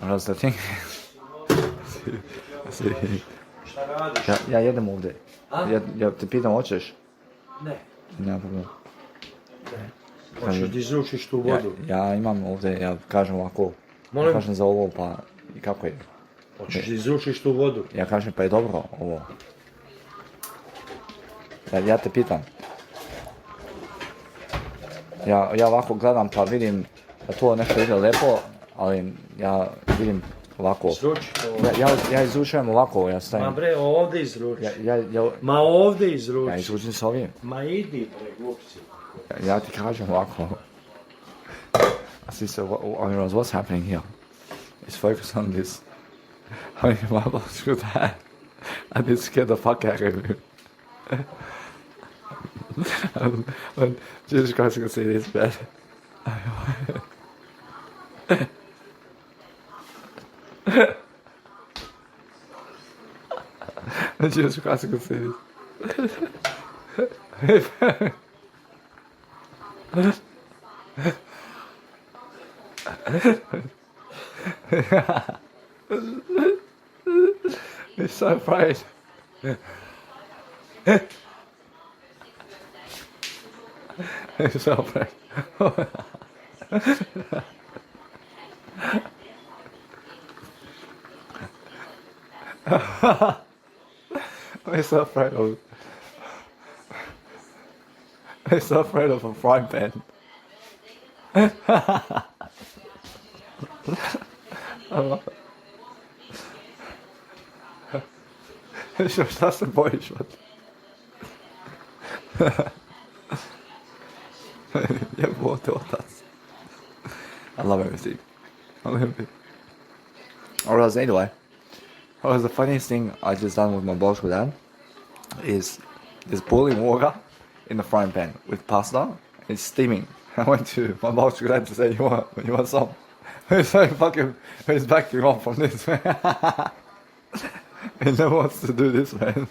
that's the thing. Ja jedem ovdje. Ja te pitam, hoćeš? Ne. Nema problema. Hoćeš da izručiš tu vodu? Ja imam ovdje, ja kažem ovako. Molim? Ja kažem za ovo, pa i kako je? Hoćeš da izručiš tu vodu? Ja kažem, pa je dobro ovo. Ja te pitam. Ja ovako gledam pa vidim da to nešto ide lepo, ali ja vidim ovako. Izruči to. Ja izručujem ovako, ja stavim. Ma bre, ovdje izruči. Ja Ma ovdje izruči. Ja izručim s ovim. Ma idi bre, glupci. Ja ti kažem ovako. I see, so what's happening here? Is focus on this. I mean, my biological dad. I did scare the fuck out of him. When Jesus Christ can see this bed. When Jesus Christ can see this. He's so afraid. He's so afraid. He's so afraid of. He's so afraid of a frying pan. Sure, that's the boy shot. Yeah, what does? I love everything. I love everything. Alright, anyway. What was the funniest thing I just done with my biological dad is there's boiling water in the frying pan with pasta. It's steaming. I went to my biological dad to say, you want some? He's so fucking, he's backing off from this, man. He never wants to do this, man.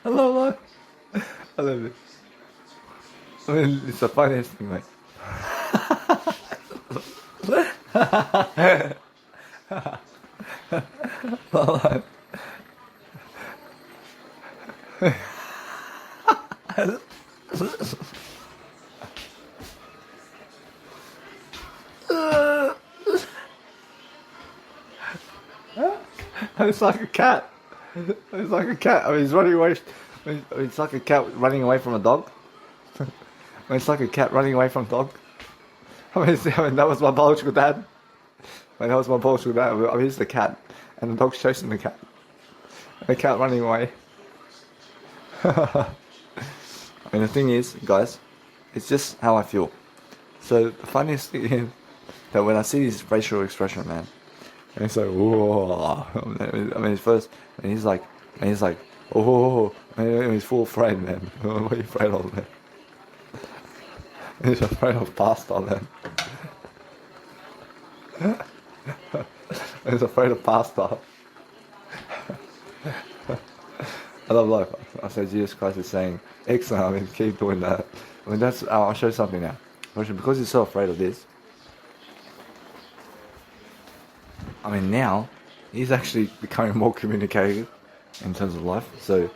I love it. I mean, it's the funniest thing, mate. It's like a cat. It's like a cat. I mean, he's running away. It's like a cat running away from a dog. It's like a cat running away from a dog. I mean, that was my biological dad. That was my biological dad. I mean, he's the cat, and the dog's chasing the cat. And the cat running away. I mean, the thing is, guys, it's just how I feel. So the funniest thing is that when I see this facial expression, man, and it's like, whoa. I mean, at first, and he's like, oh, and he's full afraid, man. What are you afraid of, man? He's afraid of pasta, man. He's afraid of pasta. I love life. I said Jesus Christ is saying, excellent, I mean, keep doing that. I mean, that's, I'll show you something now. Because he's so afraid of this, I mean, now, he's actually becoming more communicative in terms of life. So,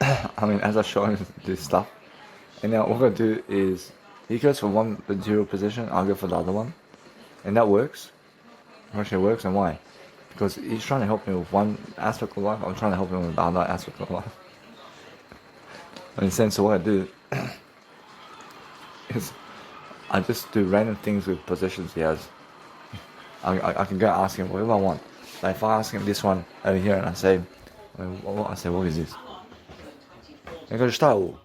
I mean, as I show him this stuff, and now what I'm going to do is, he goes for one material position, I'll go for the other one. And that works. Actually, it works, and why? Because he's trying to help me with one aspect of life, I'm trying to help him with the other aspect of life. In the sense of what I do, is I just do random things with positions he has. I can go ask him whatever I want. Like if I ask him this one over here and I say, what is this? He goes, style.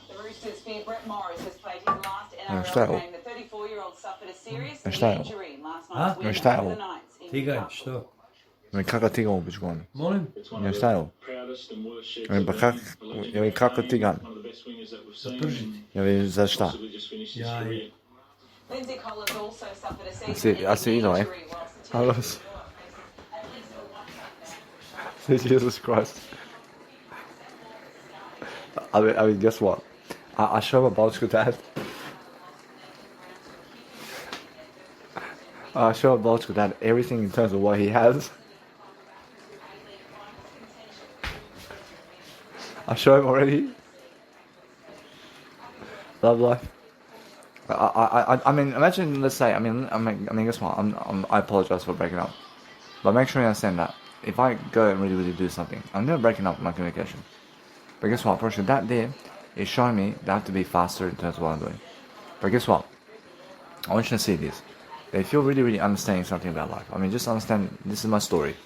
The Roosters fear Brett Morris has played his last Style. NRL game. The 34-year-old suffered a serious knee Style. injury last night's win Style. over the Knights in Тигань, Newcastle. что? Как тиган обичгон? Молим? Не стайл. Как тиган? За что? Я Lindsay Collins also suffered a I see, season-ending either way. injury whilst the team Jesus Christ. I mean, guess what? I show my biological dad. I show my biological dad everything in terms of what he has. I show him already. Love life. I mean, imagine, let's say, I mean, guess what? I apologize for breaking up, but make sure you understand that if I go and really do something, I'm never breaking up my communication. But guess what? First, that there is showing me that I have to be faster in terms of what I'm doing. But guess what? I want you to see this. If you're really understanding something about life, I mean, just understand this is my story.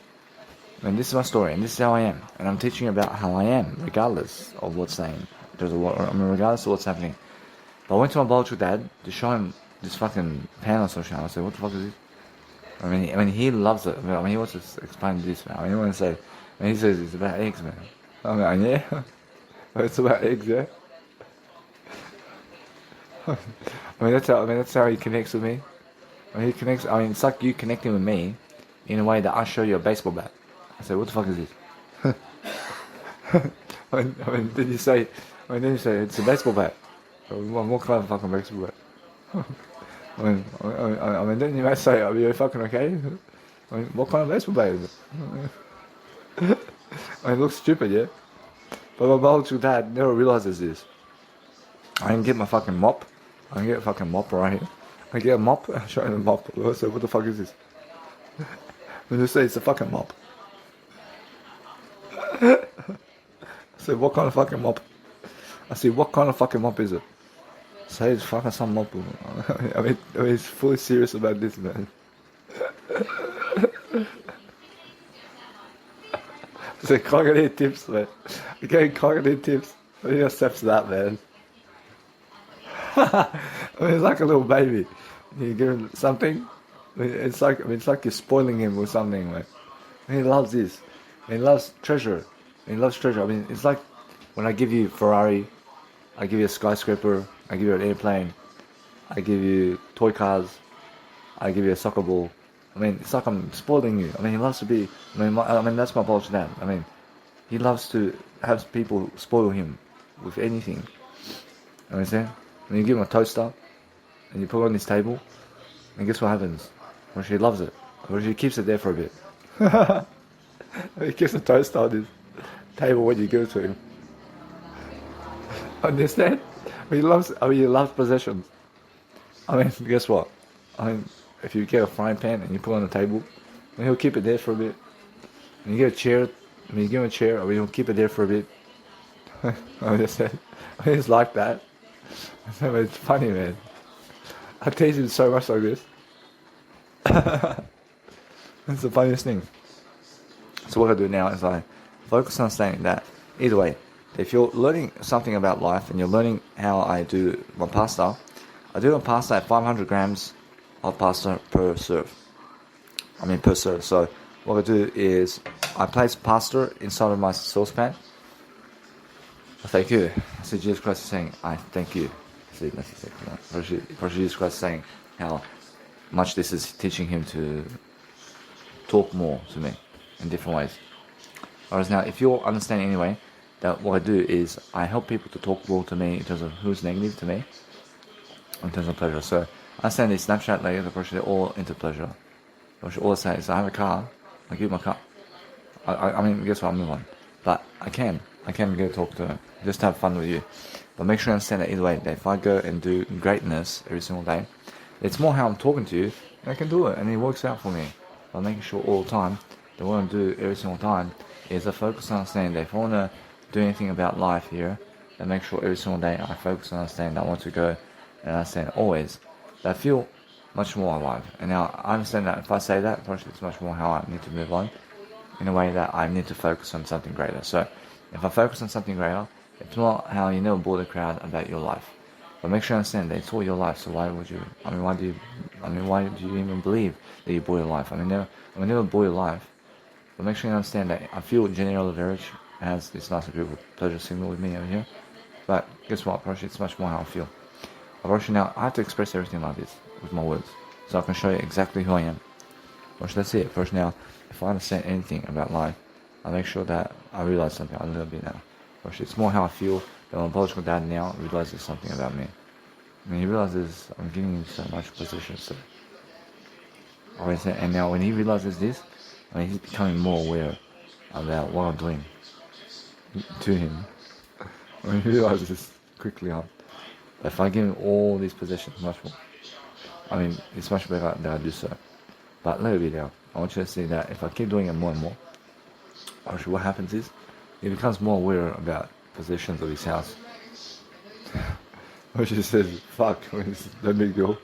And this is my story, and this is how I am. And I'm teaching you about how I am, regardless of what's saying. Regardless of what's happening. But I went to my biological dad to show him this fucking pan or something. I said, what the fuck is this? I mean, he loves it. I mean, he wants to explain this, man. I mean, he wants to say, he says it's about eggs, man. I mean, yeah. It's about eggs, yeah. I mean, that's how he connects with me. I mean, it's like you connecting with me in a way that I show you a baseball bat. I say, what the fuck is this? I mean, then you say it's a baseball bat. What kind of fucking baseball bat? I mean, then you might say, are you fucking okay? I mean, what kind of baseball bat is it? I mean, it looks stupid, yeah? But my biological dad never realizes this. I can get my fucking mop. I can get a fucking mop right here. I get a mop, I show him the mop. I say, what the fuck is this? When you say it's a fucking mop. I say, what kind of fucking mop? I say, what kind of fucking mop is it? Say it's fucking some mop. I mean, he's fully serious about this, man. So can't get any tips, man. Okay, can't get any tips. I think accepts that, man. I mean, it's like a little baby. You give him something. It's like you're spoiling him with something, man. He loves this. He loves treasure. He loves treasure. I mean, it's like when I give you Ferrari, I give you a skyscraper, I give you an airplane, I give you toy cars, I give you a soccer ball. I mean, it's like I'm spoiling you. I mean, he loves to be. I mean, that's my biological dad. I mean, he loves to have people spoil him with anything. You understand? When you give him a toaster and you put it on his table, and guess what happens? Well, she loves it. Well, she keeps it there for a bit. He keeps the toaster on his table when you give it to him. Understand? He loves possessions. I mean, guess what? I mean, if you get a frying pan and you put it on the table, then he'll keep it there for a bit. And you get a chair, you give him a chair, or he'll keep it there for a bit. I understand? I mean, it's like that. I mean, it's funny, man. I tease him so much like this. It's the funniest thing. So what I do now is I focus on saying that either way, if you're learning something about life and you're learning how I do my pasta, I do my pasta at 500 grams of pasta per serve. Per serve. So what I do is I place pasta inside of my saucepan. I thank you. So Jesus Christ is saying, I thank you. See, that's exactly right. For Jesus Christ is saying how much this is teaching him to talk more to me in different ways. Whereas now, if you're understanding anyway, that what I do is I help people to talk more to me in terms of who's negative to me, in terms of pleasure. So I understand these Snapchat ladies, of course, they're all into pleasure. What all I say is, I have a car, I give my car. I mean, guess what, I'll move on. But I can go talk to her, just have fun with you. But make sure you understand that either way, that if I go and do greatness every single day, it's more how I'm talking to you, and I can do it, and it works out for me. But making sure all the time, that what I do every single time is I focus on understanding that if I want to do anything about life here, then make sure every single day I focus on understanding that I want to go and understand always that I feel much more alive. And now I understand that if I say that, it's much more how I need to move on in a way that I need to focus on something greater. So if I focus on something greater, it's not how you never bore the crowd about your life. But make sure you understand that it's all your life, so why would you, why do you even believe that you bore your life? Never bore your life. But make sure you understand that I feel General Leverage has this nice beautiful pleasure signal with me over here. But guess what, it's much more how I feel. Now, I have to express everything like this with my words, so I can show you exactly who I am. That's it. Now, if I understand anything about life, I make sure that I realize something a little bit now. It's more how I feel that my biological dad now realizes something about me. He realizes I'm giving him so much position. So, and now when he realizes this, he's becoming more aware about what I'm doing to him. When he realizes this quickly on. But if I give him all these possessions, much more. It's much better that I do so. But let it be now. I want you to see that if I keep doing it more and more, actually what happens is, he becomes more aware about possessions of his house. Which he says, fuck, it's no big deal.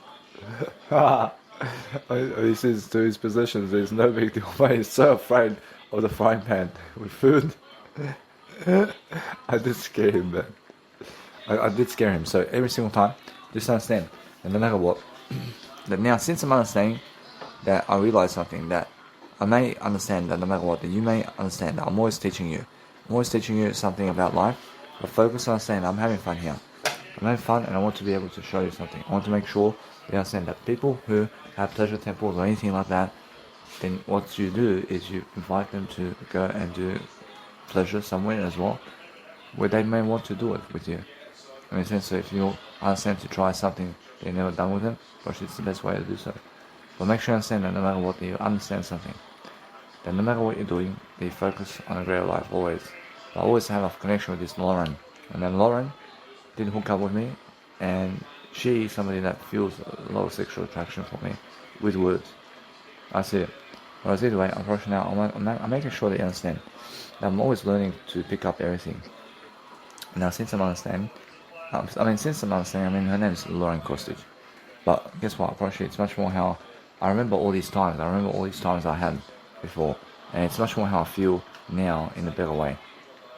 He says to his possessions, there's no big deal, but he's so afraid of the frying pan with food. I did scare him, man. I did scare him. So every single time, just understand that no matter what, that now since I'm understanding that I realize something that I may understand that no matter what, that you may understand that I'm always teaching you. I'm always teaching you something about life, but focus on saying I'm having fun here. I'm having fun and I want to be able to show you something. I want to make sure you understand that people who have pleasure temples or anything like that, then what you do is you invite them to go and do pleasure somewhere as well, where they may want to do it with you. I mean, so if you ask them to try something they've never done with them, of it's the best way to do so. But make sure you understand that no matter what, you understand something. That no matter what you're doing, they focus on a greater life always. I always have a connection with this Lauren. And then Lauren did hook up with me, and she is somebody that feels a lot of sexual attraction for me with words. I see it. Whereas either way, unfortunately now, I'm making sure that you understand that I'm always learning to pick up everything. Now, since I'm understanding, her name is Lauren Kostic. But guess what? Unfortunately, it's much more how I remember all these times. I had before, and it's much more how I feel now in a better way.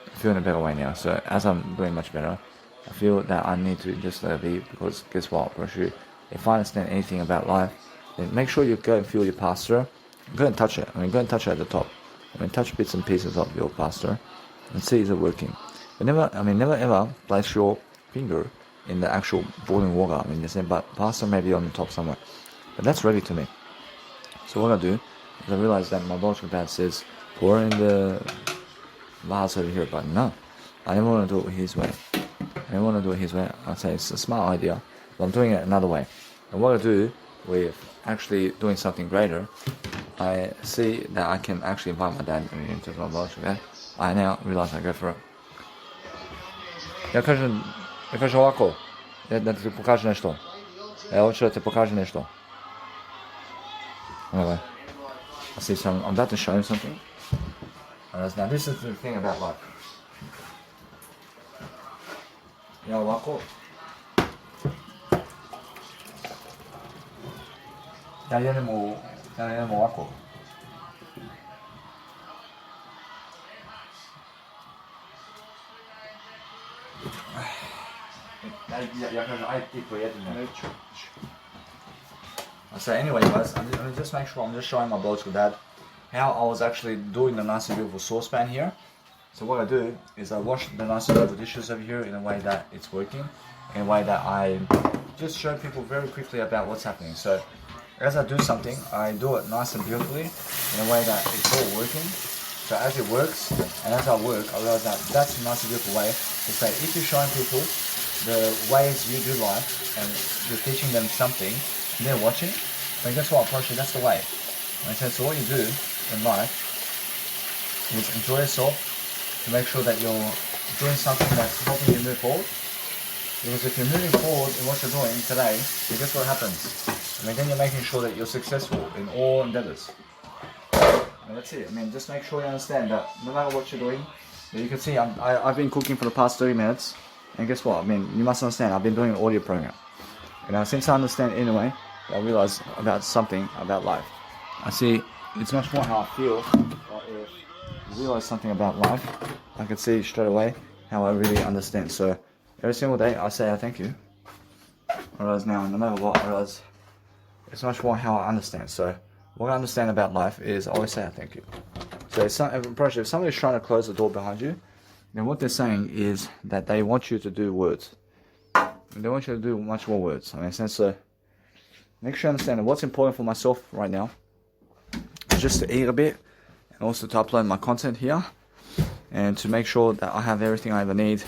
I feel in a better way now. So as I'm doing much better, I feel that I need to just let it be, because guess what? Unfortunately, if I understand anything about life, then make sure you go and feel your pastor. Go and touch it. Go and touch it at the top. Touch bits and pieces of your pastor and see is it working. But never ever place your finger in the actual boiling water. But pastor may be on the top somewhere. But that's ready to me. So what I do is I realize that my biological dad says pour in the vase over here, but no, I never want to do it his way. I say it's a smart idea, but I'm doing it another way. And what I do with actually doing something greater, I see that I can actually invite my dad into my biological dad. I now realize I go for it. Ja kažem ovako, da ti pokažem nešto. Hoću da ti pokažem nešto. Anyway, I see some. I'm about to show him something. Now this is the thing about life. Ja ovako. Ja jedem ovako. So anyway guys, I'm just make sure I'm just showing my biological dad how I was actually doing the nice and beautiful saucepan here. So what I do is I wash the nice and beautiful dishes over here in a way that it's working, in a way that I just show people very quickly about what's happening. So as I do something, I do it nice and beautifully in a way that it's all working. So as it works, and as I work, I realize that that's a nice and beautiful way to say, if you're showing people the ways you do life, and you're teaching them something, and they're watching, then guess what, approaching, that's the way. Okay, so what you do in life is enjoy yourself, to make sure that you're doing something that's helping you move forward. Because if you're moving forward in what you're doing today, then guess what happens? Then you're making sure that you're successful in all endeavors. And that's it. Just make sure you understand that no matter what you're doing, you can see I've been cooking for the past 30 minutes, and guess what? You must understand, I've been doing an audio program. Since I understand anyway, I realize about something about life. I see it's much more how I feel. If you realize something about life, I can see straight away how I really understand. So every single day I say I thank you. I realize now, no matter what, I realize it's much more how I understand. So what I understand about life is I always say I thank you. So if somebody's trying to close the door behind you, then what they're saying is that they want you to do words. They want you to do much more words. So make sure you understand that what's important for myself right now is just to eat a bit, and also to upload my content here, and to make sure that I have everything I ever need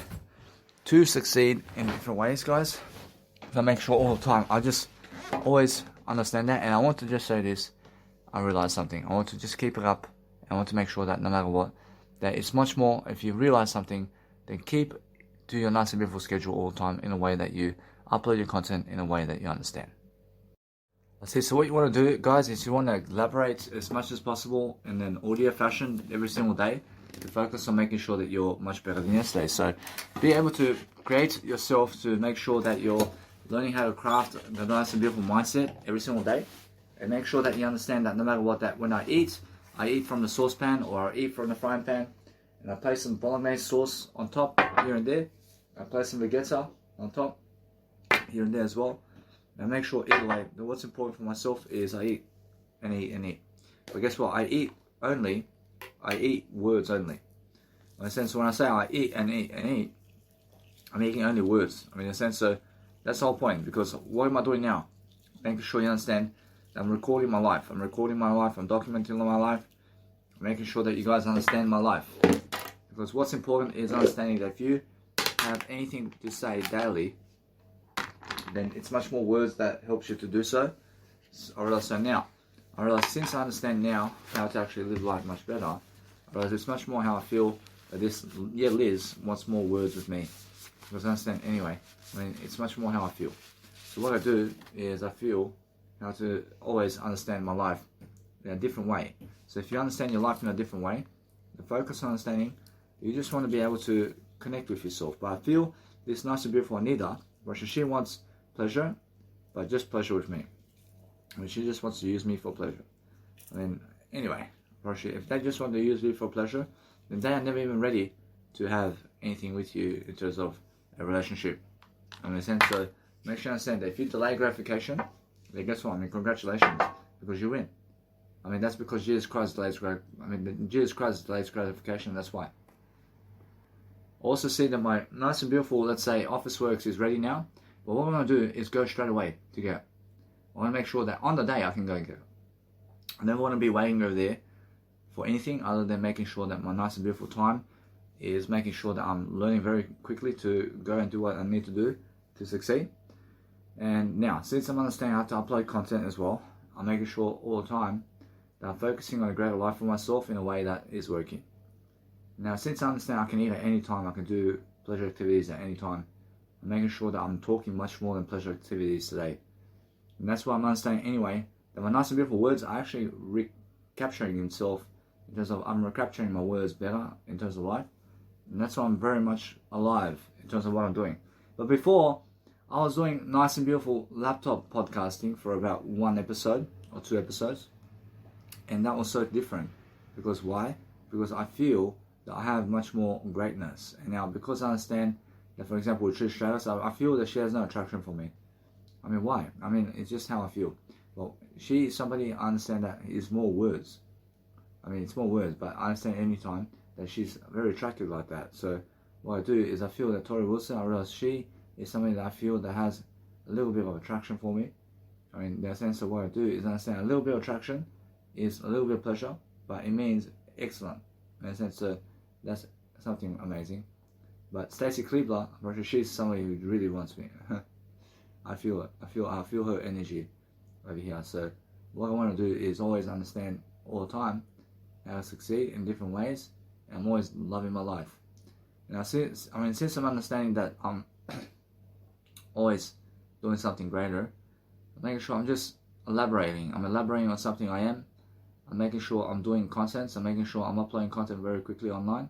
to succeed in different ways, guys. So I make sure all the time. I just always understand that, and I want to just say this. I realize something. I want to just keep it up. I want to make sure that no matter what, that it's much more, if you realize something, then keep to your nice and beautiful schedule all the time, in a way that you upload your content in a way that you understand. Let's see, so what you want to do, guys, is you want to elaborate as much as possible in an audio fashion every single day, to focus on making sure that you're much better than yesterday. So be able to create yourself to make sure that you're learning how to craft the nice and beautiful mindset every single day, and make sure that you understand that no matter what, that when I eat, I eat from the saucepan or I eat from the frying pan, and I place some bolognese sauce on top here and there. I place some vegeta on top here and there as well. And I make sure either way, what's important for myself is I eat and eat and eat. But guess what? I eat words only. In a sense, when I say I eat and eat and eat, I'm eating only words. I mean, in a sense, so that's the whole point. Because what am I doing now? Making sure you understand that I'm recording my life. I'm documenting my life. I'm making sure that you guys understand my life. Because what's important is understanding that if you have anything to say daily, then it's much more words that helps you to do so. I realize since I understand now how to actually live life much better, I realize it's much more how I feel that Liz wants more words with me. Because I understand anyway. I mean, it's much more how I feel. So what I do is I feel how to always understand my life in a different way. So if you understand your life in a different way, the focus on understanding, you just want to be able to connect with yourself. But I feel this nice and beautiful Anita, she wants pleasure, but just pleasure with me. I mean, she just wants to use me for pleasure. I mean, anyway, if they just want to use me for pleasure, then they are never even ready to have anything with you in terms of a relationship. I mean, so make sure you understand that if you delay gratification, then guess what? I mean, congratulations, because you win. I mean, that's because Jesus Christ delays gratification. That's why. Also see that my nice and beautiful, let's say, Officeworks is ready now. But what I'm going to do is go straight away to get it. I want to make sure that on the day I can go and get it. I never want to be waiting over there for anything other than making sure that my nice and beautiful time is making sure that I'm learning very quickly to go and do what I need to do to succeed. And now, since I'm understanding how to upload content as well, I'm making sure all the time that I'm focusing on a greater life for myself in a way that is working. Now, since I understand I can eat at any time, I can do pleasure activities at any time, I'm making sure that I'm talking much more than pleasure activities today. And that's why I'm understanding anyway that my nice and beautiful words are actually recapturing themselves in terms of I'm recapturing my words better in terms of life. And that's why I'm very much alive in terms of what I'm doing. But before, I was doing nice and beautiful laptop podcasting for about 1 episode or 2 episodes. And that was so different. Because why? Because I feel that I have much more greatness. And now because I understand that, for example, with Trish Stratus, I feel that she has no attraction for me. I mean, why? I mean, it's just how I feel. Well, she is somebody I understand that is more words. I mean, it's more words, but I understand any time that she's very attractive like that. So what I do is I feel that Tori Wilson, I realize she is somebody that I feel that has a little bit of attraction for me. I mean, in the sense of what I do is I understand a little bit of attraction is a little bit of pleasure, but it means excellent. In a sense, so that's something amazing. But Stacy Kleebler, she's somebody who really wants me. I feel it. I feel her energy over here. So what I want to do is always understand all the time how to succeed in different ways. And I'm always loving my life. Now, since I'm understanding that I'm always doing something greater, I'm making sure I'm just elaborating. I'm elaborating on something I am. I'm making sure I'm doing content. I'm making sure I'm uploading content very quickly online.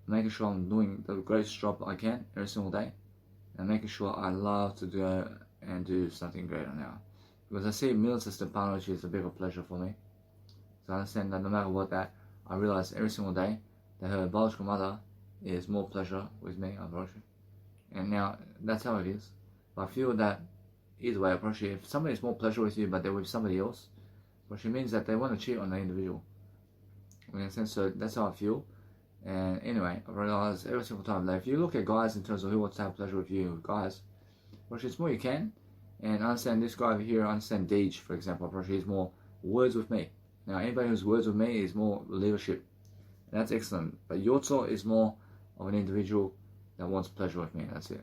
I'm making sure I'm doing the greatest job I can every single day. And making sure I love to go and do something greater now. Because I see Melissa Stepanovich is a big pleasure for me. So I understand that no matter what that, I realize every single day that her biological mother is more pleasure with me, unfortunately. And now, that's how it is. But I feel that either way, approaching, if somebody is more pleasure with you but they're with somebody else, which means that they want to cheat on the individual. In a sense, so that's how I feel. And anyway, I realize every single time that if you look at guys in terms of who wants to have pleasure with you, guys, which is more you can. And I understand this guy over here, I understand Deej, for example, approaching, he's more words with me. Now, anybody who's words with me is more leadership. And that's excellent. But Yotso is more of an individual that wants pleasure with me. That's it.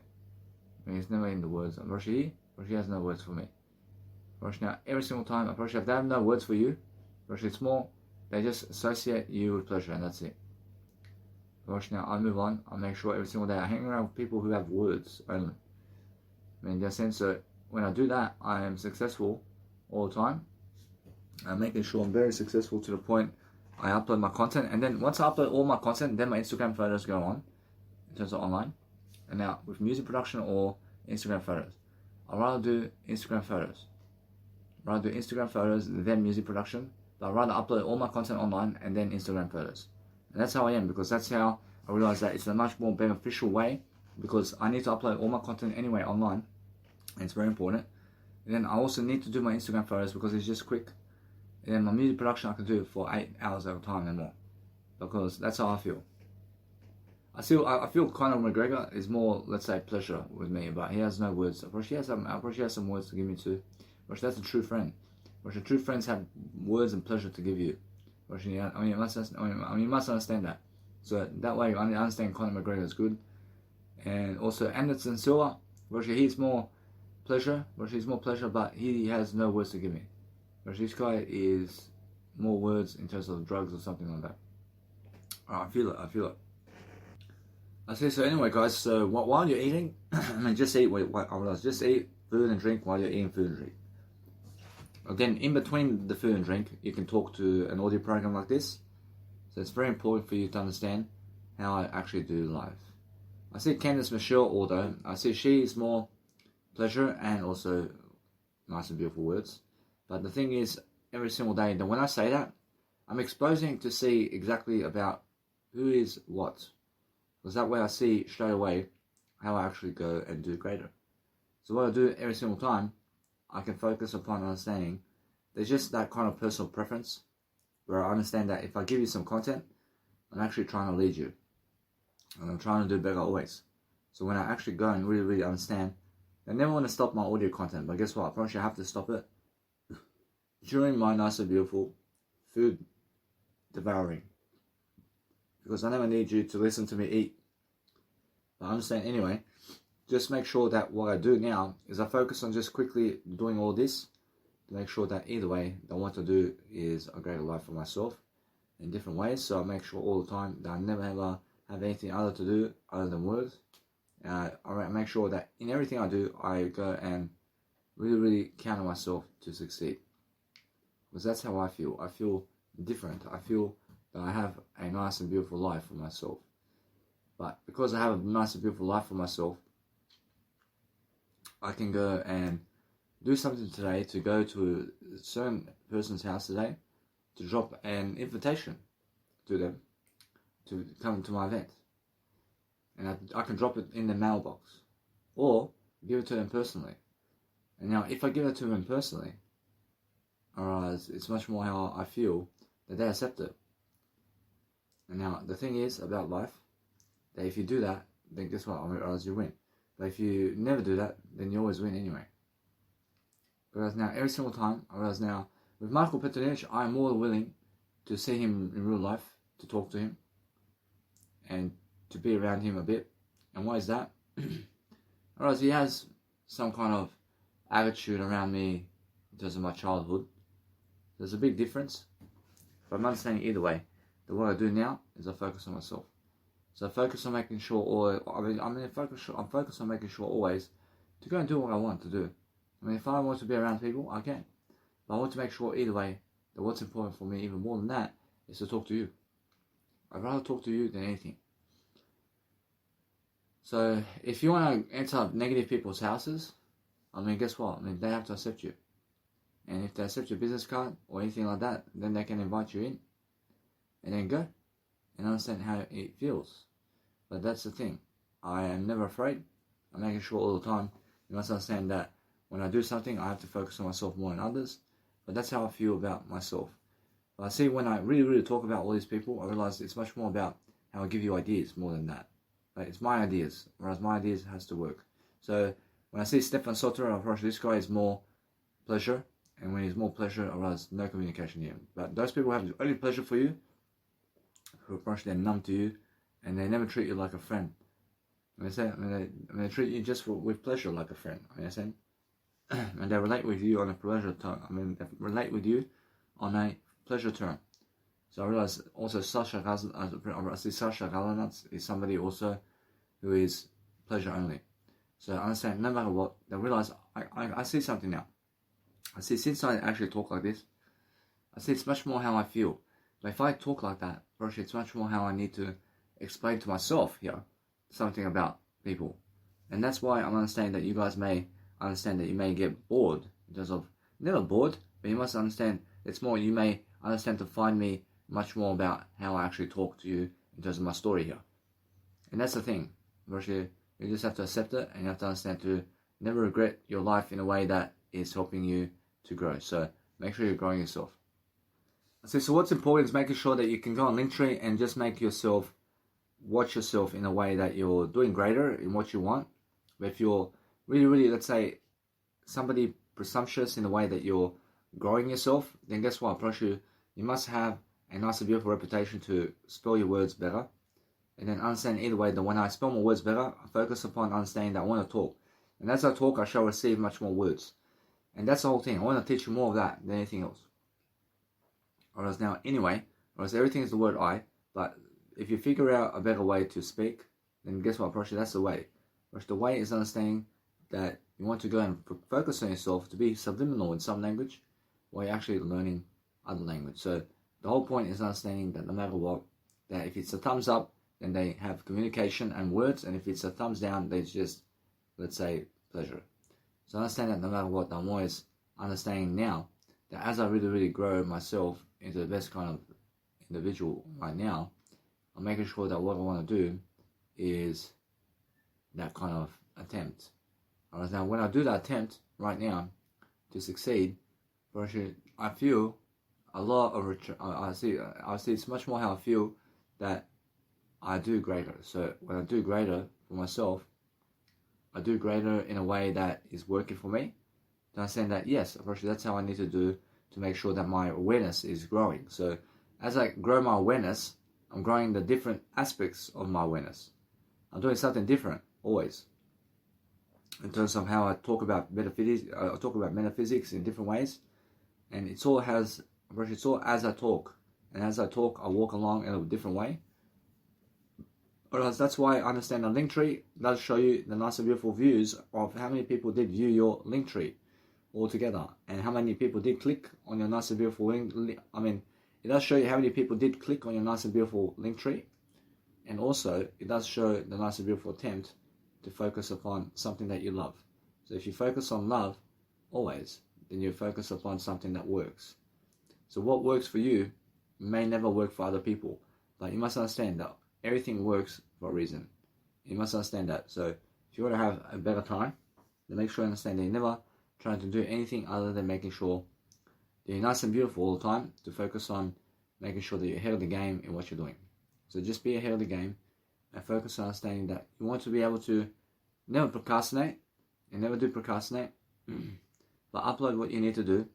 I mean, he's never in the words. Roshi has no words for me. Roshi, now, every single time, if they have no words for you, Roshi, it's more, they just associate you with pleasure, and that's it. Roshi, now, I move on. I make sure every single day I hang around with people who have words only. I mean, in that sense, so when I do that, I am successful all the time. I'm making sure I'm very successful to the point I upload my content, and then once I upload all my content, then my Instagram photos go on in terms of online. And now with music production or Instagram photos, I'd rather do Instagram photos. Then music production, but I'd rather upload all my content online and then Instagram photos. And that's how I am, because that's how I realize that it's a much more beneficial way, because I need to upload all my content anyway online, and it's very important. And then I also need to do my Instagram photos because it's just quick. And then my music production I can do for 8 hours at a time and more, because that's how I feel. I feel Conor McGregor is more, let's say, pleasure with me, but he has no words. Of course, he has some words to give me too. But that's a true friend. But true friends have words and pleasure to give you. You must understand that. So that way, I understand Conor McGregor is good, and also Anderson Silva. He's more pleasure. He's more pleasure, but he has no words to give me. This guy is more words in terms of drugs or something like that. I feel it. I see. So anyway, guys. So while you're eating, just eat. Just eat food and drink while you're eating food and drink. Again, in between the food and drink, you can talk to an audio program like this. So it's very important for you to understand how I actually do live. I see Candice Michelle, although I see she is more pleasure and also nice and beautiful words. But the thing is, every single day, that when I say that, I'm exposing to see exactly about who is what. Because that way I see straight away how I actually go and do greater. So what I do every single time, I can focus upon understanding there's just that kind of personal preference where I understand that if I give you some content, I'm actually trying to lead you. And I'm trying to do better always. So when I actually go and really, really understand, I never want to stop my audio content, but guess what? I promise you I have to stop it during my nice and beautiful food devouring. Because I never need you to listen to me eat. But I understand anyway. Just make sure that what I do now is I focus on just quickly doing all this to make sure that either way, I want to do is a greater life for myself in different ways. So I make sure all the time that I never ever have anything other to do other than words. I make sure that in everything I do, I go and really, really count on myself to succeed. Because that's how I feel. I feel different. I feel that I have a nice and beautiful life for myself. But because I have a nice and beautiful life for myself, I can go and do something today, to go to a certain person's house today, to drop an invitation to them to come to my event. And I can drop it in the mailbox, or give it to them personally. And now, if I give it to them personally, it's much more how I feel that they accept it. And now, the thing is about life, that if you do that, then guess what? You win. But if you never do that, then you always win anyway. Whereas now, every single time, with Michael Petronic, I'm more willing to see him in real life, to talk to him, and to be around him a bit. And why is that? Whereas he has some kind of attitude around me in terms of my childhood. There's a big difference. But I'm understanding either way that what I do now is I focus on myself. So I focus on making sure, I'm focused on making sure always to go and do what I want to do. If I want to be around people, I can. But I want to make sure either way that what's important for me, even more than that, is to talk to you. I'd rather talk to you than anything. So if you want to enter negative people's houses, guess what? They have to accept you. And if they accept your business card or anything like that, then they can invite you in. And then go and understand how it feels. But that's the thing. I am never afraid. I'm making sure all the time. You must understand that when I do something, I have to focus on myself more than others. But that's how I feel about myself. But I see when I really, really talk about all these people, I realize it's much more about how I give you ideas more than that. Like, it's my ideas, whereas my ideas has to work. So when I see Stefan Soter, I approach this guy is more pleasure. And when he's more pleasure, I realize no communication here. But those people have only pleasure for you, who approach, they're numb to you, and they never treat you like a friend. They treat you just with pleasure like a friend. And they relate with you on a pleasure term. They relate with you on a pleasure term. So I realize also Sasha Galanats is somebody also who is pleasure only. So I understand no matter what, they realize I see something now. I see, since I actually talk like this, I see it's much more how I feel. But if I talk like that, actually it's much more how I need to explain to myself here something about people. And that's why I'm understanding that you guys may understand that you may get bored in terms of, never bored, but you must understand it's more you may understand to find me much more about how I actually talk to you in terms of my story here. And that's the thing. Actually, you just have to accept it, and you have to understand to never regret your life in a way that is helping you to grow. So make sure you're growing yourself. So what's important is making sure that you can go on Linktree and just make yourself, watch yourself in a way that you're doing greater in what you want. But if you're really, let's say, somebody presumptuous in the way that you're growing yourself, then guess what? I promise you must have a nice and beautiful reputation to spell your words better. And then understand either way that when I spell my words better, I focus upon understanding that I want to talk. And as I talk, I shall receive much more words. And that's the whole thing. I want to teach you more of that than anything else. Whereas now, anyway, whereas everything is the word I, but if you figure out a better way to speak, then guess what? Probably that's the way. Whereas the way is understanding that you want to go and focus on yourself to be subliminal in some language while you're actually learning other language. So the whole point is understanding that no matter what, that if it's a thumbs up, then they have communication and words, and if it's a thumbs down, they just, let's say, pleasure. So understand that no matter what, I'm always understanding now that as I really grow myself into the best kind of individual right now, I'm making sure that what I want to do is that kind of attempt. Whereas now when I do that attempt right now to succeed, I feel a lot of I see it's much more how I feel that I do greater. So when I do greater for myself, I do greater in a way that is working for me. To understand that, yes, that's how I need to do to make sure that my awareness is growing. So as I grow my awareness, I'm growing the different aspects of my awareness. I'm doing something different always. In terms of how I talk about metaphysics in different ways, and it's all as I talk, and as I talk, I walk along in a different way. Whereas that's why I understand the Linktree does show you the nice and beautiful views of how many people did view your Linktree altogether, and how many people did click on your nice and beautiful link. It does show you how many people did click on your nice and beautiful Linktree, and also it does show the nice and beautiful attempt to focus upon something that you love. So if you focus on love always, then you focus upon something that works. So what works for you may never work for other people, but you must understand that everything works for a reason. You must understand that. So if you want to have a better time, then make sure you understand that you're never trying to do anything other than making sure that you're nice and beautiful all the time, to focus on making sure that you're ahead of the game in what you're doing. So just be ahead of the game and focus on understanding that you want to be able to never procrastinate and never do procrastinate, but upload what you need to do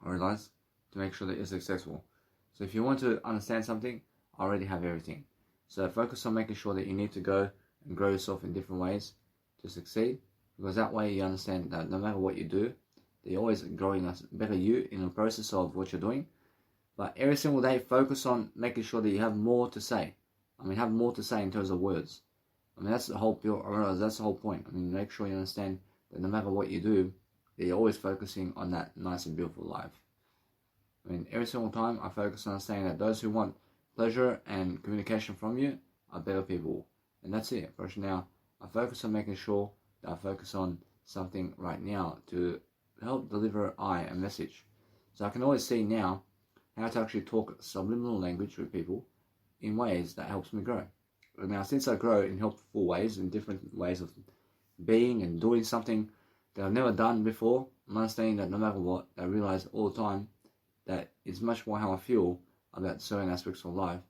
or realize to make sure that you're successful. So if you want to understand something, I already have everything. So focus on making sure that you need to go and grow yourself in different ways to succeed, because that way you understand that no matter what you do, that you're always growing a better you in the process of what you're doing. But every single day, focus on making sure that you have more to say. Have more to say in terms of words. That's the whole point. Make sure you understand that no matter what you do, that you're always focusing on that nice and beautiful life. Every single time I focus on understanding that those who want pleasure and communication from you are better people. And that's it. First now, I focus on making sure that I focus on something right now to help deliver a message. So I can always see now how to actually talk subliminal language with people in ways that helps me grow. Now, since I grow in helpful ways, in different ways of being and doing something that I've never done before, I'm understanding that no matter what, I realize all the time that it's much more how I feel about certain aspects of life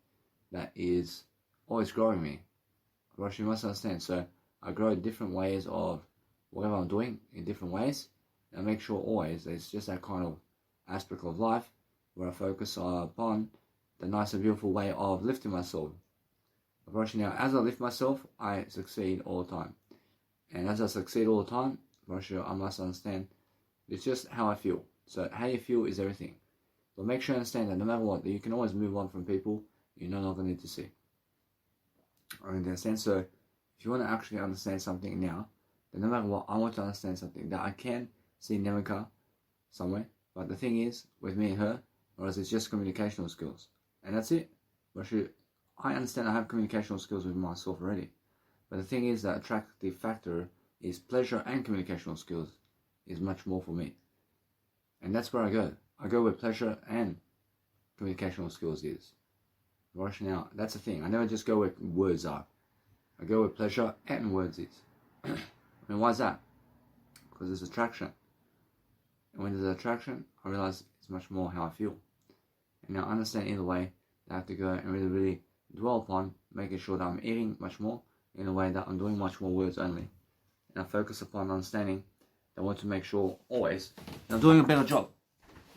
that is always growing me. But you must understand, so I grow in different ways of whatever I'm doing in different ways, and I make sure always that it's just that kind of aspect of life where I focus upon the nice and beautiful way of lifting myself. But now, as I lift myself, I succeed all the time. And as I succeed all the time, I must understand it's just how I feel. So how you feel is everything. But make sure you understand that no matter what, that you can always move on from people you no longer need to see. Understand? So if you want to actually understand something now, then no matter what, I want to understand something that I can see Nemika somewhere. But the thing is, with me and her, whereas it's just communicational skills. And that's it. I understand I have communicational skills with myself already. But the thing is, that attractive factor is pleasure and communicational skills is much more for me. And that's where I go. I go with pleasure and communicational skills is. Right now, that's the thing. I never just go where words are. I go where pleasure and words is. And why is that? Because there's attraction. And when there's attraction, I realize it's much more how I feel. And now I understand either way that I have to go and really, really dwell upon making sure that I'm eating much more in a way that I'm doing much more words only. And I focus upon understanding that I want to make sure always that I'm doing a better job.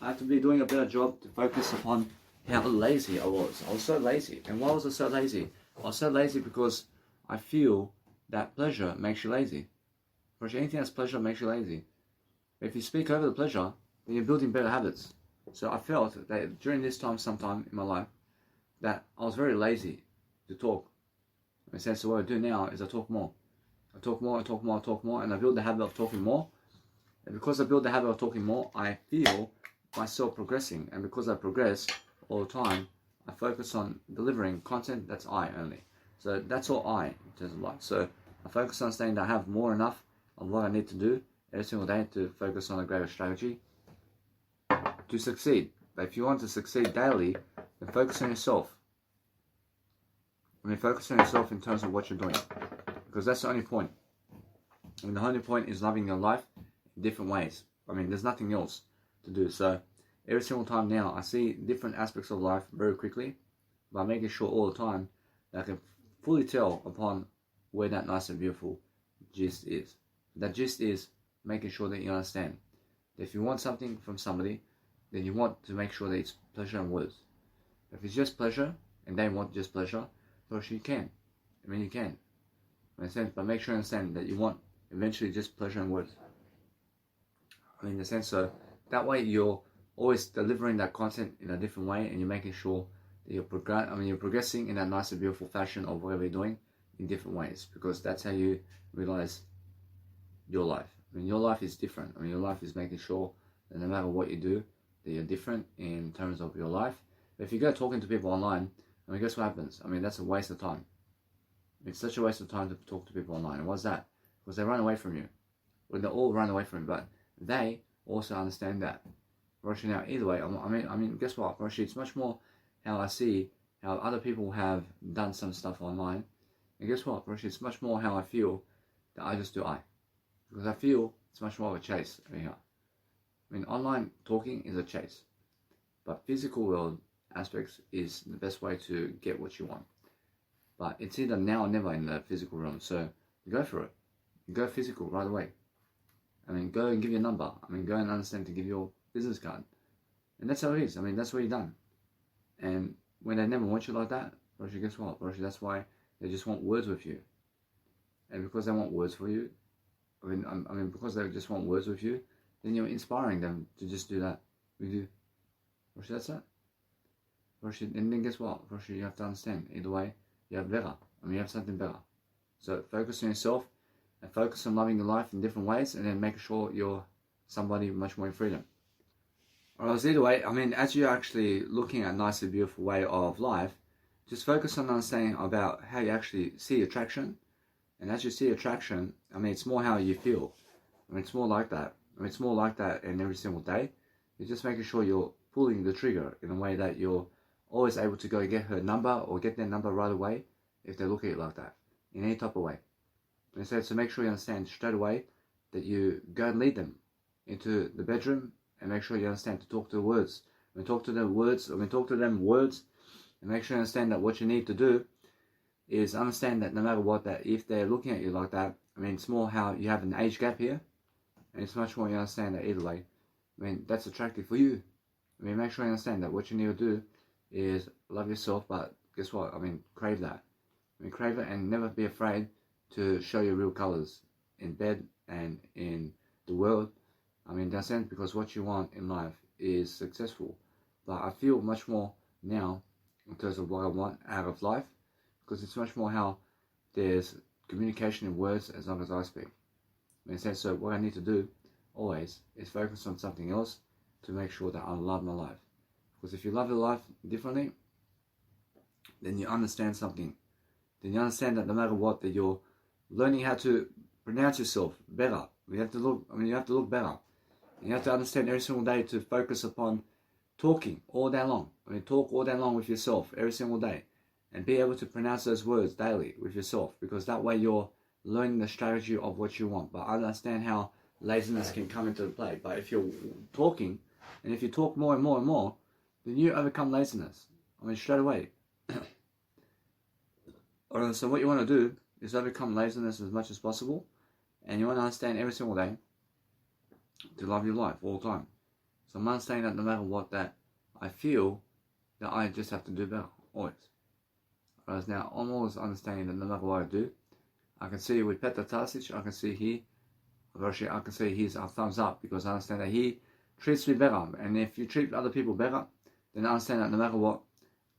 I have to be doing a better job to focus upon how lazy I was. I was so lazy. And why was I so lazy? I was so lazy because I feel that pleasure makes you lazy. Because anything that's pleasure makes you lazy. If you speak over the pleasure, then you're building better habits. So I felt that during this time, sometime in my life, that I was very lazy to talk. In a sense, so what I do now is I talk more. I talk more, I talk more, I talk more, and I build the habit of talking more. And because I build the habit of talking more, I feel myself progressing. And because I progress all the time, I focus on delivering content that's I only. So that's all I in terms of life. So I focus on saying that I have more enough of what I need to do every single day to focus on a greater strategy to succeed. But if you want to succeed daily, then focus on yourself. I mean, focus on yourself in terms of what you're doing. Because that's the only point. I mean, the only point is loving your life in different ways. I mean, there's nothing else to do. So every single time now, I see different aspects of life very quickly by making sure all the time that I can fully tell upon where that nice and beautiful gist is. That gist is making sure that you understand that if you want something from somebody, then you want to make sure that it's pleasure and words. If it's just pleasure and they want just pleasure, of you can. I mean, you can. In a sense, but make sure you understand that you want eventually just pleasure and words. I mean, in a sense, so that way you're always delivering that content in a different way, and you're making sure that you're progressing in that nice and beautiful fashion of whatever you're doing in different ways, because that's how you realize your life. I mean, your life is different. I mean, your life is making sure that no matter what you do, that you're different in terms of your life. But if you go talking to people online, I mean, guess what happens? I mean, that's a waste of time. It's such a waste of time to talk to people online. And what's that? Because they run away from you. Well, they all run away from you, but they also understand that. Roshi, now, either way, I mean, guess what, Roshi? It's much more how I see how other people have done some stuff online. And guess what, Roshi? It's much more how I feel that I just do I. Because I feel it's much more of a chase over here. I mean, online talking is a chase. But physical world aspects is the best way to get what you want. But it's either now or never in the physical realm. So go for it. Go physical right away. I mean, go and give your number. I mean, go and understand to give your business card. And that's how it is. I mean, that's what you've done. And when they never want you like that, Roshi, guess what? Roshi, that's why they just want words with you. And because they want words for you, I mean, because they just want words with you, then you're inspiring them to just do that with you. Roshi, that's it. Roshi, and then guess what? Roshi, you have to understand. Either way, you have better. I mean, you have something better. So focus on yourself and focus on loving your life in different ways, and then make sure you're somebody much more in freedom. Alright, so either way, I mean, as you're actually looking at a nice and beautiful way of life, just focus on understanding about how you actually see attraction. And as you see attraction, I mean, it's more how you feel. I mean, it's more like that. I mean, it's more like that in every single day. You're just making sure you're pulling the trigger in a way that you're always able to go get her number or get their number right away if they look at it like that, in any type of way. And so make sure you understand straight away that you go and lead them into the bedroom, and make sure you understand to talk to the words. When talk to them words, and make sure you understand that what you need to do is understand that no matter what, that if they're looking at you like that, I mean, it's more how you have an age gap here, and it's much more you understand that either way. I mean, that's attractive for you. I mean, make sure you understand that what you need to do is love yourself, but guess what? I mean, crave that. I mean, crave it, and never be afraid to show your real colors in bed and in the world. I mean, that's it, because what you want in life is successful. But I feel much more now in terms of what I want out of life, because it's much more how there's communication in words as long as I speak. I mean, so what I need to do always is focus on something else to make sure that I love my life. Because if you love your life differently, then you understand something. Then you understand that no matter what, that you're learning how to pronounce yourself better. You have to look better. And you have to understand every single day to focus upon talking all day long. I mean, talk all day long with yourself every single day, and be able to pronounce those words daily with yourself, because that way you're learning the strategy of what you want. But I understand how laziness can come into play. But if you're talking, and if you talk more and more and more, then you overcome laziness. I mean, straight away. Alright, so what you want to do is overcome laziness as much as possible, and you want to understand every single day to love your life all the time. So I'm understanding that no matter what, that I feel that I just have to do better, always. Whereas now, I'm always understanding that no matter what I do, I can see with Petar Tasic, I can see I can see his thumbs up, because I understand that he treats me better. And if you treat other people better, then I understand that no matter what,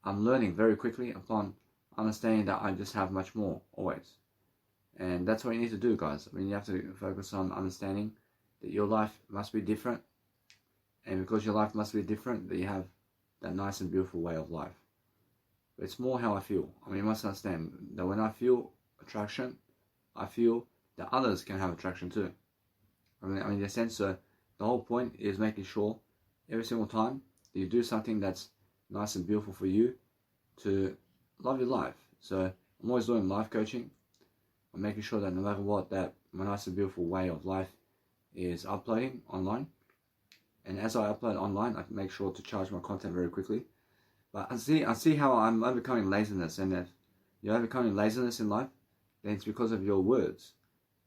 I'm learning very quickly upon understanding that I just have much more, always. And that's what you need to do, guys. I mean, you have to focus on understanding that your life must be different. And because your life must be different, that you have that nice and beautiful way of life. But it's more how I feel. I mean, you must understand that when I feel attraction, I feel that others can have attraction too. I mean, in a sense, the whole point is making sure every single time that you do something that's nice and beautiful for you to love your life. So I'm always doing life coaching. I'm making sure that no matter what, that my nice and beautiful way of life is uploading online. And as I upload online, I can make sure to charge my content very quickly. But I see how I'm overcoming laziness. And if you're overcoming laziness in life, then it's because of your words.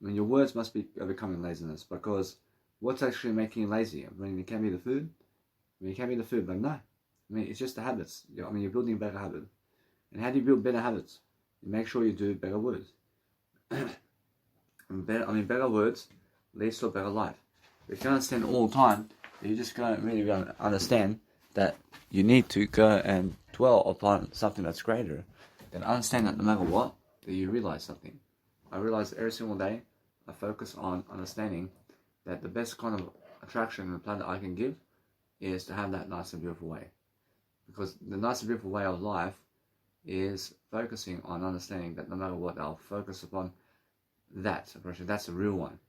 I mean, your words must be overcoming laziness, because what's actually making you lazy? I mean, it can be the food. I mean, it can be the food, but no. I mean, it's just the habits. I mean, you're building a better habit. And how do you build better habits? You make sure you do better words. Better words leads to a better life. If you understand all the time, you just going to understand that you need to go and dwell upon something that's greater. Then understand that no matter what, that you realize something. I realize every single day, I focus on understanding that the best kind of attraction on the planet I can give is to have that nice and beautiful way. Because the nice and beautiful way of life is focusing on understanding that no matter what, I'll focus upon that approach. That's the real one.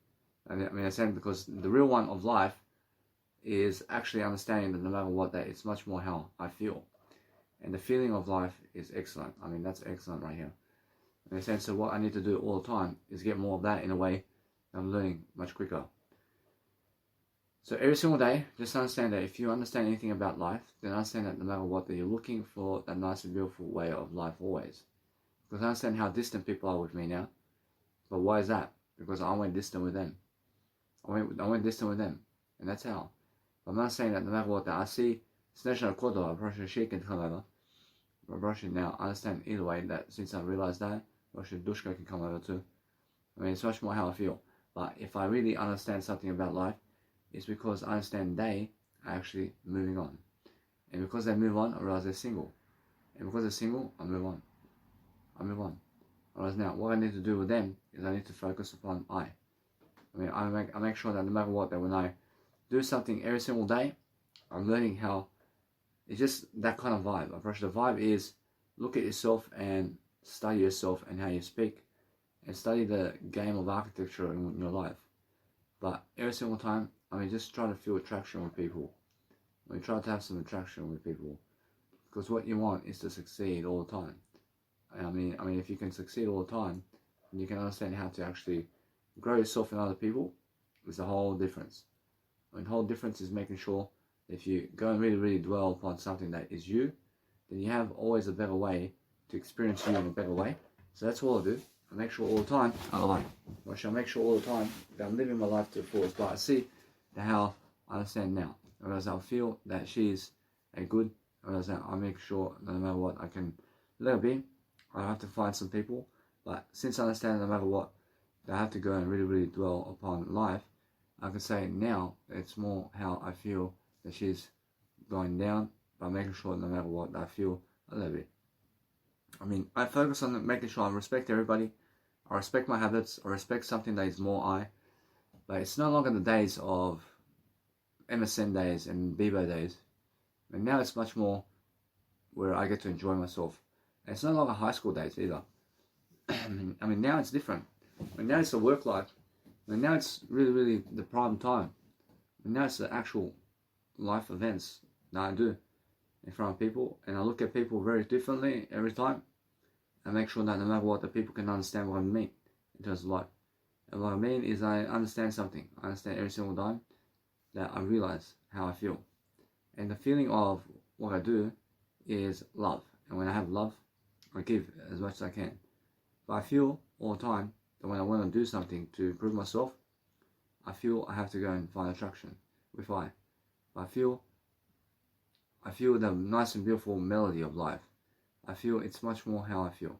And I mean, I'm saying because the real one of life is actually understanding that no matter what, that it's much more how I feel. And the feeling of life is excellent. I mean, that's excellent right here. In a sense, so what I need to do all the time is get more of that in a way that I'm learning much quicker. So every single day, just understand that if you understand anything about life, then understand that no matter what, that you're looking for that nice and beautiful way of life always. Because I understand how distant people are with me now. But why is that? Because I went distant with them. I went distant with them. And that's how. But I'm not saying that no matter what, that I see Snezhna Kodova, Russia, she can come over. But Russia now, I understand either way that since I realized that, Russia Dushka can come over too. I mean, it's much more how I feel. But if I really understand something about life, it's because I understand they are actually moving on. And because they move on, I realize they're single. And because they're single, I move on. Whereas now, what I need to do with them is I need to focus upon I mean, I make sure that no matter what, that when I do something every single day, I'm learning how, it's just that kind of vibe. The vibe is look at yourself and study yourself and how you speak, and study the game of architecture in your life. But every single time, I mean, just try to feel attraction with people. I mean, try to have some attraction with people, because what you want is to succeed all the time. I mean, if you can succeed all the time, then you can understand how to actually grow yourself and other people. It's a whole difference. I mean, the whole difference is making sure that if you go and really, really dwell upon something that is you, then you have always a better way to experience you in a better way. So that's all I do. I make sure all the time, I make sure all the time that I'm living my life to the fullest. But I see how I understand now. Whereas I feel that she's a good, whereas I make sure that no matter what, I can let her be. I have to find some people. But since I understand no matter what, that I have to go and really, really dwell upon life, I can say now it's more how I feel that she's going down by making sure no matter what, I feel a little bit. I mean, I focus on making sure I respect everybody. I respect my habits. I respect something that is more I. But it's no longer the days of MSN days and Bebo days. And now it's much more where I get to enjoy myself. And it's no longer high school days either. I mean, now it's different. I mean, now it's the work life. I mean, now it's really, really the prime time. And now it's the actual life events that I do in front of people, and I look at people very differently every time. I make sure that no matter what, the people can understand what I mean in terms of life. And what I mean is I understand something. I understand every single time that I realize how I feel. And the feeling of what I do is love. And when I have love, I give as much as I can. But I feel all the time that when I want to do something to improve myself, I feel I have to go and find attraction with I. But I feel the nice and beautiful melody of life. I feel it's much more how I feel.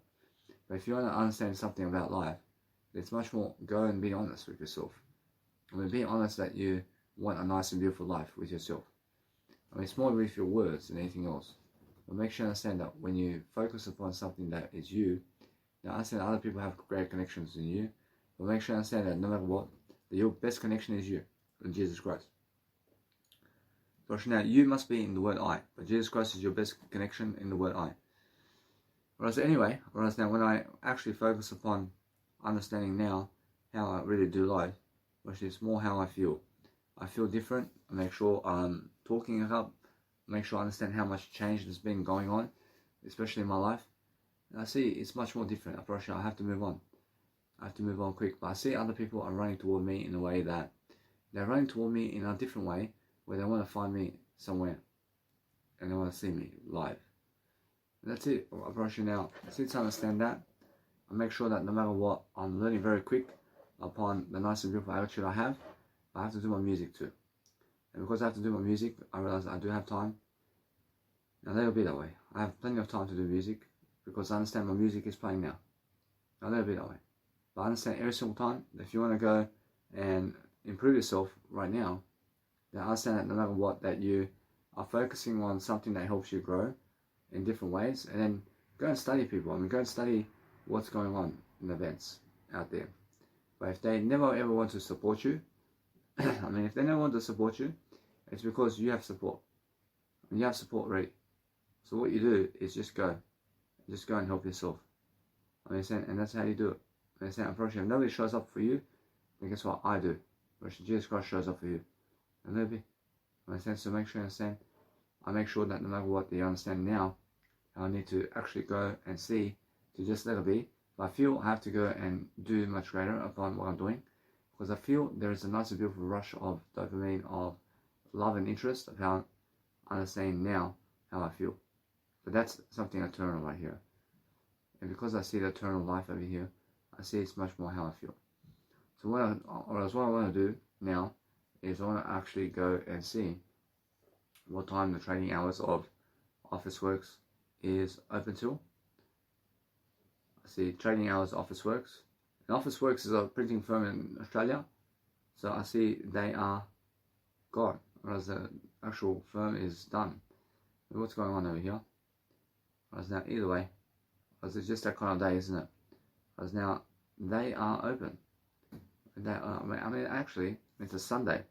But if you want to understand something about life, it's much more go and be honest with yourself. I mean, be honest that you want a nice and beautiful life with yourself. I mean, it's more with your words than anything else. But make sure you understand that when you focus upon something that is you, now understand other people have great connections in you, but make sure you understand that no matter what, that your best connection is you, in Jesus Christ. So now, you must be in the word I, but Jesus Christ is your best connection in the word I. Whereas anyway, now when I actually focus upon understanding now how I really do life, which is more how I feel. I feel different. I make sure I'm talking it up. I make sure I understand how much change has been going on, especially in my life. And I see it's much more different. I have to move on. I have to move on quick. But I see other people are running toward me in a way that they're running toward me in a different way, where they want to find me somewhere and they want to see me live. And that's it. I approach you now. Since I understand that, I make sure that no matter what, I'm learning very quick upon the nice and beautiful attitude I have. I have to do my music too. And because I have to do my music, I realize I do have time. Now that'll be that way. I have plenty of time to do music because I understand my music is playing now. Now that'll be that way. But I understand every single time that if you want to go and improve yourself right now, then I understand that no matter what, that you are focusing on something that helps you grow in different ways, and then go and study people. I mean, go and study what's going on in events out there. But if they never ever want to support you, I mean, if they never want to support you, it's because you have support. And you have support already. So what you do is just go and help yourself. I mean, and that's how you do it. Unfortunately, if nobody shows up for you, then guess what? I do. But Jesus Christ shows up for you. And nobody. So make sure you understand. I make sure that no matter what, they understand now how I need to actually go and see to just let it be. But I feel I have to go and do much greater upon what I'm doing, because I feel there is a nice and beautiful rush of dopamine, of love and interest, of how I understand now how I feel. But that's something eternal right here. And because I see the eternal life over here, I see it's much more how I feel. So what I want to do now is I want to actually go and see what time the trading hours of Officeworks is open till. I see trading hours Officeworks. And Officeworks is a printing firm in Australia. So I see they are gone, whereas the actual firm is done. But what's going on over here? Whereas now, either way, because it's just that kind of day, isn't it? Whereas now, they are open. I mean, actually, it's a Sunday.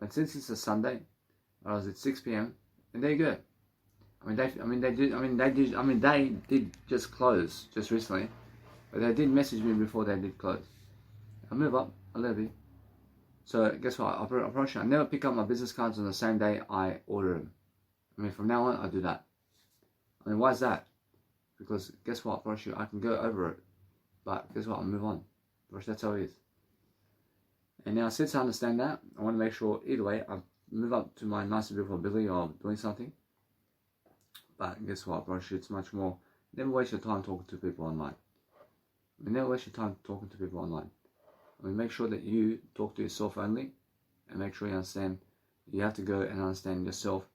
And since it's a Sunday, whereas it's 6 p.m, and there you go. They did just close just recently, but they did message me before they did close. I move up a little bit. So guess what? I never pick up my business cards on the same day I order them. I mean, from now on, I do that. I mean, why is that? Because guess what? I can go over it, but guess what? I'll move on. That's how it is. And now, since I understand that, I want to make sure either way I move up to my nice and beautiful ability of doing something. But guess what? It's much more. Never waste your time talking to people online. Never waste your time talking to people online. I mean, make sure that you talk to yourself only, and make sure you understand. You have to go and understand yourself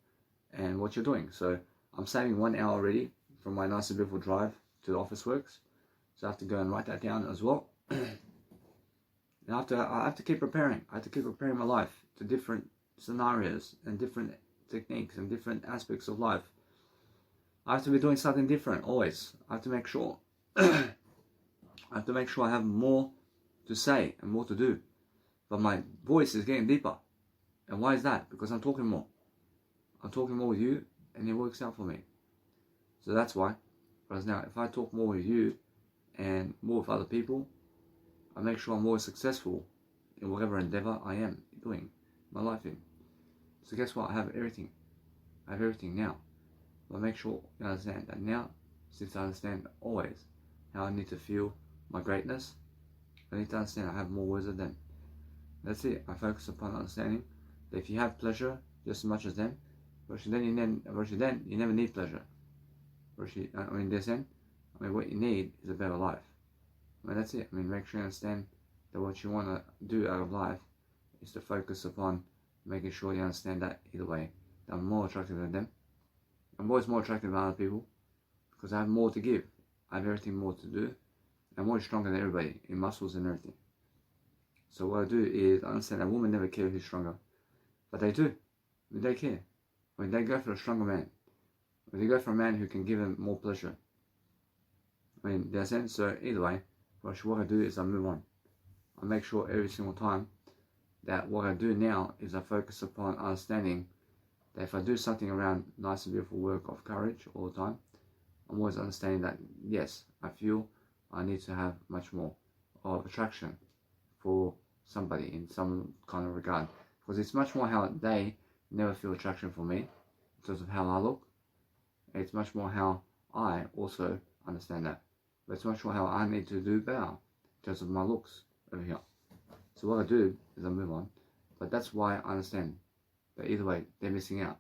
and what you're doing. So I'm saving 1 hour already from my nice and beautiful drive to the Officeworks. So I have to go and write that down as well. And I have to keep preparing. I have to keep preparing my life to different scenarios and different techniques and different aspects of life. I have to be doing something different always. I have to make sure. I have more to say and more to do. But my voice is getting deeper. And why is that? Because I'm talking more. I'm talking more with you, and it works out for me. So that's why. Whereas now, if I talk more with you and more with other people, I make sure I'm more successful in whatever endeavor I am doing my life in. So guess what? I have everything. I have everything now. But make sure you understand that now, since I understand always how I need to feel my greatness, I need to understand I have more words than them. That's it. I focus upon understanding that if you have pleasure just as much as them, then you never need pleasure. What you need is a better life. That's it. Make sure you understand that what you want to do out of life is to focus upon making sure you understand that either way, that I'm more attractive than them. I'm always more attractive than other people because I have more to give. I have everything more to do. I'm more stronger than everybody in muscles and everything. So what I do is I understand that women never care who's stronger, but they do. They care. They go for a stronger man. They go for a man who can give them more pleasure. So either way, what I do is I move on. I make sure every single time that what I do now is I focus upon understanding that if I do something around nice and beautiful work of courage all the time, I'm always understanding that yes, I feel I need to have much more of attraction for somebody in some kind of regard, because it's much more how they never feel attraction for me in terms of how I look. It's much more how I also understand that, but it's much more how I need to do better in terms of my looks over here. So what I do is I move on, but that's why I understand that either way they're missing out.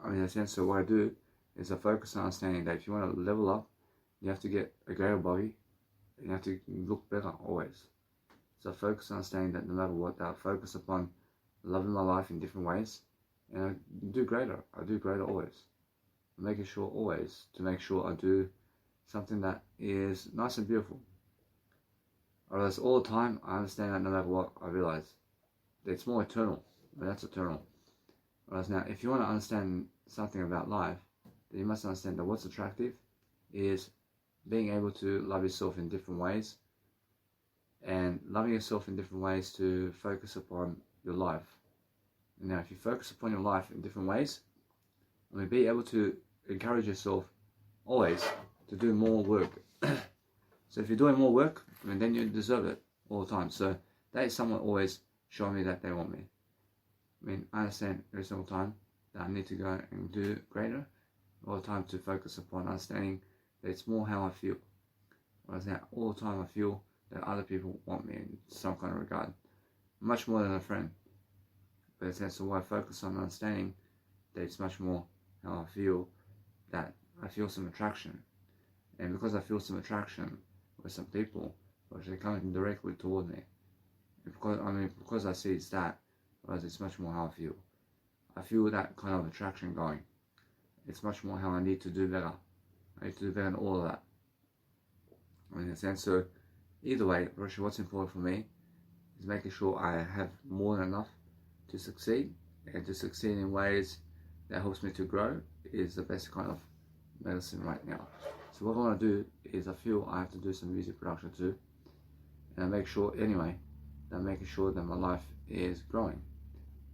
In a sense, so what I do is I focus on understanding that if you want to level up, you have to get a greater body, you have to look better always. So I focus on understanding that no matter what, I focus upon loving my life in different ways, and I do greater always. I'm making sure always to make sure I do something that is nice and beautiful. Whereas all the time, I understand that no matter what, I realize that it's more eternal, but that's eternal. Whereas now, if you want to understand something about life, then you must understand that what's attractive is being able to love yourself in different ways, and loving yourself in different ways to focus upon your life. And now, if you focus upon your life in different ways, be able to encourage yourself always to do more work. So if you're doing more work, then you deserve it all the time. So that is someone always showing me that they want me. I understand every single time that I need to go and do greater all the time to focus upon understanding that it's more how I feel. Whereas now all the time I feel that other people want me in some kind of regard, much more than a friend. But that's why I focus on understanding that it's much more how I feel, that I feel some attraction. And because I feel some attraction with some people, which are coming directly toward me, because I see it's that, whereas it's much more how I feel. I feel that kind of attraction going. It's much more how I need to do better. I need to do better than all of that. In a sense, so either way, what's important for me is making sure I have more than enough to succeed, and to succeed in ways that helps me to grow is the best kind of medicine right now. So what I want to do is I feel I have to do some music production too, and I make sure anyway that I'm making sure that my life is growing.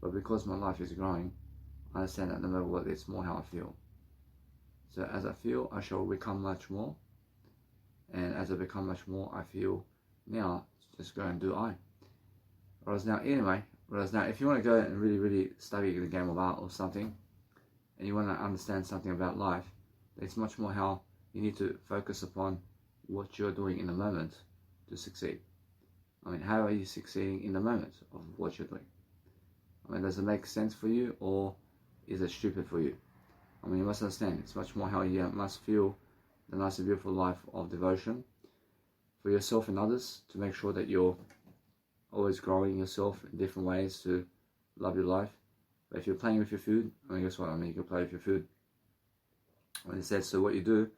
But because my life is growing, I understand that no matter what, it's more how I feel. So as I feel, I shall become much more, and as I become much more, I feel now just go and do I. Whereas now if you want to go and really study the game of art or something, and you want to understand something about life, it's much more how you need to focus upon what you're doing in the moment to succeed. How are you succeeding in the moment of what you're doing? Does it make sense for you, or is it stupid for you? You must understand, it's much more how you must feel the nice and beautiful life of devotion for yourself and others, to make sure that you're always growing yourself in different ways to love your life. But if you're playing with your food, guess what? You can play with your food. When it says, so what you do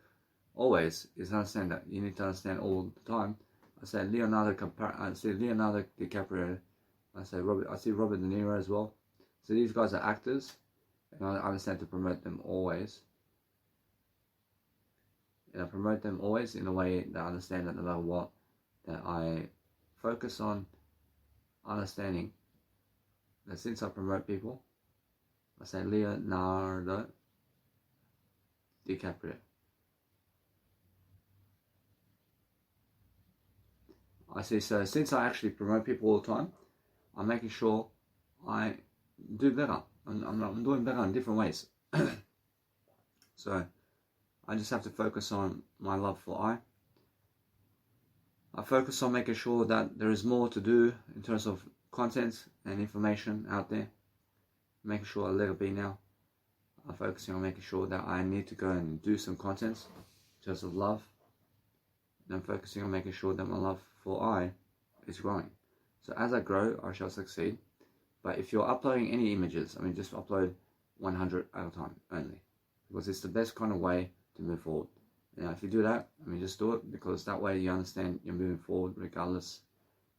always is understand that you need to understand all the time. I say Leonardo DiCaprio, I see Robert De Niro as well. So these guys are actors, and I understand to promote them always. And I promote them always in a way that I understand that no matter what, that I focus on understanding that since I promote people, I say Leonardo DiCaprio. I see, so since I actually promote people all the time, I'm making sure I do better I'm doing better in different ways. So I just have to focus on my love for I focus on making sure that there is more to do in terms of content and information out there. Making sure I let it be now. I'm focusing on making sure that I need to go and do some content in terms of love. And I'm focusing on making sure that my love for is growing. So as I grow, I shall succeed. But if you're uploading any images, I mean, just upload 100 at a time only. Because it's the best kind of way to move forward. Now, if you do that, I mean, just do it, because that way you understand you're moving forward regardless.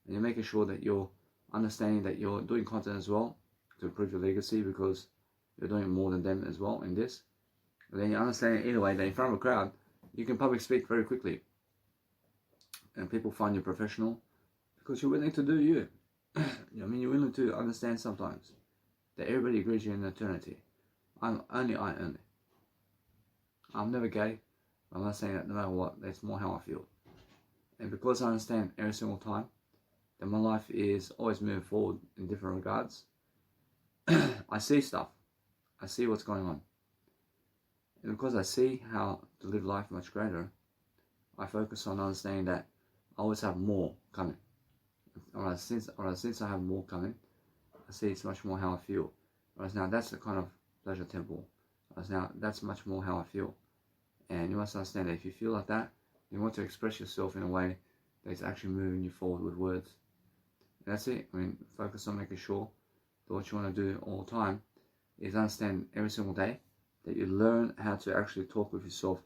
And you're making sure that you're understanding that you're doing content as well to improve your legacy, because you're doing more than them as well in this. And then you understand either way that in front of a crowd, you can public speak very quickly. And people find you professional because you're willing to do you. I mean, you're willing to understand sometimes that everybody agrees you're in eternity. I'm only. I'm never gay. I'm not saying that no matter what, that's more how I feel. And because I understand every single time that my life is always moving forward in different regards, I see stuff. I see what's going on. And because I see how to live life much greater, I focus on understanding that I always have more coming. Since I have more coming, I see it's much more how I feel. Whereas now that's the kind of pleasure temple. Whereas now that's much more how I feel. And you must understand that if you feel like that, you want to express yourself in a way that is actually moving you forward with words. And that's it. I mean, focus on making sure that what you want to do all the time is understand every single day that you learn how to actually talk with yourself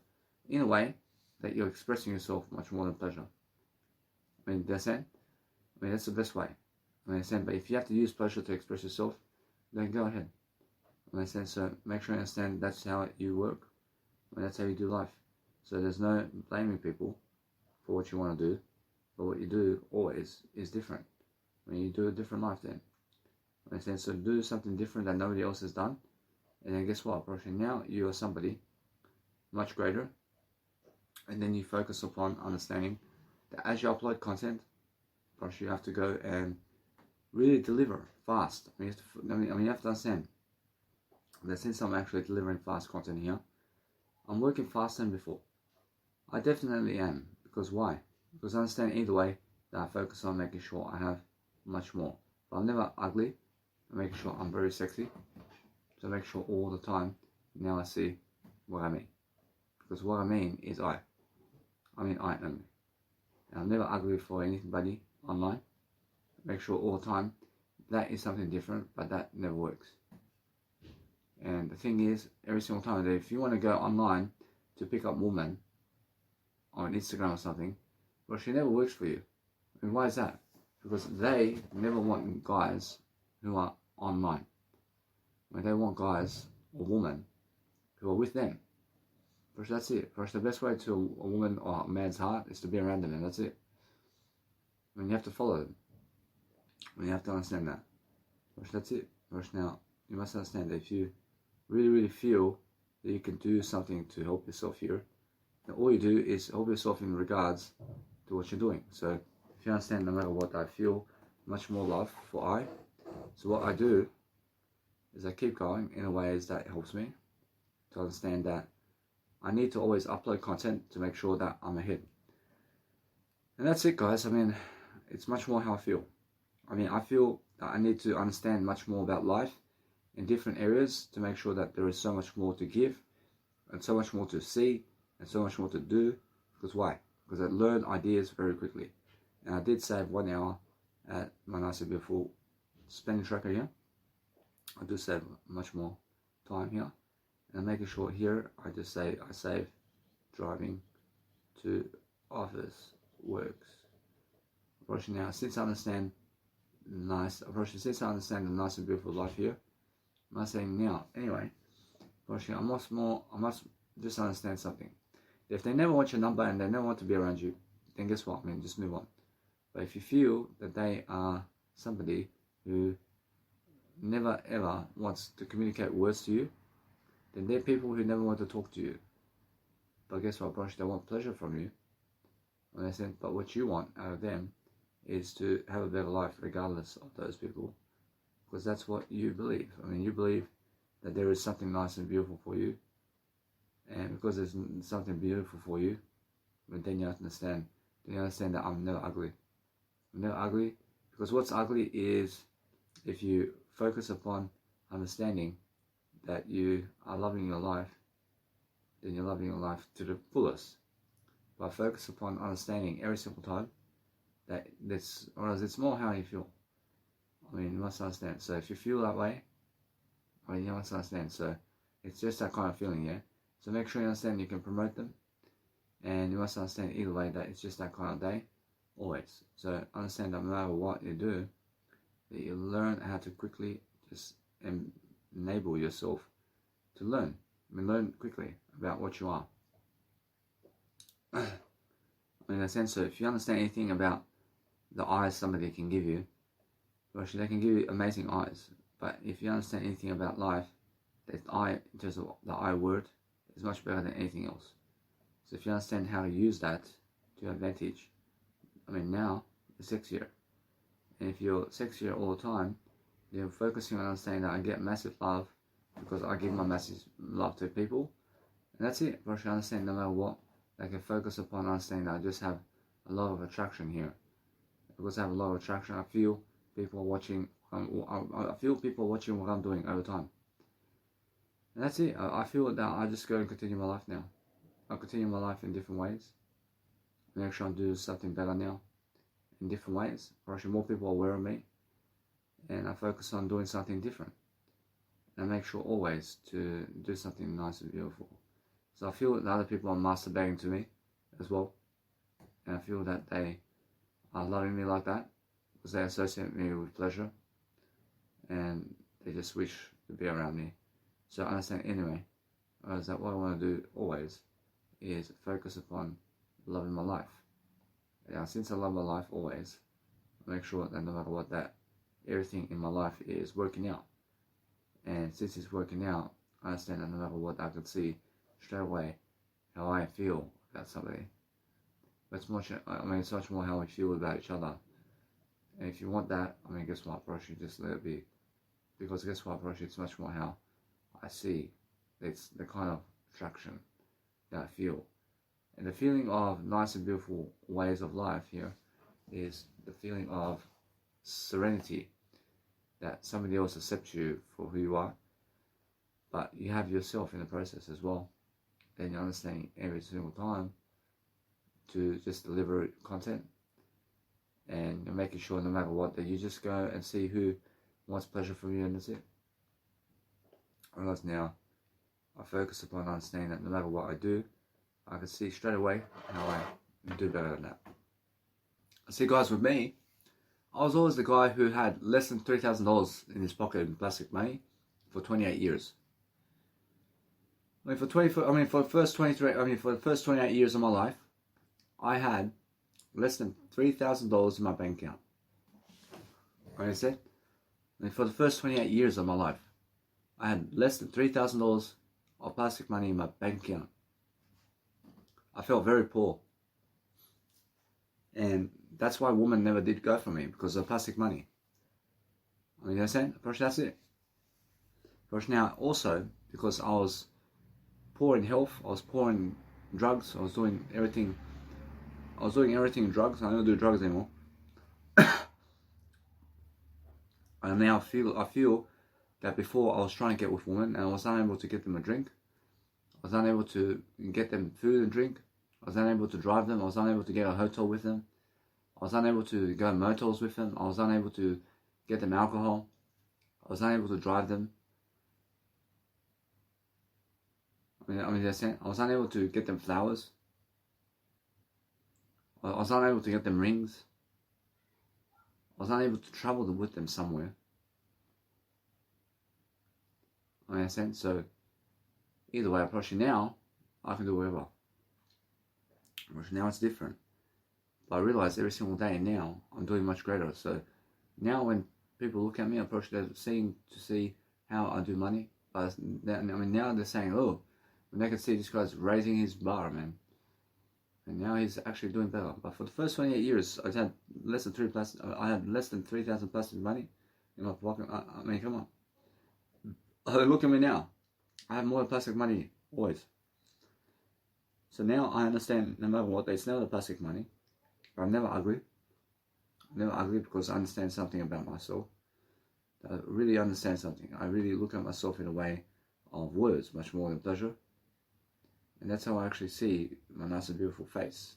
in a way that you're expressing yourself much more than pleasure. I mean, that's it. I mean, that's the best way. I understand, but if you have to use pleasure to express yourself, then go ahead. I understand, so make sure you understand that's how you work. I mean, that's how you do life. So there's no blaming people for what you want to do, but what you do always is different. I mean, you do a different life then. I understand, so do something different that nobody else has done, and then guess what? Approaching now, you are somebody much greater, and then you focus upon understanding that as you upload content, you have to go and really deliver fast. I mean, you have to understand that since I'm actually delivering fast content here, I'm working faster than before. I definitely am. Because why? Because I understand either way that I focus on making sure I have much more. But I'm never ugly. I make sure I'm very sexy. So I make sure all the time now I see what I mean. Because what I mean is I mean I only. And I'm never ugly for anybody online. Make sure all the time that is something different, but that never works. And the thing is, every single time that if you want to go online to pick up women on Instagram or something, well, she never works for you. And why is that? Because they never want guys who are online. I mean, they want guys or women who are with them. Because that's it. Because the best way to a woman or a man's heart is to be around them, and that's it. I mean, you have to follow them. I mean, you have to understand that. Because that's it. Because now, you must understand that if you really feel that you can do something to help yourself here, then all you do is help yourself in regards to what you're doing. So if you understand, no matter what, I feel much more love for so what I do is I keep going in a ways that helps me to understand that I need to always upload content to make sure that I'm ahead. And that's it, guys. I mean, it's much more how I feel. I mean, I feel that I need to understand much more about life in different areas to make sure that there is so much more to give and so much more to see and so much more to do. Because why? Because I learn ideas very quickly. And I did save 1 hour at my nice and beautiful spending tracker here. I do save much more time here. And making sure here, I just say I save driving to office works. Approaching now, since I understand the nice and beautiful life here, I'm not saying now. Anyway, approaching, I must just understand something. If they never want your number and they never want to be around you, then guess what? I mean, just move on. But if you feel that they are somebody who never ever wants to communicate words to you, then they're people who never want to talk to you. But guess what, Brush? They want pleasure from you. And they said, but what you want out of them is to have a better life regardless of those people. because that's what you believe. I mean, you believe that there is something nice and beautiful for you, and because there's something beautiful for you, then you understand. Then you understand that I'm never ugly. I'm never ugly, because what's ugly is if you focus upon understanding that you are loving your life, then you're loving your life to the fullest. But focus upon understanding every single time that this, or else it's more how you feel. I mean, you must understand. So if you feel that way, I mean, you must understand. So it's just that kind of feeling, yeah? So make sure you understand you can promote them. And you must understand either way that it's just that kind of day, always. So understand that no matter what you do, that you learn how to quickly just enable yourself to learn. I mean, learn quickly about what you are. I mean, in a sense, so if you understand anything about the eyes somebody can give you, well, actually they can give you amazing eyes. But if you understand anything about life, that eye, in terms of the I word, is much better than anything else. So if you understand how to use that to your advantage, I mean, now you're sexier. And if you're sexier all the time, you're focusing on understanding that I get massive love because I give my massive love to people. And that's it. But you understand no matter what, I can focus upon understanding that I just have a lot of attraction here. Because I have a lot of attraction, I feel people watching. I feel people watching what I'm doing over time. And that's it. I feel that I just go and continue my life now. I'll continue my life in different ways. Make sure I do something better now in different ways. Or actually more people are aware of me. And I focus on doing something different. And I make sure always to do something nice and beautiful. So I feel that other people are masturbating to me as well. And I feel that they are loving me like that because they associate me with pleasure. And they just wish to be around me. So I understand anyway, is that what I want to do always is focus upon loving my life. Now, since I love my life always, I make sure that no matter what, that everything in my life is working out. And since it's working out, I understand that no matter what, I can see straight away how I feel about somebody. But it's much, I mean, it's much more how we feel about each other. And if you want that, I mean, guess what, bro, you just let it be. Because guess what, bro, it's much more how I see. It's the kind of attraction that I feel. And the feeling of nice and beautiful ways of life here is the feeling of serenity, that somebody else accepts you for who you are, but you have yourself in the process as well. Then you're understanding every single time to just deliver content, and you're making sure no matter what that you just go and see who wants pleasure from you, and that's it. Whereas now I focus upon understanding that no matter what I do, I can see straight away how I do better than that. See, guys, with me, I was always the guy who had less than $3,000 in his pocket in plastic money for 28 years. For the first 28 years of my life, I had less than $3,000 in my bank account. Like I said, for the first 28 years of my life, I had less than $3,000 of plastic money in my bank account. I felt very poor. And that's why women never did go for me, because of plastic money. I mean, you understand? That's it. But now, also, because I was poor in health, I was poor in drugs, I was doing everything in drugs. I don't do drugs anymore. And now I feel that before I was trying to get with women and I was unable to get them a drink. I was unable to get them food and drink. I was unable to drive them. I was unable to get a hotel with them. I was unable to go to motels with them. I was unable to get them alcohol. I was unable to drive them. I was unable to get them flowers. I was unable to get them rings. I was unable to travel with them somewhere. I understand? So, either way, approaching now, I can do whatever. Whereas now it's different. But I realise every single day now, I'm doing much greater. So, now when people look at me, they're seeing to see how I do money. But now they're saying, oh, when they can see this guy's raising his bar, man. And now he's actually doing better. But for the first 28 years, I had less than 3,000 plastic money in my pocket. I mean, come on. Look at me now. I have more plastic money, always. So now I understand, no matter what, it's never the plastic money. I'm never ugly. I'm never ugly because I understand something about myself. I really understand something. I really look at myself in a way of words, much more than pleasure. And that's how I actually see my nice and beautiful face.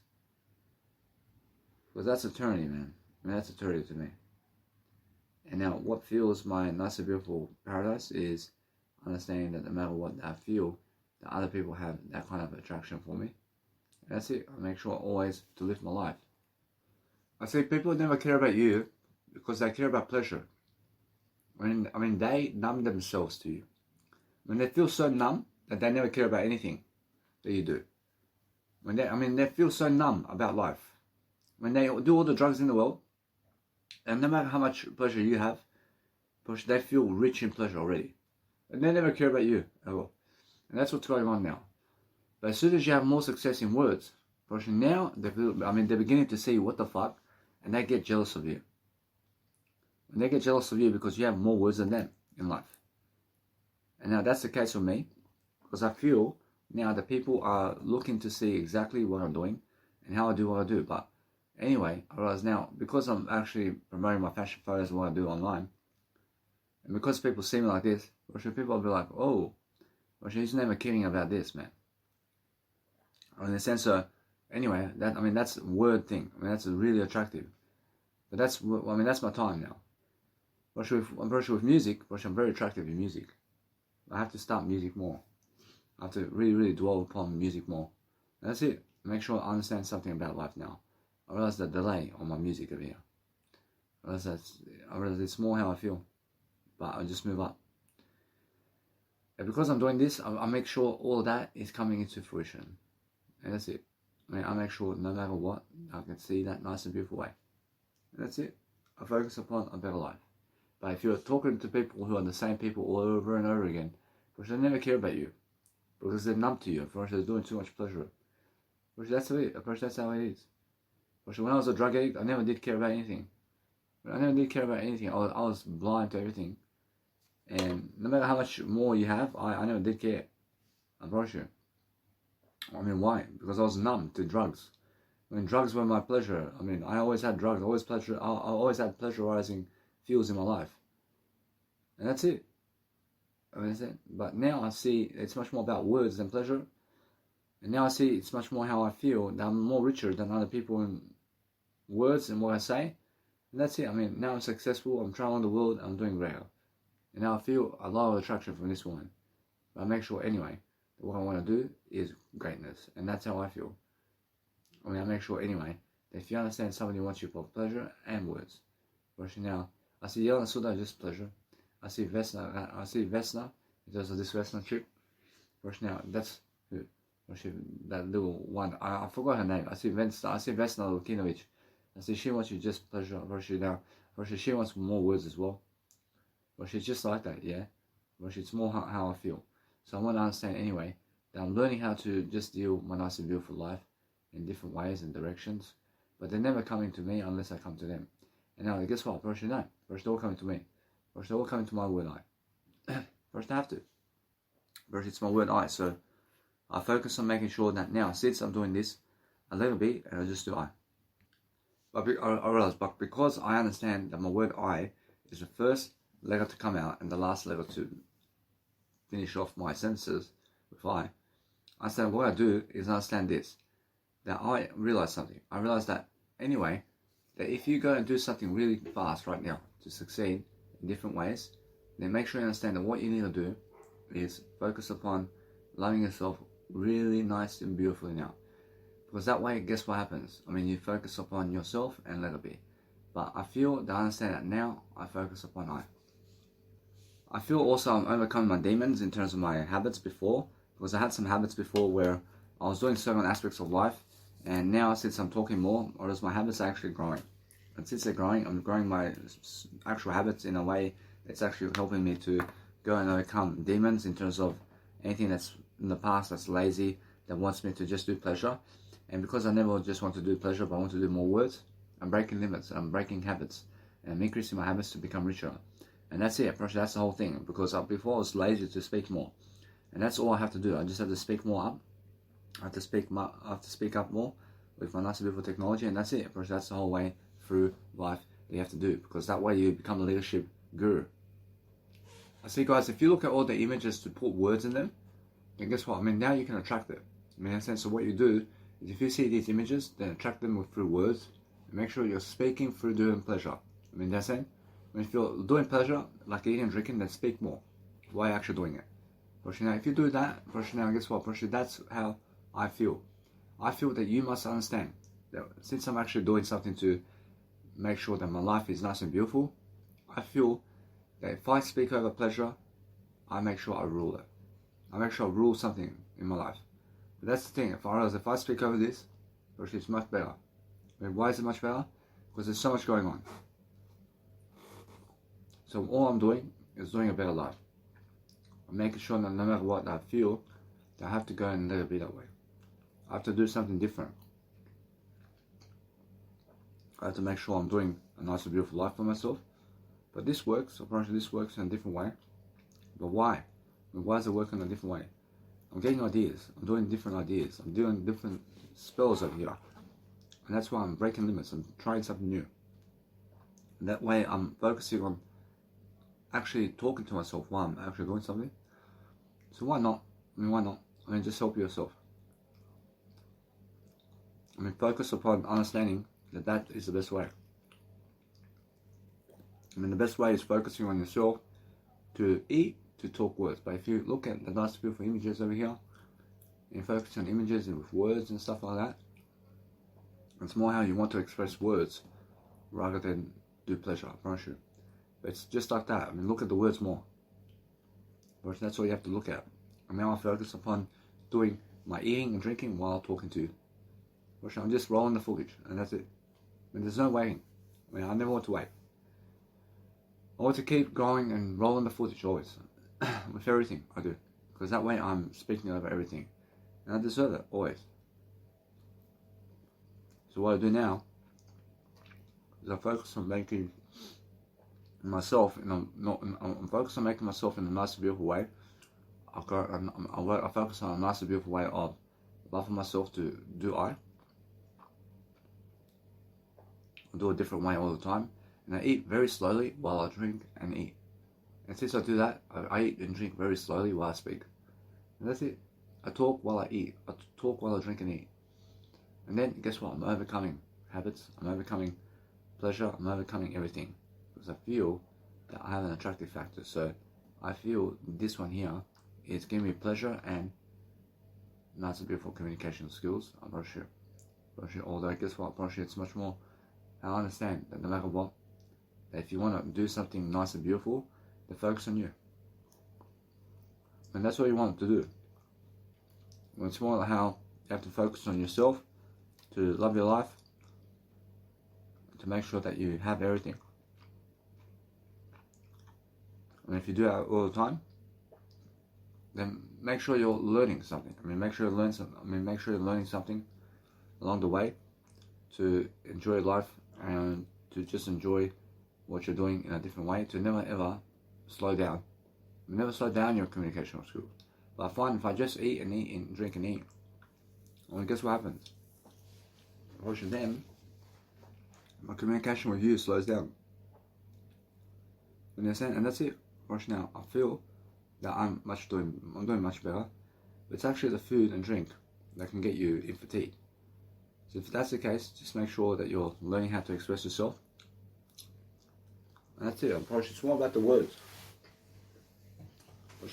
Because that's eternity, man. I mean, that's eternity to me. And now, what fuels my nice and beautiful paradise is understanding that no matter what I feel, that other people have that kind of attraction for me. And that's it. I make sure always to live my life. I say people never care about you because they care about pleasure. I mean, they numb themselves to you. When they feel so numb that they never care about anything that you do. They feel so numb about life. When they do all the drugs in the world, and no matter how much pleasure you have, they feel rich in pleasure already. And they never care about you at all. And that's what's going on now. But as soon as you have more success in words, now they're beginning to see what the fuck, and they get jealous of you. And they get jealous of you because you have more words than them in life. And now that's the case for me, because I feel now that people are looking to see exactly what I'm doing and how I do what I do. But anyway, I realize now, because I'm actually promoting my fashion photos and what I do online, and because people see me like this, people will be like, oh, he's never kidding about this, man. In the sense of, anyway, that's a word thing. That's really attractive. But that's my time now. I'm very sure with music, I'm very attractive in music. I have to start music more. I have to really, really dwell upon music more. And that's it. Make sure I understand something about life now. I realize the delay on my music over here. I realize it's more how I feel. But I just move up. And because I'm doing this, I make sure all of that is coming into fruition. And that's it. I make sure no matter what, I can see that nice and beautiful way. And that's it. I focus upon a better life. But if you're talking to people who are the same people all over and over again, they never care about you. Because they're numb to you. They're doing too much pleasure. That's it. That's how it is. When I was a drug addict, I never did care about anything. I was blind to everything. And no matter how much more you have, I never did care. I promise you. Why? Because I was numb to drugs. Drugs were my pleasure. I always had drugs. I always had pleasurizing feels in my life. And that's it. But now I see it's much more about words than pleasure. And now I see it's much more how I feel. That I'm more richer than other people in words and what I say. And that's it. Now I'm successful. I'm traveling the world. I'm doing great. And now I feel a lot of attraction from this woman. But I make sure anyway that what I want to do is greatness. And that's how I feel. I make sure anyway that if you understand somebody wants you for pleasure and words. Now, I see Yelena Suda just pleasure. I see Vesna. Because of this Vesna trip. Now, that's who? That little one. I forgot her name. I see Vesna Lukinovic. I see she wants you just pleasure. Now, she wants more words as well. She's just like that, yeah. It's more how I feel. So I want to understand anyway that I'm learning how to just deal with my nice and beautiful life in different ways and directions. But they're never coming to me unless I come to them. And now, guess what? First, they're all coming to me. First, they're all coming to my word eye. First, I have to. First, it's my word eye. So I focus on making sure that now, since I'm doing this, I let it be and I just do I. But I realize, but because I understand that my word I is the first letter to come out and the last letter to finish off my sentences with I understand what I do is understand this. That I realize something. I realize that anyway, that if you go and do something really fast right now to succeed in different ways, then make sure you understand that what you need to do is focus upon loving yourself really nice and beautifully now. Because that way, guess what happens? You focus upon yourself and let it be. But I feel that I understand that now, I focus upon I feel also I'm overcoming my demons in terms of my habits before. Because I had some habits before where I was doing certain aspects of life. And now, since I'm talking more, or as my habits are actually growing. And since they're growing, I'm growing my actual habits in a way that's actually helping me to go and overcome demons in terms of anything that's in the past that's lazy, that wants me to just do pleasure. And because I never just want to do pleasure, but I want to do more words, I'm breaking limits, and I'm breaking habits, and I'm increasing my habits to become richer. And that's it. That's the whole thing. Because before I was lazy to speak more, and that's all I have to do. I just have to speak more up. I have to speak up more with my nice beautiful technology, and that's it. That's the whole way through life that you have to do. Because that way you become a leadership guru. I see, guys. If you look at all the images to put words in them, then guess what? I mean, now you can attract it. I mean, in a sense, so what you do is if you see these images, then attract them through words. And make sure you're speaking through doing pleasure. I mean, that's it. When if you're doing pleasure, like eating and drinking, then speak more. Why you're actually doing it. Now, if you do that, now, guess what? That's how I feel. I feel that you must understand that since I'm actually doing something to make sure that my life is nice and beautiful, I feel that if I speak over pleasure, I make sure I rule it. I make sure I rule something in my life. But that's the thing. If I speak over this, it's much better. I mean, why is it much better? Because there's so much going on. So all I'm doing is doing a better life. I'm making sure that no matter what I feel, that I have to go and let it be that way. I have to do something different. I have to make sure I'm doing a nice and beautiful life for myself. But this works. Apparently this works in a different way. But why? I mean, why does it work in a different way? I'm getting ideas. I'm doing different ideas. I'm doing different spells over here. And that's why I'm breaking limits. I'm trying something new. And that way I'm focusing on actually talking to myself while I'm actually doing something. So why not? I mean, why not? I mean, just help yourself. I mean, focus upon understanding that that is the best way. I mean, the best way is focusing on yourself to eat, to talk words. But if you look at the nice beautiful images over here, and focus on images and with words and stuff like that, it's more how you want to express words rather than do pleasure, I promise you. But it's just like that. I mean, look at the words more. But that's all you have to look at. And now I focus upon doing my eating and drinking while talking to you. I'm just rolling the footage, and that's it. I mean, there's no waiting. I mean, I never want to wait. I want to keep going and rolling the footage always. With everything I do. Because that way I'm speaking over everything. And I deserve it, always. So what I do now is I focus on making myself, I'm focused on making myself in a nice, beautiful way. I focus on a nice, beautiful way of loving myself to do I do a different way all the time, and I eat very slowly while I drink and eat. And since I do that, I eat and drink very slowly while I speak. And that's it. I talk while I eat. I talk while I drink and eat. And then guess what? I'm overcoming habits. I'm overcoming pleasure. I'm overcoming everything. Because I feel that I have an attractive factor. So I feel this one here is giving me pleasure and nice and beautiful communication skills. I'm not sure. Although guess what? It's much more. I understand that no matter what, that if you want to do something nice and beautiful, then focus on you. And that's what you want to do. Well, it's more like how you have to focus on yourself to love your life, to make sure that you have everything. And if you do that all the time, then make sure you're learning something. I mean, make sure you learn something. Make sure you're learning something along the way to enjoy life and to just enjoy what you're doing in a different way. To never ever slow down. Never slow down your communication skills. But I find if I just eat and eat and drink and eat, well, guess what happens? Then my communication with you slows down. You understand? And that's it. Now I feel that I'm doing much better. But it's actually the food and drink that can get you in fatigue. So if that's the case, just make sure that you're learning how to express yourself. And that's it. It's more about the words.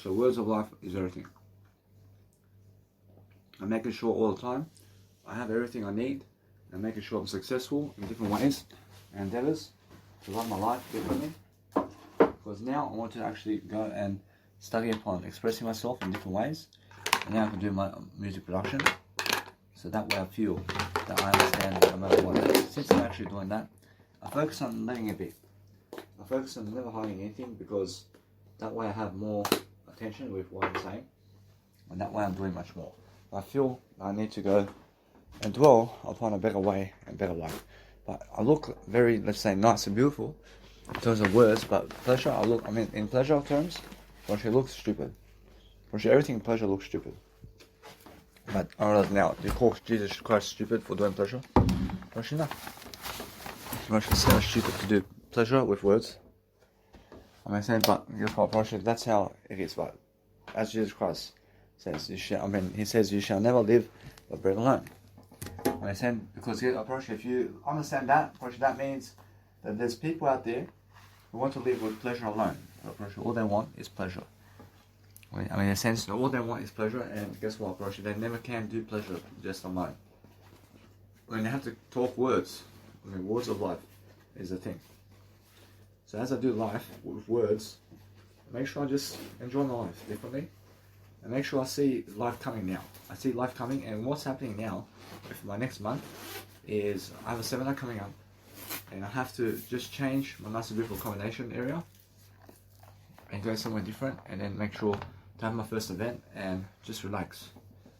So words of life is everything. I'm making sure all the time I have everything I need, and making sure I'm successful in different ways and endeavors to run my life differently. Because now I want to actually go and study upon expressing myself in different ways, and now I can do my music production. So that way I feel that I understand no matter what. Since I'm actually doing that, I focus on letting it be. I focus on never hiding anything, because that way I have more attention with what I'm saying, and that way I'm doing much more. I feel I need to go and dwell upon a better way and better life. But I look very, let's say, nice and beautiful, in terms of words, but pleasure, in pleasure terms, Roshi looks stupid. Roshi, everything in pleasure looks stupid. But I realize now, do you call Jesus Christ stupid for doing pleasure? Roshi, no. Roshi, it's so stupid to do pleasure with words. I'm saying, but guess what, Roshi, that's how it is, but as Jesus Christ says, he says, you shall never live by bread alone. I'm saying, because Roshi, if you understand that, Roshi, that means that there's people out there who want to live with pleasure alone. Roshi, all they want is pleasure. In a sense, all they want is pleasure, and guess what, Roshi, they never can do pleasure just alone. They have to talk words. Words of life is the thing. So as I do life with words, make sure I just enjoy my life differently, and make sure I see life coming now. I see life coming, and what's happening now with my next month is I have a seminar coming up, and I have to just change my nice and beautiful accommodation area and go somewhere different, and then make sure to have my first event and just relax.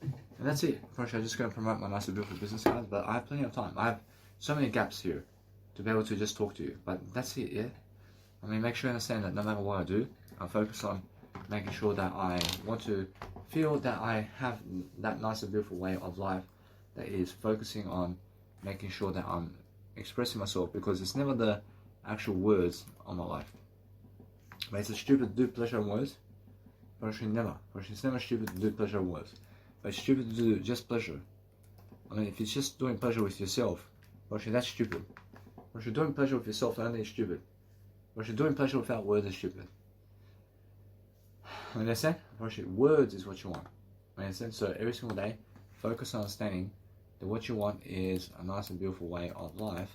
And that's it. First, I'm just going to promote my nice and beautiful business cards, but I have plenty of time. I have so many gaps here to be able to just talk to you, but that's it, yeah? Make sure you understand that no matter what I do, I focus on making sure that I want to feel that I have that nice and beautiful way of life that is focusing on making sure that I'm expressing myself, because it's never the actual words of my life. But it's stupid to do pleasure in words. It's never stupid to do pleasure in words. But it's stupid to do just pleasure. If it's just doing pleasure with yourself, that's stupid. Doing pleasure with yourself only is stupid. Doing pleasure without words is stupid. Understand? Words is what you want. Understand? So every single day, focus on understanding that what you want is a nice and beautiful way of life,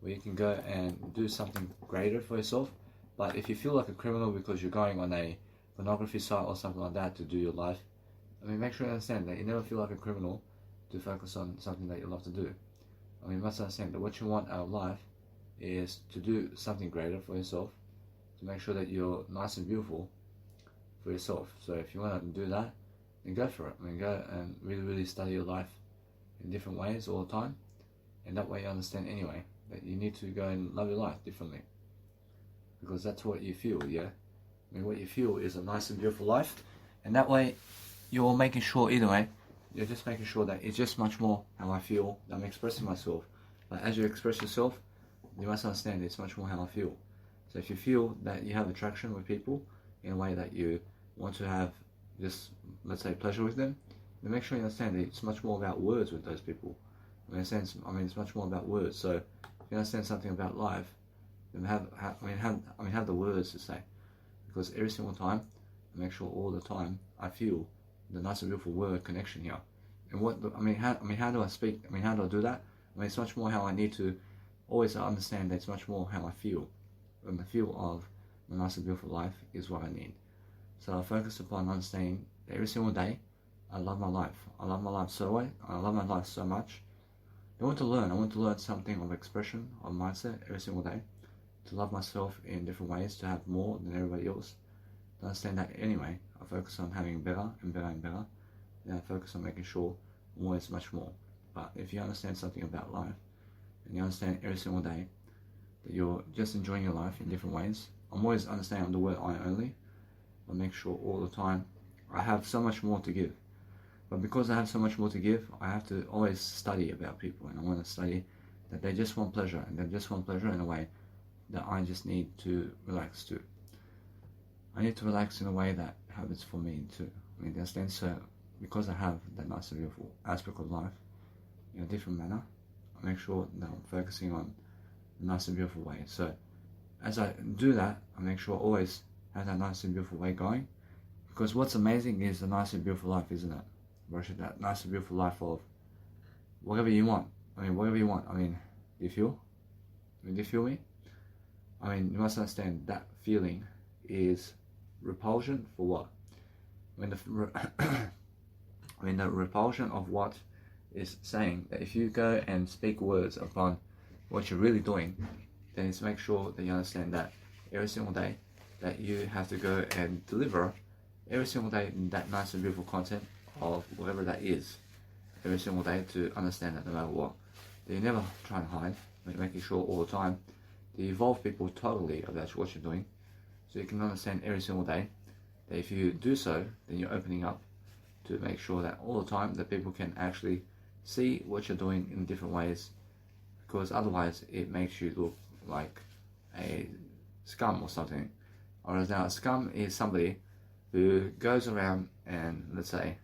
where you can go and do something greater for yourself. But if you feel like a criminal because you're going on a pornography site or something like that to do your life, make sure you understand that you never feel like a criminal to focus on something that you love to do. You must understand that what you want out of life is to do something greater for yourself, to make sure that you're nice and beautiful for yourself. So if you want to do that, then go for it. Go and really study your life in different ways all the time, and that way you understand anyway that you need to go and love your life differently, because that's what you feel, yeah? What you feel is a nice and beautiful life, and that way you're making sure, either way, you're just making sure that it's just much more how I feel, that I'm expressing myself. But as you express yourself, you must understand it's much more how I feel. So if you feel that you have attraction with people in a way that you want to have just, let's say, pleasure with them, then make sure you understand that it's much more about words with those people. In a sense, it's much more about words. So if you understand something about life, then have the words to say. Because every single time, I make sure all the time I feel the nice and beautiful word connection here. And how do I speak? How do I do that? It's much more how I need to always understand that it's much more how I feel. And the feel of the nice and beautiful life is what I need. So I focus upon understanding that every single day, I love my life. I love my life so much. I want to learn something of expression, of mindset every single day. To love myself in different ways, to have more than everybody else. To understand that anyway, I focus on having better and better and better. Then I focus on making sure more is much more. But if you understand something about life, and you understand every single day that you're just enjoying your life in different ways, I'm always understanding the word I only. I make sure all the time I have so much more to give. But because I have so much more to give, I have to always study about people, and I want to study that they just want pleasure, and they just want pleasure in a way that I just need to relax too. I need to relax in a way that happens for me too. Understand? So because I have that nice and beautiful aspect of life in a different manner, I make sure that I'm focusing on a nice and beautiful way. So as I do that, I make sure I always have that nice and beautiful way going. Because what's amazing is the nice and beautiful life, isn't it? That nice and beautiful life of whatever you want. Whatever you want. Do you feel? Do you feel me? You must understand that feeling is repulsion for what? The repulsion of what is saying that if you go and speak words upon what you're really doing, then it's make sure that you understand that every single day that you have to go and deliver every single day that nice and beautiful content of whatever that is. Every single day to understand that no matter what. That you never try and hide, but making sure all the time to involve people totally about what you're doing, so you can understand every single day that if you do so, then you're opening up to make sure that all the time that people can actually see what you're doing in different ways, because otherwise it makes you look like a scum or something. Whereas now a scum is somebody who goes around and, let's say,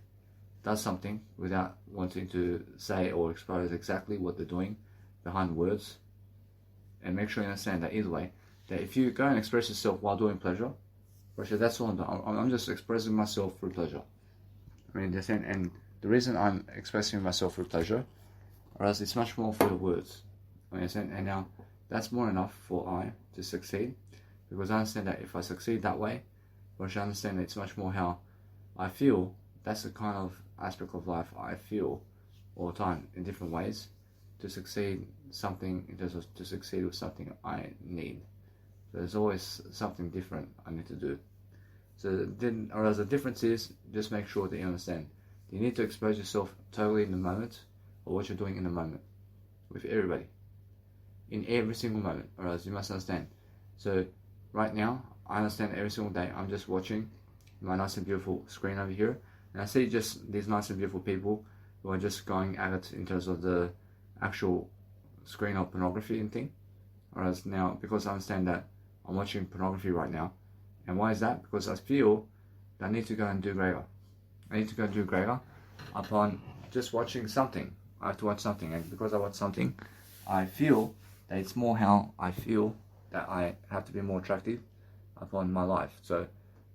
does something without wanting to say or expose exactly what they're doing behind words. And make sure you understand that either way, that if you go and express yourself while doing pleasure, that's all I'm doing. I'm just expressing myself through pleasure. I mean, and the reason I'm expressing myself through pleasure, or else it's much more for the words. I mean, and now that's more enough for I to succeed, because I understand that if I succeed that way, I understand that it's much more how I feel. That's the kind of aspect of life I feel all the time in different ways to succeed something, in terms of to succeed with something I need. So there's always something different I need to do. So then, or as the difference is, just make sure that you understand. You need to expose yourself totally in the moment, or what you're doing in the moment, with everybody, in every single moment, or else you must understand. So right now, I understand every single day I'm just watching my nice and beautiful screen over here, and I see just these nice and beautiful people who are just going at it in terms of the actual screen of pornography and thing. Whereas now, because I understand that I'm watching pornography right now, and why is that? Because I feel that I need to go and do greater. I need to go and do greater upon just watching something. I have to watch something, and because I watch something, I feel that it's more how I feel that I have to be more attractive upon my life. So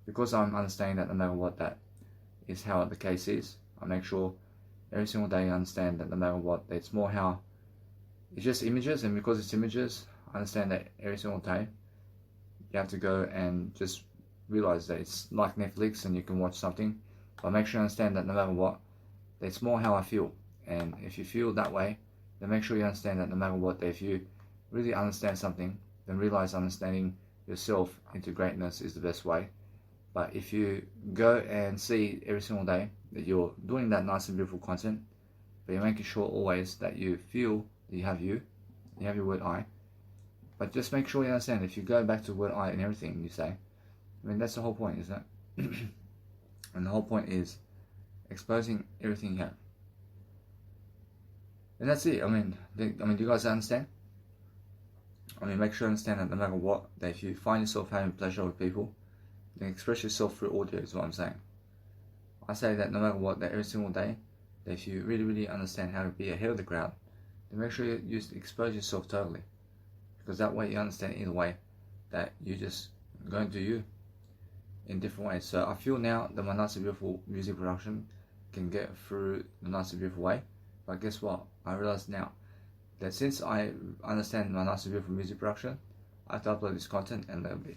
because I'm understanding that no matter what that is how the case is, I make sure every single day I understand that no matter what, it's more how it's just images, and because it's images, I understand that every single day you have to go and just realize that it's like Netflix and you can watch something, but make sure you understand that no matter what, it's more how I feel. And if you feel that way, then make sure you understand that no matter what, if you really understand something, then realize understanding yourself into greatness is the best way. But if you go and see every single day that you're doing that nice and beautiful content, but you're making sure always that you feel that you have your word I. But just make sure you understand, if you go back to word I and everything you say, I mean, that's the whole point, isn't it? And the whole point is exposing everything you have. And that's it. I mean, do you guys understand? I mean, make sure you understand that no matter what, that if you find yourself having pleasure with people, then express yourself through audio is what I'm saying. I say that no matter what, that every single day, that if you really, really understand how to be ahead of the crowd, then make sure you expose yourself totally. Because that way you understand either way that you just go and do you in different ways. So I feel now that my nice and beautiful music production can get through the nice and beautiful way. But guess what? I realize now that since I understand my nice and beautiful music production, I have to upload this content and let it be.